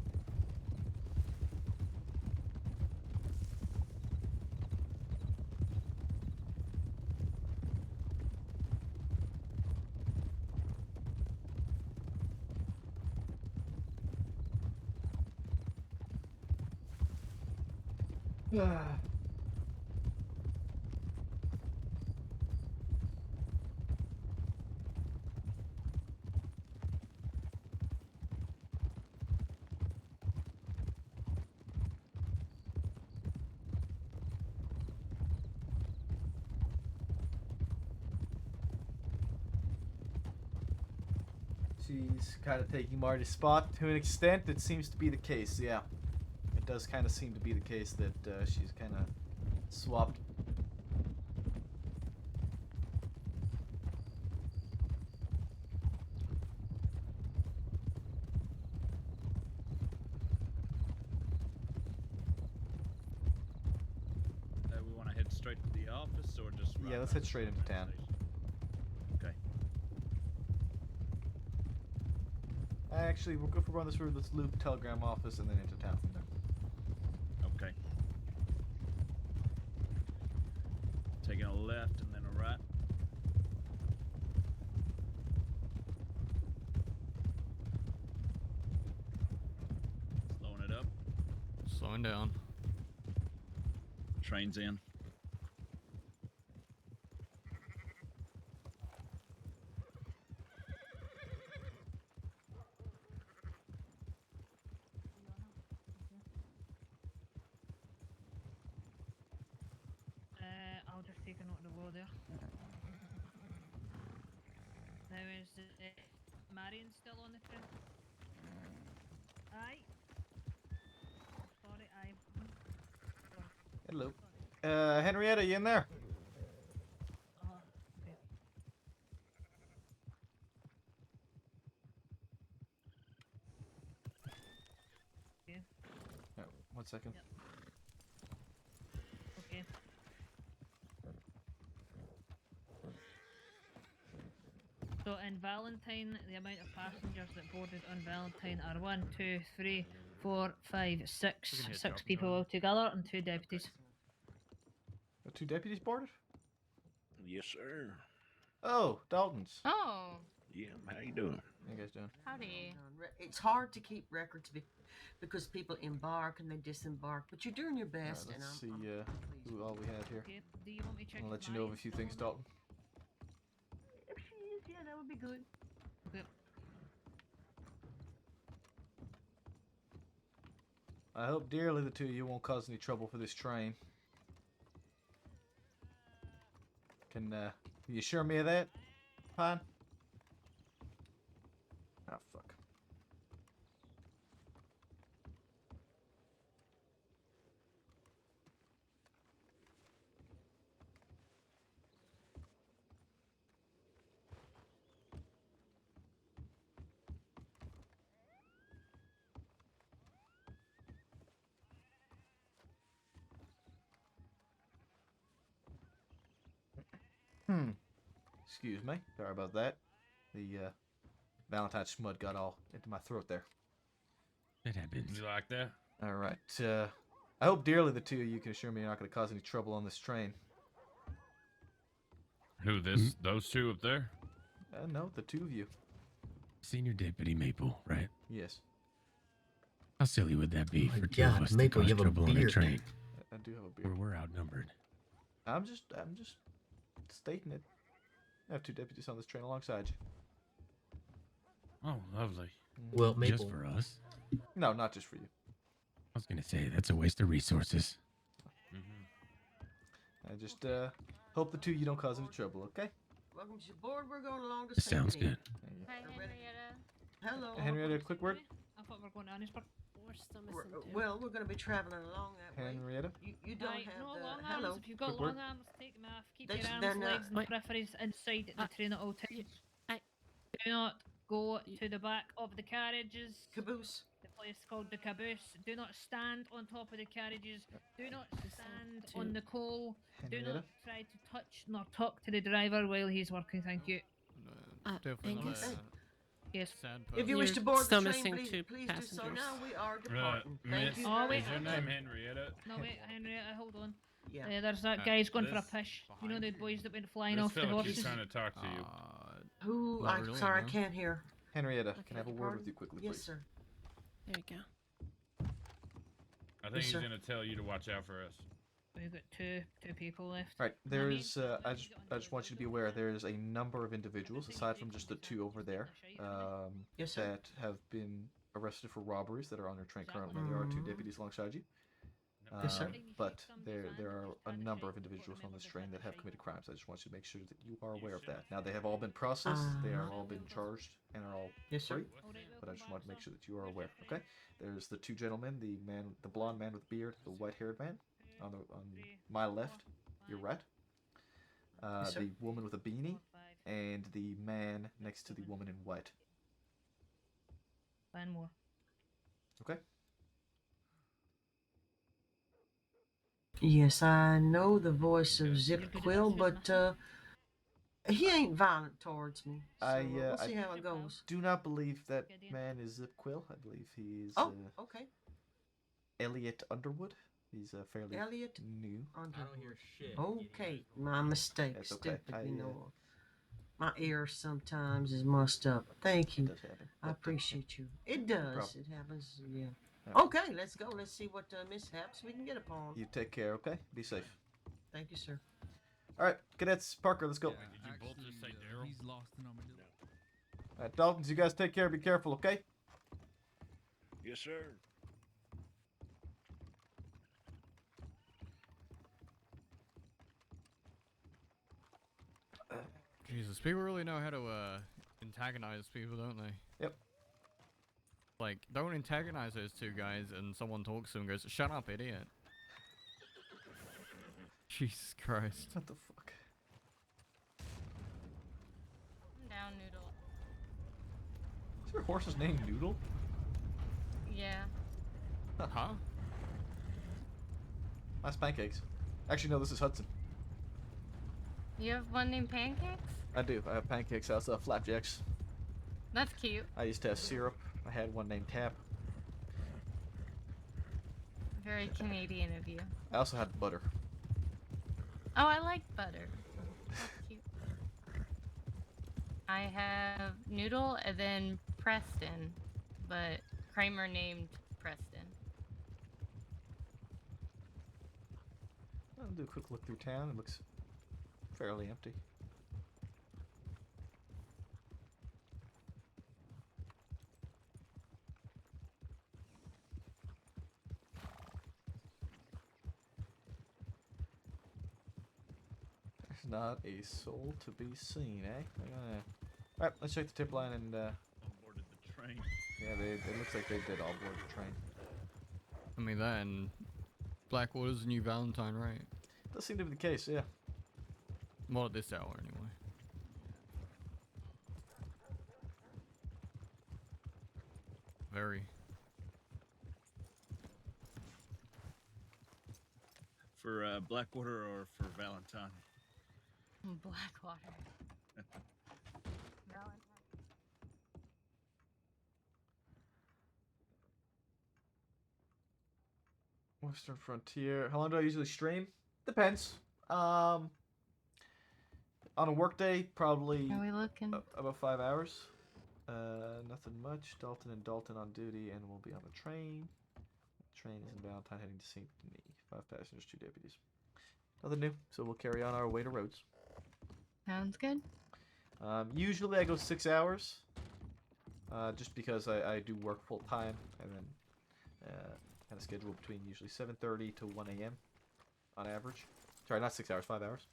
She's kind of taking Marty's spot to an extent. It seems to be the case, yeah. It does kind of seem to be the case that she's kind of swapped. We want to head straight to the office or just Yeah, let's head straight into town. Okay. Actually, we'll go for run this route. Let's loop telegram office and then into town from there. Okay. Taking a left and then a right. Slowing it up. Slowing down. Train's in. I'll just take a note of the law there. Now is Marion still on the train? Aye. Sorry, aye. Hello. Henrietta, you in there? Okay. Okay. Oh, 1 second. Okay. So in Valentine, the amount of passengers that boarded on Valentine are 1, 2, 3, 4, 5, 6. 6 people altogether and 2 deputies. The 2 deputies boarded? Yes, sir. Oh, Dalton's. Oh, Yeah, how you doing? How you guys doing? howdy. It's hard to keep records because people embark and they disembark, but you're doing your Alright, best. let's see I'm who all we have here. Okay. Do you want me to check I'll if let you know of a Marion's few still things, on Dalton. If she is, yeah, that would be good. Yep. I hope dearly the 2 of you won't cause any trouble for this train. Can you assure me of that, Pine? Oh, fuck. Excuse me. Sorry about that. The Valentine smud got all into my throat there. It happens. You like that? All right. I hope dearly the 2 of you can assure me you're not going to cause any trouble on this train. Who, this? Those 2 up there? No, the 2 of you. Senior Deputy Maple, right? Yes. How silly would that be My for 2 of God, us Maple, to you cause have a trouble on a beard. train? I do have a beard. We're outnumbered. I'm just stating it. I have 2 deputies on this train alongside you. Oh, lovely. Well, Maple. Just for us? No, not just for you. I was gonna say that's a waste of resources. I just hope the 2 of you don't cause any trouble, okay? Welcome to board. We're going along to This sounds Symphony. good. Hi, Henrietta. Hello. Henrietta, a quick word. I thought we were going to Annisburg. We're still We're- missing 2. well, we're going to be traveling along that way. Henrietta. You don't Right, have no the long hello. arms. If you've got Quick long word. arms, take them off. Keep They- your arms, they're not- legs, and peripheries inside the train at all times. Do not go to the back of the carriages. Caboose. The place called the caboose. Do not stand on top of the carriages. Do not stand on the coal. Do Henrietta? not try to touch nor talk to the driver while he's working. Thank you. Definitely. Angus? Yes. Sad If you wish to You're board still the train, missing please, 2 please do so passengers. now. We are departing. Thank Miss, you. Oh, wait, is your hold name on. Henrietta? No, wait, Henrietta, hold on. Yeah. There's that guy's going for a this pish. You know the boys that went flying This off the fella keeps horses? trying to talk to you. Who? Not I'm really, sorry, no. I can't hear. Henrietta, Okay, can I have a word pardon? with you quickly, Yes, please? sir. There you go. I think Yes, he's sir. going to tell you to watch out for us. We've got two people left. All right, there is. I just want you to be aware there is a number of individuals aside from just the 2 over there Yes, sir. that have been arrested for robberies that are on your train currently. There are 2 deputies alongside you. Yes, sir. But there are a number of individuals on this train that have committed crimes. I just want you to make sure that you are aware of that. Now, they have all been processed, they are all been charged, and are all Yes, sir. free. But I just want to make sure that you are aware. Okay? There's the two gentlemen, the blonde man with beard, the white-haired man, on my left, your right. Yes, sir. The woman with a beanie, and the man next to the woman in white. One more. Okay? Yes, I know the voice of Zip Quill, but he ain't violent towards me. So we'll see how it goes. Do not believe that man is Zip Quill. I believe he is Okay. Elliot Underwood. He's fairly Elliot new. Okay, my mistake. That's okay. Stupid, you know. My ear sometimes is mussed up. Thank you. I appreciate you. It does. problem. It happens. Yeah. Alright. Okay, let's go. Let's see what mishaps we can get upon. You take care, okay? Be safe. Thank you, sir. Alright, cadets, Parker, let's go. Did you both just say Daryl? He's lost in armadillo. Alright, Daltons, you guys take care. Be careful, okay? Yes, sir. Jesus, people really know how to antagonize people, don't they? Yep. Like, don't antagonize those two guys and someone talks to them and goes, "Shut up, idiot." Jesus Christ. What the fuck? I'm down, Noodle. Is your horse's name Noodle? Yeah. Huh? Nice pancakes. Actually, no, this is Hudson. You have one named Pancakes? I do. I have pancakes. I also have flapjacks. That's cute. I used to have syrup. I had one named Tap. Very Canadian of you. I also had butter. Oh, I like butter. That's cute. I have Noodle and then Preston, but Kramer named Preston. I'll do a quick look through town. It looks fairly empty. There's not a soul to be seen, eh? Alright, let's check the tip line and Boarded the train. yeah, it looks like they did all board the train. I mean, that and Blackwater's the new Valentine, right? Does seem to be the case, yeah. Well, at this hour, anyway. Very. For Blackwater or for Valentine? Blackwater. Valentine. Western Frontier. How long do I usually stream? Depends. On a work day, probably Are we looking? about 5 hours. Nothing much. Dalton and Dalton on duty, and we'll be on the train. Train is in Valentine heading to St. Denis. 5 passengers, 2 deputies. Nothing new, so we'll carry on our way to Rhodes. Sounds good. Usually I go 6 hours, just because I do work full time, and then kind of schedule between usually 7:30 to 1 a.m. on average. Sorry, not 6 hours, 5 hours.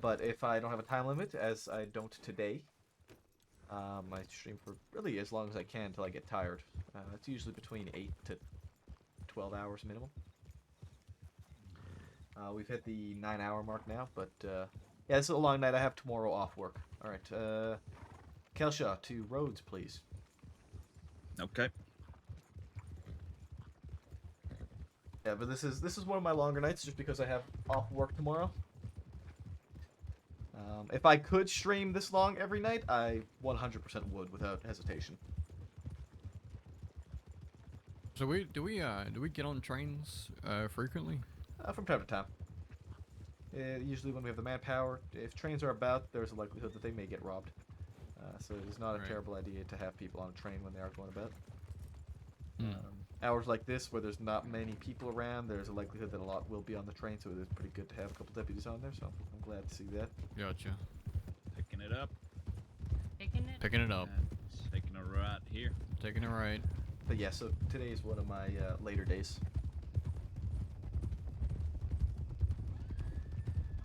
But if I don't have a time limit, as I don't today, I stream for really as long as I can until I get tired. It's usually between 8 to 12 hours minimum. We've hit the 9-hour mark now, but yeah, this is a long night. I have tomorrow off work. All right, Kelshaw to Rhodes, please. Okay. Yeah, but this is one of my longer nights just because I have off work tomorrow. If I could stream this long every night, I 100% would without hesitation. So do we get on trains frequently? From time to time. Usually when we have the manpower, if trains are about, there's a likelihood that they may get robbed. So it is not a terrible idea to have people on a train when they are going about. Hours like this, where there's not many people around, there's a likelihood that a lot will be on the train, so it is pretty good to have a couple deputies on there, so I'm glad to see that. Gotcha. Picking it up. Picking it? Picking it up. Taking it right here. Taking it right. But yeah, so today is one of my later days.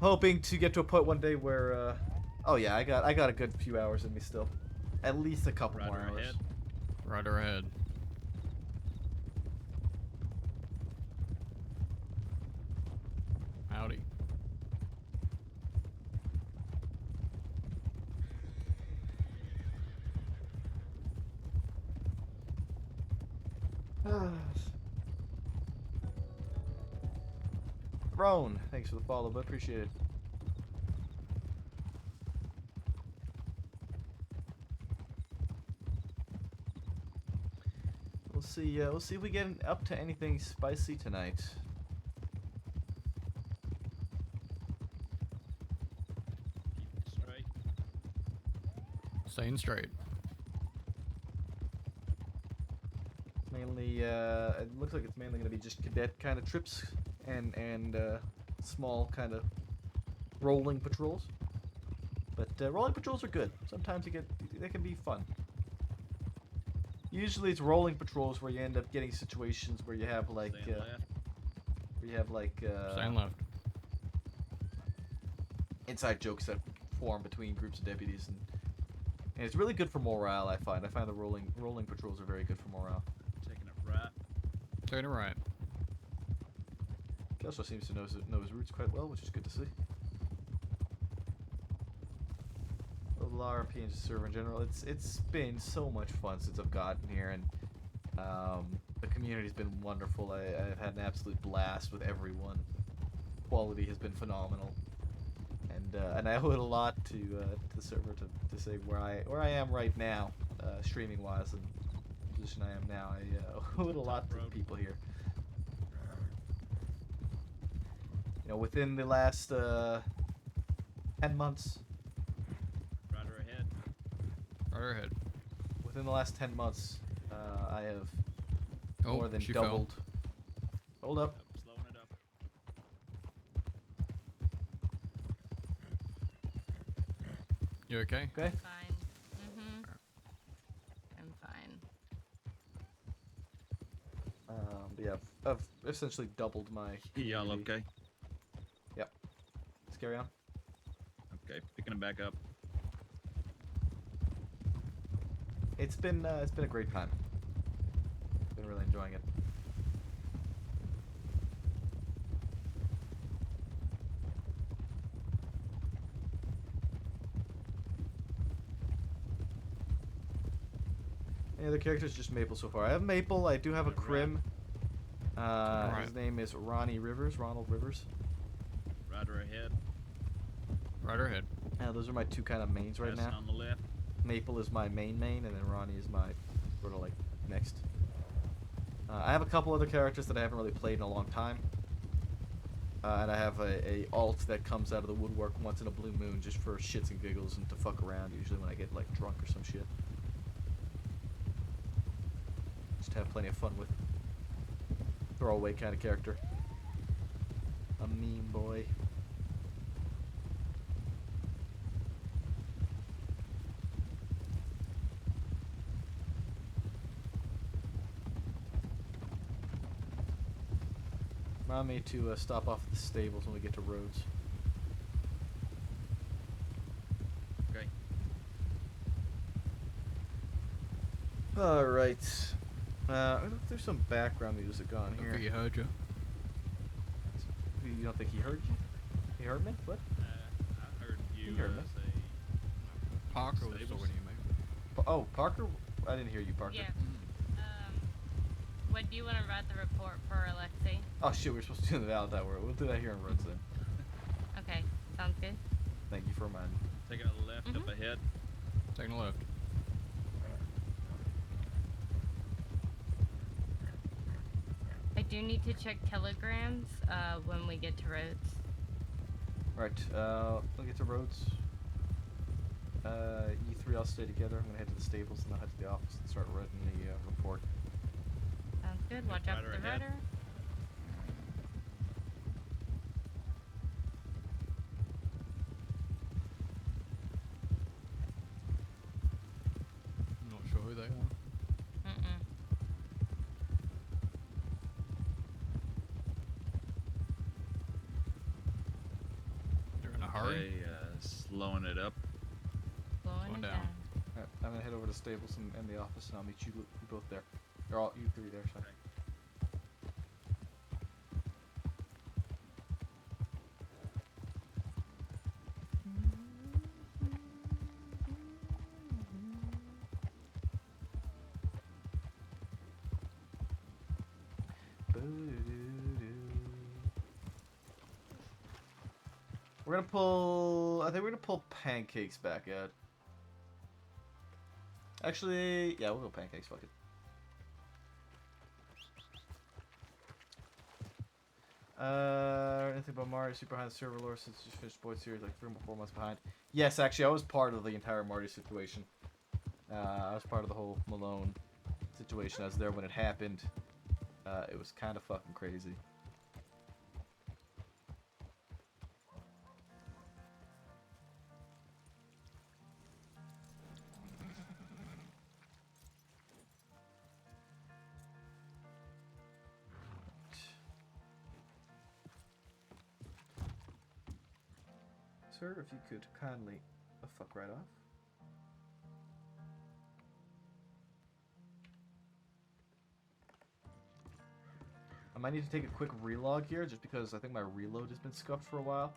hoping to get to a point one day where, oh yeah, I got a good few hours in me still. At least a couple more hours. Ahead. Rider ahead. Howdy. Roan, thanks for the follow, but appreciate it. We'll see if we get up to anything spicy tonight. Straight. Staying straight. Mainly, it looks like it's mainly going to be just cadet kind of trips and small kind of rolling patrols. But rolling patrols are good. Sometimes they can be fun. Usually it's rolling patrols where you end up getting situations where you have like Staying left. inside jokes that form between groups of deputies, and it's really good for morale. I find the rolling patrols are very good for morale. Taking it right. Taking it right. He also seems to know his routes quite well, which is good to see. The RP and server in general, it's been so much fun since I've gotten here, and the community's been wonderful. I've had an absolute blast with everyone. Quality has been phenomenal, and I owe it a lot to the server to say where I am right now, streaming wise, and the position I am now. I owe it a lot to the people here. You know, within the last 10 months. Rider ahead. Rider ahead. Within the last 10 months, I have Oh, more than she fell. doubled. Hold up. Slowing it up. You okay? Okay. Fine. Mm-hmm. I'm fine. But yeah, I've essentially doubled my. Y'all community. okay? Yep. Let's carry on. Okay, picking it back up. It's been a great time. Been really enjoying it. Any other characters? Just Maple so far. I have Maple. I do have a Crim. His name is Ronald Rivers. Rider ahead. Rider ahead. Those are my two kind of mains right Pressing now. on the left. Maple is my main, and then Ronnie is my sort of like next. I have a couple other characters that I haven't really played in a long time. And I have a alt that comes out of the woodwork once in a blue moon just for shits and giggles and to fuck around, usually when I get like drunk or some shit. Just have plenty of fun with. Throwaway kind of character. A meme boy. Remind me to stop off at the stables when we get to Rhodes. Okay. Alright. There's some background music on here. Okay, he heard you. You don't think he heard you? He heard me? What? I heard you He heard me. say. Parker was Stables? talking to you, mate. Oh, Parker? I didn't hear you, Parker. Yeah. When do you want to write the report for Alexei? Oh shit, we were supposed to do the Valentine War. We'll do that here in Rhodes then. Okay, sounds good. Thank you for reminding me. Taking a left up ahead. Taking a left. I do need to check telegrams when we get to Rhodes. Right, we'll get to Rhodes. You three all stay together. I'm gonna head to the stables and I'll head to the office and start writing the report. Sounds good. Watch out for the ahead. rudder. I'm not sure who they are. Mm-mm. Slowing it up. Slowing it down. Alright, I'm gonna head over to Stables and the office, and I'll meet you both there. Or all you three there, sorry. We're gonna pull. I think we're gonna pull pancakes back out. Actually, yeah, we'll go pancakes. Fuck it. Anything about Mario Super behind the server lore since you finished Boyd series like 3 or 4 months behind? Yes, actually, I was part of the entire Marty situation. I was part of the whole Malone situation. I was there when it happened. It was kind of fucking crazy. Sir, if you could kindly fuck right off. I might need to take a quick relog here, just because I think my reload has been scuffed for a while.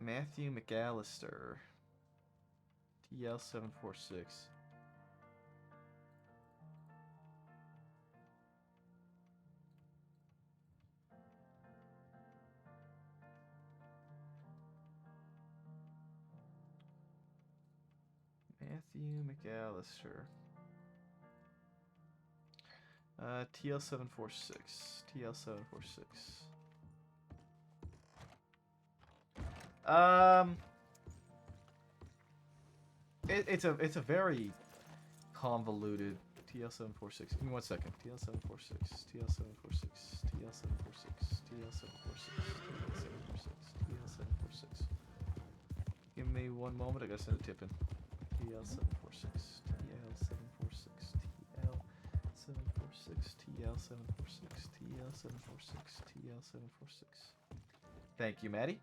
Matthew McAllister. TL746. Matthew McAllister. TL746. TL746. It's a very convoluted TL746. Give me 1 second. TL746. TL746. TL746. TL746. TL746. TL746. Give me 1 moment. I gotta send a tip in. TL746. TL746. TL746. TL746. TL746. TL746. Thank you, Maddie.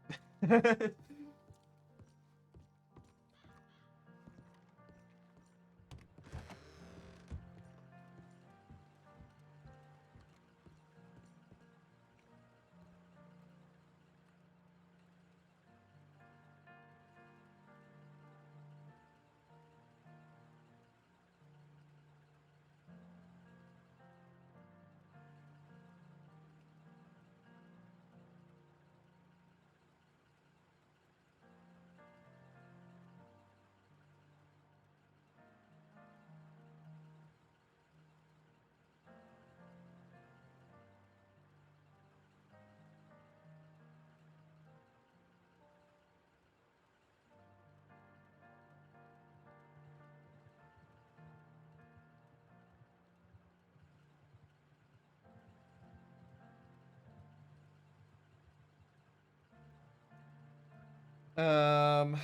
Um.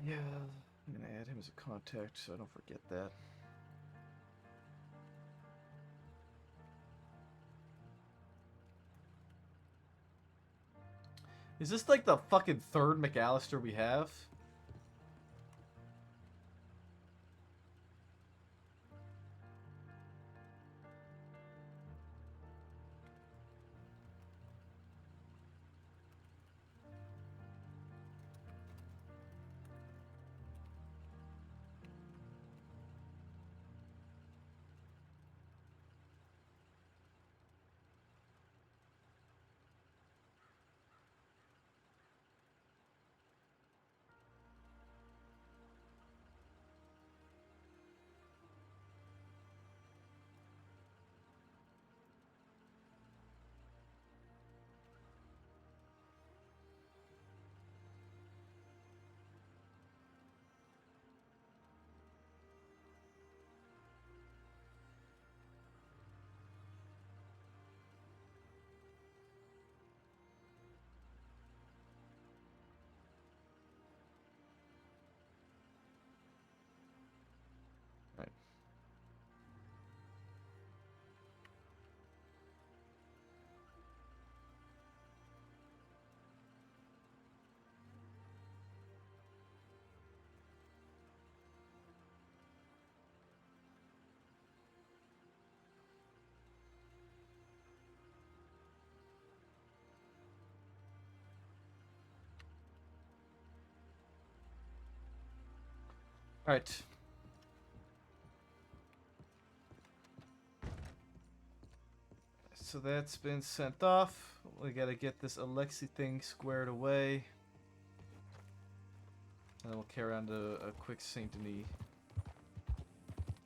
Yeah, I'm gonna add him as a contact so I don't forget that. Is this like the fucking third McAllister we have? Alright. So that's been sent off. We gotta get this Alexi thing squared away. And then we'll carry on to a quick Saint Denis.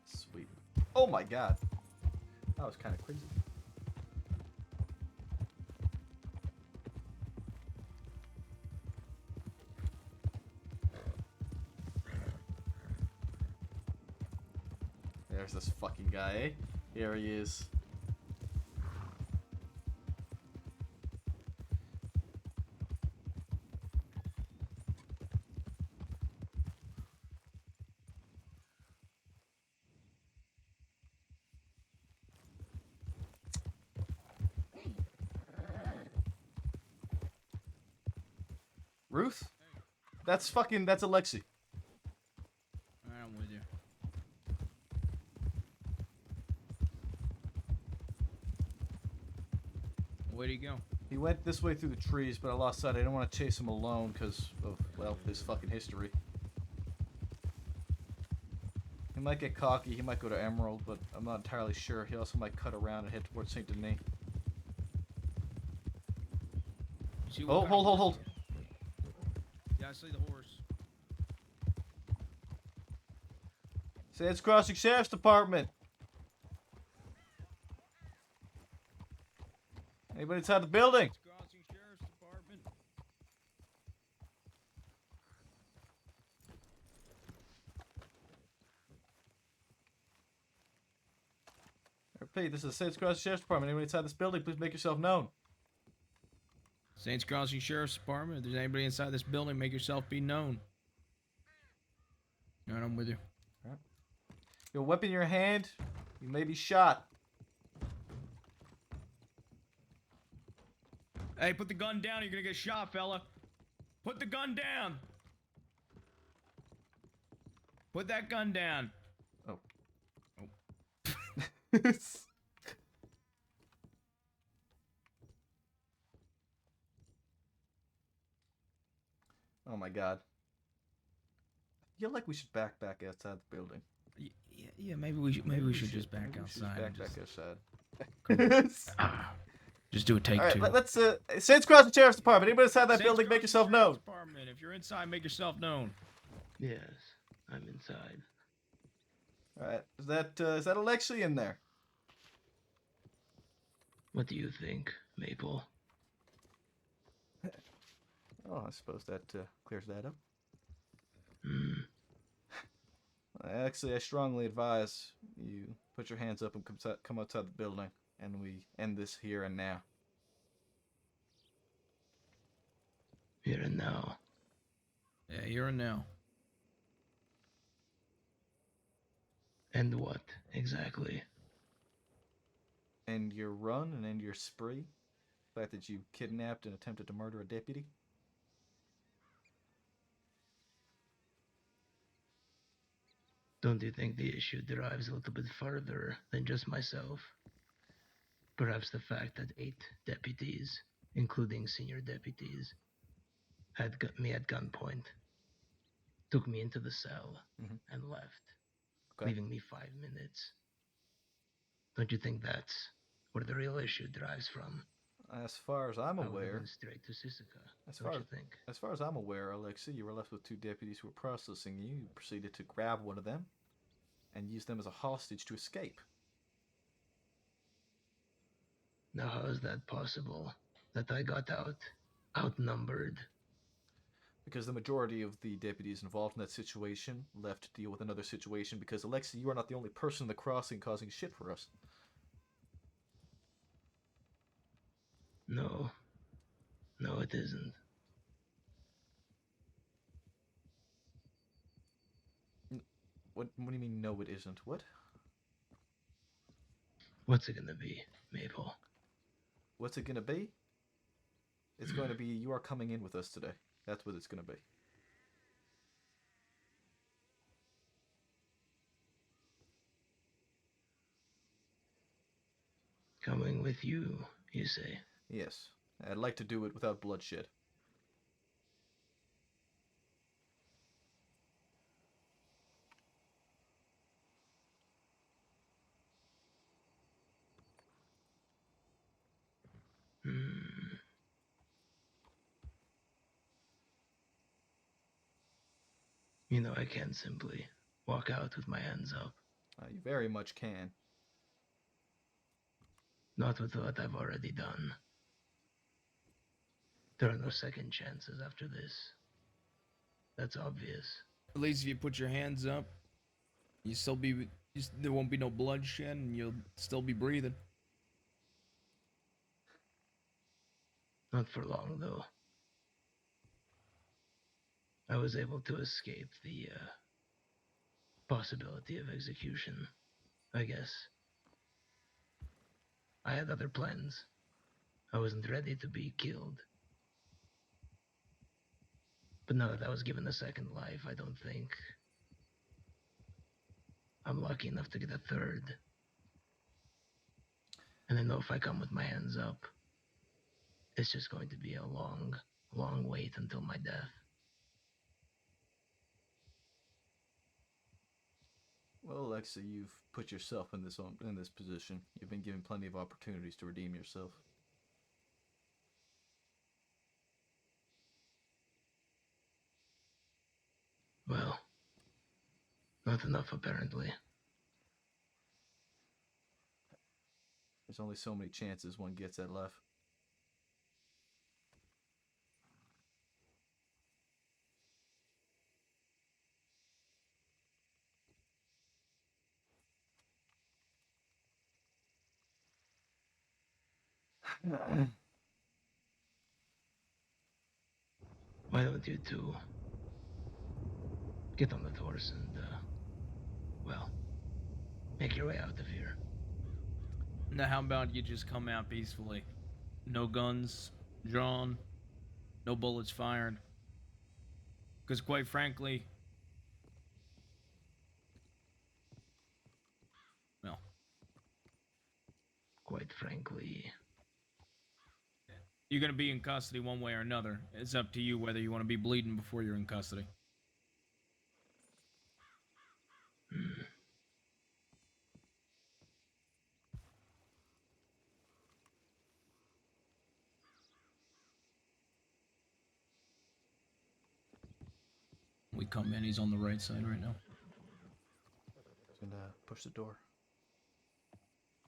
Sweet. Oh my god. That was kind of crazy. There's this fucking guy, eh? Here he is. Ruth? That's Alexi. Alright, I'm with you. Where'd he go? He went this way through the trees, but I lost sight. I didn't want to chase him alone because of, well, his fucking history. He might get cocky, he might go to Emerald, but I'm not entirely sure. He also might cut around and head towards Saint Denis. Oh, hold. Yeah, I see the horse. Sands Crossing Sheriff's Department. Anybody inside the building? Crossing Sheriff's Department. Repeat, this is Sands Crossing Sheriff's Department. Anybody inside this building, please make yourself known. Saints Crossing Sheriff's Department. If there's anybody inside this building, make yourself be known. Alright, I'm with you. Alright. Your weapon in your hand, you may be shot. Hey, put the gun down or you're gonna get shot, fella. Put the gun down. Put that gun down. Oh. Oh my god. I feel like we should back outside the building. Yeah, maybe we should just back outside. Back outside. Just do a take Alright, two. let's Sands Crossing Sheriff's Department. Anybody inside that building, make yourself known. Department. If you're inside, make yourself known. Yes, I'm inside. Alright, is that Alexi in there? What do you think, Maple? Oh, I suppose that clears that up. Hmm. Actually, I strongly advise you put your hands up and come outside the building, and we end this here and now. Here and now. Yeah, here and now. And what, exactly? End your run and end your spree? The fact that you kidnapped and attempted to murder a deputy? Don't you think the issue derives a little bit further than just myself? Perhaps the fact that 8 deputies, including senior deputies, had got me at gunpoint, took me into the cell, and left, leaving me 5 minutes. Don't you think that's where the real issue derives from? As far as I'm I would've aware, been straight to Sisika. as Don't far you as, think? as far as I'm aware, Alexi, you were left with 2 deputies who were processing you. You proceeded to grab one of them and use them as a hostage to escape. Now how is that possible? That I got outnumbered? Because the majority of the deputies involved in that situation left to deal with another situation because, Alexi, you are not the only person in the crossing causing shit for us. No. No, it isn't. What do you mean, no, it isn't? What? What's it gonna be, Maple? What's it gonna be? It's going to be, you are coming in with us today. That's what it's gonna be. Coming with you, you say? Yes. I'd like to do it without bloodshed. You know, I can't simply walk out with my hands up. You very much can. Not with what I've already done. There are no second chances after this. That's obvious. At least if you put your hands up, you still be. There won't be no bloodshed, and you'll still be breathing. Not for long, though. I was able to escape the possibility of execution, I guess. I had other plans. I wasn't ready to be killed. But now that I was given a second life, I don't think I'm lucky enough to get a third. And I know if I come with my hands up, it's just going to be a long, long wait until my death. Well, Alexa, you've put yourself in this position. You've been given plenty of opportunities to redeem yourself. Well, not enough apparently. There's only so many chances one gets at life. Why don't you two get on the horse and, well, make your way out of here? Now, how about you just come out peacefully? No guns drawn, no bullets fired. Because quite frankly, well, quite frankly, you're going to be in custody one way or another. It's up to you whether you want to be bleeding before you're in custody. We come in, he's on the right side right now. And push the door.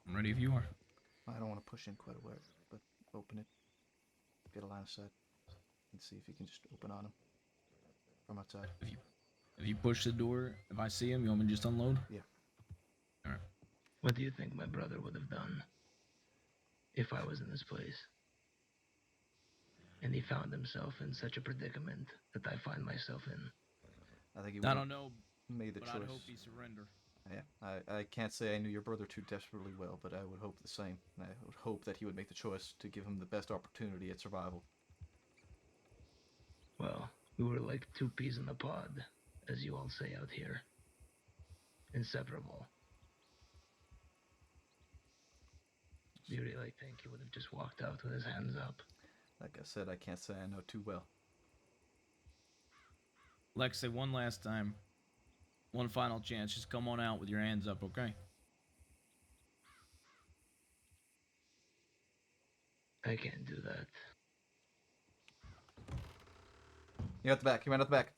I'm ready if you are. I don't want to push in quite a way, but open it. Get a line of sight. And see if you can just open on him from outside. If you push the door, if I see him, you want me to just unload? Yeah. Alright. What do you think my brother would have done if I was in his place? And he found himself in such a predicament that I find myself in. I think he I don't know, made the but choice. I'd hope he surrender. Yeah, I can't say I knew your brother too desperately well, but I would hope the same. And I would hope that he would make the choice to give him the best opportunity at survival. Well, we were like two peas in a pod, as you all say out here. Inseparable. Do you really think he would have just walked out with his hands up? Like I said, I can't say I know too well. Lexi, one last time. One final chance. Just come on out with your hands up, okay? I can't do that. You're at the back. You went out the back.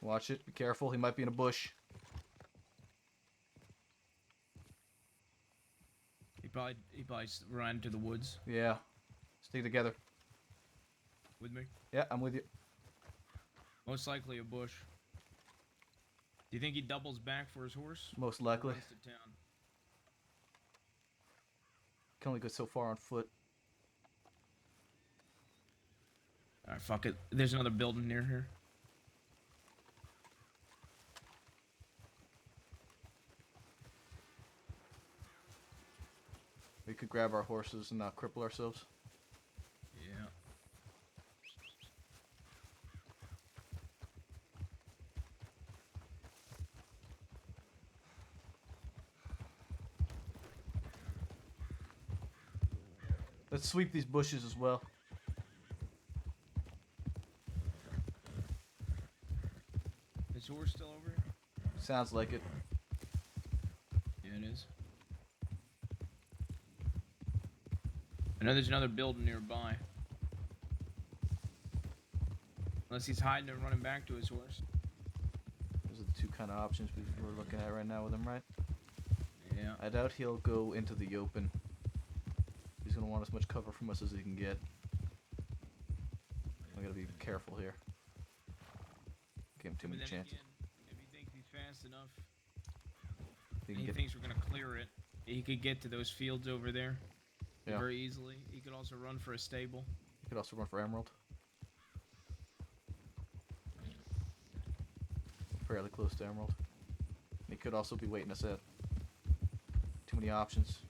Watch it. Be careful. He might be in a bush. He probably ran into the woods. Yeah. Stay together. With me? Yeah, I'm with you. Most likely a bush. Do you think he doubles back for his horse? Most Or likely. runs to town? Can only go so far on foot. Alright, fuck it. There's another building near here. We could grab our horses and not cripple ourselves. Yeah. Let's sweep these bushes as well. Is horse still over here? Sounds like it. Yeah, it is. I know there's another building nearby. Unless he's hiding and running back to his horse. Those are the two kind of options we're looking at right now with him, right? Yeah. I doubt he'll go into the open. He's gonna want as much cover from us as he can get. I gotta be careful here. Give him too many chances. If he thinks he's fast enough, He and can he get- thinks we're gonna clear it, he could get to those fields over there Yeah. very easily. He could also run for a stable. He could also run for Emerald. Fairly close to Emerald. He could also be waiting us out. Too many options.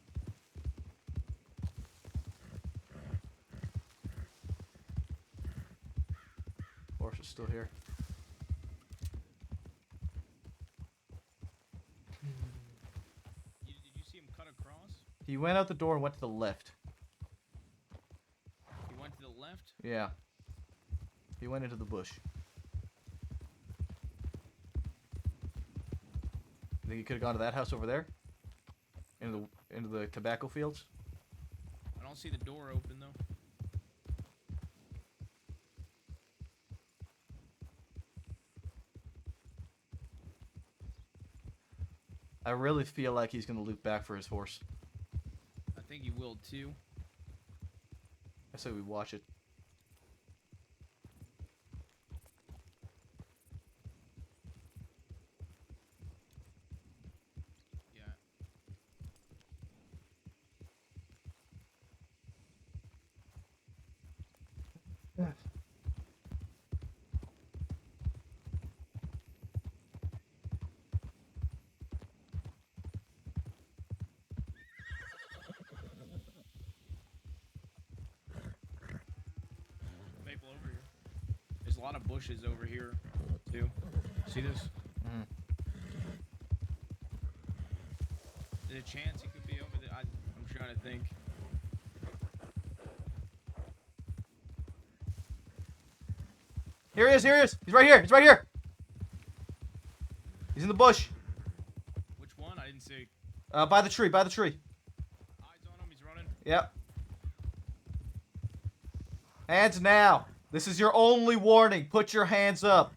Horse is still here. Did you see him cut across? He went out the door and went to the left. He went to the left? Yeah. He went into the bush. Think he could have gone to that house over there? Into the tobacco fields? I don't see the door open though. I really feel like he's gonna loop back for his horse. I think he will too. I say we watch it. Yeah. Maple over here. There's a lot of bushes over here too. See this? Mm. There's a chance he could be over there. I'm trying to think. Here he is, here he is! He's right here, he's right here! He's in the bush. Which one? I didn't see. By the tree, by the tree. Eyes on him, he's running. Yep. Hands now. This is your only warning. Put your hands up.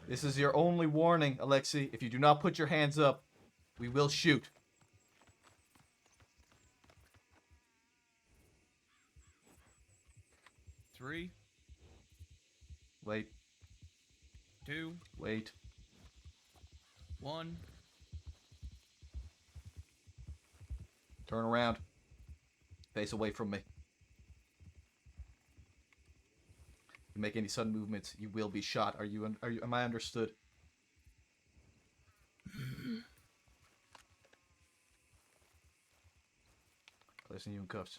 This is your only warning, Alexei. If you do not put your hands up, we will shoot. Three, Wait, 2, wait. 1. Turn around. Face away from me. If you make any sudden movements, you will be shot. Am I understood? Placing you in cuffs.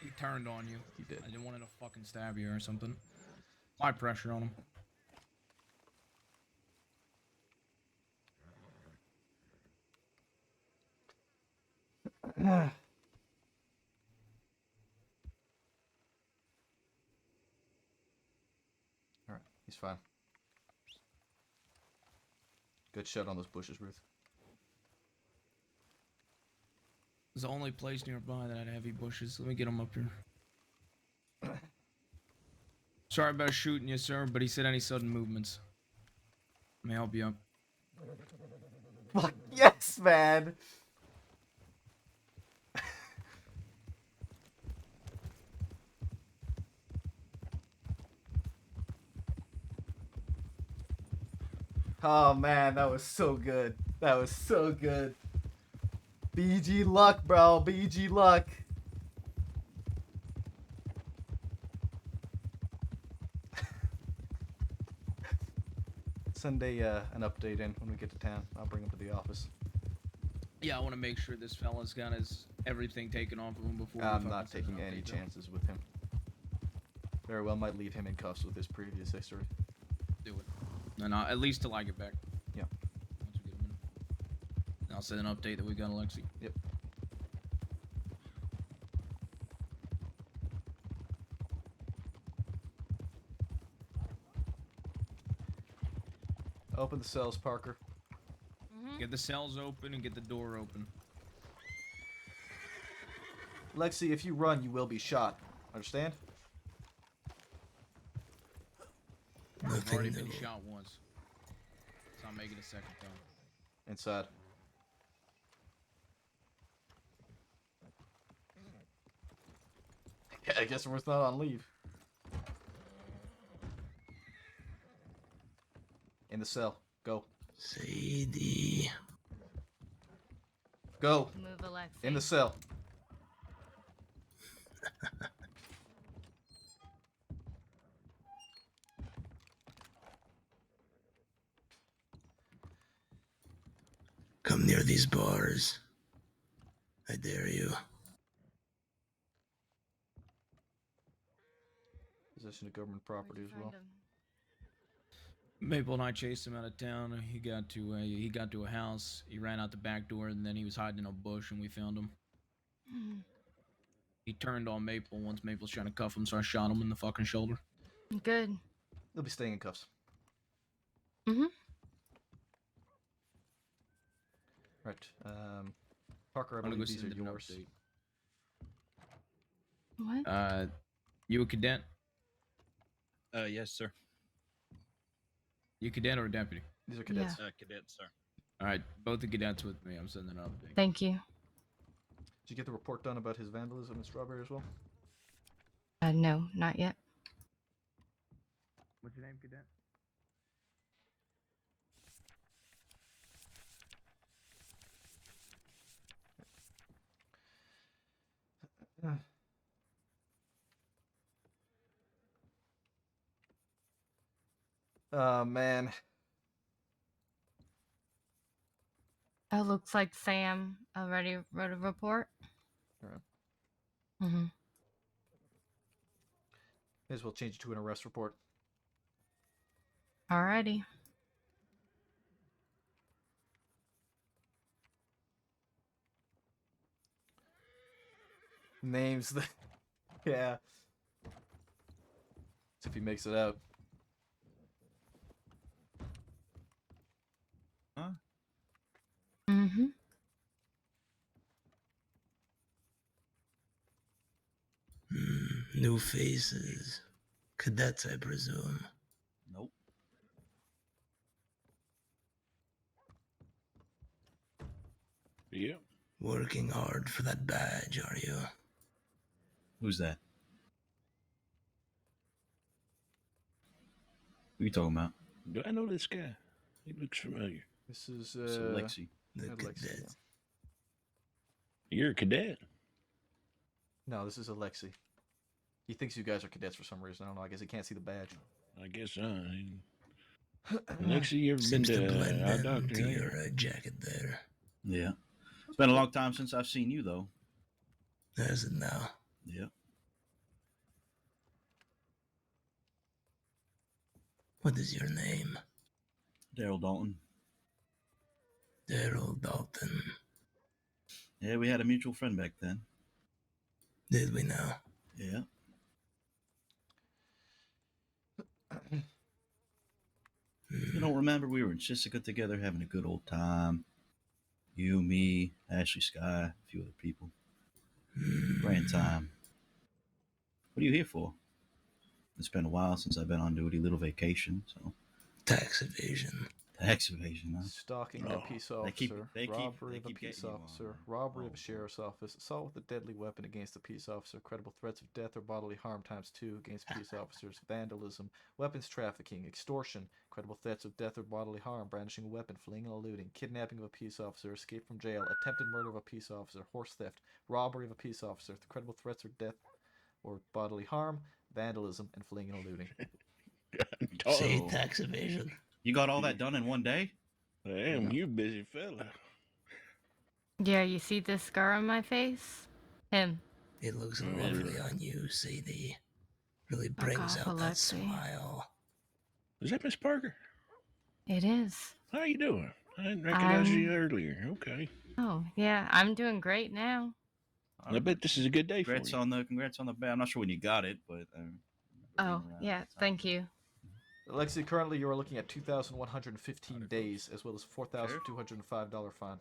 He turned on you. He did. I didn't want him to fucking stab you or something. Apply pressure on him. Alright, he's fine. Good shot on those bushes, Ruth. It's the only place nearby that had heavy bushes. Let me get him up here. Sorry about shooting you, sir, but he said any sudden movements. Let me help you up. Fuck yes, man! Oh man, that was so good. That was so good. BG luck, bro. BG luck. Send an update in when we get to town. I'll bring him to the office. Yeah, I want to make sure this fella's got his everything taken off of him before. we I'm fucking not send an taking any update, though. chances with him. Very well might leave him in cuffs with his previous history. Do it. No, at least till I get back. Yeah. Once we get him in. I'll send an update that we got Alexi. Yep. Open the cells, Parker. Get the cells open and get the door open. Lexi, if you run, you will be shot. Understand? I've already been shot once. So I'm making a second time. Inside. Yeah, I guess we're not on leave. In the cell. Go. Sadie. Go. Move Alexei. In the cell. Come near these bars. I dare you. Possession of government property as well. Maple and I chased him out of town. He got to a house. He ran out the back door, and then he was hiding in a bush, and we found him. He turned on Maple once Maple was trying to cuff him, so I shot him in the fucking shoulder. Good. They'll be staying in cuffs. Right. Parker, I I'm gonna believe go these send are an yours. update. What? You a cadet? Yes, sir. You a cadet or a deputy? These are cadets. Cadet, sir. All right, both the cadets with me. I'm sending an update. Thank you. Did you get the report done about his vandalism in Strawberry as well? No, not yet. What's your name, cadet? Oh, man. Oh, looks like Sam already wrote a report. Alright. May as well change it to an arrest report. Alrighty. Names the... Yeah. See if he makes it out. Huh? New faces. Cadets, I presume. Nope. Yeah. Working hard for that badge, are you? Who's that? Who you talking about? Do I know this guy? He looks familiar. This is, It's Alexi. The Alexi, cadet. You're a cadet. No, this is Alexi. He thinks you guys are cadets for some reason. I don't know. I guess he can't see the badge. I guess Alexi, you ever been Seems to to blend our doctor? into eh? your jacket there. Yeah. It's been a long time since I've seen you, though. There's it now. Yeah. What is your name? Daryl Dalton. Daryl Dalton. Yeah, we had a mutual friend back then. Did we now? Yeah. You don't remember we were in Jessica together having a good old time? You, me, Ashley Sky, a few other people. Grand time. What are you here for? It's been a while since I've been on duty, little vacation, so. Tax evasion. Tax evasion, huh? Stalking a peace officer, They keep robbery of a getting peace you on officer, that. robbery of a sheriff's office, assault with a deadly weapon against a peace officer, credible threats of death or bodily harm ×2 against peace officers, vandalism, weapons trafficking, extortion, credible threats of death or bodily harm, brandishing a weapon, fleeing and eluding, kidnapping of a peace officer, escape from jail, attempted murder of a peace officer, horse theft, robbery of a peace officer, credible threats of death or bodily harm, vandalism, and fleeing and eluding. Say tax evasion. You got all that done in one day? Damn, you busy fella. Yeah, you see this scar on my face? Him. It looks lovely on you, Sadie. Really brings off, out that Alexei. smile. Is that Miss Parker? It is. How you doing? I didn't recognize you earlier. Okay. Oh, yeah, I'm doing great now. I bet this is a good day for Congrats you. on the badge. I'm not sure when you got it, but Oh, yeah, thank you. Alexi, currently you are looking at 2,115 days, as well as $4,205 fine.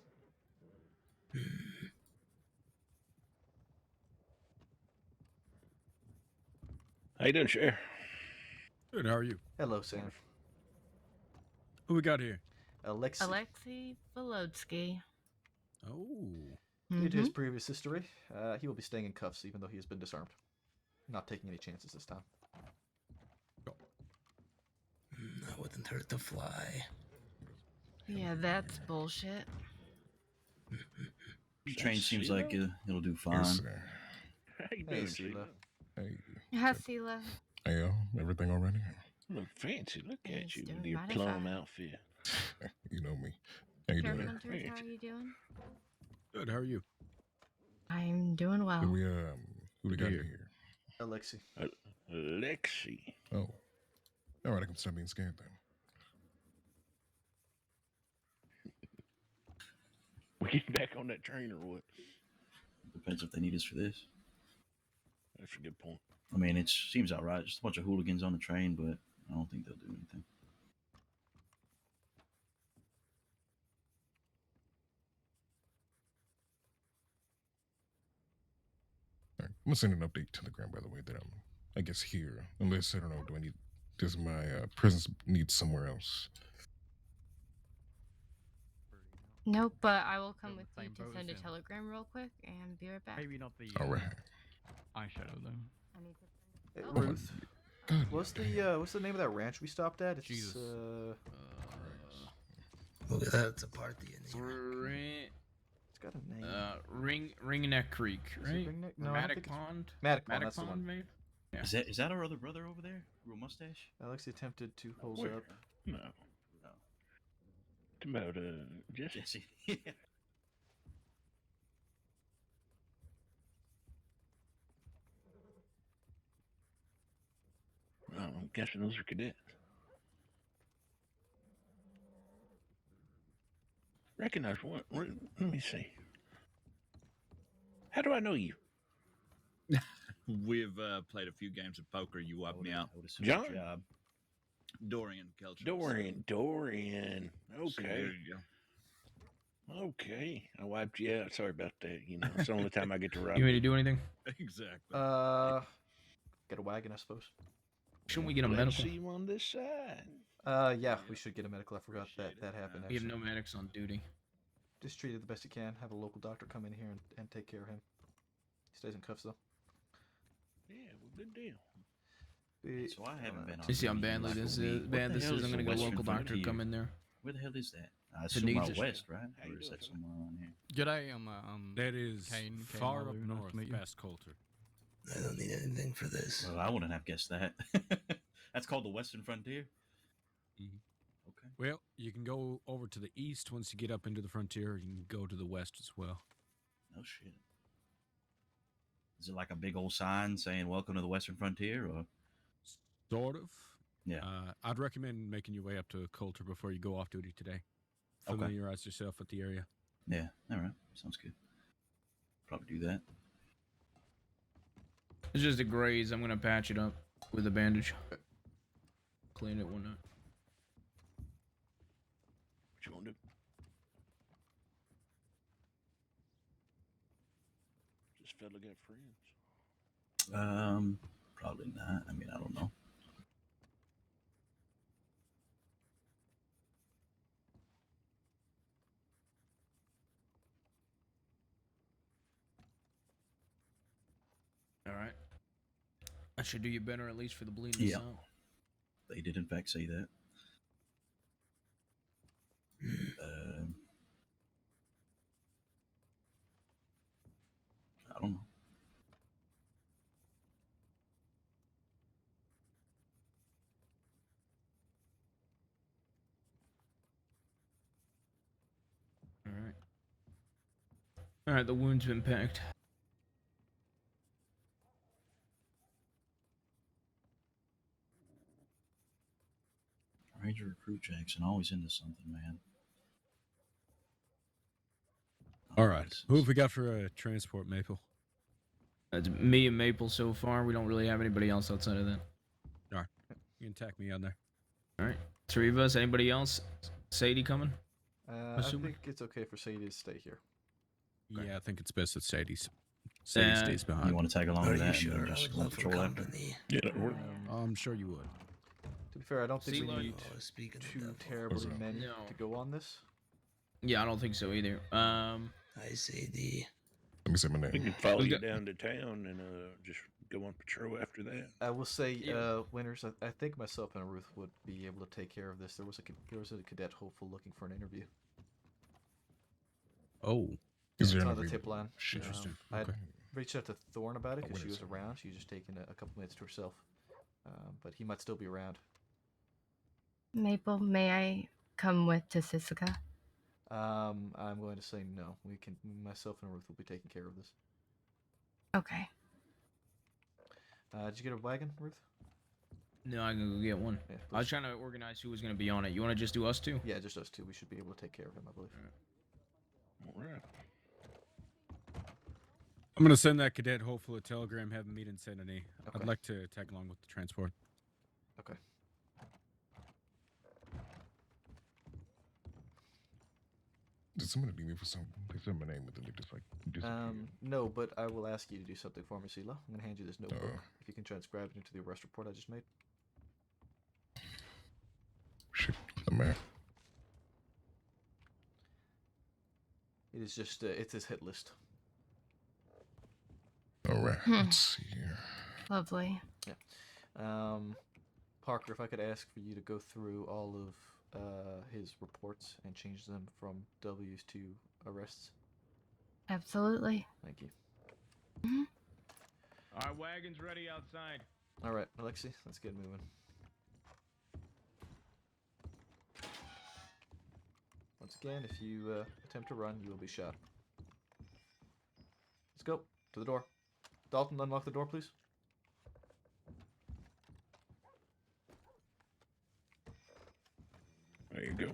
How you doing, Sheriff? Good, how are you? Hello, Sam. Who we got here? Alexi. Alexei Volodski. Oh. Due to his previous history, he will be staying in cuffs even though he has been disarmed. Not taking any chances this time. That wouldn't hurt to fly. Yeah, that's bullshit. The train seems like it'll do fine. How you Hey, doing, Sheila. Hey. Hi, Sela. Hey, everything already? Look fancy. Look at It's you doing with your mighty plum fine. outfit. You know me. How you Sheriff doing? Hunters, how are you doing? Good, how are you? I'm doing well. Who we got here? Alexi. Alexi. Oh. Alright, I can stop being scared then. We getting back on that train or what? Depends if they need us for this. That's a good point. I mean, it seems outright. Just a bunch of hooligans on the train, but I don't think they'll do anything. Alright, I'm gonna send an update telegram, by the way, that I'm, I guess, here. Unless, I don't know, does my presence need somewhere else? Nope, but I will come Feel with the you same to boat send a as him. telegram real quick and be right back. Maybe not the Alright. eyeshadow though. I need to Hey, send it. Ruth. What's the name of that ranch we stopped at? It's Jesus. Look at that, it's a party in here. It's got a name. Ringneck Creek, Is it right? Ringneck? Or No, I don't Maddock think it's- Pond. Maddock Pond, that's the Pond, one. maybe. Yeah. Is that our other brother over there? Real mustache? Alexi attempted to pose Where? up. No. Talking about Jesse. Jesse. Yeah. Oh, I'm guessing those are cadets. Recognize what? Let me see. How do I know you? We've played a few games of poker. You wiped me out. John? Dorian Kelcher. Dorian. So Okay. there you go. Okay. I wiped you out. Sorry about that. You know, it's the only time I get to ride. You ready to do anything? Exactly. Get a wagon, I suppose. Shouldn't we get a Let's medical? see you on this side. Yeah, we should get a medical. I forgot that happened. We have Actually. no medics on duty. Just treat it the best you can. Have a local doctor come in here and take care of him. He stays in cuffs though. Yeah, well, good deal. So I haven't been on. You see how duty in badly like a this week. is. What Bad the this hell is. I'm the gonna get a Western local doctor to Frontier? come in there. Where the hell is that? I It's assume out Needs. west, right? How Or you is that doing, somewhere around here? G'day, That is Kane far Lawler, up nice to north, meet you. past Coulter. I don't need anything for this. Well, I wouldn't have guessed that. That's called the Western Frontier. Okay. Well, you can go over to the east once you get up into the frontier. You can go to the west as well. No shit. Is it like a big old sign saying "Welcome to the Western Frontier"? Or Sort of. yeah, I'd recommend making your way up to Coulter before you go off duty today. Okay. Familiarize yourself with the area. yeah. All right, sounds good. Probably do that. It's just a graze. I'm gonna patch it up with a bandage. Clean it one night. What you want to do? This fella got friends. Probably not. I mean, I don't know. All right. I should do you better at least for the bleeding Yeah. out. They did in fact say that. I don't know. All right. All right. The wound's been packed. Ranger Recruit Jackson, always into something, man. All right. Who have we got for a transport, Maple? It's me and Maple so far. We don't really have anybody else outside of that. All right. You can tack me on there. All right, 3 of us. Anybody else? Sadie coming? I Assuming? think it's okay for Sadie to stay here. Yeah, I think it's best that Sadie stays behind. You want to tag along Are with you that sure? and then I just would go on love for patrol after? company. Yeah, that works. I'm sure you would. To be fair, I don't think we Sea need Oh, speaking of two devil. terribly that? many No. to go on this. Yeah, I don't think so either. I say the. Let me say my We name. can follow We you got- down to town and just go on patrol after that. I will say, Yeah. Winters, I think myself and Ruth would be able to take care of this. There was a cadet hopeful looking for an interview. Oh, Is It's there on an the interview? tip line. Shit. Interesting. I had Okay. reached out to Thorn about it Oh, because wait she a was second. around. She was just taking a couple minutes to herself. But he might still be around. Maple, may I come with to Sisika? I'm going to say no. Myself and Ruth will be taking care of this. Okay. Did you get a wagon, Ruth? No, I can go get one. Yeah, I was trying to organize who was going to be on it. You want to just do us two? Yeah, just us two. We should be able to take care of him, I believe. All right. I'm gonna send that cadet hopeful a telegram, have him meet in Saint Denis. Okay. I'd like to tag along with the transport. Okay. Did somebody leave me for something? They said my name, but then they just like disappeared. No, but I will ask you to do something for me, Sela. I'm going to hand you this notebook. Uh-oh. If you can transcribe it into the arrest report I just made. Shit, the man. It is just, it's his hit list. All right, Hmm. let's see here. Lovely. Parker, if I could ask for you to go through all of his reports and change them from W's to arrests. Absolutely. Thank you. Our wagon's ready outside. All right, Alexi, let's get moving. Once again, if you attempt to run, you will be shot. Let's go to the door. Dalton, unlock the door, please. There you go.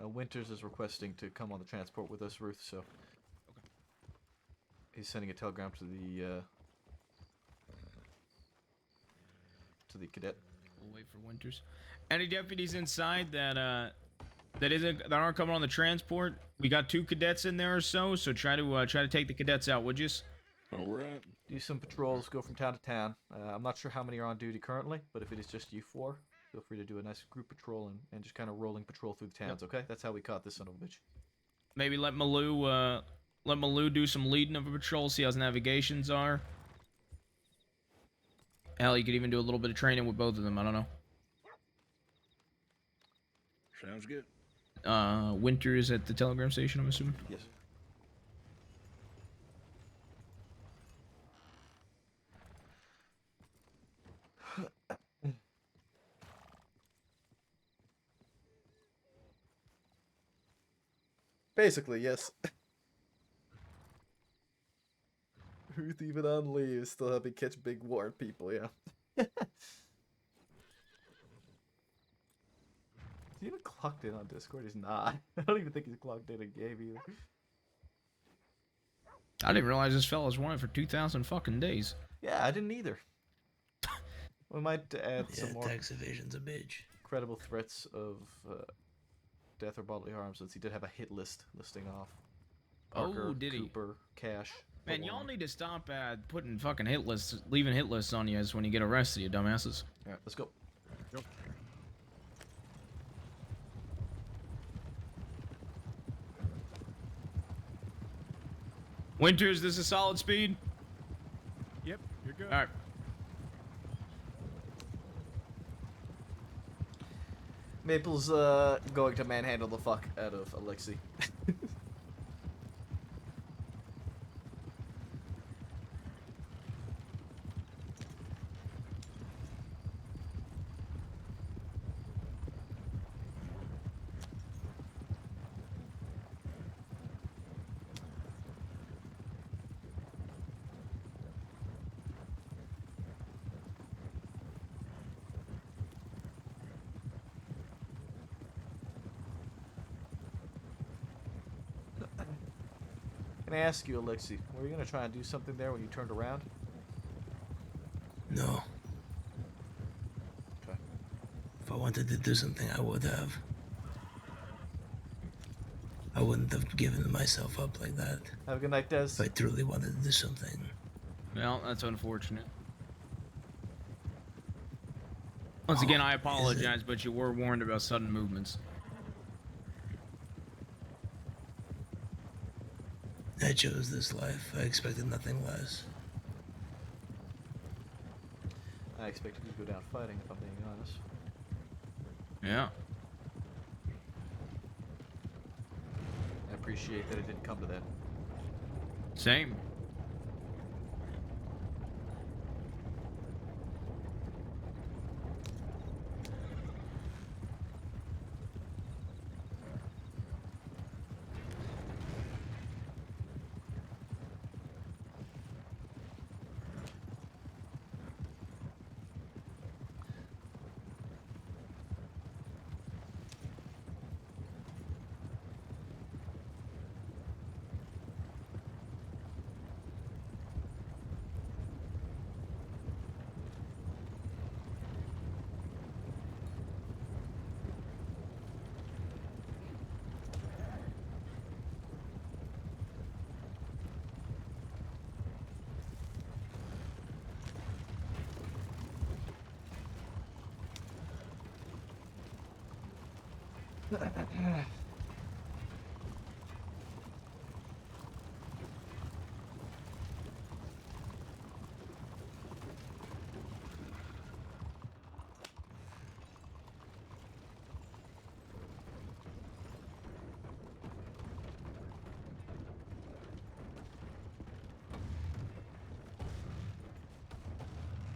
Winters is requesting to come on the transport with us, Ruth, so... He's sending a telegram to the cadet. We'll wait for Winters. Any deputies inside that aren't coming on the transport? We got 2 cadets in there or so. So try to take the cadets out, would you? All right. Do some patrols, go from town to town. I'm not sure how many are on duty currently, but if it is just you 4, feel free to do a nice group patrol and just kind of rolling patrol through the towns, okay? That's how we caught this son of a bitch. Maybe let Malou do some leading of a patrol, see how his navigations are. Hell, you could even do a little bit of training with both of them. I don't know. Sounds good. Winters at the telegram station, I'm assuming. Yes. Basically, yes. Ruth even on leave, still helping catch big war people, yeah. Is he even clocked in on Discord? He's not. I don't even think he's clocked in a game either. I didn't realize this fella's wanted for 2,000 fucking days. Yeah, I didn't either. We might add Yeah, some more tax evasion's a bitch. credible threats of death or bodily harm, since he did have a hit list listing off Parker, Oh, did he? Cooper, Cash. Man, y'all need to stop putting fucking hit lists, leaving hit lists on you when you get arrested, you dumbasses. Alright, let's go. Winters, this is solid speed? Yep, you're good. Alright. Maple's going to manhandle the fuck out of Alexi. Can I ask you, Alexi, were you gonna try and do something there when you turned around? No. Okay. If I wanted to do something, I would have. I wouldn't have given myself up like that. Have a good night, Des. If I truly wanted to do something. Well, that's unfortunate. Once again, I apologize, but you were warned about sudden movements. I chose this life. I expected nothing less. I expected you to go down fighting, if I'm being honest. Yeah. I appreciate that it didn't come to that. Same.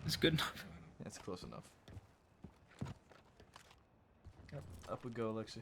It's good enough. That's close enough. Yep. Up we go, Alexi.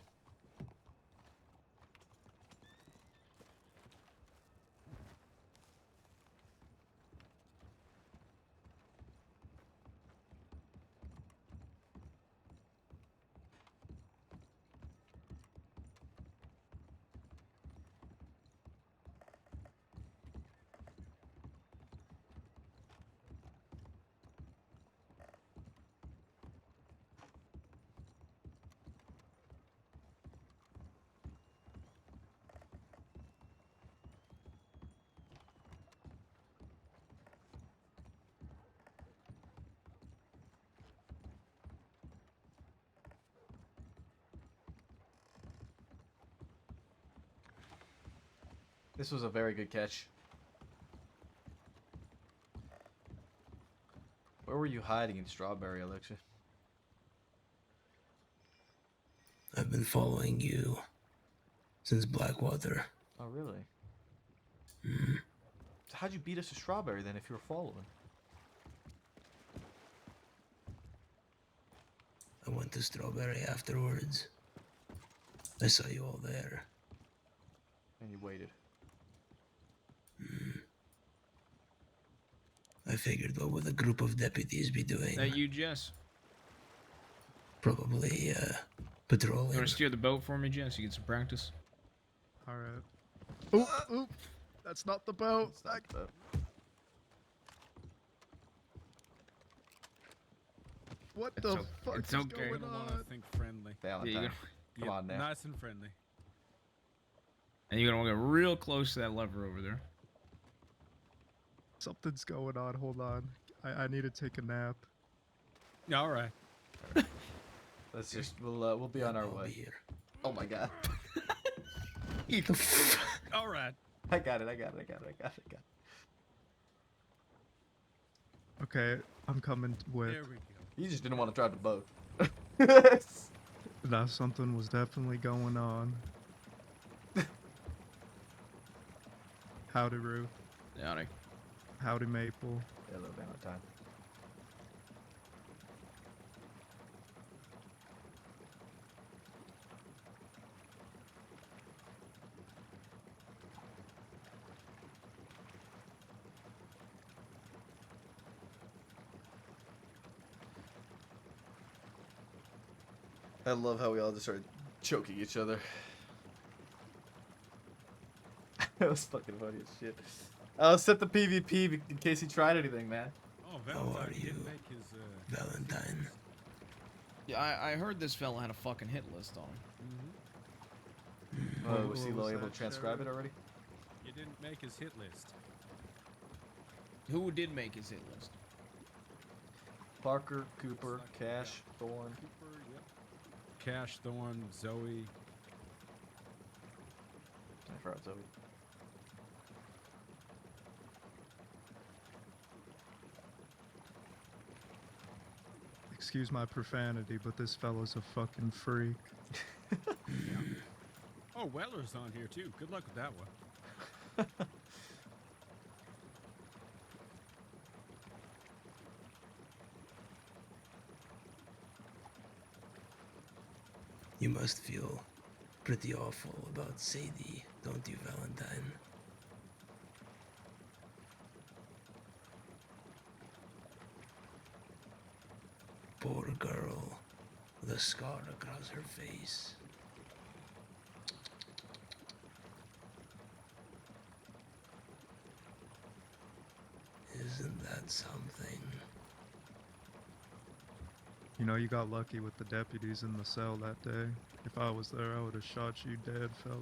This was a very good catch. Where were you hiding in Strawberry, Alexia? I've been following you since Blackwater. Oh, really? Mm. So how'd you beat us to Strawberry then if you were following? I went to Strawberry afterwards. I saw you all there. And you waited. Mm. I figured, what would a group of deputies be doing? That you, Jess? Probably, patrolling. You want to steer the boat for me, Jess? You get some practice. Alright. Oop, oop. That's not the boat. What It's the o- fuck it's is okay. going You're gonna want on? to think friendly. Valentine. Yeah, Come Yeah, on now. Nice and friendly. And you're gonna want to get real close to that lever over there. Something's going on. Hold on. I need to take a nap. Yeah, all right. Let's just we'll be on our way. Oh my god. All right. I got it. Okay, I'm coming with. There we go. You just didn't want to drive the boat. Now something was definitely going on. Howdy, Ruth. Howdy. Howdy, Maple. Hello, Valentine. I love how we all just started choking each other. That was fucking funny as shit. I'll set the PvP in case he tried anything, man. Oh, Valentine are you, didn't make his, Valentine? Yeah, I heard this fella had a fucking hit list on him. Was he able to transcribe it already? You didn't make his hit list. Who did make his hit list? Parker, Cooper, Cash, Thorn. Cooper, yep. Cash, Thorn, Zoe. I forgot Zoe. Excuse my profanity, but this fellow's a fucking freak. Oh, Weller's on here too. Good luck with that one. You must feel pretty awful about Sadie, don't you, Valentine? Poor girl, with a scar across her face. Isn't that something? You know, you got lucky with the deputies in the cell that day. If I was there, I would have shot you dead, fella.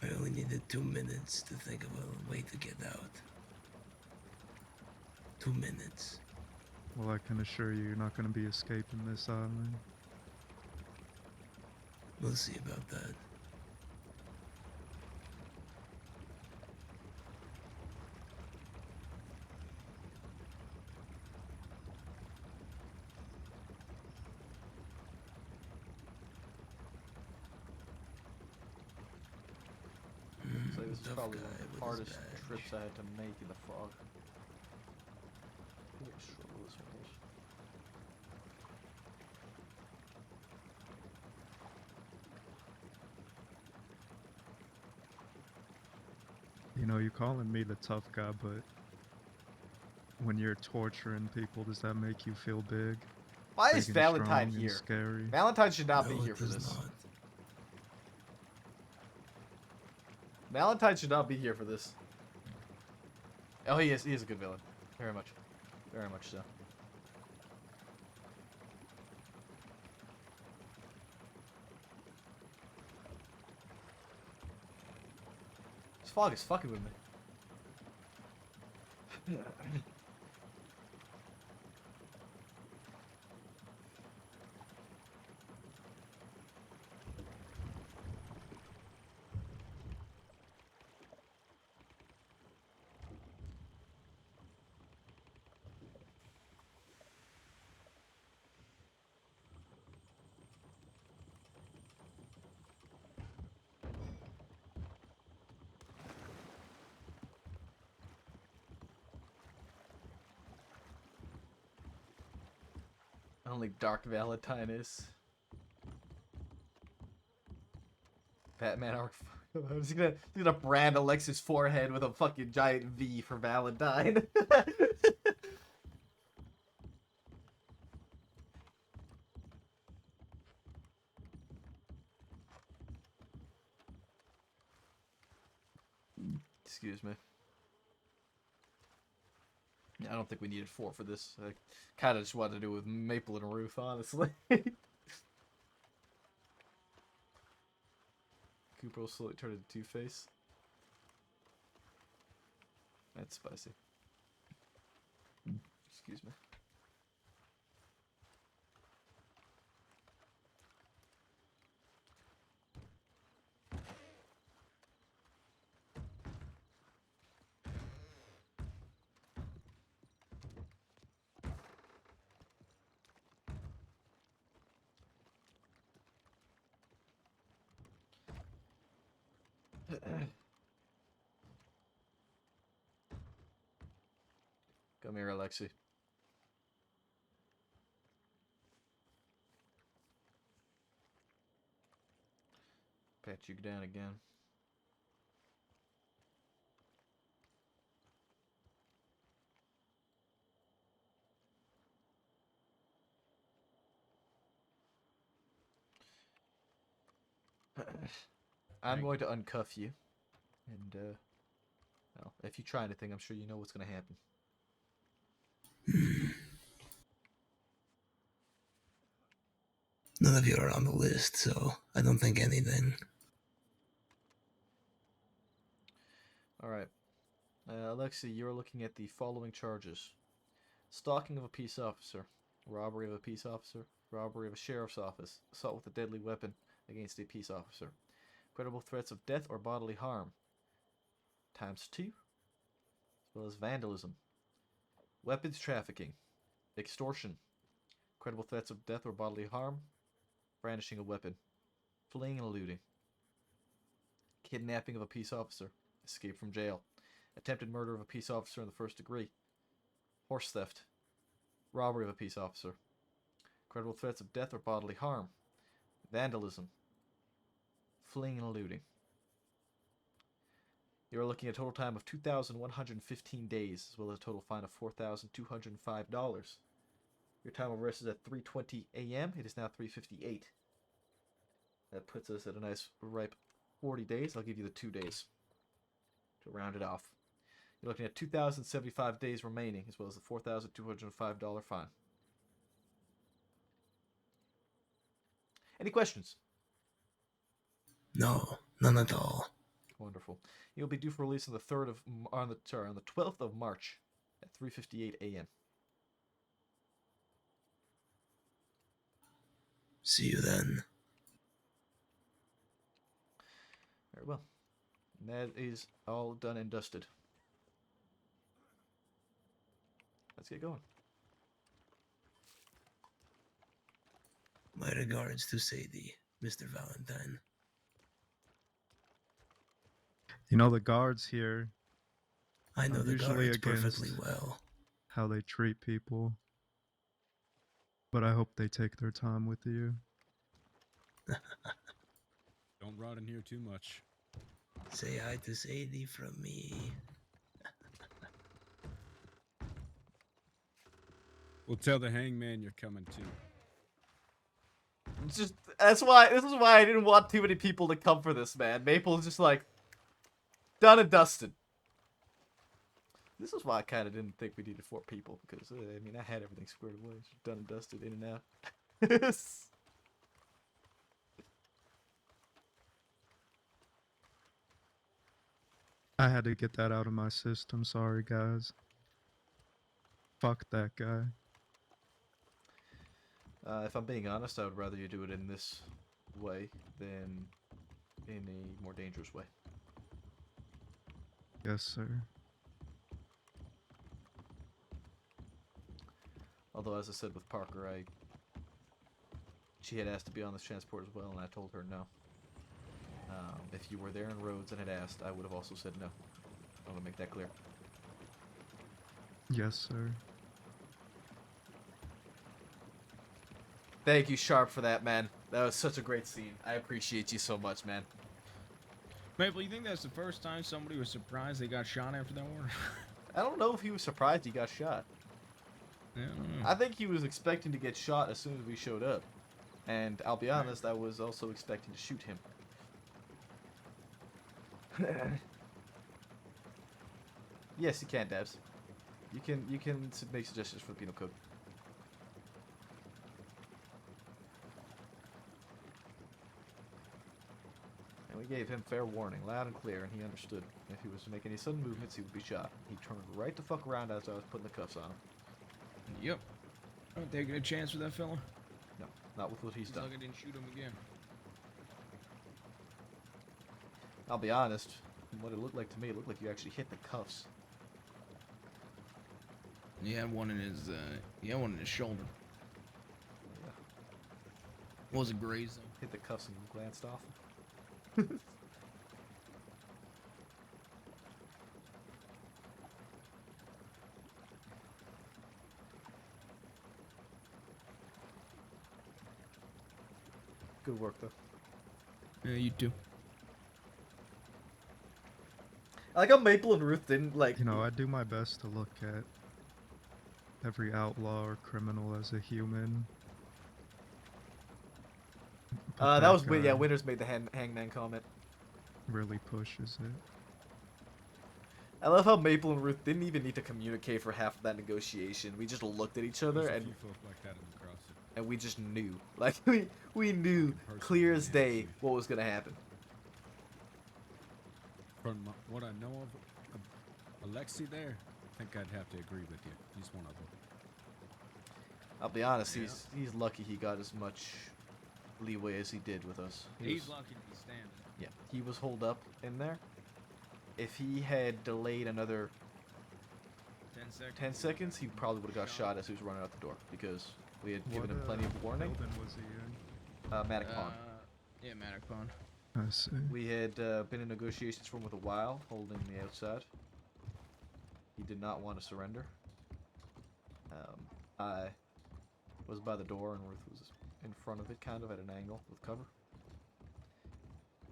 I only needed 2 minutes to think of a way to get out. 2 minutes. Well, I can assure you, you're not going to be escaping this island. We'll see about that. So this is Tough probably guy one of with the his hardest badge. trips I had to make in the fog. What a struggle this one was. You know, you're calling me the tough guy, but when you're torturing people, does that make you feel big? Why Big is and Valentine strong and here? Scary? Valentine should not No, be here it for does this. not. Valentine should not be here for this. Oh, he is a good villain. Very much. Very much so. This fog is fucking with me. I don't think Dark Valentine is. Batman arc. He's gonna brand Alexis' forehead with a fucking giant V for Valentine. Excuse me. I don't think we needed 4 for this. I kind of just wanted to do it with Maple and Roof, honestly. Cooper will slowly turn into Two-Face. That's spicy. Excuse me. Come here, Alexi. Pat you down again. I'm going to uncuff you. And, well, if you try anything, I'm sure you know what's going to happen. None of you are on the list, so I don't think anything. All right. Alexi, you're looking at the following charges: stalking of a peace officer, robbery of a peace officer, robbery of a sheriff's office, assault with a deadly weapon against a peace officer, credible threats of death or bodily harm, ×2, as well as vandalism, weapons trafficking, extortion, credible threats of death or bodily harm, brandishing a weapon, fleeing and eluding, kidnapping of a peace officer, escape from jail, attempted murder of a peace officer in the first degree, horse theft, robbery of a peace officer, credible threats of death or bodily harm, vandalism, fleeing and eluding. You are looking at a total time of 2,115 days, as well as a total fine of $4,205. Your time of arrest is at 3:20 a.m. It is now 3:58. That puts us at a nice ripe 40 days. I'll give you the 2 days to round it off. You're looking at 2,075 days remaining, as well as a $4,205 fine. Any questions? No, none at all. Wonderful. You'll be due for release on the 12th of March at 3:58 a.m. See you then. Very well. And that is all done and dusted. Let's get going. My regards to Sadie, Mr. Valentine. You know, the guards here I know are the usually guards against perfectly well. how they treat people. But I hope they take their time with you. Don't rot in here too much. Say hi to Sadie from me. We'll tell the hangman you're coming too. It's just this is why I didn't want too many people to come for this, man. Maple's just like done and dusted. This is why I kind of didn't think we needed 4 people, because I mean I had everything squared away, it's just done and dusted, in and out. I had to get that out of my system. Sorry, guys. Fuck that guy. If I'm being honest, I would rather you do it in this way than in a more dangerous way. Yes, sir. Although, as I said with Parker, she had asked to be on this transport as well, and I told her no. If you were there in Rhodes and had asked, I would have also said no. I want to make that clear. Yes, sir. Thank you, Sharp, for that, man. That was such a great scene. I appreciate you so much, man. Maple, you think that's the first time somebody was surprised they got shot after that war? I don't know if he was surprised he got shot. Yeah, I don't know. I think he was expecting to get shot as soon as we showed up. And I'll be honest, I was also expecting to shoot him. Yes, you can, Dabs. You can make suggestions for the penal code. And we gave him fair warning, loud and clear, and he understood. If he was to make any sudden movements, he would be shot. He turned right the fuck around as I was putting the cuffs on him. Yep. Aren't taking a chance with that fella? No, not with what he's done. Like I didn't shoot him again. I'll be honest, from what it looked like to me, it looked like you actually hit the cuffs. He had one in his, shoulder. Yeah. Was a graze though. Hit the cuffs and glanced off. Good work, though. Yeah, you too. I like how Maple and Ruth didn't, like... You know, I do my best to look at every outlaw or criminal as a human. But that was... guy Yeah, Winters made the hangman comment. really pushes it. I love how Maple and Ruth didn't even need to communicate for half of that negotiation. We just looked at each other There's a and few folk like that in the CrossFit. and we just knew. Like we knew clear as day what was gonna happen. From what I know of Alexi there, I think I'd have to agree with you. He's one of them. I'll be honest, he's lucky he got as much leeway as he did with us. He's lucky to be standing. Yeah, he was holed up in there. If he had delayed another 10 seconds, he probably would have got shot as he was running out the door because we had given him plenty of warning. Building was he in? Maddock Pond. Yeah, Maddock Pond. I see. We had been in negotiations for him with a while, holding the outside. He did not want to surrender. I was by the door and Ruth was in front of it, kind of at an angle with cover.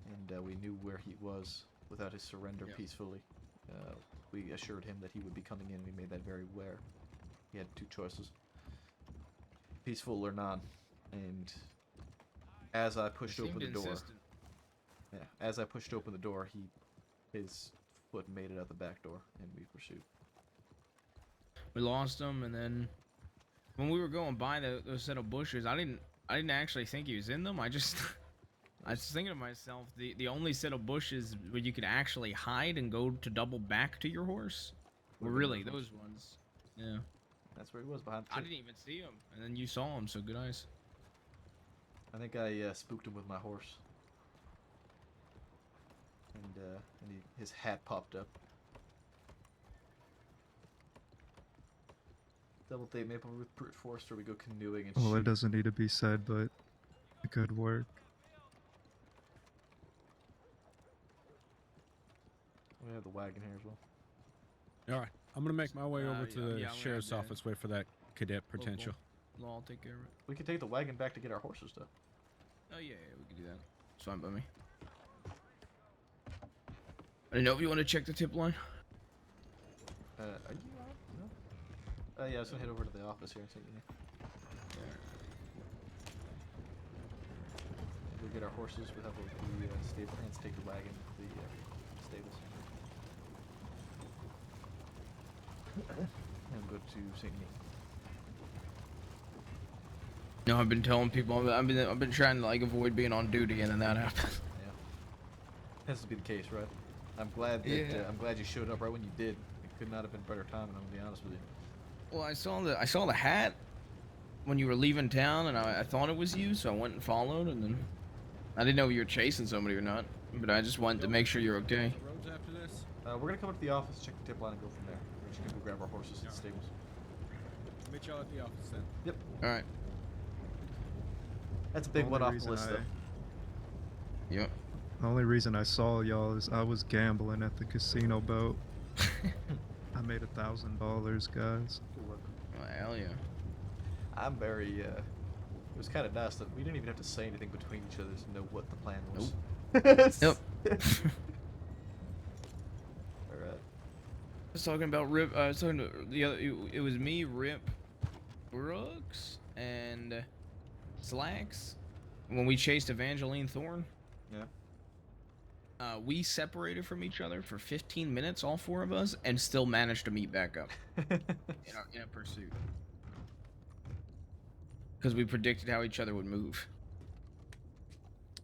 And we knew where he was without his surrender peacefully. We assured him that he would be coming in. We made that very aware. He had two choices: peaceful or non. And as I pushed open the door, as I pushed open the door, his foot made it out the back door, and we pursued. We lost him, and then when we were going by those set of bushes, I didn't actually think he was in them. I was thinking to myself, the only set of bushes where you could actually hide and go to double back to your horse were really those ones. Yeah. That's where he was, behind the I tree. didn't even see him, and then you saw him, so good eyes. I think I spooked him with my horse. And his hat popped up. Double date Maple with brute force, or we go canoeing and Well, shoot. it doesn't need to be said, but good work. We have the wagon here as well. All right, I'm gonna make my way over to the yeah, I'm sheriff's gonna have office. Wait for that cadet potential. Well, I'll take care of it. We can take the wagon back to get our horses, though. Oh yeah, we can do that. It's fine by me. I didn't know if you want to check the tip line. Are you out? No? Yeah, I was gonna head over to the office here and see you. We'll get our horses. We'll have the stable hands take the wagon to the stables. And go to St. Neat. No, I've been telling people I've been trying to like avoid being on duty, and then that happens. Yeah, has to be the case, right? I'm glad that I'm glad you showed up right when you did. It could not have been better timing. I'm gonna be honest with you. Well, I saw the hat when you were leaving town, and I thought it was you, so I went and followed, and then I didn't know if you were chasing somebody or not, but I just wanted to make sure you're okay. Roads after this? We're gonna come up to the office, check the tip line, and go from there. We're just gonna go grab our horses at the stables. Meet y'all at the office then. Yep. All right. That's a big Only one off the reason list, I- though. Yep. The only reason I saw y'all is I was gambling at the casino boat. I made $1,000, guys. Good work. Oh, hell yeah. I'm very. It was kind of nice that we didn't even have to say anything between each other to know what the plan was. Nope. All right. I was talking about Rip. I was talking to the other. It was me, Rip, Brooks, and Slacks when we chased Evangeline Thorne. Yeah. We separated from each other for 15 minutes, all four of us, and still managed to meet back up in a pursuit. Because we predicted how each other would move.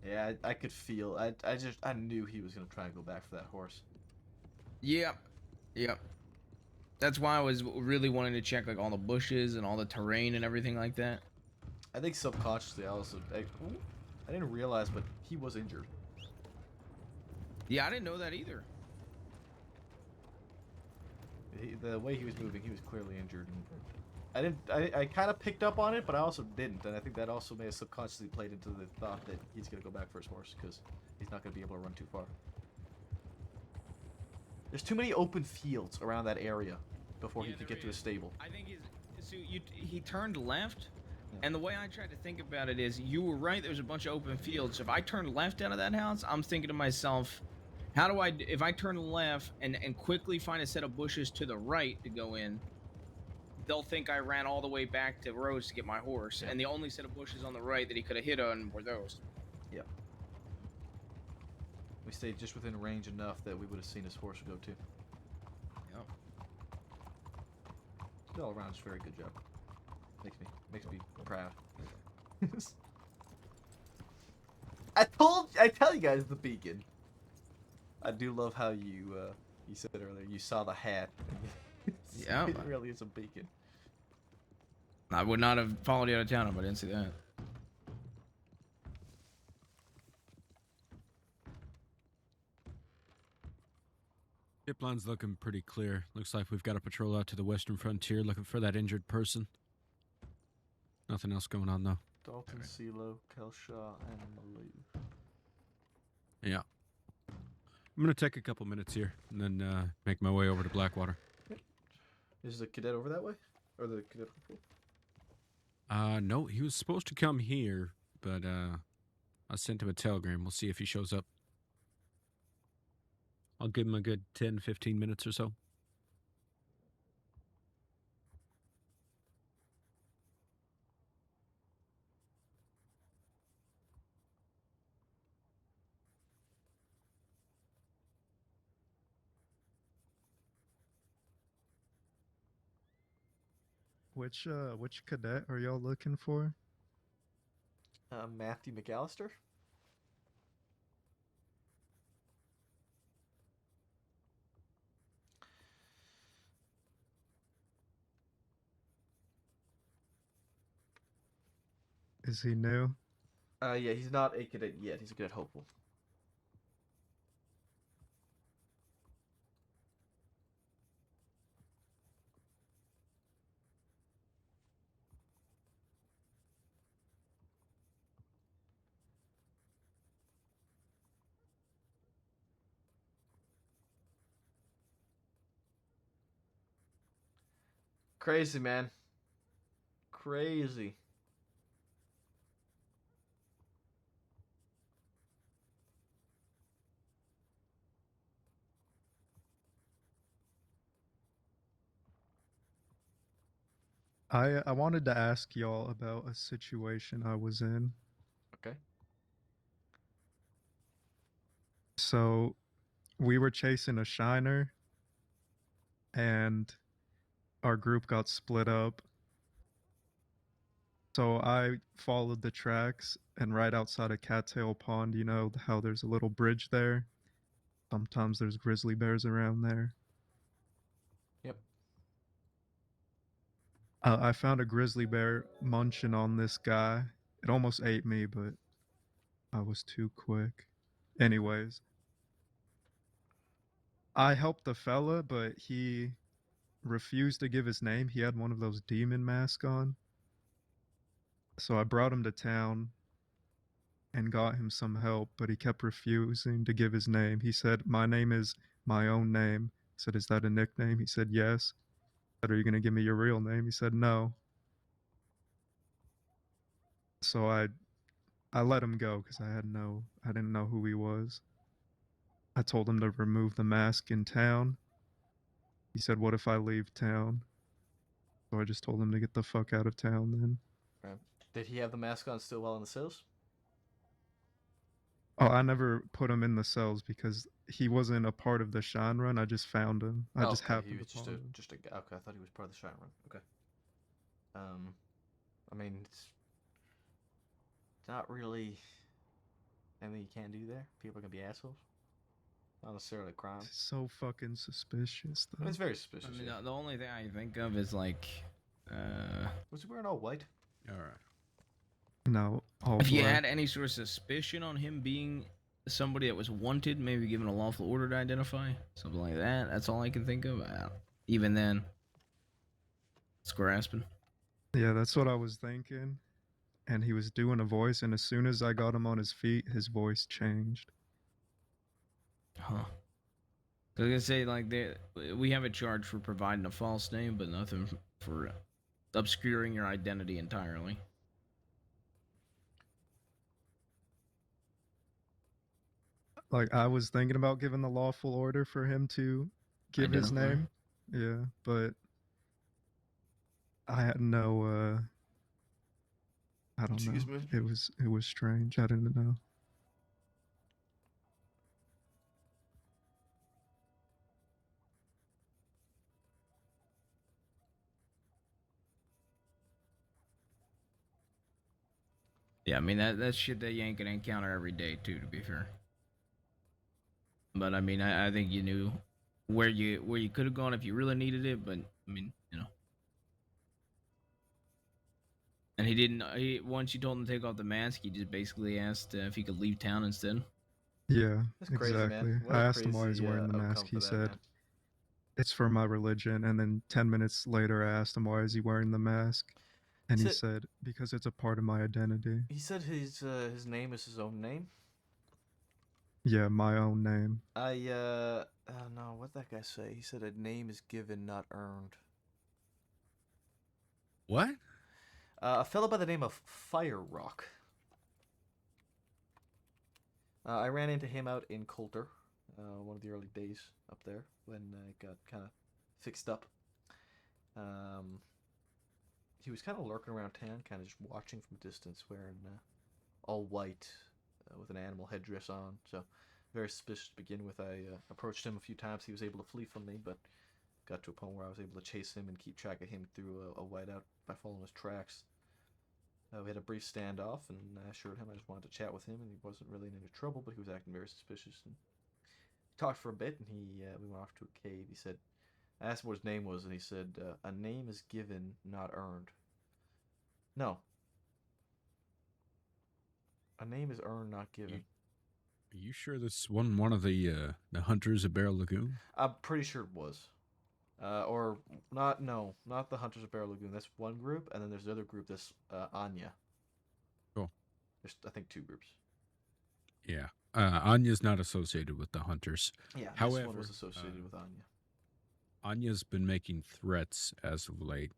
Yeah, I could feel. I knew he was gonna try and go back for that horse. Yep. That's why I was really wanting to check like all the bushes and all the terrain and everything like that. I think subconsciously I didn't realize, but he was injured. Yeah, I didn't know that either. The way he was moving, he was clearly injured. And I kind of picked up on it, but I also didn't, and I think that also may have subconsciously played into the thought that he's gonna go back for his horse because he's not gonna be able to run too far. There's too many open fields around that area before he could get to his stable. I think he turned left, and the way I tried to think about it is, you were right. There's a bunch of open fields. If I turn left out of that house, I'm thinking to myself, how do if I turn left and quickly find a set of bushes to the right to go in, they'll think I ran all the way back to Rose to get my horse, and the only set of bushes on the right that he could have hit on were those. Yeah. We stayed just within range enough that we would have seen his horse go too. all around, just very good job. Makes me proud. I tell you guys the beacon. I do love how you said earlier you saw the hat. Yeah. It really is a beacon. I would not have followed you out of town if I didn't see that. Ship line's looking pretty clear. Looks like we've got a patrol out to the western frontier looking for that injured person. Nothing else going on though. Dalton, CeeLo, Kelshaw, and Malou. Yeah. I'm gonna take a couple minutes here and then make my way over to Blackwater. Is the cadet over that way? Or the cadet pool? No, he was supposed to come here, but I sent him a telegram. We'll see if he shows up. I'll give him a good 10, 15 minutes or so. Which cadet are y'all looking for? Matthew McAllister? Is he new? Yeah, he's not a cadet yet. He's a cadet hopeful. Crazy, man. Crazy. I wanted to ask y'all about a situation I was in. Okay. So, we were chasing a shiner, and our group got split up. So I followed the tracks, and right outside of Cattail Pond, you know how there's a little bridge there? Sometimes there's grizzly bears around there. Yep. I found a grizzly bear munching on this guy. It almost ate me, but I was too quick. Anyways, I helped the fella, but he refused to give his name. He had one of those demon masks on. So I brought him to town and got him some help, but he kept refusing to give his name. He said, "My name is my own name." I said, "Is that a nickname?" He said, "Yes." I said, "Are you going to give me your real name?" He said, "No." So I let him go because I didn't know who he was. I told him to remove the mask in town. He said, "What if I leave town?" So I just told him to get the fuck out of town then. Right. Did he have the mask on still while in the cells? Oh, I never put him in the cells because he wasn't a part of the shine run. I just found him. I just okay, happened he was to just find a him. okay. I thought he was part of the shine run. Okay. I mean, it's not really anything you can't do there. People are gonna be assholes. Not necessarily a crime. It's so fucking suspicious, though. It's very suspicious. I mean, yeah. the only thing I think of is like, Was he wearing all white? All right. No, all if you black. had any sort of suspicion on him being somebody that was wanted, maybe given a lawful order to identify, something like that. That's all I can think of. Even then, it's grasping. Yeah, that's what I was thinking. And he was doing a voice, and as soon as I got him on his feet, his voice changed. Huh. I was gonna say, like, we have a charge for providing a false name, but nothing for obscuring your identity entirely. Like, I was thinking about giving the lawful order for him to give his Identify. name. Yeah, but I had no, I don't Excuse know. me? It was strange. I didn't know. Yeah, I mean that's shit that you ain't gonna encounter every day too, to be fair. But I mean, I think you knew where you could have gone if you really needed it. But I mean, you know. And he didn't. Once you told him to take off the mask, he just basically asked if he could leave town instead. Yeah, That's crazy, exactly. man. What I a asked him why he's crazy, wearing the outcome mask. He for that, said, man. "It's for my religion." And then 10 minutes later, I asked him why is he wearing the mask, and he Said- said, "Because it's a part of my identity." He said his name is his own name. Yeah, my own name. Oh no, what'd that guy say? He said a name is given, not earned. What? A fellow by the name of Fire Rock. I ran into him out in Coulter, one of the early days up there when it got kind of fixed up. He was kind of lurking around town, kind of just watching from a distance, wearing all white with an animal headdress on. So very suspicious to begin with. I approached him a few times. He was able to flee from me, but got to a point where I was able to chase him and keep track of him through a whiteout by following his tracks. We had a brief standoff, and I assured him I just wanted to chat with him, and he wasn't really in any trouble, but he was acting very suspicious. And talked for a bit, and we went off to a cave. He said, I asked him what his name was, and he said, a name is given, not earned. No. A name is earned, not given. Are you sure this wasn't one of the hunters of Barrel Lagoon? I'm pretty sure it was. Or not, no, not the Hunters of Barrel Lagoon. That's one group, and then there's the other group that's Anya. Cool. There's, I think, two groups. Yeah. Anya's not associated with the hunters. Yeah, However, this one was associated with Anya. Anya's been making threats as of late,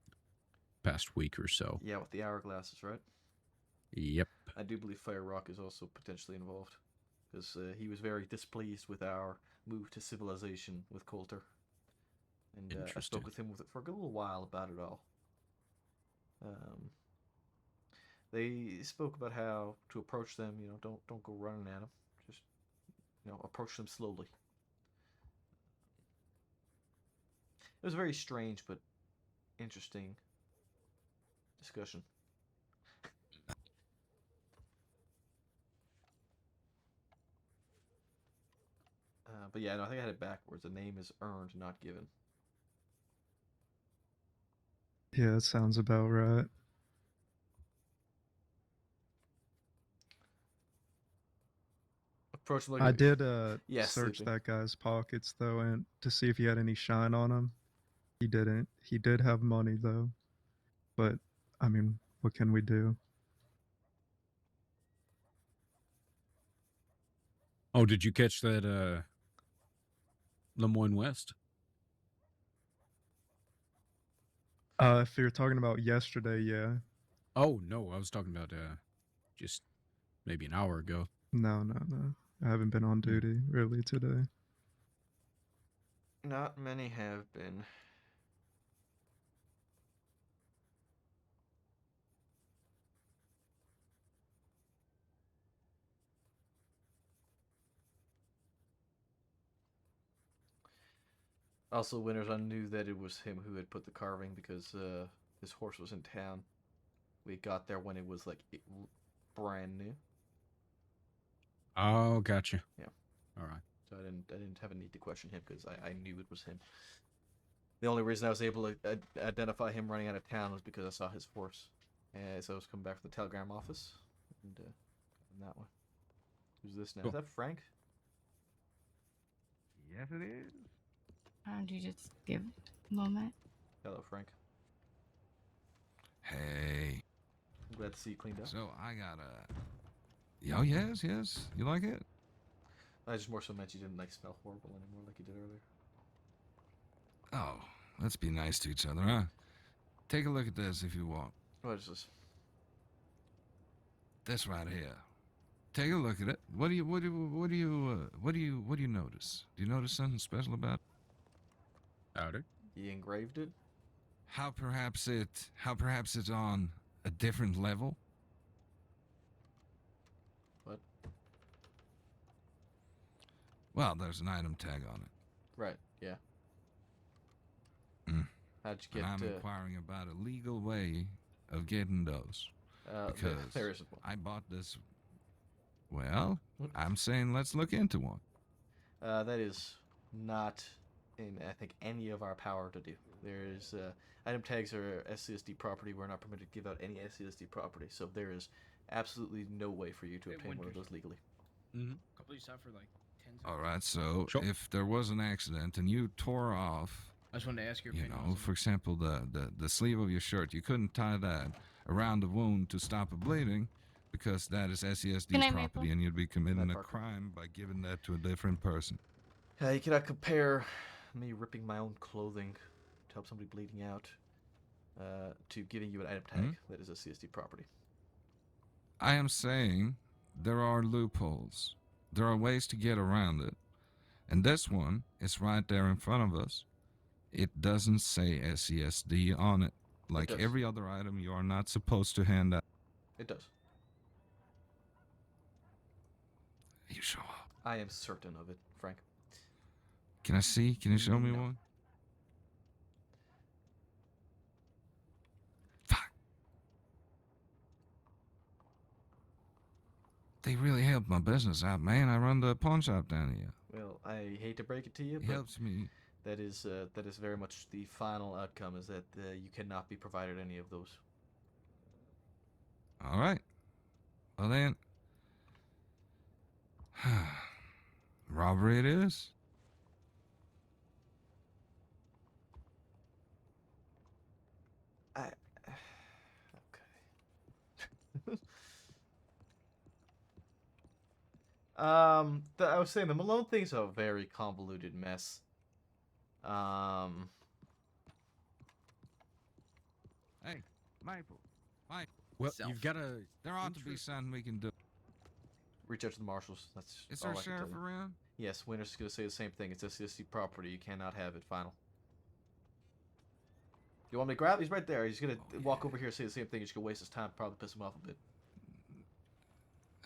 past week or so. Yeah, with the hourglasses, right? Yep. I do believe Fire Rock is also potentially involved, because he was very displeased with our move to civilization with Coulter. And I spoke with him for a good little while about it all. They spoke about how to approach them. You know, don't go running at them. Just approach them slowly. It was a very strange but interesting discussion. But yeah, no, I think I had it backwards. The name is earned, not given. Yeah, that sounds about right. Approach like I did yeah, search sleeping. that guy's pockets though, and to see if he had any shine on him. He didn't. He did have money though, but I mean, what can we do? Oh, did you catch that Lemoyne West? If you're talking about yesterday, yeah. Oh, no, I was talking about just maybe an hour ago. No. I haven't been on duty really today. Not many have been. Also, Winters, I knew that it was him who had put the carving because his horse was in town. We got there when it was like brand new. Oh, gotcha. Yeah. All right. So I didn't have a need to question him because I knew it was him. The only reason I was able to identify him running out of town was because I saw his horse as I was coming back from the telegram office, and that one. Who's this now? Cool. Is that Frank? Yes, it is. Don't you just give a moment? Hello, Frank. Hey. I'm glad to see you cleaned up. So I got a. Oh yes. You like it? I just more so meant you didn't like smell horrible anymore like you did earlier. Oh, let's be nice to each other, huh? Take a look at this if you want. What is this? This right here. Take a look at it. What do you notice? Do you notice something special about it? Howdy. He engraved it? How perhaps it's on a different level? What? Well, there's an item tag on it. Right, yeah. Mm. How'd you get And I'm inquiring about a legal way of getting those. Because there isn't one. I bought this. Well, I'm saying let's look into one. That is not in, I think, any of our power to do. There is item tags are SCSD property. We're not permitted to give out any SCSD property, so there is absolutely no way for you to obtain one of those legally. Complete stuff for like 10 seconds. All right, so if there was an accident and you tore off, I just wanted to ask your you opinion. know, for example, the sleeve of your shirt, you couldn't tie that around the wound to stop a bleeding because that is Good SCSD night, property Maple. and you'd be committing a crime by giving that to a different person. You cannot compare me ripping my own clothing to help somebody bleeding out to giving you an item tag that is a CSD property. I am saying there are loopholes. There are ways to get around it. And this one is right there in front of us. It doesn't say SCSD on it. Like does. every other item you are not supposed to hand out. It does. Are you sure? I am certain of it, Frank. Can I see? Can you show me No. one? They really helped my business out, man. I run the pawn shop down here. Well, I hate to break it to you, It but helps me. that is very much the final outcome, is that you cannot be provided any of those. All right. Well then, robbery it is. I was saying the Malone thing's a very convoluted mess. Hey, Maple. Mike. Well, you've got to. There ought to be something we can do. Reach out to the marshals. That's Is all there I a can tell sheriff you. around? Yes, Winter's gonna say the same thing. It's SCSD property. You cannot have it. Final. You want me to grab? He's right there. He's gonna walk over here and say the same thing. He's gonna waste his time. Probably piss him off a bit.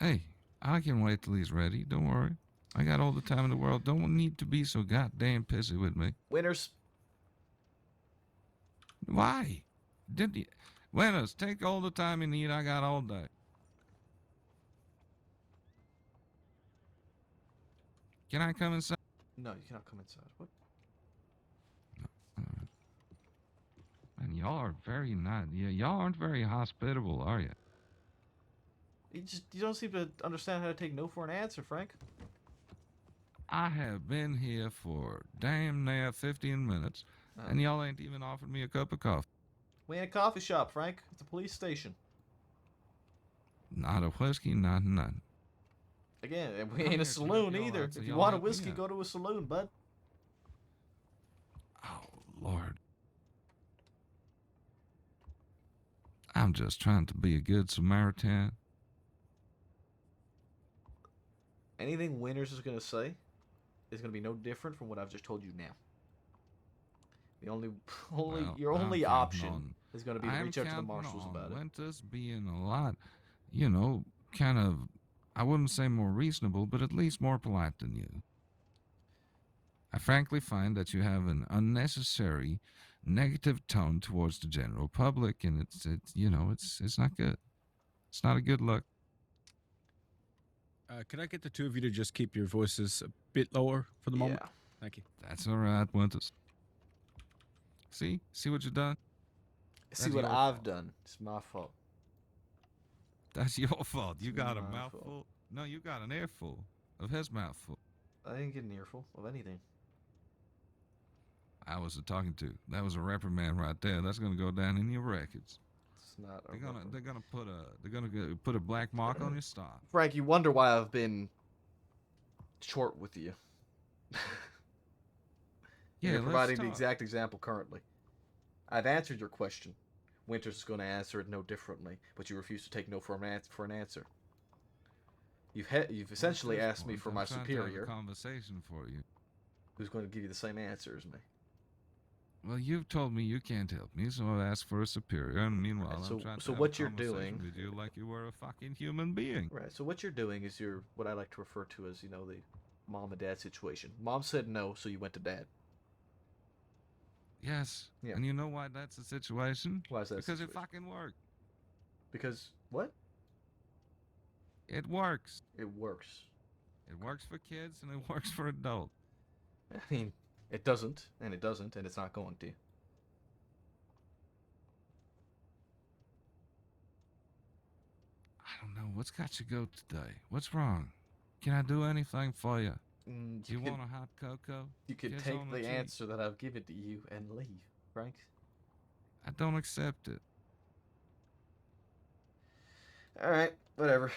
Hey, I can wait till he's ready. Don't worry. I got all the time in the world. Don't need to be so goddamn pissy with me. Winters. Why? Did you? Winters, take all the time you need. I got all day. Can I come inside? No, you cannot come inside. What? And y'all are very nice. Yeah, y'all aren't very hospitable, are you? You don't seem to understand how to take no for an answer, Frank. I have been here for damn near 15 minutes, and y'all ain't even offered me a cup of coffee. We ain't a coffee shop, Frank. It's a police station. Not a whiskey, not none. Again, and we I'm ain't here a to saloon help y'all either. out, so If you y'all want a help me whiskey, out. go to a saloon, bud. Lord. I'm just trying to be a good Samaritan. Anything Winters is gonna say is gonna be no different from what I've just told you now. The only Well, your I'm only counting option on- is gonna be to I'm reach out to the counting marshals on about it. Winters being a lot, you know, kind of, I wouldn't say more reasonable, but at least more polite than you. I frankly find that you have an unnecessary negative tone towards the general public, and it's you know, it's not good. It's not a good look. Could I get the two of you to just keep your voices a bit lower for the moment? Yeah. Thank you. That's all right, Winters. See what you've done? See That's what your I've done. It's my fault. That's your fault. You It's got a my mouthful. fault. No, you got an earful of his mouthful. I didn't get an earful of anything. I was talking to. That was a reprimand right there. That's gonna go down in your records. It's not. They're gonna put a black mark on your stock. Frank, you wonder why I've been short with you. Yeah, You're let's providing the talk. exact example currently. I've answered your question. Winters is going to answer it no differently, but you refuse to take no for an answer. You've essentially At this asked me point, for I'm my trying to have a superior, conversation for you. who's going to give you the same answer as me. Well, you've told me you can't help me, so I've asked for a superior, and meanwhile, Right, so- I'm trying to so have what a you're conversation doing- with you like you were a fucking human being. Right. So what you're doing is you're what I like to refer to as, the mom and dad situation. Mom said no, so you went to dad. Yes. Yeah. And you know why that's the situation? Why is that? Because it fucking worked. Because what? It works. It works. It works for kids and it works for adults. I mean, it doesn't, and it doesn't, and it's not going to. I don't know. What's got you go today? What's wrong? Can I do anything for you? Do you want a hot cocoa? You could Kiss take on the cheek? answer that I've given to you and leave, Frank. I don't accept it. Alright, whatever.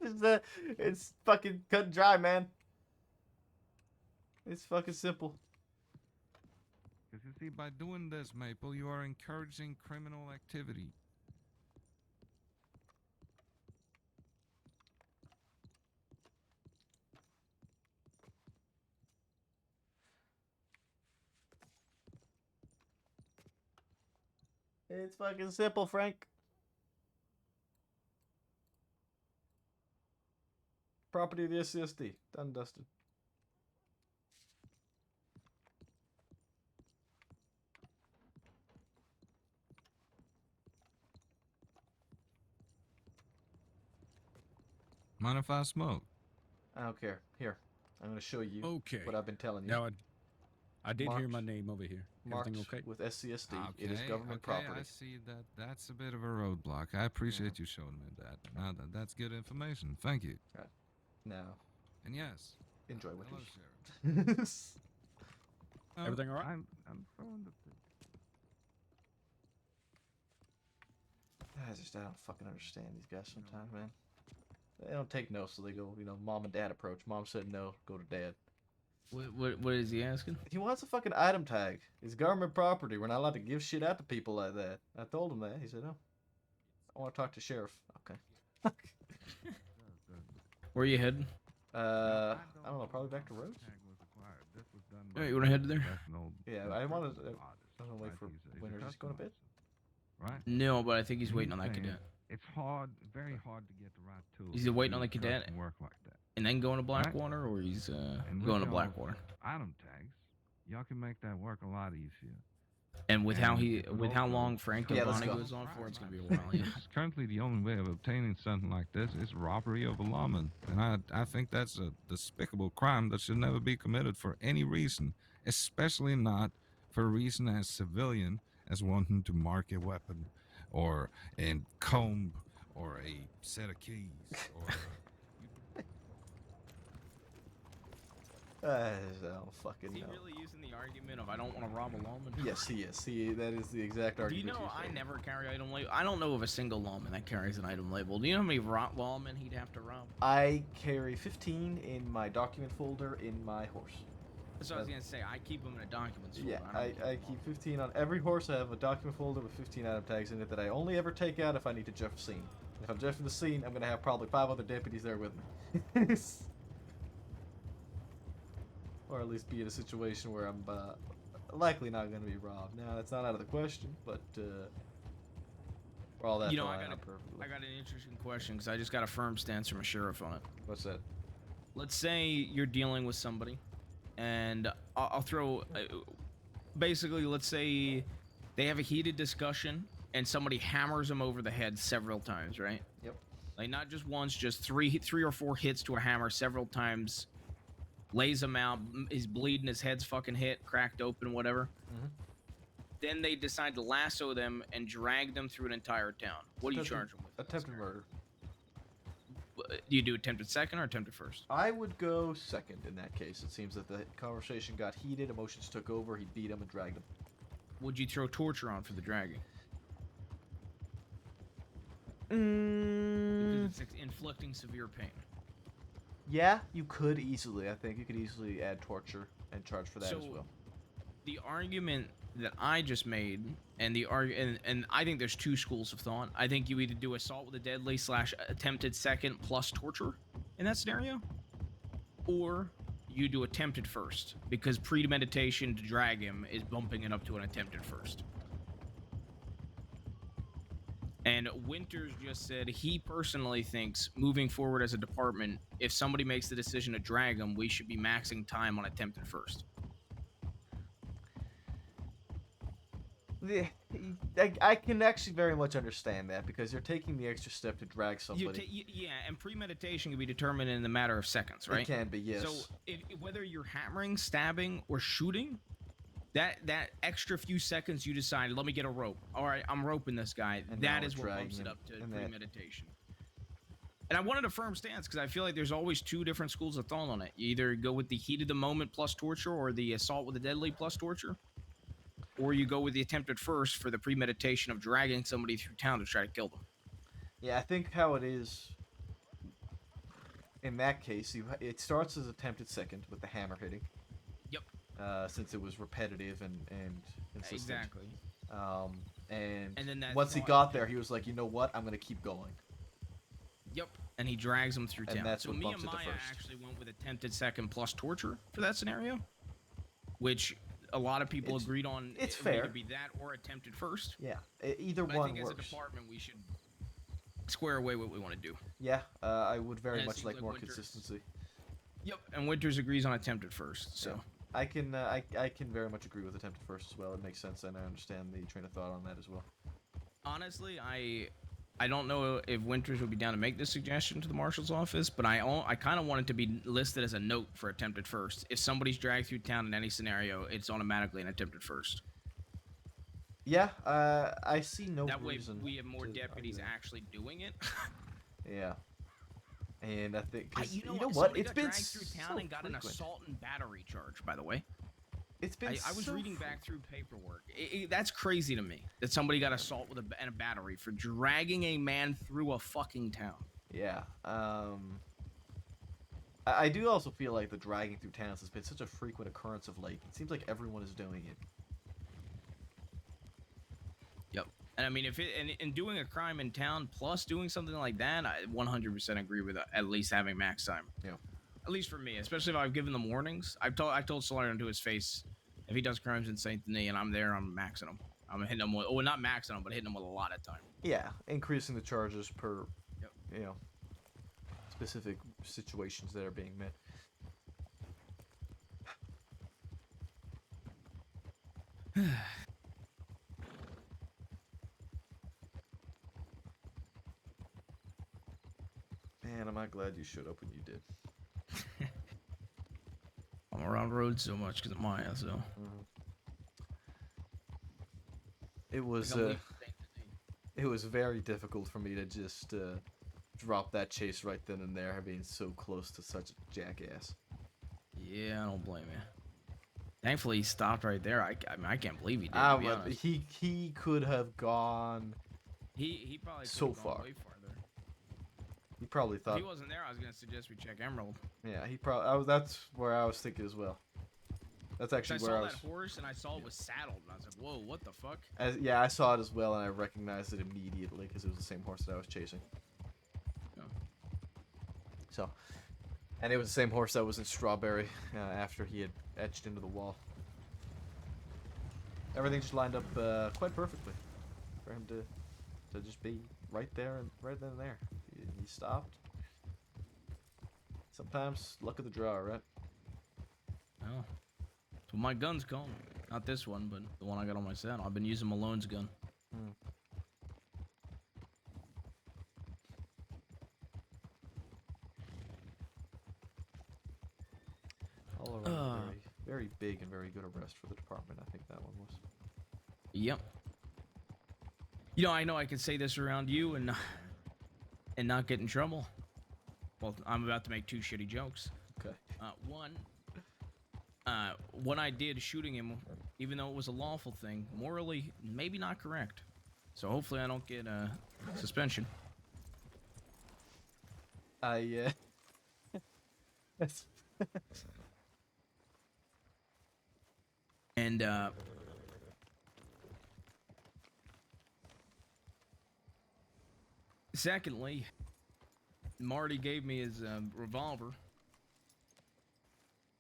It's fucking cut and dry, man. It's fucking simple. Because you see, by doing this, Maple, you are encouraging criminal activity. It's fucking simple, Frank. Property of the SCSD. Done and dusted. Mind if I smoke? I don't care. Here, I'm going to show you Okay. what I've been telling you. Now, I did hear Marked- my name over here. Everything Marked okay? with SCSD. It is Okay, government okay, property. I see that. That's a bit of a roadblock. I appreciate you showing me that. Now that's good information. Thank you. Right. Now, And yes, enjoy what hello, you Sheriff. Everything all right? I'm throwing the. I don't fucking understand these guys sometimes, man. They don't take no, so they go, mom and dad approach. Mom said no, go to dad. What is he asking? He wants a fucking item tag. It's government property. We're not allowed to give shit out to people like that. I told him that. He said, no. I want to talk to sheriff. Okay. Where are you heading? I don't know. Probably back to Rhodes. Alright, you want to head there? Yeah, I wanted. I don't wait for winter. Just going to bed. Right? No, but I think he's waiting on that cadet. It's hard, very hard to get the right tools. Is he waiting on the to do cadet trust and work like that. and then going to Right. Blackwater, or he's And with going to y'all's Blackwater? Item tags, y'all can make that work a lot easier. And with how And he, it can with how also long Frank help Giovanni us. goes on for, it's gonna be a while. Yeah. Currently, the only way of obtaining something like this is robbery of a lawman, and I think that's a despicable crime that should never be committed for any reason, especially not for a reason as civilian as wanting to mark a weapon, or a comb, or a set of keys, or. I don't fucking Is he know. really using the argument of I don't want to rob a lawman? Yes, he is. That is the exact Do you argument. know he's I making. never carry item label? I don't know of a single lawman that carries an item label. Do you know how many lawmen he'd have to rob? I carry 15 in my document folder in my horse. That's what I was gonna say. I keep them in a documents folder. Yeah, don't I keep 15 on every horse. I have a document folder with 15 item tags in it that I only ever take out if I need to jeff the scene. If I'm jeffing the scene, I'm gonna have probably 5 other deputies there with me. Or at least be in a situation where I'm likely not gonna be robbed. Now, that's not out of the question, but for all that, You know, to I line got up perfectly. I got an interesting question because I just got a firm stance from a sheriff on it. What's that? Let's say you're dealing with somebody, and I'll throw. Basically, let's say they have a heated discussion, and somebody hammers them over the head several times, right? Yep. Like not just once, just three or four hits to a hammer several times. Lays him out. He's bleeding. His head's fucking hit, cracked open, whatever. Mhm. Then they decide to lasso them and drag them through an entire town. What do you charge them with? Attempted murder. Do you do attempted second or attempted first? I would go second in that case. It seems that the conversation got heated, emotions took over, he beat him and dragged him. Would you throw torture on for the dragging? Because it's inflicting severe pain. Yeah, you could easily. I think you could easily add torture and charge for that as well. The argument that I just made, and and I think there's two schools of thought. I think you either do assault with a deadly / attempted second plus torture in that scenario, or you do attempted first because premeditation to drag him is bumping it up to an attempted first. And Winters just said he personally thinks moving forward as a department, if somebody makes the decision to drag him, we should be maxing time on attempted first. I can actually very much understand that because you're taking the extra step to drag somebody. Yeah, and premeditation can be determined in a matter of seconds, right? It can be, yes. So whether you're hammering, stabbing, or shooting, that extra few seconds you decide, let me get a rope. All right, I'm roping this guy. And That now is we're what bumps it dragging up to him, and that- premeditation. And I wanted a firm stance because I feel like there's always two different schools of thought on it. You either go with the heat of the moment plus torture, or the assault with a deadly plus torture, or you go with the attempted first for the premeditation of dragging somebody through town to try to kill them. Yeah, I think how it is in that case, it starts as attempted second with the hammer hitting. Yep. Since it was repetitive and consistent. Exactly. And then that once he thought- got there, he was like, you know what? I'm gonna keep going. Yep. And he drags them through And town. that's So what me bumps and it to Maya first. actually went with attempted second plus torture for that scenario, which a lot of people agreed on. It's It would either fair. be that or attempted first. Yeah, either But one I think works. as a department, we should square away what we want to do. Yeah, I would very And it much seems like like more Winters- consistency. Yep. And Winters agrees on attempted first. So. I can I can very much agree with attempted first as well. It makes sense, and I understand the train of thought on that as well. Honestly, I don't know if Winters would be down to make this suggestion to the marshal's office, but I kind of want it to be listed as a note for attempted first. If somebody's dragged through town in any scenario, it's automatically an attempted first. Yeah, I see no That way, reason. we have more to deputies argue that. actually doing it. Yeah, and I think 'cause You know what? somebody It's got been dragged through town so and got an frequent. assault and battery charge. By the way, it's been. I was so reading back through paperwork. That's crazy to me that somebody got assault with and a battery for dragging a man through a fucking town. Yeah. I do also feel like the dragging through towns has been such a frequent occurrence of late. It seems like everyone is doing it. Yep. And I mean, if and doing a crime in town plus doing something like that, I 100% agree with at least having max time. Yeah. At least for me, especially if I've given them warnings. I told Solarian to his face, if he does crimes in Saint Denis and I'm there, I'm maxing him. I'm hitting him with, not maxing him, but hitting him with a lot of time. Yeah, increasing the charges per, specific situations that are being met. Man, am I glad you showed up when you did. I'm around the road so much because of Maya, so. It was Like, I'm it was very difficult for me to just drop that chase right then and there, being so close to such a jackass. Yeah, I don't blame you. Thankfully, he stopped right there. I mean, I can't believe he did. To be honest. He could have gone He probably so could've gone far. way farther. He probably If thought. he wasn't there, I was gonna suggest we check Emerald. Yeah, he probably. That's where I was thinking as well. That's 'Cause actually I where saw I was. that horse and I saw it was saddled, and I was like, "Whoa, what the fuck?" Yeah, I saw it as well, and I recognized it immediately because it was the same horse that I was chasing. Yeah. So, and it was the same horse that was in Strawberry after he had etched into the wall. Everything just lined up quite perfectly for him to just be right there and right then and there. He stopped. Sometimes luck of the draw, right? Oh. So my gun's gone. Not this one, but the one I got on my saddle. I've been using Malone's gun. All around, very, very big and very good arrest for the department. I think that one was. Yep. You know I can say this around you and not get in trouble. Well, I'm about to make two shitty jokes. Okay. What I did shooting him, even though it was a lawful thing, morally maybe not correct. So hopefully I don't get a suspension. That's And secondly, Marty gave me his revolver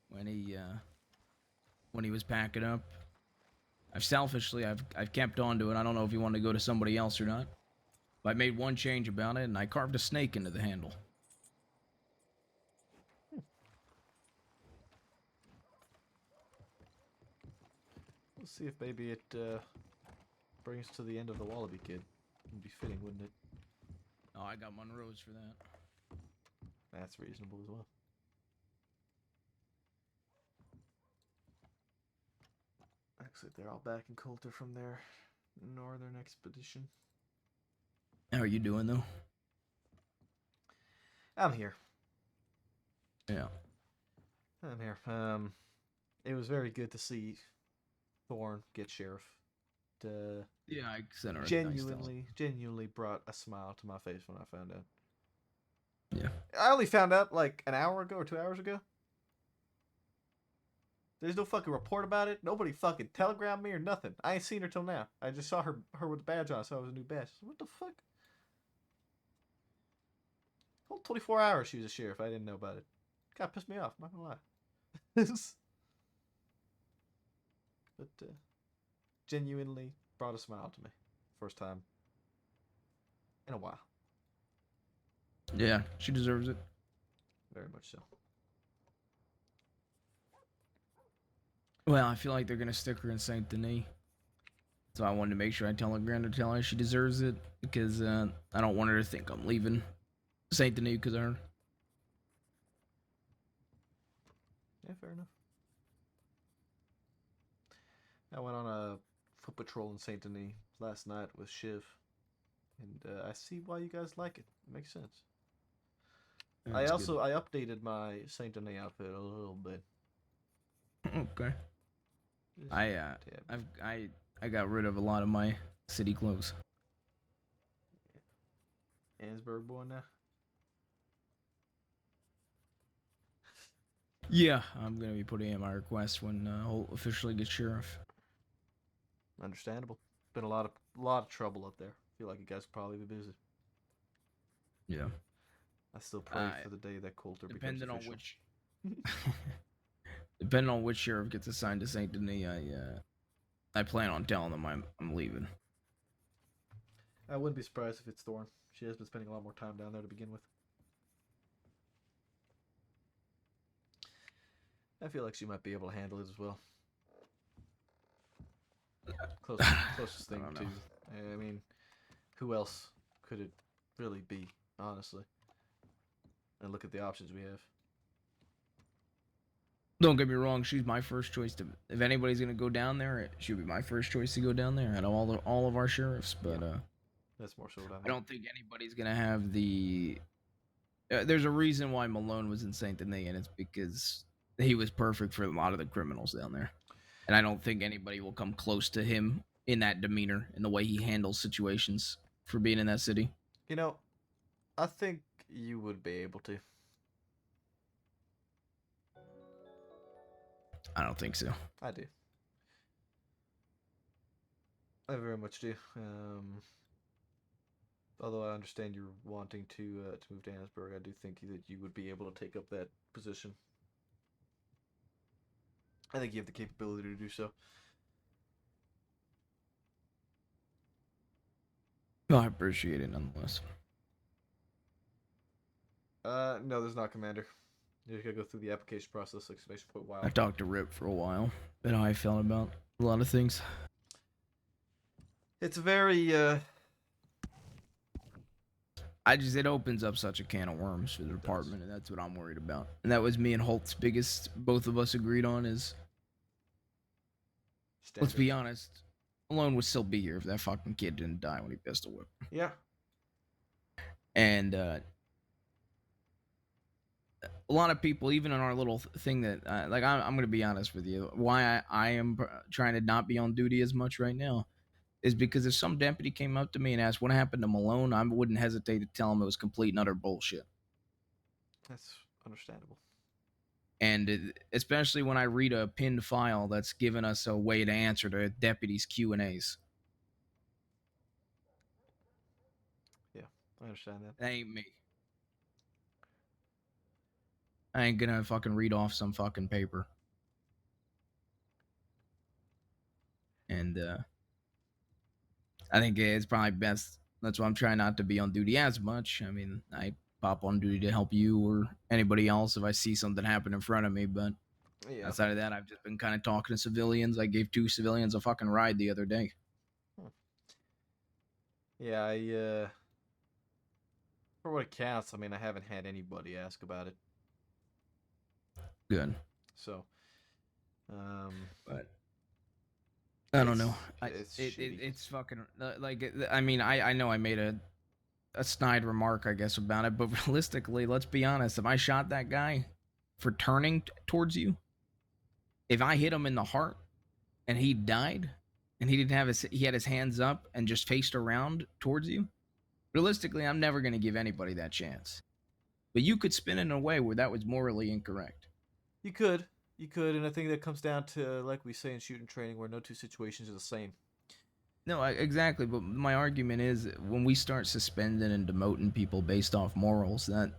when he was packing up. I've kept on to it. I don't know if he wanted to go to somebody else or not. But I made one change about it, and I carved a snake into the handle. We'll see if maybe it bring us to the end of the Wallaby Kid. It'd be fitting, wouldn't it? Oh, I got Monroe's for that. That's reasonable as well. Looks like they're all back in Coulter from their northern expedition. How are you doing, though? I'm here. Yeah. I'm here. It was very good to see Thorn get sheriff. Yeah, I sent her a nice genuinely brought a smile to my face when I found out. Yeah. I only found out like an hour ago or 2 hours ago. There's no fucking report about it. Nobody fucking telegrammed me or nothing. I ain't seen her till now. I just saw her with the badge on, so it was a new badge. What the fuck? Whole 24 hours she was a sheriff. I didn't know about it. Kind of pissed me off. I'm not gonna lie. But genuinely brought a smile to me. First time in a while. Yeah, she deserves it. Very much so. Well, I feel like they're gonna stick her in Saint Denis, so I wanted to make sure I telegram to tell her she deserves it because I don't want her to think I'm leaving Saint Denis because of her. Yeah, fair enough. I went on a foot patrol in Saint Denis last night with Shiv, and I see why you guys like it. It makes sense. I updated my Saint Denis outfit a little bit. Okay. I got rid of a lot of my city clothes. Annesburg boy now. Yeah, I'm gonna be putting in my request when Holt officially gets sheriff. Understandable. Been a lot of trouble up there. Feel like you guys probably be busy. Yeah. I still pray for the day that Coulter becomes official. Depending on which sheriff gets assigned to Saint Denis, I plan on telling them I'm leaving. I wouldn't be surprised if it's Thorn. She has been spending a lot more time down there to begin with. I feel like she might be able to handle it as well. Closest thing to. I mean, who else could it really be, honestly? And look at the options we have. Don't get me wrong, she's my first choice to. If anybody's gonna go down there, she'll be my first choice to go down there out of all of our sheriffs. But that's more so what I don't think anybody's gonna have the. There's a reason why Malone was in Saint Denis, and it's because he was perfect for a lot of the criminals down there. And I don't think anybody will come close to him in that demeanor and the way he handles situations for being in that city. You know, I think you would be able to. I don't think so. I do. I very much do. Although I understand you're wanting to move to Annesburg, I do think that you would be able to take up that position. I think you have the capability to do so. No, I appreciate it nonetheless. No, there's not, Commander. You just gotta go through the application process, exclamation point, wow. I talked to Rip for a while, and how I felt about a lot of things. It's very, it opens up such a can of worms for the department, and that's what I'm worried about. And that was me and Holt's biggest, both of us agreed on is, let's be honest, Malone would still be here if that fucking kid didn't die when he pistol whipped. Yeah. And, a lot of people, even in our little thing that, like, I'm going to be honest with you, why I am trying to not be on duty as much right now is because if some deputy came up to me and asked what happened to Malone, I wouldn't hesitate to tell him it was complete and utter bullshit. That's understandable. And especially when I read a pinned file that's given us a way to answer the deputies' Q&As. Yeah, I understand that. That ain't me. I ain't gonna fucking read off some fucking paper. And, I think it's probably best. That's why I'm trying not to be on duty as much. I mean, I pop on duty to help you or anybody else if I see something happen in front of me. But outside of that, I've just been kind of talking to civilians. I gave 2 civilians a fucking ride the other day. Yeah, for what it counts, I mean, I haven't had anybody ask about it. Good. So, but I don't know. It's fucking like I mean I know I made a snide remark I guess about it, but realistically, let's be honest. If I shot that guy for turning towards you, if I hit him in the heart and he died, and he had his hands up and just faced around towards you, realistically, I'm never gonna give anybody that chance. But you could spin it in a way where that was morally incorrect. You could, and I think that comes down to, like we say in shooting training, where no two situations are the same. No, exactly. But my argument is, when we start suspending and demoting people based off morals, that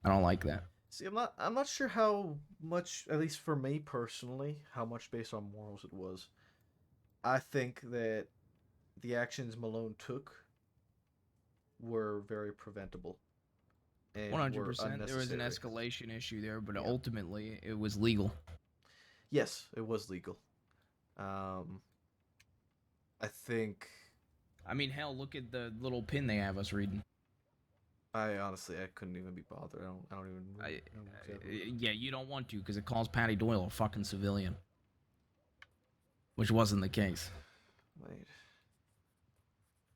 I don't like that. See, I'm not sure how much, at least for me personally, how much based on morals it was. I think that the actions Malone took were very preventable. 100%. There was an escalation issue there, but ultimately it was legal. Yes, it was legal. I think. I mean, hell, look at the little pin they have us reading. I couldn't even be bothered. I don't even. Yeah, you don't want to because it calls Patty Doyle a fucking civilian, which wasn't the case. Wait.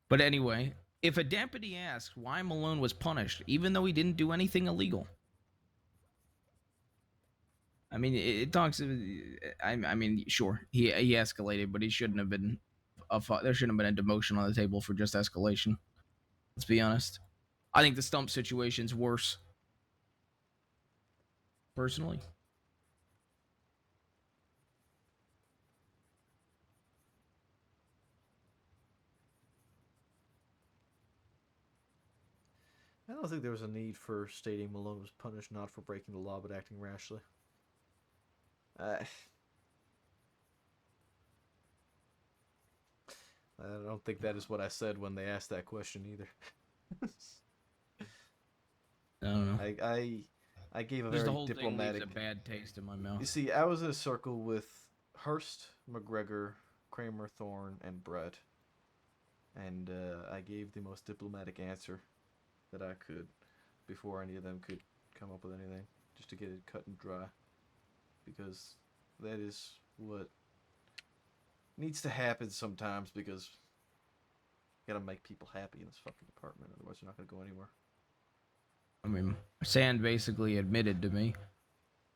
But anyway, if a deputy asks why Malone was punished, even though he didn't do anything illegal, I mean, it talks. I mean, sure, he escalated, but he shouldn't have been. There shouldn't have been a demotion on the table for just escalation. Let's be honest. I think the stump situation's worse. Personally. I don't think there was a need for stating Malone was punished not for breaking the law but acting rashly. I don't think that is what I said when they asked that question either. I don't know. I gave a Just very the whole diplomatic. thing leaves a bad taste in my mouth. You see, I was in a circle with Hurst, McGregor, Kramer, Thorne, and Brett, and I gave the most diplomatic answer that I could before any of them could come up with anything, just to get it cut and dry, because that is what needs to happen sometimes, because you gotta make people happy in this fucking department, otherwise you're not gonna go anywhere. I mean, Sand basically admitted to me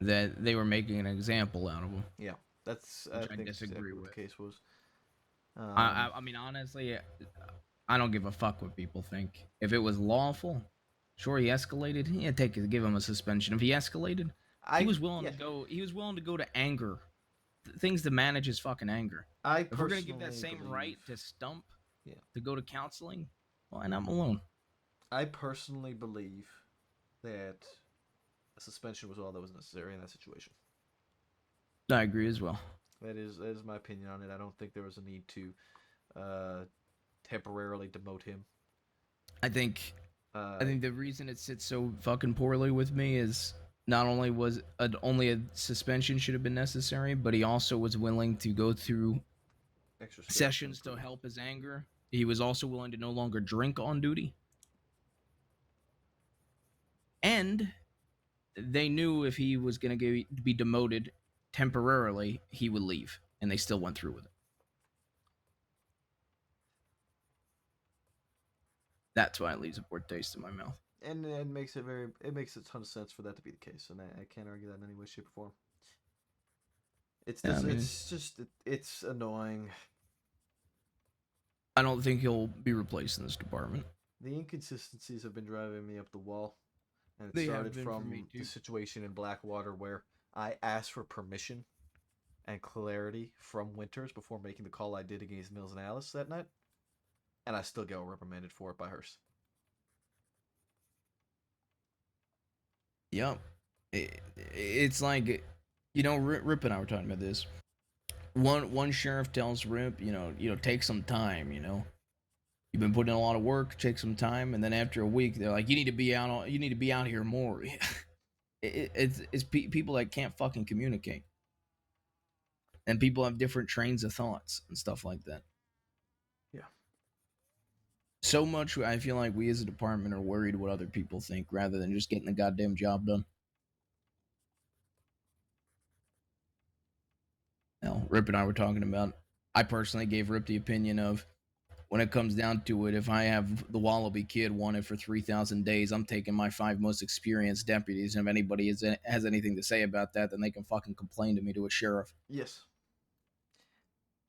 that they were making an example out of him. Yeah, that's Which I think disagree exactly what with. the case was. I mean, honestly, I don't give a fuck what people think. If it was lawful, sure, he escalated. Yeah, give him a suspension. If he escalated, he was willing to go. He was willing to go to anger, things to manage his fucking anger. If we're gonna give that same right to Stump, to go to counseling, why not Malone? I personally believe that a suspension was all that was necessary in that situation. I agree as well. That is my opinion on it. I don't think there was a need to temporarily demote him. I think the reason it sits so fucking poorly with me is not only was only a suspension should have been necessary, but he also was willing to go through extra sessions to help his anger. He was also willing to no longer drink on duty. And they knew if he was going to be demoted temporarily, he would leave. And they still went through with it. That's why it leaves a poor taste in my mouth. And it makes a ton of sense for that to be the case, and I can't argue that in any way, shape, or form. It's annoying. I don't think he'll be replaced in this department. The inconsistencies have been driving me up the wall, and it They have started been for from me, the too. situation in Blackwater where I asked for permission and clarity from Winters before making the call I did against Mills and Alice that night, and I still got reprimanded for it by Hearst. Yep. It's like, Rip and I were talking about this. One sheriff tells Rip, take some time, You've been putting in a lot of work, take some time, and then after a week, they're like, you need to be out here more. It's people that can't fucking communicate. And people have different trains of thoughts and stuff like that. Yeah. So much, I feel like we as a department are worried what other people think rather than just getting the goddamn job done. Now, Rip and I were talking about, I personally gave Rip the opinion of, when it comes down to it, if I have the Wallaby Kid wanted for 3,000 days, I'm taking my 5 most experienced deputies, and if anybody has anything to say about that, then they can fucking complain to me to a sheriff. Yes.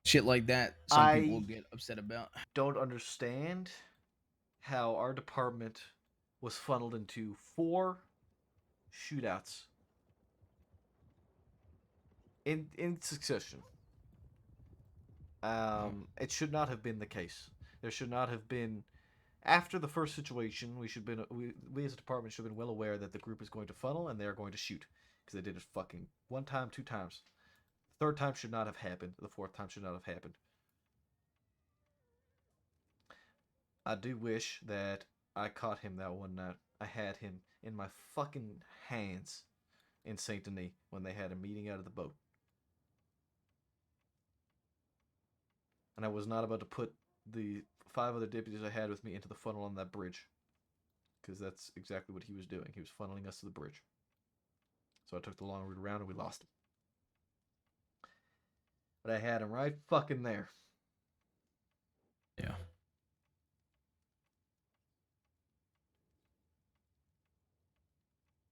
Shit like that, some people get upset about. Don't understand how our department was funneled into 4 shootouts in succession. It should not have been the case. There should not have been. After the first situation, we as a department should have been well aware that the group is going to funnel and they are going to shoot, because they did it fucking 1 time, 2 times. The 3rd time should not have happened. The 4th time should not have happened. I do wish that I caught him that one night. I had him in my fucking hands in Saint Denis when they had a meeting out of the boat. And I was not about to put the 5 other deputies I had with me into the funnel on that bridge. Because that's exactly what he was doing. He was funneling us to the bridge. So I took the long route around and we lost him. But I had him right fucking there. Yeah.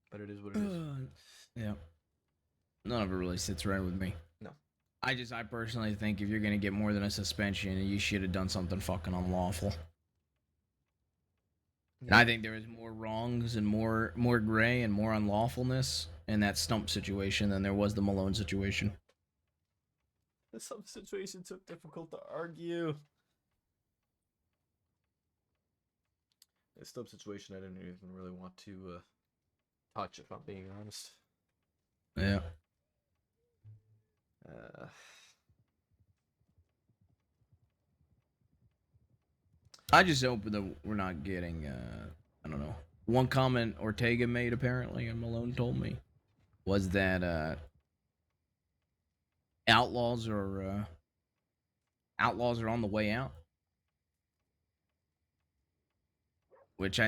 But it is what it is. Yeah. None of it really sits right with me. No. I personally think if you're gonna get more than a suspension, you should have done something fucking unlawful. Yeah. And I think there is more wrongs and more gray and more unlawfulness in that Stump situation than there was the Malone situation. The Stump situation so difficult to argue. The Stump situation I didn't even really want to touch, if I'm being honest. Yeah. I just hope that we're not getting, I don't know. One comment Ortega made, apparently, and Malone told me, was that outlaws are on the way out. Which I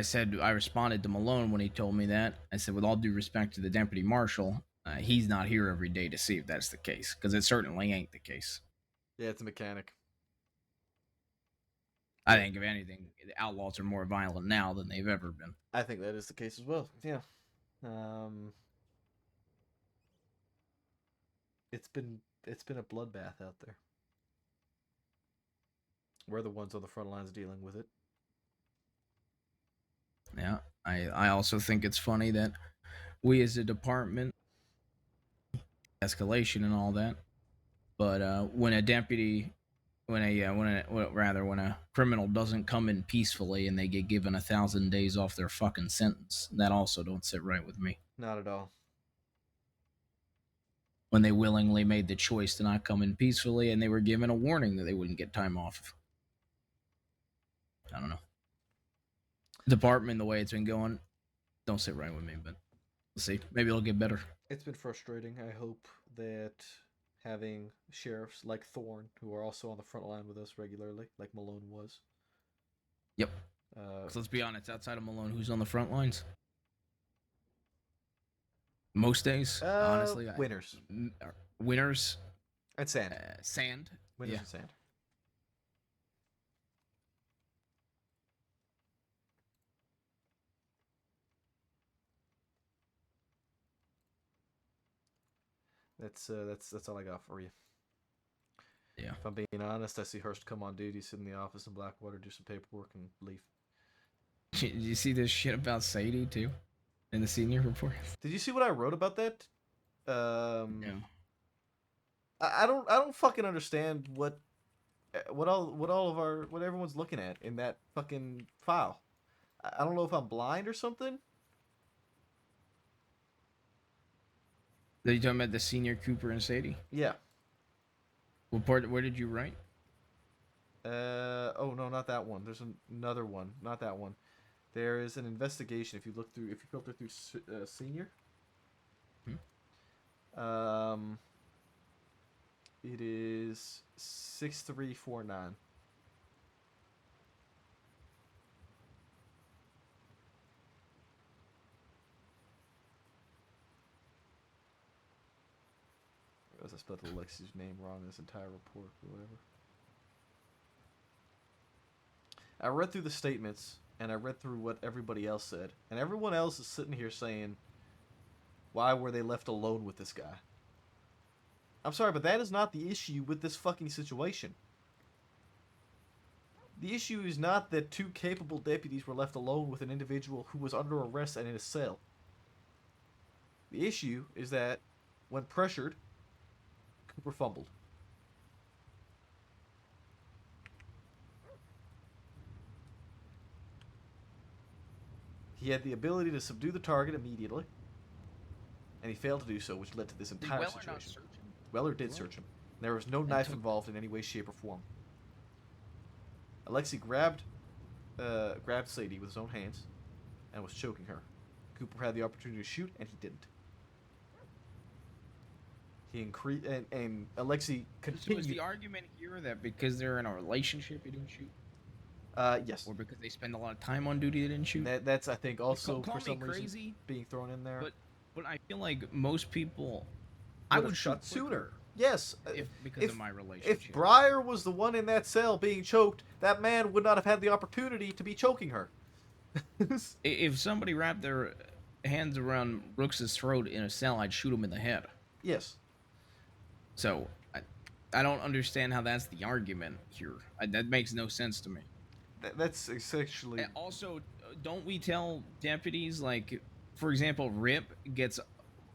responded to Malone when he told me that. I said, with all due respect to the deputy marshal, he's not here every day to see if that's the case, because it certainly ain't the case. Yeah, it's a mechanic. I think, if anything, the outlaws are more violent now than they've ever been. I think that is the case as well. Yeah. It's been a bloodbath out there. We're the ones on the front lines dealing with it. Yeah, I also think it's funny that we as a department, escalation and all that, but when a criminal doesn't come in peacefully and they get given 1,000 days off their fucking sentence, that also don't sit right with me. Not at all. When they willingly made the choice to not come in peacefully and they were given a warning that they wouldn't get time off. I don't know. Department, the way it's been going, don't sit right with me, but we'll see. Maybe it'll get better. It's been frustrating. I hope that having sheriffs like Thorne, who are also on the front line with us regularly, like Malone was. Yep. So let's be honest, outside of Malone, who's on the front lines? Most days, honestly. Winners. Winners. And Sand. Sand. Winners and Sand. That's all I got for you. Yeah. If I'm being honest, I see Hurst come on duty, sit in the office in Blackwater, do some paperwork, and leave. Did you see this shit about Sadie too, in the senior report? Did you see what I wrote about that? No. I don't fucking understand what everyone's looking at in that fucking file. I don't know if I'm blind or something. Are you talking about the senior Cooper and Sadie? Yeah. What part? Where did you write? Oh no, not that one. There's another one. Not that one. There is an investigation. If you filter through senior. It is 6349. I spelled Alexi's name wrong in this entire report or whatever. I read through the statements, and I read through what everybody else said, and everyone else is sitting here saying, why were they left alone with this guy? I'm sorry, but that is not the issue with this fucking situation. The issue is not that 2 capable deputies were left alone with an individual who was under arrest and in a cell. The issue is that, when pressured, Cooper fumbled. He had the ability to subdue the target immediately, and he failed to do so, which led to this entire Weller not situation. search him? Weller did search him. There was no knife involved in any way, shape, or form. Alexei grabbed Sadie with his own hands and was choking her. Cooper had the opportunity to shoot, and he didn't. He increased, and Alexei So continued. is the argument here that because they're in a relationship, he didn't shoot? Yes. Or because they spend a lot of time on duty, they didn't shoot? That's, I think, also Call for me some reason crazy, being thrown in there. But I feel like most people, I Would've would shot shoot sooner. Yes, because of my relationship. If Breyer was the one in that cell being choked, that man would not have had the opportunity to be choking her. If somebody wrapped their hands around Brooks's throat in a cell, I'd shoot him in the head. Yes. So, I don't understand how that's the argument here. That makes no sense to me. That's essentially... And also, don't we tell deputies, like, for example, Rip gets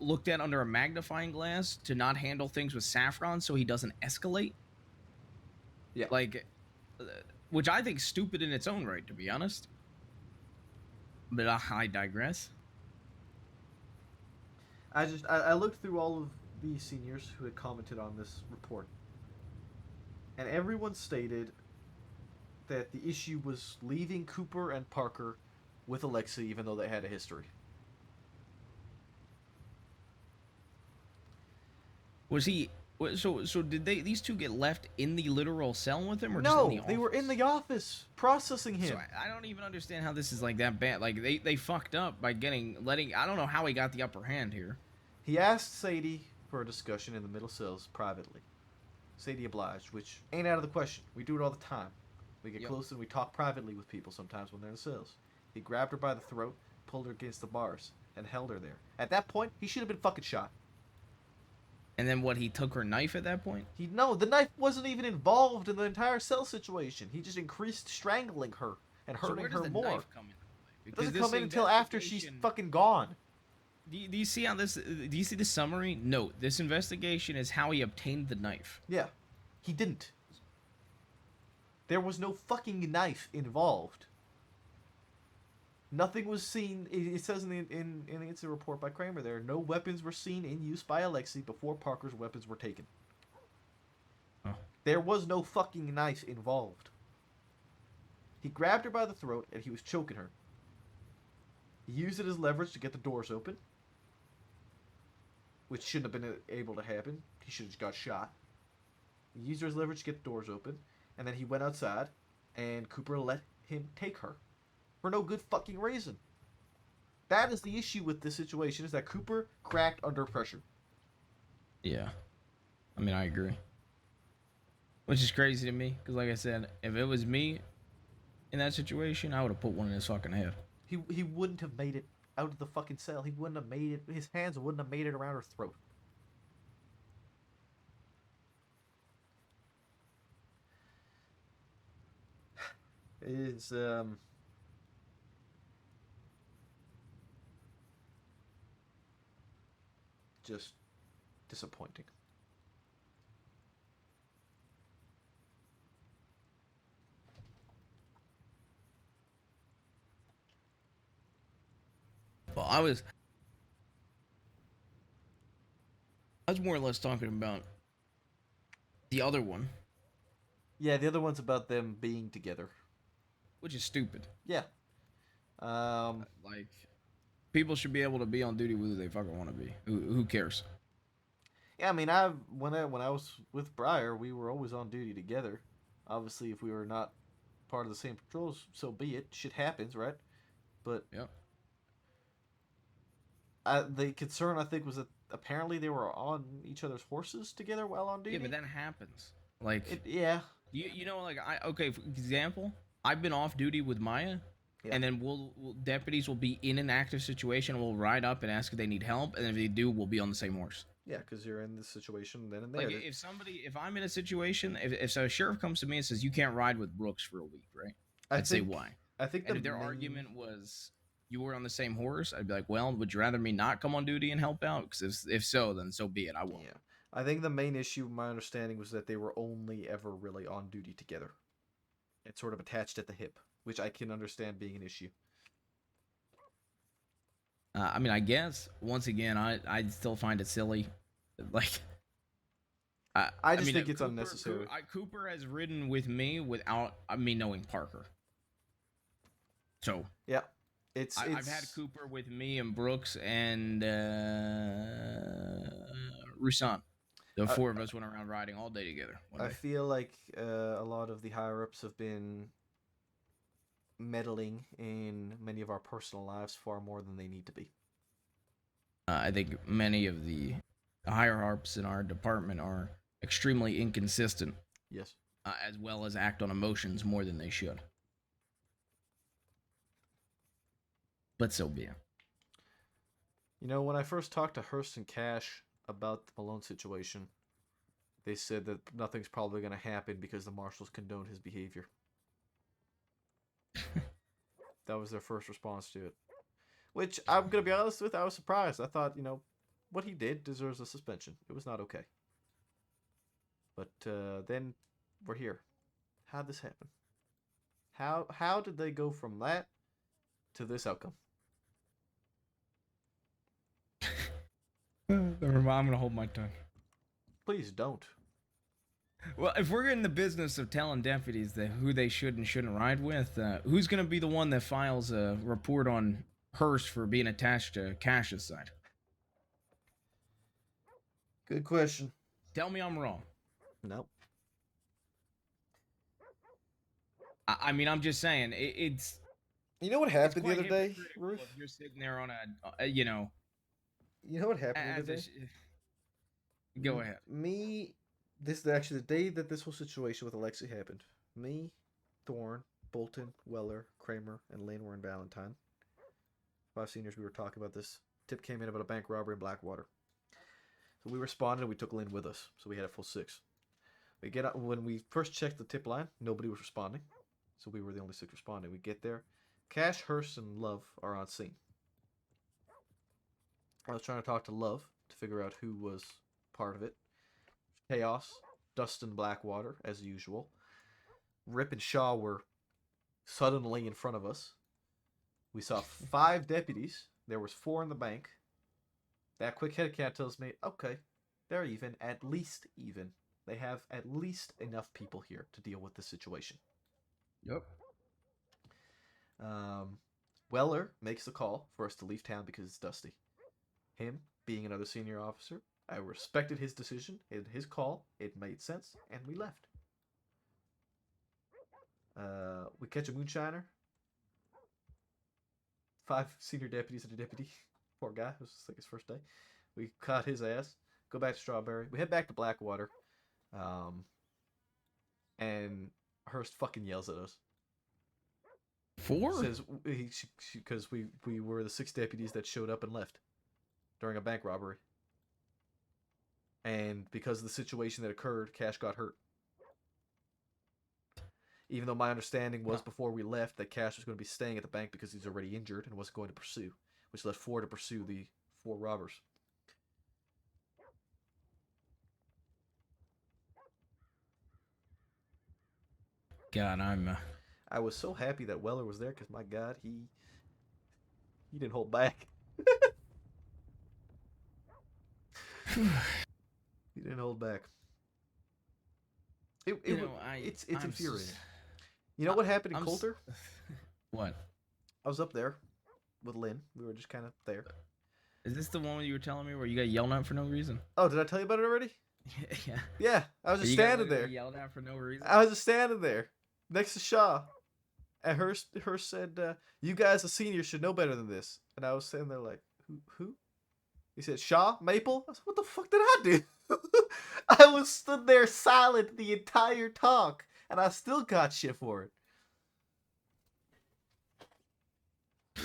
looked at under a magnifying glass to not handle things with Saffron so he doesn't escalate? Yeah. Like, which I think stupid in its own right, to be honest. But I digress. I looked through all of the seniors who had commented on this report, and everyone stated that the issue was leaving Cooper and Parker with Alexei, even though they had a history. Was he... So did these two get left in the literal cell with him, or just in the No, office? they were in the office processing him. So I don't even understand how this is like that bad. Like they fucked up by letting. I don't know how he got the upper hand here. He asked Sadie for a discussion in the middle cells privately. Sadie obliged, which ain't out of the question. We do it all the time. We get close and we talk privately with people sometimes when they're in the cells. He grabbed her by the throat, pulled her against the bars, and held her there. At that point, he should have been fucking shot. And then what? He took her knife at that point. No, the knife wasn't even involved in the entire cell situation. He just increased strangling her and So hurting where does her the more. knife come into play? It doesn't Because come in this until after she's fucking gone. Do you see how this? Do you see the summary? Note: this investigation is how he obtained the knife. Yeah, he didn't. There was no fucking knife involved. Nothing was seen. It says in the incident report by Kramer there, no weapons were seen in use by Alexei before Parker's weapons were taken. Oh. There was no fucking knife involved. He grabbed her by the throat and he was choking her. He used it as leverage to get the doors open, which shouldn't have been able to happen. He should have just got shot. He used her as leverage to get the doors open, and then he went outside, and Cooper let him take her. For no good fucking reason. That is the issue with this situation, is that Cooper cracked under pressure. Yeah, I mean I agree. Which is crazy to me, because like I said, if it was me in that situation, I would have put one in his fucking head. He wouldn't have made it out of the fucking cell. He wouldn't have made it. His hands wouldn't have made it around her throat. It is just disappointing. Well, I was more or less talking about the other one, Yeah, the other one's about them being together. which is stupid. Yeah. Like, people should be able to be on duty with who they fucking want to be. Who cares? Yeah, I mean, when I was with Breyer, we were always on duty together. Obviously, if we were not part of the same patrols, so be it. Shit happens, right? But Yep. the concern I think was that apparently they were on each other's horses together while on duty. Yeah, but that happens. Like, yeah. You know, like okay, for example, I've been off duty with Maya, and then deputies will be in an active situation. We'll ride up and ask if they need help, and if they do, we'll be on the same horse. Yeah, because you're in this situation then and there. Like if I'm in a situation, if a sheriff comes to me and says you can't ride with Brooks for a week, right? I'd say why. I think and if their argument was you were on the same horse, I'd be like, well, would you rather me not come on duty and help out? Because if so, then so be it. I won't. Yeah. I think the main issue, my understanding, was that they were only ever really on duty together. It's sort of attached at the hip, which I can understand being an issue. I mean, I guess once again, I still find it silly. Like, I just think it's unnecessary. Cooper has ridden with me without me knowing Parker. So yeah, I've had Cooper with me and Brooks and Rusan. The four of us went around riding all day together. I feel like a lot of the higher-ups have been meddling in many of our personal lives far more than they need to be. I think many of the higher-ups in our department are extremely inconsistent. Yes. As well as act on emotions more than they should. But so be it. You know, when I first talked to Hurst and Cash about the Malone situation, they said that nothing's probably going to happen because the marshals condone his behavior. That was their first response to it. Which, I'm going to be honest with, I was surprised. I thought, you know, what he did deserves a suspension. It was not okay. But then we're here. How'd this happen? How did they go from that to this outcome? I'm going to hold my tongue. Please don't. Well, if we're in the business of telling deputies that who they should and shouldn't ride with, who's going to be the one that files a report on Hurst for being attached to Cash's side? Good question. Tell me I'm wrong. Nope. I mean, I'm just saying, it's... You know what happened the other day, Ruth? If you're sitting there on a you know... You know what happened the other day? Go ahead. This is actually the day that this whole situation with Alexei happened. Me, Thorne, Bolton, Weller, Kramer, and Lynn were in Valentine. 5 seniors, we were talking about this. Tip came in about a bank robbery in Blackwater. So we responded and we took Lynn with us. So we had a full 6. We get out, when we first checked the tip line, nobody was responding. So we were the only 6 responding. We get there. Cash, Hurst, and Love are on scene. I was trying to talk to Love to figure out who was part of it. Chaos, Dustin, Blackwater, as usual. Rip and Shaw were suddenly in front of us. We saw 5 deputies. There was 4 in the bank. That quick head count tells me, okay, they're even, at least even. They have at least enough people here to deal with the situation. Yep. Weller makes the call for us to leave town because it's dusty. Him, being another senior officer, I respected his decision, his call, it made sense, and we left. We catch a moonshiner. 5 senior deputies and a deputy. Poor guy, it was like his first day. We caught his ass, go back to Strawberry. We head back to Blackwater. And Hurst fucking yells at us. 4? Says because we were the 6 deputies that showed up and left during a bank robbery. And because of the situation that occurred, Cash got hurt. Even though my understanding was before we left that Cash was going to be staying at the bank because he's already injured and wasn't going to pursue, which left 4 to pursue the 4 robbers. God, I was so happy that Weller was there because my God, he didn't hold back. He didn't hold back. It's infuriating. You know what happened in Coulter? What? I was up there with Lynn. We were just kind of there. Is this the one you were telling me where you got yelled at for no reason? Oh, did I tell you about it already? Yeah. Yeah, I was just standing there. Yelled at for no reason. I was just standing there next to Shaw. And Hurst said, you guys, the seniors, should know better than this. And I was sitting there like, who? He said, Shaw, Maple? I said, what the fuck did I do? I was stood there silent the entire talk, and I still got shit for it.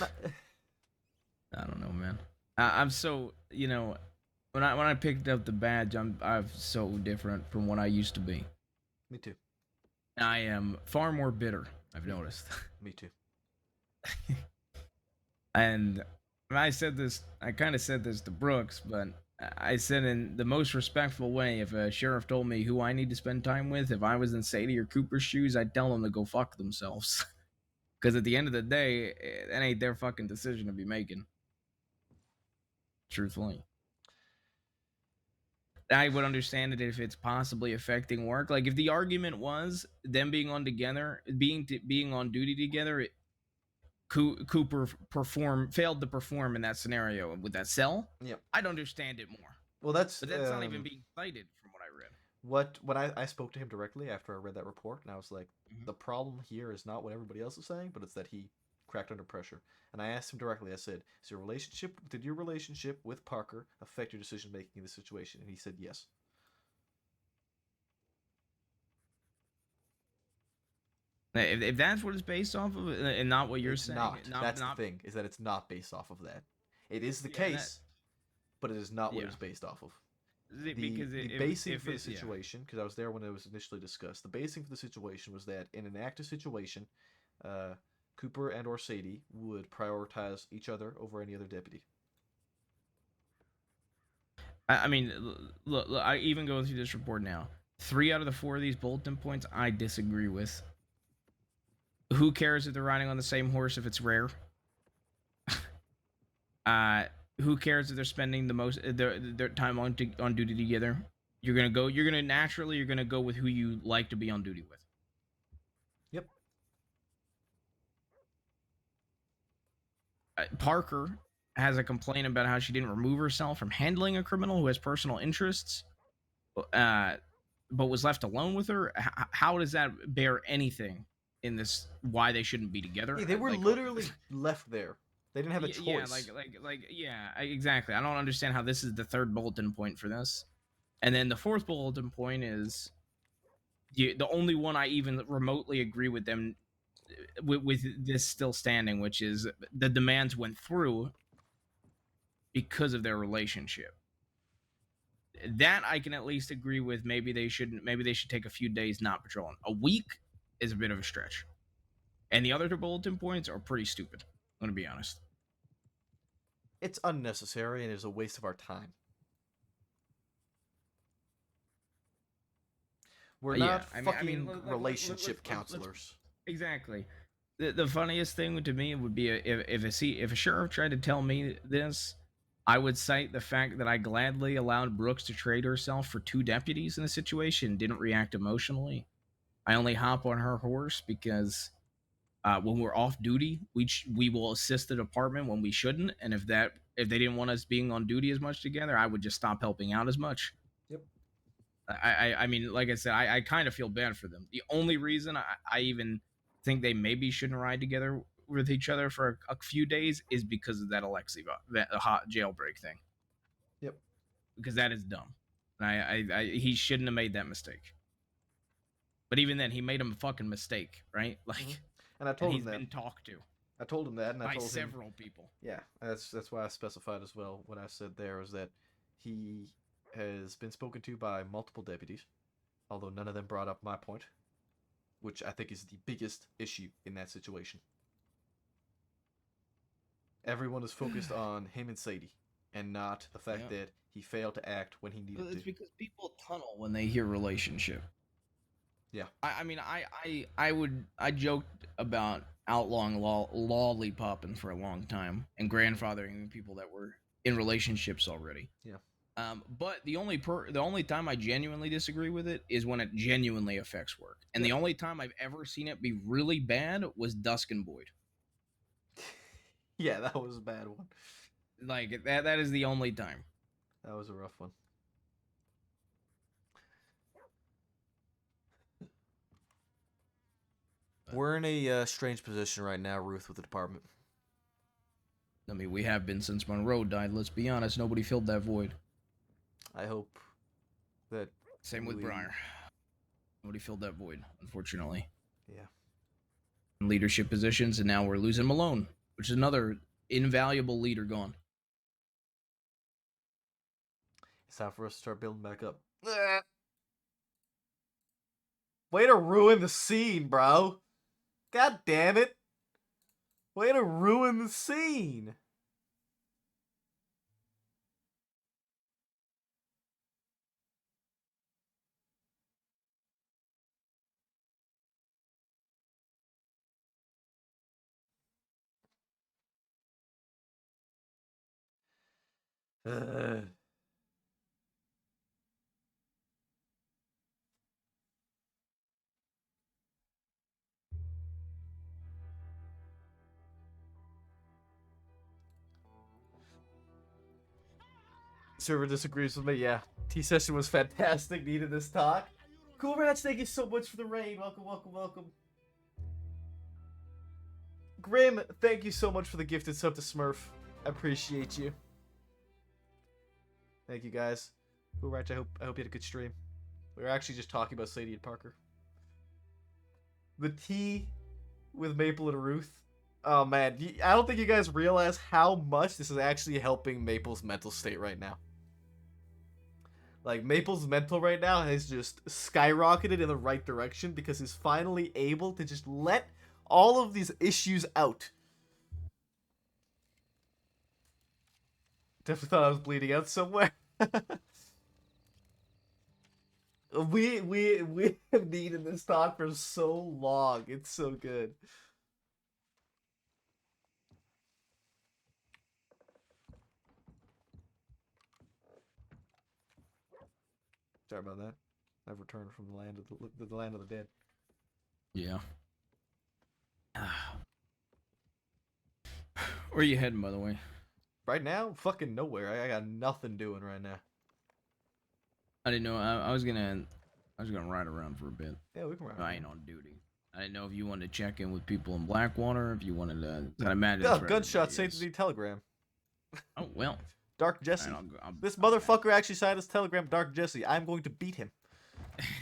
I don't know, man. I'm so, you know, when I picked up the badge, I'm so different from what I used to be. Me too. I am far more bitter, I've noticed. Me too. And I kind of said this to Brooks, but I said in the most respectful way, if a sheriff told me who I need to spend time with, if I was in Sadie or Cooper's shoes, I'd tell them to go fuck themselves. Because at the end of the day, that ain't their fucking decision to be making. Truthfully. I would understand it if it's possibly affecting work. Like if the argument was them being on together, being on duty together, Cooper failed to perform in that scenario with that cell. Yep. I'd understand it more. Well, that's but that's not even being cited from what I read. When I spoke to him directly after I read that report, and I was like, the problem here is not what everybody else is saying, but it's that he cracked under pressure. And I asked him directly, I said, did your relationship with Parker affect your decision making in this situation? And he said yes. If that's what it's based off of, and not what you're saying, That's the thing, is that it's not based off of that. It is the case, but it is not what it's based off of. The basing for the situation, because I was there when it was initially discussed, the basing for the situation was that in an active situation, Cooper and or Sadie would prioritize each other over any other deputy. I mean, look, I even go through this report now. 3 out of the 4 of these bulletin points I disagree with. Who cares if they're riding on the same horse if it's rare? Who cares if they're spending the most their time on duty together? You're gonna go with who you like to be on duty with. Yep. Parker has a complaint about how she didn't remove herself from handling a criminal who has personal interests, but was left alone with her. How does that bear anything in this? Why they shouldn't be together? Yeah, they were literally left there. They didn't have a choice. Yeah, exactly. I don't understand how this is the 3rd bulletin point for this. And then the 4th bulletin point is the only one I even remotely agree with them with this still standing, which is the demands went through because of their relationship. That I can at least agree with. Maybe they should take a few days not patrolling. A week is a bit of a stretch. And the other 2 bulletin points are pretty stupid. I'm going to be honest. It's unnecessary and it's a waste of our time. We're not fucking relationship counselors. Exactly. The funniest thing to me would be if a sheriff tried to tell me this, I would cite the fact that I gladly allowed Brooks to trade herself for 2 deputies in the situation, didn't react emotionally. I only hop on her horse because when we're off duty, we will assist the department when we shouldn't, and if they didn't want us being on duty as much together, I would just stop helping out as much. Yep. I mean, like I said, I kind of feel bad for them. The only reason I even think they maybe shouldn't ride together with each other for a few days is because of that that hot jailbreak thing. Yep. Because that is dumb. And he shouldn't have made that mistake. But even then, he made a fucking mistake, right? Like, and I told him that. He's been talked to. I told him that, and I told him several people. Yeah, that's why I specified as well. What I said there was that he has been spoken to by multiple deputies, although none of them brought up my point, which I think is the biggest issue in that situation. Everyone is focused on him and Sadie, and not the fact that he failed to act when he needed to. It's because people tunnel when they hear relationship. Yeah. I mean, I joked about outlawing lollipopping for a long time and grandfathering people that were in relationships already. Yeah. But the only time I genuinely disagree with it is when it genuinely affects work. And the only time I've ever seen it be really bad was Dusk and Boyd. Yeah, that was a bad one. Like that is the only time. That was a rough one. We're in a strange position right now, Ruth, with the department. I mean, we have been since Monroe died. Let's be honest, nobody filled that void. I hope that. Same with Briar. Nobody filled that void, unfortunately. Yeah. In leadership positions, and now we're losing Malone, which is another invaluable leader gone. It's time for us to start building back up. Way to ruin the scene, bro. God damn it. Way to ruin the scene. Server disagrees with me. Yeah, T-Session was fantastic. Needed this talk. Cool Rats, thank you so much for the raid. Welcome, welcome, welcome. Grim, thank you so much for the gifted sub to Smurf. I appreciate you. Thank you guys. Cool Rats, I hope you had a good stream. We were actually just talking about Sadie and Parker. The tea with Maple and Ruth. Oh man, I don't think you guys realize how much this is actually helping Maple's mental state right now. Like, Maple's mental right now has just skyrocketed in the right direction because he's finally able to just let all of these issues out. Definitely thought I was bleeding out somewhere. We have needed this talk for so long. It's so good. Sorry about that. I've returned from the land of the land of the dead. Yeah. Where are you heading, by the way? Right now, fucking nowhere. I got nothing doing right now. I didn't know. I was gonna ride around for a bit. Yeah, we can ride. I ain't on duty. I didn't know if you wanted to check in with people in Blackwater, if you wanted to. I imagine. Yeah, gunshot saved the telegram. Oh well. Dark Jesse. Right, this motherfucker actually signed this telegram, Dark Jesse. I'm going to beat him.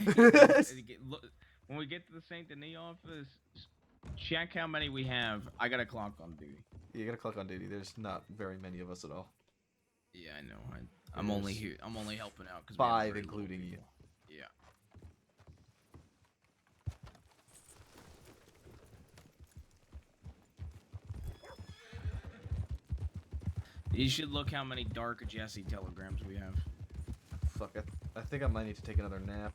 When we get to the Saint Denis office, check how many we have. I got a clock on duty. You gotta clock on duty. There's not very many of us at all. Yeah, I know. I'm only here. I'm only helping out because 5, including you. Yeah. You should look how many Dark Jesse telegrams we have. Fuck, I think I might need to take another nap.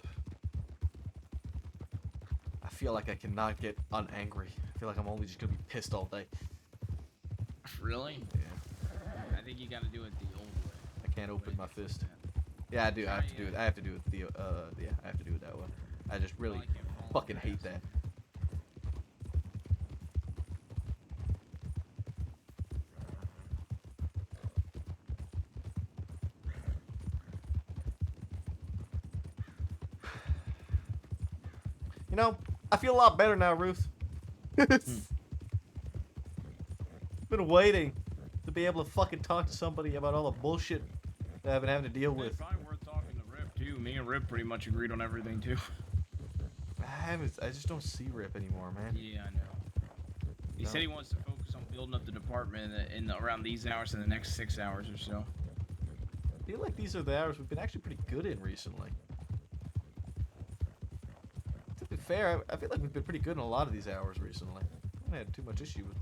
I feel like I cannot get unangry. I feel like I'm only just gonna be pissed all day. Really? Yeah. I think you gotta do it the old way. I can't open my fist. Yeah, I do. I have to do it. I have to do it the yeah, I have to do it that way. I just really fucking hate that. You know, I feel a lot better now, Ruth. Been waiting to be able to fucking talk to somebody about all the bullshit that I've been having to deal with. It's probably worth talking to Rip too. Me and Rip pretty much agreed on everything too. I just don't see Rip anymore, man. Yeah, I know. He said he wants to focus on building up the department around these hours in the next 6 hours or so. I feel like these are the hours we've been actually pretty good in recently. To be fair, I feel like we've been pretty good in a lot of these hours recently. I haven't had too much issue with.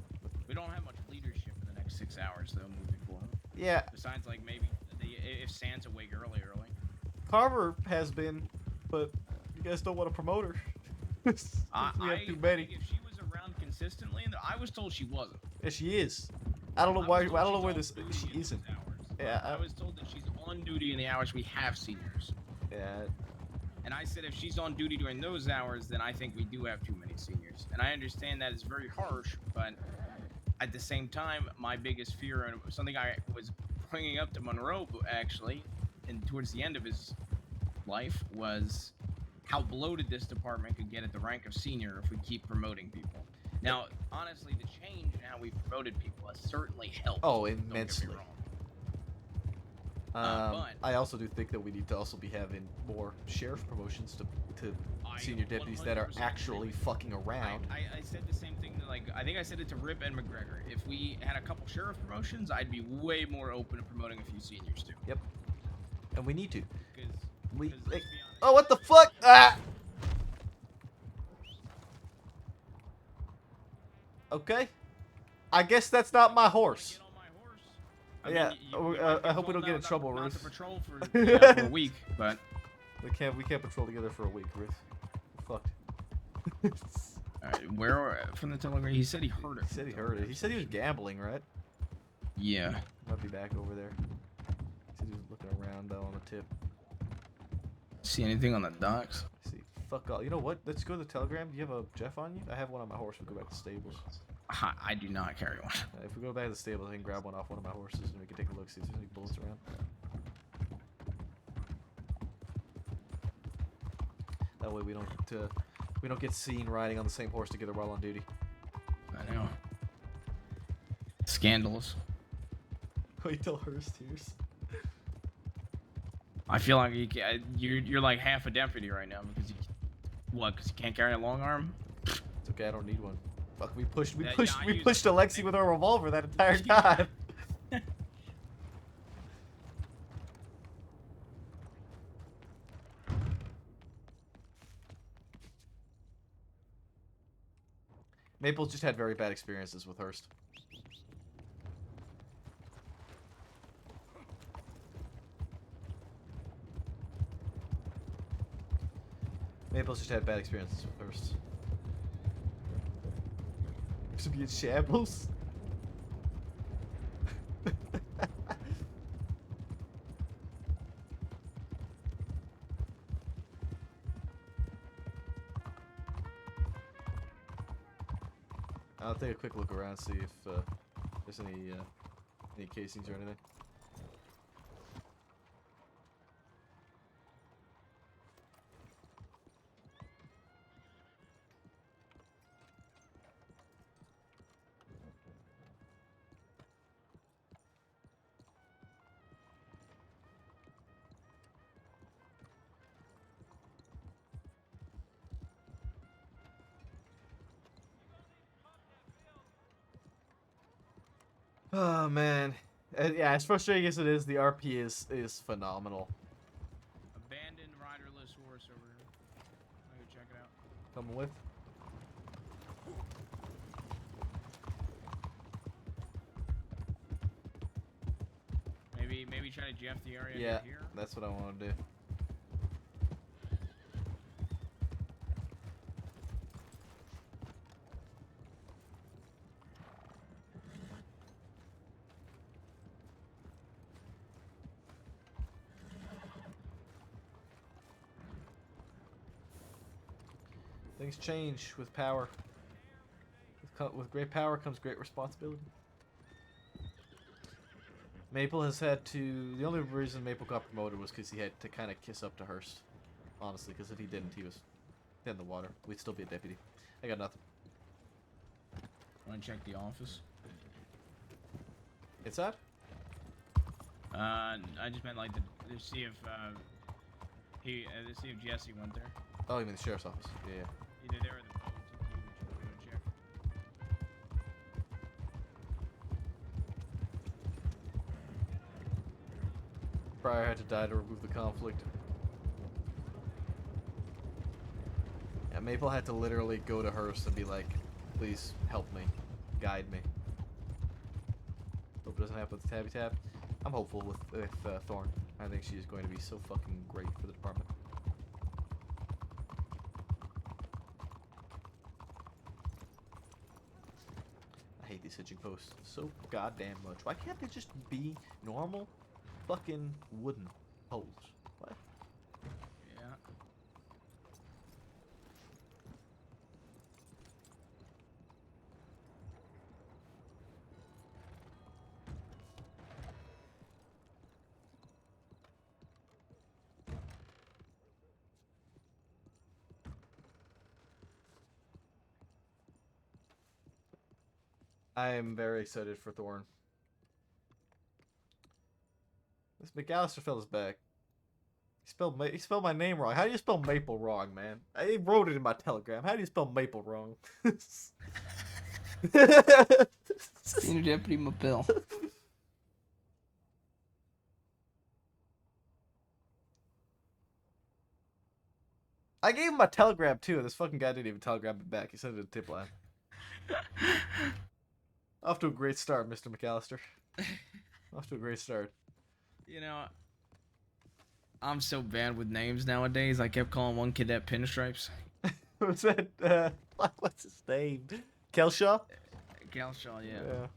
We don't have much leadership in the next 6 hours though, moving forward. Yeah. Besides, like maybe if Santa's awake early. Carver has been, but you guys don't want to promote her. We have too many. If she was around consistently, I was told she wasn't. Yeah, she is. I don't know why. I don't know where this. She isn't. Yeah. I was told that she's on duty in the hours we have seniors. Yeah. And I said if she's on duty during those hours, then I think we do have too many seniors. And I understand that is very harsh, but at the same time, my biggest fear, and something I was bringing up to Monroe actually, and towards the end of his life, was how bloated this department could get at the rank of senior if we keep promoting people. Now, honestly, the change in how we promoted people has certainly helped. Oh, don't get me immensely. wrong. But I also do think that we need to also be having more sheriff promotions to senior deputies that are 100% actually fucking around. I said the same thing. Like, I think I said it to Rip and McGregor. If we had a couple sheriff promotions, I'd be way more open to promoting a few seniors too. Yep. And we need to. Because Oh, what the fuck? Ah! Okay. I guess that's not my horse. Yeah, I hope we don't get in trouble, not Ruth. to patrol for, for a week, but we can't patrol together for a week, Ruth. We're fucked. Alright, where from the telegram? He said he heard it. He said he heard it. He said he was gambling, right? Yeah. Might be back over there. He said he was looking around though on the tip. See anything on the docks? See, fuck all. You know what? Let's go to the telegram. Do you have a Jeff on you? I have one on my horse. We'll go back to the stables. I do not carry one. If we go back to the stables, I can grab one off one of my horses and we can take a look, see if there's any bullets around. That way we don't get seen riding on the same horse together while on duty. I know. Scandalous. Wait till Hearst hears. I feel like you're like half a deputy right now because because you can't carry a long arm. It's okay, I don't need one. Fuck, we pushed Yeah, we pushed Alexi with our revolver that entire time. Maple's just had very bad experiences with Hearst. Maple's just had bad experiences with Hearst. To be in shambles. I'll take a quick look around, see if there's any casings or anything. Oh man, yeah. As frustrating as it is, the RP is phenomenal. Abandoned riderless horse over here. Let me check it out. Coming with. Maybe try to Jeff the area Yeah, here. that's what I want to do. Things change with power. With great power comes great responsibility. Maple has had to... The only reason Maple got promoted was because he had to kind of kiss up to Hearst. Honestly, because if he didn't, he was dead in the water. We'd still be a deputy. I got nothing. Want to check the office? It's that? I just meant like to see if to see if Jesse went there. Oh, you mean the sheriff's office? Yeah. Either there or the boat. Which one we would check. Pryor had to die to remove the conflict. Yeah, Maple had to literally go to Hearst and be like, please help me. Guide me. Hope it doesn't happen with Tabby Tab. I'm hopeful with Thorn. I think she is going to be so fucking great for the department. I hate these hitching posts so goddamn much. Why can't they just be normal fucking wooden poles? What? Yeah. I am very excited for Thorn. This McAllister fella's back. He spelled my name wrong. How do you spell Maple wrong, man? I wrote it in my telegram. How do you spell Maple wrong? Senior Deputy Mapil. I gave him my telegram too, and this fucking guy didn't even telegram me back. He sent it to the tip line. Off to a great start, Mr. McAllister. Off to a great start. You know, I'm so bad with names nowadays. I kept calling one cadet Pinstripes. What's that? What's his name? Kelshaw? Kelshaw, yeah.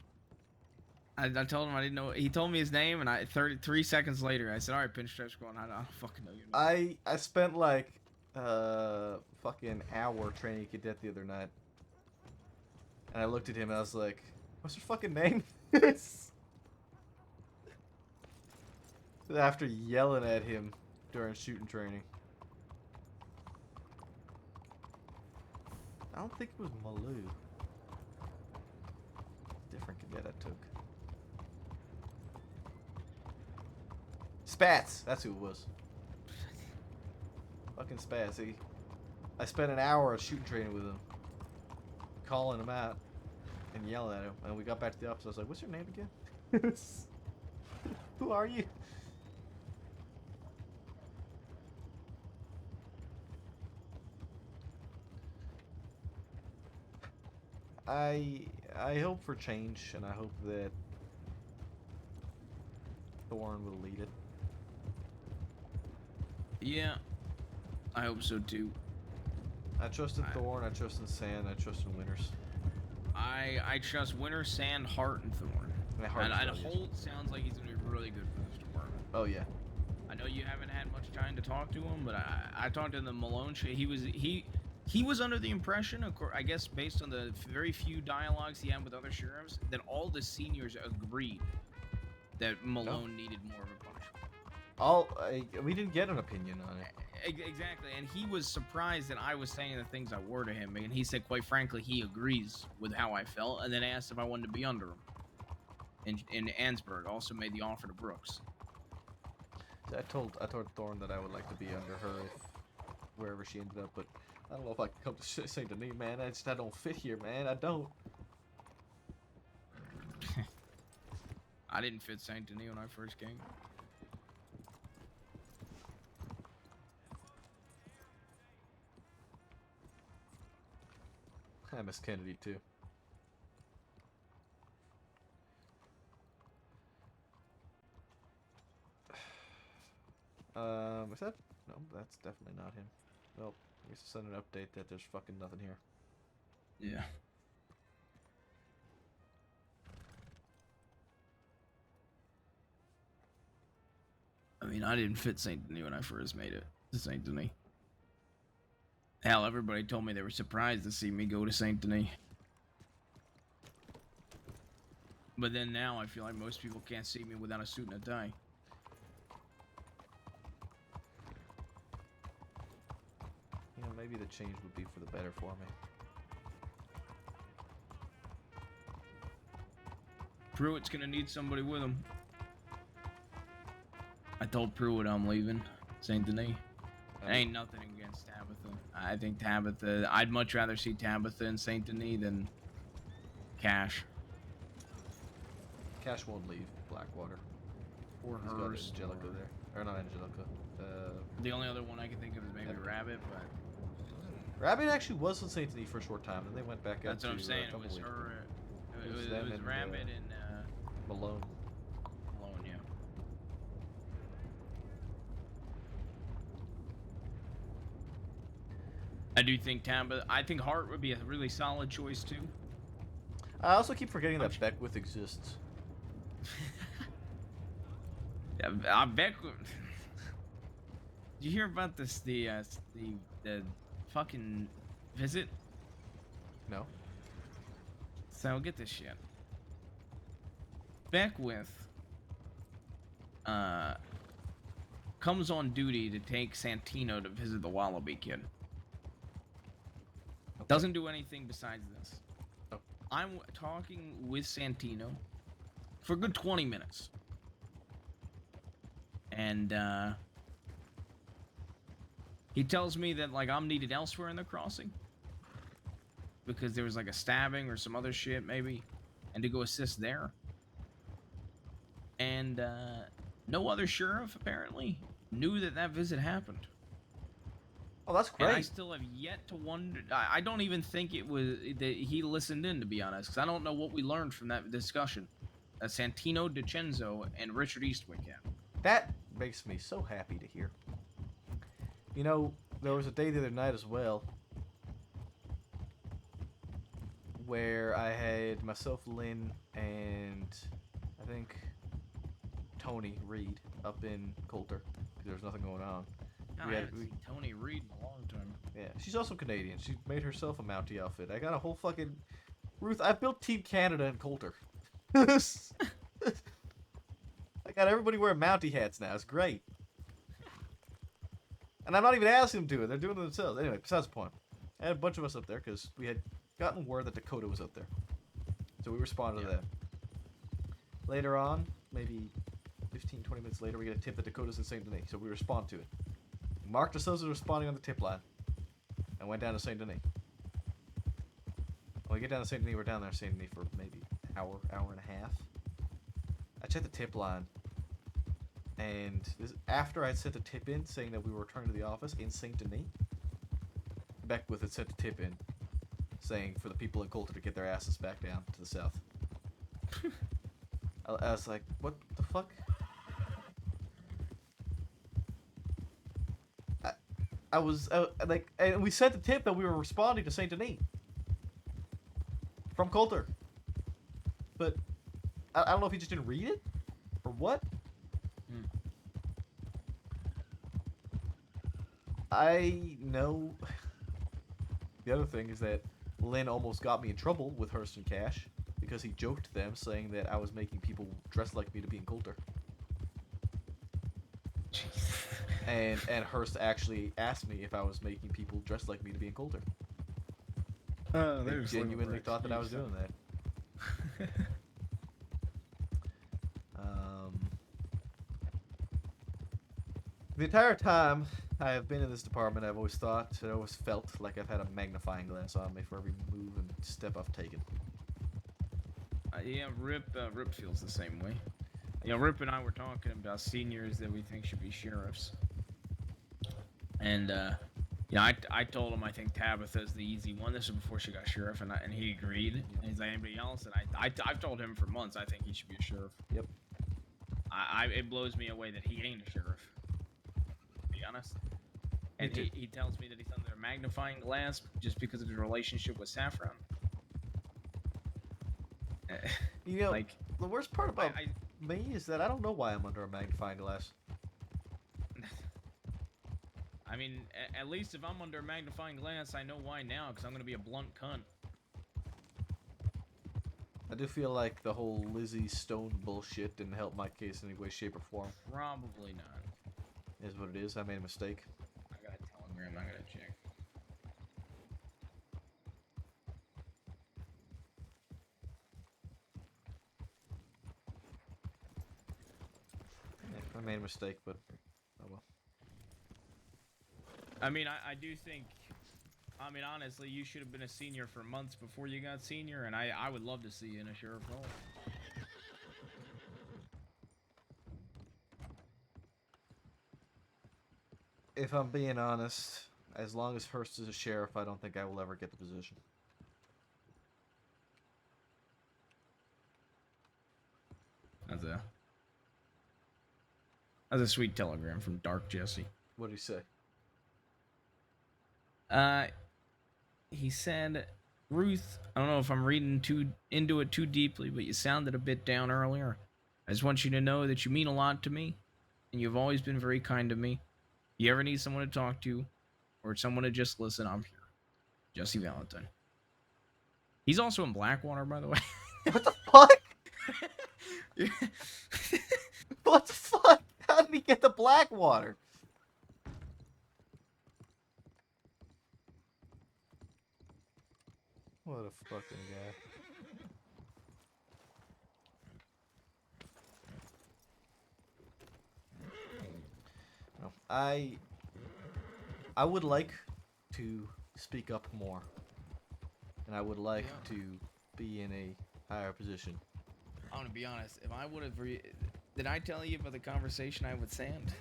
I told him I didn't know. He told me his name, and 33 seconds later, I said, "All right, Pinstripes, going. I don't fucking know your name." I spent like fucking hour training cadet the other night, and I looked at him and I was like, "What's your fucking name?" After yelling at him during shooting training. I don't think it was Malou. Different cadet I took. Spats! That's who it was. Fucking Spats. I spent an hour of shooting training with him. Calling him out. And yelling at him. And we got back to the office. I was like, what's your name again? Who are you? I hope for change, and I hope that Thorn will lead it. Yeah, I hope so too. I trust in Thorn, I trust in Sand, I trust in Winters. I trust Winter, Sand, Hart, and Thorn. And Holt sounds like he's gonna be really good for this department. Oh yeah. I know you haven't had much time to talk to him, but I talked to the Malone shit. He was under the impression, of course, I guess based on the very few dialogues he had with other sheriffs, that all the seniors agreed that Malone needed more of a punishment. We didn't get an opinion on it. Exactly, and he was surprised that I was saying the things I were to him, and he said, quite frankly, he agrees with how I felt, and then asked if I wanted to be under him. And Ansberg also made the offer to Brooks. I told Thorn that I would like to be under her wherever she ended up, but I don't know if I can come to Saint Denis, man. I don't fit here, man. I don't. I didn't fit Saint Denis when I first came. I miss Kennedy too. Is that? No, that's definitely not him. Well, I guess I sent an update that there's fucking nothing here. Yeah. I mean, I didn't fit Saint Denis when I first made it to Saint Denis. Hell, everybody told me they were surprised to see me go to Saint Denis. But then now I feel like most people can't see me without a suit and a tie. You know, maybe the change would be for the better for me. Pruitt's gonna need somebody with him. I told Pruitt I'm leaving Saint Denis. Ain't nothing against Tabitha. I think Tabitha, I'd much rather see Tabitha in Saint Denis than Cash. Cash won't leave Blackwater. Or He's got hers. Angelica there. Or not Angelica. The only other one I can think of is maybe Rabbit, but Rabbit actually was in Saint Denis for a short time, and they went back up that's to what I'm saying. a It couple was weeks. her. It was them and, Rabbit and Malone. Malone, yeah. I do think Tabitha. I think Hart would be a really solid choice too. I also keep forgetting that Beckwith exists. Yeah, Beckwith. Did you hear about this? The fucking visit? No. So get this shit. Beckwith comes on duty to take Santino to visit the Wallaby kid. Doesn't do anything besides this. I'm talking with Santino for a good 20 minutes. And, he tells me that, like, I'm needed elsewhere in the crossing. Because there was, like, a stabbing or some other shit, maybe. And to go assist there. And, no other sheriff, apparently, knew that that visit happened. Oh, that's great. And I still have yet to wonder. I don't even think it was that he listened in, to be honest, because I don't know what we learned from that discussion that Santino DiCenzo and Richard Eastwick had. That makes me so happy to hear. You know, there was a day the other night as well where I had myself, Lynn, and I think Tony Reed up in Coulter because there was nothing going on. I haven't seen Tony Reed in a long time. Yeah, she's also Canadian. She made herself a Mountie outfit. I got a whole fucking... Ruth, I built Team Canada in Coulter. I got everybody wearing Mountie hats now. It's great. And I'm not even asking them to do it. They're doing it themselves. Anyway, besides the point. I had a bunch of us up there because we had gotten word that Dakota was up there. So we responded to that. Later on, maybe 15, 20 minutes later, we get a tip that Dakota's in St. Denis. So we respond to it. Marked ourselves as responding on the tip line. And went down to St. Denis. When we get down to St. Denis, we're down there in St. Denis for maybe an hour, hour and a half. I checked the tip line. And this, after I had sent the tip in, saying that we were returning to the office in St. Denis, Beckwith had sent the tip in, saying for the people in Coulter to get their asses back down to the south. I was like, what the fuck? I was like, and we sent the tip that we were responding to St. Denis from Coulter, but I don't know if he just didn't read it or what. I know. The other thing is that Lynn almost got me in trouble with Hurst and Cash because he joked to them saying that I was making people dress like me to be in Coulter. And Hurst actually asked me if I was making people dress like me to be in Coulter. They genuinely thought that I was doing that. The entire time I have been in this department, I've always thought, I always felt like I've had a magnifying glass on me for every move and step I've taken. Yeah, Rip feels the same way. You know, Rip and I were talking about seniors that we think should be sheriffs. And, you know, I told him I think Tabitha's the easy one. This was before she got sheriff, and he agreed. And he's like, anybody else? And I've told him for months I think he should be a sheriff. Yep. It blows me away that he ain't a sheriff. To be honest. And he tells me that he's under a magnifying glass just because of his relationship with Saffron. You know, like, the worst part about me is that I don't know why I'm under a magnifying glass. I mean, at least if I'm under a magnifying glass, I know why now, because I'm going to be a blunt cunt. I do feel like the whole Lizzie Stone bullshit didn't help my case in any way, shape, or form. Probably not. Is what it is. I made a mistake. I got a telegram. I got to check. Yeah, I made a mistake, but oh well. I mean, I do think, I mean, honestly, you should have been a senior for months before you got senior, and I would love to see you in a sheriff role. If I'm being honest, as long as Hurst is a sheriff, I don't think I will ever get the position. That's a sweet telegram from Dark Jesse. What did he say? He said, Ruth, I don't know if I'm reading into it too deeply, but you sounded a bit down earlier. I just want you to know that you mean a lot to me, and you've always been very kind to me. If you ever need someone to talk to, or someone to just listen, I'm here. Jesse Valentine. He's also in Blackwater, by the way. What the fuck? What the fuck? How did he get the Blackwater? What a fucking guy. No, I would like to speak up more, and I would like to be in a higher position. I'm gonna be honest. If I would have, did I tell you about the conversation I had with Sand?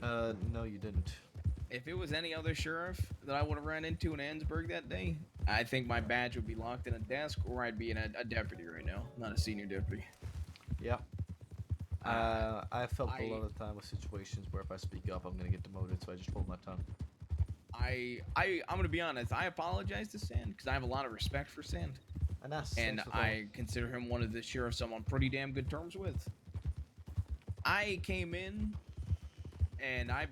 No, you didn't. If it was any other sheriff that I would have ran into in Ansburg that day, I think my badge would be locked in a desk, or I'd be in a deputy right now, not a senior deputy. Yeah. I felt a lot of the time with situations where if I speak up, I'm gonna get demoted, so I just hold my tongue. I'm gonna be honest. I apologize to Sand because I have a lot of respect for Sand, and I consider him one of the sheriffs I'm on pretty damn good terms with. I came in, and I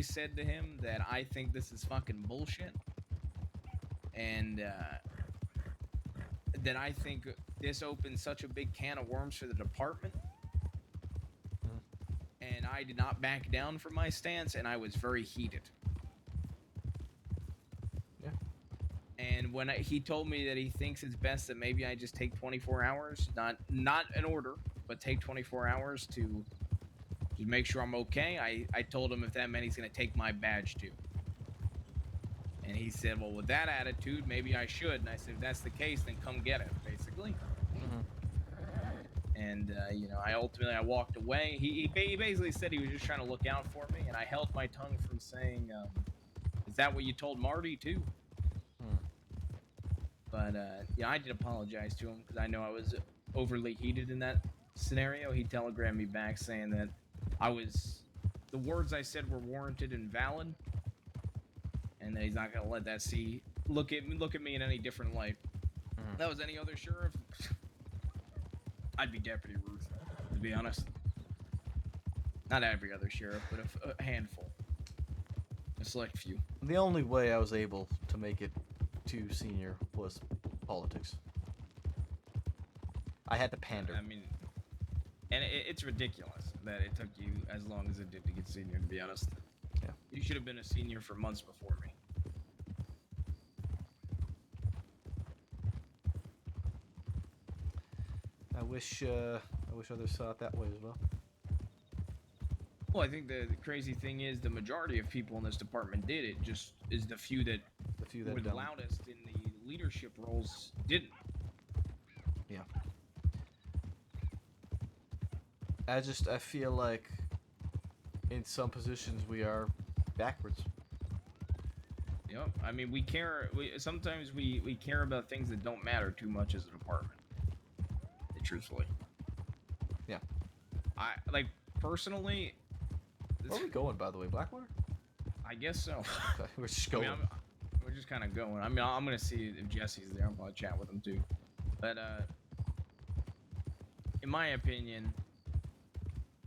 said to him that I think this is fucking bullshit, and that I think this opens such a big can of worms for the department. And I did not back down from my stance, and I was very heated. Yeah. And when he told me that he thinks it's best that maybe I just take 24 hours, not an order, but take 24 hours to make sure I'm okay, I told him if that meant he's going to take my badge too. And he said, well, with that attitude, maybe I should. And I said, if that's the case, then come get it, basically. And, I walked away. He basically said he was just trying to look out for me, and I held my tongue from saying, is that what you told Marty, too? But, I did apologize to him, because I know I was overly heated in that scenario. He telegrammed me back saying that the words I said were warranted and valid, and that he's not going to let that look at me in any different light. If that was any other sheriff, I'd be Deputy Ruth, to be honest. Not every other sheriff, but a handful. A select few. The only way I was able to make it to senior was politics. I had to pander. I mean, and it's ridiculous that it took you as long as it did to get senior, to be honest. Yeah. You should have been a senior for months before me. I wish others saw it that way as well. Well, I think the crazy thing is the majority of people in this department did it. Just is the few that were the don't. loudest in the leadership roles didn't. Yeah. I feel like in some positions we are backwards. Yep. I mean, sometimes we care about things that don't matter too much as a department. Truthfully. Yeah. Personally. Where are we going, by the way? Blackwater? I guess so. Okay, we're just going. We're just kind of going. I mean, I'm gonna see if Jesse's there. I'll probably chat with him too. But in my opinion,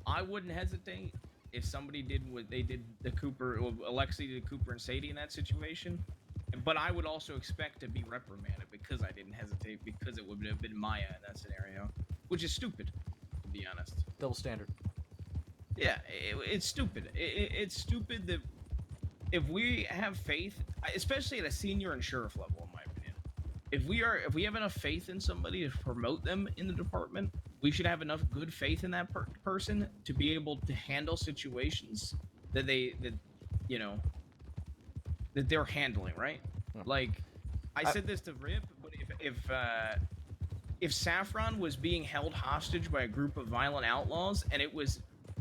I wouldn't hesitate if somebody did what they did Alexi did Cooper and Sadie in that situation. But I would also expect to be reprimanded because I didn't hesitate, because it would have been Maya in that scenario, which is stupid, to be honest. Double standard. Yeah, it's stupid. It's stupid that if we have faith, especially at a senior and sheriff level, in my opinion, if we have enough faith in somebody to promote them in the department, we should have enough good faith in that person to be able to handle situations that that they're handling, right? Like, I said this to Rip, but if Saffron was being held hostage by a group of violent outlaws, and it was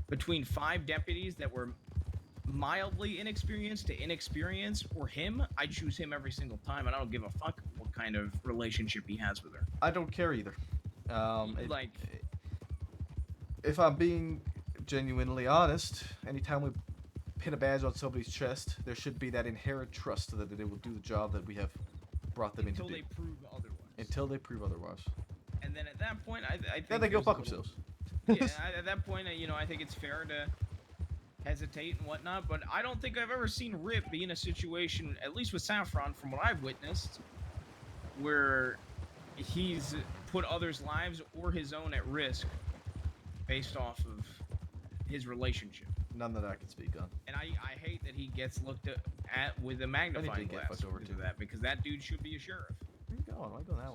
between 5 deputies that were mildly inexperienced to inexperienced, or him, I'd choose him every single time, and I don't give a fuck what kind of relationship he has with her. I don't care either. If I'm being genuinely honest, anytime we pin a badge on somebody's chest, there should be that inherent trust that they will do the job that we have brought them in to do. Until they prove otherwise. Until they prove otherwise. And then at that point, I think then they go there's fuck themselves. Yeah, at that point, I think it's fair to hesitate and whatnot, but I don't think I've ever seen Rip be in a situation, at least with Saffron, from what I've witnessed, where he's put others' lives or his own at risk based off of his relationship. None that I can speak on. And I hate that he gets looked at with a magnifying get glass fucked over over too. that, because that dude should be a sheriff. Where you going? Why are you going that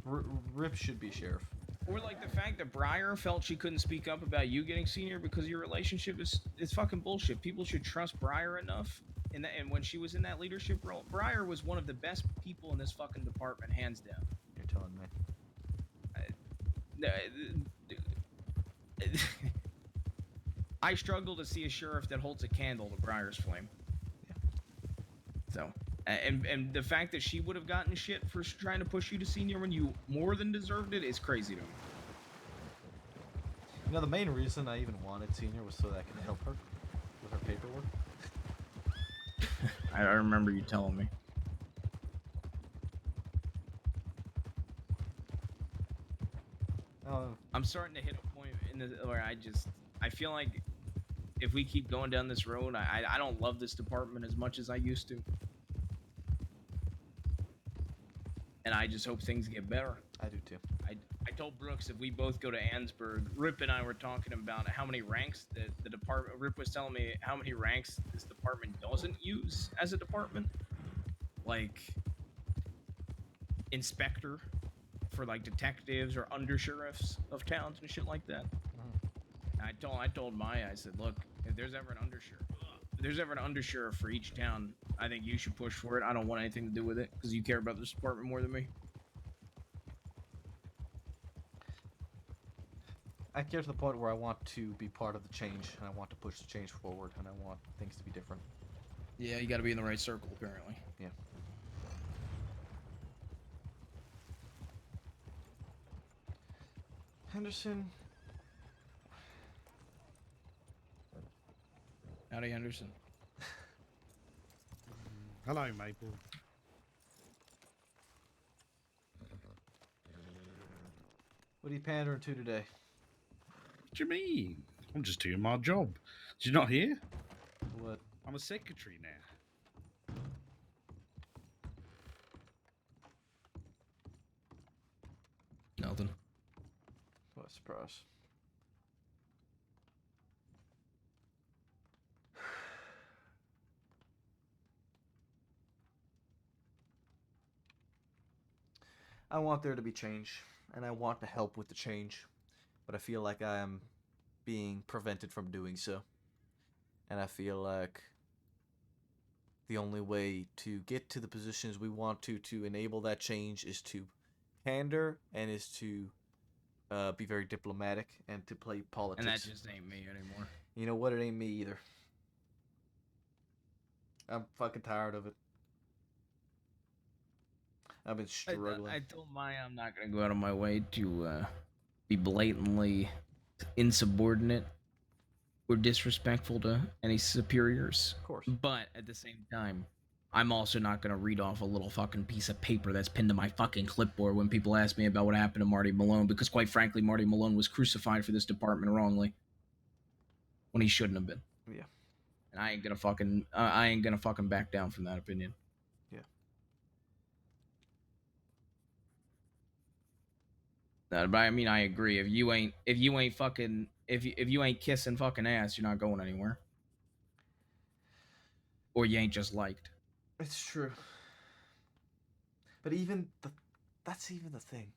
way? Rip should be sheriff. Or like the fact that Briar felt she couldn't speak up about you getting senior because your relationship is fucking bullshit. People should trust Briar enough. And when she was in that leadership role, Briar was one of the best people in this fucking department, hands down. You're telling me. I struggle to see a sheriff that holds a candle to Briar's flame. Yeah. So, and the fact that she would have gotten shit for trying to push you to senior when you more than deserved it is crazy to me. You know, the main reason I even wanted senior was so that I could help her with her paperwork. I remember you telling me. I'm starting to hit a point where I feel like if we keep going down this road, I don't love this department as much as I used to. And I just hope things get better. I do too. I told Brooks if we both go to Ansburg, Rip and I were talking about how many ranks the department, Rip was telling me how many ranks this department doesn't use as a department. Like inspector for like detectives or undersheriffs of towns and shit like that. I told Maya, I said, look, if there's ever an undersheriff for each town, I think you should push for it. I don't want anything to do with it because you care about this department more than me. I care to the point where I want to be part of the change, and I want to push the change forward, and I want things to be different. Yeah, you got to be in the right circle, apparently. Yeah. Henderson. Howdy, Henderson. Hello, Maple. What are you pandering to today? What do you mean? I'm just doing my job. Did you not hear? What? I'm a secretary now. Nothing. What a surprise. I want there to be change, and I want to help with the change, but I feel like I am being prevented from doing so. And I feel like the only way to get to the positions we want to enable that change is to pander and is to be very diplomatic and to play politics. And that just ain't me anymore. You know what? It ain't me either. I'm fucking tired of it. I've been struggling. I told Maya I'm not going to go out of my way to be blatantly insubordinate or disrespectful to any superiors. Of course. But at the same time, I'm also not going to read off a little fucking piece of paper that's pinned to my fucking clipboard when people ask me about what happened to Marty Malone, because quite frankly, Marty Malone was crucified for this department wrongly when he shouldn't have been. Yeah. And I ain't gonna fucking back down from that opinion. But I mean, I agree. If you ain't kissing fucking ass, you're not going anywhere. Or you ain't just liked. It's true. But that's even the thing,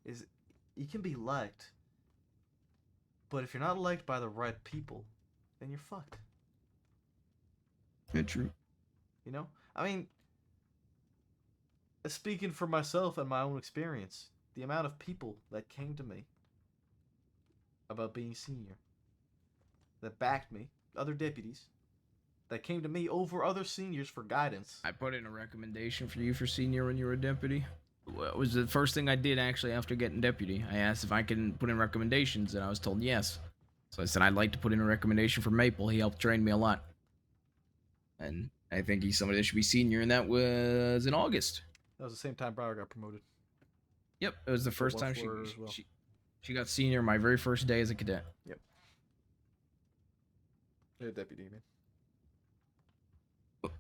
is you can be liked, but if you're not liked by the right people, then you're fucked. Yeah, true. You know? I mean, speaking for myself and my own experience, the amount of people that came to me about being senior, that backed me, other deputies, that came to me over other seniors for guidance. I put in a recommendation for you for senior when you were a deputy. Well, it was the first thing I did actually after getting deputy. I asked if I can put in recommendations, and I was told yes. So I said I'd like to put in a recommendation for Maple. He helped train me a lot. And I think he's somebody that should be senior, and that was in August. That was the same time Briar got promoted. Yep, it was the first time she got senior my very first day as a cadet. Yep. Yeah, deputy,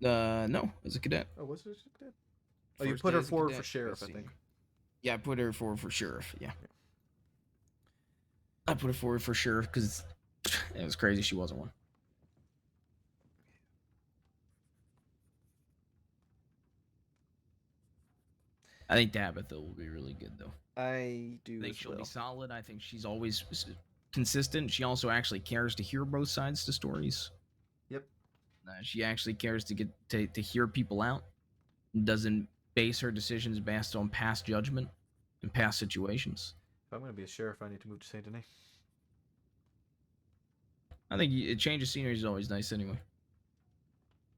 man. No, as a cadet. Oh, was it as a cadet? Oh, you put her forward for sheriff, I think. Yeah, I put her forward for sheriff, yeah. I put it forward for sure because it was crazy she wasn't one. I think Tabitha will be really good though. I do. I think as she'll well. be solid. I think she's always consistent. She also actually cares to hear both sides to stories. Yep. She actually cares to get to hear people out. Doesn't base her decisions based on past judgment and past situations. If I'm gonna be a sheriff, I need to move to Saint Denis. I think a change of scenery is always nice anyway.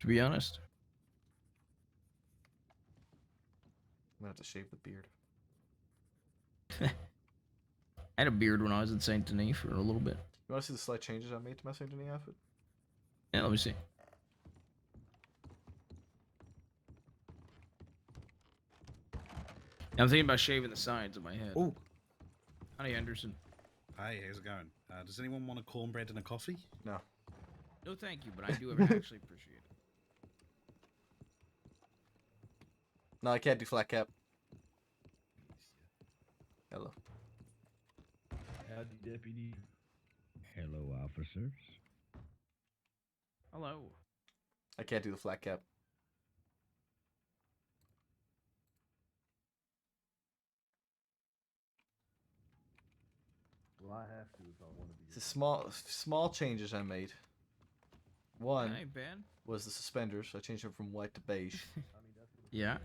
To be honest. I'm gonna have to shave the beard. I had a beard when I was in Saint Denis for a little bit. You want to see the slight changes I made to my Saint Denis outfit? Yeah, let me see. I'm thinking about shaving the sides of my head. Oh. Honey Anderson. Hey, how's it going? Does anyone want a cornbread and a coffee? No. No, thank you, but I do actually appreciate it. No, I can't do flat cap. Hello. Howdy, deputy. Hello, officers. Hello. I can't do the flat cap. Well, I have to if I want to be. It's a small changes I made. One Ain't bad. was the suspenders. I changed them from white to beige. Yeah.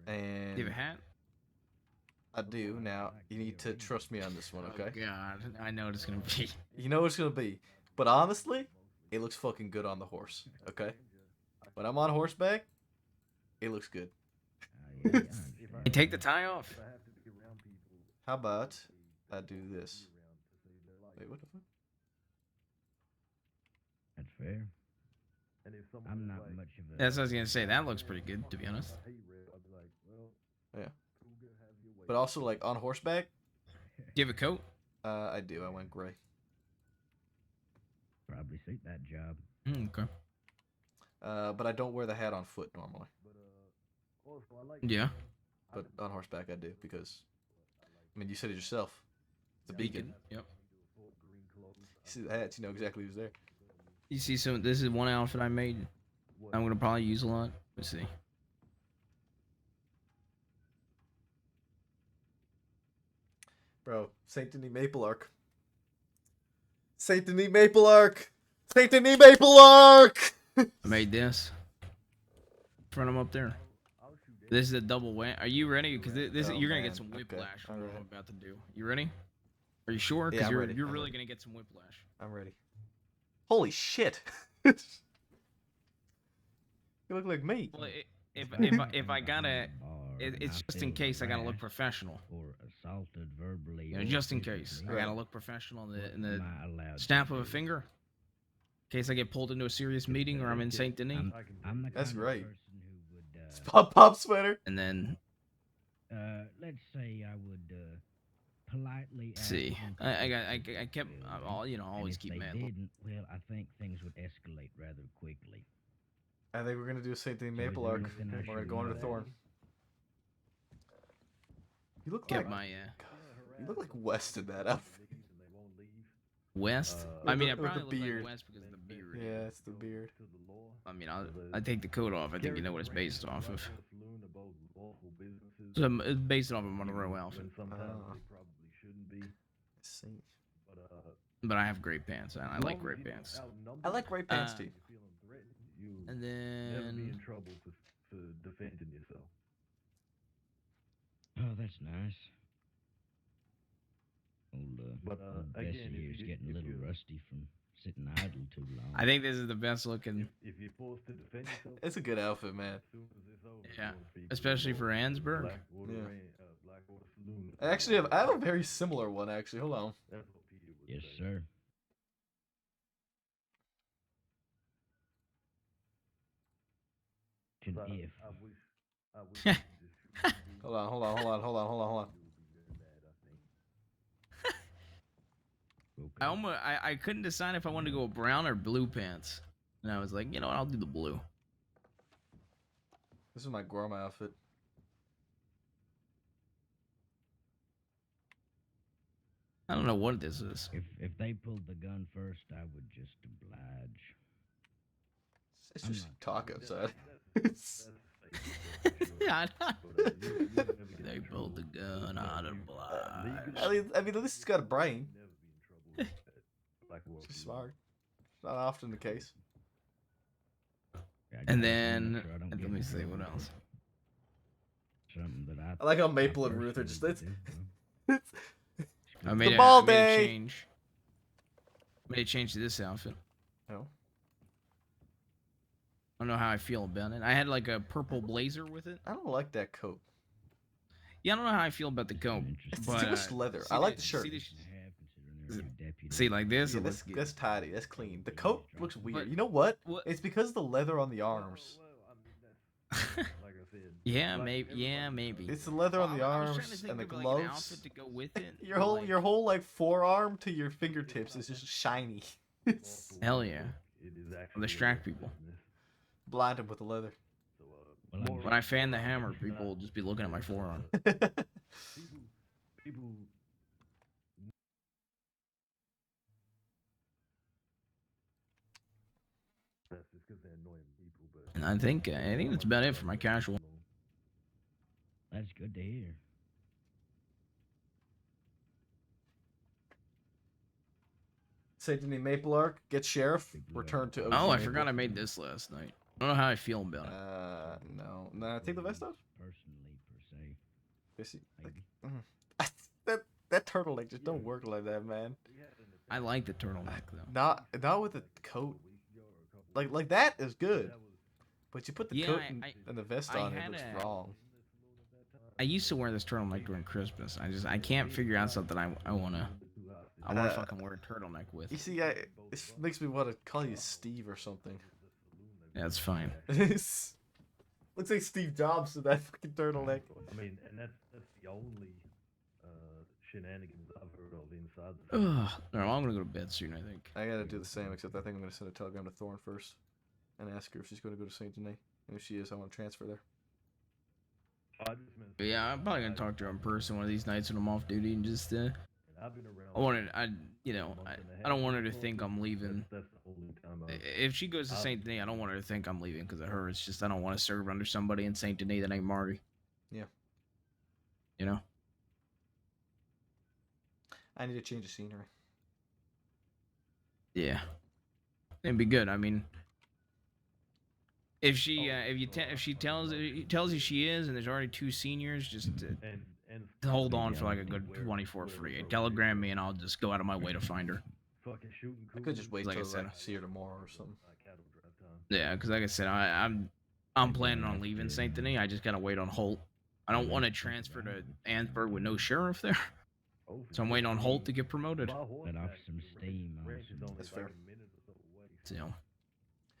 And Do you have a hat? I do. Now you need to trust me on this one, okay? Oh God, I know what it's gonna be. You know what it's gonna be, but honestly, it looks fucking good on the horse. Okay. When I'm on horseback, it looks good. Hey, take the tie off. How about I do this? Wait, what the fuck? That's fair. I'm not much of a. That's what I was gonna say. That looks pretty good, to be honest. Yeah. But also, like on horseback. Do you have a coat? I do. I went gray. Probably suit that job. Okay. But I don't wear the hat on foot normally. Yeah. But on horseback I do because, I mean, you said it yourself. It's a beacon. Yep. You see the hats, you know exactly who's there. You see, so this is one outfit I made. I'm gonna probably use a lot. Let's see. Bro, Saint Denis Maple Arc. Saint Denis Maple Arc. Saint Denis Maple Arc. I made this. Front them up there. This is a double win. Are you ready? Because this Oh, you're gonna man. get some whiplash Okay, from what alright. I'm about to do. You ready? Are you sure? Yeah, Because I'm you're ready. you're I'm really ready. gonna get some whiplash. I'm ready. Holy shit. You look like me. Well, if I gotta, it's just in case I gotta look professional. Or assaulted verbally. You know, or just in case I physically. gotta look professional in the Am I allowed to snap of a do? finger. In case I get pulled into a serious meeting or I'm in Saint Denis. I'm the That's kind of right. person who would. It's Pop Pop sweater. And then Let's say I would politely. let's see, ask them I kept and always if keep they mad. didn't, well, I think things would escalate rather quickly. I think we're gonna do Saint Denis So is Maple there Arc. anything I We're gonna should go under know? Thorn. You look Kept like my you look like West in that outfit. West. With I mean, I the- with probably the look beard. like West because of the beard. Yeah, it's the beard. I mean, I take the coat off. I think you know what it's based off of. So it's based off of a Monroe outfit. See. But I have great pants. And I like great pants. I like gray pants too. And Never be in then trouble for defending yourself. Oh, that's nice. Old again, Bessie if here's you- getting a if little you- rusty from sitting idle too long. I think this is the best looking. If you're forced to defend yourself, It's a good outfit, man. as soon as it's over, Yeah, you're gonna be especially for Ansburg. Blackwater Yeah. Blackwater Saloon. I actually I have a very similar one actually. Hold on. That's what Peter would Yes, say. sir. If I wish you could just Hold on. I couldn't decide if I wanted to go brown or blue pants, and I was like, you know what, I'll do the blue. This is my Gorma outfit. I don't know what this is. If they pulled the gun first, I would just oblige. It's just talk outside. Yeah, they pulled the gun out of blind. I mean, at least it's got a brain. She's smart. It's not often the case. And then, let me see what else. I like how Maple and Ruth are just. I made the ball a day. change. Made a change to this outfit. No. I don't know how I feel about it. I had like a purple blazer with it. I don't like that coat. Yeah, I don't know how I feel about the coat. It's but, too much leather. I like the shirt. See, like this? Yeah, it that's, looks good. that's tidy. That's clean. The coat looks weird. But- you know what? It's because of the leather on the arms. Yeah, maybe. Yeah, maybe. It's the leather on the I was trying to arms think and the of, like, an gloves. outfit to go with it. Your whole like forearm to your fingertips is just shiny. Hell yeah. I'll distract people. Blind them with the leather. When I fan the hammer, people will just be looking at my forearm. People. That's just because they're annoying people, but. And I think that's about it for my casual. That's good to hear. Saint Denis Maple Arc, get sheriff, return to OG Oh, I Maple. forgot I made this last night. I don't know how I feel about it. No. Nah, take the vest off. Personally, per se. Basically, like, that turtleneck just don't work like that, man. I like the turtleneck though. Not with the coat. Like that is good, but you put the Yeah, coat I- and the vest I on, it had looks a- wrong. I used to wear this turtleneck during Christmas. I can't figure out something I wanna fucking wear a turtleneck with. You see, it makes me want to call you Steve or something. Yeah, it's fine. Looks like Steve Jobs with that fucking turtleneck. I mean, and that's the only shenanigans I've heard of inside the. Ugh. No, I'm gonna go to bed soon. I think. I gotta do the same, except I think I'm gonna send a telegram to Thorn first, and ask her if she's gonna go to Saint Denis. And if she is, I want to transfer there. But yeah, I'm probably gonna talk to her in person one of these nights when I'm off duty and just I've been around. I don't want her to think I'm leaving. That's the only time I've. If she goes to Saint Denis, I don't want her to think I'm leaving because of her. It's just I don't want to serve under somebody in Saint Denis that ain't Marty. Yeah. You know. I need to change the scenery. Yeah. It'd be good. I mean, if she tells you she is, and there's already 2 seniors, just hold on for like a good 24 free. Telegram me, and I'll just go out of my way to find her. Fucking shooting. I could just wait Like I till said. I see her tomorrow or something. Yeah, because like I said, I'm planning on leaving Saint Denis. I just gotta wait on Holt. I don't want to transfer to Ansburg with no sheriff there. So I'm waiting on Holt to get promoted. Let off some steam. That's fair. So,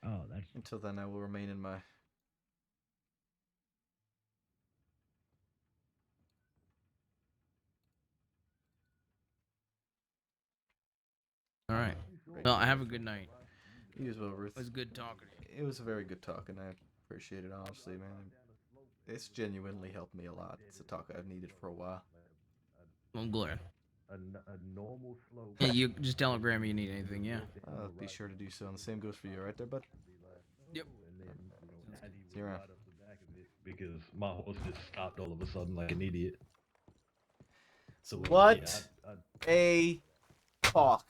Oh, that's. Until then, I will remain in my. all right. Well, I have a good night. You as well, Ruth. It was good talking to you. It was a very good talk, and I appreciate it, honestly, man. It's genuinely helped me a lot. It's a talk I've needed for a while. I'm glad. A normal slope. Yeah, you just telegram me you need anything, yeah. I'll be sure to do so, and the same goes for you, right there, bud? Yep. See you around. Because my horse just stopped all of a sudden like an idiot. So What yeah, a talk.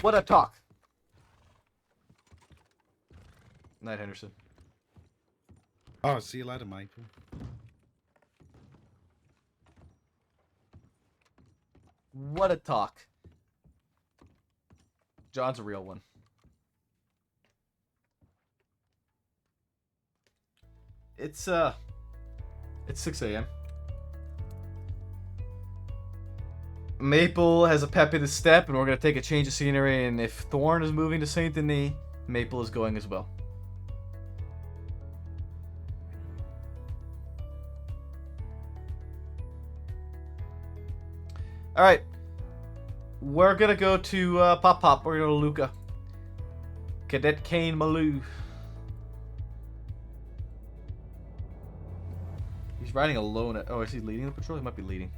What a talk. Night, Henderson. Oh, see you later, Michael. What a talk. John's a real one. It's 6 a.m. Maple has a pep in his step, and we're gonna take a change of scenery. And if Thorn is moving to Saint Denis, Maple is going as well. All right, we're gonna go to Pop Pop. We're gonna go to Luca. Cadet Kane Malou. He's riding alone. Oh, is he leading the patrol? He might be leading.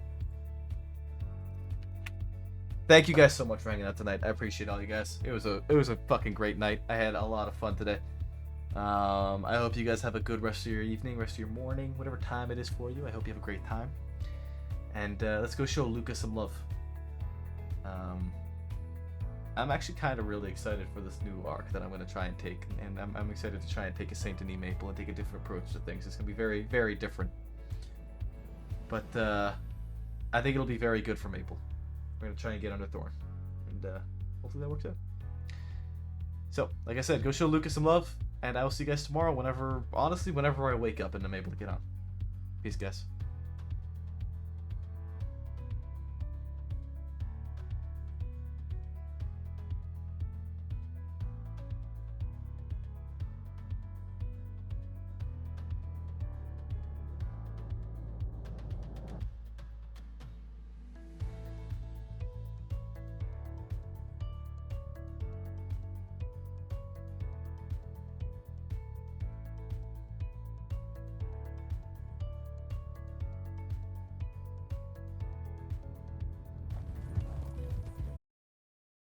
thank you guys so much for hanging out tonight. I appreciate all you guys. It was a fucking great night. I had a lot of fun today. I hope you guys have a good rest of your evening, rest of your morning, whatever time it is for you. I hope you have a great time. And let's go show Lucas some love. I'm actually kind of really excited for this new arc that I'm going to try and take. And I'm excited to try and take a Saint Denis Maple and take a different approach to things. It's going to be very, very different. But I think it'll be very good for Maple. We're going to try and get under Thorn. And hopefully that works out. So, like I said, go show Lucas some love. And I will see you guys tomorrow whenever I wake up and I'm able to get on. Peace, guys.